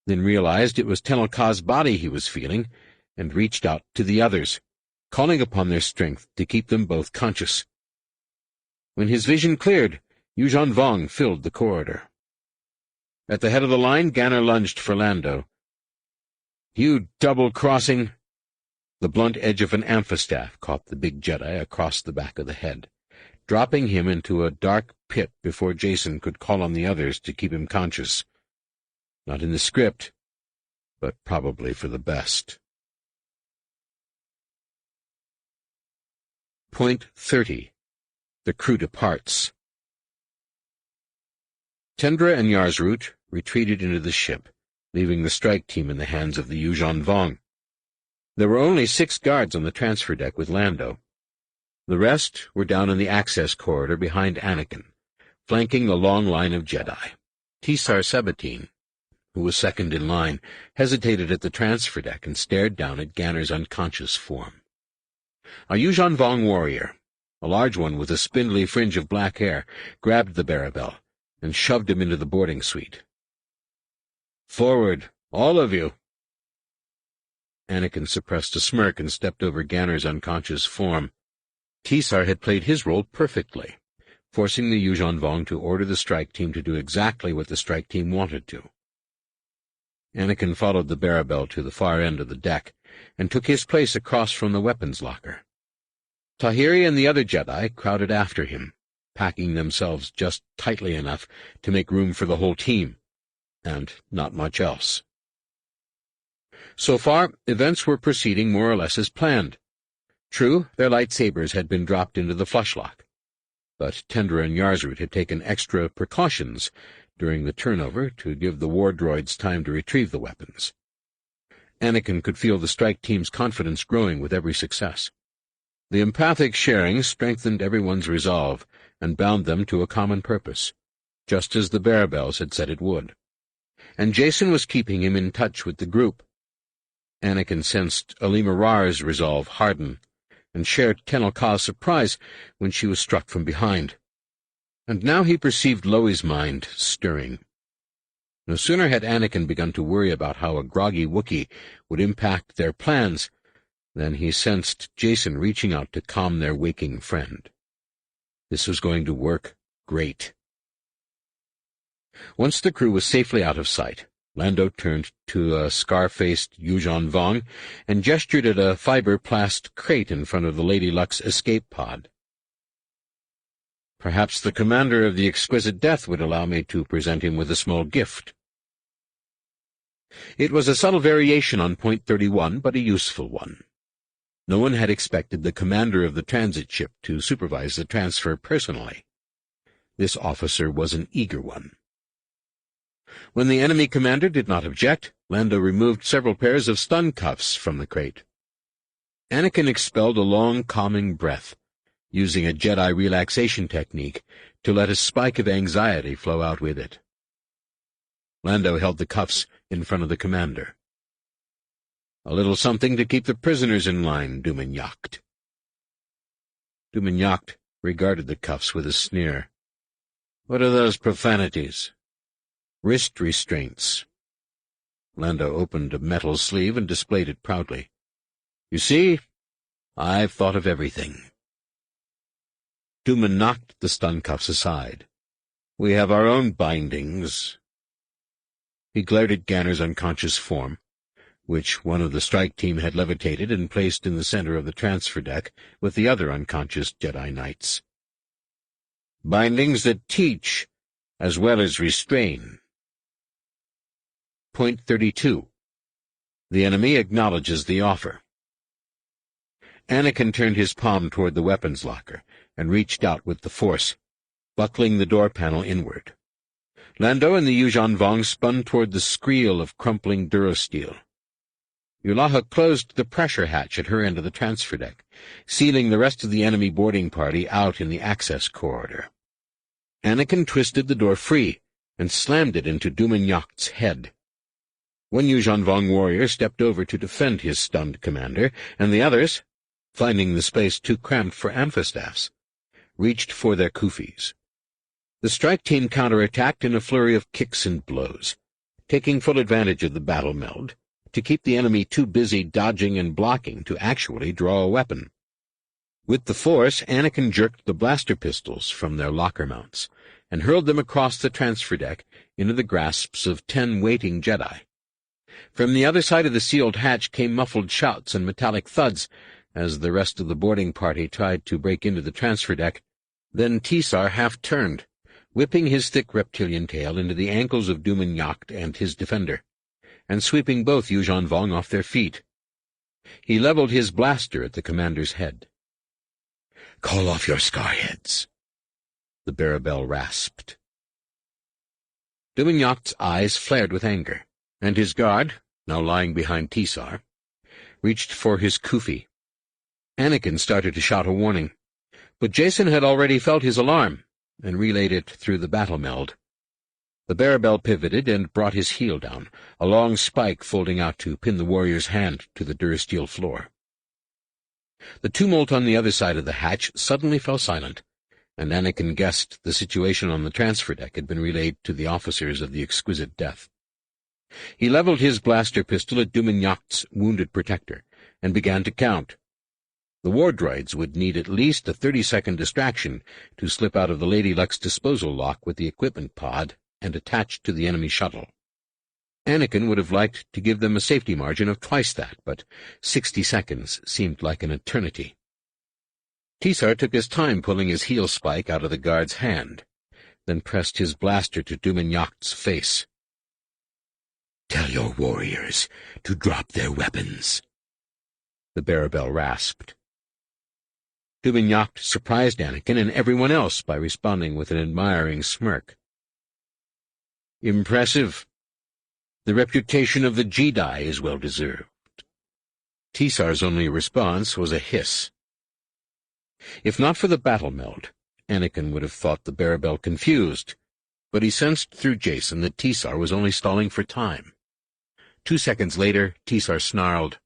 then realized it was Tenel Ka's body he was feeling, and reached out to the others, calling upon their strength to keep them both conscious. When his vision cleared, Yuuzhan Vong filled the corridor. At the head of the line, Ganner lunged for Lando. "You double-crossing!" The blunt edge of an amphistaff caught the big Jedi across the back of the head, dropping him into a dark pit before Jacen could call on the others to keep him conscious. Not in the script, but probably for the best. Point 30. The crew departs. Tendra and Yarsroot retreated into the ship, leaving the strike team in the hands of the Yuuzhan Vong. There were only 6 guards on the transfer deck with Lando. The rest were down in the access corridor behind Anakin, flanking the long line of Jedi. Tisar Sabatine, who was second in line, hesitated at the transfer deck and stared down at Ganner's unconscious form. A Yuuzhan Vong warrior, a large one with a spindly fringe of black hair, grabbed the Barabel and shoved him into the boarding suite. "Forward, all of you!" Anakin suppressed a smirk and stepped over Ganner's unconscious form. Tisar had played his role perfectly, forcing the Yuuzhan Vong to order the strike team to do exactly what the strike team wanted to. Anakin followed the Barabel to the far end of the deck and took his place across from the weapons locker. Tahiri and the other Jedi crowded after him, packing themselves just tightly enough to make room for the whole team, and not much else. So far, events were proceeding more or less as planned. True, their lightsabers had been dropped into the flushlock, but Tendra and Yarzrud had taken extra precautions during the turnover to give the war droids time to retrieve the weapons. Anakin could feel the strike team's confidence growing with every success. The empathic sharing strengthened everyone's resolve and bound them to a common purpose, just as the Barabels had said it would. And Jacen was keeping him in touch with the group. Anakin sensed Alima Rar's resolve harden, and shared Tenel Ka's surprise when she was struck from behind. And now he perceived Loi's mind stirring. No sooner had Anakin begun to worry about how a groggy Wookiee would impact their plans than he sensed Jacen reaching out to calm their waking friend. This was going to work great. Once the crew was safely out of sight, Lando turned to a scar-faced Yuuzhan Vong and gestured at a fiber-plast crate in front of the Lady Luck's escape pod. "Perhaps the commander of the Exquisite Death would allow me to present him with a small gift." It was a subtle variation on Point 31, but a useful one. No one had expected the commander of the transit ship to supervise the transfer personally. This officer was an eager one. When the enemy commander did not object, Lando removed several pairs of stun cuffs from the crate. Anakin expelled a long, calming breath, using a Jedi relaxation technique to let a spike of anxiety flow out with it. Lando held the cuffs in front of the commander. "A little something to keep the prisoners in line, Duman Yacht." Duman Yacht regarded the cuffs with a sneer. "What are those profanities?" "Wrist restraints." Lando opened a metal sleeve and displayed it proudly. "You see, I've thought of everything." Duman knocked the stun cuffs aside. "We have our own bindings." He glared at Ganner's unconscious form, which one of the strike team had levitated and placed in the center of the transfer deck with the other unconscious Jedi Knights. "Bindings that teach, as well as restrain." Point 32. The enemy acknowledges the offer. Anakin turned his palm toward the weapons locker and reached out with the force, buckling the door panel inward. Lando and the Yuuzhan Vong spun toward the skreel of crumpling durasteel. Yulaha closed the pressure hatch at her end of the transfer deck, sealing the rest of the enemy boarding party out in the access corridor. Anakin twisted the door free and slammed it into Duman Yacht's head. One Yuuzhan Vong warrior stepped over to defend his stunned commander, and the others, finding the space too cramped for amphistaffs, reached for their kufis. The strike team counterattacked in a flurry of kicks and blows, taking full advantage of the battle meld to keep the enemy too busy dodging and blocking to actually draw a weapon. With the force, Anakin jerked the blaster pistols from their locker mounts and hurled them across the transfer deck into the grasps of 10 waiting Jedi. From the other side of the sealed hatch came muffled shouts and metallic thuds as the rest of the boarding party tried to break into the transfer deck. Then Tisar half-turned, whipping his thick reptilian tail into the ankles of Duman Yacht and his defender, and sweeping both Yuuzhan Vong off their feet. He leveled his blaster at the commander's head. "Call off your scarheads," the Barabel rasped. Duman Yacht's eyes flared with anger, and his guard, now lying behind Tisar, reached for his kufi. Anakin started to shout a warning, But Jason had already felt his alarm and relayed it through the battle meld. The Barabel pivoted and brought his heel down, a long spike folding out to pin the warrior's hand to the durasteel floor. The tumult on the other side of the hatch suddenly fell silent, and Anakin guessed the situation on the transfer deck had been relayed to the officers of the exquisite death. He leveled his blaster pistol at Dumanyacht's wounded protector and began to count. The war droids would need at least a 30-second distraction to slip out of the Lady Luck's disposal lock with the equipment pod and attach to the enemy shuttle. Anakin would have liked to give them a safety margin of twice that, but 60 seconds seemed like an eternity. Tisar took his time pulling his heel spike out of the guard's hand, then pressed his blaster to Dumanyacht's face. "Tell your warriors to drop their weapons," the Barabel rasped. Dumanyacht surprised Anakin and everyone else by responding with an admiring smirk. "Impressive. The reputation of the Jedi is well deserved." Tisar's only response was a hiss. If not for the battle meld, Anakin would have thought the Barabel confused, but he sensed through Jason that Tisar was only stalling for time. 2 seconds later, Tisar snarled,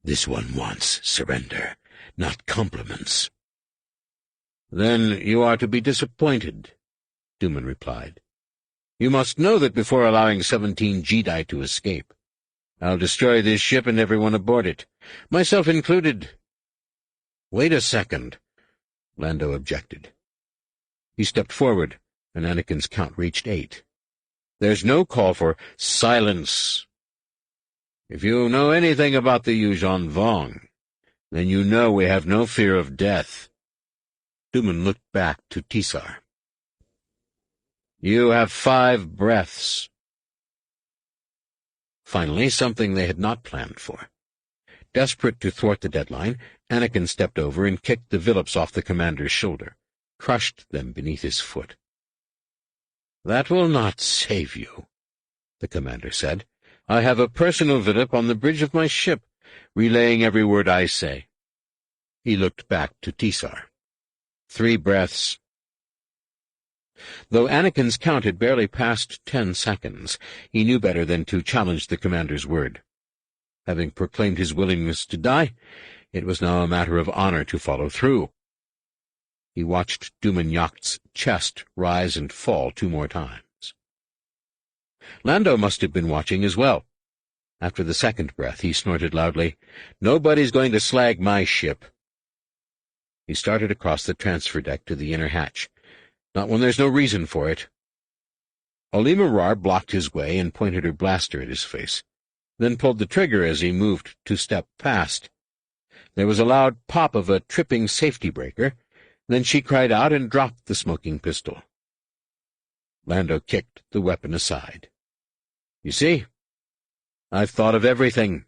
"This one wants surrender, not compliments." "Then you are to be disappointed," Duman replied. "You must know that before allowing 17 Jedi to escape, I'll destroy this ship and everyone aboard it, myself included." "Wait a second," Lando objected. He stepped forward, and Anakin's count reached 8. "There's no call for silence. If you know anything about the Yuuzhan Vong, then you know we have no fear of death." Duman looked back to Tisar. "You have 5 breaths." Finally, something they had not planned for. Desperate to thwart the deadline, Anakin stepped over and kicked the Villips off the commander's shoulder, crushed them beneath his foot. "That will not save you," the commander said. "I have a personal Villip on the bridge of my ship, relaying every word I say." He looked back to Tisar. 3 breaths. Though Anakin's count had barely passed 10 seconds, he knew better than to challenge the commander's word. Having proclaimed his willingness to die, it was now a matter of honor to follow through. He watched Dumanyacht's chest rise and fall 2 more times. Lando must have been watching as well. After the 2nd breath, he snorted loudly, "Nobody's going to slag my ship." He started across the transfer deck to the inner hatch. Not when there's no reason for it. Alima Rar blocked his way and pointed her blaster at his face, then pulled the trigger as he moved to step past. There was a loud pop of a tripping safety breaker, then she cried out and dropped the smoking pistol. Lando kicked the weapon aside. "You see? I've thought of everything."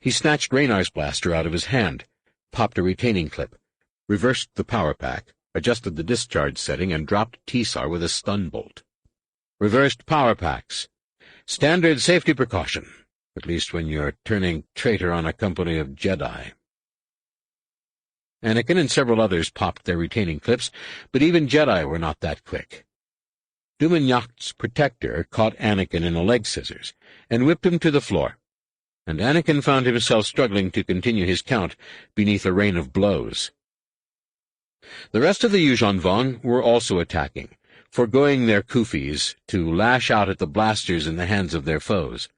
He snatched Raynar's blaster out of his hand, popped a retaining clip, reversed the power pack, adjusted the discharge setting, and dropped Tisar with a stun bolt. Reversed power packs. Standard safety precaution, at least when you're turning traitor on a company of Jedi. Anakin and several others popped their retaining clips, but even Jedi were not that quick. Dumanyacht's protector caught Anakin in a leg scissors and whipped him to the floor, and Anakin found himself struggling to continue his count beneath a rain of blows. The rest of the Yuuzhan Vong were also attacking, foregoing their kufis to lash out at the blasters in the hands of their foes.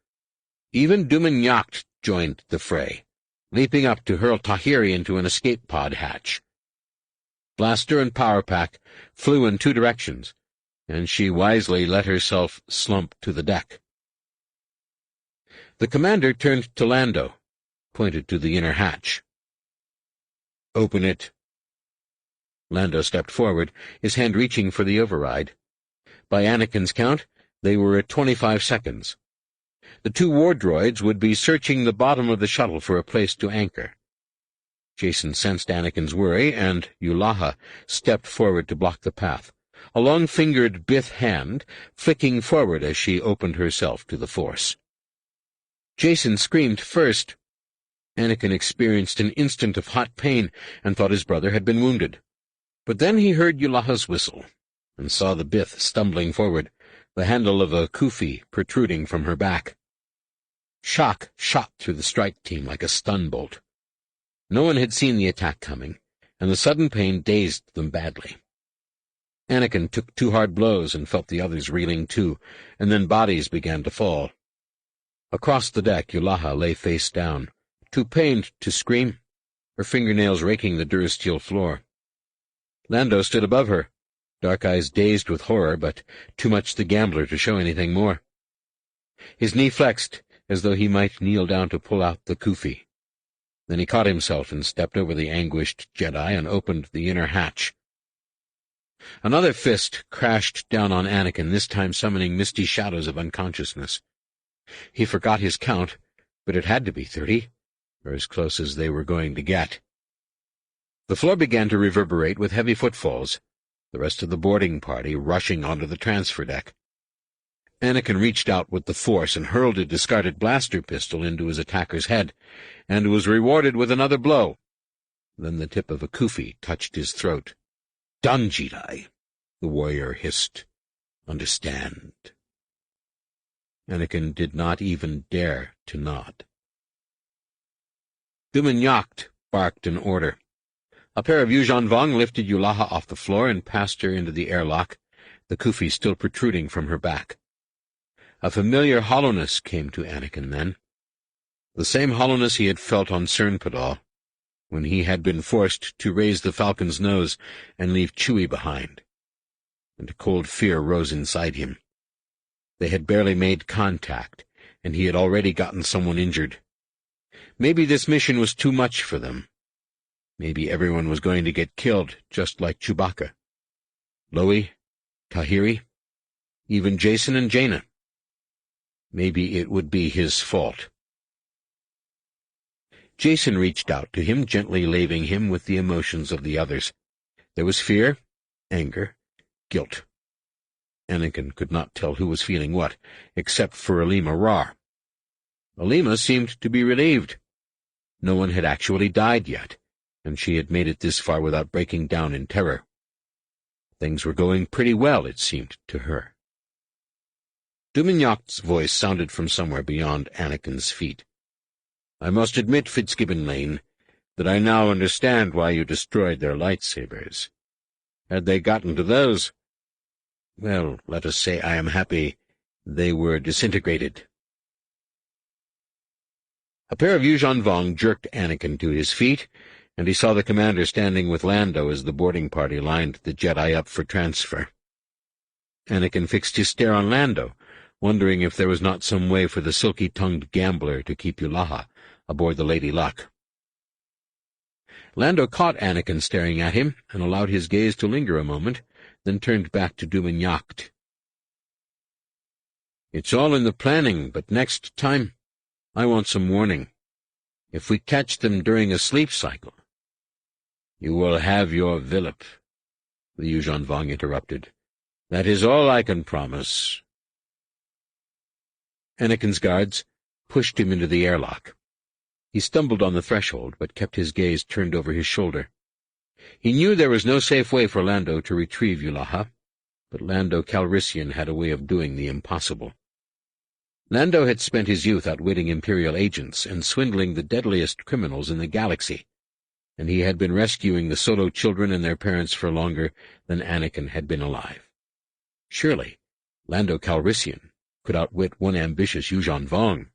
Even Dumanyacht joined the fray, leaping up to hurl Tahiri into an escape pod hatch. Blaster and power pack flew in 2 directions, and she wisely let herself slump to the deck. The commander turned to Lando, pointed to the inner hatch. "Open it." Lando stepped forward, his hand reaching for the override. By Anakin's count, they were at 25 seconds. The 2 war droids would be searching the bottom of the shuttle for a place to anchor. Jason sensed Anakin's worry, and Yulaha stepped forward to block the path, a long-fingered Bith hand flicking forward as she opened herself to the Force. Jason screamed first. Anakin experienced an instant of hot pain and thought his brother had been wounded. But then he heard Yulaha's whistle, and saw the Bith stumbling forward, the handle of a kufi protruding from her back. Shock shot through the strike team like a stun bolt. No one had seen the attack coming, and the sudden pain dazed them badly. Anakin took 2 hard blows and felt the others reeling too, and then bodies began to fall. Across the deck, Yulaha lay face down, too pained to scream, her fingernails raking the durasteel floor. Lando stood above her, dark eyes dazed with horror, but too much the gambler to show anything more. His knee flexed, as though he might kneel down to pull out the kufi. Then he caught himself and stepped over the anguished Jedi and opened the inner hatch. Another fist crashed down on Anakin, this time summoning misty shadows of unconsciousness. He forgot his count, but it had to be 30, or as close as they were going to get. The floor began to reverberate with heavy footfalls, the rest of the boarding party rushing onto the transfer deck. Anakin reached out with the force and hurled a discarded blaster pistol into his attacker's head, and was rewarded with another blow. Then the tip of a kufi touched his throat. "Done, Jedi," the warrior hissed. "Understand." Anakin did not even dare to nod. Duman barked an order. A pair of Yuuzhan Vong lifted Yulaha off the floor and passed her into the airlock, the kufi still protruding from her back. A familiar hollowness came to Anakin then, the same hollowness he had felt on Cernpadal, when he had been forced to raise the Falcon's nose and leave Chewie behind. And a cold fear rose inside him. They had barely made contact, and he had already gotten someone injured. Maybe this mission was too much for them. Maybe everyone was going to get killed, just like Chewbacca. Loie, Tahiri, even Jason and Jaina. Maybe it would be his fault. Jason reached out to him, gently laving him with the emotions of the others. There was fear, anger, guilt. Anakin could not tell who was feeling what, except for Alima Rar. Alima seemed to be relieved. No one had actually died yet, and she had made it this far without breaking down in terror. Things were going pretty well, it seemed to her. Dumignac's voice sounded from somewhere beyond Anakin's feet. "I must admit, Fitzgibbon Lane, that I now understand why you destroyed their lightsabers. Had they gotten to those, well, let us say I am happy they were disintegrated." A pair of Yuuzhan Vong jerked Anakin to his feet, and he saw the commander standing with Lando as the boarding party lined the Jedi up for transfer. Anakin fixed his stare on Lando, wondering if there was not some way for the silky-tongued gambler to keep Yulaha aboard the Lady Luck. Lando caught Anakin staring at him and allowed his gaze to linger a moment, then turned back to Dumignac. "It's all in the planning, but next time I want some warning. If we catch them during a sleep cycle—" "You will have your Villip," the Yuuzhan Vong interrupted. "That is all I can promise." Anakin's guards pushed him into the airlock. He stumbled on the threshold, but kept his gaze turned over his shoulder. He knew there was no safe way for Lando to retrieve Yulaha, but Lando Calrissian had a way of doing the impossible. Lando had spent his youth outwitting Imperial agents and swindling the deadliest criminals in the galaxy, and he had been rescuing the Solo children and their parents for longer than Anakin had been alive. Surely, Lando Calrissian could outwit one ambitious Yuuzhan Vong.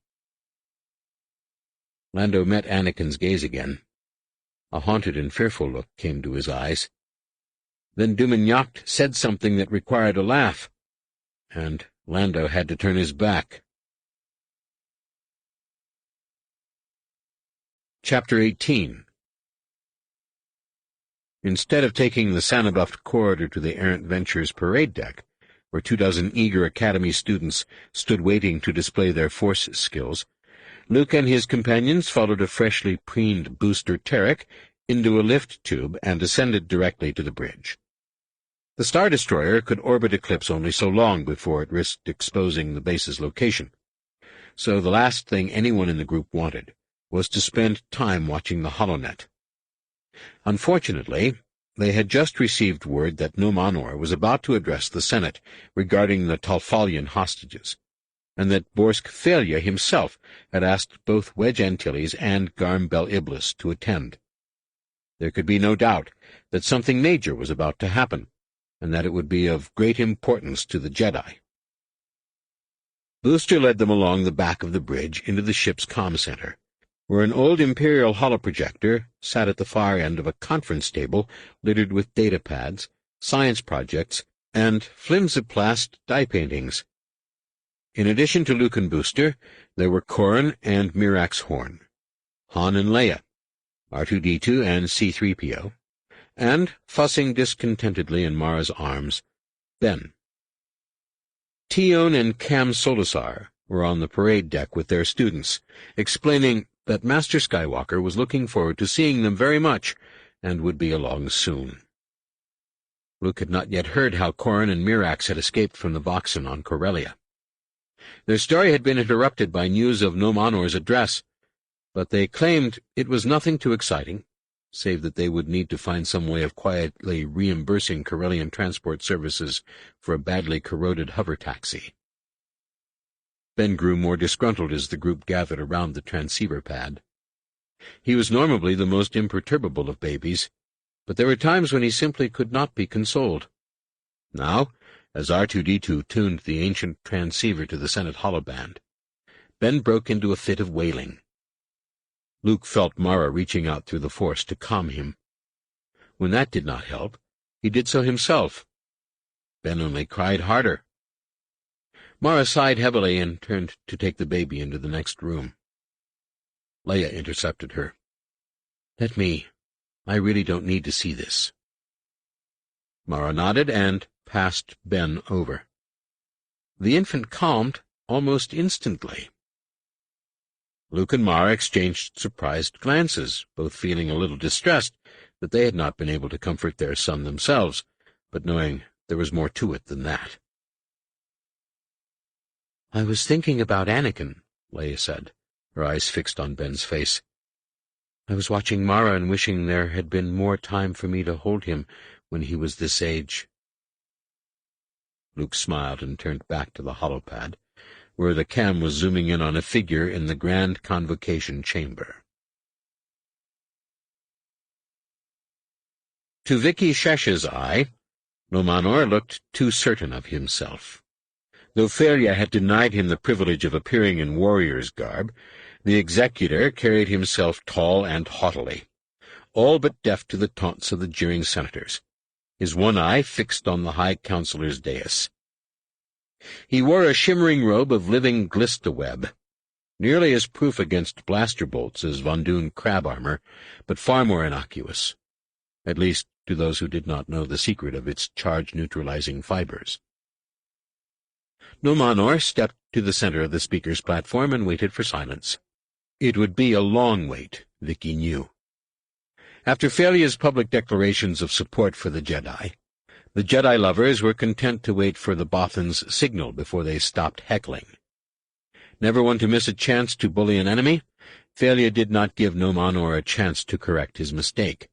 Lando met Anakin's gaze again. A haunted and fearful look came to his eyes. Then Dumignac said something that required a laugh, and Lando had to turn his back. Chapter 18. Instead of taking the Sanabuft corridor to the Errant Ventures parade deck, where 24 eager Academy students stood waiting to display their force skills, Luke and his companions followed a freshly preened booster Terek into a lift tube and descended directly to the bridge. The Star Destroyer could orbit Eclipse only so long before it risked exposing the base's location, so the last thing anyone in the group wanted was to spend time watching the HoloNet. Unfortunately, they had just received word that Numenor was about to address the Senate regarding the Talfalian hostages, and that Borsk Thalia himself had asked both Wedge Antilles and Garm Bel Iblis to attend. There could be no doubt that something major was about to happen, and that it would be of great importance to the Jedi. Booster led them along the back of the bridge into the ship's comm center, where an old Imperial holoprojector sat at the far end of a conference table littered with data pads, science projects, and flimsiplast die paintings. In addition to Luke and Booster, there were Corran and Mirax Horn, Han and Leia, R2-D2 and C-3PO, and, fussing discontentedly in Mara's arms, Ben. Tion and Cam Solusar were on the parade deck with their students, explaining that Master Skywalker was looking forward to seeing them very much and would be along soon. Luke had not yet heard how Corran and Mirax had escaped from the Boxen on Corellia. Their story had been interrupted by news of Numenor's address, but they claimed it was nothing too exciting, save that they would need to find some way of quietly reimbursing Corellian transport services for a badly corroded hover taxi. Ben grew more disgruntled as the group gathered around the transceiver pad. He was normally the most imperturbable of babies, but there were times when he simply could not be consoled. Now, as R2-D2 tuned the ancient transceiver to the Senate holoband, Ben broke into a fit of wailing. Luke felt Mara reaching out through the Force to calm him. When that did not help, he did so himself. Ben only cried harder. Mara sighed heavily and turned to take the baby into the next room. Leia intercepted her. "Let me. I really don't need to see this." Mara nodded and passed Ben over. The infant calmed almost instantly. Luke and Mara exchanged surprised glances, both feeling a little distressed that they had not been able to comfort their son themselves, but knowing there was more to it than that. "I was thinking about Anakin," Leia said, her eyes fixed on Ben's face. "I was watching Mara and wishing there had been more time for me to hold him when he was this age." Luke smiled and turned back to the holopad, where the cam was zooming in on a figure in the Grand Convocation Chamber. To Vicky Shesh's eye, Numenor looked too certain of himself. Though Thalia had denied him the privilege of appearing in warrior's garb, the executor carried himself tall and haughtily, all but deaf to the taunts of the jeering senators, his one eye fixed on the High Counselor's dais. He wore a shimmering robe of living glistaweb, nearly as proof against blaster bolts as Von Dune crab armor, but far more innocuous, at least to those who did not know the secret of its charge-neutralizing fibers. Numenor stepped to the center of the speaker's platform and waited for silence. It would be a long wait, Vicky knew. After Thalia's public declarations of support for the Jedi lovers were content to wait for the Bothan's signal before they stopped heckling. Never one to miss a chance to bully an enemy, Thalia did not give Numenor a chance to correct his mistake.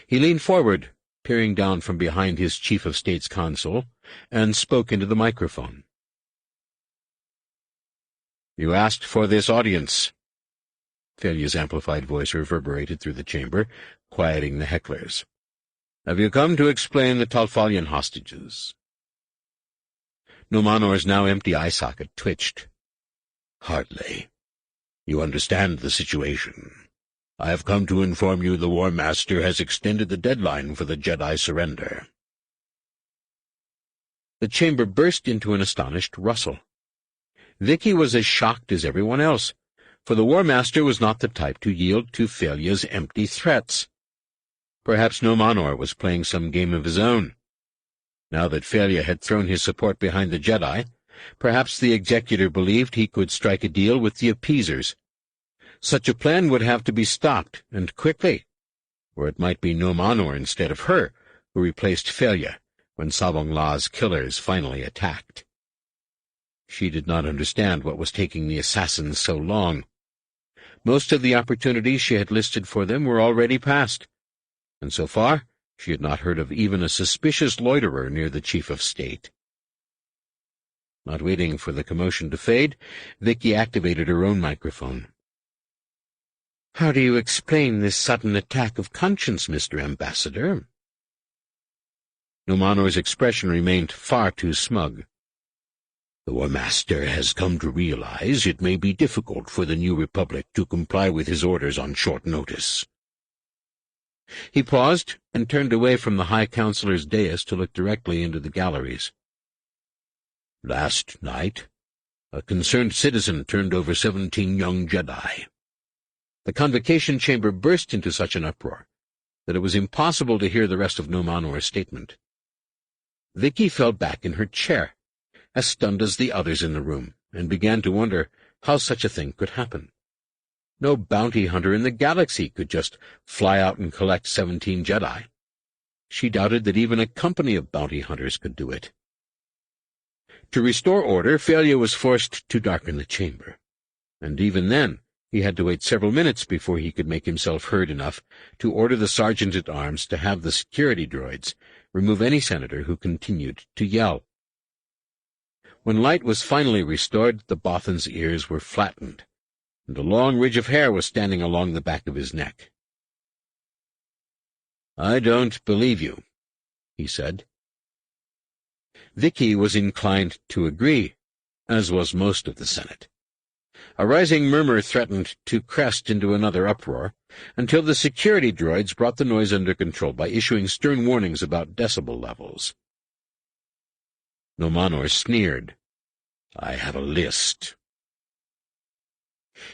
He leaned forward, peering down from behind his Chief of State's console, and spoke into the microphone. "You asked for this audience." Thalia's amplified voice reverberated through the chamber, quieting the hecklers. "Have you come to explain the Talfalian hostages?" Numenor's now empty eye socket twitched. "Hardly. You understand the situation. I have come to inform you the War Master has extended the deadline for the Jedi surrender." The chamber burst into an astonished rustle. Vicky was as shocked as everyone else, for the War Master was not the type to yield to Thalia's empty threats. Perhaps Numenor was playing some game of his own. Now that Thalia had thrown his support behind the Jedi, perhaps the executor believed he could strike a deal with the appeasers. Such a plan would have to be stopped, and quickly, or it might be Numenor instead of her who replaced Thalia when Sabong La's killers finally attacked. She did not understand what was taking the assassins so long. Most of the opportunities she had listed for them were already past, and so far she had not heard of even a suspicious loiterer near the chief of state. Not waiting for the commotion to fade, Vicky activated her own microphone. "How do you explain this sudden attack of conscience, Mr. Ambassador?" Nomanor's expression remained far too smug. "The War Master has come to realize it may be difficult for the New Republic to comply with his orders on short notice." He paused and turned away from the High Counselor's dais to look directly into the galleries. "Last night, a concerned citizen turned over 17 young Jedi." The convocation chamber burst into such an uproar that it was impossible to hear the rest of Nomanor's statement. Vicky fell back in her chair, as stunned as the others in the room, and began to wonder how such a thing could happen. No bounty hunter in the galaxy could just fly out and collect 17 Jedi. She doubted that even a company of bounty hunters could do it. To restore order, Failure was forced to darken the chamber, and even then he had to wait several minutes before he could make himself heard enough to order the sergeant-at-arms to have the security droids remove any senator who continued to yell. When light was finally restored, the Bothan's ears were flattened, and a long ridge of hair was standing along the back of his neck. "I don't believe you," he said. Vicky was inclined to agree, as was most of the Senate. A rising murmur threatened to crest into another uproar, until the security droids brought the noise under control by issuing stern warnings about decibel levels. Nomanor sneered. "I have a list."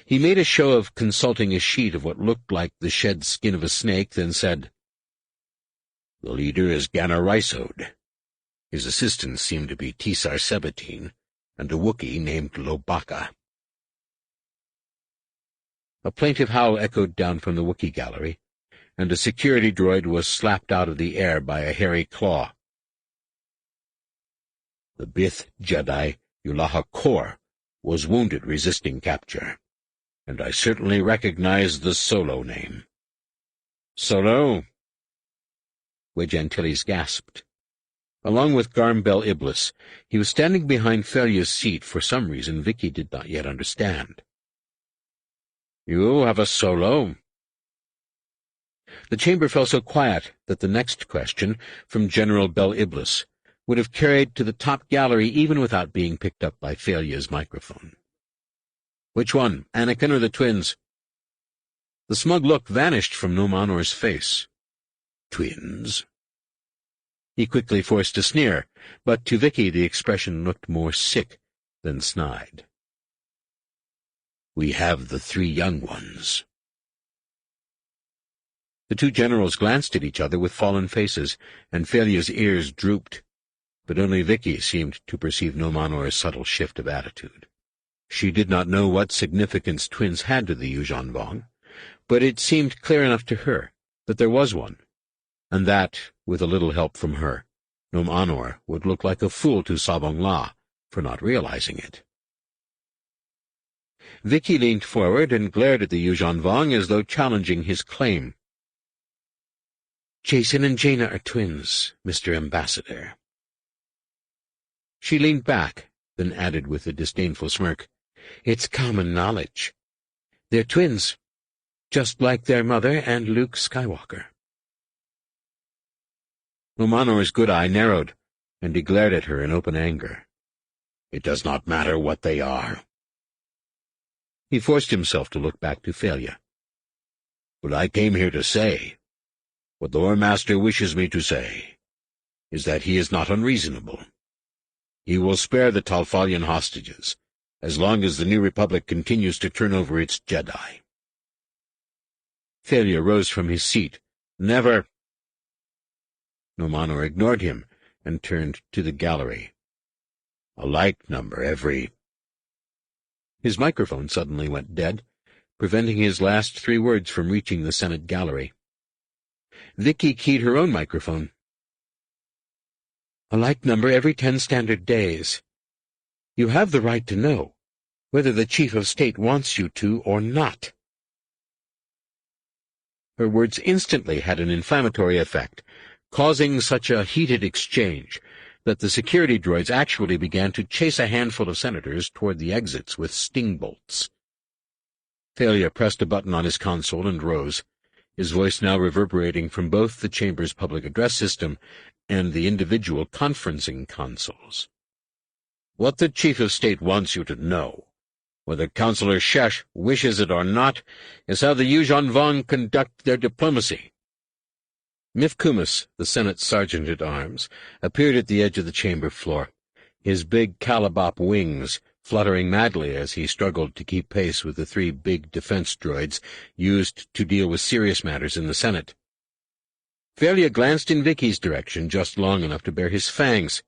He made a show of consulting a sheet of what looked like the shed skin of a snake, then said, "The leader is Ganna Rysode. His assistants seem to be Tisar Sebatine and a Wookiee named Lobaka." A plaintive howl echoed down from the Wookiee gallery, and a security droid was slapped out of the air by a hairy claw. "The Bith Jedi Yulaha Kor was wounded resisting capture, and I certainly recognize the Solo name." "Solo?" Wedge Antilles gasped. Along with Garm Bel Iblis, he was standing behind Felia's seat for some reason Vicky did not yet understand. "You have a Solo?" The chamber fell so quiet that the next question, from General Bel Iblis, would have carried to the top gallery even without being picked up by Felia's microphone. "Which one, Anakin or the twins?" The smug look vanished from Nomanor's face. "Twins." He quickly forced a sneer, but to Vicky the expression looked more sick than snide. "We have the 3 young ones." The two generals glanced at each other with fallen faces, and Felia's ears drooped, but only Vicky seemed to perceive Nomanor's subtle shift of attitude. She did not know what significance twins had to the Yuuzhan Vong, but it seemed clear enough to her that there was one, and that, with a little help from her, Nomanor would look like a fool to Sabong La for not realizing it. Vicky leaned forward and glared at the Yuuzhan Vong as though challenging his claim. "Jason and Jaina are twins, Mr. Ambassador." She leaned back, then added with a disdainful smirk, "It's common knowledge. They're twins, just like their mother and Luke Skywalker." Nomanor's good eye narrowed, and he glared at her in open anger. "It does not matter what they are." He forced himself to look back to Failure. "What I came here to say, what the War Master wishes me to say, is that he is not unreasonable. He will spare the Talfalian hostages, as long as the New Republic continues to turn over its Jedi." Failure rose from his seat. "Never." Nomanor ignored him and turned to the gallery. "A like number every—" His microphone suddenly went dead, preventing his last 3 words from reaching the Senate gallery. Vicky keyed her own microphone. "A like number every 10 standard days. You have the right to know, whether the Chief of State wants you to or not." Her words instantly had an inflammatory effect, causing such a heated exchange that the security droids actually began to chase a handful of senators toward the exits with sting bolts. Thalia pressed a button on his console and rose, his voice now reverberating from both the chamber's public address system and the individual conferencing consoles. "What the Chief of State wants you to know, whether Councillor Shesh wishes it or not, is how the Yuuzhan Vong conduct their diplomacy." Mif Kumis, the Senate Sergeant-at-Arms, appeared at the edge of the chamber floor, his big Calibop wings fluttering madly as he struggled to keep pace with the 3 big defense droids used to deal with serious matters in the Senate. Thalia glanced in Vicky's direction just long enough to bare his fangs,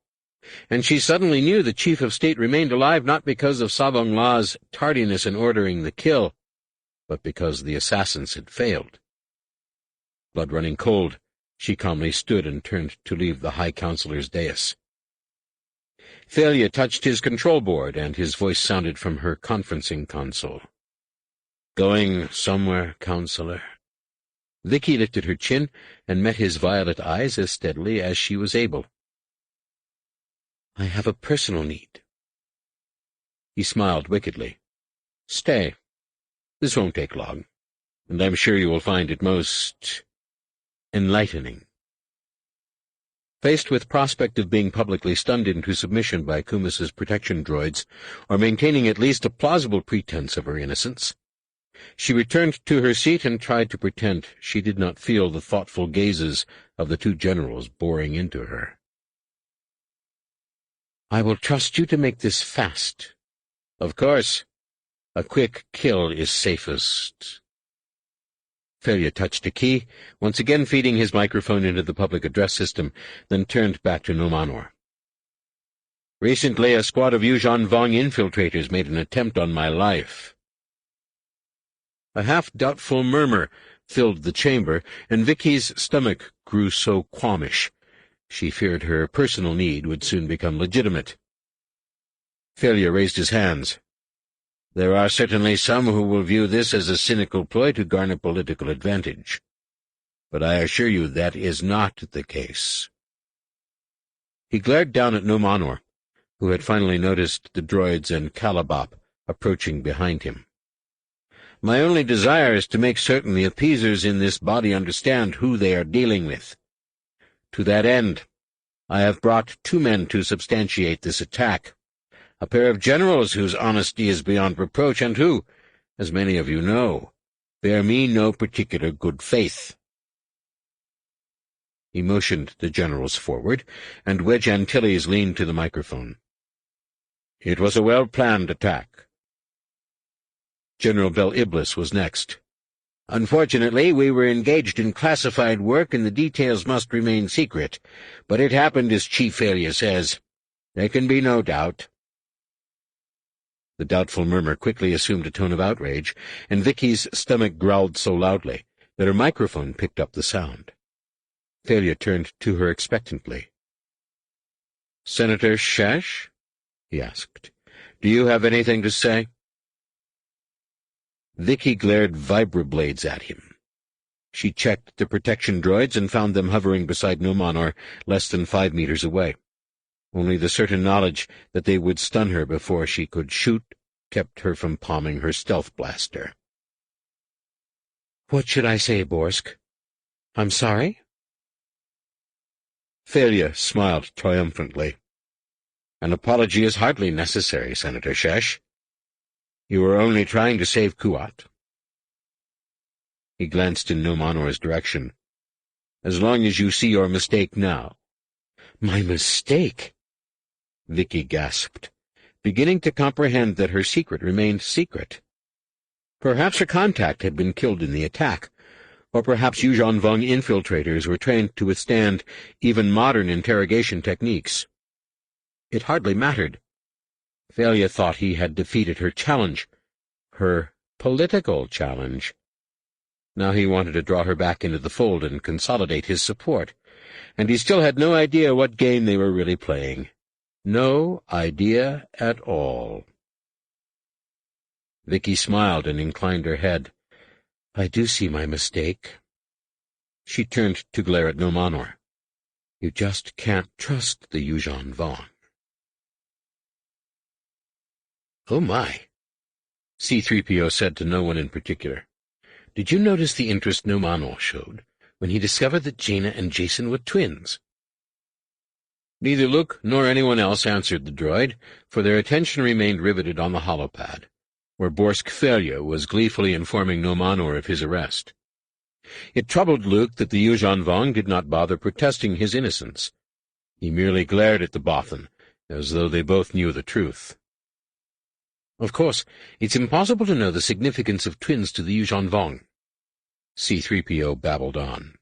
and she suddenly knew the Chief of State remained alive not because of Sabong La's tardiness in ordering the kill, but because the assassins had failed. Blood running cold, she calmly stood and turned to leave the High Counselor's dais. Thalia touched his control board, and his voice sounded from her conferencing console. "Going somewhere, Counselor?" Vicky lifted her chin and met his violet eyes as steadily as she was able. "I have a personal need." He smiled wickedly. "Stay. This won't take long, and I'm sure you will find it most enlightening." Faced with prospect of being publicly stunned into submission by Kumis's protection droids, or maintaining at least a plausible pretense of her innocence, she returned to her seat and tried to pretend she did not feel the thoughtful gazes of the 2 generals boring into her. "I will trust you to make this fast." "Of course. A quick kill is safest." Thalia touched a key, once again feeding his microphone into the public address system, then turned back to Numenor. "Recently, a squad of Yuuzhan Vong infiltrators made an attempt on my life." A half-doubtful murmur filled the chamber, and Vicky's stomach grew so qualmish. She feared her personal need would soon become legitimate. Thalia raised his hands. "There are certainly some who will view this as a cynical ploy to garner political advantage. But I assure you that is not the case." He glared down at Numenor, who had finally noticed the droids and Calibop approaching behind him. "My only desire is to make certain the appeasers in this body understand who they are dealing with. To that end, I have brought 2 men to substantiate this attack, a pair of generals whose honesty is beyond reproach and who, as many of you know, bear me no particular good faith." He motioned the generals forward, and Wedge Antilles leaned to the microphone. "It was a well-planned attack." General Bel Iblis was next. "Unfortunately, we were engaged in classified work, and the details must remain secret, but it happened as Chief Thalia says. There can be no doubt." The doubtful murmur quickly assumed a tone of outrage, and Vicky's stomach growled so loudly that her microphone picked up the sound. Thalia turned to her expectantly. "Senator Shesh?" he asked. "Do you have anything to say?" Vicky glared vibroblades at him. She checked the protection droids and found them hovering beside Numenor less than 5 meters away. Only the certain knowledge that they would stun her before she could shoot kept her from palming her stealth blaster. "What should I say, Borsk? I'm sorry?" Thalia smiled triumphantly. "An apology is hardly necessary, Senator Shesh. You were only trying to save Kuat." He glanced in Numenor's direction. "As long as you see your mistake now." "My mistake?" Vicky gasped, beginning to comprehend that her secret remained secret. Perhaps her contact had been killed in the attack, or perhaps Yuuzhan Vong infiltrators were trained to withstand even modern interrogation techniques. It hardly mattered. Thalia thought he had defeated her challenge, her political challenge. Now he wanted to draw her back into the fold and consolidate his support, and he still had no idea what game they were really playing. No idea at all. Vicky smiled and inclined her head. "I do see my mistake. She turned to glare at Nomanor. "You just can't trust the Yuuzhan Vong." "Oh, my," C-3PO said to no one in particular. "Did you notice the interest Nomanor showed when he discovered that Jaina and Jacen were twins?" Neither Luke nor anyone else answered the droid, for their attention remained riveted on the holopad, where Borsk Felia was gleefully informing Nomanor of his arrest. It troubled Luke that the Yuuzhan Vong did not bother protesting his innocence. He merely glared at the Bothan, as though they both knew the truth. "Of course, it's impossible to know the significance of twins to the Yuuzhan Vong," C-3PO babbled on.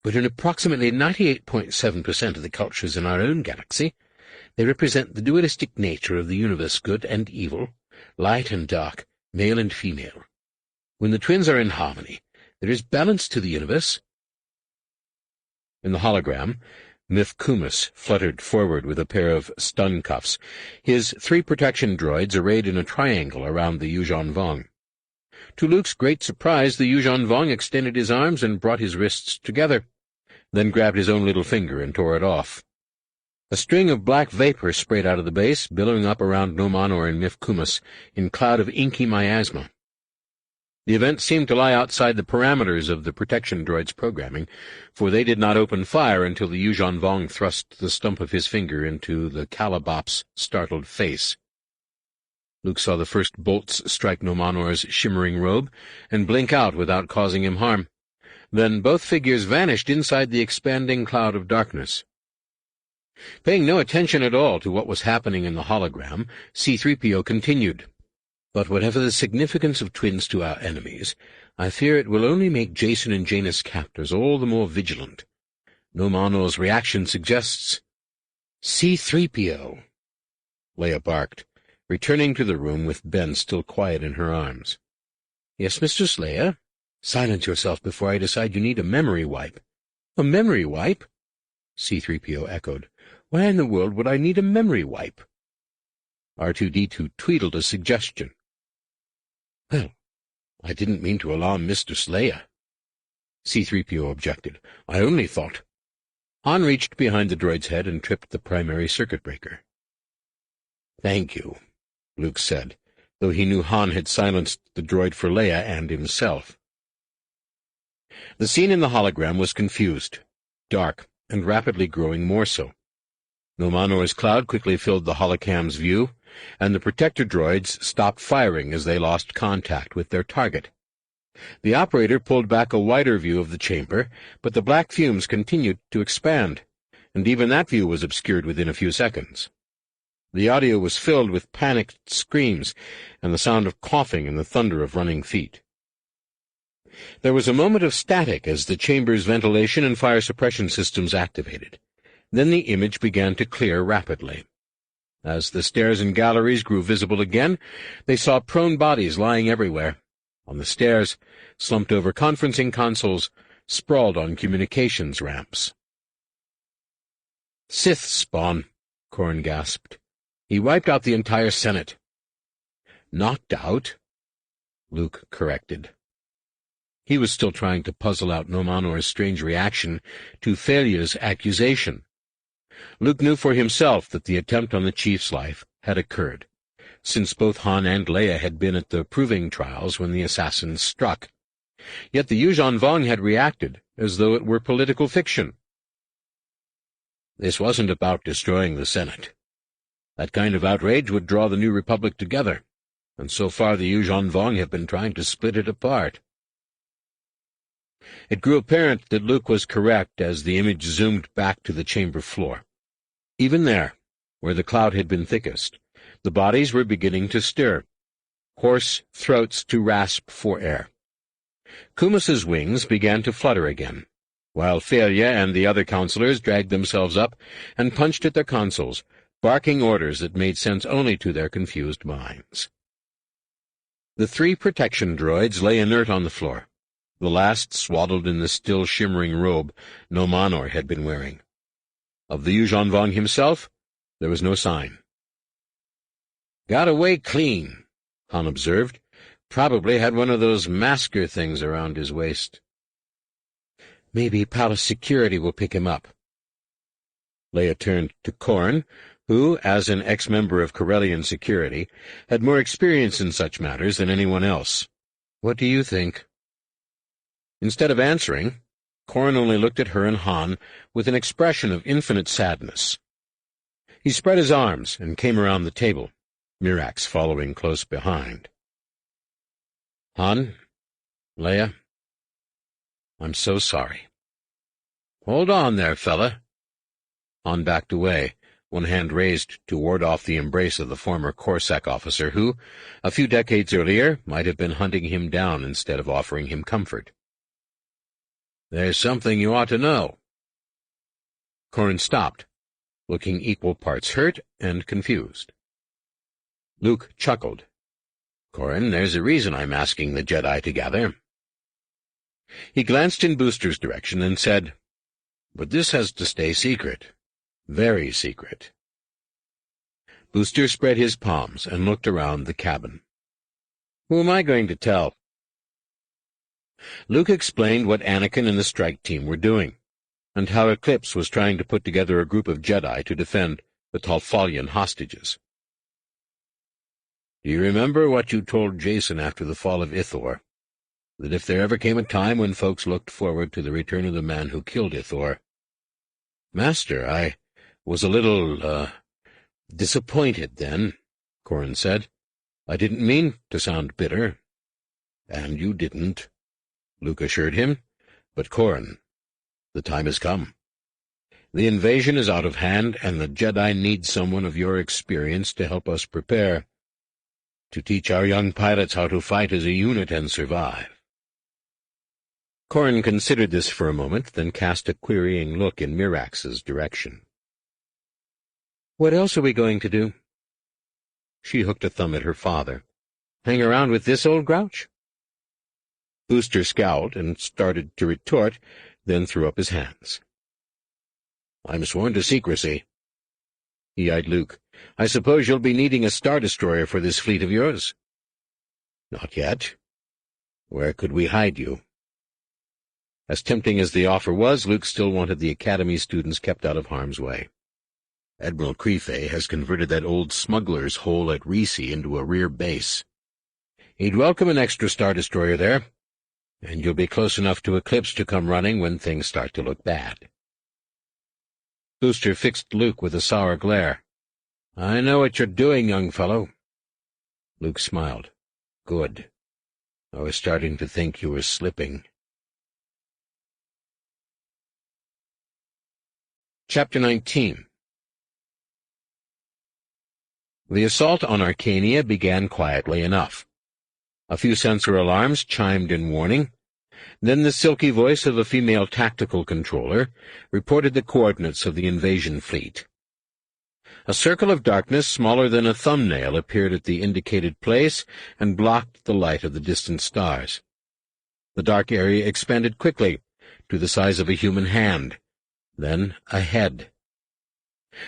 "But in approximately 98.7% of the cultures in our own galaxy, they represent the dualistic nature of the universe, good and evil, light and dark, male and female. When the twins are in harmony, there is balance to the universe." In the hologram, Mif Kumis fluttered forward with a pair of stun cuffs, his 3 protection droids arrayed in a triangle around the Yuuzhan Vong. To Luke's great surprise, the Yuuzhan Vong extended his arms and brought his wrists together, then grabbed his own little finger and tore it off. A string of black vapor sprayed out of the base, billowing up around Nomanor and Mif Kumis in cloud of inky miasma. The event seemed to lie outside the parameters of the protection droid's programming, for they did not open fire until the Yuuzhan Vong thrust the stump of his finger into the Calibop's startled face. Luke saw the first bolts strike Nomanor's shimmering robe and blink out without causing him harm. Then both figures vanished inside the expanding cloud of darkness. Paying no attention at all to what was happening in the hologram, C-3PO continued. "But whatever the significance of twins to our enemies, I fear it will only make Jacen and Jaina's captors all the more vigilant. Nomanor's reaction suggests—" "C-3PO," Leia barked, returning to the room with Ben still quiet in her arms. "Yes, Mistress Leia? Silence yourself before I decide you need a memory wipe." "A memory wipe?" C-3PO echoed. "Why in the world would I need a memory wipe?" R2-D2 tweedled a suggestion. "Well, I didn't mean to alarm Mistress Leia," C-3PO objected. "I only thought—" Han reached behind the droid's head and tripped the primary circuit breaker. "Thank you," Luke said, though he knew Han had silenced the droid for Leia and himself. The scene in the hologram was confused, dark, and rapidly growing more so. Nomanor's cloud quickly filled the holocam's view, and the protector droids stopped firing as they lost contact with their target. The operator pulled back a wider view of the chamber, but the black fumes continued to expand, and even that view was obscured within a few seconds. The audio was filled with panicked screams and the sound of coughing and the thunder of running feet. There was a moment of static as the chamber's ventilation and fire suppression systems activated. Then the image began to clear rapidly. As the stairs and galleries grew visible again, they saw prone bodies lying everywhere. On the stairs, slumped over conferencing consoles, sprawled on communications ramps. "Sith spawn," Korn gasped. "He wiped out the entire Senate." "Knocked out," Luke corrected. He was still trying to puzzle out Nomanor's strange reaction to Felia's accusation. Luke knew for himself that the attempt on the chief's life had occurred, since both Han and Leia had been at the proving trials when the assassins struck. Yet the Yuuzhan Vong had reacted as though it were political fiction. "This wasn't about destroying the Senate. That kind of outrage would draw the New Republic together, and so far the Yuuzhan Vong have been trying to split it apart." It grew apparent that Luke was correct as the image zoomed back to the chamber floor. Even there, where the cloud had been thickest, the bodies were beginning to stir, hoarse throats to rasp for air. Kumis's wings began to flutter again, while Felia and the other counselors dragged themselves up and punched at their consoles, barking orders that made sense only to their confused minds. The 3 protection droids lay inert on the floor, the last swaddled in the still shimmering robe Nomanor had been wearing. Of the Yuuzhan Vong himself, there was no sign. "Got away clean," Han observed. "Probably had one of those masker things around his waist." Maybe palace security will pick him up. Leia turned to Corrin, who, as an ex-member of Corellian security, had more experience in such matters than anyone else. What do you think? Instead of answering, Corrin only looked at her and Han with an expression of infinite sadness. He spread his arms and came around the table, Mirax following close behind. Han, Leia, I'm so sorry. Hold on there, fella. Han backed away, one hand raised to ward off the embrace of the former Corsac officer who, a few decades earlier, might have been hunting him down instead of offering him comfort. There's something you ought to know. Corrin stopped, looking equal parts hurt and confused. Luke chuckled. Corrin, there's a reason I'm asking the Jedi to gather. He glanced in Booster's direction and said, But this has to stay secret. Very secret. Booster spread his palms and looked around the cabin. Who am I going to tell? Luke explained what Anakin and the strike team were doing, and how Eclipse was trying to put together a group of Jedi to defend the Talfalian hostages. Do you remember what you told Jason after the fall of Ithor? That if there ever came a time when folks looked forward to the return of the man who killed Ithor. Master, I was a little, disappointed then, Corrin said. I didn't mean to sound bitter. And you didn't, Luke assured him. But Corrin, the time has come. The invasion is out of hand, and the Jedi need someone of your experience to help us prepare, to teach our young pilots how to fight as a unit and survive. Corrin considered this for a moment, then cast a querying look in Mirax's direction. What else are we going to do? She hooked a thumb at her father. Hang around with this old grouch? Booster scowled and started to retort, then threw up his hands. I'm sworn to secrecy. He eyed Luke. I suppose you'll be needing a Star Destroyer for this fleet of yours? Not yet. Where could we hide you? As tempting as the offer was, Luke still wanted the Academy students kept out of harm's way. Admiral Creefey has converted that old smuggler's hole at Reese into a rear base. He'd welcome an extra Star Destroyer there, and you'll be close enough to Eclipse to come running when things start to look bad. Booster fixed Luke with a sour glare. I know what you're doing, young fellow. Luke smiled. Good. I was starting to think you were slipping. Chapter 19. The assault on Arcania began quietly enough. A few sensor alarms chimed in warning. Then the silky voice of a female tactical controller reported the coordinates of the invasion fleet. A circle of darkness smaller than a thumbnail appeared at the indicated place and blocked the light of the distant stars. The dark area expanded quickly, to the size of a human hand, then a head.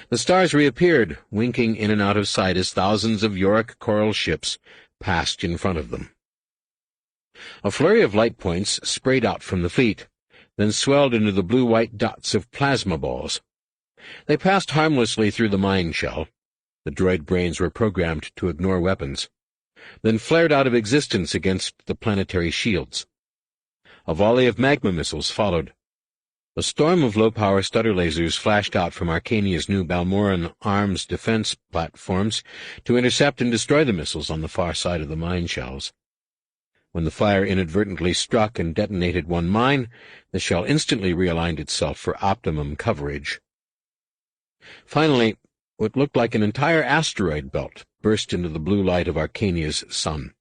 The stars reappeared, winking in and out of sight as thousands of Yorick coral ships passed in front of them. A flurry of light points sprayed out from the fleet, then swelled into the blue-white dots of plasma balls. They passed harmlessly through the mine shell. The droid brains were programmed to ignore weapons, then flared out of existence against the planetary shields. A volley of magma missiles followed. A storm of low-power stutter lasers flashed out from Arcania's new Balmoran arms defense platforms to intercept and destroy the missiles on the far side of the mine shells. When the fire inadvertently struck and detonated one mine, the shell instantly realigned itself for optimum coverage. Finally, what looked like an entire asteroid belt burst into the blue light of Arcania's sun.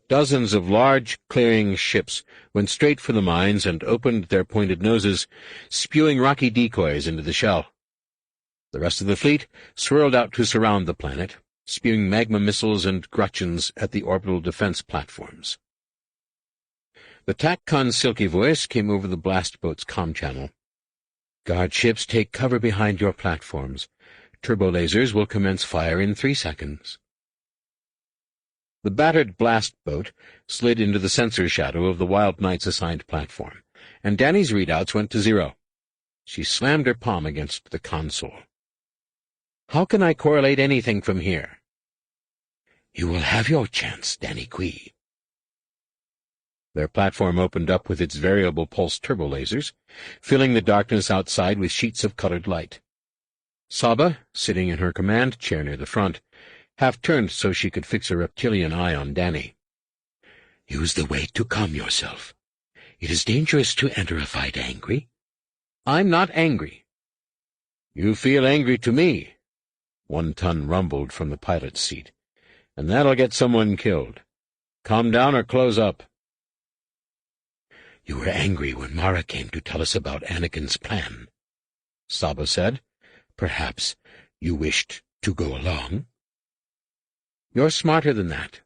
Dozens of large, clearing ships went straight for the mines and opened their pointed noses, spewing rocky decoys into the shell. The rest of the fleet swirled out to surround the planet, spewing magma missiles and gretchens at the orbital defense platforms. The TACCON silky voice came over the blast boat's comm channel. Guard ships, take cover behind your platforms. Turbo lasers will commence fire in 3 seconds. The battered blast boat slid into the sensor shadow of the Wild Knight's assigned platform, and Danny's readouts went to 0. She slammed her palm against the console. "How can I correlate anything from here?" "You will have your chance, Danny Quee." Their platform opened up with its variable pulse turbolasers, filling the darkness outside with sheets of colored light. Saba, sitting in her command chair near the front, half-turned so she could fix a reptilian eye on Danny. "Use the weight to calm yourself. It is dangerous to enter a fight angry." "I'm not angry." "You feel angry to me," 1 Ton rumbled from the pilot's seat, "and that'll get someone killed. Calm down or close up." "You were angry when Mara came to tell us about Anakin's plan," Saba said. "Perhaps you wished to go along?" "You're smarter than that,"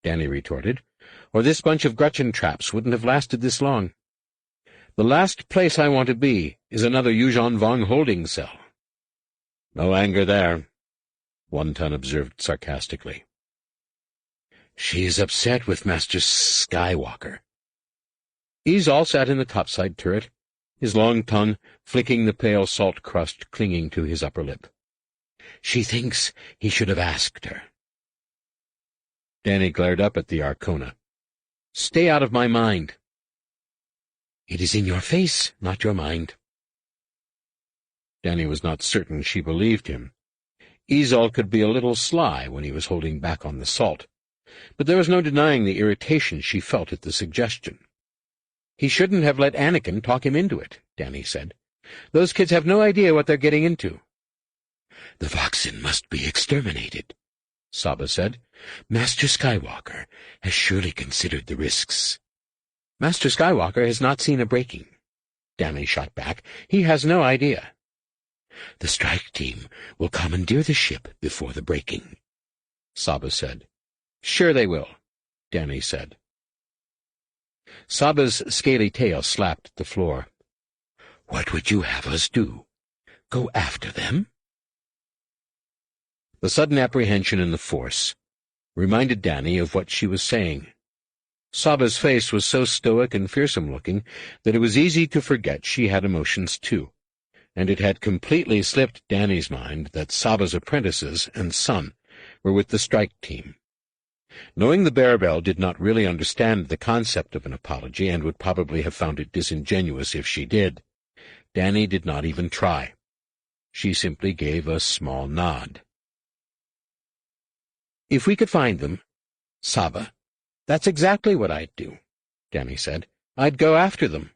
Danny retorted, "or this bunch of Gretchen traps wouldn't have lasted this long. The last place I want to be is another Yuuzhan Vong holding cell." "No anger there," 1 Ton observed sarcastically. "She is upset with Master Skywalker." Izal sat in the topside turret, his long tongue flicking the pale salt crust clinging to his upper lip. "She thinks he should have asked her." Danny glared up at the Arcona. "Stay out of my mind." "It is in your face, not your mind." Danny was not certain she believed him. Izal could be a little sly when he was holding back on the salt, but there was no denying the irritation she felt at the suggestion. "He shouldn't have let Anakin talk him into it," Danny said. "Those kids have no idea what they're getting into." "The Voxen must be exterminated," Saba said. "Master Skywalker has surely considered the risks." "Master Skywalker has not seen a breaking," Danny shot back. "He has no idea." "The strike team will commandeer the ship before the breaking," Saba said. "Sure they will," Danny said. Saba's scaly tail slapped at the floor. "What would you have us do? Go after them?" The sudden apprehension in the Force reminded Danny of what she was saying. Saba's face was so stoic and fearsome-looking that it was easy to forget she had emotions too, and it had completely slipped Danny's mind that Saba's apprentices and son were with the strike team. Knowing the Bearbell did not really understand the concept of an apology and would probably have found it disingenuous if she did, Danny did not even try. She simply gave a small nod. "If we could find them, Saba, that's exactly what I'd do," Danny said. "I'd go after them."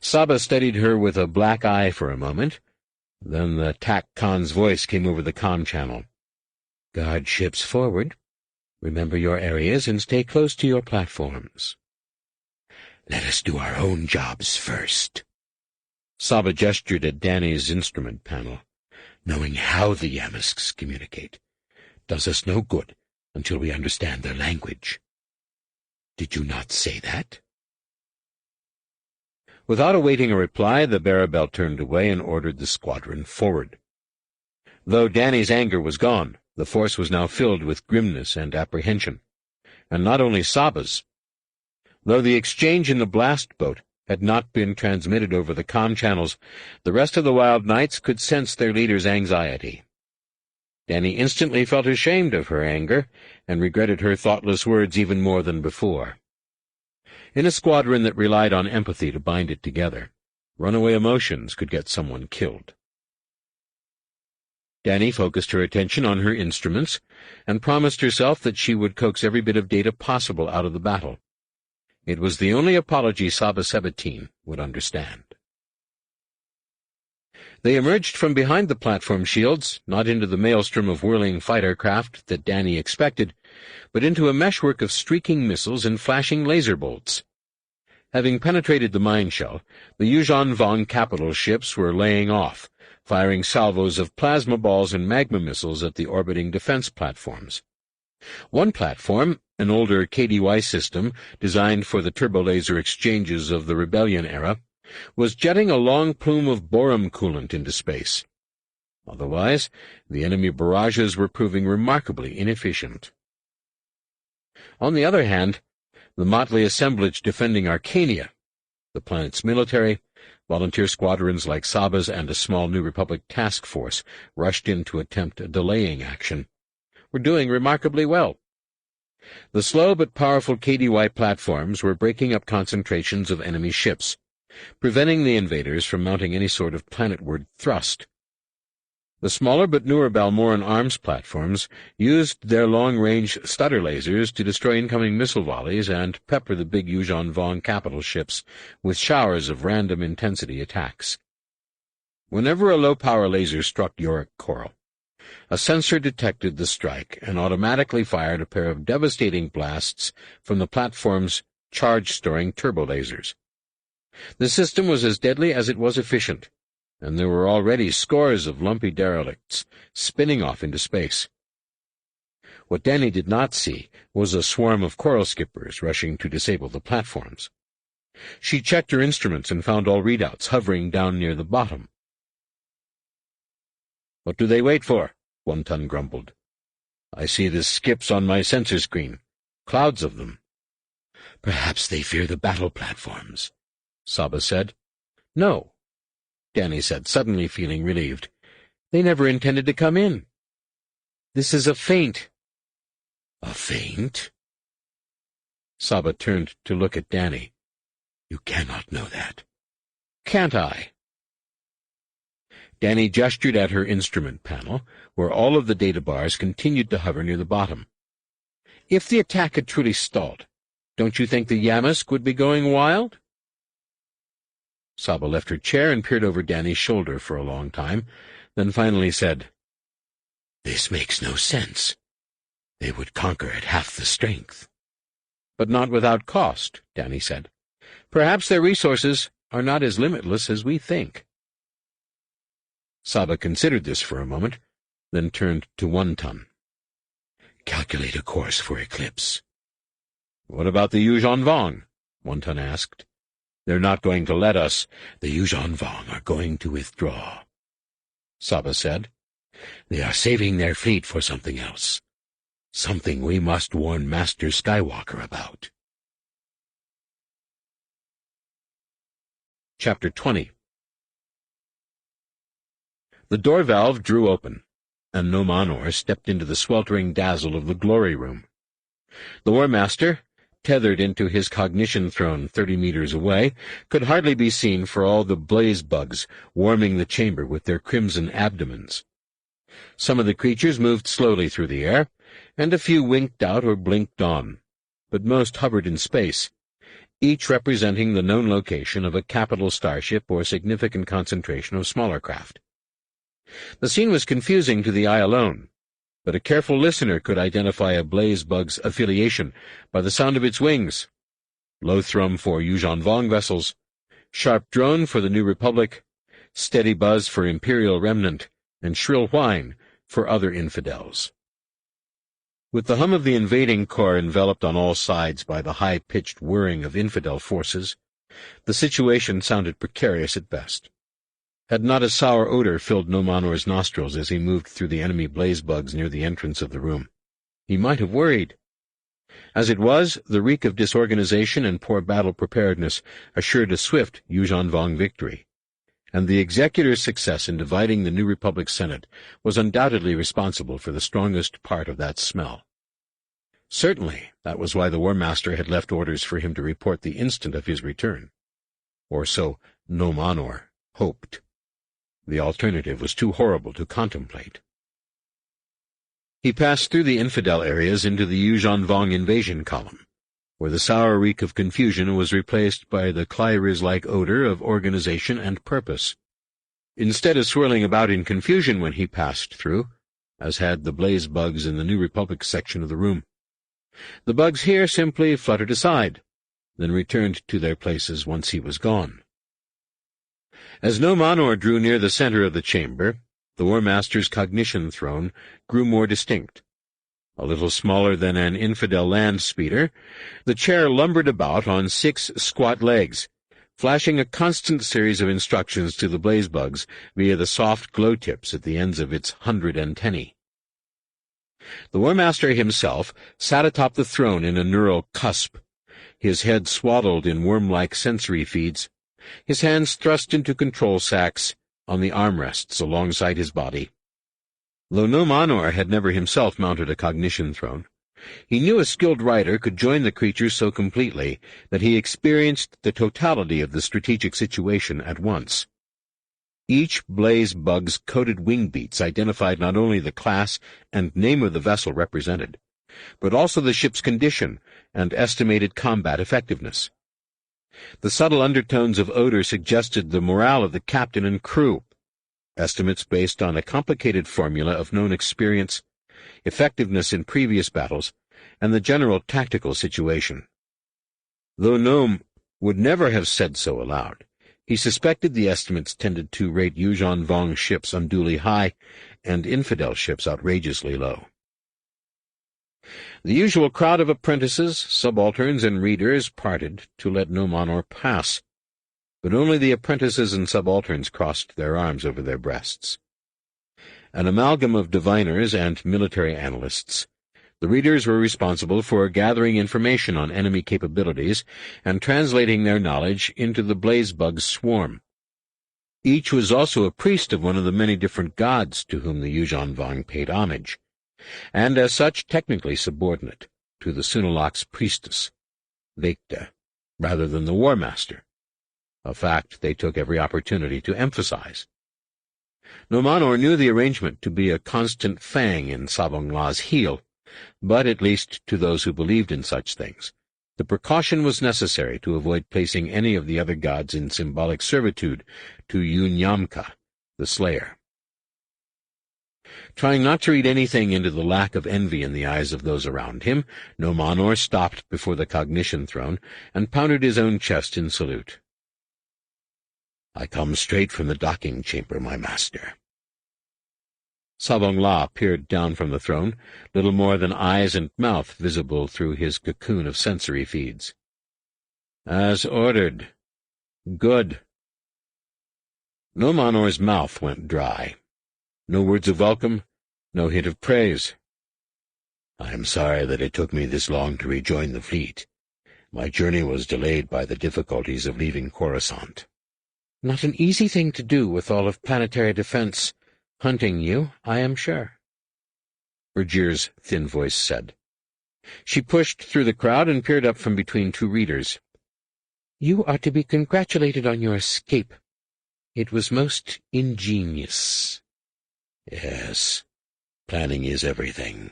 Saba studied her with a black eye for a moment. Then the TAC Khan's voice came over the comm channel. "Guard ships forward. Remember your areas and stay close to your platforms." "Let us do our own jobs first." Saba gestured at Danny's instrument panel. "Knowing how the Yamasks communicate does us no good until we understand their language. Did you not say that?" Without awaiting a reply, the Bearbell turned away and ordered the squadron forward. Though Danny's anger was gone, the Force was now filled with grimness and apprehension, and not only Saba's. Though the exchange in the blast boat had not been transmitted over the comm channels, the rest of the Wild Knights could sense their leader's anxiety. Danny instantly felt ashamed of her anger and regretted her thoughtless words even more than before. In a squadron that relied on empathy to bind it together, runaway emotions could get someone killed. Danny focused her attention on her instruments and promised herself that she would coax every bit of data possible out of the battle. It was the only apology Saba Sabatine would understand. They emerged from behind the platform shields, not into the maelstrom of whirling fighter craft that Danny expected, but into a meshwork of streaking missiles and flashing laser bolts. Having penetrated the mine shell, the Yuuzhan Vong capital ships were laying off, firing salvos of plasma balls and magma missiles at the orbiting defense platforms. One platform, an older KDY system designed for the turbolaser exchanges of the Rebellion era, was jetting a long plume of borum coolant into space. Otherwise, the enemy barrages were proving remarkably inefficient. On the other hand, the motley assemblage defending Arcania, the planet's military, volunteer squadrons like Saba's, and a small New Republic task force rushed in to attempt a delaying action, were doing remarkably well. The slow but powerful KDY platforms were breaking up concentrations of enemy ships, preventing the invaders from mounting any sort of planetward thrust. The smaller but newer Balmoran arms platforms used their long-range stutter lasers to destroy incoming missile volleys and pepper the big Yuuzhan Vong capital ships with showers of random-intensity attacks. Whenever a low-power laser struck Yorick Coral, a sensor detected the strike and automatically fired a pair of devastating blasts from the platform's charge-storing turbolasers. The system was as deadly as it was efficient, and there were already scores of lumpy derelicts spinning off into space. What Danny did not see was a swarm of coral skippers rushing to disable the platforms. She checked her instruments and found all readouts hovering down near the bottom. "What do they wait for?" One Ton grumbled. "I see the skips on my sensor screen. Clouds of them." "Perhaps they fear the battle platforms," Saba said. "No," Danny said, suddenly feeling relieved. "They never intended to come in. This is a feint." "A feint?" Saba turned to look at Danny. "You cannot know that." "Can't I?" Danny gestured at her instrument panel, where all of the data bars continued to hover near the bottom. "If the attack had truly stalled, don't you think the Yamsk would be going wild?" Saba left her chair and peered over Danny's shoulder for a long time, then finally said, "This makes no sense. They would conquer at half the strength." "But not without cost," Danny said. "Perhaps their resources are not as limitless as we think." Saba considered this for a moment, then turned to One Ton. "Calculate a course for eclipse." "What about the Yuuzhan Vong?" One Ton asked. "They're not going to let us." "The Yuuzhan Vong are going to withdraw," Saba said. "They are saving their fleet for something else. Something we must warn Master Skywalker about." Chapter 20. The door valve drew open, and No Manor stepped into the sweltering dazzle of the glory room. The War Master, tethered into his cognition throne 30 meters away, could hardly be seen for all the blaze bugs warming the chamber with their crimson abdomens. Some of the creatures moved slowly through the air, and a few winked out or blinked on, but most hovered in space, each representing the known location of a capital starship or significant concentration of smaller craft. The scene was confusing to the eye alone, but a careful listener could identify a blaze bug's affiliation by the sound of its wings: low thrum for Yuuzhan Vong vessels, sharp drone for the New Republic, steady buzz for Imperial Remnant, and shrill whine for other infidels. With the hum of the invading corps enveloped on all sides by the high-pitched whirring of infidel forces, the situation sounded precarious at best. Had not a sour odor filled No Manor's nostrils as he moved through the enemy blaze bugs near the entrance of the room, he might have worried. As it was, the reek of disorganization and poor battle preparedness assured a swift Yuuzhan Vong victory, and the Executor's success in dividing the New Republic Senate was undoubtedly responsible for the strongest part of that smell. Certainly, that was why the War Master had left orders for him to report the instant of his return. Or so No Manor hoped. The alternative was too horrible to contemplate. He passed through the infidel areas into the Yuuzhan Vong invasion column, where the sour reek of confusion was replaced by the Clyriz-like odor of organization and purpose. Instead of swirling about in confusion when he passed through, as had the blaze bugs in the New Republic section of the room, the bugs here simply fluttered aside, then returned to their places once he was gone. As No Manor drew near the center of the chamber, the War Master's cognition throne grew more distinct. A little smaller than an infidel land speeder, the chair lumbered about on 6 squat legs, flashing a constant series of instructions to the blaze bugs via the soft glow tips at the ends of its 100 antennae. The War Master himself sat atop the throne in a neural cusp, his head swaddled in worm-like sensory feeds, his hands thrust into control sacks on the armrests alongside his body. Though no Manor had never himself mounted a cognition throne, he knew a skilled rider could join the creature so completely that he experienced the totality of the strategic situation at once. Each blaze bug's coded wing beats identified not only the class and name of the vessel represented, but also the ship's condition and estimated combat effectiveness. The subtle undertones of odor suggested the morale of the captain and crew, estimates based on a complicated formula of known experience, effectiveness in previous battles, and the general tactical situation. Though Nome would never have said so aloud, he suspected the estimates tended to rate Yuuzhan Vong's ships unduly high and infidel ships outrageously low. The usual crowd of apprentices, subalterns, and readers parted to let no Manor pass, but only the apprentices and subalterns crossed their arms over their breasts. An amalgam of diviners and military analysts, the readers were responsible for gathering information on enemy capabilities and translating their knowledge into the blazebug's swarm. Each was also a priest of one of the many different gods to whom the Yuuzhan Vong paid homage, and as such technically subordinate to the Sunalak's priestess, Vecta, rather than the War Master, a fact they took every opportunity to emphasize. No Manor knew the arrangement to be a constant fang in Savong La's heel, but at least to those who believed in such things, the precaution was necessary to avoid placing any of the other gods in symbolic servitude to Yunyamka, the Slayer. Trying not to read anything into the lack of envy in the eyes of those around him, no Manor stopped before the cognition throne and pounded his own chest in salute. "I come straight from the docking chamber, my master." Savong La peered down from the throne, little more than eyes and mouth visible through his cocoon of sensory feeds. "As ordered. Good." No Manor's mouth went dry. No words of welcome, no hint of praise. "I am sorry that it took me this long to rejoin the fleet. My journey was delayed by the difficulties of leaving Coruscant." "Not an easy thing to do with all of planetary defense hunting you, I am sure," Vergier's thin voice said. She pushed through the crowd and peered up from between two readers. "You are to be congratulated on your escape. It was most ingenious." "Yes, planning is everything."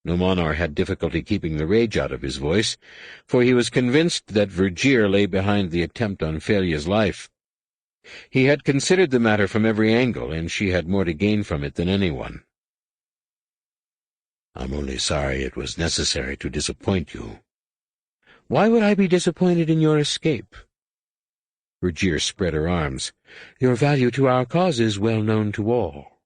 No Manor had difficulty keeping the rage out of his voice, for he was convinced that Vergier lay behind the attempt on Felia's life. He had considered the matter from every angle, and she had more to gain from it than anyone. "I'm only sorry it was necessary to disappoint you." "Why would I be disappointed in your escape?" Vergier spread her arms. "Your value to our cause is well known to all."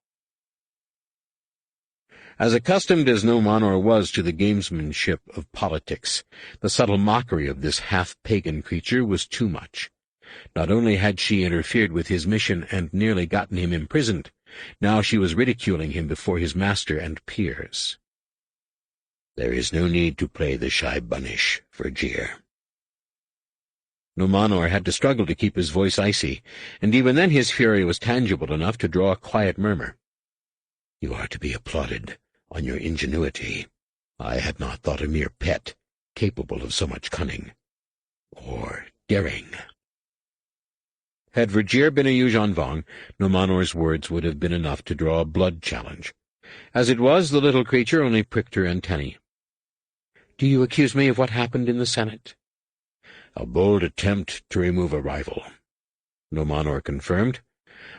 As accustomed as no Manor was to the gamesmanship of politics, the subtle mockery of this half-pagan creature was too much. Not only had she interfered with his mission and nearly gotten him imprisoned, now she was ridiculing him before his master and peers. "There is no need to play the shy bunnish, Vergier." No Manor had to struggle to keep his voice icy, and even then his fury was tangible enough to draw a quiet murmur. "You are to be applauded on your ingenuity. I had not thought a mere pet capable of so much cunning or daring." Had Vergier been a Yuuzhan Vong, no Manor's words would have been enough to draw a blood challenge. As it was, the little creature only pricked her antennae. "Do you accuse me of what happened in the Senate?" "A bold attempt to remove a rival," no Manor confirmed.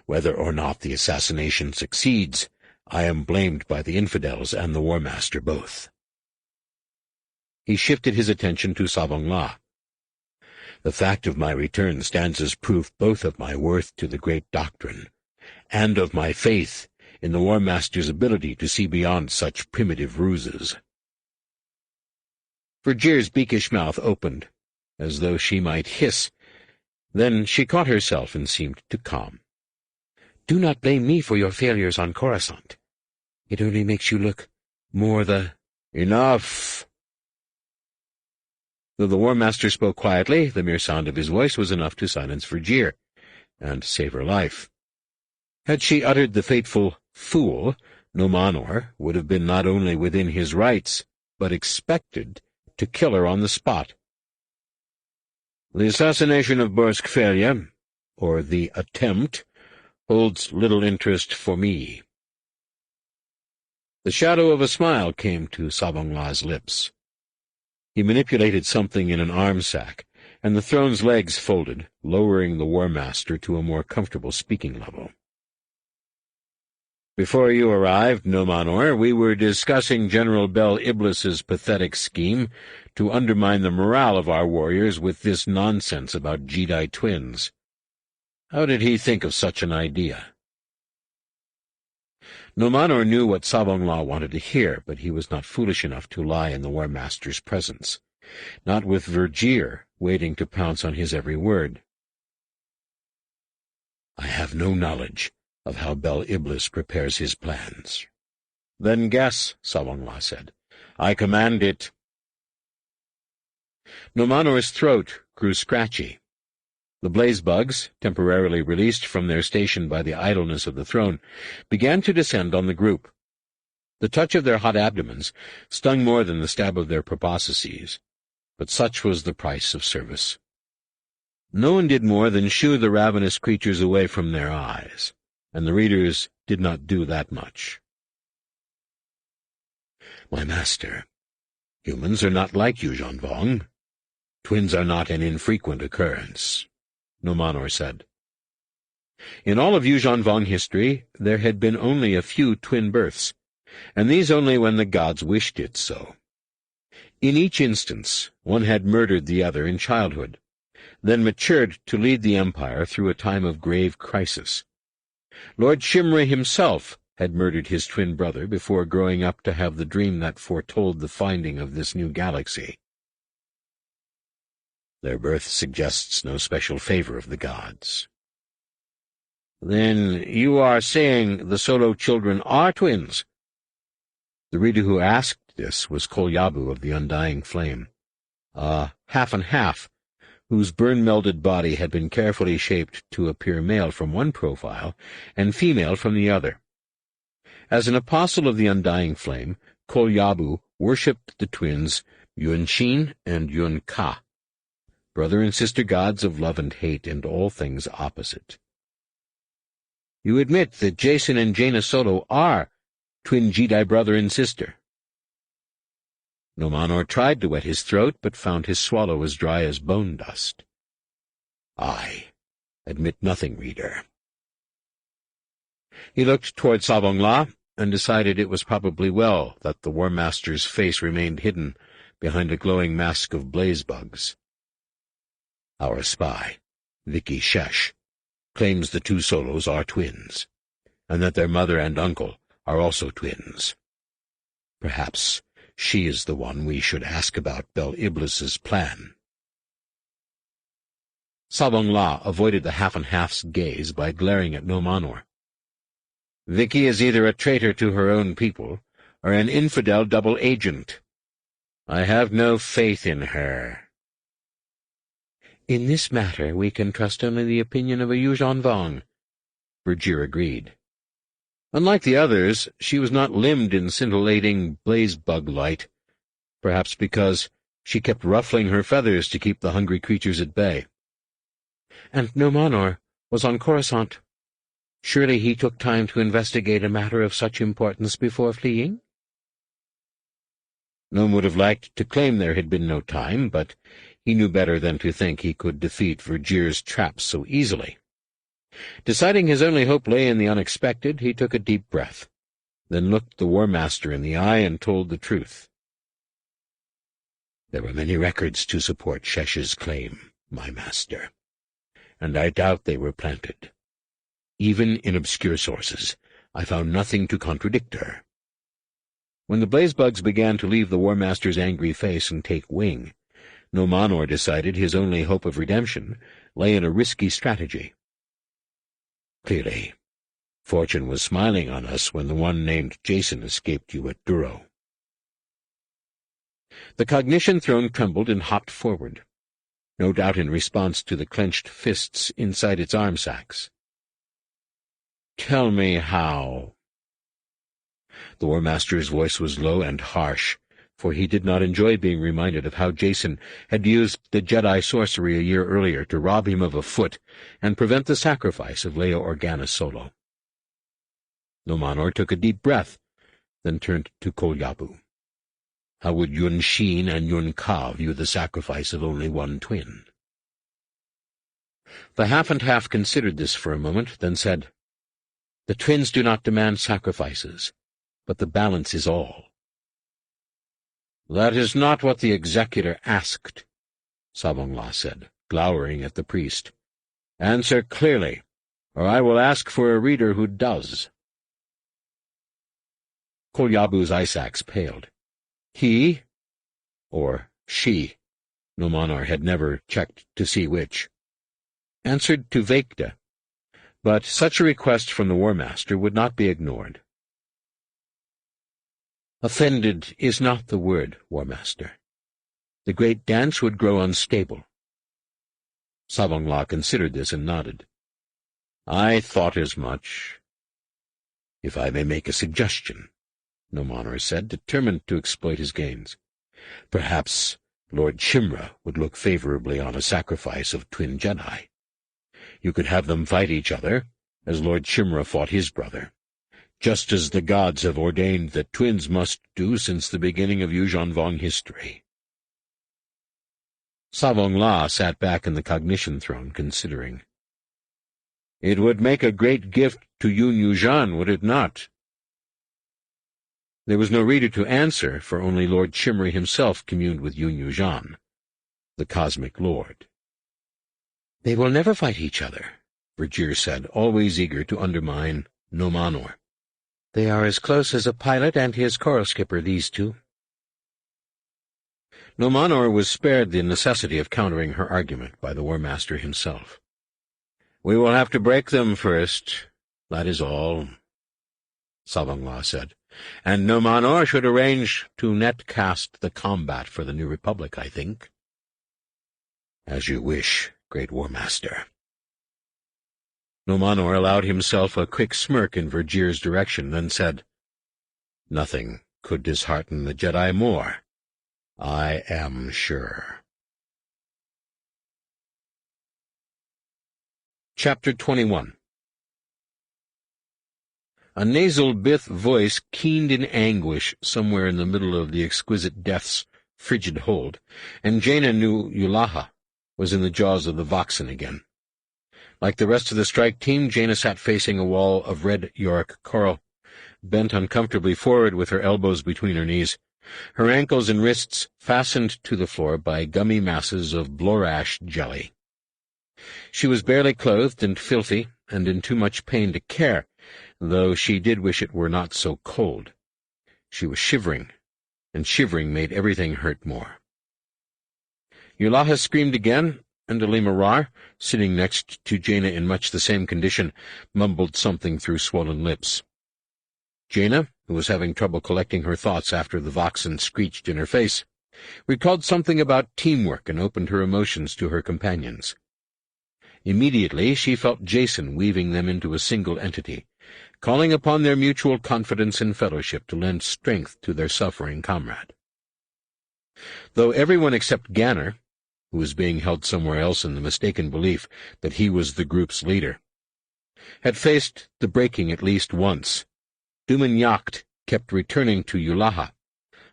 "Whether or not the assassination succeeds, I am blamed by the infidels and the War Master both." He shifted his attention to Savong La. "The fact of my return stands as proof both of my worth to the great doctrine, and of my faith in the War Master's ability to see beyond such primitive ruses." Vergier's beakish mouth opened, as though she might hiss. Then she caught herself and seemed to calm. "Do not blame me for your failures on Coruscant. It only makes you look more the—" "Enough!" Though the War Master spoke quietly, the mere sound of his voice was enough to silence Virgier, and save her life. Had she uttered the fateful "fool," Nomanor would have been not only within his rights, but expected to kill her on the spot. The assassination of Borskfelia, or the attempt, holds little interest for me. The shadow of a smile came to Savonglah's lips. He manipulated something in an arm sack, and the throne's legs folded, lowering the War Master to a more comfortable speaking level. Before you arrived, Nomanor, we were discussing General Bel Iblis's pathetic scheme to undermine the morale of our warriors with this nonsense about Jedi twins. How did he think of such an idea? Nomanor knew what Savonglah wanted to hear, but he was not foolish enough to lie in the War Master's presence, not with Virgier waiting to pounce on his every word. I have no knowledge of how Bel Iblis prepares his plans. Then guess, Savonglah said. I command it. Nomanor's throat grew scratchy. The blaze-bugs, temporarily released from their station by the idleness of the throne, began to descend on the group. The touch of their hot abdomens stung more than the stab of their proboscises, but such was the price of service. No one did more than shoo the ravenous creatures away from their eyes, and the readers did not do that much. My master, humans are not like Yuuzhan Vong. Twins are not an infrequent occurrence, Nomanor said. In all of Yuuzhan Vong history, there had been only a few twin births, and these only when the gods wished it so. In each instance, one had murdered the other in childhood, then matured to lead the empire through a time of grave crisis. Lord Shimra himself had murdered his twin brother before growing up to have the dream that foretold the finding of this new galaxy. Their birth suggests no special favor of the gods. Then you are saying the Solo children are twins? The reader who asked this was Kolyabu of the Undying Flame, half and half, whose burn-melded body had been carefully shaped to appear male from one profile and female from the other. As an apostle of the Undying Flame, Kolyabu worshipped the twins Yunshin and Yunka, brother and sister gods of love and hate and all things opposite. You admit that Jason and Jaina Solo are twin Jedi brother and sister. Nomanor tried to wet his throat, but found his swallow as dry as bone dust. I admit nothing, reader. He looked toward Savonglah, and decided it was probably well that the War Master's face remained hidden behind a glowing mask of blaze-bugs. Our spy, Vicky Shesh, claims the two Solos are twins, and that their mother and uncle are also twins. Perhaps she is the one we should ask about Bel Iblis's plan. Savonglah avoided the half-and-half's gaze by glaring at Nomanor. Vicky is either a traitor to her own people, or an infidel double agent. I have no faith in her. In this matter we can trust only the opinion of a Yuuzhan Vong, Virgier agreed. Unlike the others, she was not limbed in scintillating blaze-bug light, perhaps because she kept ruffling her feathers to keep the hungry creatures at bay. And Nomanor was on Coruscant. Surely he took time to investigate a matter of such importance before fleeing? Nome would have liked to claim there had been no time, but he knew better than to think he could defeat Virgier's traps so easily. Deciding his only hope lay in the unexpected, he took a deep breath, then looked the War Master in the eye and told the truth. There were many records to support Shesh's claim, my master, and I doubt they were planted. Even in obscure sources, I found nothing to contradict her. When the blaze-bugs began to leave the War Master's angry face and take wing, Nomanor decided his only hope of redemption lay in a risky strategy. Clearly, fortune was smiling on us when the one named Jason escaped you at Duro. The cognition throne trembled and hopped forward, no doubt in response to the clenched fists inside its arm sacs. "Tell me how." The War Master's voice was low and harsh, for he did not enjoy being reminded of how Jason had used the Jedi sorcery a year earlier to rob him of a foot and prevent the sacrifice of Leia Organa Solo. Nomanor took a deep breath, then turned to Kolyabu. How would Yun Shin and Yun Ka view the sacrifice of only one twin? The half-and-half considered this for a moment, then said, "The twins do not demand sacrifices, but the balance is all." "That is not what the executor asked," Savongla said, glowering at the priest. "Answer clearly, or I will ask for a reader who does." Kolyabu's eye sacs paled. He, or she, Nomanor had never checked to see which, answered to Vecta, but such a request from the War Master would not be ignored. "Offended is not the word, War Master. The great dance would grow unstable." Savongla considered this and nodded. "I thought as much." "If I may make a suggestion," Nomanor said, determined to exploit his gains. "Perhaps Lord Chimra would look favorably on a sacrifice of twin Jedi. You could have them fight each other, as Lord Chimra fought his brother, just as the gods have ordained that twins must do since the beginning of Yuuzhan Vong history." Savongla sat back in the cognition throne, considering. "It would make a great gift to Yun Yuuzhan, would it not?" There was no reader to answer, for only Lord Chimra himself communed with Yun Yuuzhan, the Cosmic Lord. "They will never fight each other," Vergir said, always eager to undermine Nomanor. "They are as close as a pilot and his coral skipper, these two." Nomanor was spared the necessity of countering her argument by the War Master himself. "We will have to break them first, that is all," Savongla said. "And Nomanor should arrange to netcast the combat for the New Republic, I think." "As you wish, Great War Master." Nomanor allowed himself a quick smirk in Vergir's direction, then said, "Nothing could dishearten the Jedi more, I am sure." Chapter 21. A nasal Bith voice keened in anguish somewhere in the middle of the exquisite death's frigid hold, and Jaina knew Yulaha was in the jaws of the Voxen again. Like the rest of the strike team, Jaina sat facing a wall of red Yorick coral, bent uncomfortably forward with her elbows between her knees, her ankles and wrists fastened to the floor by gummy masses of blorash jelly. She was barely clothed and filthy, and in too much pain to care, though she did wish it were not so cold. She was shivering, and shivering made everything hurt more. Yulaha screamed again, and Alima Rar, sitting next to Jaina in much the same condition, mumbled something through swollen lips. Jaina, who was having trouble collecting her thoughts after the Voxen screeched in her face, recalled something about teamwork and opened her emotions to her companions. Immediately she felt Jason weaving them into a single entity, calling upon their mutual confidence and fellowship to lend strength to their suffering comrade. Though everyone except Ganner, who was being held somewhere else in the mistaken belief that he was the group's leader, had faced the breaking at least once, Duman Yacht kept returning to Yulaha,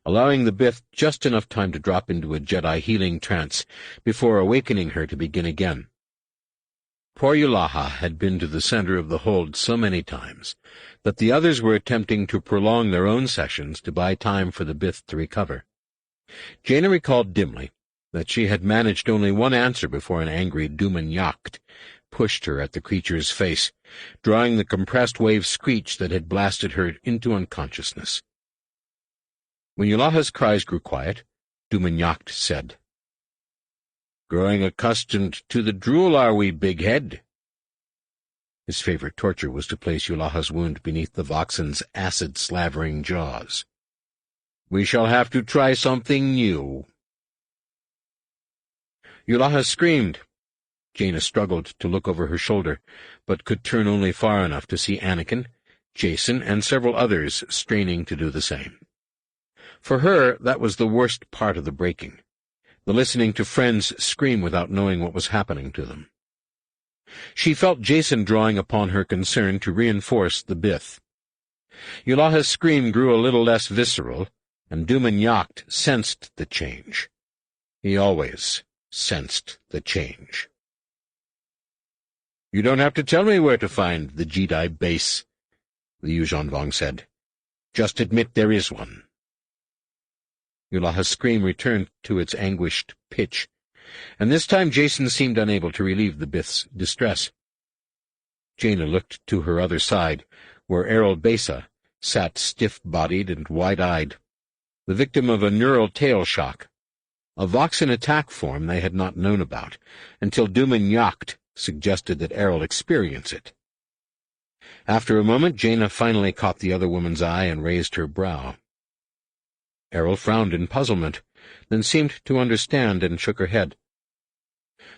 allowing the Bith just enough time to drop into a Jedi healing trance before awakening her to begin again. Poor Yulaha had been to the center of the hold so many times that the others were attempting to prolong their own sessions to buy time for the Bith to recover. Jaina recalled dimly that she had managed only one answer before an angry Duman Yacht pushed her at the creature's face, drawing the compressed wave screech that had blasted her into unconsciousness. When Yulaha's cries grew quiet, Duman Yacht said, "Growing accustomed to the drool, are we, big head?" His favorite torture was to place Yulaha's wound beneath the Voxen's acid-slavering jaws. We shall have to try something new." Yulaha screamed. Jaina struggled to look over her shoulder, but could turn only far enough to see Anakin, Jason, and several others straining to do the same. For her, that was the worst part of the breaking, the listening to friends scream without knowing what was happening to them. She felt Jason drawing upon her concern to reinforce the Bith. Yulaha's scream grew a little less visceral, and Duman Yacht sensed the change. He always sensed the change. "You don't have to tell me where to find the Jedi base," the Yuuzhan Vong said. "Just admit there is one." Yulaha's scream returned to its anguished pitch, and this time Jason seemed unable to relieve the Bith's distress. Jaina looked to her other side, where Errol Besa sat stiff-bodied and wide-eyed, the victim of a neural tail shock, a Voxen attack form they had not known about, until Duman Yacht suggested that Errol experience it. After a moment, Jaina finally caught the other woman's eye and raised her brow. Errol frowned in puzzlement, then seemed to understand and shook her head.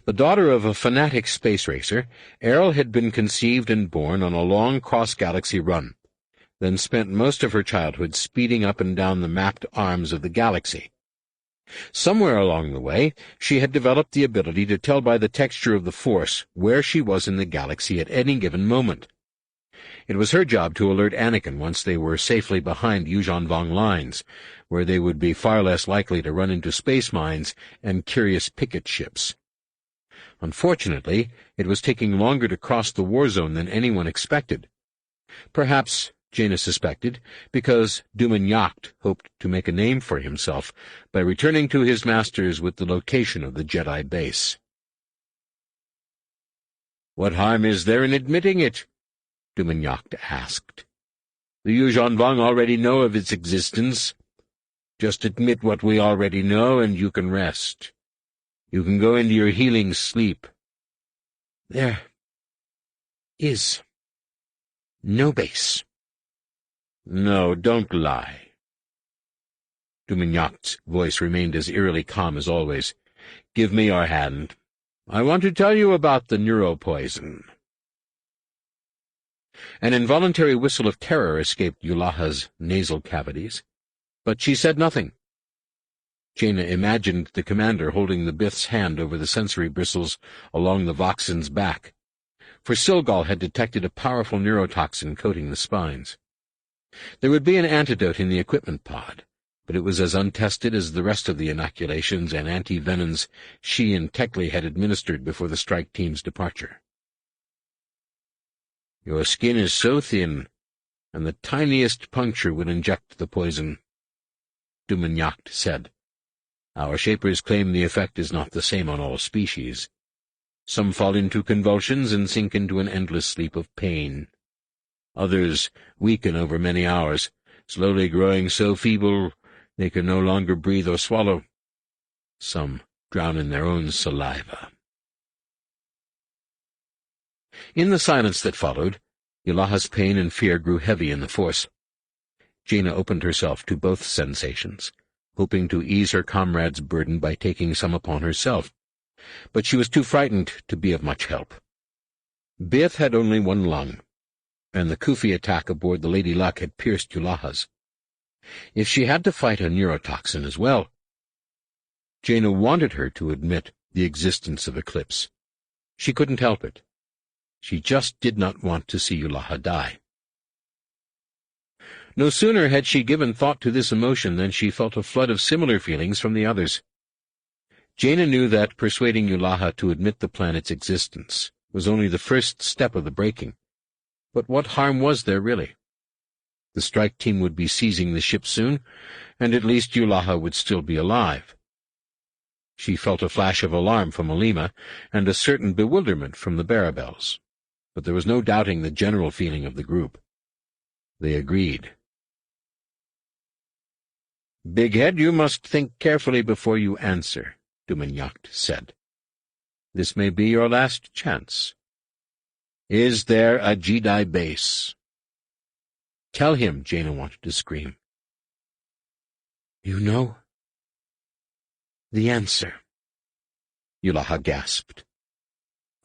The daughter of a fanatic space racer, Errol had been conceived and born on a long cross-galaxy run, then spent most of her childhood speeding up and down the mapped arms of the galaxy. Somewhere along the way, she had developed the ability to tell by the texture of the Force where she was in the galaxy at any given moment. It was her job to alert Anakin once they were safely behind Yuuzhan Vong lines, where they would be far less likely to run into space mines and curious picket ships. Unfortunately, it was taking longer to cross the war zone than anyone expected. Perhaps, Jaina suspected, because Duman Yacht hoped to make a name for himself by returning to his masters with the location of the Jedi base. "What harm is there in admitting it?" Duman Yacht asked. "The Yuuzhan Vong already know of its existence. Just admit what we already know, and you can rest. You can go into your healing sleep." "There is no base." "No, don't lie." Duman Yacht's voice remained as eerily calm as always. "Give me your hand. I want to tell you about the neuropoison." An involuntary whistle of terror escaped Yulaha's nasal cavities, but she said nothing. Jaina imagined the commander holding the Bith's hand over the sensory bristles along the Voxen's back, for Silgal had detected a powerful neurotoxin coating the spines. There would be an antidote in the equipment pod, but it was as untested as the rest of the inoculations and anti-venoms she and Techley had administered before the strike team's departure. "Your skin is so thin, and the tiniest puncture would inject the poison," Duman Yacht said. "Our shapers claim the effect is not the same on all species. Some fall into convulsions and sink into an endless sleep of pain. Others weaken over many hours, slowly growing so feeble they can no longer breathe or swallow. Some drown in their own saliva." In the silence that followed, Yulaha's pain and fear grew heavy in the Force. Jaina opened herself to both sensations, hoping to ease her comrade's burden by taking some upon herself, but she was too frightened to be of much help. Bith had only one lung, and the Kufi attack aboard the Lady Luck had pierced Yulaha's. If she had to fight a neurotoxin as well, Jaina wanted her to admit the existence of Eclipse. She couldn't help it. She just did not want to see Yulaha die. No sooner had she given thought to this emotion than she felt a flood of similar feelings from the others. Jaina knew that persuading Yulaha to admit the planet's existence was only the first step of the breaking. But what harm was there, really? The strike team would be seizing the ship soon, and at least Yulaha would still be alive. She felt a flash of alarm from Alima, and a certain bewilderment from the Barabels, but there was no doubting the general feeling of the group. They agreed. "Big Head, you must think carefully before you answer," Duman Yacht said. "This may be your last chance. Is there a Jedi base?" "Tell him," Jaina wanted to scream. You know the answer, Yulaha gasped.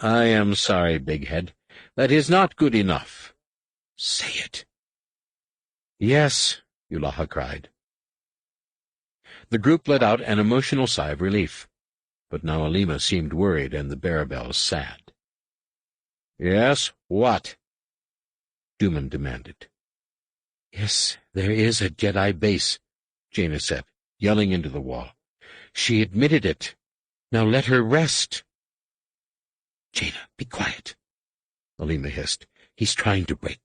I am sorry, Big Head. That is not good enough. Say it. Yes, Yulaha cried. The group let out an emotional sigh of relief, but now Alima seemed worried and the Barabels sad. Yes, what? Duman demanded. Yes, there is a Jedi base, Jaina said, yelling into the wall. She admitted it. Now let her rest. Jaina, be quiet, Alima hissed. He's trying to break.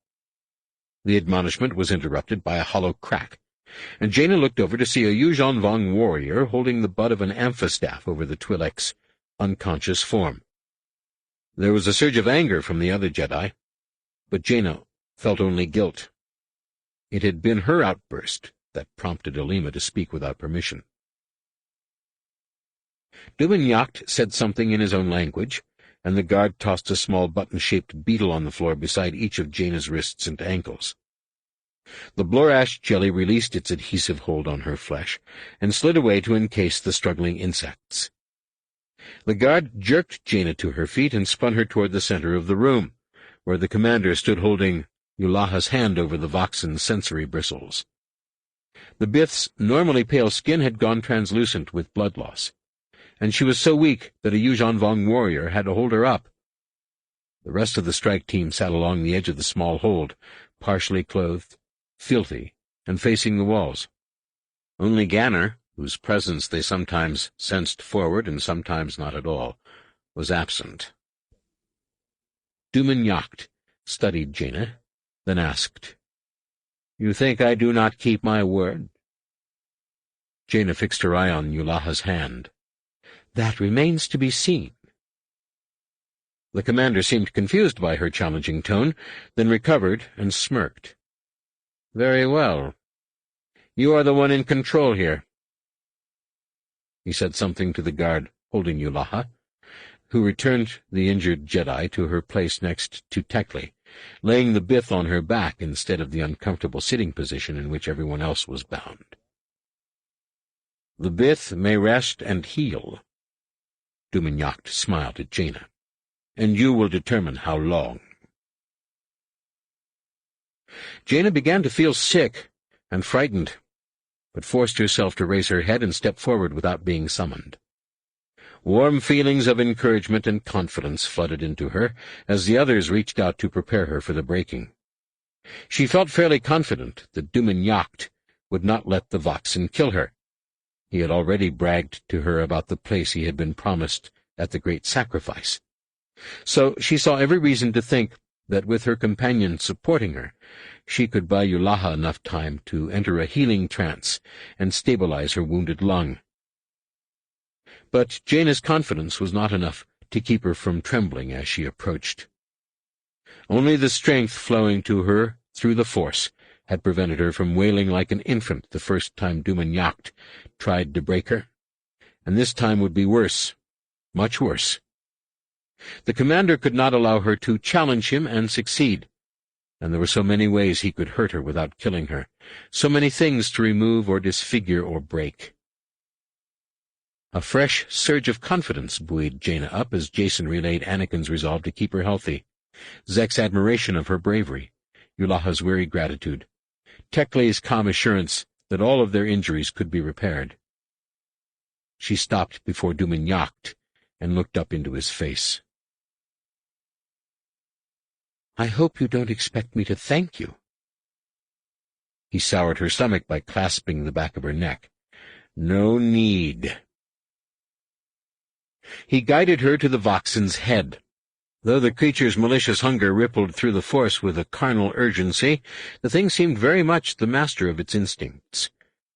The admonishment was interrupted by a hollow crack, and Jaina looked over to see a Yuuzhan Vong warrior holding the butt of an amphistaff over the Twi'lek's unconscious form. There was a surge of anger from the other Jedi, but Jaina felt only guilt. It had been her outburst that prompted Alima to speak without permission. Duman Yacht said something in his own language, and the guard tossed a small button-shaped beetle on the floor beside each of Jaina's wrists and ankles. The Blorash jelly released its adhesive hold on her flesh and slid away to encase the struggling insects. The guard jerked Jaina to her feet and spun her toward the center of the room, where the commander stood holding Yulaha's hand over the Voxen's sensory bristles. The Bith's normally pale skin had gone translucent with blood loss, and she was so weak that a Yuuzhan Vong warrior had to hold her up. The rest of the strike team sat along the edge of the small hold, partially clothed, filthy, and facing the walls. Only Ganner, whose presence they sometimes sensed forward and sometimes not at all, was absent. Duman Yacht studied Jaina, then asked, "You think I do not keep my word?" Jaina fixed her eye on Yulaha's hand. "That remains to be seen." The commander seemed confused by her challenging tone, then recovered and smirked. "Very well. You are the one in control here." He said something to the guard holding Yulaha, who returned the injured Jedi to her place next to Tekli, laying the Bith on her back instead of the uncomfortable sitting position in which everyone else was bound. "The Bith may rest and heal." Duman Yacht smiled at Jaina. "And you will determine how long." Jaina began to feel sick and frightened, but forced herself to raise her head and step forward without being summoned. Warm feelings of encouragement and confidence flooded into her as the others reached out to prepare her for the breaking. She felt fairly confident that Duman Yacht would not let the Voxen kill her. He had already bragged to her about the place he had been promised at the great sacrifice. So she saw every reason to think that with her companion supporting her, she could buy Yulaha enough time to enter a healing trance and stabilize her wounded lung. But Jaina's confidence was not enough to keep her from trembling as she approached. Only the strength flowing to her through the Force had prevented her from wailing like an infant the first time Duman Yacht tried to break her, and this time would be worse, much worse. The commander could not allow her to challenge him and succeed, and there were so many ways he could hurt her without killing her, so many things to remove or disfigure or break. A fresh surge of confidence buoyed Jaina up as Jacen relayed Anakin's resolve to keep her healthy, Zek's admiration of her bravery, Yulaha's weary gratitude, Tekle's calm assurance that all of their injuries could be repaired. She stopped before Duman Yacht and looked up into his face. "I hope you don't expect me to thank you." He soured her stomach by clasping the back of her neck. "No need." He guided her to the Voxen's head. Though the creature's malicious hunger rippled through the Force with a carnal urgency, the thing seemed very much the master of its instincts,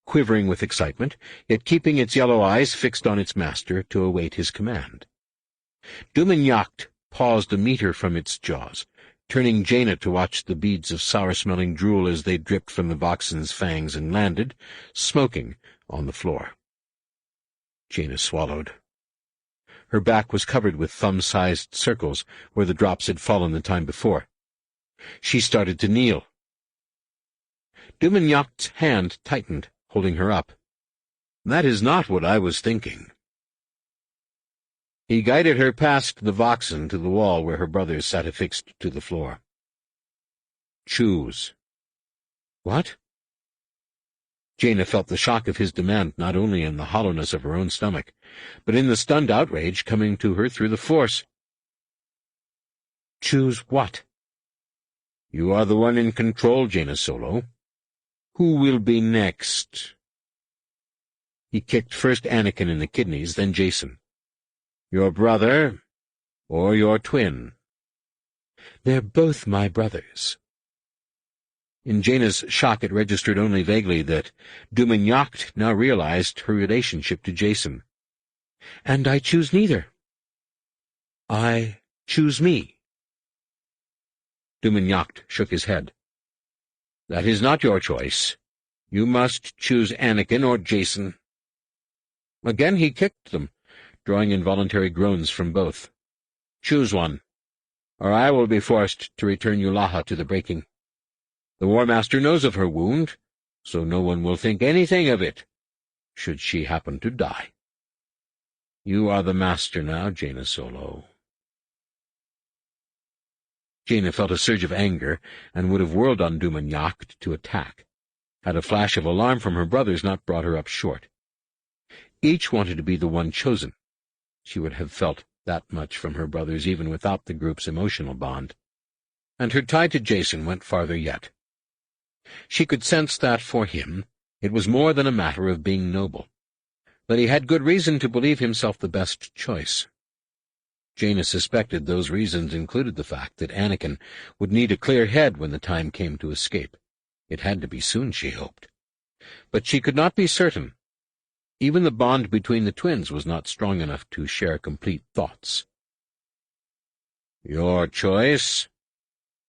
quivering with excitement, yet keeping its yellow eyes fixed on its master to await his command. Duman Yacht paused a meter from its jaws, turning Jaina to watch the beads of sour-smelling drool as they dripped from the Voxen's fangs and landed, smoking, on the floor. Jaina swallowed. Her back was covered with thumb-sized circles where the drops had fallen the time before. She started to kneel. Duman Yacht's hand tightened, holding her up. That is not what I was thinking. He guided her past the Voxen to the wall where her brothers sat affixed to the floor. Choose. What? Jaina felt the shock of his demand not only in the hollowness of her own stomach, but in the stunned outrage coming to her through the Force. Choose what? You are the one in control, Jaina Solo. Who will be next? He kicked first Anakin in the kidneys, then Jason. Your brother, or your twin? They're both my brothers. In Jaina's shock it registered only vaguely that Duman-Yacht now realized her relationship to Jason. And I choose neither. I choose me. Duman-Yacht shook his head. That is not your choice. You must choose Anakin or Jason. Again he kicked them, drawing involuntary groans from both. Choose one, or I will be forced to return Yulaha to the breaking. The War Master knows of her wound, so no one will think anything of it, should she happen to die. You are the Master now, Jaina Solo. Jaina felt a surge of anger, and would have whirled on Duman-Yacht to attack, had a flash of alarm from her brothers not brought her up short. Each wanted to be the one chosen. She would have felt that much from her brothers even without the group's emotional bond. And her tie to Jason went farther yet. She could sense that, for him, it was more than a matter of being noble, that he had good reason to believe himself the best choice. Jaina suspected those reasons included the fact that Anakin would need a clear head when the time came to escape. It had to be soon, she hoped. But she could not be certain. Even the bond between the twins was not strong enough to share complete thoughts. "Your choice?"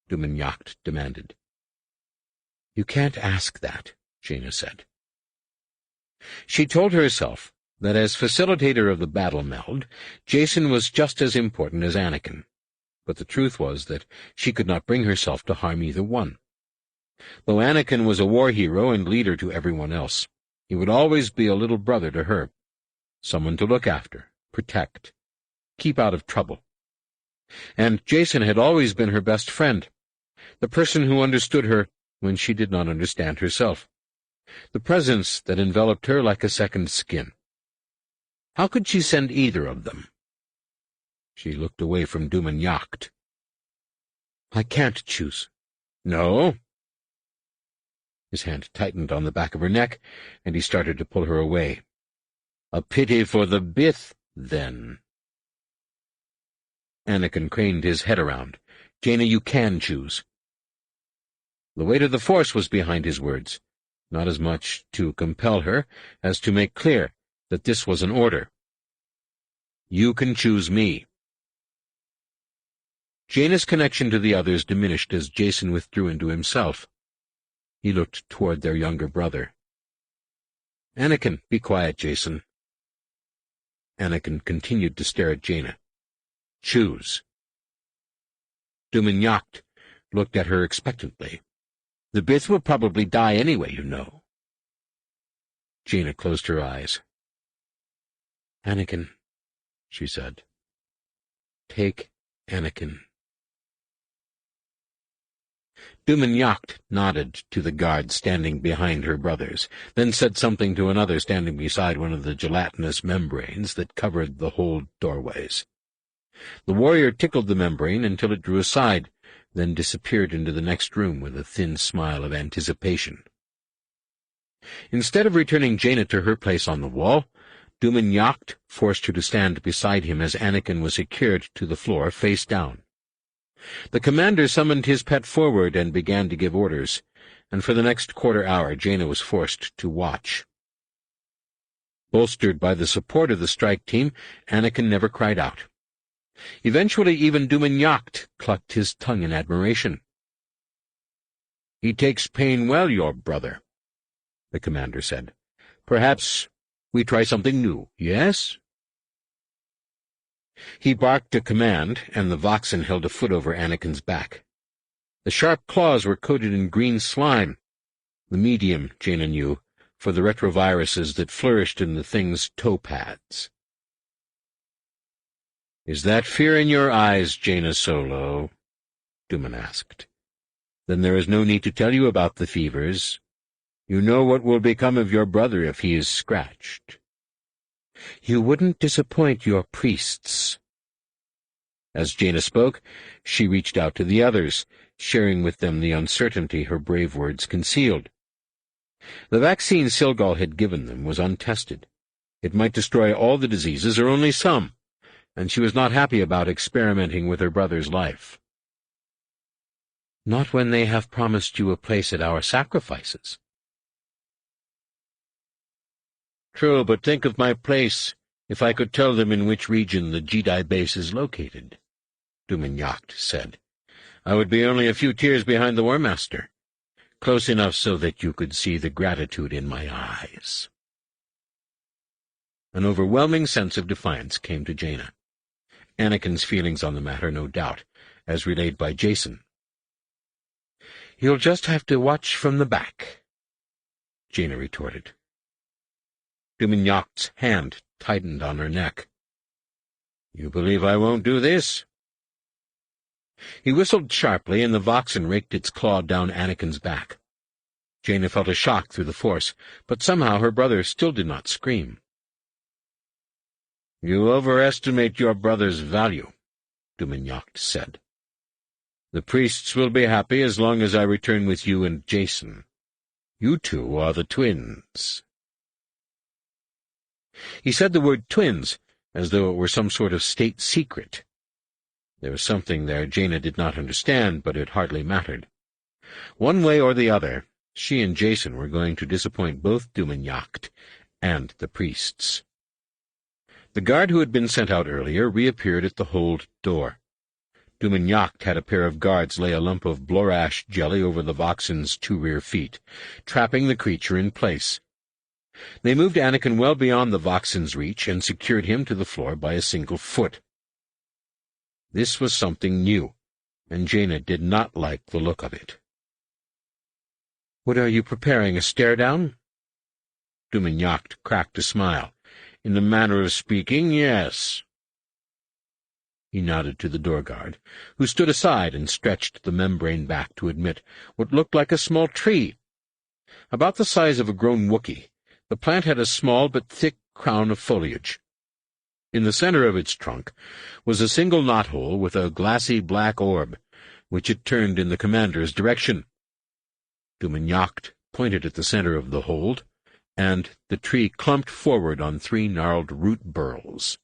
Duman-Yacht demanded. "You can't ask that," Jaina said. She told herself that as facilitator of the battle meld, Jason was just as important as Anakin, but the truth was that she could not bring herself to harm either one. Though Anakin was a war hero and leader to everyone else, he would always be a little brother to her, someone to look after, protect, keep out of trouble. And Jason had always been her best friend, the person who understood her when she did not understand herself, the presence that enveloped her like a second skin. How could she send either of them? She looked away from Duman-Yacht. "I can't choose." "No?" His hand tightened on the back of her neck, and he started to pull her away. "A pity for the Bith, then." Anakin craned his head around. "Jaina, you can choose." The weight of the Force was behind his words, not as much to compel her as to make clear that this was an order. "You can choose me." Jaina's connection to the others diminished as Jason withdrew into himself. He looked toward their younger brother. "Anakin, be quiet, Jason." Anakin continued to stare at Jaina. "Choose." Duman-Yacht looked at her expectantly. "The Bith will probably die anyway, you know." Jaina closed her eyes. "Anakin," she said. "Take Anakin." Duman-Yacht nodded to the guard standing behind her brothers, then said something to another standing beside one of the gelatinous membranes that covered the hold doorways. The warrior tickled the membrane until it drew aside, then disappeared into the next room with a thin smile of anticipation. Instead of returning Jaina to her place on the wall, Duman-Yacht forced her to stand beside him as Anakin was secured to the floor face down. The commander summoned his pet forward and began to give orders, and for the next quarter-hour Jaina was forced to watch. Bolstered by the support of the strike team, Anakin never cried out. Eventually even Duman-Yacht clucked his tongue in admiration. "He takes pain well, your brother," the commander said. "Perhaps we try something new, yes?" He barked a command, and the Voxen held a foot over Anakin's back. The sharp claws were coated in green slime. The medium, Jaina knew, for the retroviruses that flourished in the thing's toe pads. "Is that fear in your eyes, Jaina Solo?" Duman asked. "Then there is no need to tell you about the fevers. You know what will become of your brother if he is scratched." "You wouldn't disappoint your priests." As Jaina spoke, she reached out to the others, sharing with them the uncertainty her brave words concealed. The vaccine Silgal had given them was untested. It might destroy all the diseases or only some, and she was not happy about experimenting with her brother's life. "Not when they have promised you a place at our sacrifices." "True, but think of my place if I could tell them in which region the Jedi base is located," Duman said. "I would be only a few tiers behind the War Master, close enough so that you could see the gratitude in my eyes." An overwhelming sense of defiance came to Jaina. Anakin's feelings on the matter, no doubt, as relayed by Jason. "You'll just have to watch from the back," Jaina retorted. Duman hand tightened on her neck. "You believe I won't do this?" He whistled sharply, and the Voxen raked its claw down Anakin's back. Jaina felt a shock through the Force, but somehow her brother still did not scream. "You overestimate your brother's value," Duman said. "The priests will be happy as long as I return with you and Jason. You two are the twins." He said the word twins as though it were some sort of state secret. There was something there Jaina did not understand, but it hardly mattered. One way or the other, she and Jason were going to disappoint both Duman and the priests. The guard who had been sent out earlier reappeared at the hold door. Duman had a pair of guards lay a lump of blorash jelly over the Voxen's 2 rear feet, trapping the creature in place. They moved Anakin well beyond the Voxen's reach and secured him to the floor by a single foot. This was something new, and Jaina did not like the look of it. "What are you preparing, a stare-down?" Duman cracked a smile. "In the manner of speaking, yes." He nodded to the door guard, who stood aside and stretched the membrane back to admit what looked like a small tree. About the size of a grown Wookiee, the plant had a small but thick crown of foliage. In the center of its trunk was a single knothole with a glassy black orb, which it turned in the commander's direction. Duman pointed at the center of the hold, and the tree clumped forward on 3 gnarled root burls.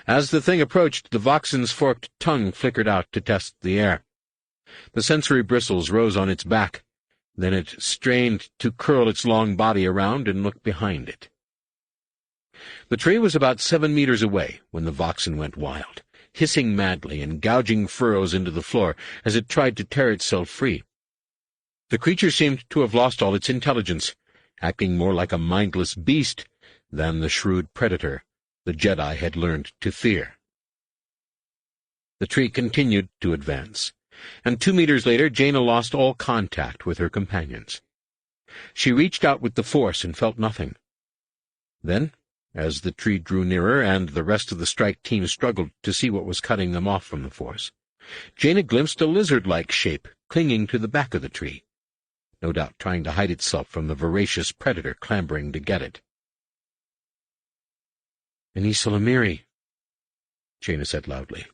As the thing approached, the Voxen's forked tongue flickered out to test the air. The sensory bristles rose on its back. Then it strained to curl its long body around and look behind it. The tree was about 7 meters away when the Voxen went wild, hissing madly and gouging furrows into the floor as it tried to tear itself free. The creature seemed to have lost all its intelligence, acting more like a mindless beast than the shrewd predator the Jedi had learned to fear. The tree continued to advance, and 2 meters later Jaina lost all contact with her companions. She reached out with the Force and felt nothing. Then, as the tree drew nearer and the rest of the strike team struggled to see what was cutting them off from the Force, Jaina glimpsed a lizard-like shape clinging to the back of the tree, no doubt trying to hide itself from the voracious predator clambering to get it. "An Ysalamiri," Jaina said loudly.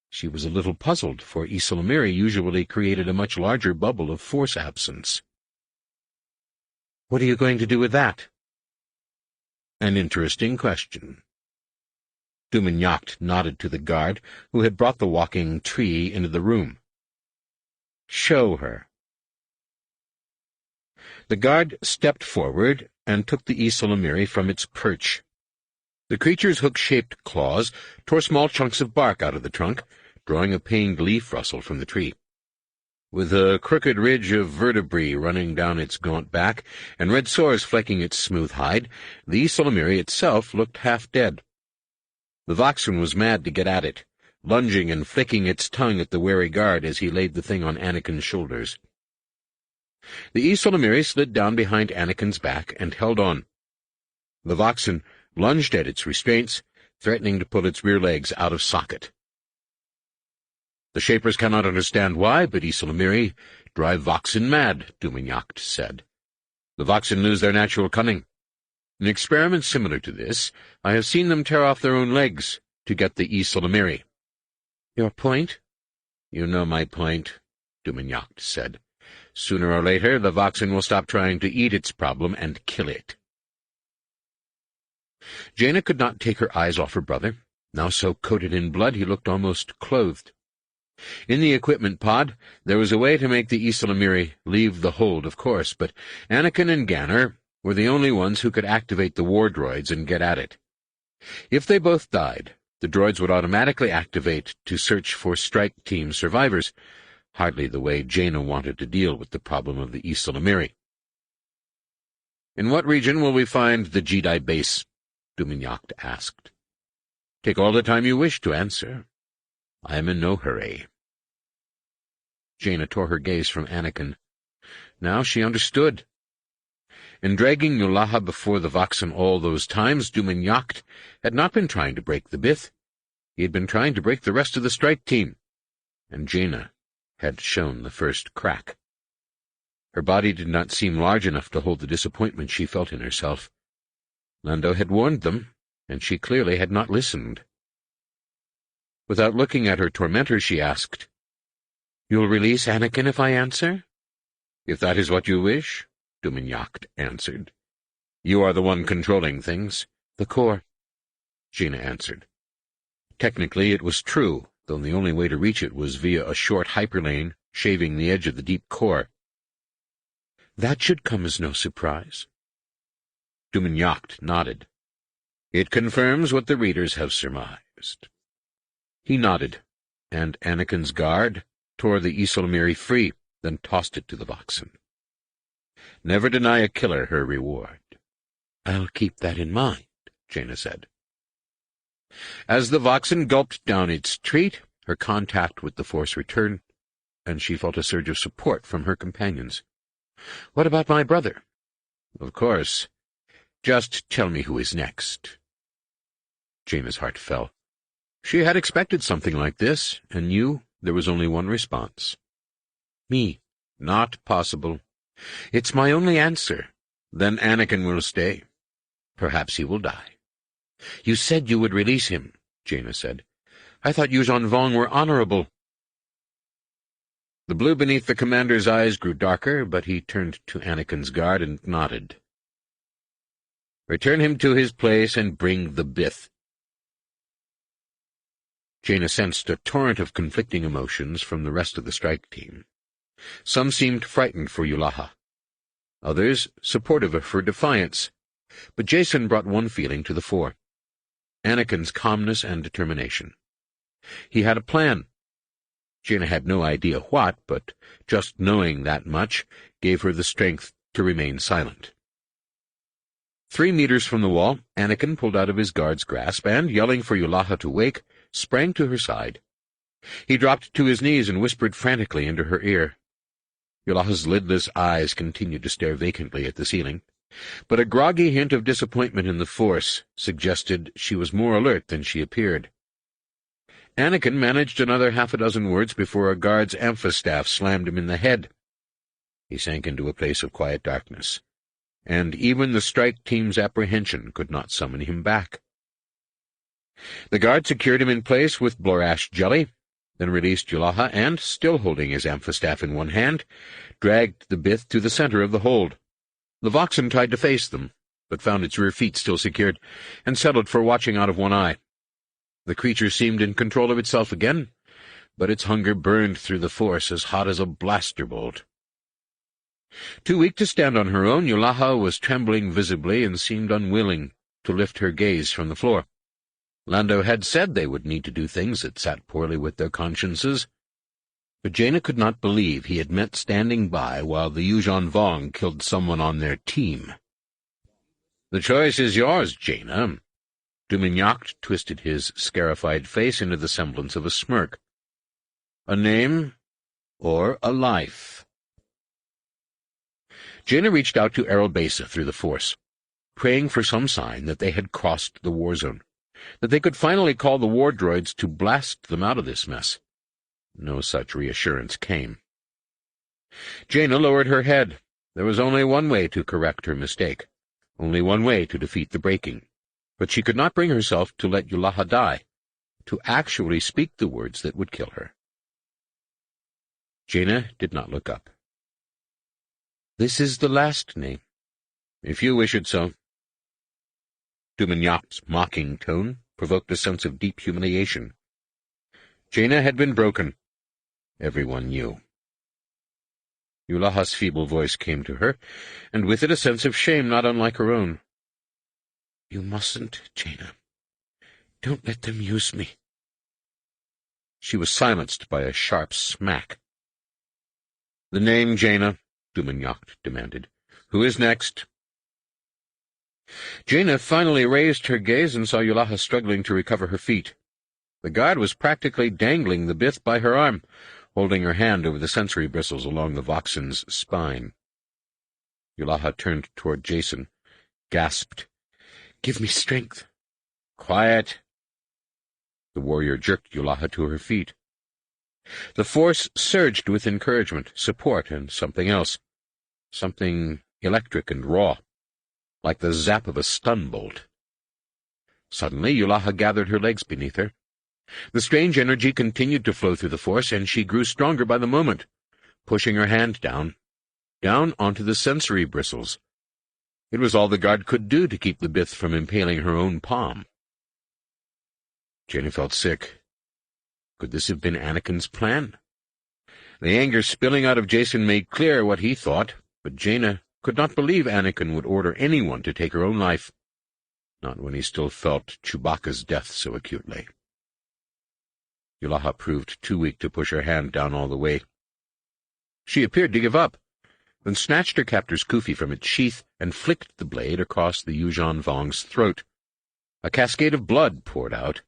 She was a little puzzled, for Ysalamiri usually created a much larger bubble of Force absence. "What are you going to do with that?" "An interesting question." Duman nodded to the guard, who had brought the walking tree into the room. "Show her." The guard stepped forward and took the Ysalamiri from its perch. The creature's hook-shaped claws tore small chunks of bark out of the trunk, drawing a pained leaf rustle from the tree. With a crooked ridge of vertebrae running down its gaunt back and red sores flecking its smooth hide, the Ysalamiri itself looked half dead. The Voxen was mad to get at it, lunging and flicking its tongue at the wary guard as he laid the thing on Anakin's shoulders. The Ysalamiri slid down behind Anakin's back and held on. The Voxen lunged at its restraints, threatening to pull its rear legs out of socket. "The Shapers cannot understand why, but Ysalamiri drive Voxen mad," Dumignacht said. "The Voxen lose their natural cunning. In experiments similar to this, I have seen them tear off their own legs to get the Ysalamiri." "Your point?" "You know my point," Dumignacht said. "Sooner or later, the Voxen will stop trying to eat its problem and kill it." Jaina could not take her eyes off her brother. Now so coated in blood he looked almost clothed. In the equipment pod, there was a way to make the Ysalamiri leave the hold, of course, but Anakin and Ganner were the only ones who could activate the war droids and get at it. If they both died, the droids would automatically activate to search for strike team survivors, hardly the way Jaina wanted to deal with the problem of the Ysalamiri. "In what region will we find the Jedi base?" Dumignacht asked. "Take all the time you wish to answer. I am in no hurry." Jaina tore her gaze from Anakin. Now she understood. In dragging Yulaha before the Voxen all those times, Dumignacht had not been trying to break the Bith. He had been trying to break the rest of the strike team, and Jaina had shown the first crack. Her body did not seem large enough to hold the disappointment she felt in herself. Lando had warned them, and she clearly had not listened. Without looking at her tormentor, she asked, "You'll release Anakin if I answer?" "If that is what you wish," Dumignacht answered. "You are the one controlling things." "The core," Jaina answered. Technically it was true, though the only way to reach it was via a short hyperlane shaving the edge of the deep core. "That should come as no surprise." Dumignacht nodded. "It confirms what the readers have surmised." He nodded, and Anakin's guard tore the Ysalamiri free, then tossed it to the Voxen. "Never deny a killer her reward." "I'll keep that in mind," Jaina said. As the Voxen gulped down its treat, her contact with the Force returned, and she felt a surge of support from her companions. "What about my brother?" "Of course. Just tell me who is next." Jaina's heart fell. She had expected something like this, and knew there was only one response. "Me." "Not possible." "It's my only answer." "Then Anakin will stay. Perhaps he will die." "You said you would release him," Jaina said. "I thought Yuuzhan Vong were honorable." The blue beneath the commander's eyes grew darker, but he turned to Anakin's guard and nodded. "Return him to his place and bring the Bith." Jaina sensed a torrent of conflicting emotions from the rest of the strike team. Some seemed frightened for Yulaha, others supportive of her defiance, but Jacen brought one feeling to the fore: Anakin's calmness and determination. He had a plan. Jaina had no idea what, but just knowing that much gave her the strength to remain silent. 3 meters from the wall, Anakin pulled out of his guard's grasp and, yelling for Yulaha to wake, sprang to her side. He dropped to his knees and whispered frantically into her ear. Yulaha's lidless eyes continued to stare vacantly at the ceiling, but a groggy hint of disappointment in the Force suggested she was more alert than she appeared. Anakin managed another 6 words before a guard's amphistaff slammed him in the head. He sank into a place of quiet darkness, and even the strike team's apprehension could not summon him back. The guard secured him in place with Blorash jelly, then released Yulaha and, still holding his amphistaff in one hand, dragged the Bith to the center of the hold. The Voxen tried to face them, but found its rear feet still secured, and settled for watching out of one eye. The creature seemed in control of itself again, but its hunger burned through the Force as hot as a blaster bolt. Too weak to stand on her own, Yulaha was trembling visibly and seemed unwilling to lift her gaze from the floor. Lando had said they would need to do things that sat poorly with their consciences, but Jaina could not believe he had meant standing by while the Yuuzhan Vong killed someone on their team. "The choice is yours, Jaina." Dumignacht twisted his scarified face into the semblance of a smirk. "A name or a life?" Jaina reached out to Errol Besa through the Force, praying for some sign that they had crossed the war zone, that they could finally call the war droids to blast them out of this mess. No such reassurance came. Jaina lowered her head. There was only one way to correct her mistake, only one way to defeat the breaking. But she could not bring herself to let Yulaha die, to actually speak the words that would kill her. Jaina did not look up. "This is the last name, if you wish it so." Dumignac's mocking tone provoked a sense of deep humiliation. Jaina had been broken. Everyone knew. Yulaha's feeble voice came to her, and with it a sense of shame not unlike her own. "You mustn't, Jaina. Don't let them use me." She was silenced by a sharp smack. "The name, Jaina," Dumignac demanded. "Who is next?" Jaina finally raised her gaze and saw Yulaha struggling to recover her feet. The guard was practically dangling the Bith by her arm, holding her hand over the sensory bristles along the Voxen's spine. Yulaha turned toward Jason, gasped, "Give me strength." "Quiet." The warrior jerked Yulaha to her feet. The Force surged with encouragement, support, and something else. Something electric and raw, like the zap of a stun bolt. Suddenly Yulaha gathered her legs beneath her. The strange energy continued to flow through the Force, and she grew stronger by the moment, pushing her hand down onto the sensory bristles. It was all the guard could do to keep the Bith from impaling her own palm. Jaina felt sick. Could this have been Anakin's plan? The anger spilling out of Jason made clear what he thought, but Jaina could not believe Anakin would order anyone to take her own life, not when he still felt Chewbacca's death so acutely. Yulaha proved too weak to push her hand down all the way. She appeared to give up, then snatched her captor's kufi from its sheath and flicked the blade across the Yuuzhan Vong's throat. A cascade of blood poured out.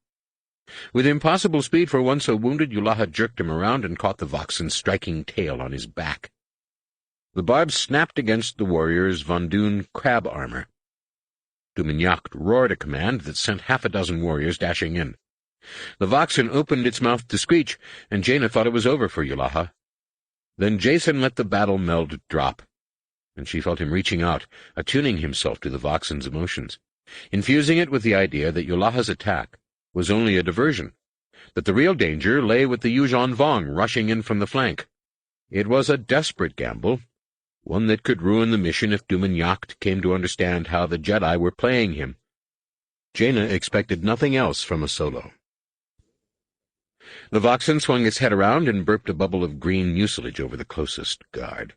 With impossible speed for one so wounded, Yulaha jerked him around and caught the Voxen's striking tail on his back. The barbs snapped against the warrior's Vondoon crab armor. Dumignac roared a command that sent half a dozen warriors dashing in. The Voxen opened its mouth to screech, and Jaina thought it was over for Yulaha. Then Jason let the battle meld drop, and she felt him reaching out, attuning himself to the Voxen's emotions, infusing it with the idea that Yulaha's attack was only a diversion, that the real danger lay with the Yuuzhan Vong rushing in from the flank. It was a desperate gamble, one that could ruin the mission if Dumignac came to understand how the Jedi were playing him. Jaina expected nothing else from a solo. The Voxen swung its head around and burped a bubble of green mucilage over the closest guard.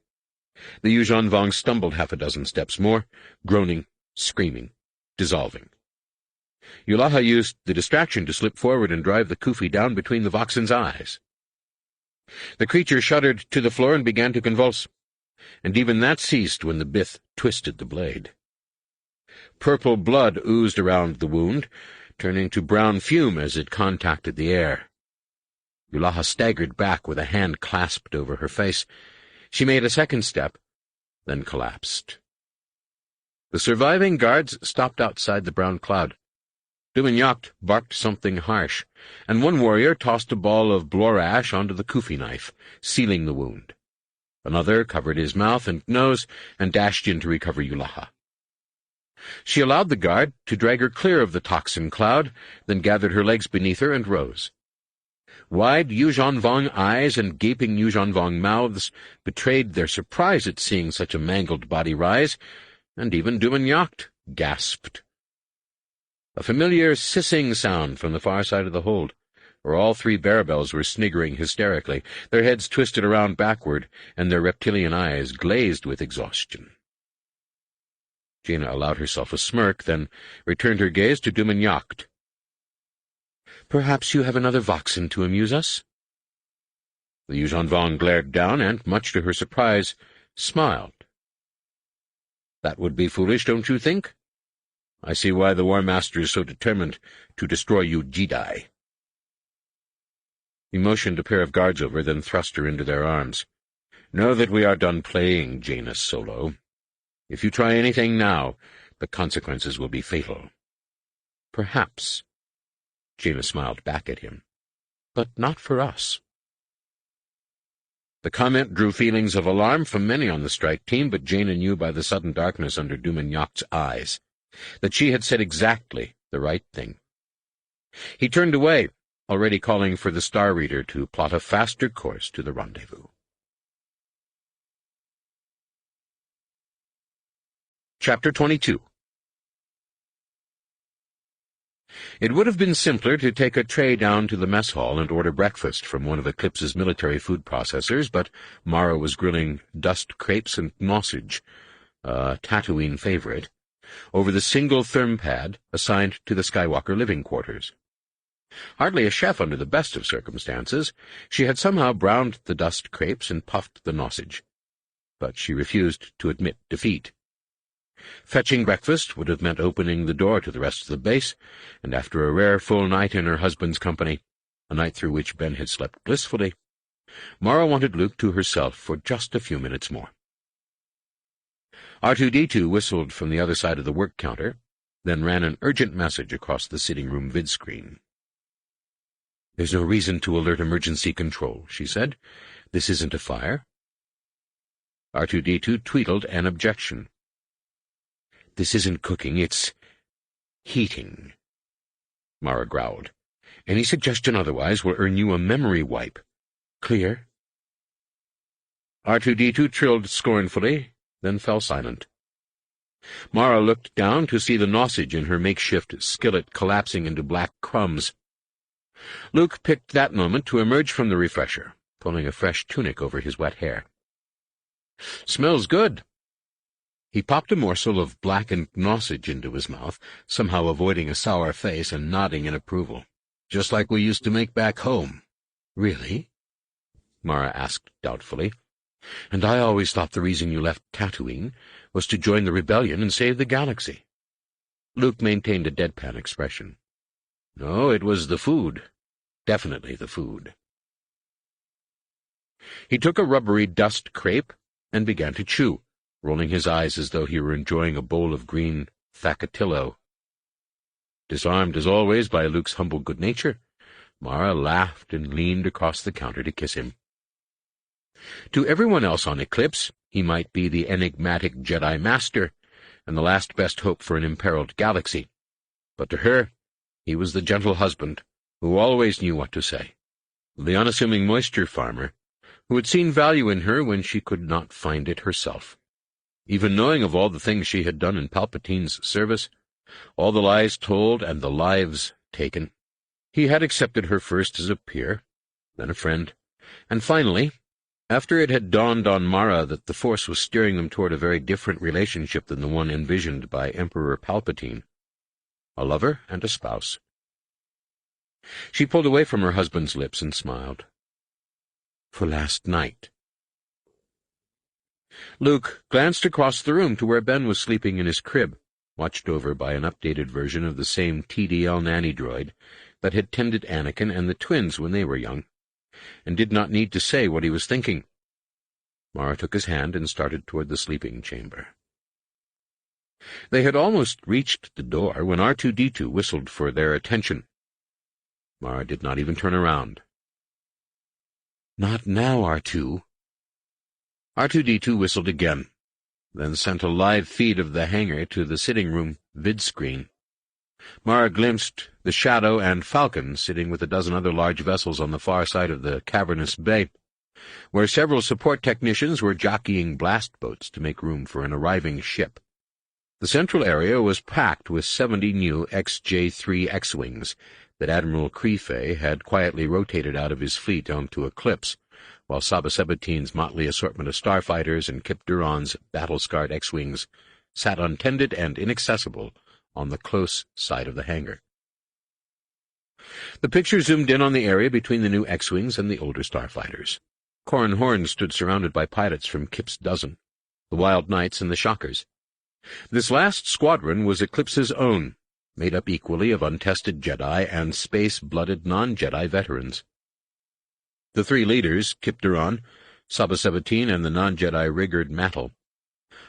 The Yuuzhan Vong stumbled half a dozen steps more, groaning, screaming, dissolving. Yulaha used the distraction to slip forward and drive the kufi down between the Voxen's eyes. The creature shuddered to the floor and began to convulse, and even that ceased when the Bith twisted the blade. Purple blood oozed around the wound, turning to brown fume as it contacted the air. Yulaha staggered back with a hand clasped over her face. She made a second step, then collapsed. The surviving guards stopped outside the brown cloud. Dumignac barked something harsh, and one warrior tossed a ball of blor ash onto the kufi knife, sealing the wound. Another covered his mouth and nose and dashed in to recover Yulaha. She allowed the guard to drag her clear of the toxin cloud, then gathered her legs beneath her and rose. Wide Yuuzhan Vong eyes and gaping Yuuzhan Vong mouths betrayed their surprise at seeing such a mangled body rise, and even Dumignac gasped. A familiar sissing sound from the far side of the hold, where all three Barabels were sniggering hysterically, their heads twisted around backward, and their reptilian eyes glazed with exhaustion. Jaina allowed herself a smirk, then returned her gaze to Dumignac. "Perhaps you have another Voxen to amuse us?" The Yuuzhan Vong glared down and, much to her surprise, smiled. "That would be foolish, don't you think? I see why the War Master is so determined to destroy you Jedi." He motioned a pair of guards over, then thrust her into their arms. "Know that we are done playing, Jaina Solo. If you try anything now, the consequences will be fatal. Perhaps. Jaina smiled back at him. But not for us. The comment drew feelings of alarm from many on the strike team, but Jaina knew by the sudden darkness under Dumagnac's eyes that she had said exactly the right thing. He turned away, already calling for the Star Reader to plot a faster course to the rendezvous. Chapter 22. It would have been simpler to take a tray down to the mess hall and order breakfast from one of Eclipse's military food processors, but Mara was grilling dust crepes and nosage, a Tatooine favorite, over the single therm pad assigned to the Skywalker living quarters. Hardly a chef under the best of circumstances, she had somehow browned the dust crepes and puffed the nosage. But she refused to admit defeat. Fetching breakfast would have meant opening the door to the rest of the base, and after a rare full night in her husband's company, a night through which Ben had slept blissfully, Mara wanted Luke to herself for just a few minutes more. R2-D2 whistled from the other side of the work counter, then ran an urgent message across the sitting-room vidscreen. "There's no reason to alert emergency control," she said. "This isn't a fire." R2-D2 tweetled an objection. "This isn't cooking, it's heating," Mara growled. "Any suggestion otherwise will earn you a memory wipe. Clear?" R2-D2 trilled scornfully, then fell silent. Mara looked down to see the nosage in her makeshift skillet collapsing into black crumbs. Luke picked that moment to emerge from the refresher, pulling a fresh tunic over his wet hair. "Smells good." He popped a morsel of blackened nosage into his mouth, somehow avoiding a sour face and nodding in approval. "Just like we used to make back home." "Really?" Mara asked doubtfully. "And I always thought the reason you left Tatooine was to join the rebellion and save the galaxy." Luke maintained a deadpan expression. "No, it was the food. Definitely the food." He took a rubbery dust crepe and began to chew, rolling his eyes as though he were enjoying a bowl of green thacatillo. Disarmed as always by Luke's humble good nature, Mara laughed and leaned across the counter to kiss him. To everyone else on Eclipse, he might be the enigmatic Jedi Master, and the last best hope for an imperiled galaxy. But to her, he was the gentle husband, who always knew what to say, the unassuming moisture farmer, who had seen value in her when she could not find it herself. Even knowing of all the things she had done in Palpatine's service, all the lies told and the lives taken, he had accepted her first as a peer, then a friend, and finally, after it had dawned on Mara that the Force was steering them toward a very different relationship than the one envisioned by Emperor Palpatine, a lover and a spouse. She pulled away from her husband's lips and smiled. "For last night." Luke glanced across the room to where Ben was sleeping in his crib, watched over by an updated version of the same TDL nanny droid that had tended Anakin and the twins when they were young, and did not need to say what he was thinking. Mara took his hand and started toward the sleeping chamber. They had almost reached the door when R2-D2 whistled for their attention. Mara did not even turn around. "Not now, R2." R2-D2 whistled again, then sent a live feed of the hangar to the sitting-room vidscreen. Mara glimpsed the Shadow and Falcon sitting with a dozen other large vessels on the far side of the cavernous bay, where several support technicians were jockeying blast boats to make room for an arriving ship. The central area was packed with 70 new XJ-3 X-Wings that Admiral Creefey had quietly rotated out of his fleet onto Eclipse, while Saba Sabatine's motley assortment of starfighters and Kip Duron's battle-scarred X-Wings sat untended and inaccessible on the close side of the hangar. The picture zoomed in on the area between the new X-Wings and the older starfighters. Corran Horn stood surrounded by pilots from Kip's dozen, the Wild Knights and the Shockers. This last squadron was Eclipse's own, made up equally of untested Jedi and space-blooded non-Jedi veterans. The three leaders, Kip Duron, Saba Sabatine, and the non-Jedi Rigard Mattel,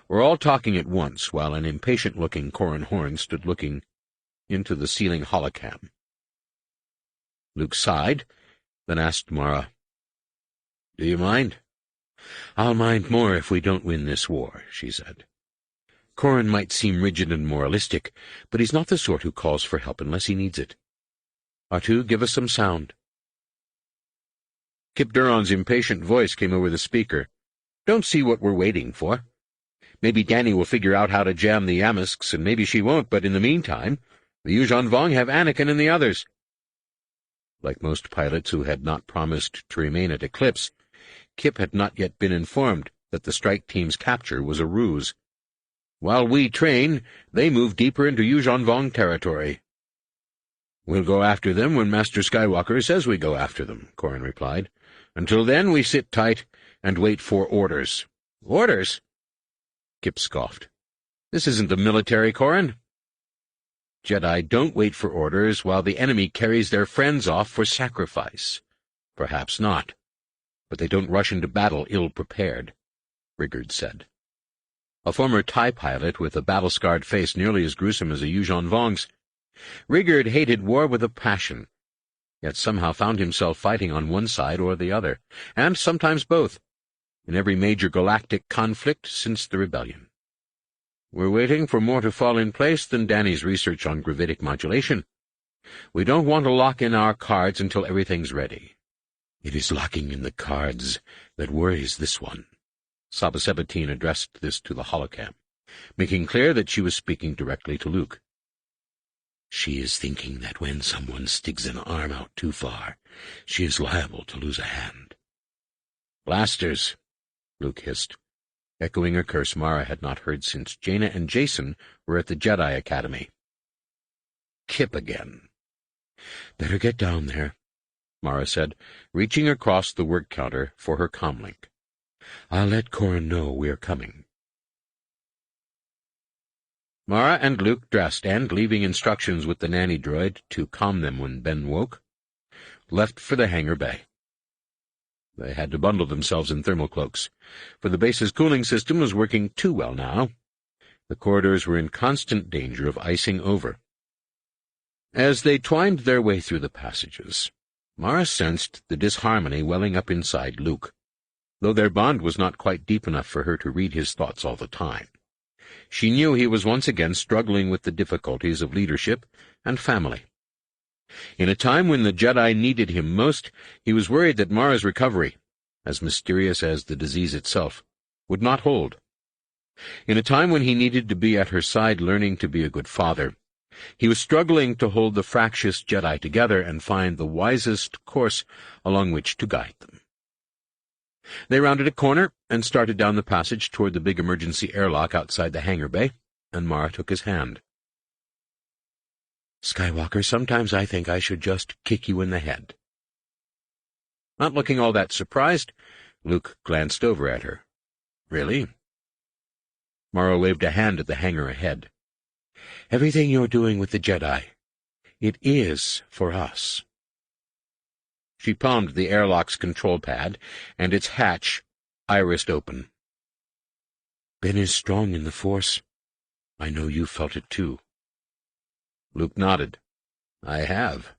were all talking at once, while an impatient-looking Corran Horn stood looking into the ceiling holocam. Luke sighed, then asked Mara, "Do you mind?" "I'll mind more if we don't win this war," she said. "Corran might seem rigid and moralistic, but he's not the sort who calls for help unless he needs it. Artu, give us some sound." Kip Duron's impatient voice came over the speaker. "Don't see what we're waiting for. Maybe Danny will figure out how to jam the Yamisks, and maybe she won't, but in the meantime, the Yuuzhan Vong have Anakin and the others." Like most pilots who had not promised to remain at Eclipse, Kip had not yet been informed that the strike team's capture was a ruse. "While we train, they move deeper into Yuuzhan Vong territory." "We'll go after them when Master Skywalker says we go after them," Corran replied. "Until then, we sit tight and wait for orders." "Orders?" Kip scoffed. "This isn't the military, Corran." "Jedi don't wait for orders while the enemy carries their friends off for sacrifice. Perhaps not, but they don't rush into battle ill-prepared," Rigard said. A former TIE pilot with a battle-scarred face nearly as gruesome as a Yuuzhan Vong's, Rigard hated war with a passion, yet somehow found himself fighting on one side or the other, and sometimes both, in every major galactic conflict since the rebellion. "We're waiting for more to fall in place than Danny's research on gravitic modulation. We don't want to lock in our cards until everything's ready." "It is locking in the cards that worries this one." Saba Sabatine addressed this to the holocam, making clear that she was speaking directly to Luke. "She is thinking that when someone sticks an arm out too far, she is liable to lose a hand." "Blasters," Luke hissed, echoing a curse Mara had not heard since Jaina and Jason were at the Jedi Academy. "Kip again." "Better get down there," Mara said, reaching across the work counter for her comlink. "I'll let Corran know we're coming." Mara and Luke dressed and, leaving instructions with the nanny droid to calm them when Ben woke, left for the hangar bay. They had to bundle themselves in thermal cloaks, for the base's cooling system was working too well now. The corridors were in constant danger of icing over. As they twined their way through the passages, Mara sensed the disharmony welling up inside Luke, though their bond was not quite deep enough for her to read his thoughts all the time. She knew he was once again struggling with the difficulties of leadership and family. In a time when the Jedi needed him most, he was worried that Mara's recovery, as mysterious as the disease itself, would not hold. In a time when he needed to be at her side learning to be a good father, he was struggling to hold the fractious Jedi together and find the wisest course along which to guide them. They rounded a corner and started down the passage toward the big emergency airlock outside the hangar bay, and Mara took his hand. "Skywalker, sometimes I think I should just kick you in the head." Not looking all that surprised, Luke glanced over at her. "Really?" Mara waved a hand at the hangar ahead. "Everything you're doing with the Jedi, it is for us." She palmed the airlock's control pad, and its hatch irised open. "Ben is strong in the Force. I know you felt it too." Luke nodded. "I have."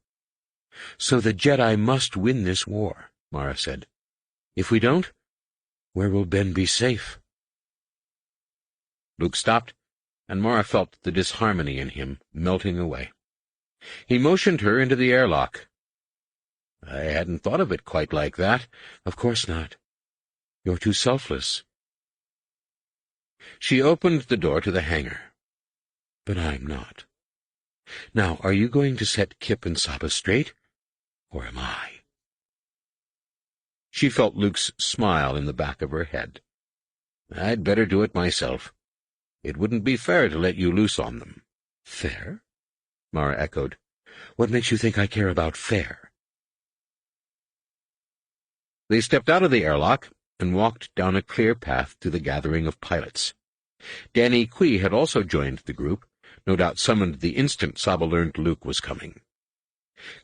"So the Jedi must win this war," Mara said. "If we don't, where will Ben be safe?" Luke stopped, and Mara felt the disharmony in him melting away. He motioned her into the airlock. "I hadn't thought of it quite like that." "Of course not. You're too selfless." She opened the door to the hangar. "But I'm not. Now, are you going to set Kip and Saba straight, or am I?" She felt Luke's smile in the back of her head. "I'd better do it myself. It wouldn't be fair to let you loose on them." "Fair?" Mara echoed. "What makes you think I care about fair?" They stepped out of the airlock and walked down a clear path to the gathering of pilots. Danny Kui had also joined the group, no doubt summoned the instant Saba learned Luke was coming.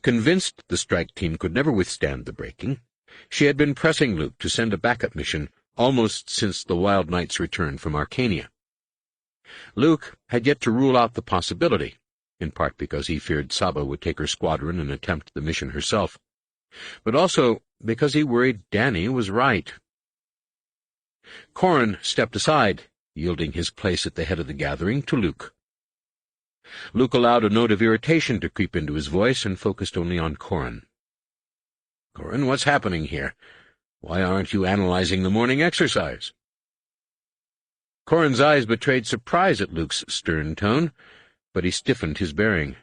Convinced the strike team could never withstand the breaking, she had been pressing Luke to send a backup mission almost since the Wild Knight's return from Arcania. Luke had yet to rule out the possibility, in part because he feared Saba would take her squadron and attempt the mission herself, but also because he worried Danny was right. Corran stepped aside, yielding his place at the head of the gathering to Luke. Luke allowed a note of irritation to creep into his voice and focused only on Corran. "Corran, what's happening here? Why aren't you analyzing the morning exercise?" Corran's eyes betrayed surprise at Luke's stern tone, but he stiffened his bearing.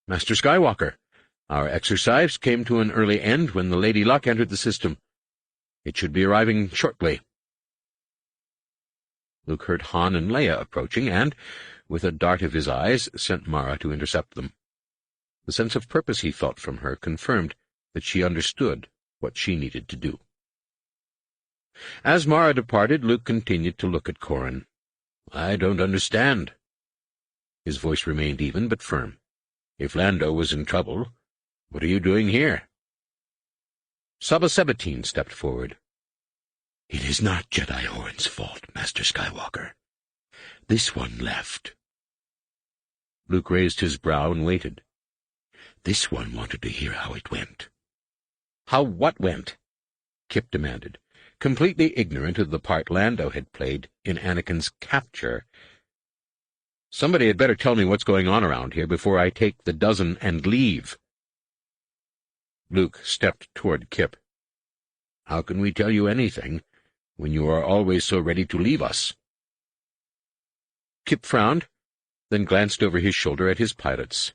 "Master Skywalker, our exercise came to an early end when the Lady Luck entered the system. It should be arriving shortly." Luke heard Han and Leia approaching and, with a dart of his eyes, sent Mara to intercept them. The sense of purpose he felt from her confirmed that she understood what she needed to do. As Mara departed, Luke continued to look at Corran. "I don't understand." His voice remained even but firm. "If Lando was in trouble, what are you doing here?" Saba Sabatine stepped forward. "It is not Jedi Horn's fault, Master Skywalker. This one left." Luke raised his brow and waited. "This one wanted to hear how it went." "How what went?" Kip demanded, completely ignorant of the part Lando had played in Anakin's capture. "Somebody had better tell me what's going on around here before I take the dozen and leave." Luke stepped toward Kip. "How can we tell you anything when you are always so ready to leave us?" Kip frowned, then glanced over his shoulder at his pilots.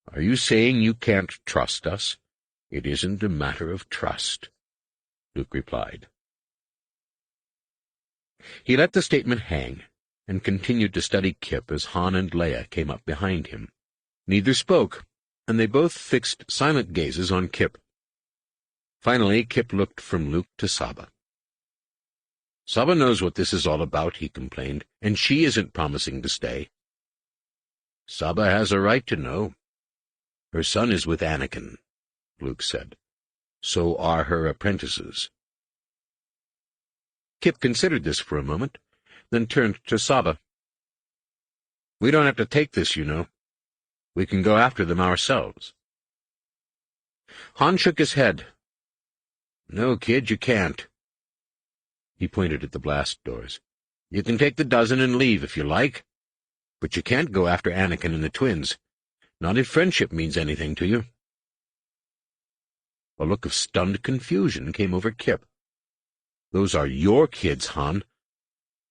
"Are you saying you can't trust us?" "It isn't a matter of trust," Luke replied. He let the statement hang, and continued to study Kip as Han and Leia came up behind him. Neither spoke, and they both fixed silent gazes on Kip. Finally, Kip looked from Luke to Saba. "Saba knows what this is all about," he complained, "and she isn't promising to stay." "Saba has a right to know. Her son is with Anakin," Luke said. "So are her apprentices." Kip considered this for a moment, then turned to Saba. "We don't have to take this, you know. We can go after them ourselves." Han shook his head. "No, kid, you can't." He pointed at the blast doors. "You can take the dozen and leave if you like, but you can't go after Anakin and the twins, not if friendship means anything to you." A look of stunned confusion came over Kip. "Those are your kids, Han.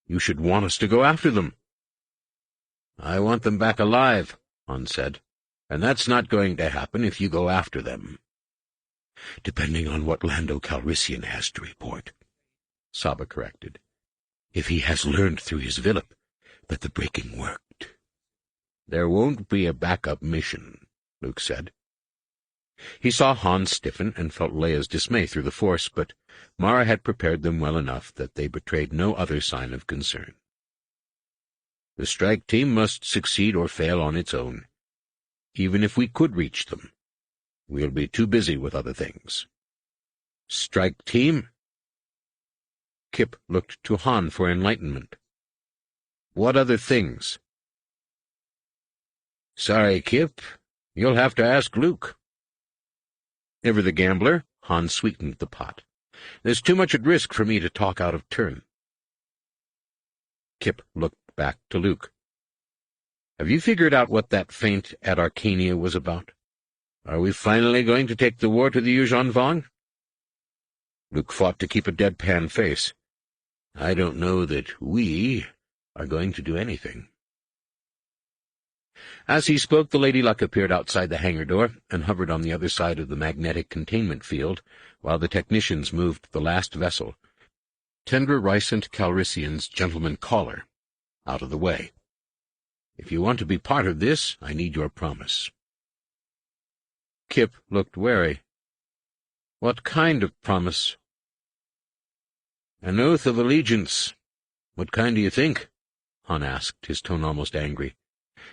You should want us to go after them." "I want them back alive," Han said, "and that's not going to happen if you go after them." "Depending on what Lando Calrissian has to report," Saba corrected. "If he has learned through his Villip that the breaking worked." "There won't be a backup mission," Luke said. He saw Han stiffen and felt Leia's dismay through the Force, but Mara had prepared them well enough that they betrayed no other sign of concern. "The strike team must succeed or fail on its own. Even if we could reach them, we'll be too busy with other things." "Strike team?" Kip looked to Han for enlightenment. "What other things?" "Sorry, Kip. You'll have to ask Luke." Ever the gambler, Han sweetened the pot. "There's too much at risk for me to talk out of turn." Kip looked back to Luke. "Have you figured out what that feint at Arcania was about? Are we finally going to take the war to the Yuuzhan Vong?" Luke fought to keep a deadpan face. "I don't know that we are going to do anything." As he spoke, the Lady Luck appeared outside the hangar door and hovered on the other side of the magnetic containment field while the technicians moved the last vessel, Tendra Ricent Calrissian's gentleman caller, out of the way. "If you want to be part of this, I need your promise." Kip looked wary. "What kind of promise?" "An oath of allegiance. What kind do you think?" Han asked, his tone almost angry.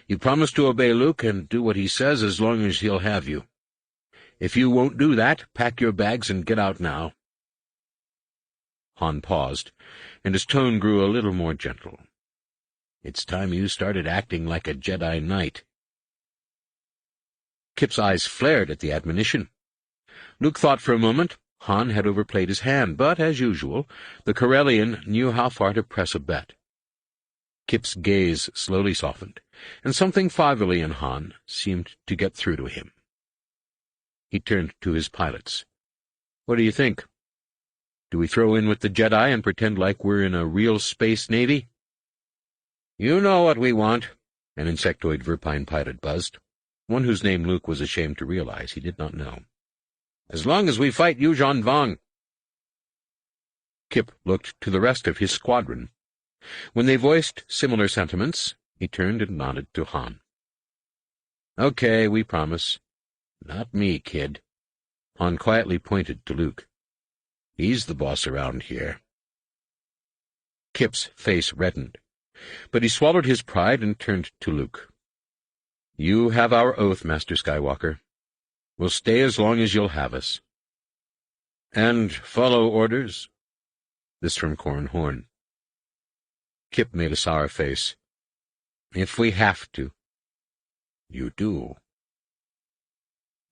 "You promise to obey Luke and do what he says as long as he'll have you. If you won't do that, pack your bags and get out now." Han paused, and his tone grew a little more gentle. It's time you started acting like a Jedi Knight." Kip's eyes flared at the admonition. Luke thought for a moment. Han had overplayed his hand, but, as usual, the Corellian knew how far to press a bet. Kip's gaze slowly softened, and something fatherly in Han seemed to get through to him. He turned to his pilots. "What do you think? Do we throw in with the Jedi and pretend like we're in a real space navy?" "You know what we want," an insectoid Verpine pilot buzzed, one whose name Luke was ashamed to realize he did not know. "As long as we fight Yuuzhan Vong." Kip looked to the rest of his squadron. When they voiced similar sentiments, he turned and nodded to Han. "Okay, we promise." "Not me, kid." Han quietly pointed to Luke. "He's the boss around here." Kip's face reddened, but he swallowed his pride and turned to Luke. "You have our oath, Master Skywalker. We'll stay as long as you'll have us." "And follow orders?" This from Corran Horn. Kip made a sour face. "If we have to." "You do."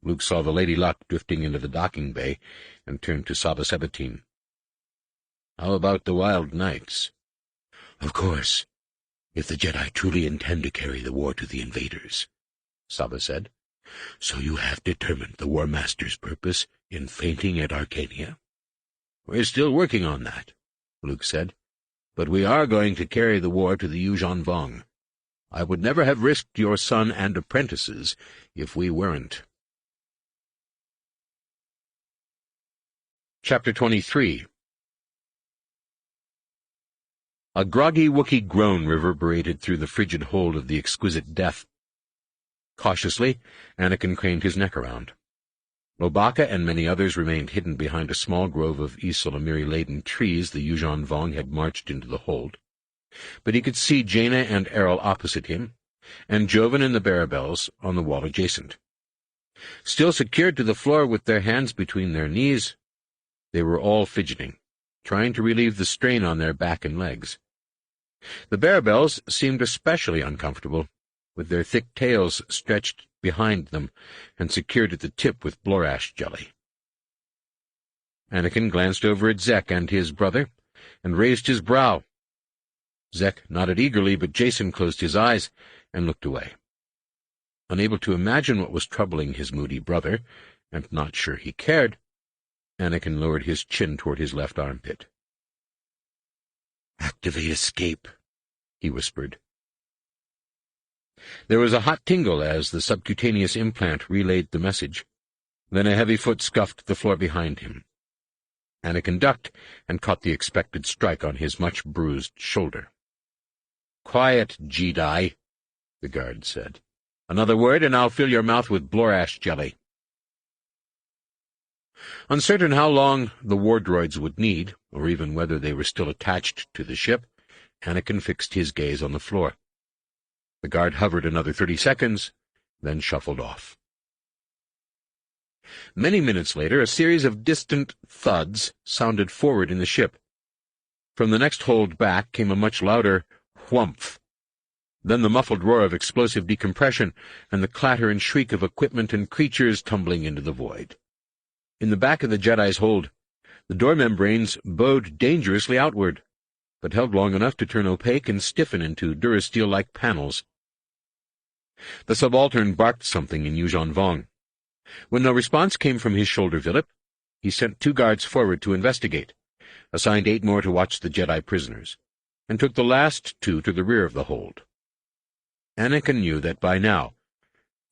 Luke saw the Lady Luck drifting into the docking bay and turned to Saba Sabatine. "How about the Wild Knights?" "Of course, if the Jedi truly intend to carry the war to the invaders," Saba said. "So you have determined the War Master's purpose in fainting at Arcania?" "We're still working on that," Luke said. "But we are going to carry the war to the Yuuzhan Vong. I would never have risked your son and apprentices if we weren't." Chapter 23. A groggy Wookiee groan reverberated through the frigid hold of the exquisite Death. Cautiously, Anakin craned his neck around. Lobaka and many others remained hidden behind a small grove of Ysalamiri-laden trees the Yuuzhan Vong had marched into the hold. But he could see Jaina and Errol opposite him, and Jovan and the Barabels on the wall adjacent. Still secured to the floor with their hands between their knees, they were all fidgeting, trying to relieve the strain on their back and legs. The Barabels seemed especially uncomfortable, with their thick tails stretched behind them and secured at the tip with Blorash jelly. Anakin glanced over at Zek and his brother, and raised his brow. Zek nodded eagerly, but Jacen closed his eyes and looked away. Unable to imagine what was troubling his moody brother, and not sure he cared, Anakin lowered his chin toward his left armpit. "Activate escape," he whispered. There was a hot tingle as the subcutaneous implant relayed the message. Then a heavy foot scuffed the floor behind him. Anakin ducked and caught the expected strike on his much-bruised shoulder. "Quiet, Jedi," the guard said. "Another word, and I'll fill your mouth with Blorash jelly." Uncertain how long the war droids would need, or even whether they were still attached to the ship, Anakin fixed his gaze on the floor. The guard hovered another 30 seconds, then shuffled off. Many minutes later, a series of distant thuds sounded forward in the ship. From the next hold back came a much louder whumph. Then the muffled roar of explosive decompression, and the clatter and shriek of equipment and creatures tumbling into the void. In the back of the Jedi's hold, the door membranes bowed dangerously outward, but held long enough to turn opaque and stiffen into durasteel-like panels. The subaltern barked something in Yuuzhan Vong. When no response came from his shoulder Villip, he sent 2 guards forward to investigate, assigned 8 more to watch the Jedi prisoners, and took the last 2 to the rear of the hold. Anakin knew that by now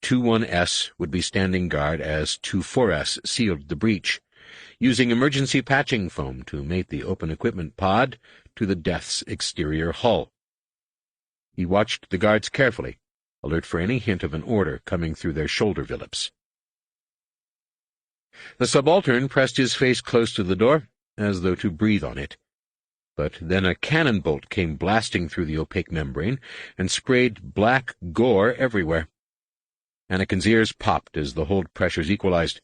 2-1S would be standing guard as 2-4S sealed the breach, using emergency patching foam to mate the open equipment pod to the Death's exterior hull. He watched the guards carefully, alert for any hint of an order coming through their shoulder Villips. The subaltern pressed his face close to the door, as though to breathe on it. But then a cannon bolt came blasting through the opaque membrane and sprayed black gore everywhere. Anakin's ears popped as the hold pressures equalized,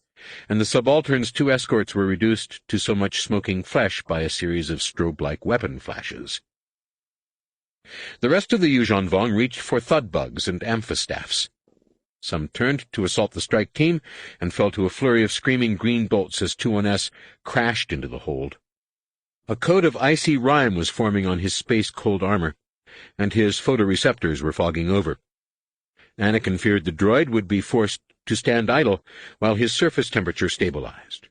and the subaltern's 2 escorts were reduced to so much smoking flesh by a series of strobe-like weapon flashes. The rest of the Yuuzhan Vong reached for thud bugs and amphistaffs. Some turned to assault the strike team and fell to a flurry of screaming green bolts as 2-1S crashed into the hold. A coat of icy rime was forming on his space-cold armor, and his photoreceptors were fogging over. Anakin feared the droid would be forced to stand idle while his surface temperature stabilized.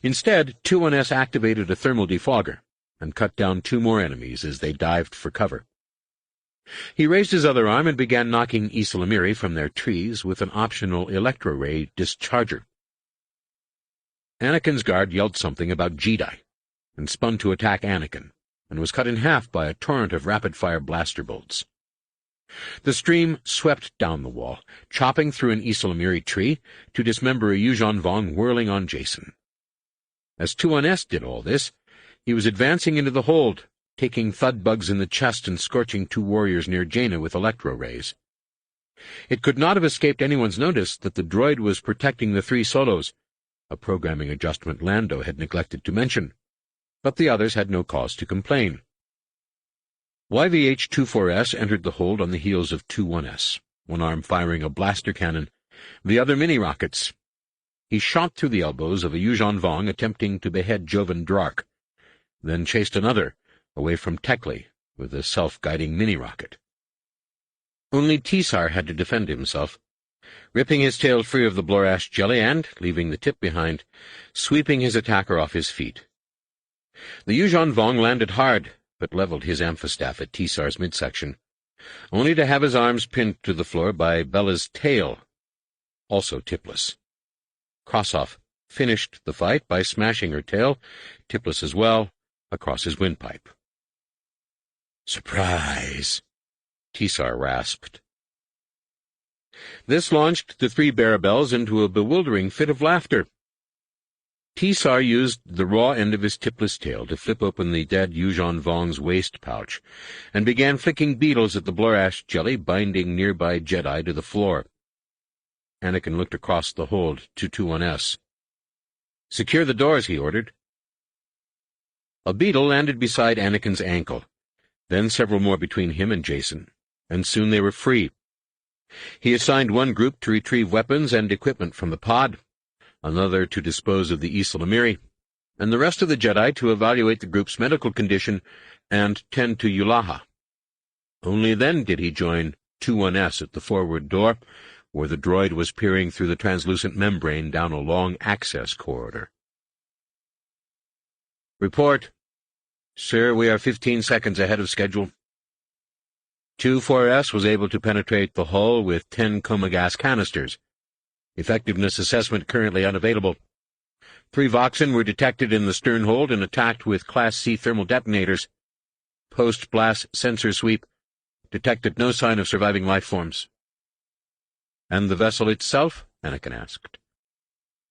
Instead, 2-1S activated a thermal defogger and cut down 2 more enemies as they dived for cover. He raised his other arm and began knocking Ysalamiri from their trees with an optional electro-ray discharger. Anakin's guard yelled something about Jedi and spun to attack Anakin, and was cut in half by a torrent of rapid-fire blaster bolts. The stream swept down the wall, chopping through an Ysalamiri tree to dismember a Yuuzhan Vong whirling on Jason. As 2-1S did all this, he was advancing into the hold, taking thud bugs in the chest and scorching 2 warriors near Jaina with electro-rays. It could not have escaped anyone's notice that the droid was protecting the 3 solos, a programming adjustment Lando had neglected to mention, but the others had no cause to complain. YVH-24S entered the hold on the heels of 2-1S, one arm firing a blaster cannon, the other mini-rockets. He shot through the elbows of a Yuuzhan Vong attempting to behead Jovan Drark, then chased another away from Tekli with a self-guiding mini-rocket. Only Tisar had to defend himself, ripping his tail free of the Blorash jelly and, leaving the tip behind, sweeping his attacker off his feet. The Yuuzhan Vong landed hard, but leveled his amphistaff at Tisar's midsection, only to have his arms pinned to the floor by Bella's tail, also tipless. Krossoff finished the fight by smashing her tail, tipless as well, across his windpipe. "Surprise!" Tisar rasped. This launched the 3 Barabels into a bewildering fit of laughter. Tisar used the raw end of his tipless tail to flip open the dead Yuuzhan Vong's waist pouch, and began flicking beetles at the Blorash jelly binding nearby Jedi to the floor. Anakin looked across the hold to 2-1S. "Secure the doors," he ordered. A beetle landed beside Anakin's ankle, then several more between him and Jason, and soon they were free. He assigned one group to retrieve weapons and equipment from the pod, another to dispose of the Ysalamiri, and the rest of the Jedi to evaluate the group's medical condition and tend to Yulaha. Only then did he join 2-1S at the forward door, where the droid was peering through the translucent membrane down a long access corridor. "Report. Sir, we are 15 seconds ahead of schedule. 2-4S was able to penetrate the hull with 10 coma gas canisters. Effectiveness assessment currently unavailable. 3 Voxen were detected in the stern hold and attacked with Class C thermal detonators. Post-blast sensor sweep. Detected no sign of surviving life forms." "And the vessel itself?" Anakin asked.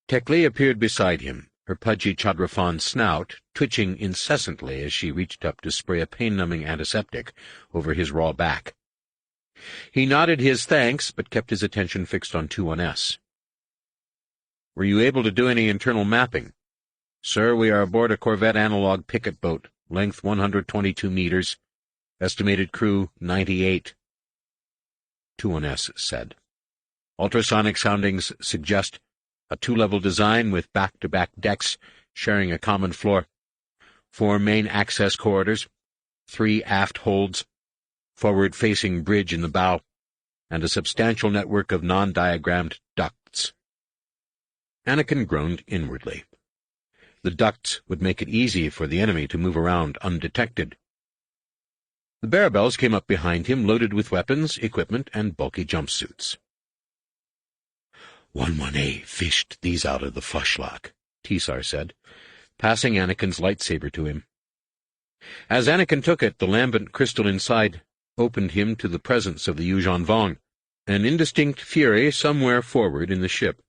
Tekli appeared beside him, her pudgy Chadrafan snout twitching incessantly as she reached up to spray a pain-numbing antiseptic over his raw back. He nodded his thanks, but kept his attention fixed on 2-1S. "Were you able to do any internal mapping?" "Sir, we are aboard a Corvette analog picket boat, length 122 meters, estimated crew 98. 2-1S said. "Ultrasonic soundings suggest a 2-level design with back-to-back decks sharing a common floor, 4 main access corridors, 3 aft holds, forward-facing bridge in the bow, and a substantial network of non-diagrammed ducts." Anakin groaned inwardly. The ducts would make it easy for the enemy to move around undetected. The Barabels came up behind him, loaded with weapons, equipment, and bulky jumpsuits. 1-1A fished these out of the fushlock," Tisar said, passing Anakin's lightsaber to him. As Anakin took it, the lambent crystal inside opened him to the presence of the Yuuzhan Vong, an indistinct fury somewhere forward in the ship.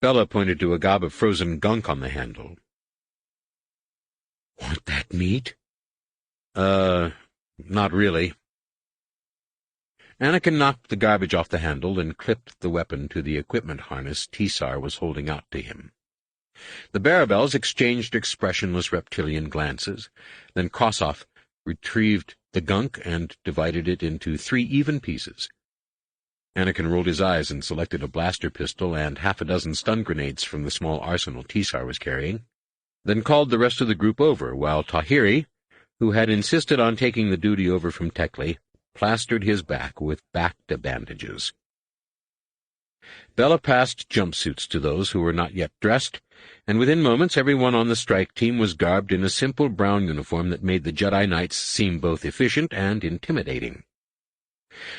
Bella pointed to a gob of frozen gunk on the handle. "Want that meat?" Not really." Anakin knocked the garbage off the handle and clipped the weapon to the equipment harness Tisar was holding out to him. The Barabels exchanged expressionless reptilian glances, then Krossoff retrieved the gunk and divided it into 3 even pieces. Anakin rolled his eyes and selected a blaster pistol and half a dozen stun grenades from the small arsenal Tisar was carrying, then called the rest of the group over, while Tahiri, who had insisted on taking the duty over from Tekli, plastered his back with Bacta bandages. Bella passed jumpsuits to those who were not yet dressed, and within moments everyone on the strike team was garbed in a simple brown uniform that made the Jedi Knights seem both efficient and intimidating.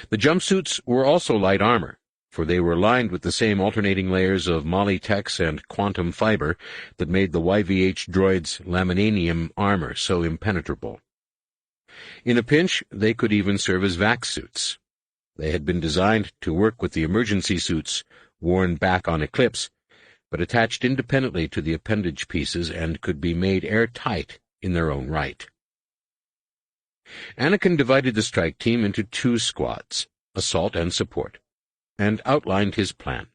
The jumpsuits were also light armor, for they were lined with the same alternating layers of Molly-Tex and quantum fiber that made the YVH droid's laminanium armor so impenetrable. In a pinch, they could even serve as vac suits. They had been designed to work with the emergency suits worn back on Eclipse, but attached independently to the appendage pieces and could be made airtight in their own right. Anakin divided the strike team into 2 squads, assault and support, and outlined his plan.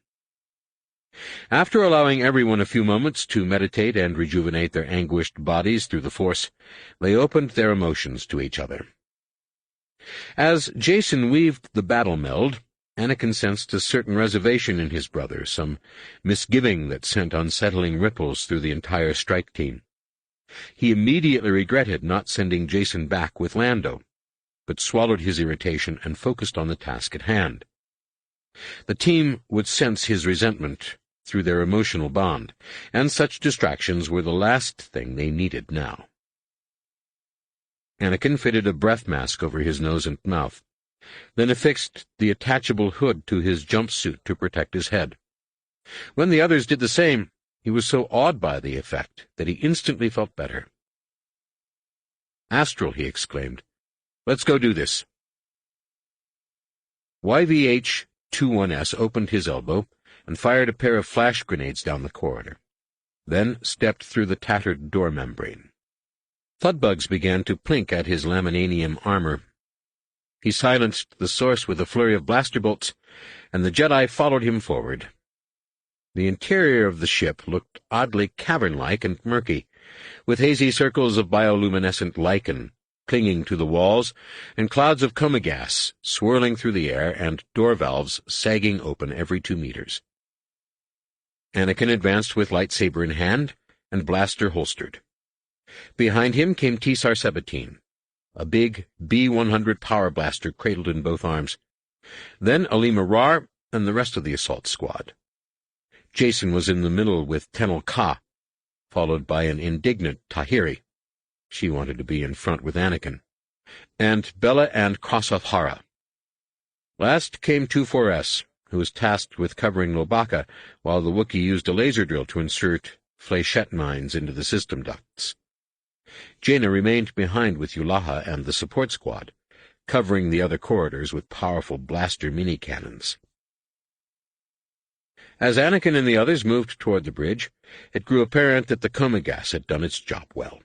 After allowing everyone a few moments to meditate and rejuvenate their anguished bodies through the Force, they opened their emotions to each other. As Jason weaved the battle meld, Anakin sensed a certain reservation in his brother, some misgiving that sent unsettling ripples through the entire strike team. He immediately regretted not sending Jason back with Lando, but swallowed his irritation and focused on the task at hand. The team would sense his resentment through their emotional bond, and such distractions were the last thing they needed now. Anakin fitted a breath mask over his nose and mouth, then affixed the attachable hood to his jumpsuit to protect his head. When the others did the same, he was so awed by the effect that he instantly felt better. "Astral," he exclaimed. "Let's go do this." YVH-21S opened his elbow and fired a pair of flash grenades down the corridor, then stepped through the tattered door membrane. Thudbugs began to plink at his laminanium armor. He silenced the source with a flurry of blaster bolts, and the Jedi followed him forward. The interior of the ship looked oddly cavern-like and murky, with hazy circles of bioluminescent lichen clinging to the walls, and clouds of coma gas swirling through the air, and door valves sagging open every 2 meters. Anakin advanced with lightsaber in hand and blaster holstered. Behind him came Tisar Sabatine, a big B-100 power blaster cradled in both arms. Then Alima Rar and the rest of the assault squad. Jason was in the middle with Tenel Ka, followed by an indignant Tahiri. She wanted to be in front with Anakin. And Bella and Krossoth Hara. Last came 24S, who was tasked with covering Lobaka, while the Wookiee used a laser drill to insert fléchette mines into the system ducts. Jaina remained behind with Yulaha and the support squad, covering the other corridors with powerful blaster mini-cannons. As Anakin and the others moved toward the bridge, it grew apparent that the coma gas had done its job well.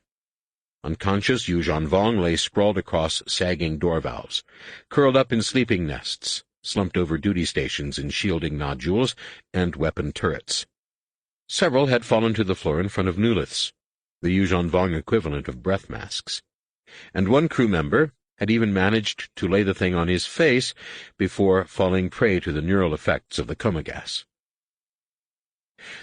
Unconscious, Yuuzhan Vong lay sprawled across sagging door valves, curled up in sleeping nests, slumped over duty stations in shielding nodules and weapon turrets. Several had fallen to the floor in front of Nuliths, the Yuuzhan Vong equivalent of breath masks, and one crew member had even managed to lay the thing on his face before falling prey to the neural effects of the coma gas.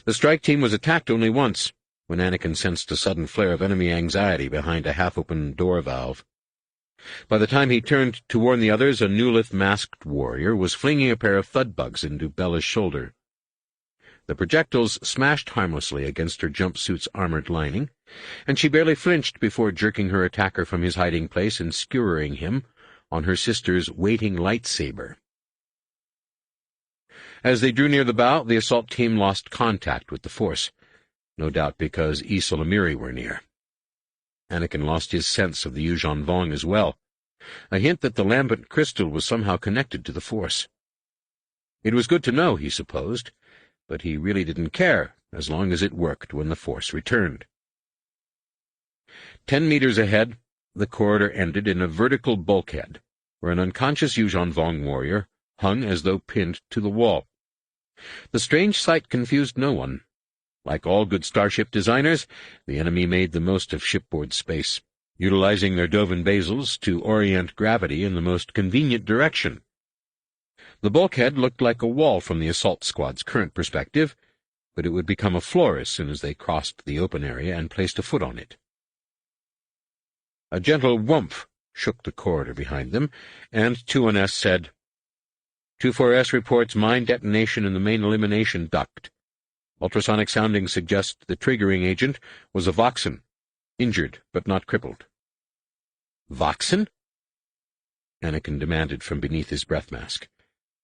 The strike team was attacked only once, when Anakin sensed a sudden flare of enemy anxiety behind a half-open door valve. By the time he turned to warn the others, a Nulith-masked warrior was flinging a pair of thudbugs into Bella's shoulder. The projectiles smashed harmlessly against her jumpsuit's armored lining, and she barely flinched before jerking her attacker from his hiding place and skewering him on her sister's waiting lightsaber. As they drew near the bow, the assault team lost contact with the Force, no doubt because Issa Lamiri were near. Anakin lost his sense of the Yuuzhan Vong as well, a hint that the lambent crystal was somehow connected to the Force. It was good to know, he supposed, but he really didn't care as long as it worked when the Force returned. 10 meters ahead, the corridor ended in a vertical bulkhead, where an unconscious Yuuzhan Vong warrior hung as though pinned to the wall. The strange sight confused no one. Like all good starship designers, the enemy made the most of shipboard space, utilizing their Dovin basils to orient gravity in the most convenient direction. The bulkhead looked like a wall from the assault squad's current perspective, but it would become a floor as soon as they crossed the open area and placed a foot on it. A gentle whumph shook the corridor behind them, and 2-1S said, 2-4S reports mine detonation in the main elimination duct. Ultrasonic sounding suggests the triggering agent was a Voxen, injured but not crippled. Voxen? Anakin demanded from beneath his breath mask.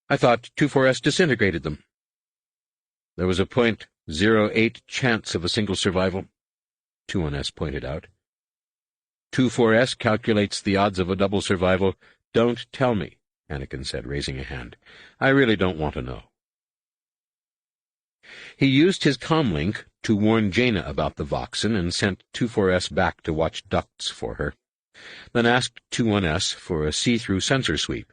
I thought 2-4S disintegrated them. There was a .08 chance of a single survival, 2-1S pointed out. 2-4S calculates the odds of a double survival. Don't tell me, Anakin said, raising a hand. I really don't want to know. He used his comlink to warn Jaina about the Voxen and sent 2-4S back to watch ducts for her, then asked 2-1S for a see-through sensor sweep.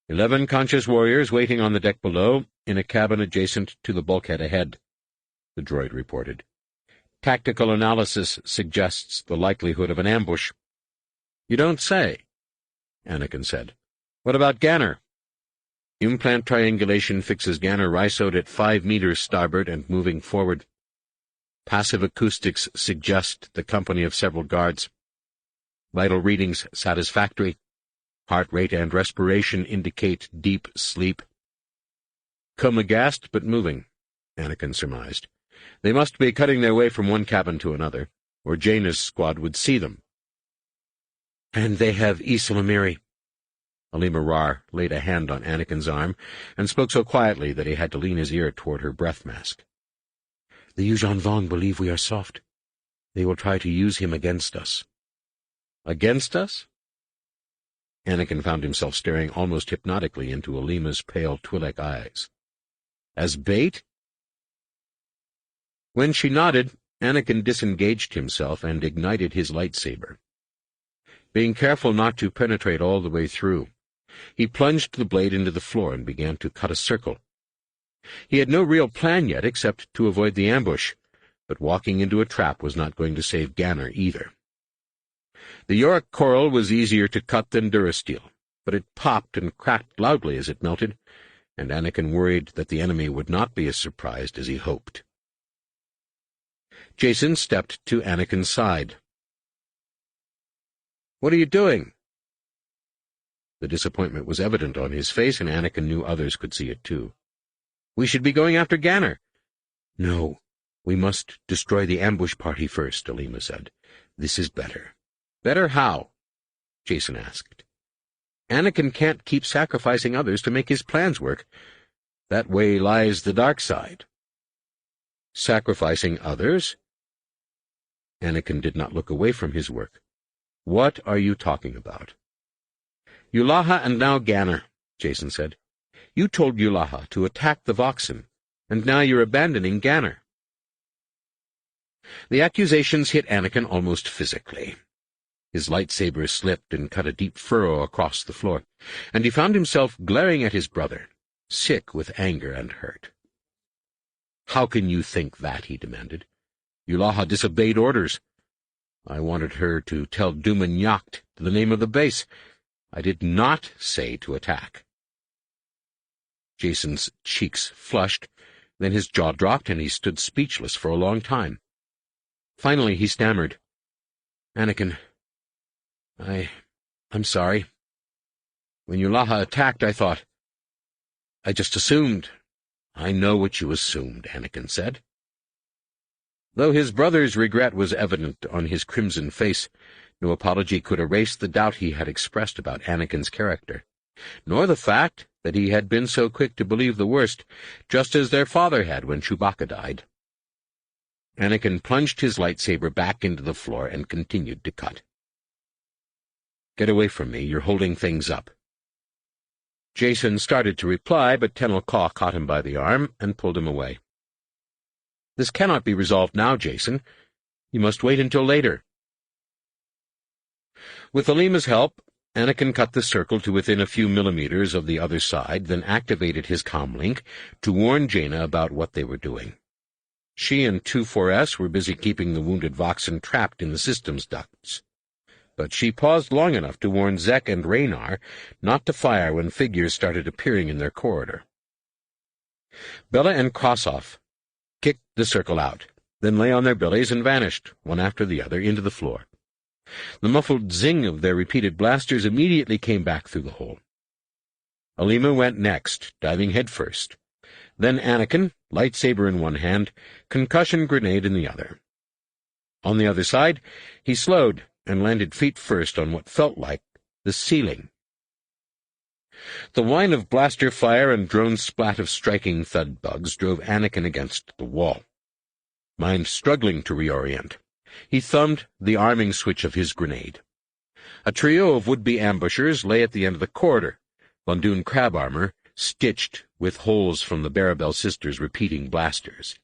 11 conscious warriors waiting on the deck below, in a cabin adjacent to the bulkhead ahead, the droid reported. Tactical analysis suggests the likelihood of an ambush. You don't say, Anakin said. What about Ganner? Implant triangulation fixes Ganner rhizoed at 5 meters starboard and moving forward. Passive acoustics suggest the company of several guards. Vital readings satisfactory. Heart rate and respiration indicate deep sleep. Coma-gassed but moving, Anakin surmised. They must be cutting their way from one cabin to another, or Jaina's squad would see them. And they have Ysalamiri. Alima Rar laid a hand on Anakin's arm and spoke so quietly that he had to lean his ear toward her breath mask. The Yuuzhan Vong believe we are soft. They will try to use him against us. Against us? Anakin found himself staring almost hypnotically into Alima's pale Twi'lek eyes. As bait? When she nodded, Anakin disengaged himself and ignited his lightsaber. Being careful not to penetrate all the way through, he plunged the blade into the floor and began to cut a circle. He had no real plan yet except to avoid the ambush, but walking into a trap was not going to save Ganner either. The Yorick coral was easier to cut than Durasteel, but it popped and cracked loudly as it melted, and Anakin worried that the enemy would not be as surprised as he hoped. Jacen stepped to Anakin's side. "What are you doing?" The disappointment was evident on his face, and Anakin knew others could see it too. "We should be going after Ganner." "No, we must destroy the ambush party first," Alima said. "This is better." "Better how?" Jacen asked. "Anakin can't keep sacrificing others to make his plans work. That way lies the dark side." "Sacrificing others?" Anakin did not look away from his work. "What are you talking about?" "Yulaha and now Ganner," Jacen said. "You told Yulaha to attack the Voxen, and now you're abandoning Ganner." The accusations hit Anakin almost physically. His lightsaber slipped and cut a deep furrow across the floor, and he found himself glaring at his brother, sick with anger and hurt. "How can you think that?" he demanded. "Yulaha disobeyed orders. I wanted her to tell Duman Yacht the name of the base. I did not say to attack." Jacen's cheeks flushed, then his jaw dropped, and he stood speechless for a long time. Finally he stammered, "Anakin, I'm sorry. When Yulaha attacked, I thought... I just assumed." "I know what you assumed," Anakin said. Though his brother's regret was evident on his crimson face, no apology could erase the doubt he had expressed about Anakin's character, nor the fact that he had been so quick to believe the worst, just as their father had when Chewbacca died. Anakin plunged his lightsaber back into the floor and continued to cut. "Get away from me, you're holding things up." Jacen started to reply, but Tenel Ka caught him by the arm and pulled him away. "This cannot be resolved now, Jacen. You must wait until later." With Alima's help, Anakin cut the circle to within a few millimeters of the other side, then activated his comlink to warn Jaina about what they were doing. She and 2-4S were busy keeping the wounded Voxen trapped in the systems ducts. But she paused long enough to warn Zek and Raynar not to fire when figures started appearing in their corridor. Bella and Kossoff kicked the circle out, then lay on their bellies and vanished, one after the other, into the floor. The muffled zing of their repeated blasters immediately came back through the hole. Alima went next, diving headfirst. Then Anakin, lightsaber in one hand, concussion grenade in the other. On the other side, he slowed and landed feet first on what felt like the ceiling. The whine of blaster fire and drone splat of striking thud bugs drove Anakin against the wall. Mind struggling to reorient, he thumbed the arming switch of his grenade. A trio of would-be ambushers lay at the end of the corridor, Lundun crab armor stitched with holes from the Barabel sisters' repeating blasters.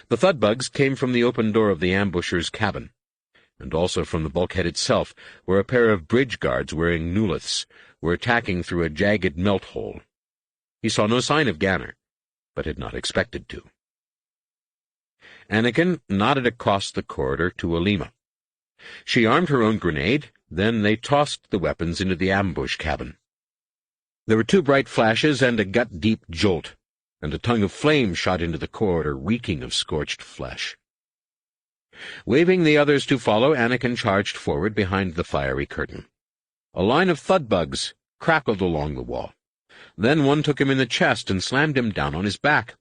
The thud bugs came from the open door of the ambushers' cabin, and also from the bulkhead itself, where a pair of bridge guards wearing nuliths were attacking through a jagged melt hole. He saw no sign of Ganner, but had not expected to. Anakin nodded across the corridor to Alima. She armed her own grenade, then they tossed the weapons into the ambush cabin. There were 2 bright flashes and a gut-deep jolt, and a tongue of flame shot into the corridor, reeking of scorched flesh. Waving the others to follow, Anakin charged forward behind the fiery curtain. A line of thud bugs crackled along the wall. Then one took him in the chest and slammed him down on his back.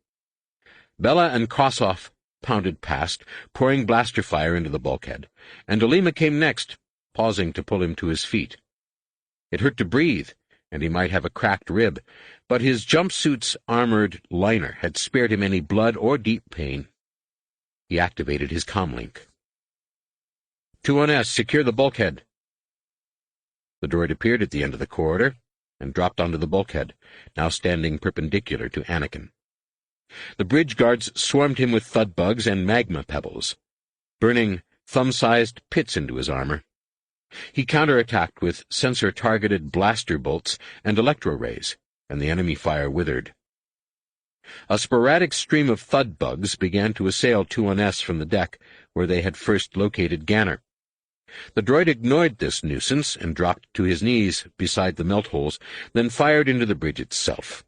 Bella and Kossoff pounded past, pouring blaster fire into the bulkhead, and Alima came next, pausing to pull him to his feet. It hurt to breathe, and he might have a cracked rib, but his jumpsuit's armored liner had spared him any blood or deep pain. He activated his comlink. 2-1S, secure the bulkhead. The droid appeared at the end of the corridor and dropped onto the bulkhead, now standing perpendicular to Anakin. The bridge guards swarmed him with thud bugs and magma pebbles, burning thumb-sized pits into his armor. He counterattacked with sensor-targeted blaster bolts and electro-rays, and the enemy fire withered. A sporadic stream of thud bugs began to assail 2-1S from the deck, where they had first located Ganner. The droid ignored this nuisance and dropped to his knees beside the melt holes, then fired into the bridge itself.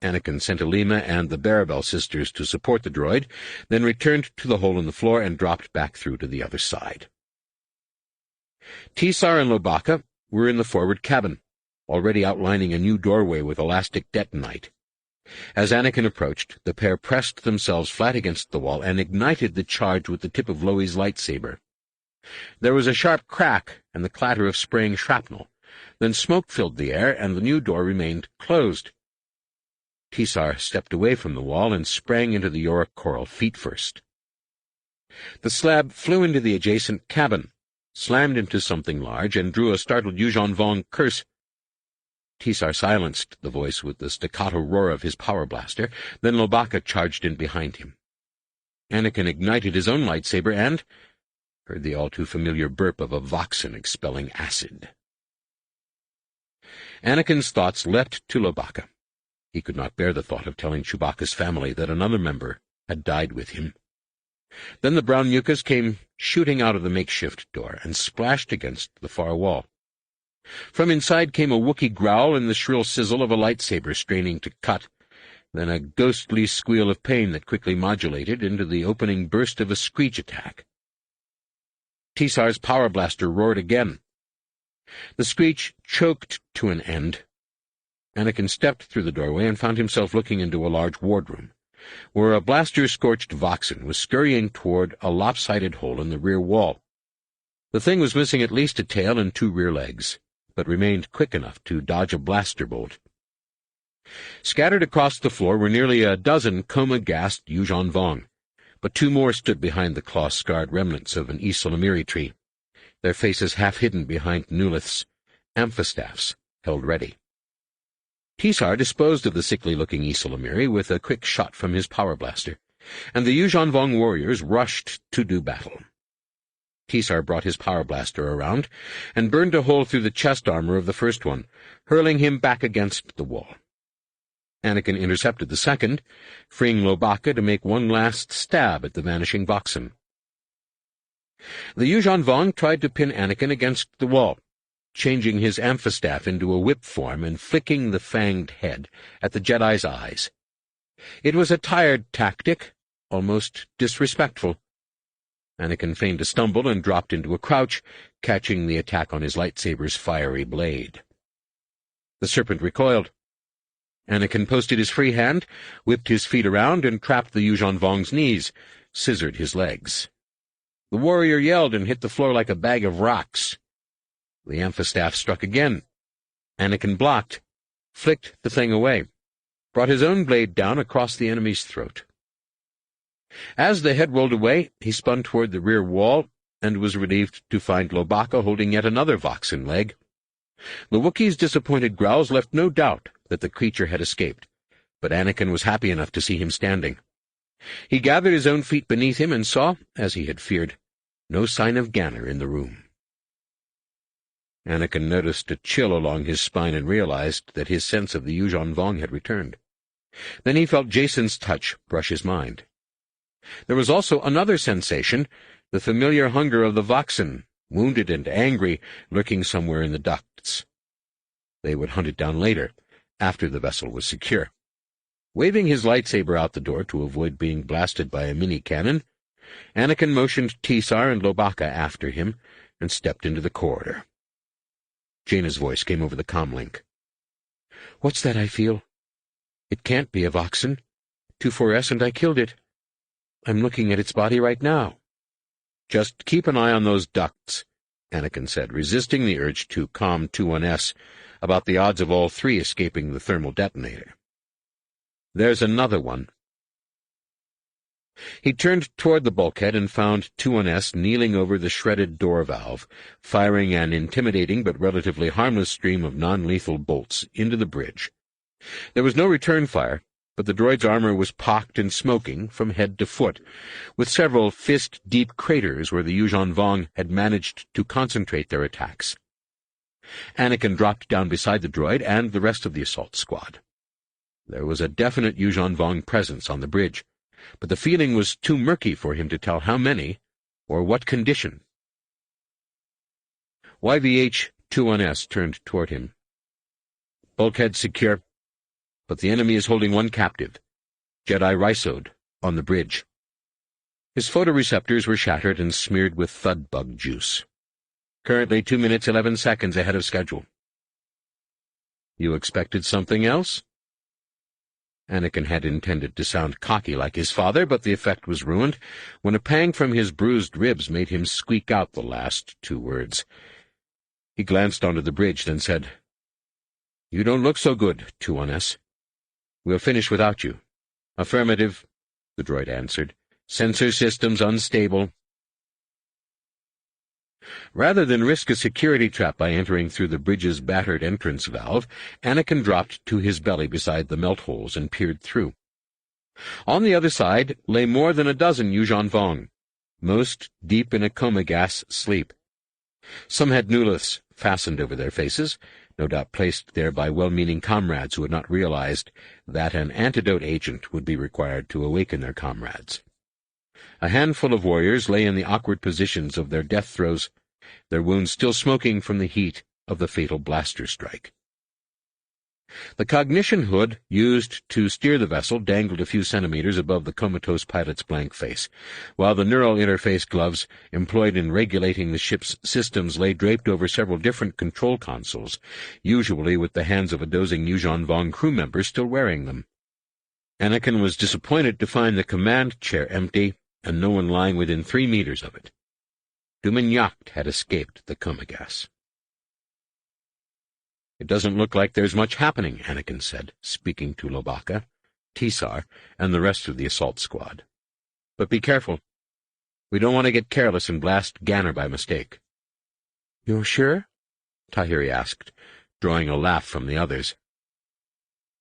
Anakin sent Alima and the Barabel sisters to support the droid, then returned to the hole in the floor and dropped back through to the other side. Tisar and Lobaka were in the forward cabin, already outlining a new doorway with elastic detonite. As Anakin approached, the pair pressed themselves flat against the wall and ignited the charge with the tip of Loi's lightsaber. There was a sharp crack and the clatter of spraying shrapnel. Then smoke filled the air, and the new door remained closed. Tisar stepped away from the wall and sprang into the Yorick coral feet first. The slab flew into the adjacent cabin, slammed into something large, and drew a startled Yuuzhan Vong curse. Tisar silenced the voice with the staccato roar of his power blaster, then Lobaka charged in behind him. Anakin ignited his own lightsaber and heard the all-too-familiar burp of a Voxen expelling acid. Anakin's thoughts leapt to Lobaka. He could not bear the thought of telling Chewbacca's family that another member had died with him. Then the brown mucus came shooting out of the makeshift door and splashed against the far wall. From inside came a Wookiee growl and the shrill sizzle of a lightsaber straining to cut, then a ghostly squeal of pain that quickly modulated into the opening burst of a screech attack. Tisar's power blaster roared again. The screech choked to an end. Anakin stepped through the doorway and found himself looking into a large wardroom, where a blaster-scorched Voxen was scurrying toward a lopsided hole in the rear wall. The thing was missing at least a tail and 2 rear legs, but remained quick enough to dodge a blaster bolt. Scattered across the floor were nearly a dozen coma-gassed Yuuzhan Vong, but 2 more stood behind the claw-scarred remnants of an Ysalamiri tree, their faces half hidden behind nuliths, amphistaffs held ready. Tisar disposed of the sickly-looking Ysalamiri with a quick shot from his power blaster, and the Yuuzhan Vong warriors rushed to do battle. Tisar brought his power blaster around and burned a hole through the chest armor of the first one, hurling him back against the wall. Anakin intercepted the second, freeing Lobaka to make one last stab at the vanishing Voxen. The Yuuzhan Vong tried to pin Anakin against the wall, changing his amphistaff into a whip form and flicking the fanged head at the Jedi's eyes. It was a tired tactic, almost disrespectful. Anakin feigned a stumble and dropped into a crouch, catching the attack on his lightsaber's fiery blade. The serpent recoiled. Anakin posted his free hand, whipped his feet around, and trapped the Yuuzhan Vong's knees, scissored his legs. The warrior yelled and hit the floor like a bag of rocks. The amphistaff struck again. Anakin blocked, flicked the thing away, brought his own blade down across the enemy's throat. As the head rolled away, he spun toward the rear wall and was relieved to find Lobaka holding yet another Voxen leg. The Wookiee's disappointed growls left no doubt that the creature had escaped, but Anakin was happy enough to see him standing. He gathered his own feet beneath him and saw, as he had feared, no sign of Ganner in the room. Anakin noticed a chill along his spine and realized that his sense of the Yuuzhan Vong had returned. Then he felt Jacen's touch brush his mind. There was also another sensation, the familiar hunger of the Voxen, wounded and angry, lurking somewhere in the ducts. They would hunt it down later, after the vessel was secure. Waving his lightsaber out the door to avoid being blasted by a mini-cannon, Anakin motioned Tisar and Lobaka after him and stepped into the corridor. Jaina's voice came over the comlink. "What's that I feel? It can't be a Voxen. 2-4S and I killed it. I'm looking at its body right now." "Just keep an eye on those ducts," Anakin said, resisting the urge to calm 2-1S about the odds of all three escaping the thermal detonator. "There's another one." He turned toward the bulkhead and found 2-1S kneeling over the shredded door valve, firing an intimidating but relatively harmless stream of non-lethal bolts into the bridge. There was no return fire, but the droid's armor was pocked and smoking from head to foot, with several fist-deep craters where the Yuuzhan Vong had managed to concentrate their attacks. Anakin dropped down beside the droid and the rest of the assault squad. There was a definite Yuuzhan Vong presence on the bridge, but the feeling was too murky for him to tell how many or what condition. YVH 2-1S turned toward him. "Bulkhead secure, but the enemy is holding one captive, Jedi Rysode, on the bridge." His photoreceptors were shattered and smeared with thud bug juice. "Currently 2 minutes 11 seconds ahead of schedule." "You expected something else?" Anakin had intended to sound cocky like his father, but the effect was ruined when a pang from his bruised ribs made him squeak out the last 2 words. He glanced onto the bridge, then said, "You don't look so good, 2-1S. We'll finish without you." "Affirmative," the droid answered. "Sensor systems unstable." Rather than risk a security trap by entering through the bridge's battered entrance valve, Anakin dropped to his belly beside the melt holes and peered through. On the other side lay more than a dozen Yuuzhan Vong, most deep in a coma gas sleep. Some had nuliths fastened over their faces, no doubt placed there by well-meaning comrades who had not realized that an antidote agent would be required to awaken their comrades. A handful of warriors lay in the awkward positions of their death throes, their wounds still smoking from the heat of the fatal blaster strike. The cognition hood used to steer the vessel dangled a few centimeters above the comatose pilot's blank face, while the neural interface gloves employed in regulating the ship's systems lay draped over several different control consoles, usually with the hands of a dozing Yuuzhan Vong crew member still wearing them. Anakin was disappointed to find the command chair empty and no one lying within 3 meters of it. Duminyacht had escaped the coma gas. "It doesn't look like there's much happening," Anakin said, speaking to Lobaka, Tisar, and the rest of the assault squad. "But be careful. We don't want to get careless and blast Ganner by mistake." "You're sure?" Tahiri asked, drawing a laugh from the others.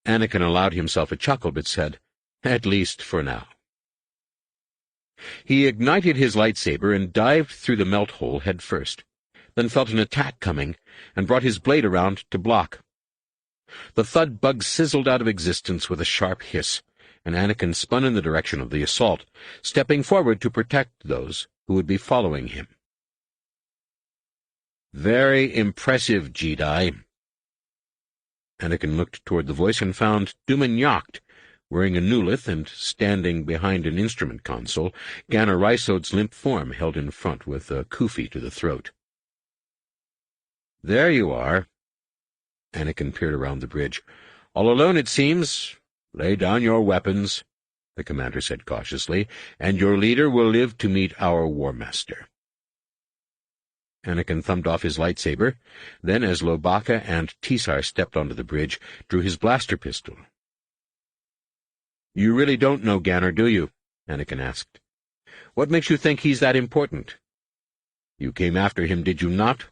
Anakin allowed himself a chuckle, but said, "At least for now." He ignited his lightsaber and dived through the melt hole head first, then felt an attack coming and brought his blade around to block. The thud bug sizzled out of existence with a sharp hiss, and Anakin spun in the direction of the assault, stepping forward to protect those who would be following him. "Very impressive, Jedi." Anakin looked toward the voice and found Duman Yacht, wearing a nulith and standing behind an instrument console, Ganner Rysod's limp form held in front with a kufi to the throat. "There you are." Anakin peered around the bridge. "All alone, it seems. Lay down your weapons," the commander said cautiously, "and your leader will live to meet our war master." Anakin thumbed off his lightsaber, then, as Lobaka and Tisar stepped onto the bridge, drew his blaster pistol. "You really don't know Ganner, do you?" Anakin asked. "What makes you think he's that important? You came after him, did you not?"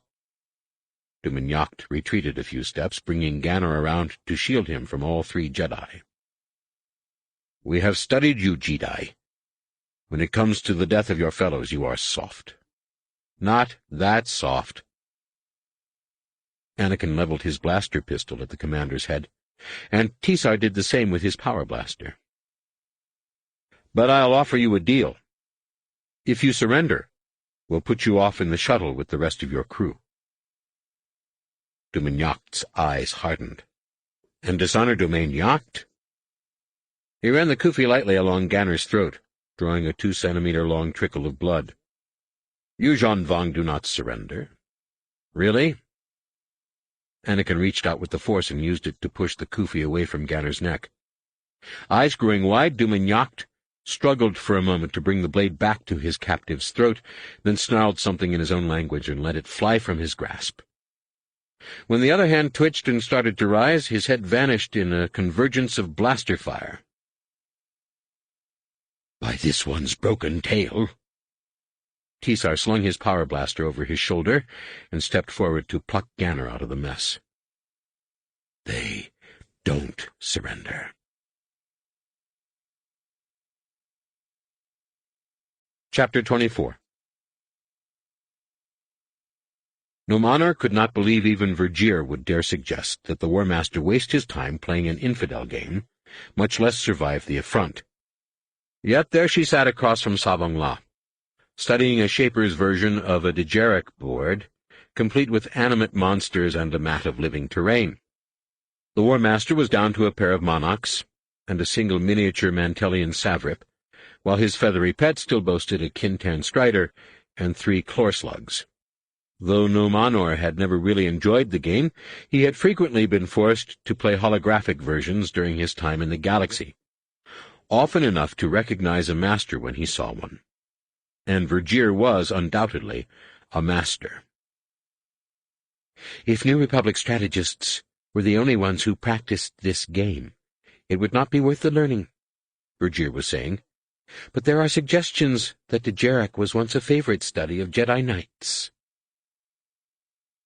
Duman Yacht retreated a few steps, bringing Ganner around to shield him from all three Jedi. "We have studied you, Jedi. When it comes to the death of your fellows, you are soft. Not that soft." Anakin leveled his blaster pistol at the commander's head, and Tisar did the same with his power blaster. "But I'll offer you a deal. If you surrender, we'll put you off in the shuttle with the rest of your crew." Duman Yacht's eyes hardened. "And dishonor Domain Yacht?" He ran the kufi lightly along Ganner's throat, drawing a 2-centimeter-long trickle of blood. "Yuuzhan Vong do not surrender." "Really?" Anakin reached out with the Force and used it to push the kufi away from Ganner's neck. Eyes growing wide, Duman Yacht struggled for a moment to bring the blade back to his captive's throat, then snarled something in his own language and let it fly from his grasp. When the other hand twitched and started to rise, his head vanished in a convergence of blaster fire. "By this one's broken tail." Tisar slung his power blaster over his shoulder and stepped forward to pluck Ganner out of the mess. "They don't surrender." Chapter 24. Nomanor could not believe even Vergir would dare suggest that the War Master waste his time playing an infidel game, much less survive the affront. Yet there she sat across from Savong La, studying a Shaper's version of a Dejarik board, complete with animate monsters and a mat of living terrain. The War Master was down to a pair of monarchs and a single miniature Mantelian Savrip, while his feathery pet still boasted a Kintan Strider and 3 Chlor-slugs. Though Nomanor had never really enjoyed the game, he had frequently been forced to play holographic versions during his time in the galaxy, often enough to recognize a master when he saw one. And Vergir was, undoubtedly, a master. "If New Republic strategists were the only ones who practiced this game, it would not be worth the learning," Vergir was saying. "But there are suggestions that Dejarik was once a favorite study of Jedi Knights."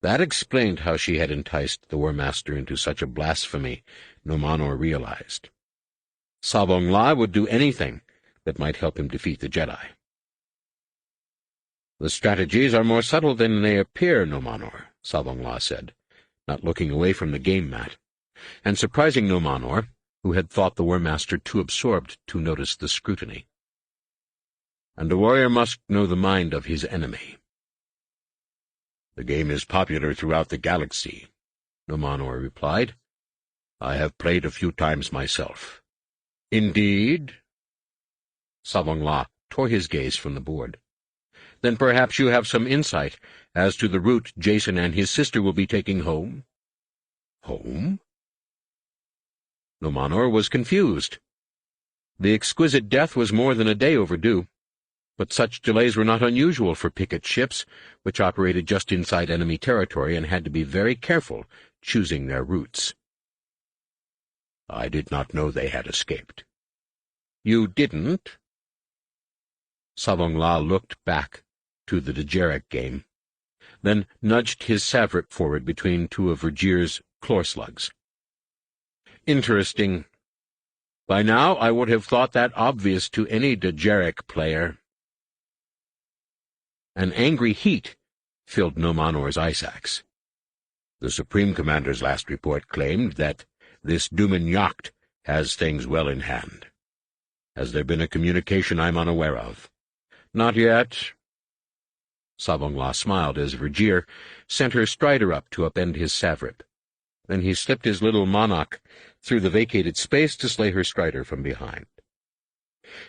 That explained how she had enticed the War Master into such a blasphemy, Nomanor realized. Savong La would do anything that might help him defeat the Jedi. "The strategies are more subtle than they appear, Nomanor," Savong La said, not looking away from the game mat, and surprising Nomanor, who had thought the War Master too absorbed to notice the scrutiny. "And a warrior must know the mind of his enemy." "The game is popular throughout the galaxy," Nomanor replied. "I have played a few times myself." "Indeed?" Savong La tore his gaze from the board. "Then perhaps you have some insight as to the route Jason and his sister will be taking home?" "Home?" Nomanor was confused. The exquisite death was more than a day overdue, but such delays were not unusual for picket ships, which operated just inside enemy territory and had to be very careful choosing their routes. "I did not know they had escaped." "You didn't?" Savong La looked back to the Dejarik game, then nudged his Savrip forward between 2 of Vergir's Chlor-slugs. "Interesting. By now I would have thought that obvious to any Dejarik player." An angry heat filled Nomanor's ice axe. "The Supreme Commander's last report claimed that This Duman Yacht has things well in hand. Has there been a communication I'm unaware of? Not yet. Savongla smiled as Vergir sent her strider up to upend his savrip. Then he slipped his little monarch through the vacated space to slay her strider from behind.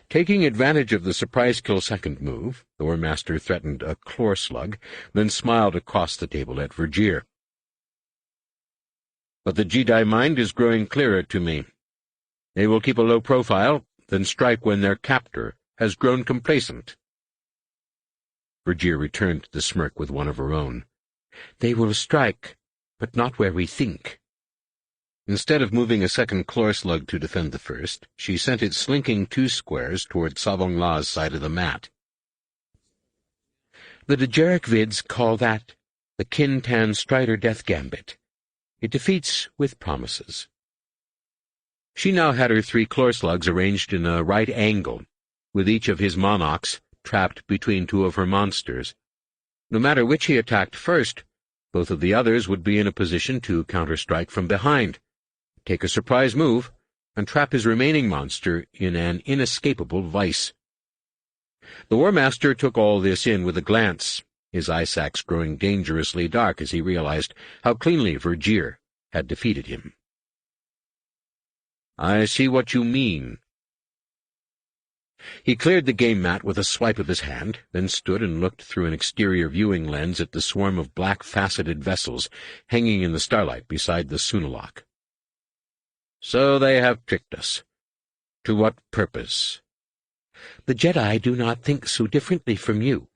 Taking advantage of the surprise kill second move, the War Master threatened a chlor slug, then smiled across the table at Vergir. But the Jedi mind is growing clearer to me. They will keep a low profile, then strike when their captor has grown complacent. Vergir returned the smirk with one of her own. They will strike, but not where we think. Instead of moving a second chlor slug to defend the first, she sent it slinking 2 squares toward Savongla's side of the mat. The Dejeric Vids call that the Kintan Strider Death Gambit. It defeats with promises. She now had her 3 chlor slugs arranged in a right angle, with each of his monarchs trapped between 2 of her monsters. No matter which he attacked first, both of the others would be in a position to counterstrike from behind, take a surprise move, and trap his remaining monster in an inescapable vice. The War Master took all this in with a glance, his eye sacs growing dangerously dark as he realized how cleanly Vergir had defeated him. I see what you mean. He cleared the game mat with a swipe of his hand, then stood and looked through an exterior viewing lens at the swarm of black-faceted vessels hanging in the starlight beside the Sunalak. So they have tricked us. To what purpose? The Jedi do not think so differently from you.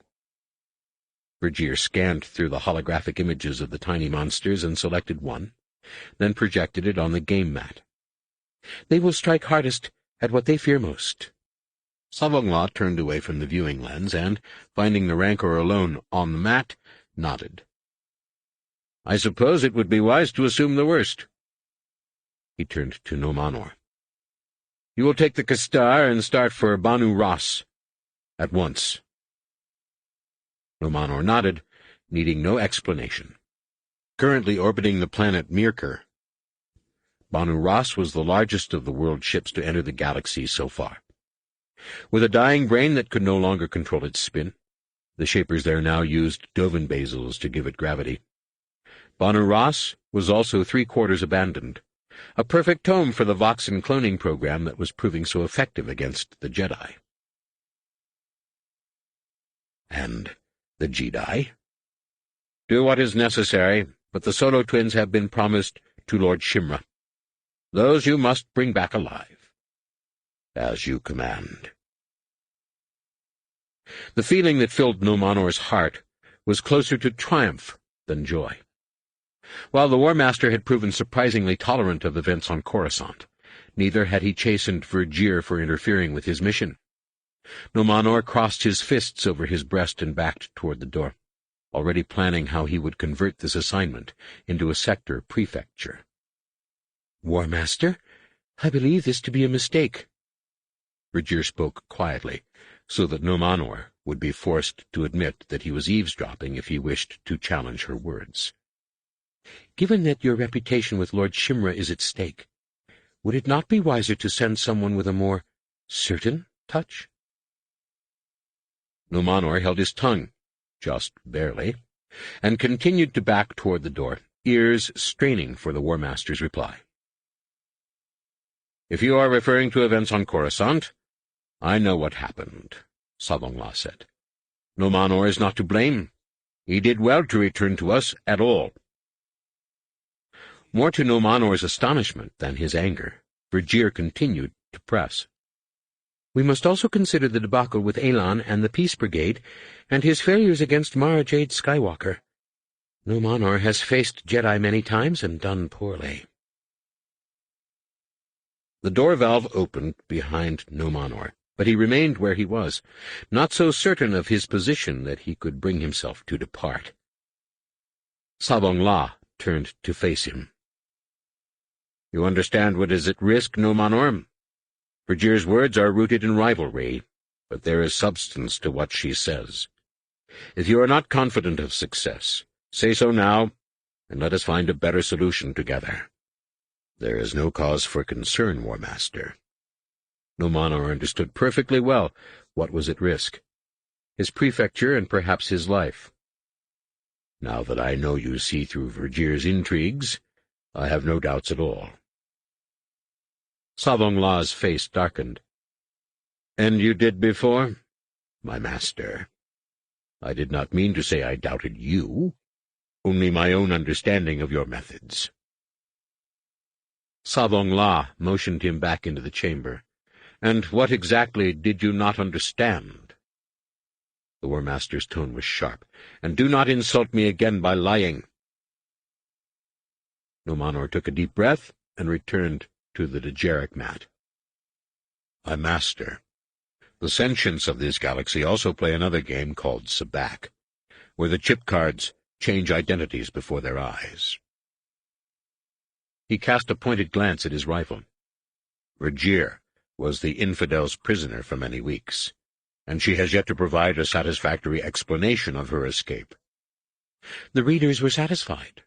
Vergir scanned through the holographic images of the tiny monsters and selected one, then projected it on the game mat. They will strike hardest at what they fear most. Savongla turned away from the viewing lens and, finding the Rancor alone on the mat, nodded. I suppose it would be wise to assume the worst. He turned to Nomanor. You will take the Kastar and start for Banu Ras at once. Nomanor nodded, needing no explanation. Currently orbiting the planet Mirkar, Banu Ras was the largest of the world ships to enter the galaxy so far. With a dying brain that could no longer control its spin, the Shapers there now used Dovin basils to give it gravity. Banu Ras was also 3/4 abandoned, a perfect home for the Voxen cloning program that was proving so effective against the Jedi. And the Jedi? Do what is necessary, but the Solo Twins have been promised to Lord Shimra. Those you must bring back alive. As you command. The feeling that filled Nomanor's heart was closer to triumph than joy. While the War Master had proven surprisingly tolerant of events on Coruscant, neither had he chastened Vergir for interfering with his mission. Nomanor crossed his fists over his breast and backed toward the door, already planning how he would convert this assignment into a sector prefecture. War Master, I believe this to be a mistake. Vergir spoke quietly, so that Nomanor would be forced to admit that he was eavesdropping if he wished to challenge her words. Given that your reputation with Lord Shimra is at stake, would it not be wiser to send someone with a more certain touch? Nomanor held his tongue, just barely, and continued to back toward the door, ears straining for the War Master's reply. If you are referring to events on Coruscant, I know what happened, Savongla said. Nomanor is not to blame. He did well to return to us at all. More to Nomanor's astonishment than his anger, Vergir continued to press. We must also consider the debacle with Elan and the Peace Brigade, and his failures against Mara Jade Skywalker. Nomanor has faced Jedi many times and done poorly. The door valve opened behind Nomanor, but he remained where he was, not so certain of his position that he could bring himself to depart. Savongla turned to face him. You understand what is at risk, Nomanor? Vergir's words are rooted in rivalry, but there is substance to what she says. If you are not confident of success, say so now, and let us find a better solution together. There is no cause for concern, War Master. Nomanor understood perfectly well what was at risk. His prefecture and perhaps his life. Now that I know you see through Vergir's intrigues, I have no doubts at all. Savong La's face darkened. And you did before? My master. I did not mean to say I doubted you, only my own understanding of your methods. Savong La motioned him back into the chamber. And what exactly did you not understand? The War Master's tone was sharp. And do not insult me again by lying. Nomanor took a deep breath and returned to the Dejeric mat. My master, the sentients of this galaxy also play another game called Sabak, where the chip cards change identities before their eyes. He cast a pointed glance at his rifle. Vergir was the infidel's prisoner for many weeks, and she has yet to provide a satisfactory explanation of her escape. The readers were satisfied,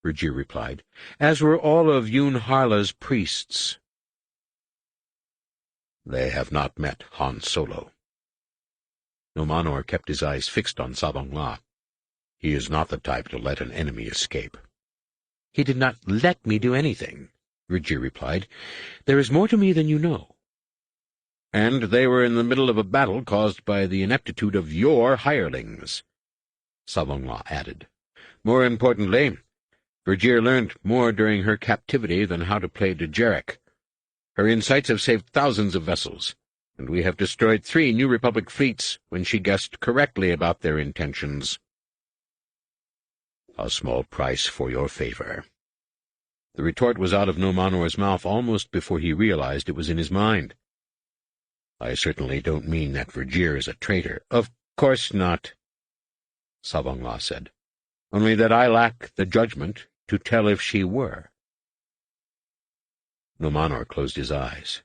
Vergir replied, as were all of Yun Harla's priests. They have not met Han Solo. Nomanor kept his eyes fixed on Savong La. He is not the type to let an enemy escape. He did not let me do anything, Vergir replied. There is more to me than you know. And they were in the middle of a battle caused by the ineptitude of your hirelings, Savong La added. More importantly, Vergir learned more during her captivity than how to play Dejeric. Her insights have saved thousands of vessels, and we have destroyed 3 New Republic fleets when she guessed correctly about their intentions. A small price for your favor. The retort was out of Nomanor's mouth almost before he realized it was in his mind. I certainly don't mean that Vergir is a traitor. Of course not, Savong La said. Only that I lack the judgment to tell if she were. Nomanor closed his eyes.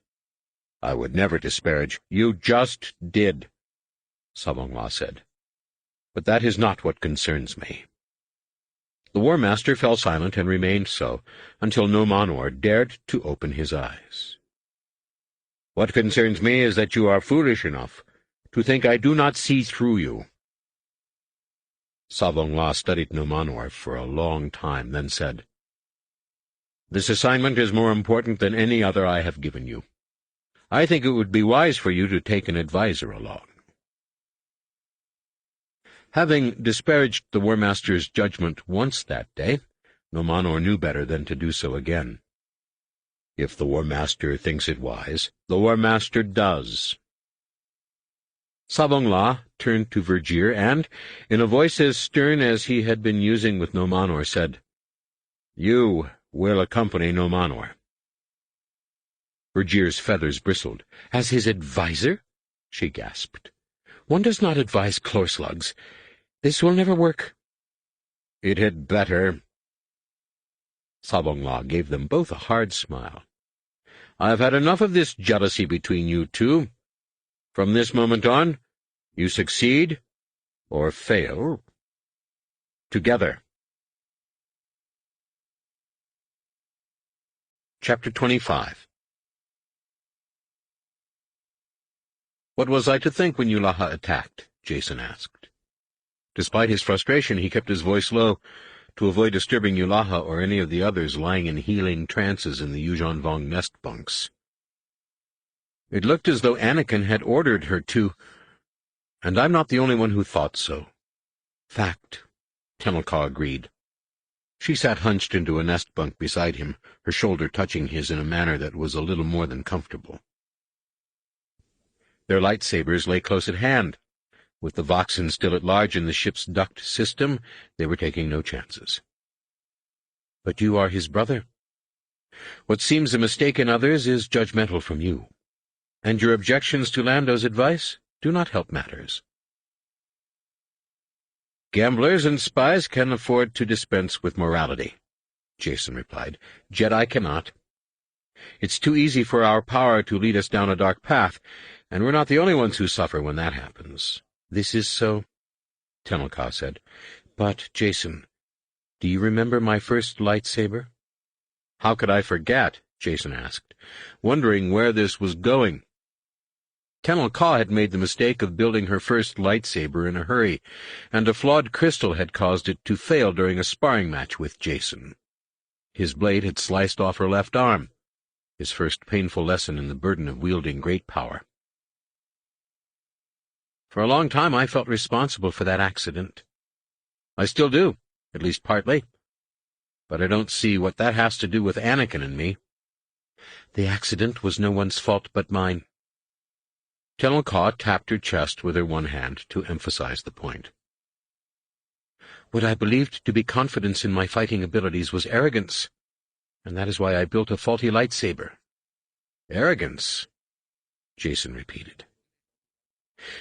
I would never disparage. You just did, Savong La said. But that is not what concerns me. The War Master fell silent and remained so, until Nomanor dared to open his eyes. What concerns me is that you are foolish enough to think I do not see through you. Savong La studied Nomanor for a long time, then said, This assignment is more important than any other I have given you. I think it would be wise for you to take an advisor along. Having disparaged the War Master's judgment once that day, Nomanor knew better than to do so again. If the War Master thinks it wise, the War Master does. Savong La turned to Vergir and, in a voice as stern as he had been using with Nomanor, said, You will accompany Nomanor. Vergir's feathers bristled. As his adviser? She gasped. One does not advise clorslugs. This will never work. It had better. Savong La gave them both a hard smile. I've had enough of this jealousy between you two. From this moment on, you succeed or fail together. Chapter 25. What was I to think when Yulaha attacked? Jason asked. Despite his frustration, he kept his voice low, to avoid disturbing Yulaha or any of the others lying in healing trances in the Yuuzhan Vong nest bunks. It looked as though Anakin had ordered her to, and I'm not the only one who thought so. Fact, Temelka agreed. She sat hunched into a nest bunk beside him, her shoulder touching his in a manner that was a little more than comfortable. Their lightsabers lay close at hand. With the Voxen still at large in the ship's duct system, they were taking no chances. But you are his brother. What seems a mistake in others is judgmental from you, and your objections to Lando's advice do not help matters. Gamblers and spies can afford to dispense with morality, Jason replied. Jedi cannot. It's too easy for our power to lead us down a dark path, and we're not the only ones who suffer when that happens. This is so, Temelka said. But, Jason, do you remember my first lightsaber? How could I forget? Jason asked, wondering where this was going. Tenel Ka had made the mistake of building her first lightsaber in a hurry, and a flawed crystal had caused it to fail during a sparring match with Jason. His blade had sliced off her left arm, his first painful lesson in the burden of wielding great power. For a long time I felt responsible for that accident. I still do, at least partly. But I don't see what that has to do with Anakin and me. The accident was no one's fault but mine. Tenel Ka tapped her chest with her one hand to emphasize the point. What I believed to be confidence in my fighting abilities was arrogance, and that is why I built a faulty lightsaber. Arrogance, Jason repeated.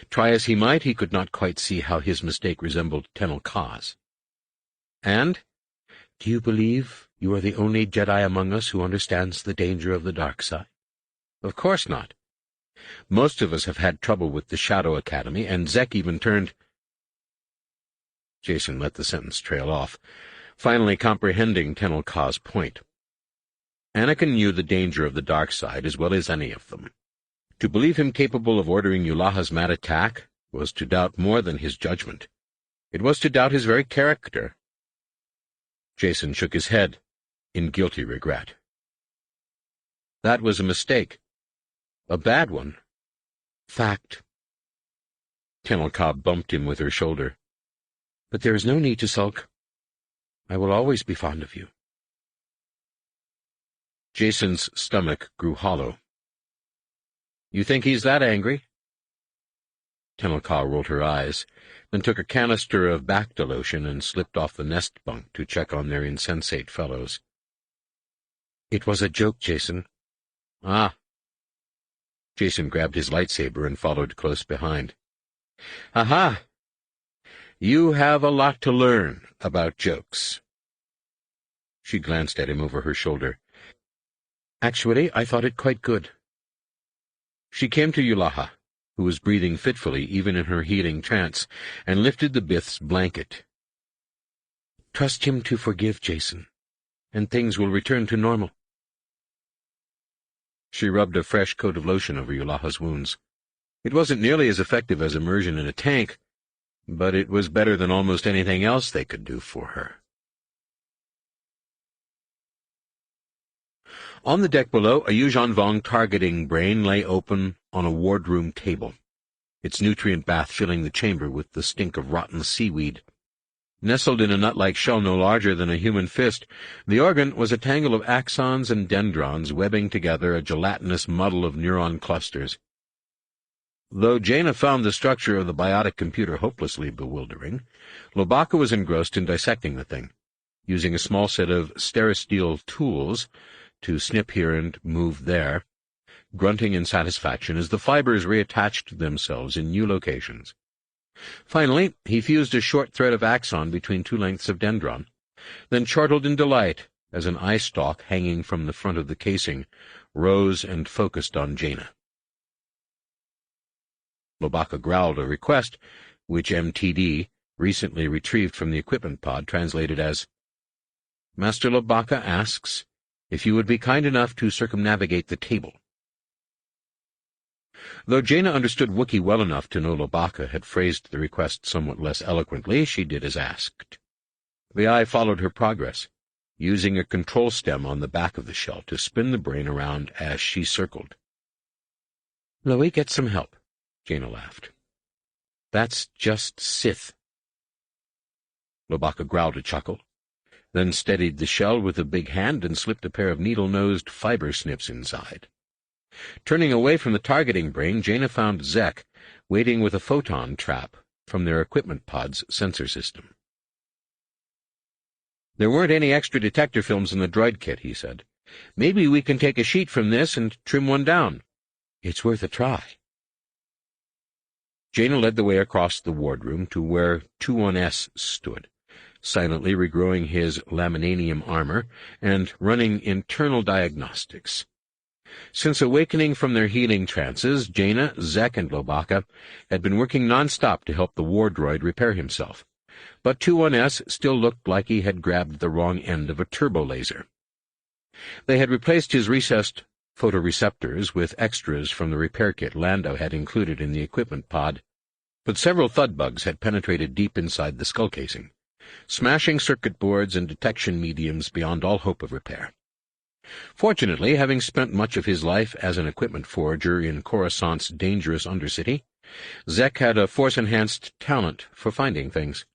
Try as he might, he could not quite see how his mistake resembled Tenel Ka's. And, do you believe you are the only Jedi among us who understands the danger of the dark side? Of course not. Most of us have had trouble with the Shadow Academy, and Zek even turned— Jason let the sentence trail off, finally comprehending Tenel Ka's point. Anakin knew the danger of the dark side as well as any of them. To believe him capable of ordering Yulaha's mad attack was to doubt more than his judgment. It was to doubt his very character. Jason shook his head in guilty regret. That was a mistake. A bad one. Fact. Tenel Ka bumped him with her shoulder. But there is no need to sulk. I will always be fond of you. Jason's stomach grew hollow. You think he's that angry? Tenel Ka rolled her eyes, then took a canister of Bacta lotion and slipped off the nest bunk to check on their insensate fellows. It was a joke, Jason. Ah. Jason grabbed his lightsaber and followed close behind. Aha! You have a lot to learn about jokes. She glanced at him over her shoulder. Actually, I thought it quite good. She came to Yulaha, who was breathing fitfully even in her healing trance, and lifted the Bith's blanket. Trust him to forgive, Jason, and things will return to normal. She rubbed a fresh coat of lotion over Yulaha's wounds. It wasn't nearly as effective as immersion in a tank, but it was better than almost anything else they could do for her. On the deck below, a Yuuzhan Vong targeting brain lay open on a wardroom table, its nutrient bath filling the chamber with the stink of rotten seaweed. Nestled in a nut-like shell no larger than a human fist, the organ was a tangle of axons and dendrons webbing together a gelatinous muddle of neuron clusters. Though Jaina found the structure of the biotic computer hopelessly bewildering, Lobaka was engrossed in dissecting the thing, using a small set of steristeel tools to snip here and move there, grunting in satisfaction as the fibers reattached themselves in new locations. Finally, he fused a short thread of axon between two lengths of dendron, then chortled in delight as an eye stalk hanging from the front of the casing rose and focused on Jaina. Lobaka growled a request, which MTD, recently retrieved from the equipment pod, translated as, Master Lobaka asks if you would be kind enough to circumnavigate the table. Though Jaina understood Wookiee well enough to know Lobaka had phrased the request somewhat less eloquently, she did as asked. The eye followed her progress, using a control stem on the back of the shell to spin the brain around as she circled. Loie, get some help, Jaina laughed. That's just Sith. Lobaka growled a chuckle, then steadied the shell with a big hand and slipped a pair of needle-nosed fiber snips inside. Turning away from the targeting brain, Jaina found Zek waiting with a photon trap from their equipment pod's sensor system. There weren't any extra detector films in the droid kit, he said. Maybe we can take a sheet from this and trim one down. It's worth a try. Jaina led the way across the wardroom to where 21S stood, silently regrowing his laminanium armor and running internal diagnostics. Since awakening from their healing trances, Jaina, Zek, and Lobaka had been working non-stop to help the war droid repair himself, but 21S still looked like he had grabbed the wrong end of a turbo laser. They had replaced his recessed photoreceptors with extras from the repair kit Lando had included in the equipment pod, but several thud bugs had penetrated deep inside the skull casing, smashing circuit boards and detection mediums beyond all hope of repair. Fortunately, having spent much of his life as an equipment forger in Coruscant's dangerous Undercity, Zek had a force-enhanced talent for finding things.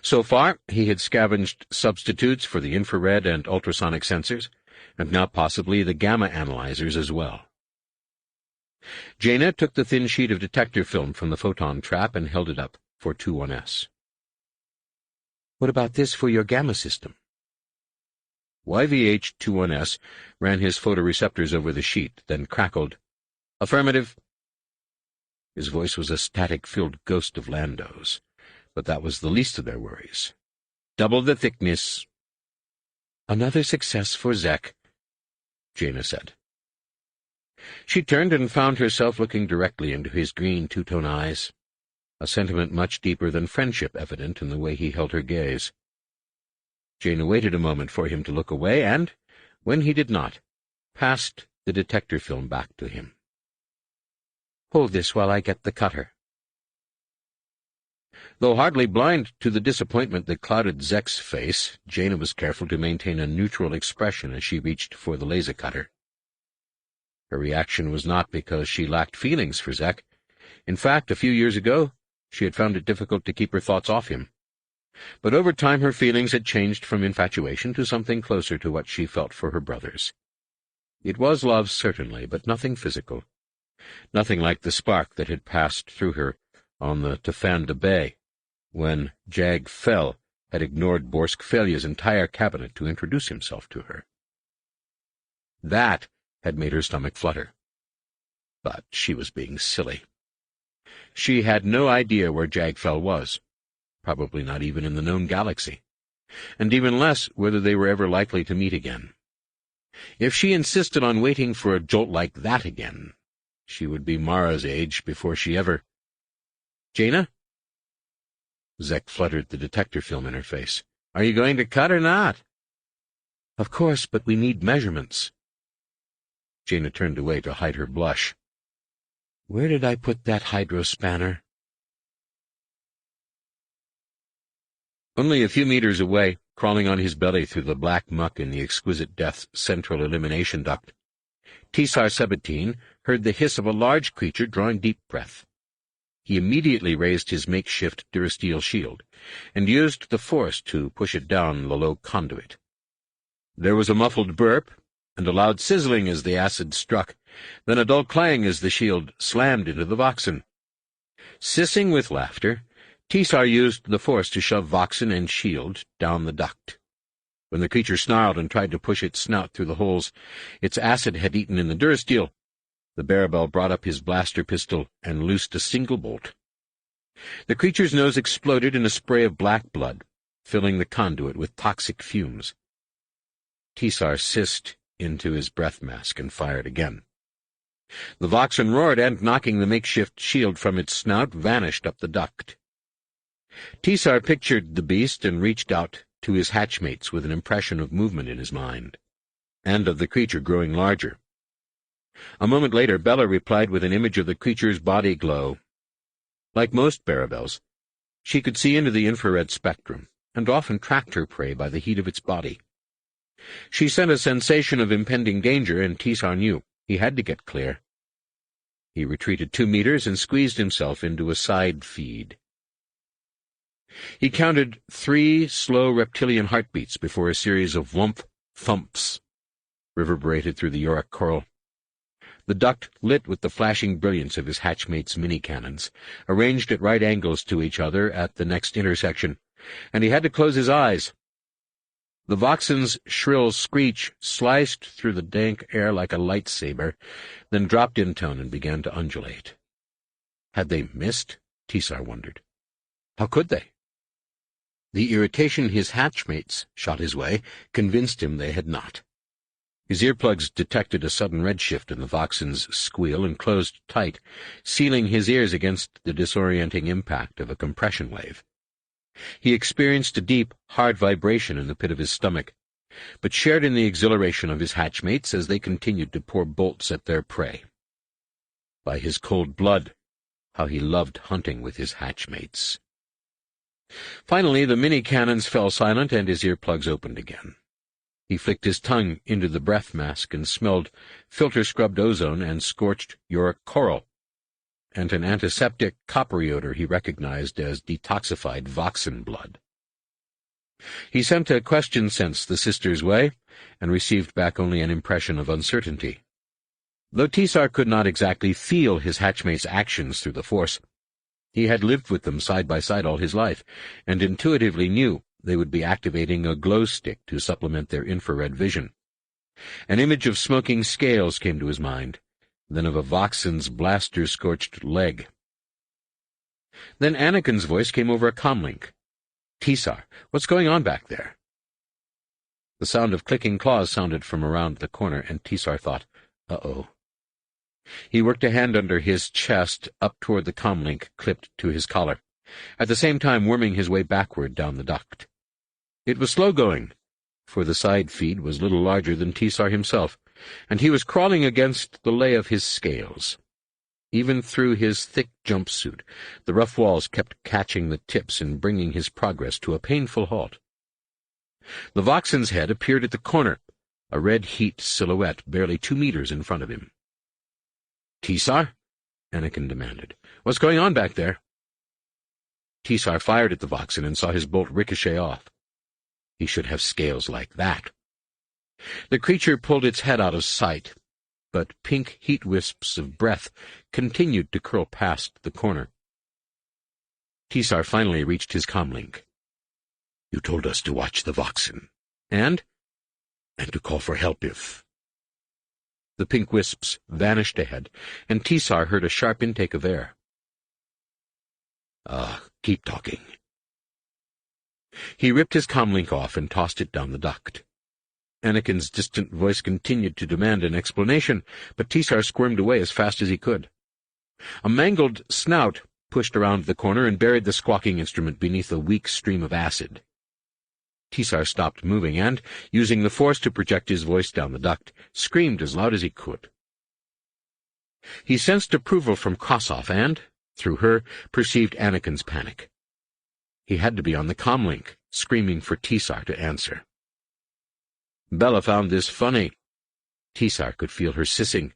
So far, he had scavenged substitutes for the infrared and ultrasonic sensors, and now possibly the gamma analyzers as well. Jaina took the thin sheet of detector film from the photon trap and held it up for 21S. "What about this for your gamma system?" YVH-21S ran his photoreceptors over the sheet, then crackled, "Affirmative." His voice was a static-filled ghost of Lando's, but that was the least of their worries. "Double the thickness." "Another success for Zek," Jaina said. She turned and found herself looking directly into his green two-tone eyes, a sentiment much deeper than friendship evident in the way he held her gaze. Jaina waited a moment for him to look away, and, when he did not, passed the detector film back to him. "Hold this while I get the cutter." Though hardly blind to the disappointment that clouded Zek's face, Jaina was careful to maintain a neutral expression as she reached for the laser cutter. Her reaction was not because she lacked feelings for Zek. In fact, a few years ago, she had found it difficult to keep her thoughts off him. But over time her feelings had changed from infatuation to something closer to what she felt for her brothers. It was love, certainly, but nothing physical. Nothing like the spark that had passed through her on the Tafanda Bay, when Jag Fell had ignored Borsk Felia's entire cabinet to introduce himself to her. That had made her stomach flutter. But she was being silly. She had no idea where Jag Fell was, probably not even in the known galaxy, and even less whether they were ever likely to meet again. If she insisted on waiting for a jolt like that again, she would be Mara's age before she ever— "Jaina?" Zek fluttered the detector film in her face. "Are you going to cut or not?" "Of course, but we need measurements." Jaina turned away to hide her blush. "Where did I put that hydro-spanner?" Only a few meters away, crawling on his belly through the black muck in the Exquisite Death's central elimination duct, Tisar 17 heard the hiss of a large creature drawing deep breath. He immediately raised his makeshift durasteel shield, and used the force to push it down the low conduit. There was a muffled burp, and a loud sizzling as the acid struck, then a dull clang as the shield slammed into the Voxen. Sissing with laughter, Tisar used the force to shove Voxen and shield down the duct. When the creature snarled and tried to push its snout through the holes its acid had eaten in the durasteel, the Barabel brought up his blaster pistol and loosed a single bolt. The creature's nose exploded in a spray of black blood, filling the conduit with toxic fumes. Tisar sissed into his breath mask and fired again. The Voxen roared and, knocking the makeshift shield from its snout, vanished up the duct. Tisar pictured the beast and reached out to his hatchmates with an impression of movement in his mind, and of the creature growing larger. A moment later, Bella replied with an image of the creature's body glow. Like most Barabels, she could see into the infrared spectrum, and often tracked her prey by the heat of its body. She sent a sensation of impending danger, and Tisar knew he had to get clear. He retreated 2 meters and squeezed himself into a side feed. He counted 3 slow reptilian heartbeats before a series of whump thumps reverberated through the Yorick coral. The duct lit with the flashing brilliance of his hatchmates' mini-cannons, arranged at right angles to each other at the next intersection, and he had to close his eyes. The Voxen's shrill screech sliced through the dank air like a lightsaber, then dropped in tone and began to undulate. Had they missed? Tisar wondered. How could they? The irritation his hatchmates shot his way convinced him they had not. His earplugs detected a sudden redshift in the Voxen's squeal and closed tight, sealing his ears against the disorienting impact of a compression wave. He experienced a deep, hard vibration in the pit of his stomach, but shared in the exhilaration of his hatchmates as they continued to pour bolts at their prey. By his cold blood, how he loved hunting with his hatchmates. Finally, the mini-cannons fell silent and his earplugs opened again. He flicked his tongue into the breath mask and smelled filter-scrubbed ozone and scorched uric coral, and an antiseptic coppery odor he recognized as detoxified Voxen blood. He sent a question sense the sisters' way, and received back only an impression of uncertainty. Though Tisar could not exactly feel his hatchmates' actions through the Force, he had lived with them side by side all his life, and intuitively knew they would be activating a glow stick to supplement their infrared vision. An image of smoking scales came to his mind, then of a Voxen's blaster-scorched leg. Then Anakin's voice came over a comlink. "Tisar, what's going on back there?" The sound of clicking claws sounded from around the corner, and Tisar thought, "Uh-oh." He worked a hand under his chest up toward the comlink clipped to his collar, at the same time worming his way backward down the duct. It was slow-going, for the side feed was little larger than Tisar himself, and he was crawling against the lay of his scales. Even through his thick jumpsuit, the rough walls kept catching the tips and bringing his progress to a painful halt. The Voxen's head appeared at the corner, a red heat silhouette barely 2 meters in front of him. "Tisar?" Anakin demanded. "What's going on back there?" Tisar fired at the Voxen and saw his bolt ricochet off. He should have scales like that. The creature pulled its head out of sight, but pink heat wisps of breath continued to curl past the corner. Tisar finally reached his comlink. "You told us to watch the Voxen. And to call for help if—" The pink wisps vanished ahead, and Tisar heard a sharp intake of air. Keep talking." He ripped his comlink off and tossed it down the duct. Anakin's distant voice continued to demand an explanation, but Tisar squirmed away as fast as he could. A mangled snout pushed around the corner and buried the squawking instrument beneath a weak stream of acid. Tisar stopped moving and, using the Force to project his voice down the duct, screamed as loud as he could. He sensed approval from Kossoff and, through her, perceived Anakin's panic. He had to be on the comlink, screaming for Tisar to answer. Bella found this funny. Tisar could feel her sissing.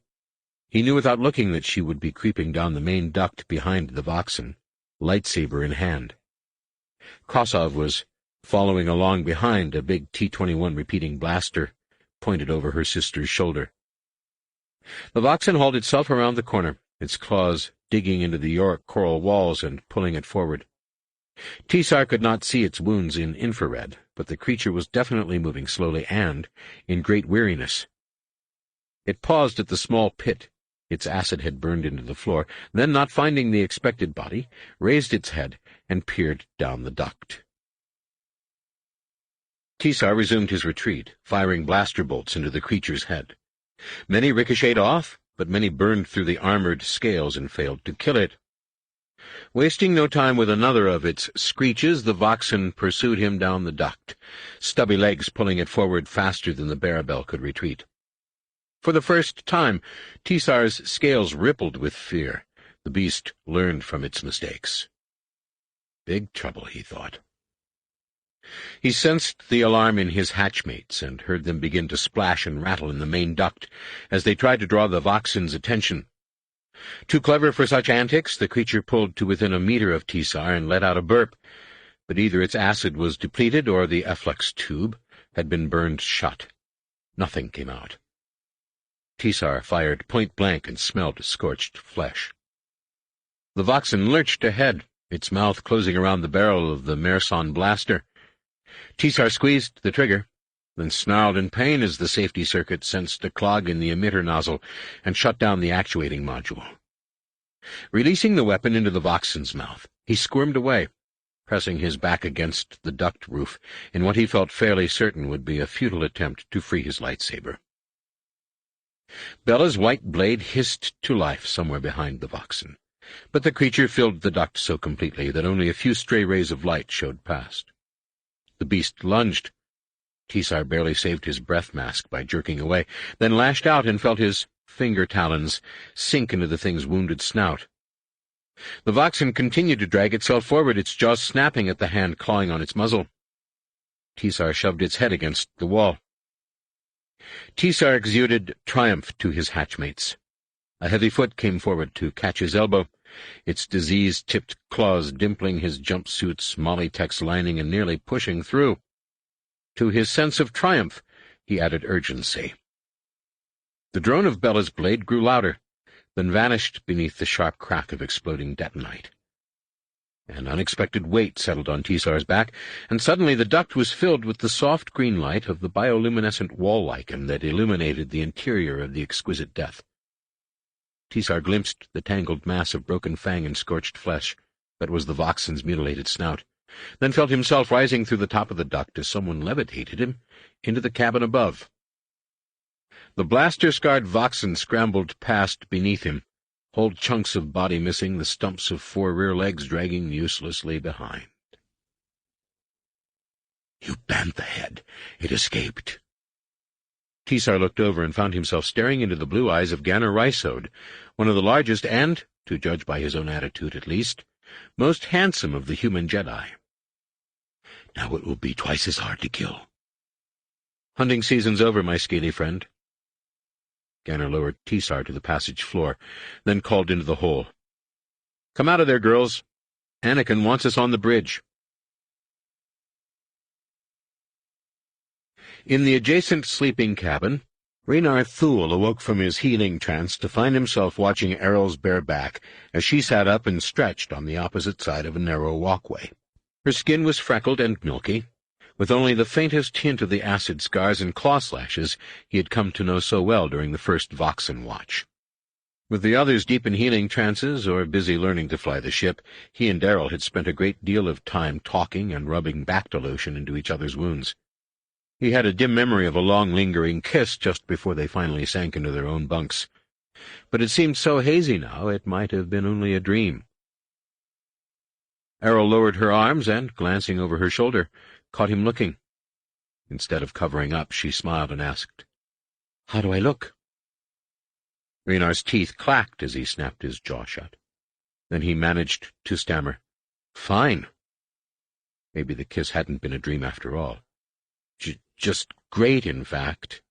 He knew without looking that she would be creeping down the main duct behind the Voxen, lightsaber in hand. Kossoff was following along behind, a big T-21 repeating blaster pointed over her sister's shoulder. The Voxen hauled itself around the corner, its claws digging into the uric coral walls and pulling it forward. Tisar could not see its wounds in infrared, but the creature was definitely moving slowly and in great weariness. It paused at the small pit its acid had burned into the floor, then, not finding the expected body, raised its head and peered down the duct. Tisar resumed his retreat, firing blaster bolts into the creature's head. Many ricocheted off, but many burned through the armored scales and failed to kill it. Wasting no time with another of its screeches, the Voxen pursued him down the duct, stubby legs pulling it forward faster than the Barabel could retreat. For the first time, Tisar's scales rippled with fear. The beast learned from its mistakes. Big trouble, he thought. He sensed the alarm in his hatchmates and heard them begin to splash and rattle in the main duct as they tried to draw the Voxen's attention. Too clever for such antics, the creature pulled to within a meter of Tisar and let out a burp, but either its acid was depleted or the efflux tube had been burned shut. Nothing came out. Tisar fired point-blank and smelled scorched flesh. The Voxen lurched ahead, its mouth closing around the barrel of the Merson blaster. Tisar squeezed the trigger, then snarled in pain as the safety circuit sensed a clog in the emitter nozzle and shut down the actuating module. Releasing the weapon into the Voxen's mouth, he squirmed away, pressing his back against the duct roof in what he felt fairly certain would be a futile attempt to free his lightsaber. Bella's white blade hissed to life somewhere behind the Voxen, but the creature filled the duct so completely that only a few stray rays of light showed past. The beast lunged, Tisar barely saved his breath mask by jerking away, then lashed out and felt his finger talons sink into the thing's wounded snout. The Voxen continued to drag itself forward, its jaws snapping at the hand clawing on its muzzle. Tisar shoved its head against the wall. Tisar exuded triumph to his hatchmates. A heavy foot came forward to catch his elbow, its disease-tipped claws dimpling his jumpsuit's Molly-Tex lining and nearly pushing through. To his sense of triumph, he added urgency. The drone of Bella's blade grew louder, then vanished beneath the sharp crack of exploding detonite. An unexpected weight settled on Tisar's back, and suddenly the duct was filled with the soft green light of the bioluminescent wall lichen that illuminated the interior of the exquisite death. Tisar glimpsed the tangled mass of broken fang and scorched flesh that was the Voxen's mutilated snout, then felt himself rising through the top of the duct as someone levitated him into the cabin above. The blaster-scarred Voxen scrambled past beneath him, whole chunks of body missing, the stumps of 4 rear legs dragging uselessly behind. "You bantha head. It escaped." Tisar looked over and found himself staring into the blue eyes of Ganner Rysode, one of the largest and, to judge by his own attitude at least, most handsome of the human Jedi. "Now it will be twice as hard to kill." "Hunting season's over, my scaly friend." Ganner lowered Tisar to the passage floor, then called into the hole. "Come out of there, girls. Anakin wants us on the bridge." In the adjacent sleeping cabin, Raynar Thule awoke from his healing trance to find himself watching Errol's bare back as she sat up and stretched on the opposite side of a narrow walkway. Her skin was freckled and milky, with only the faintest hint of the acid scars and claw slashes he had come to know so well during the first Voxen watch. With the others deep in healing trances or busy learning to fly the ship, he and Errol had spent a great deal of time talking and rubbing Bacta lotion into each other's wounds. He had a dim memory of a long, lingering kiss just before they finally sank into their own bunks. But it seemed so hazy now it might have been only a dream. Errol lowered her arms and, glancing over her shoulder, caught him looking. Instead of covering up, she smiled and asked, "How do I look?" Raynar's teeth clacked as he snapped his jaw shut. Then he managed to stammer, "Fine." Maybe the kiss hadn't been a dream after all. Just great, in fact.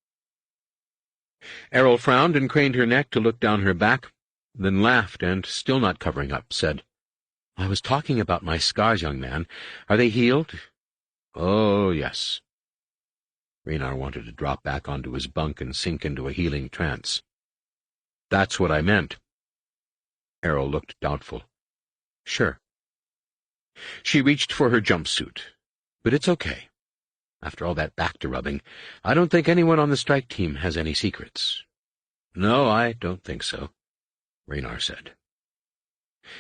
Errol frowned and craned her neck to look down her back, then laughed and, still not covering up, said, "I was talking about my scars, young man. Are they healed?" "Oh, yes." Raynar wanted to drop back onto his bunk and sink into a healing trance. "That's what I meant." Errol looked doubtful. "Sure." She reached for her jumpsuit. "But it's okay. After all that back-to-rubbing, I don't think anyone on the strike team has any secrets." "No, I don't think so," Raynar said.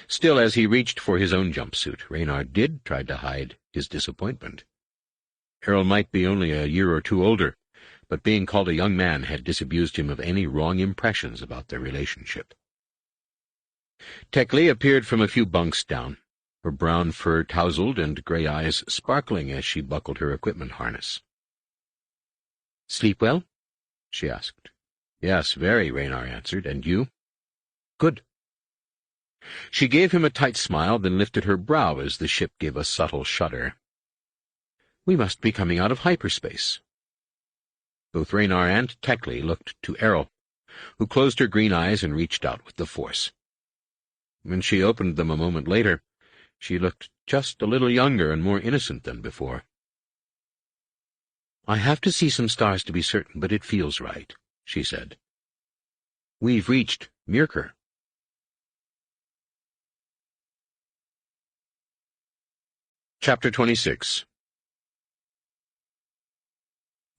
Still, as he reached for his own jumpsuit, Raynar did try to hide his disappointment. Errol might be only a year or 2 older, but being called a young man had disabused him of any wrong impressions about their relationship. Tekli appeared from a few bunks down, her brown fur tousled and gray eyes sparkling as she buckled her equipment harness. "Sleep well?" she asked. "Yes, very," Raynar answered. "And you?" "Good." She gave him a tight smile, then lifted her brow as the ship gave a subtle shudder. "We must be coming out of hyperspace." Both Raynar and Tekli looked to Errol, who closed her green eyes and reached out with the Force. When she opened them a moment later, she looked just a little younger and more innocent than before. "I have to see some stars to be certain, but it feels right," she said. "We've reached Myrkur." Chapter 26.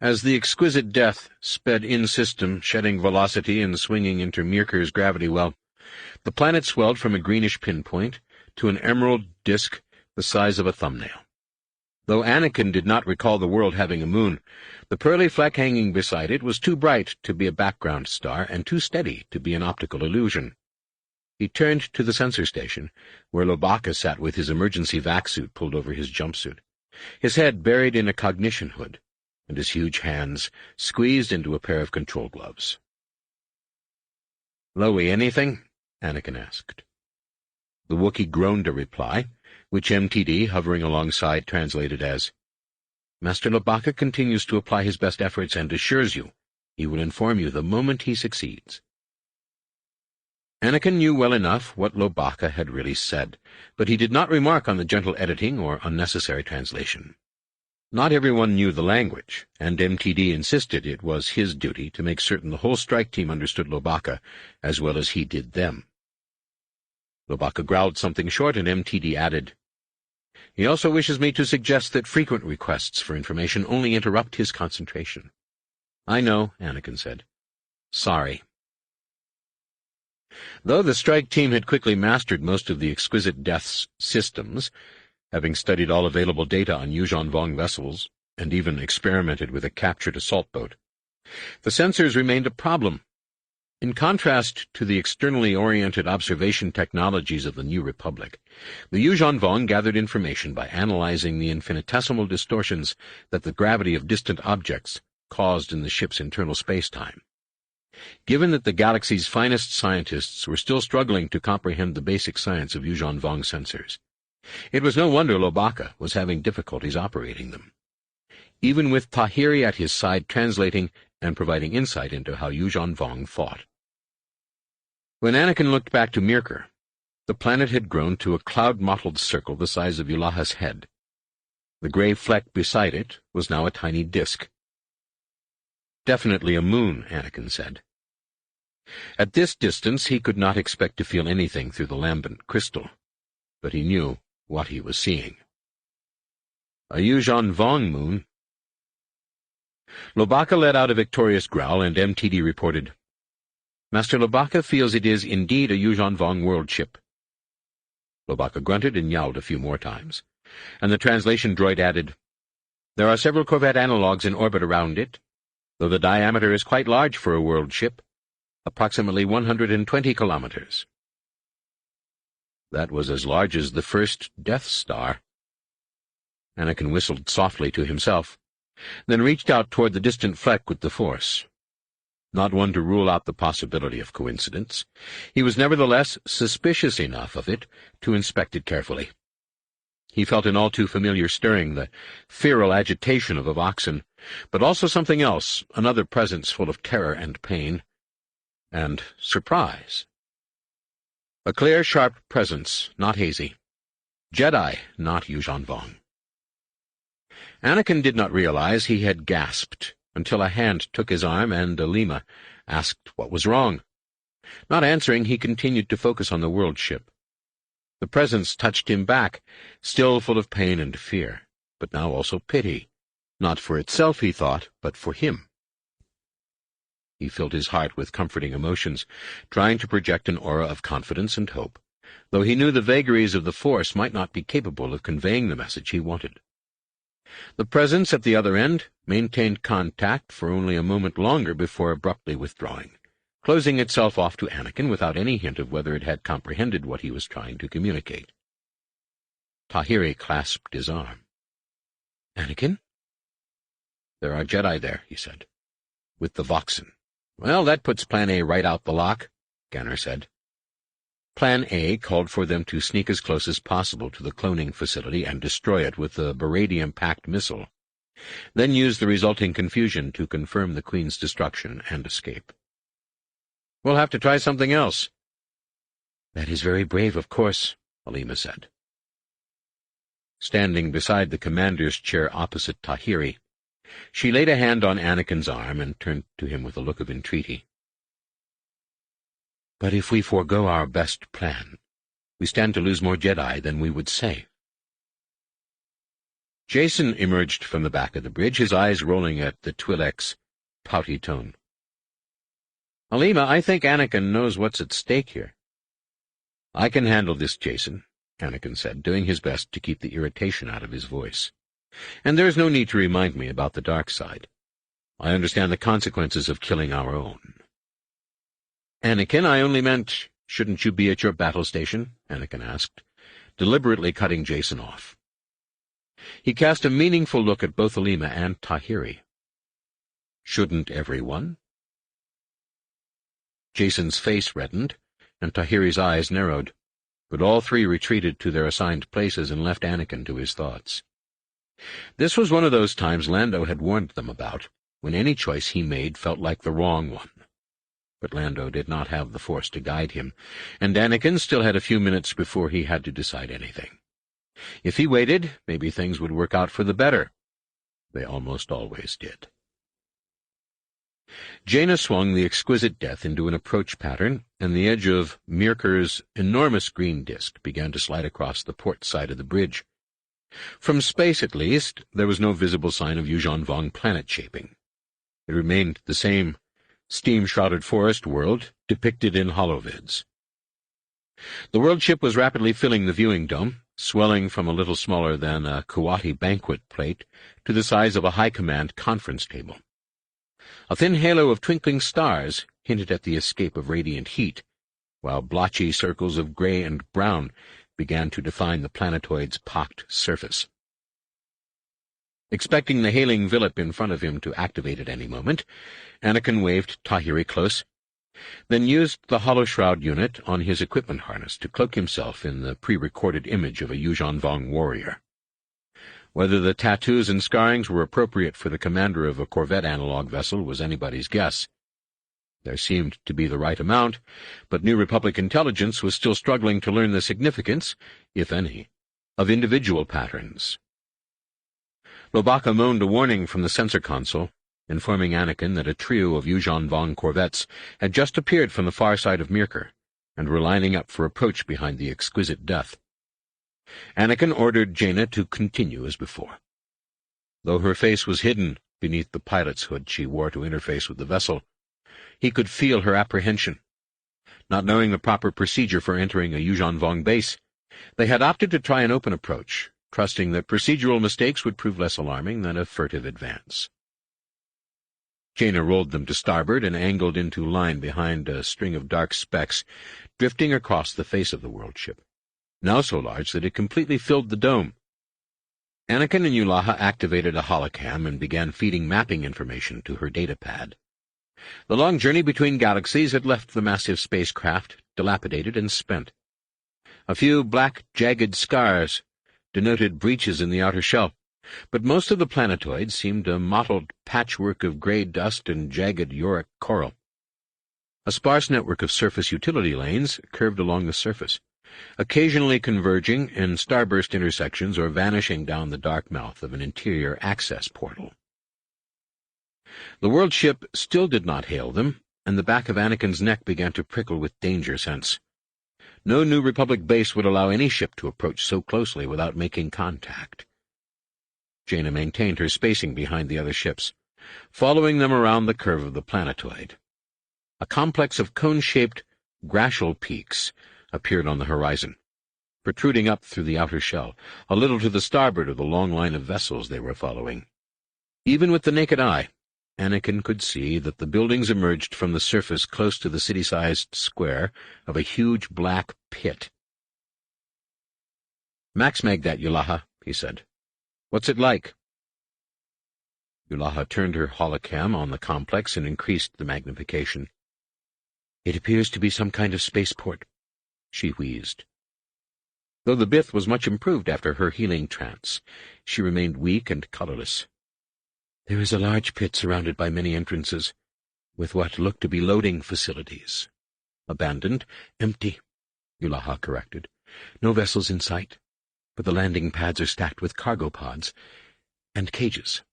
As the exquisite death sped in-system, shedding velocity and swinging into Myrkur's gravity well, the planet swelled from a greenish pinpoint to an emerald disk the size of a thumbnail. Though Anakin did not recall the world having a moon, the pearly fleck hanging beside it was too bright to be a background star and too steady to be an optical illusion. He turned to the sensor station, where Lobaka sat with his emergency vac suit pulled over his jumpsuit, his head buried in a cognition hood, and his huge hands squeezed into a pair of control gloves. "Loey, anything?" Anakin asked. The Wookiee groaned a reply, which MTD, hovering alongside, translated as, "Master Lobaka continues to apply his best efforts and assures you he will inform you the moment he succeeds." Anakin knew well enough what Lobaka had really said, but he did not remark on the gentle editing or unnecessary translation. Not everyone knew the language, and MTD insisted it was his duty to make certain the whole strike team understood Lobaka as well as he did them. Lobaka growled something short, and MTD added, "He also wishes me to suggest that frequent requests for information only interrupt his concentration." "I know," Anakin said. "Sorry." Though the strike team had quickly mastered most of the Exquisite Death's systems, having studied all available data on Yuuzhan Vong vessels, and even experimented with a captured assault boat, the sensors remained a problem. In contrast to the externally oriented observation technologies of the New Republic, the Yuuzhan Vong gathered information by analyzing the infinitesimal distortions that the gravity of distant objects caused in the ship's internal space-time. Given that the galaxy's finest scientists were still struggling to comprehend the basic science of Yuuzhan Vong sensors, it was no wonder Lobaka was having difficulties operating them. Even with Tahiri at his side translating and providing insight into how Yuuzhan Vong fought. When Anakin looked back to Mirkor, the planet had grown to a cloud-mottled circle the size of Yulaha's head. The gray fleck beside it was now a tiny disk. "Definitely a moon," Anakin said. At this distance he could not expect to feel anything through the lambent crystal, but he knew what he was seeing. A Yuuzhan Vong moon. Lobaka let out a victorious growl, and MTD reported, "Master Lobaka feels it is indeed a Yuuzhan Vong world ship." Lobaka grunted and yowled a few more times, and the translation droid added, "There are several Corvette analogues in orbit around it, though the diameter is quite large for a world ship, approximately 120 kilometers. That was as large as the first Death Star. Anakin whistled softly to himself, then reached out toward the distant fleck with the Force. Not one to rule out the possibility of coincidence, he was nevertheless suspicious enough of it to inspect it carefully. He felt an all-too-familiar stirring, the feral agitation of a Voxen, but also something else, another presence full of terror and pain, and surprise. A clear, sharp presence, not hazy. Jedi, not Yuuzhan Vong. Anakin did not realize he had gasped until a hand took his arm and Alima asked what was wrong. Not answering, he continued to focus on the world ship. The presence touched him back, still full of pain and fear, but now also pity. Not for itself, he thought, but for him. He filled his heart with comforting emotions, trying to project an aura of confidence and hope, though he knew the vagaries of the Force might not be capable of conveying the message he wanted. The presence at the other end maintained contact for only a moment longer before abruptly withdrawing, closing itself off to Anakin without any hint of whether it had comprehended what he was trying to communicate. Tahiri clasped his arm. "Anakin?" "There are Jedi there," he said, "with the Voxen." "Well, that puts Plan A right out the lock," Ganner said. Plan A called for them to sneak as close as possible to the cloning facility and destroy it with the beradium-packed missile, then use the resulting confusion to confirm the Queen's destruction and escape. "We'll have to try something else." "That is very brave, of course," Alima said. Standing beside the commander's chair opposite Tahiri, she laid a hand on Anakin's arm and turned to him with a look of entreaty. "But if we forego our best plan, we stand to lose more Jedi than we would save." Jason emerged from the back of the bridge, his eyes rolling at the Twi'lek's pouty tone. "Alima, I think Anakin knows what's at stake here." "I can handle this, Jason," Anakin said, doing his best to keep the irritation out of his voice. "And there is no need to remind me about the dark side. I understand the consequences of killing our own." "Anakin, I only meant, shouldn't you be at your battle station?" Anakin asked, deliberately cutting Jason off. He cast a meaningful look at both Alima and Tahiri, Shouldn't everyone? Jason's face reddened, and Tahiri's eyes narrowed, but all three retreated to their assigned places and left Anakin to his thoughts. This was one of those times Lando had warned them about, when any choice he made felt like the wrong one. But Lando did not have the Force to guide him, and Anakin still had a few minutes before he had to decide anything. If he waited, maybe things would work out for the better. They almost always did. Jaina swung the exquisite death into an approach pattern, and the edge of Mirker's enormous green disk began to slide across the port side of the bridge. From space, at least, there was no visible sign of Yuuzhan Vong planet shaping. It remained the same steam-shrouded forest world depicted in holovids. The world ship was rapidly filling the viewing dome, swelling from a little smaller than a Kuwati banquet plate to the size of a high-command conference table. A thin halo of twinkling stars hinted at the escape of radiant heat, while blotchy circles of gray and brown began to define the planetoid's pocked surface. Expecting the hailing Villip in front of him to activate at any moment, Anakin waved Tahiri close, then used the holoshroud unit on his equipment harness to cloak himself in the pre-recorded image of a Yuuzhan Vong warrior. Whether the tattoos and scarrings were appropriate for the commander of a Corvette analog vessel was anybody's guess. There seemed to be the right amount, but New Republic intelligence was still struggling to learn the significance, if any, of individual patterns. Lobaka moaned a warning from the sensor console, informing Anakin that a trio of Yuuzhan Vong corvettes had just appeared from the far side of Mirker, and were lining up for approach behind the exquisite death. Anakin ordered Jaina to continue as before. Though her face was hidden beneath the pilot's hood she wore to interface with the vessel, he could feel her apprehension. Not knowing the proper procedure for entering a Yuuzhan Vong base, they had opted to try an open approach, trusting that procedural mistakes would prove less alarming than a furtive advance. Jaina rolled them to starboard and angled into line behind a string of dark specks drifting across the face of the world ship, now so large that it completely filled the dome. Anakin and Yulaha activated a holocam and began feeding mapping information to her datapad. The long journey between galaxies had left the massive spacecraft dilapidated and spent. A few black, jagged scars denoted breaches in the outer shell, but most of the planetoid seemed a mottled patchwork of gray dust and jagged yorick coral. A sparse network of surface utility lanes curved along the surface, occasionally converging in starburst intersections or vanishing down the dark mouth of an interior access portal. The world ship still did not hail them, and the back of Anakin's neck began to prickle with danger sense. No New Republic base would allow any ship to approach so closely without making contact. Jaina maintained her spacing behind the other ships, following them around the curve of the planetoid. A complex of cone-shaped glacial peaks appeared on the horizon, protruding up through the outer shell, a little to the starboard of the long line of vessels they were following. Even with the naked eye, Anakin could see that the buildings emerged from the surface close to the city-sized square of a huge black pit. "Max-mag that, Yulaha," he said. "What's it like?" Yulaha turned her holocam on the complex and increased the magnification. "It appears to be some kind of spaceport," she wheezed. Though the Bith was much improved after her healing trance, she remained weak and colorless. "There is a large pit surrounded by many entrances, with what look to be loading facilities." "Abandoned, empty," Yulaha corrected. "No vessels in sight, but the landing pads are stacked with cargo pods and cages."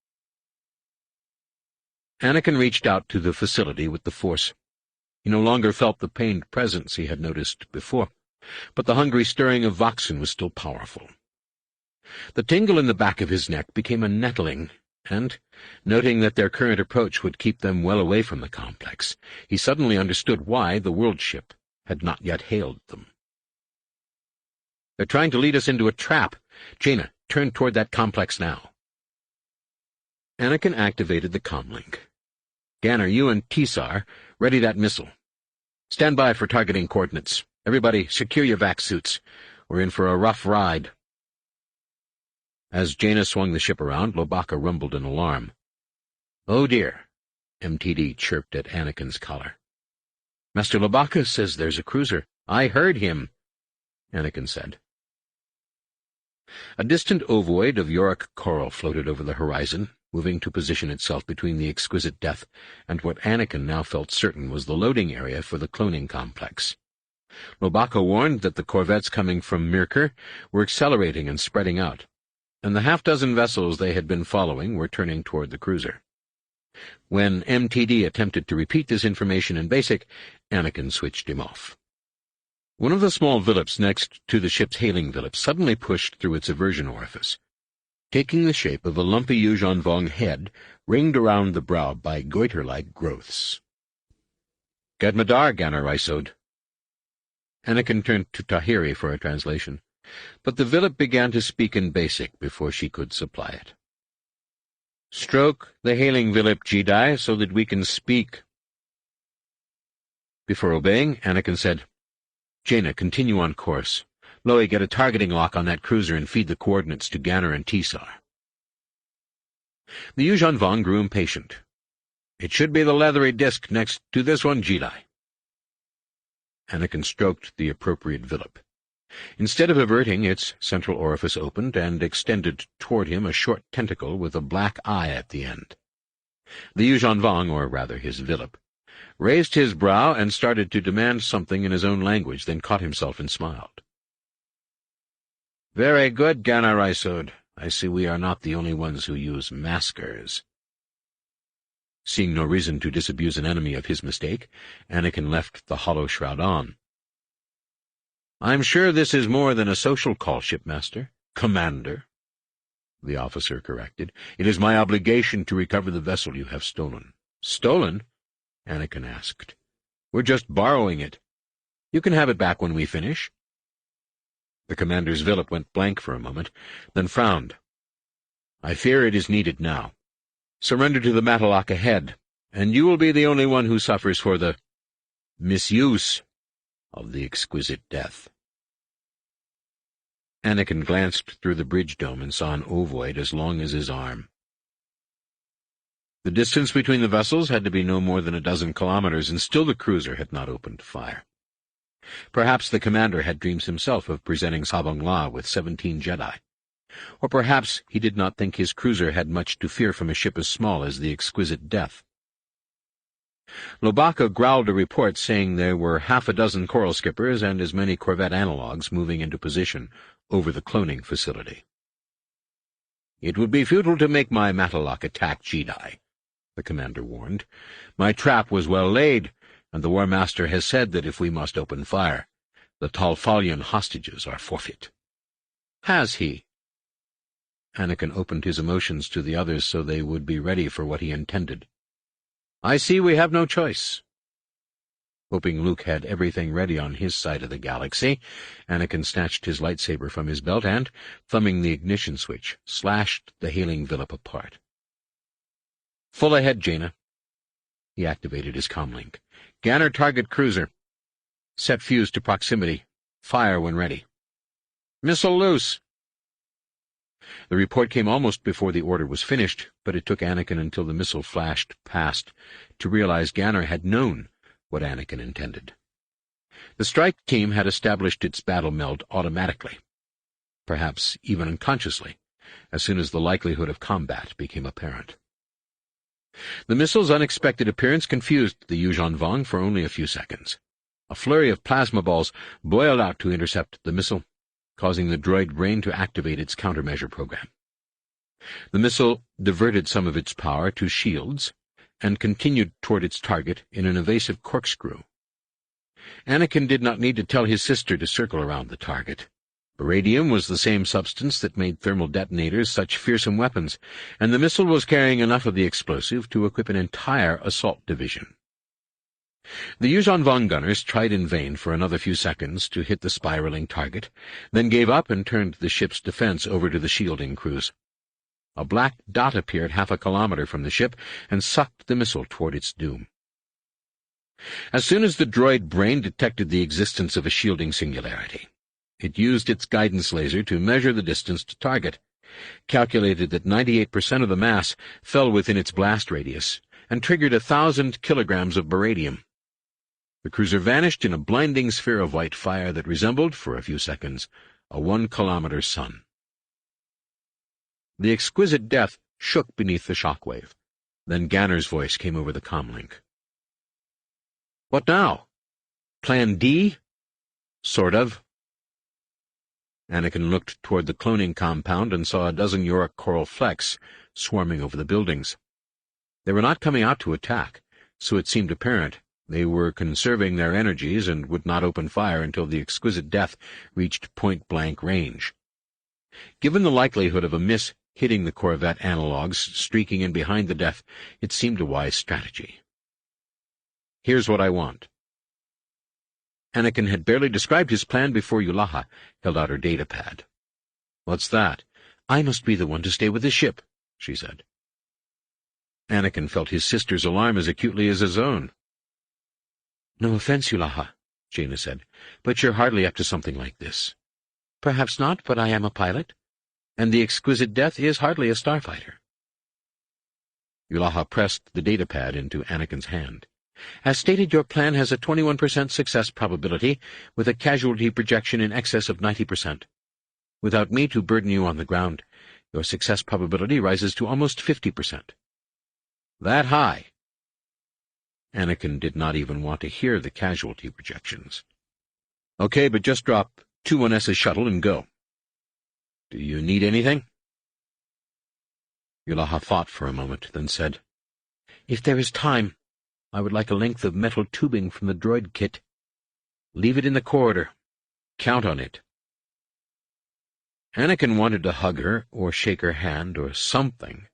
Anakin reached out to the facility with the Force. He no longer felt the pained presence he had noticed before, but the hungry stirring of Voxen was still powerful. The tingle in the back of his neck became a nettling, and, noting that their current approach would keep them well away from the complex, he suddenly understood why the world ship had not yet hailed them. "They're trying to lead us into a trap. Jaina, turn toward that complex now." Anakin activated the comlink. "Ganner, you and Tisar, ready that missile. Stand by for targeting coordinates. Everybody, secure your vac suits. We're in for a rough ride." As Jaina swung the ship around, Lobaka rumbled in alarm. "Oh dear, MTD chirped at Anakin's collar. "Master Lubaka says there's a cruiser. I heard him," Anakin said. A distant ovoid of Yorick coral floated over the horizon, moving to position itself between the exquisite death and what Anakin now felt certain was the loading area for the cloning complex. Lubaka warned that the corvettes coming from Mirkr were accelerating and spreading out, and the half-dozen vessels they had been following were turning toward the cruiser. When MTD attempted to repeat this information in BASIC, Anakin switched him off. One of the small villips next to the ship's hailing villip suddenly pushed through its aversion orifice, taking the shape of a lumpy Yuuzhan Vong head ringed around the brow by goiter-like growths. "Gadmadar, Ganar Rysode." Anakin turned to Tahiri for a translation, but the villip began to speak in BASIC before she could supply it. "Stroke the hailing villip, Jedi, so that we can speak." Before obeying, Anakin said, "Jaina, continue on course. Loey, get a targeting lock on that cruiser and feed the coordinates to Ganar and Tisar." The Yuuzhan Vong grew impatient. "It should be the leathery disk next to this one, Jedi." Anakin stroked the appropriate villip. Instead of averting, its central orifice opened and extended toward him a short tentacle with a black eye at the end. The Yuuzhan Vong, or rather his villip, raised his brow and started to demand something in his own language, then caught himself and smiled. "Very good, Ganar Rysode. I see we are not the only ones who use maskers." Seeing no reason to disabuse an enemy of his mistake, Anakin left the hollow shroud on. "I'm sure this is more than a social call, Shipmaster. Commander," the officer corrected. "It is my obligation to recover the vessel you have stolen." "Stolen?" Anakin asked. "We're just borrowing it. You can have it back when we finish." The commander's villip went blank for a moment, then frowned. "I fear it is needed now. Surrender to the Matlock ahead, and you will be the only one who suffers for the misuse of the exquisite death." Anakin glanced through the bridge dome and saw an ovoid as long as his arm. The distance between the vessels had to be no more than a dozen kilometers, and still the cruiser had not opened fire. Perhaps the commander had dreams himself of presenting Sabong La with 17 Jedi. Or perhaps he did not think his cruiser had much to fear from a ship as small as the exquisite death. Lubaka growled a report saying there were half a dozen coral skippers and as many corvette analogues moving into position over the cloning facility. "It would be futile to make my Matlock attack Jedi," the commander warned. "My trap was well laid, and the War Master has said that if we must open fire, the Talfalian hostages are forfeit." "Has he?" Anakin opened his emotions to the others so they would be ready for what he intended. "I see we have no choice." Hoping Luke had everything ready on his side of the galaxy, Anakin snatched his lightsaber from his belt and, thumbing the ignition switch, slashed the hailing villip apart. "Full ahead, Jaina." He activated his comlink. "Ganar target cruiser. Set fuse to proximity. Fire when ready." "Missile loose." The report came almost before the order was finished, but it took Anakin until the missile flashed past to realize Ganar had known what Anakin intended. The strike team had established its battle meld automatically, perhaps even unconsciously, as soon as the likelihood of combat became apparent. The missile's unexpected appearance confused the Yuuzhan Vong for only a few seconds. A flurry of plasma balls boiled out to intercept the missile, causing the droid brain to activate its countermeasure program. The missile diverted some of its power to shields and continued toward its target in an evasive corkscrew. Anakin did not need to tell his sister to circle around the target. Baradium was the same substance that made thermal detonators such fearsome weapons, and the missile was carrying enough of the explosive to equip an entire assault division. The Yuuzhan Vong gunners tried in vain for another few seconds to hit the spiraling target, then gave up and turned the ship's defense over to the shielding crews. A black dot appeared half a kilometer from the ship and sucked the missile toward its doom. As soon as the droid brain detected the existence of a shielding singularity, it used its guidance laser to measure the distance to target, calculated that 98% of the mass fell within its blast radius, and triggered 1,000 kilograms of beradium. The cruiser vanished in a blinding sphere of white fire that resembled, for a few seconds, a 1-kilometer sun. The exquisite death shook beneath the shockwave. Then Ganner's voice came over the comlink. "What now? Plan D?" "Sort of." Anakin looked toward the cloning compound and saw a dozen Yorick coral flecks swarming over the buildings. They were not coming out to attack, so it seemed apparent they were conserving their energies and would not open fire until the exquisite death reached point-blank range. Given the likelihood of a miss hitting the Corvette analogs streaking in behind the death, it seemed a wise strategy. "Here's what I want." Anakin had barely described his plan before Yulaha held out her datapad. "What's that?" "I must be the one to stay with the ship," she said. Anakin felt his sister's alarm as acutely as his own. "No offense, Yulaha," Jaina said, "but you're hardly up to something like this." "Perhaps not, but I am a pilot, and the exquisite death is hardly a starfighter." Yulaha pressed the datapad into Anakin's hand. "As stated, your plan has a 21% success probability, with a casualty projection in excess of 90%. Without me to burden you on the ground, your success probability rises to almost 50%. "That high?" Anakin did not even want to hear the casualty projections. "Okay, but just drop 21S's shuttle and go. Do you need anything?" Yulaha thought for a moment, then said, "If there is time, I would like a length of metal tubing from the droid kit. Leave it in the corridor. Count on it." Anakin wanted to hug her, or shake her hand, or something,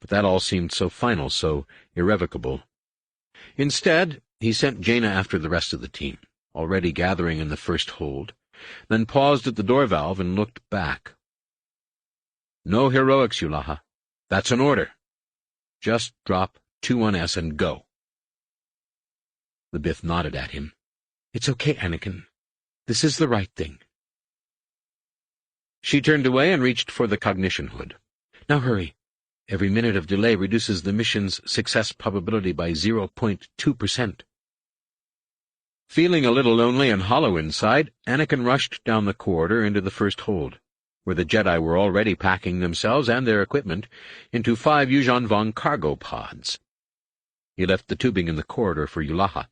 but that all seemed so final, so irrevocable. Instead, he sent Jaina after the rest of the team, already gathering in the first hold, then paused at the door valve and looked back. "No heroics, Yulaha. That's an order. Just drop 21S and go." The Bith nodded at him. "It's okay, Anakin. This is the right thing." She turned away and reached for the cognition hood. "Now hurry. Every minute of delay reduces the mission's success probability by 0.2%. Feeling a little lonely and hollow inside, Anakin rushed down the corridor into the first hold, where the Jedi were already packing themselves and their equipment into 5 Yuuzhan Vong cargo pods. He left the tubing in the corridor for Yulaha,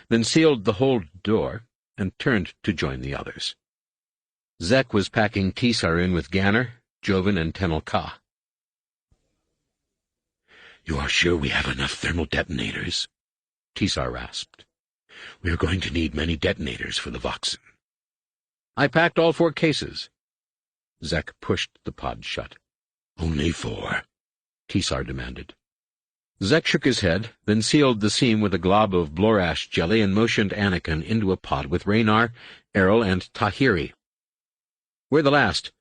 then sealed the hold door and turned to join the others. Zek was packing Tisar in with Ganner, Jovan, and Tenel Ka. "You are sure we have enough thermal detonators?" Tisar rasped. "We are going to need many detonators for the Voxen." "I packed all 4 cases." Zek pushed the pod shut. "Only 4?" Tisar demanded. Zek shook his head, then sealed the seam with a glob of blorash jelly and motioned Anakin into a pod with Raynar, Errol, and Tahiri. "We're the last.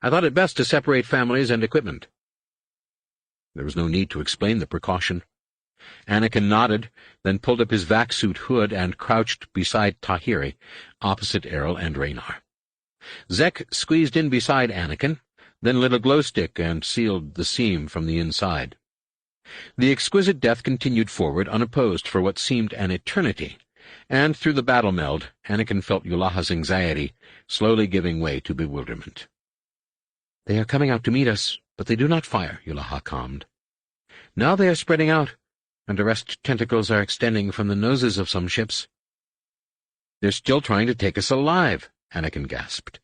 I thought it best to separate families and equipment." There was no need to explain the precaution. Anakin nodded, then pulled up his vac suit hood and crouched beside Tahiri, opposite Errol and Raynar. Zek squeezed in beside Anakin, then lit a glow stick and sealed the seam from the inside. The exquisite death continued forward unopposed for what seemed an eternity, and through the battle meld, Anakin felt Yulaha's anxiety slowly giving way to bewilderment. "They are coming out to meet us, but they do not fire," Yulaha calmed. "Now they are spreading out, and arrest tentacles are extending from the noses of some ships." "They're still trying to take us alive," Anakin gasped.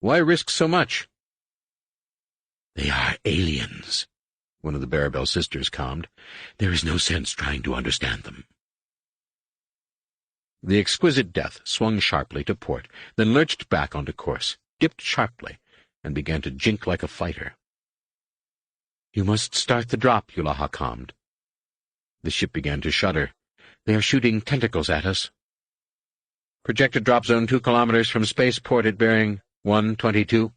"Why risk so much?" "They are aliens," one of the Barabel sisters calmed. "There is no sense trying to understand them." The exquisite death swung sharply to port, then lurched back onto course, dipped sharply, and began to jink like a fighter. "You must start the drop," Yulaha calmed. The ship began to shudder. "They are shooting tentacles at us." "Projected drop zone 2 kilometers from spaceport at bearing 122.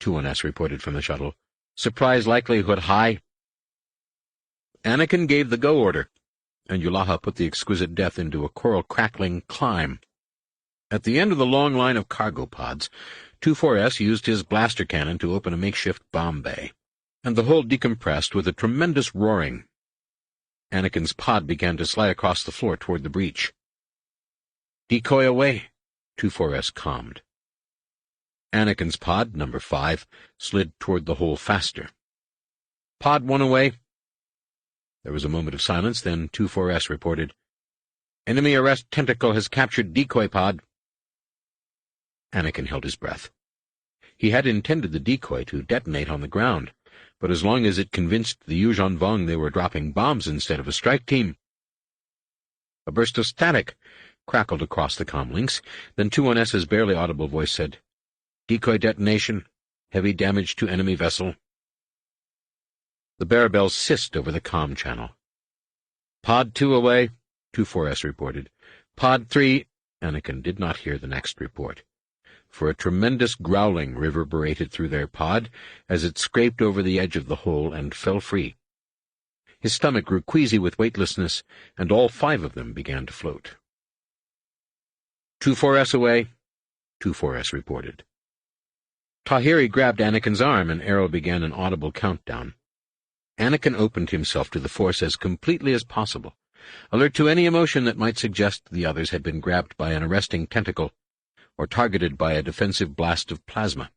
21S reported from the shuttle. "Surprise likelihood high." Anakin gave the go order, and Yulaha put the exquisite death into a coral-crackling climb. At the end of the long line of cargo pods, 24S used his blaster cannon to open a makeshift bomb bay, and the hull decompressed with a tremendous roaring. Anakin's pod began to slide across the floor toward the breach. "Decoy away," 2-4S calmed. Anakin's pod, number 5, slid toward the hole faster. "Pod 1 away." There was a moment of silence, then 2-4S reported, "Enemy arrest tentacle has captured decoy pod." Anakin held his breath. He had intended the decoy to detonate on the ground, but as long as it convinced the Yuuzhan Vong they were dropping bombs instead of a strike team. A burst of static crackled across the comlinks, then 2-1S's barely audible voice said, "Decoy detonation. Heavy damage to enemy vessel." The Barabels hissed over the comm channel. "Pod 2 away," 2-4S reported. "Pod 3—" Anakin did not hear the next report, for a tremendous growling reverberated through their pod as it scraped over the edge of the hole and fell free. His stomach grew queasy with weightlessness, and all 5 of them began to float. "2-4S away," 2-4S reported. Tahiri grabbed Anakin's arm, and Errol began an audible countdown. Anakin opened himself to the Force as completely as possible, alert to any emotion that might suggest the others had been grabbed by an arresting tentacle or targeted by a defensive blast of plasma.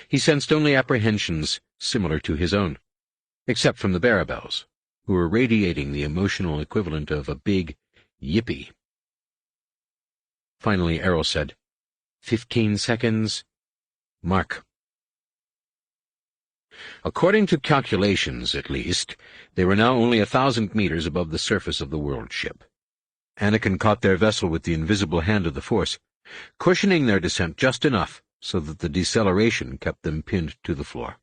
He sensed only apprehensions similar to his own, except from the Barabels, who were radiating the emotional equivalent of a big yippee. Finally, Errol said, 15 seconds. Mark. According to calculations, at least, they were now only 1,000 meters above the surface of the world ship. Anakin caught their vessel with the invisible hand of the Force, cushioning their descent just enough so that the deceleration kept them pinned to the floor.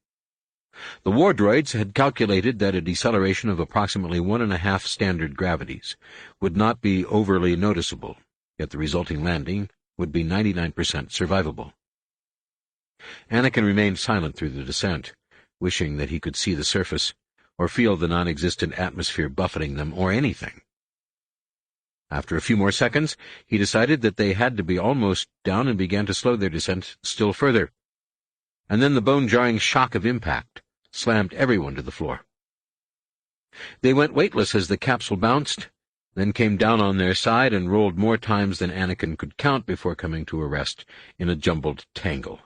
The war droids had calculated that a deceleration of approximately 1.5 standard gravities would not be overly noticeable, yet the resulting landing would be 99% survivable. Anakin remained silent through the descent, wishing that he could see the surface, or feel the non-existent atmosphere buffeting them, or anything. After a few more seconds, he decided that they had to be almost down and began to slow their descent still further. And then the bone-jarring shock of impact slammed everyone to the floor. They went weightless as the capsule bounced, then came down on their side and rolled more times than Anakin could count before coming to a rest in a jumbled tangle.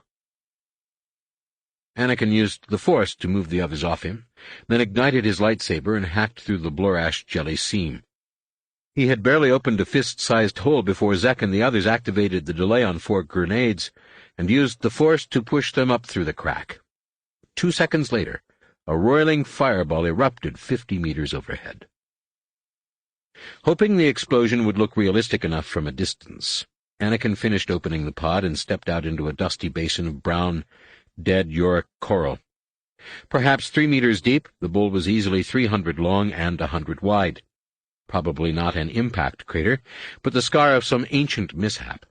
Anakin used the Force to move the others off him, then ignited his lightsaber and hacked through the Blorash jelly seam. He had barely opened a fist-sized hole before Zek and the others activated the delay on 4 grenades and used the Force to push them up through the crack. 2 seconds later, a roiling fireball erupted 50 meters overhead. Hoping the explosion would look realistic enough from a distance, Anakin finished opening the pod and stepped out into a dusty basin of brown, dead Yorick coral. Perhaps 3 meters deep, the bowl was easily 300 long and 100 wide. Probably not an impact crater, but the scar of some ancient mishap.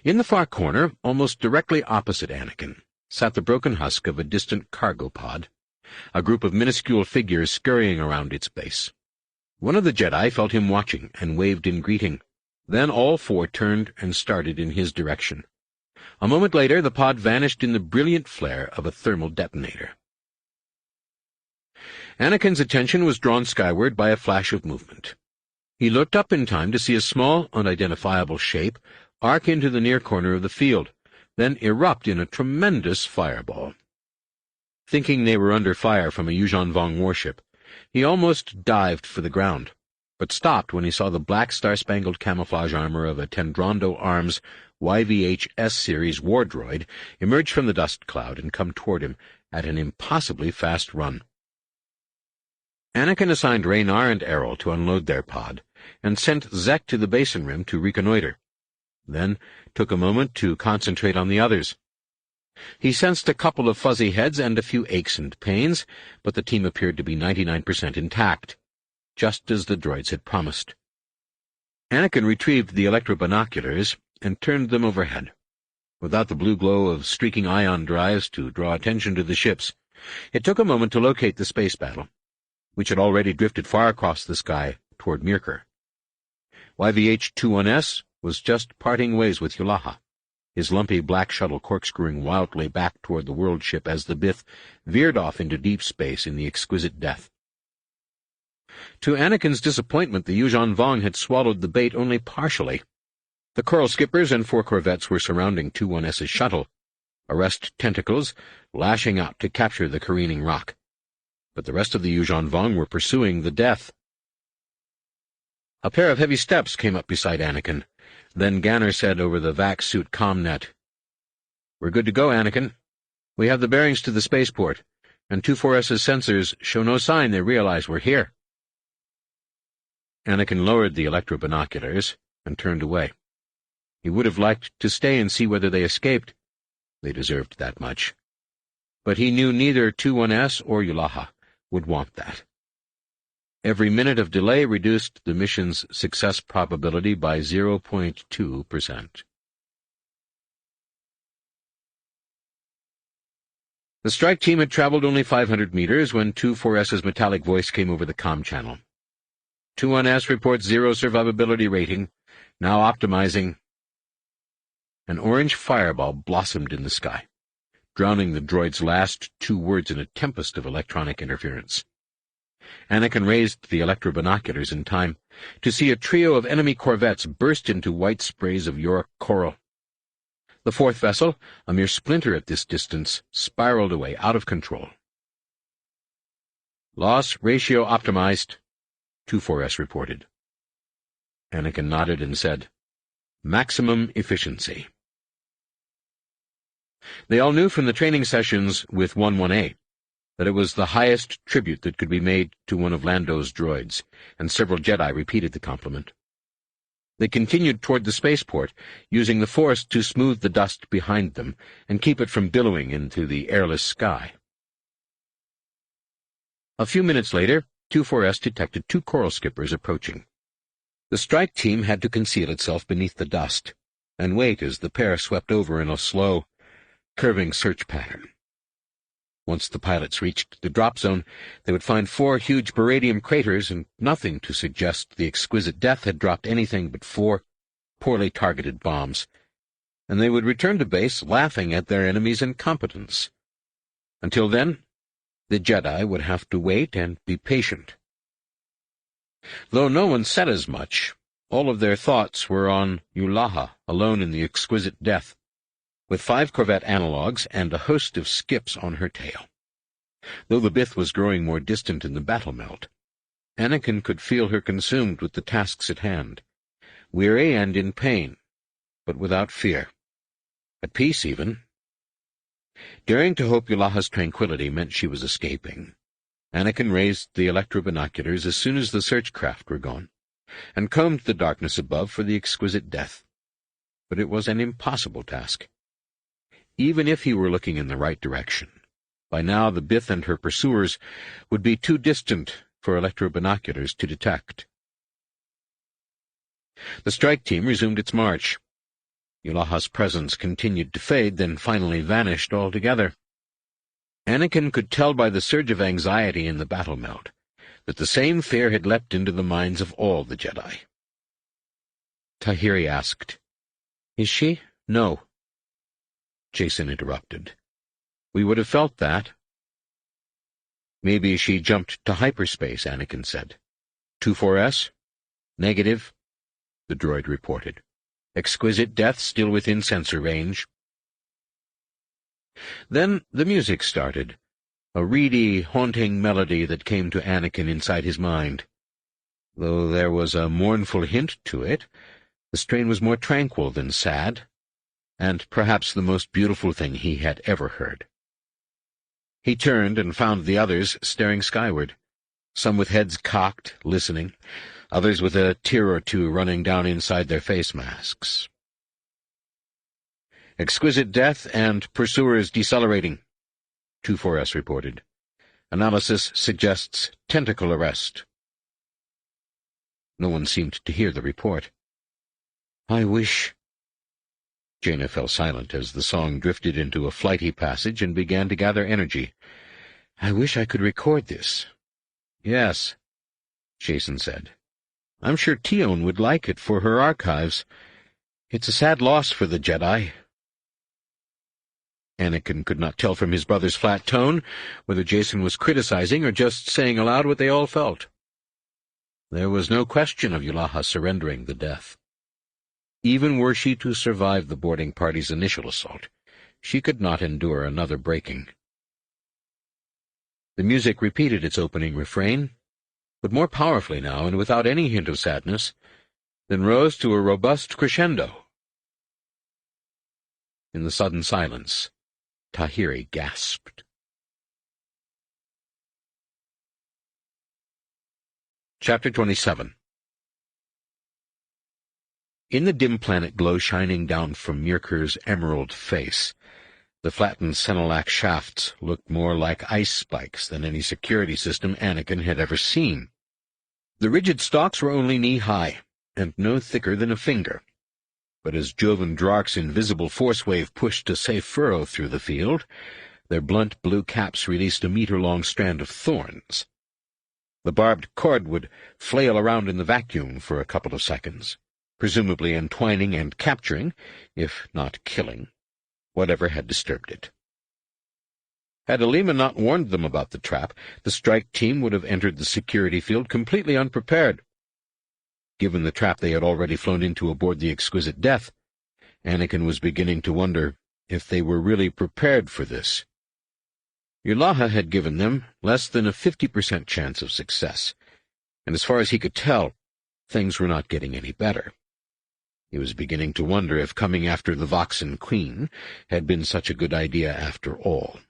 In the far corner, almost directly opposite Anakin, sat the broken husk of a distant cargo pod, a group of minuscule figures scurrying around its base. One of the Jedi felt him watching and waved in greeting. Then all 4 turned and started in his direction. A moment later, the pod vanished in the brilliant flare of a thermal detonator. Anakin's attention was drawn skyward by a flash of movement. He looked up in time to see a small, unidentifiable shape arc into the near corner of the field, then erupt in a tremendous fireball. Thinking they were under fire from a Yuuzhan Vong warship, he almost dived for the ground, but stopped when he saw the black star-spangled camouflage armor of a Tendrando Arms YVH S-series war droid emerge from the dust cloud and come toward him at an impossibly fast run. Anakin assigned Raynar and Errol to unload their pod, and sent Zek to the basin rim to reconnoiter, then took a moment to concentrate on the others. He sensed a couple of fuzzy heads and a few aches and pains, but the team appeared to be 99% intact, just as the droids had promised. Anakin retrieved the electro-binoculars and turned them overhead. Without the blue glow of streaking ion drives to draw attention to the ships, it took a moment to locate the space battle, which had already drifted far across the sky toward Mirkor. YVH-21S was just parting ways with Yulaha, his lumpy black shuttle corkscrewing wildly back toward the world ship as the Bith veered off into deep space in the exquisite death. To Anakin's disappointment, the Yuuzhan Vong had swallowed the bait only partially. The Coral Skippers and 4 corvettes were surrounding 21S's shuttle, arrest tentacles lashing out to capture the careening rock. But the rest of the Yuuzhan Vong were pursuing the death. A pair of heavy steps came up beside Anakin. Then Ganner said over the vac suit comnet, "We're good to go, Anakin. We have the bearings to the spaceport, and 24S's sensors show no sign they realize we're here." Anakin lowered the electro-binoculars and turned away. He would have liked to stay and see whether they escaped. They deserved that much. But he knew neither 21S or Yulaha would want that. Every minute of delay reduced the mission's success probability by 0.2%. The strike team had traveled only 500 meters when 24S's metallic voice came over the comm channel. 21S reports 0 survivability rating, now optimizing. An orange fireball blossomed in the sky, drowning the droid's last 2 words in a tempest of electronic interference. Anakin raised the electro-binoculars in time to see a trio of enemy corvettes burst into white sprays of Yorick coral. The 4th vessel, a mere splinter at this distance, spiraled away out of control. "Loss ratio optimized," 24S reported. Anakin nodded and said, "Maximum efficiency." They all knew from the training sessions with 11A that it was the highest tribute that could be made to one of Lando's droids, and several Jedi repeated the compliment. They continued toward the spaceport, using the Force to smooth the dust behind them and keep it from billowing into the airless sky. A few minutes later, 24S detected 2 Coral Skippers approaching. The strike team had to conceal itself beneath the dust and wait as the pair swept over in a slow, curving search pattern. Once the pilots reached the drop zone, they would find 4 huge beradium craters and nothing to suggest the exquisite death had dropped anything but 4 poorly targeted bombs, and they would return to base laughing at their enemy's incompetence. Until then, the Jedi would have to wait and be patient. Though no one said as much, all of their thoughts were on Yulaha, alone in the exquisite death, with 5 corvette analogues and a host of skips on her tail. Though the Bith was growing more distant in the battle melt, Anakin could feel her consumed with the tasks at hand, weary and in pain, but without fear. At peace, even. Daring to hope Yulaha's tranquility meant she was escaping, Anakin raised the electro-binoculars as soon as the search craft were gone, and combed the darkness above for the exquisite death. But it was an impossible task. Even if he were looking in the right direction, by now the Bith and her pursuers would be too distant for electro-binoculars to detect. The strike team resumed its march. Yulaha's presence continued to fade, then finally vanished altogether. Anakin could tell by the surge of anxiety in the battle melt that the same fear had leapt into the minds of all the Jedi. Tahiri asked, "Is she?" "No," Jason interrupted. "We would have felt that." "Maybe she jumped to hyperspace," Anakin said. 24S? "Negative," the droid reported. "Exquisite death still within sensor range." Then the music started, a reedy, haunting melody that came to Anakin inside his mind. Though there was a mournful hint to it, the strain was more tranquil than sad, and perhaps the most beautiful thing he had ever heard. He turned and found the others staring skyward, some with heads cocked, listening, others with a tear or two running down inside their face masks. "Exquisite death and pursuers decelerating," 24S reported. "Analysis suggests tentacle arrest." No one seemed to hear the report. "I wish—" Jaina fell silent as the song drifted into a flighty passage and began to gather energy. "I wish I could record this." "Yes," Jason said. "I'm sure Tion would like it for her archives. It's a sad loss for the Jedi." Anakin could not tell from his brother's flat tone whether Jason was criticizing or just saying aloud what they all felt. There was no question of Yulaha surrendering the death. Even were she to survive the boarding party's initial assault, she could not endure another breaking. The music repeated its opening refrain, but more powerfully now and without any hint of sadness, then rose to a robust crescendo. In the sudden silence, Tahiri gasped. Chapter 27. In the dim planet glow shining down from Mirker's emerald face, the flattened Senelac shafts looked more like ice spikes than any security system Anakin had ever seen. The rigid stalks were only knee-high, and no thicker than a finger. But as Jovan Drark's invisible force wave pushed a safe furrow through the field, their blunt blue caps released a meter-long strand of thorns. The barbed cord would flail around in the vacuum for a couple of seconds, presumably entwining and capturing, if not killing, whatever had disturbed it. Had Alima not warned them about the trap, the strike team would have entered the security field completely unprepared. Given the trap they had already flown into aboard the Exquisite Death, Anakin was beginning to wonder if they were really prepared for this. Yulaha had given them less than a 50% chance of success, and as far as he could tell, things were not getting any better. He was beginning to wonder if coming after the Voxen Queen had been such a good idea after all.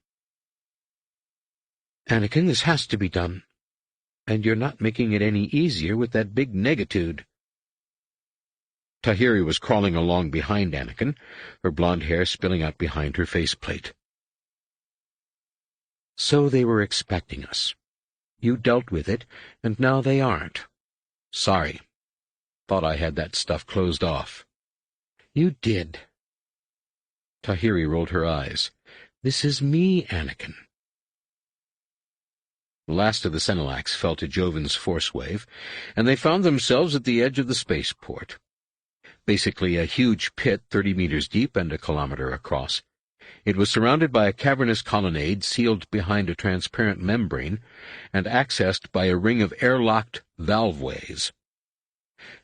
"Anakin, this has to be done, and you're not making it any easier with that big negitude." Tahiri was crawling along behind Anakin, her blonde hair spilling out behind her faceplate. "So they were expecting us. You dealt with it, and now they aren't. Sorry. Thought I had that stuff closed off." "You did." Tahiri rolled her eyes. "This is me, Anakin." The last of the Senelacs fell to Joven's force wave, and they found themselves at the edge of the spaceport. Basically a huge pit 30 meters deep and a kilometer across. It was surrounded by a cavernous colonnade sealed behind a transparent membrane and accessed by a ring of airlocked valveways.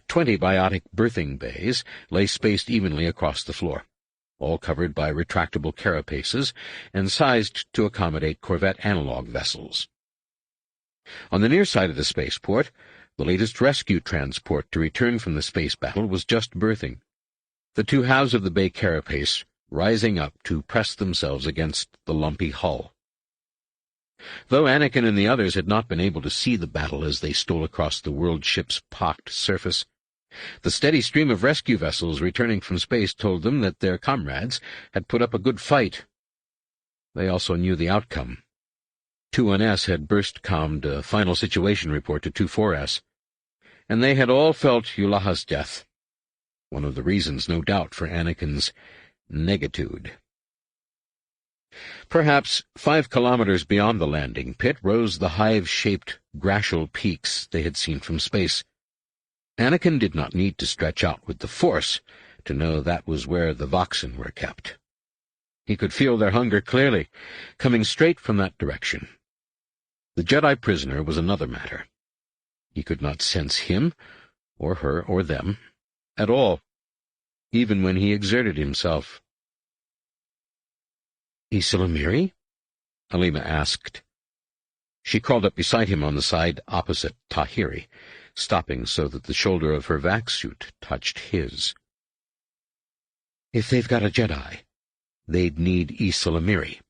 20 biotic berthing bays lay spaced evenly across the floor, all covered by retractable carapaces and sized to accommodate corvette analog vessels. On the near side of the spaceport, the latest rescue transport to return from the space battle was just berthing, the two halves of the bay carapace rising up to press themselves against the lumpy hull. Though Anakin and the others had not been able to see the battle as they stole across the world ship's pocked surface, the steady stream of rescue vessels returning from space told them that their comrades had put up a good fight. They also knew the outcome. 2-1S had burst-commed a final situation report to 2-4S, and they had all felt Yulaha's death, one of the reasons, no doubt, for Anakin's negitude. Perhaps 5 kilometers beyond the landing pit rose the hive-shaped glacial peaks they had seen from space. Anakin did not need to stretch out with the Force to know that was where the Voxen were kept. He could feel their hunger clearly, coming straight from that direction. The Jedi prisoner was another matter. He could not sense him, or her, or them, at all, even when he exerted himself. "Ysilamiri?" Alima asked. She crawled up beside him on the side opposite Tahiri, stopping so that the shoulder of her vac suit touched his. "If they've got a Jedi, they'd need Ysilamiri."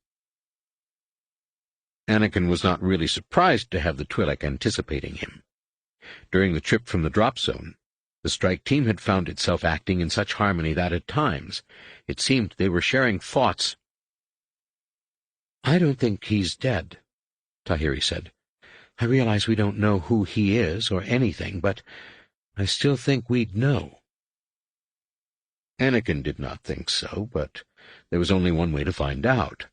Anakin was not really surprised to have the Twi'lek anticipating him. During the trip from the drop zone, the strike team had found itself acting in such harmony that at times it seemed they were sharing thoughts. "I don't think he's dead," Tahiri said. "I realize we don't know who he is or anything, but I still think we'd know." Anakin did not think so, but there was only one way to find out.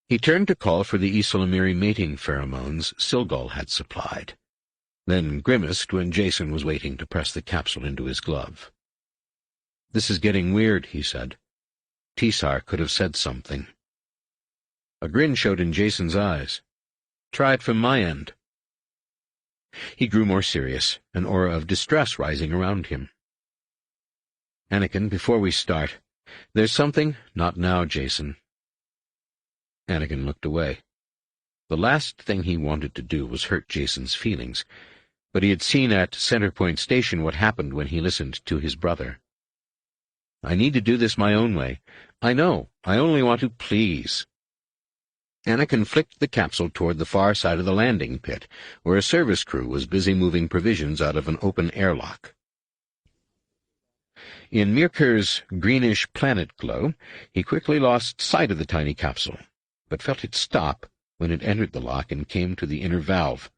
He turned to call for the Ysilamiri mating pheromones Silgal had supplied, then grimaced when Jason was waiting to press the capsule into his glove. "This is getting weird," he said. "Tisar could have said something." A grin showed in Jason's eyes. "Try it from my end." He grew more serious, an aura of distress rising around him. "Anakin, before we start, there's something—" "Not now, Jason." Anakin looked away. The last thing he wanted to do was hurt Jason's feelings, but he had seen at Centerpoint Station what happened when he listened to his brother. "I need to do this my own way. I know. I only want to please." Anakin flicked the capsule toward the far side of the landing pit, where a service crew was busy moving provisions out of an open airlock. In Mirker's greenish planet glow, he quickly lost sight of the tiny capsule, but felt it stop when it entered the lock and came to the inner valve.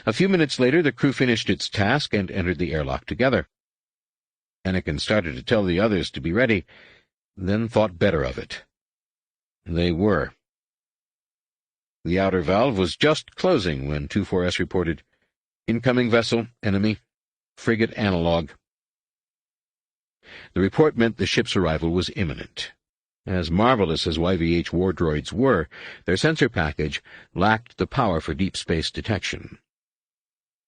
A few minutes later, the crew finished its task and entered the airlock together. Anakin started to tell the others to be ready, then thought better of it. They were. The outer valve was just closing when 24S reported, "Incoming vessel, enemy, frigate analog." The report meant the ship's arrival was imminent. As marvelous as YVH war droids were, their sensor package lacked the power for deep space detection.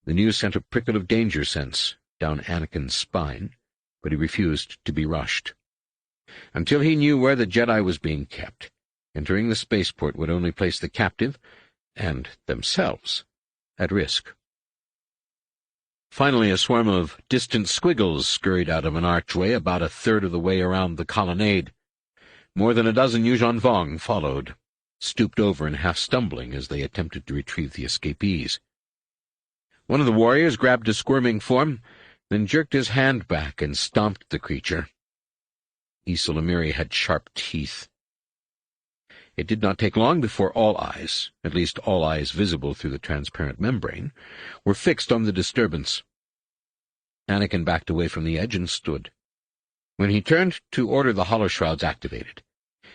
The news sent a prickle of danger sense down Anakin's spine, but he refused to be rushed. Until he knew where the Jedi was being kept, entering the spaceport would only place the captive, and themselves, at risk. Finally, a swarm of distant squiggles scurried out of an archway about a third of the way around the colonnade. More than a dozen Yuuzhan Vong followed, stooped over and half stumbling as they attempted to retrieve the escapees. One of the warriors grabbed a squirming form, then jerked his hand back and stomped the creature. Issa Lamiri had sharp teeth. It did not take long before all eyes, at least all eyes visible through the transparent membrane, were fixed on the disturbance. Anakin backed away from the edge and stood. When he turned to order the holoshrouds activated,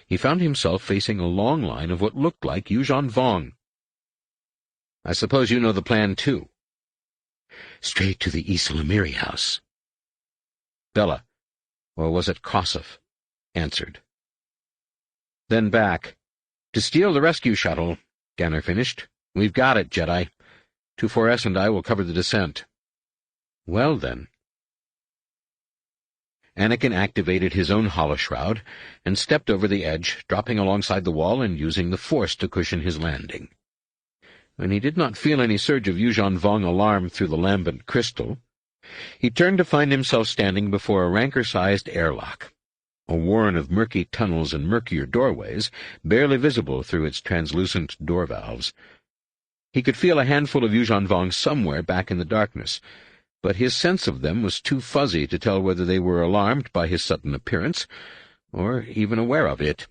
he found himself facing a long line of what looked like Yuuzhan Vong. "I suppose you know the plan, too." "Straight to the Issa Lamiri house." Bella, or was it Kossoff, answered. "Then back. To steal the rescue shuttle," Ganner finished. "We've got it, Jedi. 24S and I will cover the descent." "Well, then." Anakin activated his own holoshroud and stepped over the edge, dropping alongside the wall and using the Force to cushion his landing. When he did not feel any surge of Yuuzhan Vong alarm through the lambent crystal, he turned to find himself standing before a ranker-sized airlock, a warren of murky tunnels and murkier doorways, barely visible through its translucent door valves. He could feel a handful of Yuuzhan Vong somewhere back in the darkness, but his sense of them was too fuzzy to tell whether they were alarmed by his sudden appearance, or even aware of it.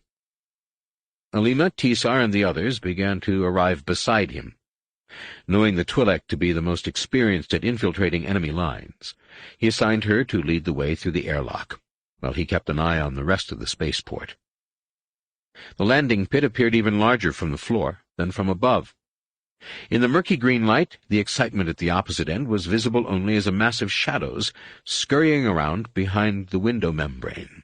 Alima, Tisar, and the others began to arrive beside him. Knowing the Twi'lek to be the most experienced at infiltrating enemy lines, he assigned her to lead the way through the airlock, while he kept an eye on the rest of the spaceport. The landing pit appeared even larger from the floor than from above. In the murky green light, the excitement at the opposite end was visible only as a mass of shadows scurrying around behind the window membrane,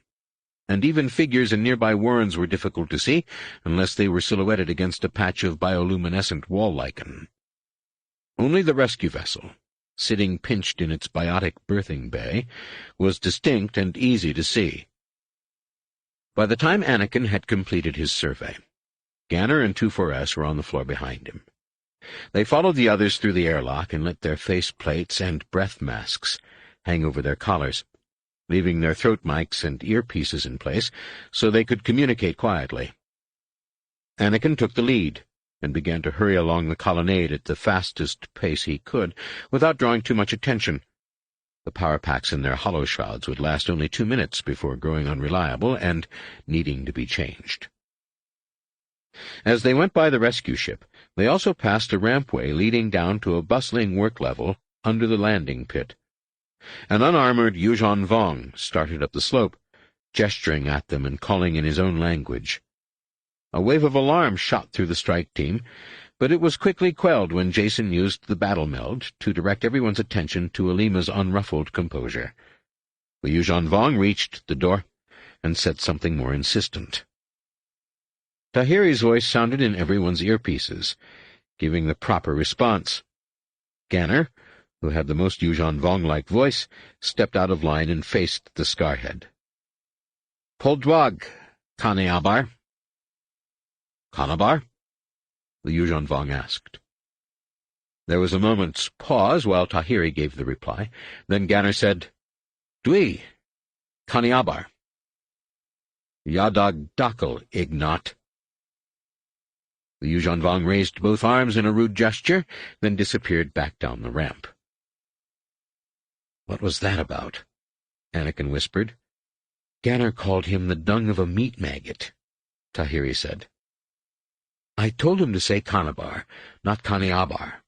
and even figures in nearby warrens were difficult to see unless they were silhouetted against a patch of bioluminescent wall lichen. Only the rescue vessel, sitting pinched in its biotic berthing bay, was distinct and easy to see. By the time Anakin had completed his survey, Ganner and 24S were on the floor behind him. They followed the others through the airlock and let their face plates and breath masks hang over their collars, leaving their throat mics and earpieces in place so they could communicate quietly. Anakin took the lead and began to hurry along the colonnade at the fastest pace he could, without drawing too much attention. The power packs in their holoshrouds would last only 2 minutes before growing unreliable and needing to be changed. As they went by the rescue ship, they also passed a rampway leading down to a bustling work level under the landing pit. An unarmored Yuuzhan Vong started up the slope, gesturing at them and calling in his own language. A wave of alarm shot through the strike team, but it was quickly quelled when Jason used the battle meld to direct everyone's attention to Alima's unruffled composure. The Yuuzhan Vong reached the door and said something more insistent. Tahiri's voice sounded in everyone's earpieces, giving the proper response. Ganner, who had the most Yuuzhan Vong-like voice, stepped out of line and faced the Scarhead. "Poldwag, Kaneabar." "Kanabar?" the Yuuzhan Vong asked. There was a moment's pause while Tahiri gave the reply. Then Ganner said, "Dwi, Kaneabar." "Yadag Dakal, Ignat." The Yuuzhan Vong raised both arms in a rude gesture, then disappeared back down the ramp. "What was that about?" Anakin whispered. "Ganner called him the dung of a meat maggot," Tahiri said. "I told him to say Kanabar, not Kaneabar."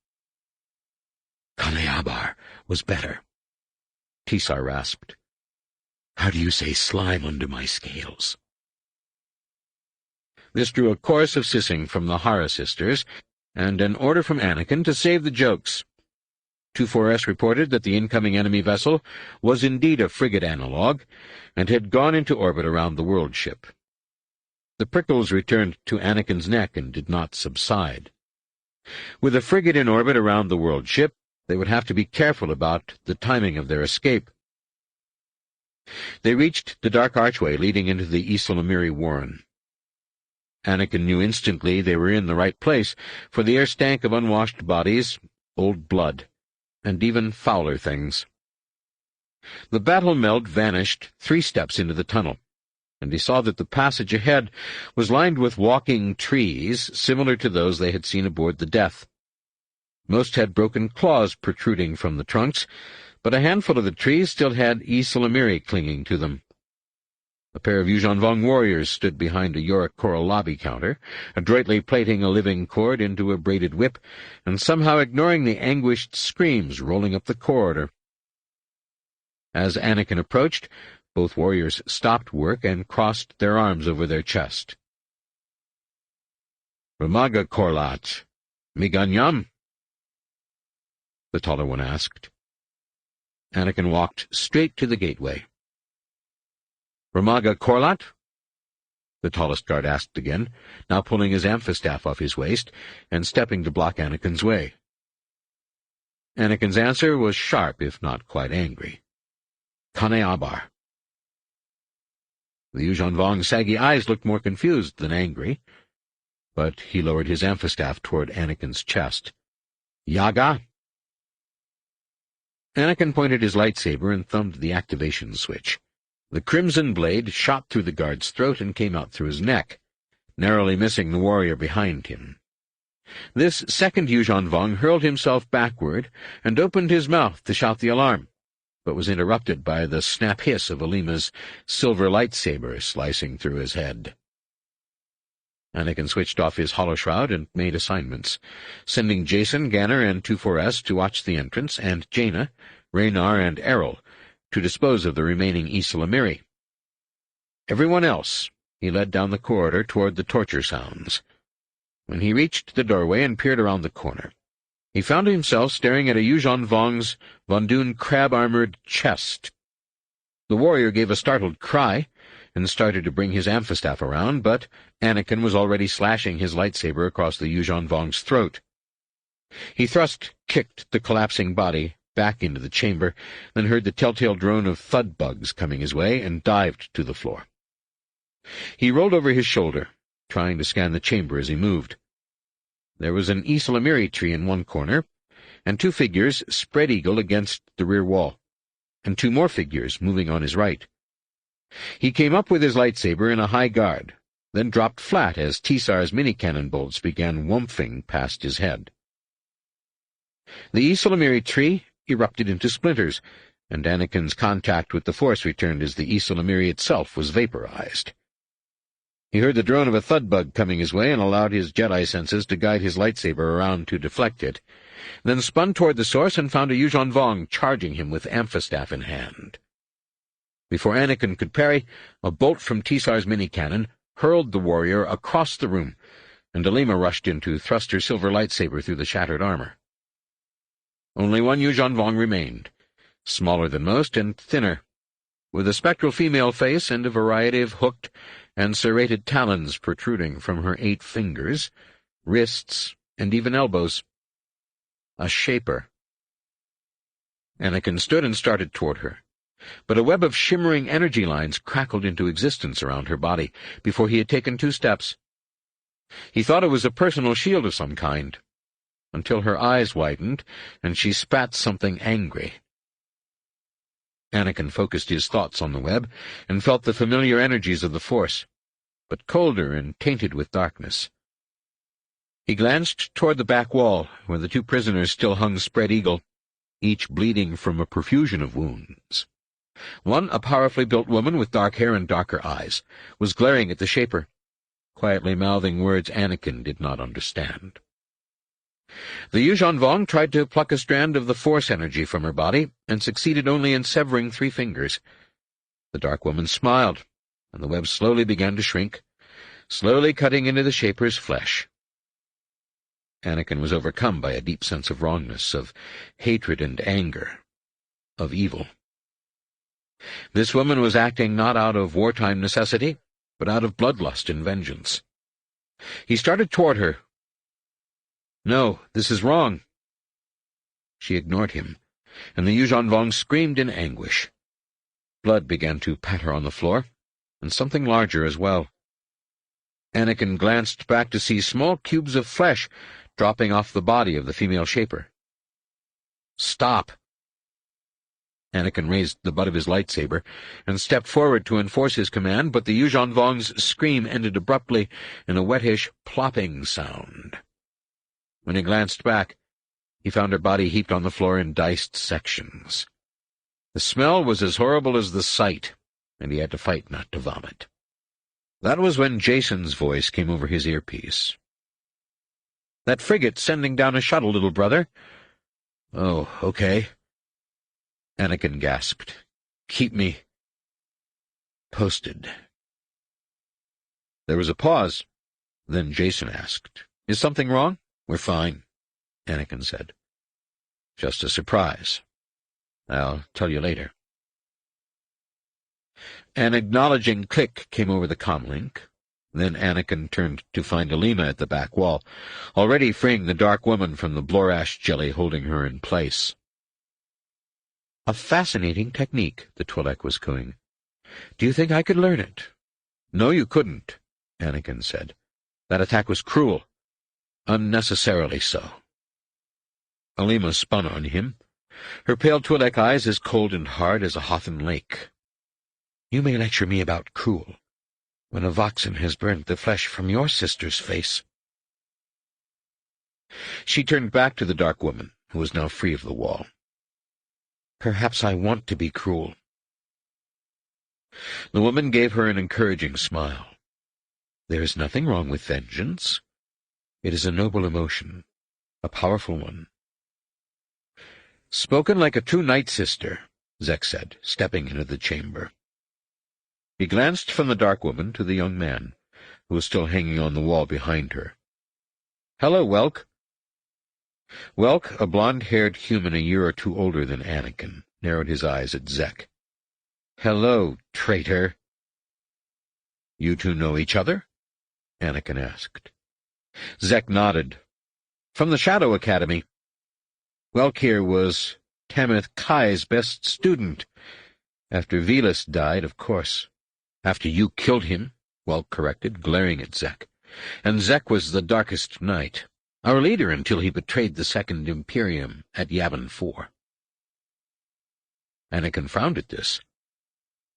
"Kaneabar was better," Tisar rasped. "How do you say slime under my scales?" This drew a chorus of sissing from the Hara sisters, and an order from Anakin to save the jokes. 24S reported that the incoming enemy vessel was indeed a frigate analog, and had gone into orbit around the world ship. The prickles returned to Anakin's neck and did not subside. With a frigate in orbit around the world ship, they would have to be careful about the timing of their escape. They reached the dark archway leading into the Ysalamiri warren. Anakin knew instantly they were in the right place, for the air stank of unwashed bodies, old blood, and even fouler things. The battle meld vanished 3 steps into the tunnel, and he saw that the passage ahead was lined with walking trees similar to those they had seen aboard the Death. Most had broken claws protruding from the trunks, but a handful of the trees still had Ysalamiri clinging to them. A pair of Yuuzhan Vong warriors stood behind a Yorick Coral lobby counter, adroitly plaiting a living cord into a braided whip, and somehow ignoring the anguished screams rolling up the corridor. As Anakin approached, both warriors stopped work and crossed their arms over their chest. "Ramaga Korlat, Miganyam?" the taller one asked. Anakin walked straight to the gateway. "Ramaga Korlat?" the tallest guard asked again, now pulling his amphistaff off his waist and stepping to block Anakin's way. Anakin's answer was sharp, if not quite angry. "Kaneabar." The Yuuzhan Vong's saggy eyes looked more confused than angry, but he lowered his amphistaff toward Anakin's chest. "Yaga?" Anakin pointed his lightsaber and thumbed the activation switch. The crimson blade shot through the guard's throat and came out through his neck, narrowly missing the warrior behind him. This second Yuuzhan Vong hurled himself backward and opened his mouth to shout the alarm, but was interrupted by the snap hiss of Alima's silver lightsaber slicing through his head. Anakin switched off his holoshroud and made assignments, sending Jacen, Ganner, and 24S to watch the entrance, and Jaina, Raynar, and Errol to dispose of the remaining Ysalamiri. Everyone else he led down the corridor toward the torture sounds. When he reached the doorway and peered around the corner, he found himself staring at a Yuuzhan Vong's Von Dune crab-armored chest. The warrior gave a startled cry and started to bring his amphistaff around, but Anakin was already slashing his lightsaber across the Yuuzhan Vong's throat. He kicked the collapsing body back into the chamber, then heard the telltale drone of thud bugs coming his way, and dived to the floor. He rolled over his shoulder, trying to scan the chamber as he moved. There was an Ysalamiri tree in one corner, and 2 figures spread-eagle against the rear wall, and 2 more figures moving on his right. He came up with his lightsaber in a high guard, then dropped flat as Tisar's mini-cannon bolts began whomphing past his head. The Ysalamiri tree erupted into splinters, and Anakin's contact with the Force returned as the Ysalamiri itself was vaporized. He heard the drone of a thud bug coming his way and allowed his Jedi senses to guide his lightsaber around to deflect it, then spun toward the source and found a Yuuzhan Vong charging him with amphistaff in hand. Before Anakin could parry, a bolt from Tisar's mini-cannon hurled the warrior across the room, and Alima rushed in to thrust her silver lightsaber through the shattered armor. Only one Yuuzhan Vong remained, smaller than most and thinner, with a spectral female face and a variety of hooked and serrated talons protruding from her 8 fingers, wrists, and even elbows. A shaper, Anakin stood and started toward her, but a web of shimmering energy lines crackled into existence around her body before he had taken 2 steps. He thought it was a personal shield of some kind, until her eyes widened and she spat something angry. Anakin focused his thoughts on the web and felt the familiar energies of the Force, but colder and tainted with darkness. He glanced toward the back wall, where the 2 prisoners still hung spread-eagle, each bleeding from a profusion of wounds. One, a powerfully built woman with dark hair and darker eyes, was glaring at the Shaper, quietly mouthing words Anakin did not understand. The Yuuzhan Vong tried to pluck a strand of the Force energy from her body, and succeeded only in severing 3 fingers. The dark woman smiled, and the web slowly began to shrink, slowly cutting into the Shaper's flesh. Anakin was overcome by a deep sense of wrongness, of hatred and anger, of evil. This woman was acting not out of wartime necessity, but out of bloodlust and vengeance. He started toward her. "No, this is wrong." She ignored him, and the Yuuzhan Vong screamed in anguish. Blood began to patter on the floor, and something larger as well. Anakin glanced back to see small cubes of flesh dropping off the body of the female Shaper. "Stop!" Anakin raised the butt of his lightsaber and stepped forward to enforce his command, but the Yuuzhan Vong's scream ended abruptly in a wettish plopping sound. When he glanced back, he found her body heaped on the floor in diced sections. The smell was as horrible as the sight, and he had to fight not to vomit. That was when Jason's voice came over his earpiece. "That frigate's sending down a shuttle, little brother." "Oh, okay." Anakin gasped. "Keep me posted." There was a pause. Then Jason asked, "Is something wrong?" "We're fine," Anakin said. "Just a surprise. I'll tell you later." An acknowledging click came over the comlink. Then Anakin turned to find Alima at the back wall, already freeing the dark woman from the Blorash jelly holding her in place. "A fascinating technique," the Twi'lek was cooing. "Do you think I could learn it?" "No, you couldn't," Anakin said. "That attack was cruel. Unnecessarily so." Alima spun on him, her pale Twi'lek eyes as cold and hard as a Hothan lake. "You may lecture me about cruel, when a Voxen has burnt the flesh from your sister's face." She turned back to the dark woman, who was now free of the wall. "Perhaps I want to be cruel." The woman gave her an encouraging smile. "There is nothing wrong with vengeance. It is a noble emotion, a powerful one." "Spoken like a true night-sister," Zek said, stepping into the chamber. He glanced from the dark woman to the young man, who was still hanging on the wall behind her. "Hello, Welk." Welk, a blond-haired human a year or 2 older than Anakin, narrowed his eyes at Zek. "Hello, traitor." "You 2 know each other?" Anakin asked. Zek nodded. "From the Shadow Academy. Welk here was Tamith Kai's best student. After Velas died, of course." "After you killed him," Welk corrected, glaring at Zek. "And Zek was the Darkest Knight, our leader until he betrayed the Second Imperium at Yavin 4. Anakin frowned at this.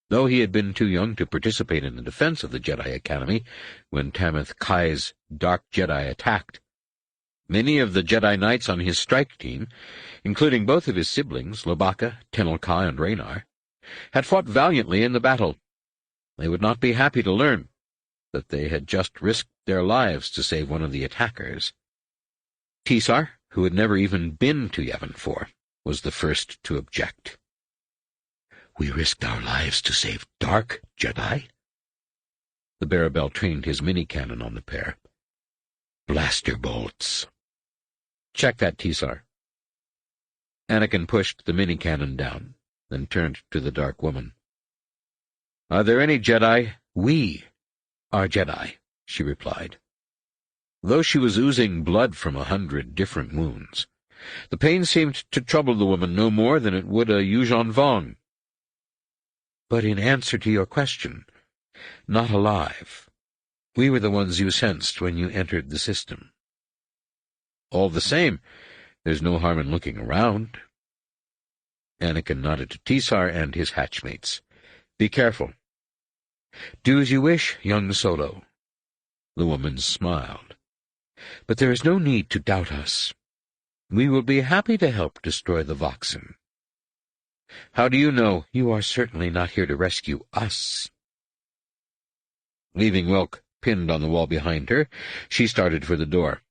Though he had been too young to participate in the defense of the Jedi Academy when Tamith Kai's Dark Jedi attacked, many of the Jedi Knights on his strike team, including both of his siblings, Lobaka, Tenel Ka, and Raynar, had fought valiantly in the battle. They would not be happy to learn that they had just risked their lives to save one of the attackers. Tisar, who had never even been to Yavin 4, was the first to object. "We risked our lives to save Dark Jedi?" The Barabel trained his mini-cannon on the pair. "Blaster bolts." "Check that, Tisar." Anakin pushed the mini-cannon down, then turned to the dark woman. "Are there any Jedi?" "We are Jedi," she replied. Though she was oozing blood from 100 different wounds, The pain seemed to trouble the woman no more than it would a Yuuzhan Vong. "But in answer to your question, not alive. We were the ones you sensed when you entered the system." "All the same, there's no harm in looking around." Anakin nodded to Tisar and his hatchmates. "Be careful." "Do as you wish, young Solo." The woman smiled. "But there is no need to doubt us. We will be happy to help destroy the Voxen." "How do you know? You are certainly not here to rescue us." Leaving Welk pinned on the wall behind her, she started for the door.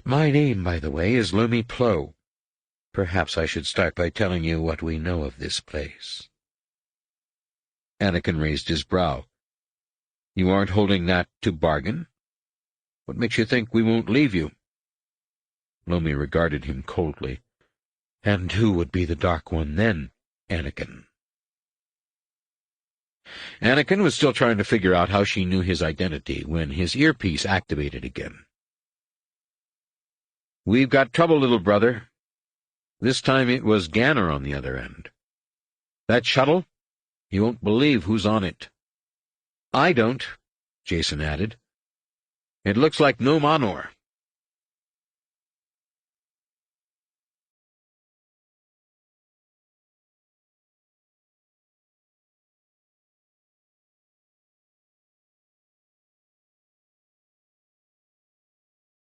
"My name, by the way, is Lomi Plo. Perhaps I should start by telling you what we know of this place." Anakin raised his brow. "You aren't holding that to bargain? What makes you think we won't leave you?" Lomi regarded him coldly. "And who would be the Dark One then, Anakin?" Anakin was still trying to figure out how she knew his identity when his earpiece activated again. "We've got trouble, little brother." This time it was Ganner on the other end. "That shuttle? You won't believe who's on it." "I don't," Jason added. "It looks like No Manor."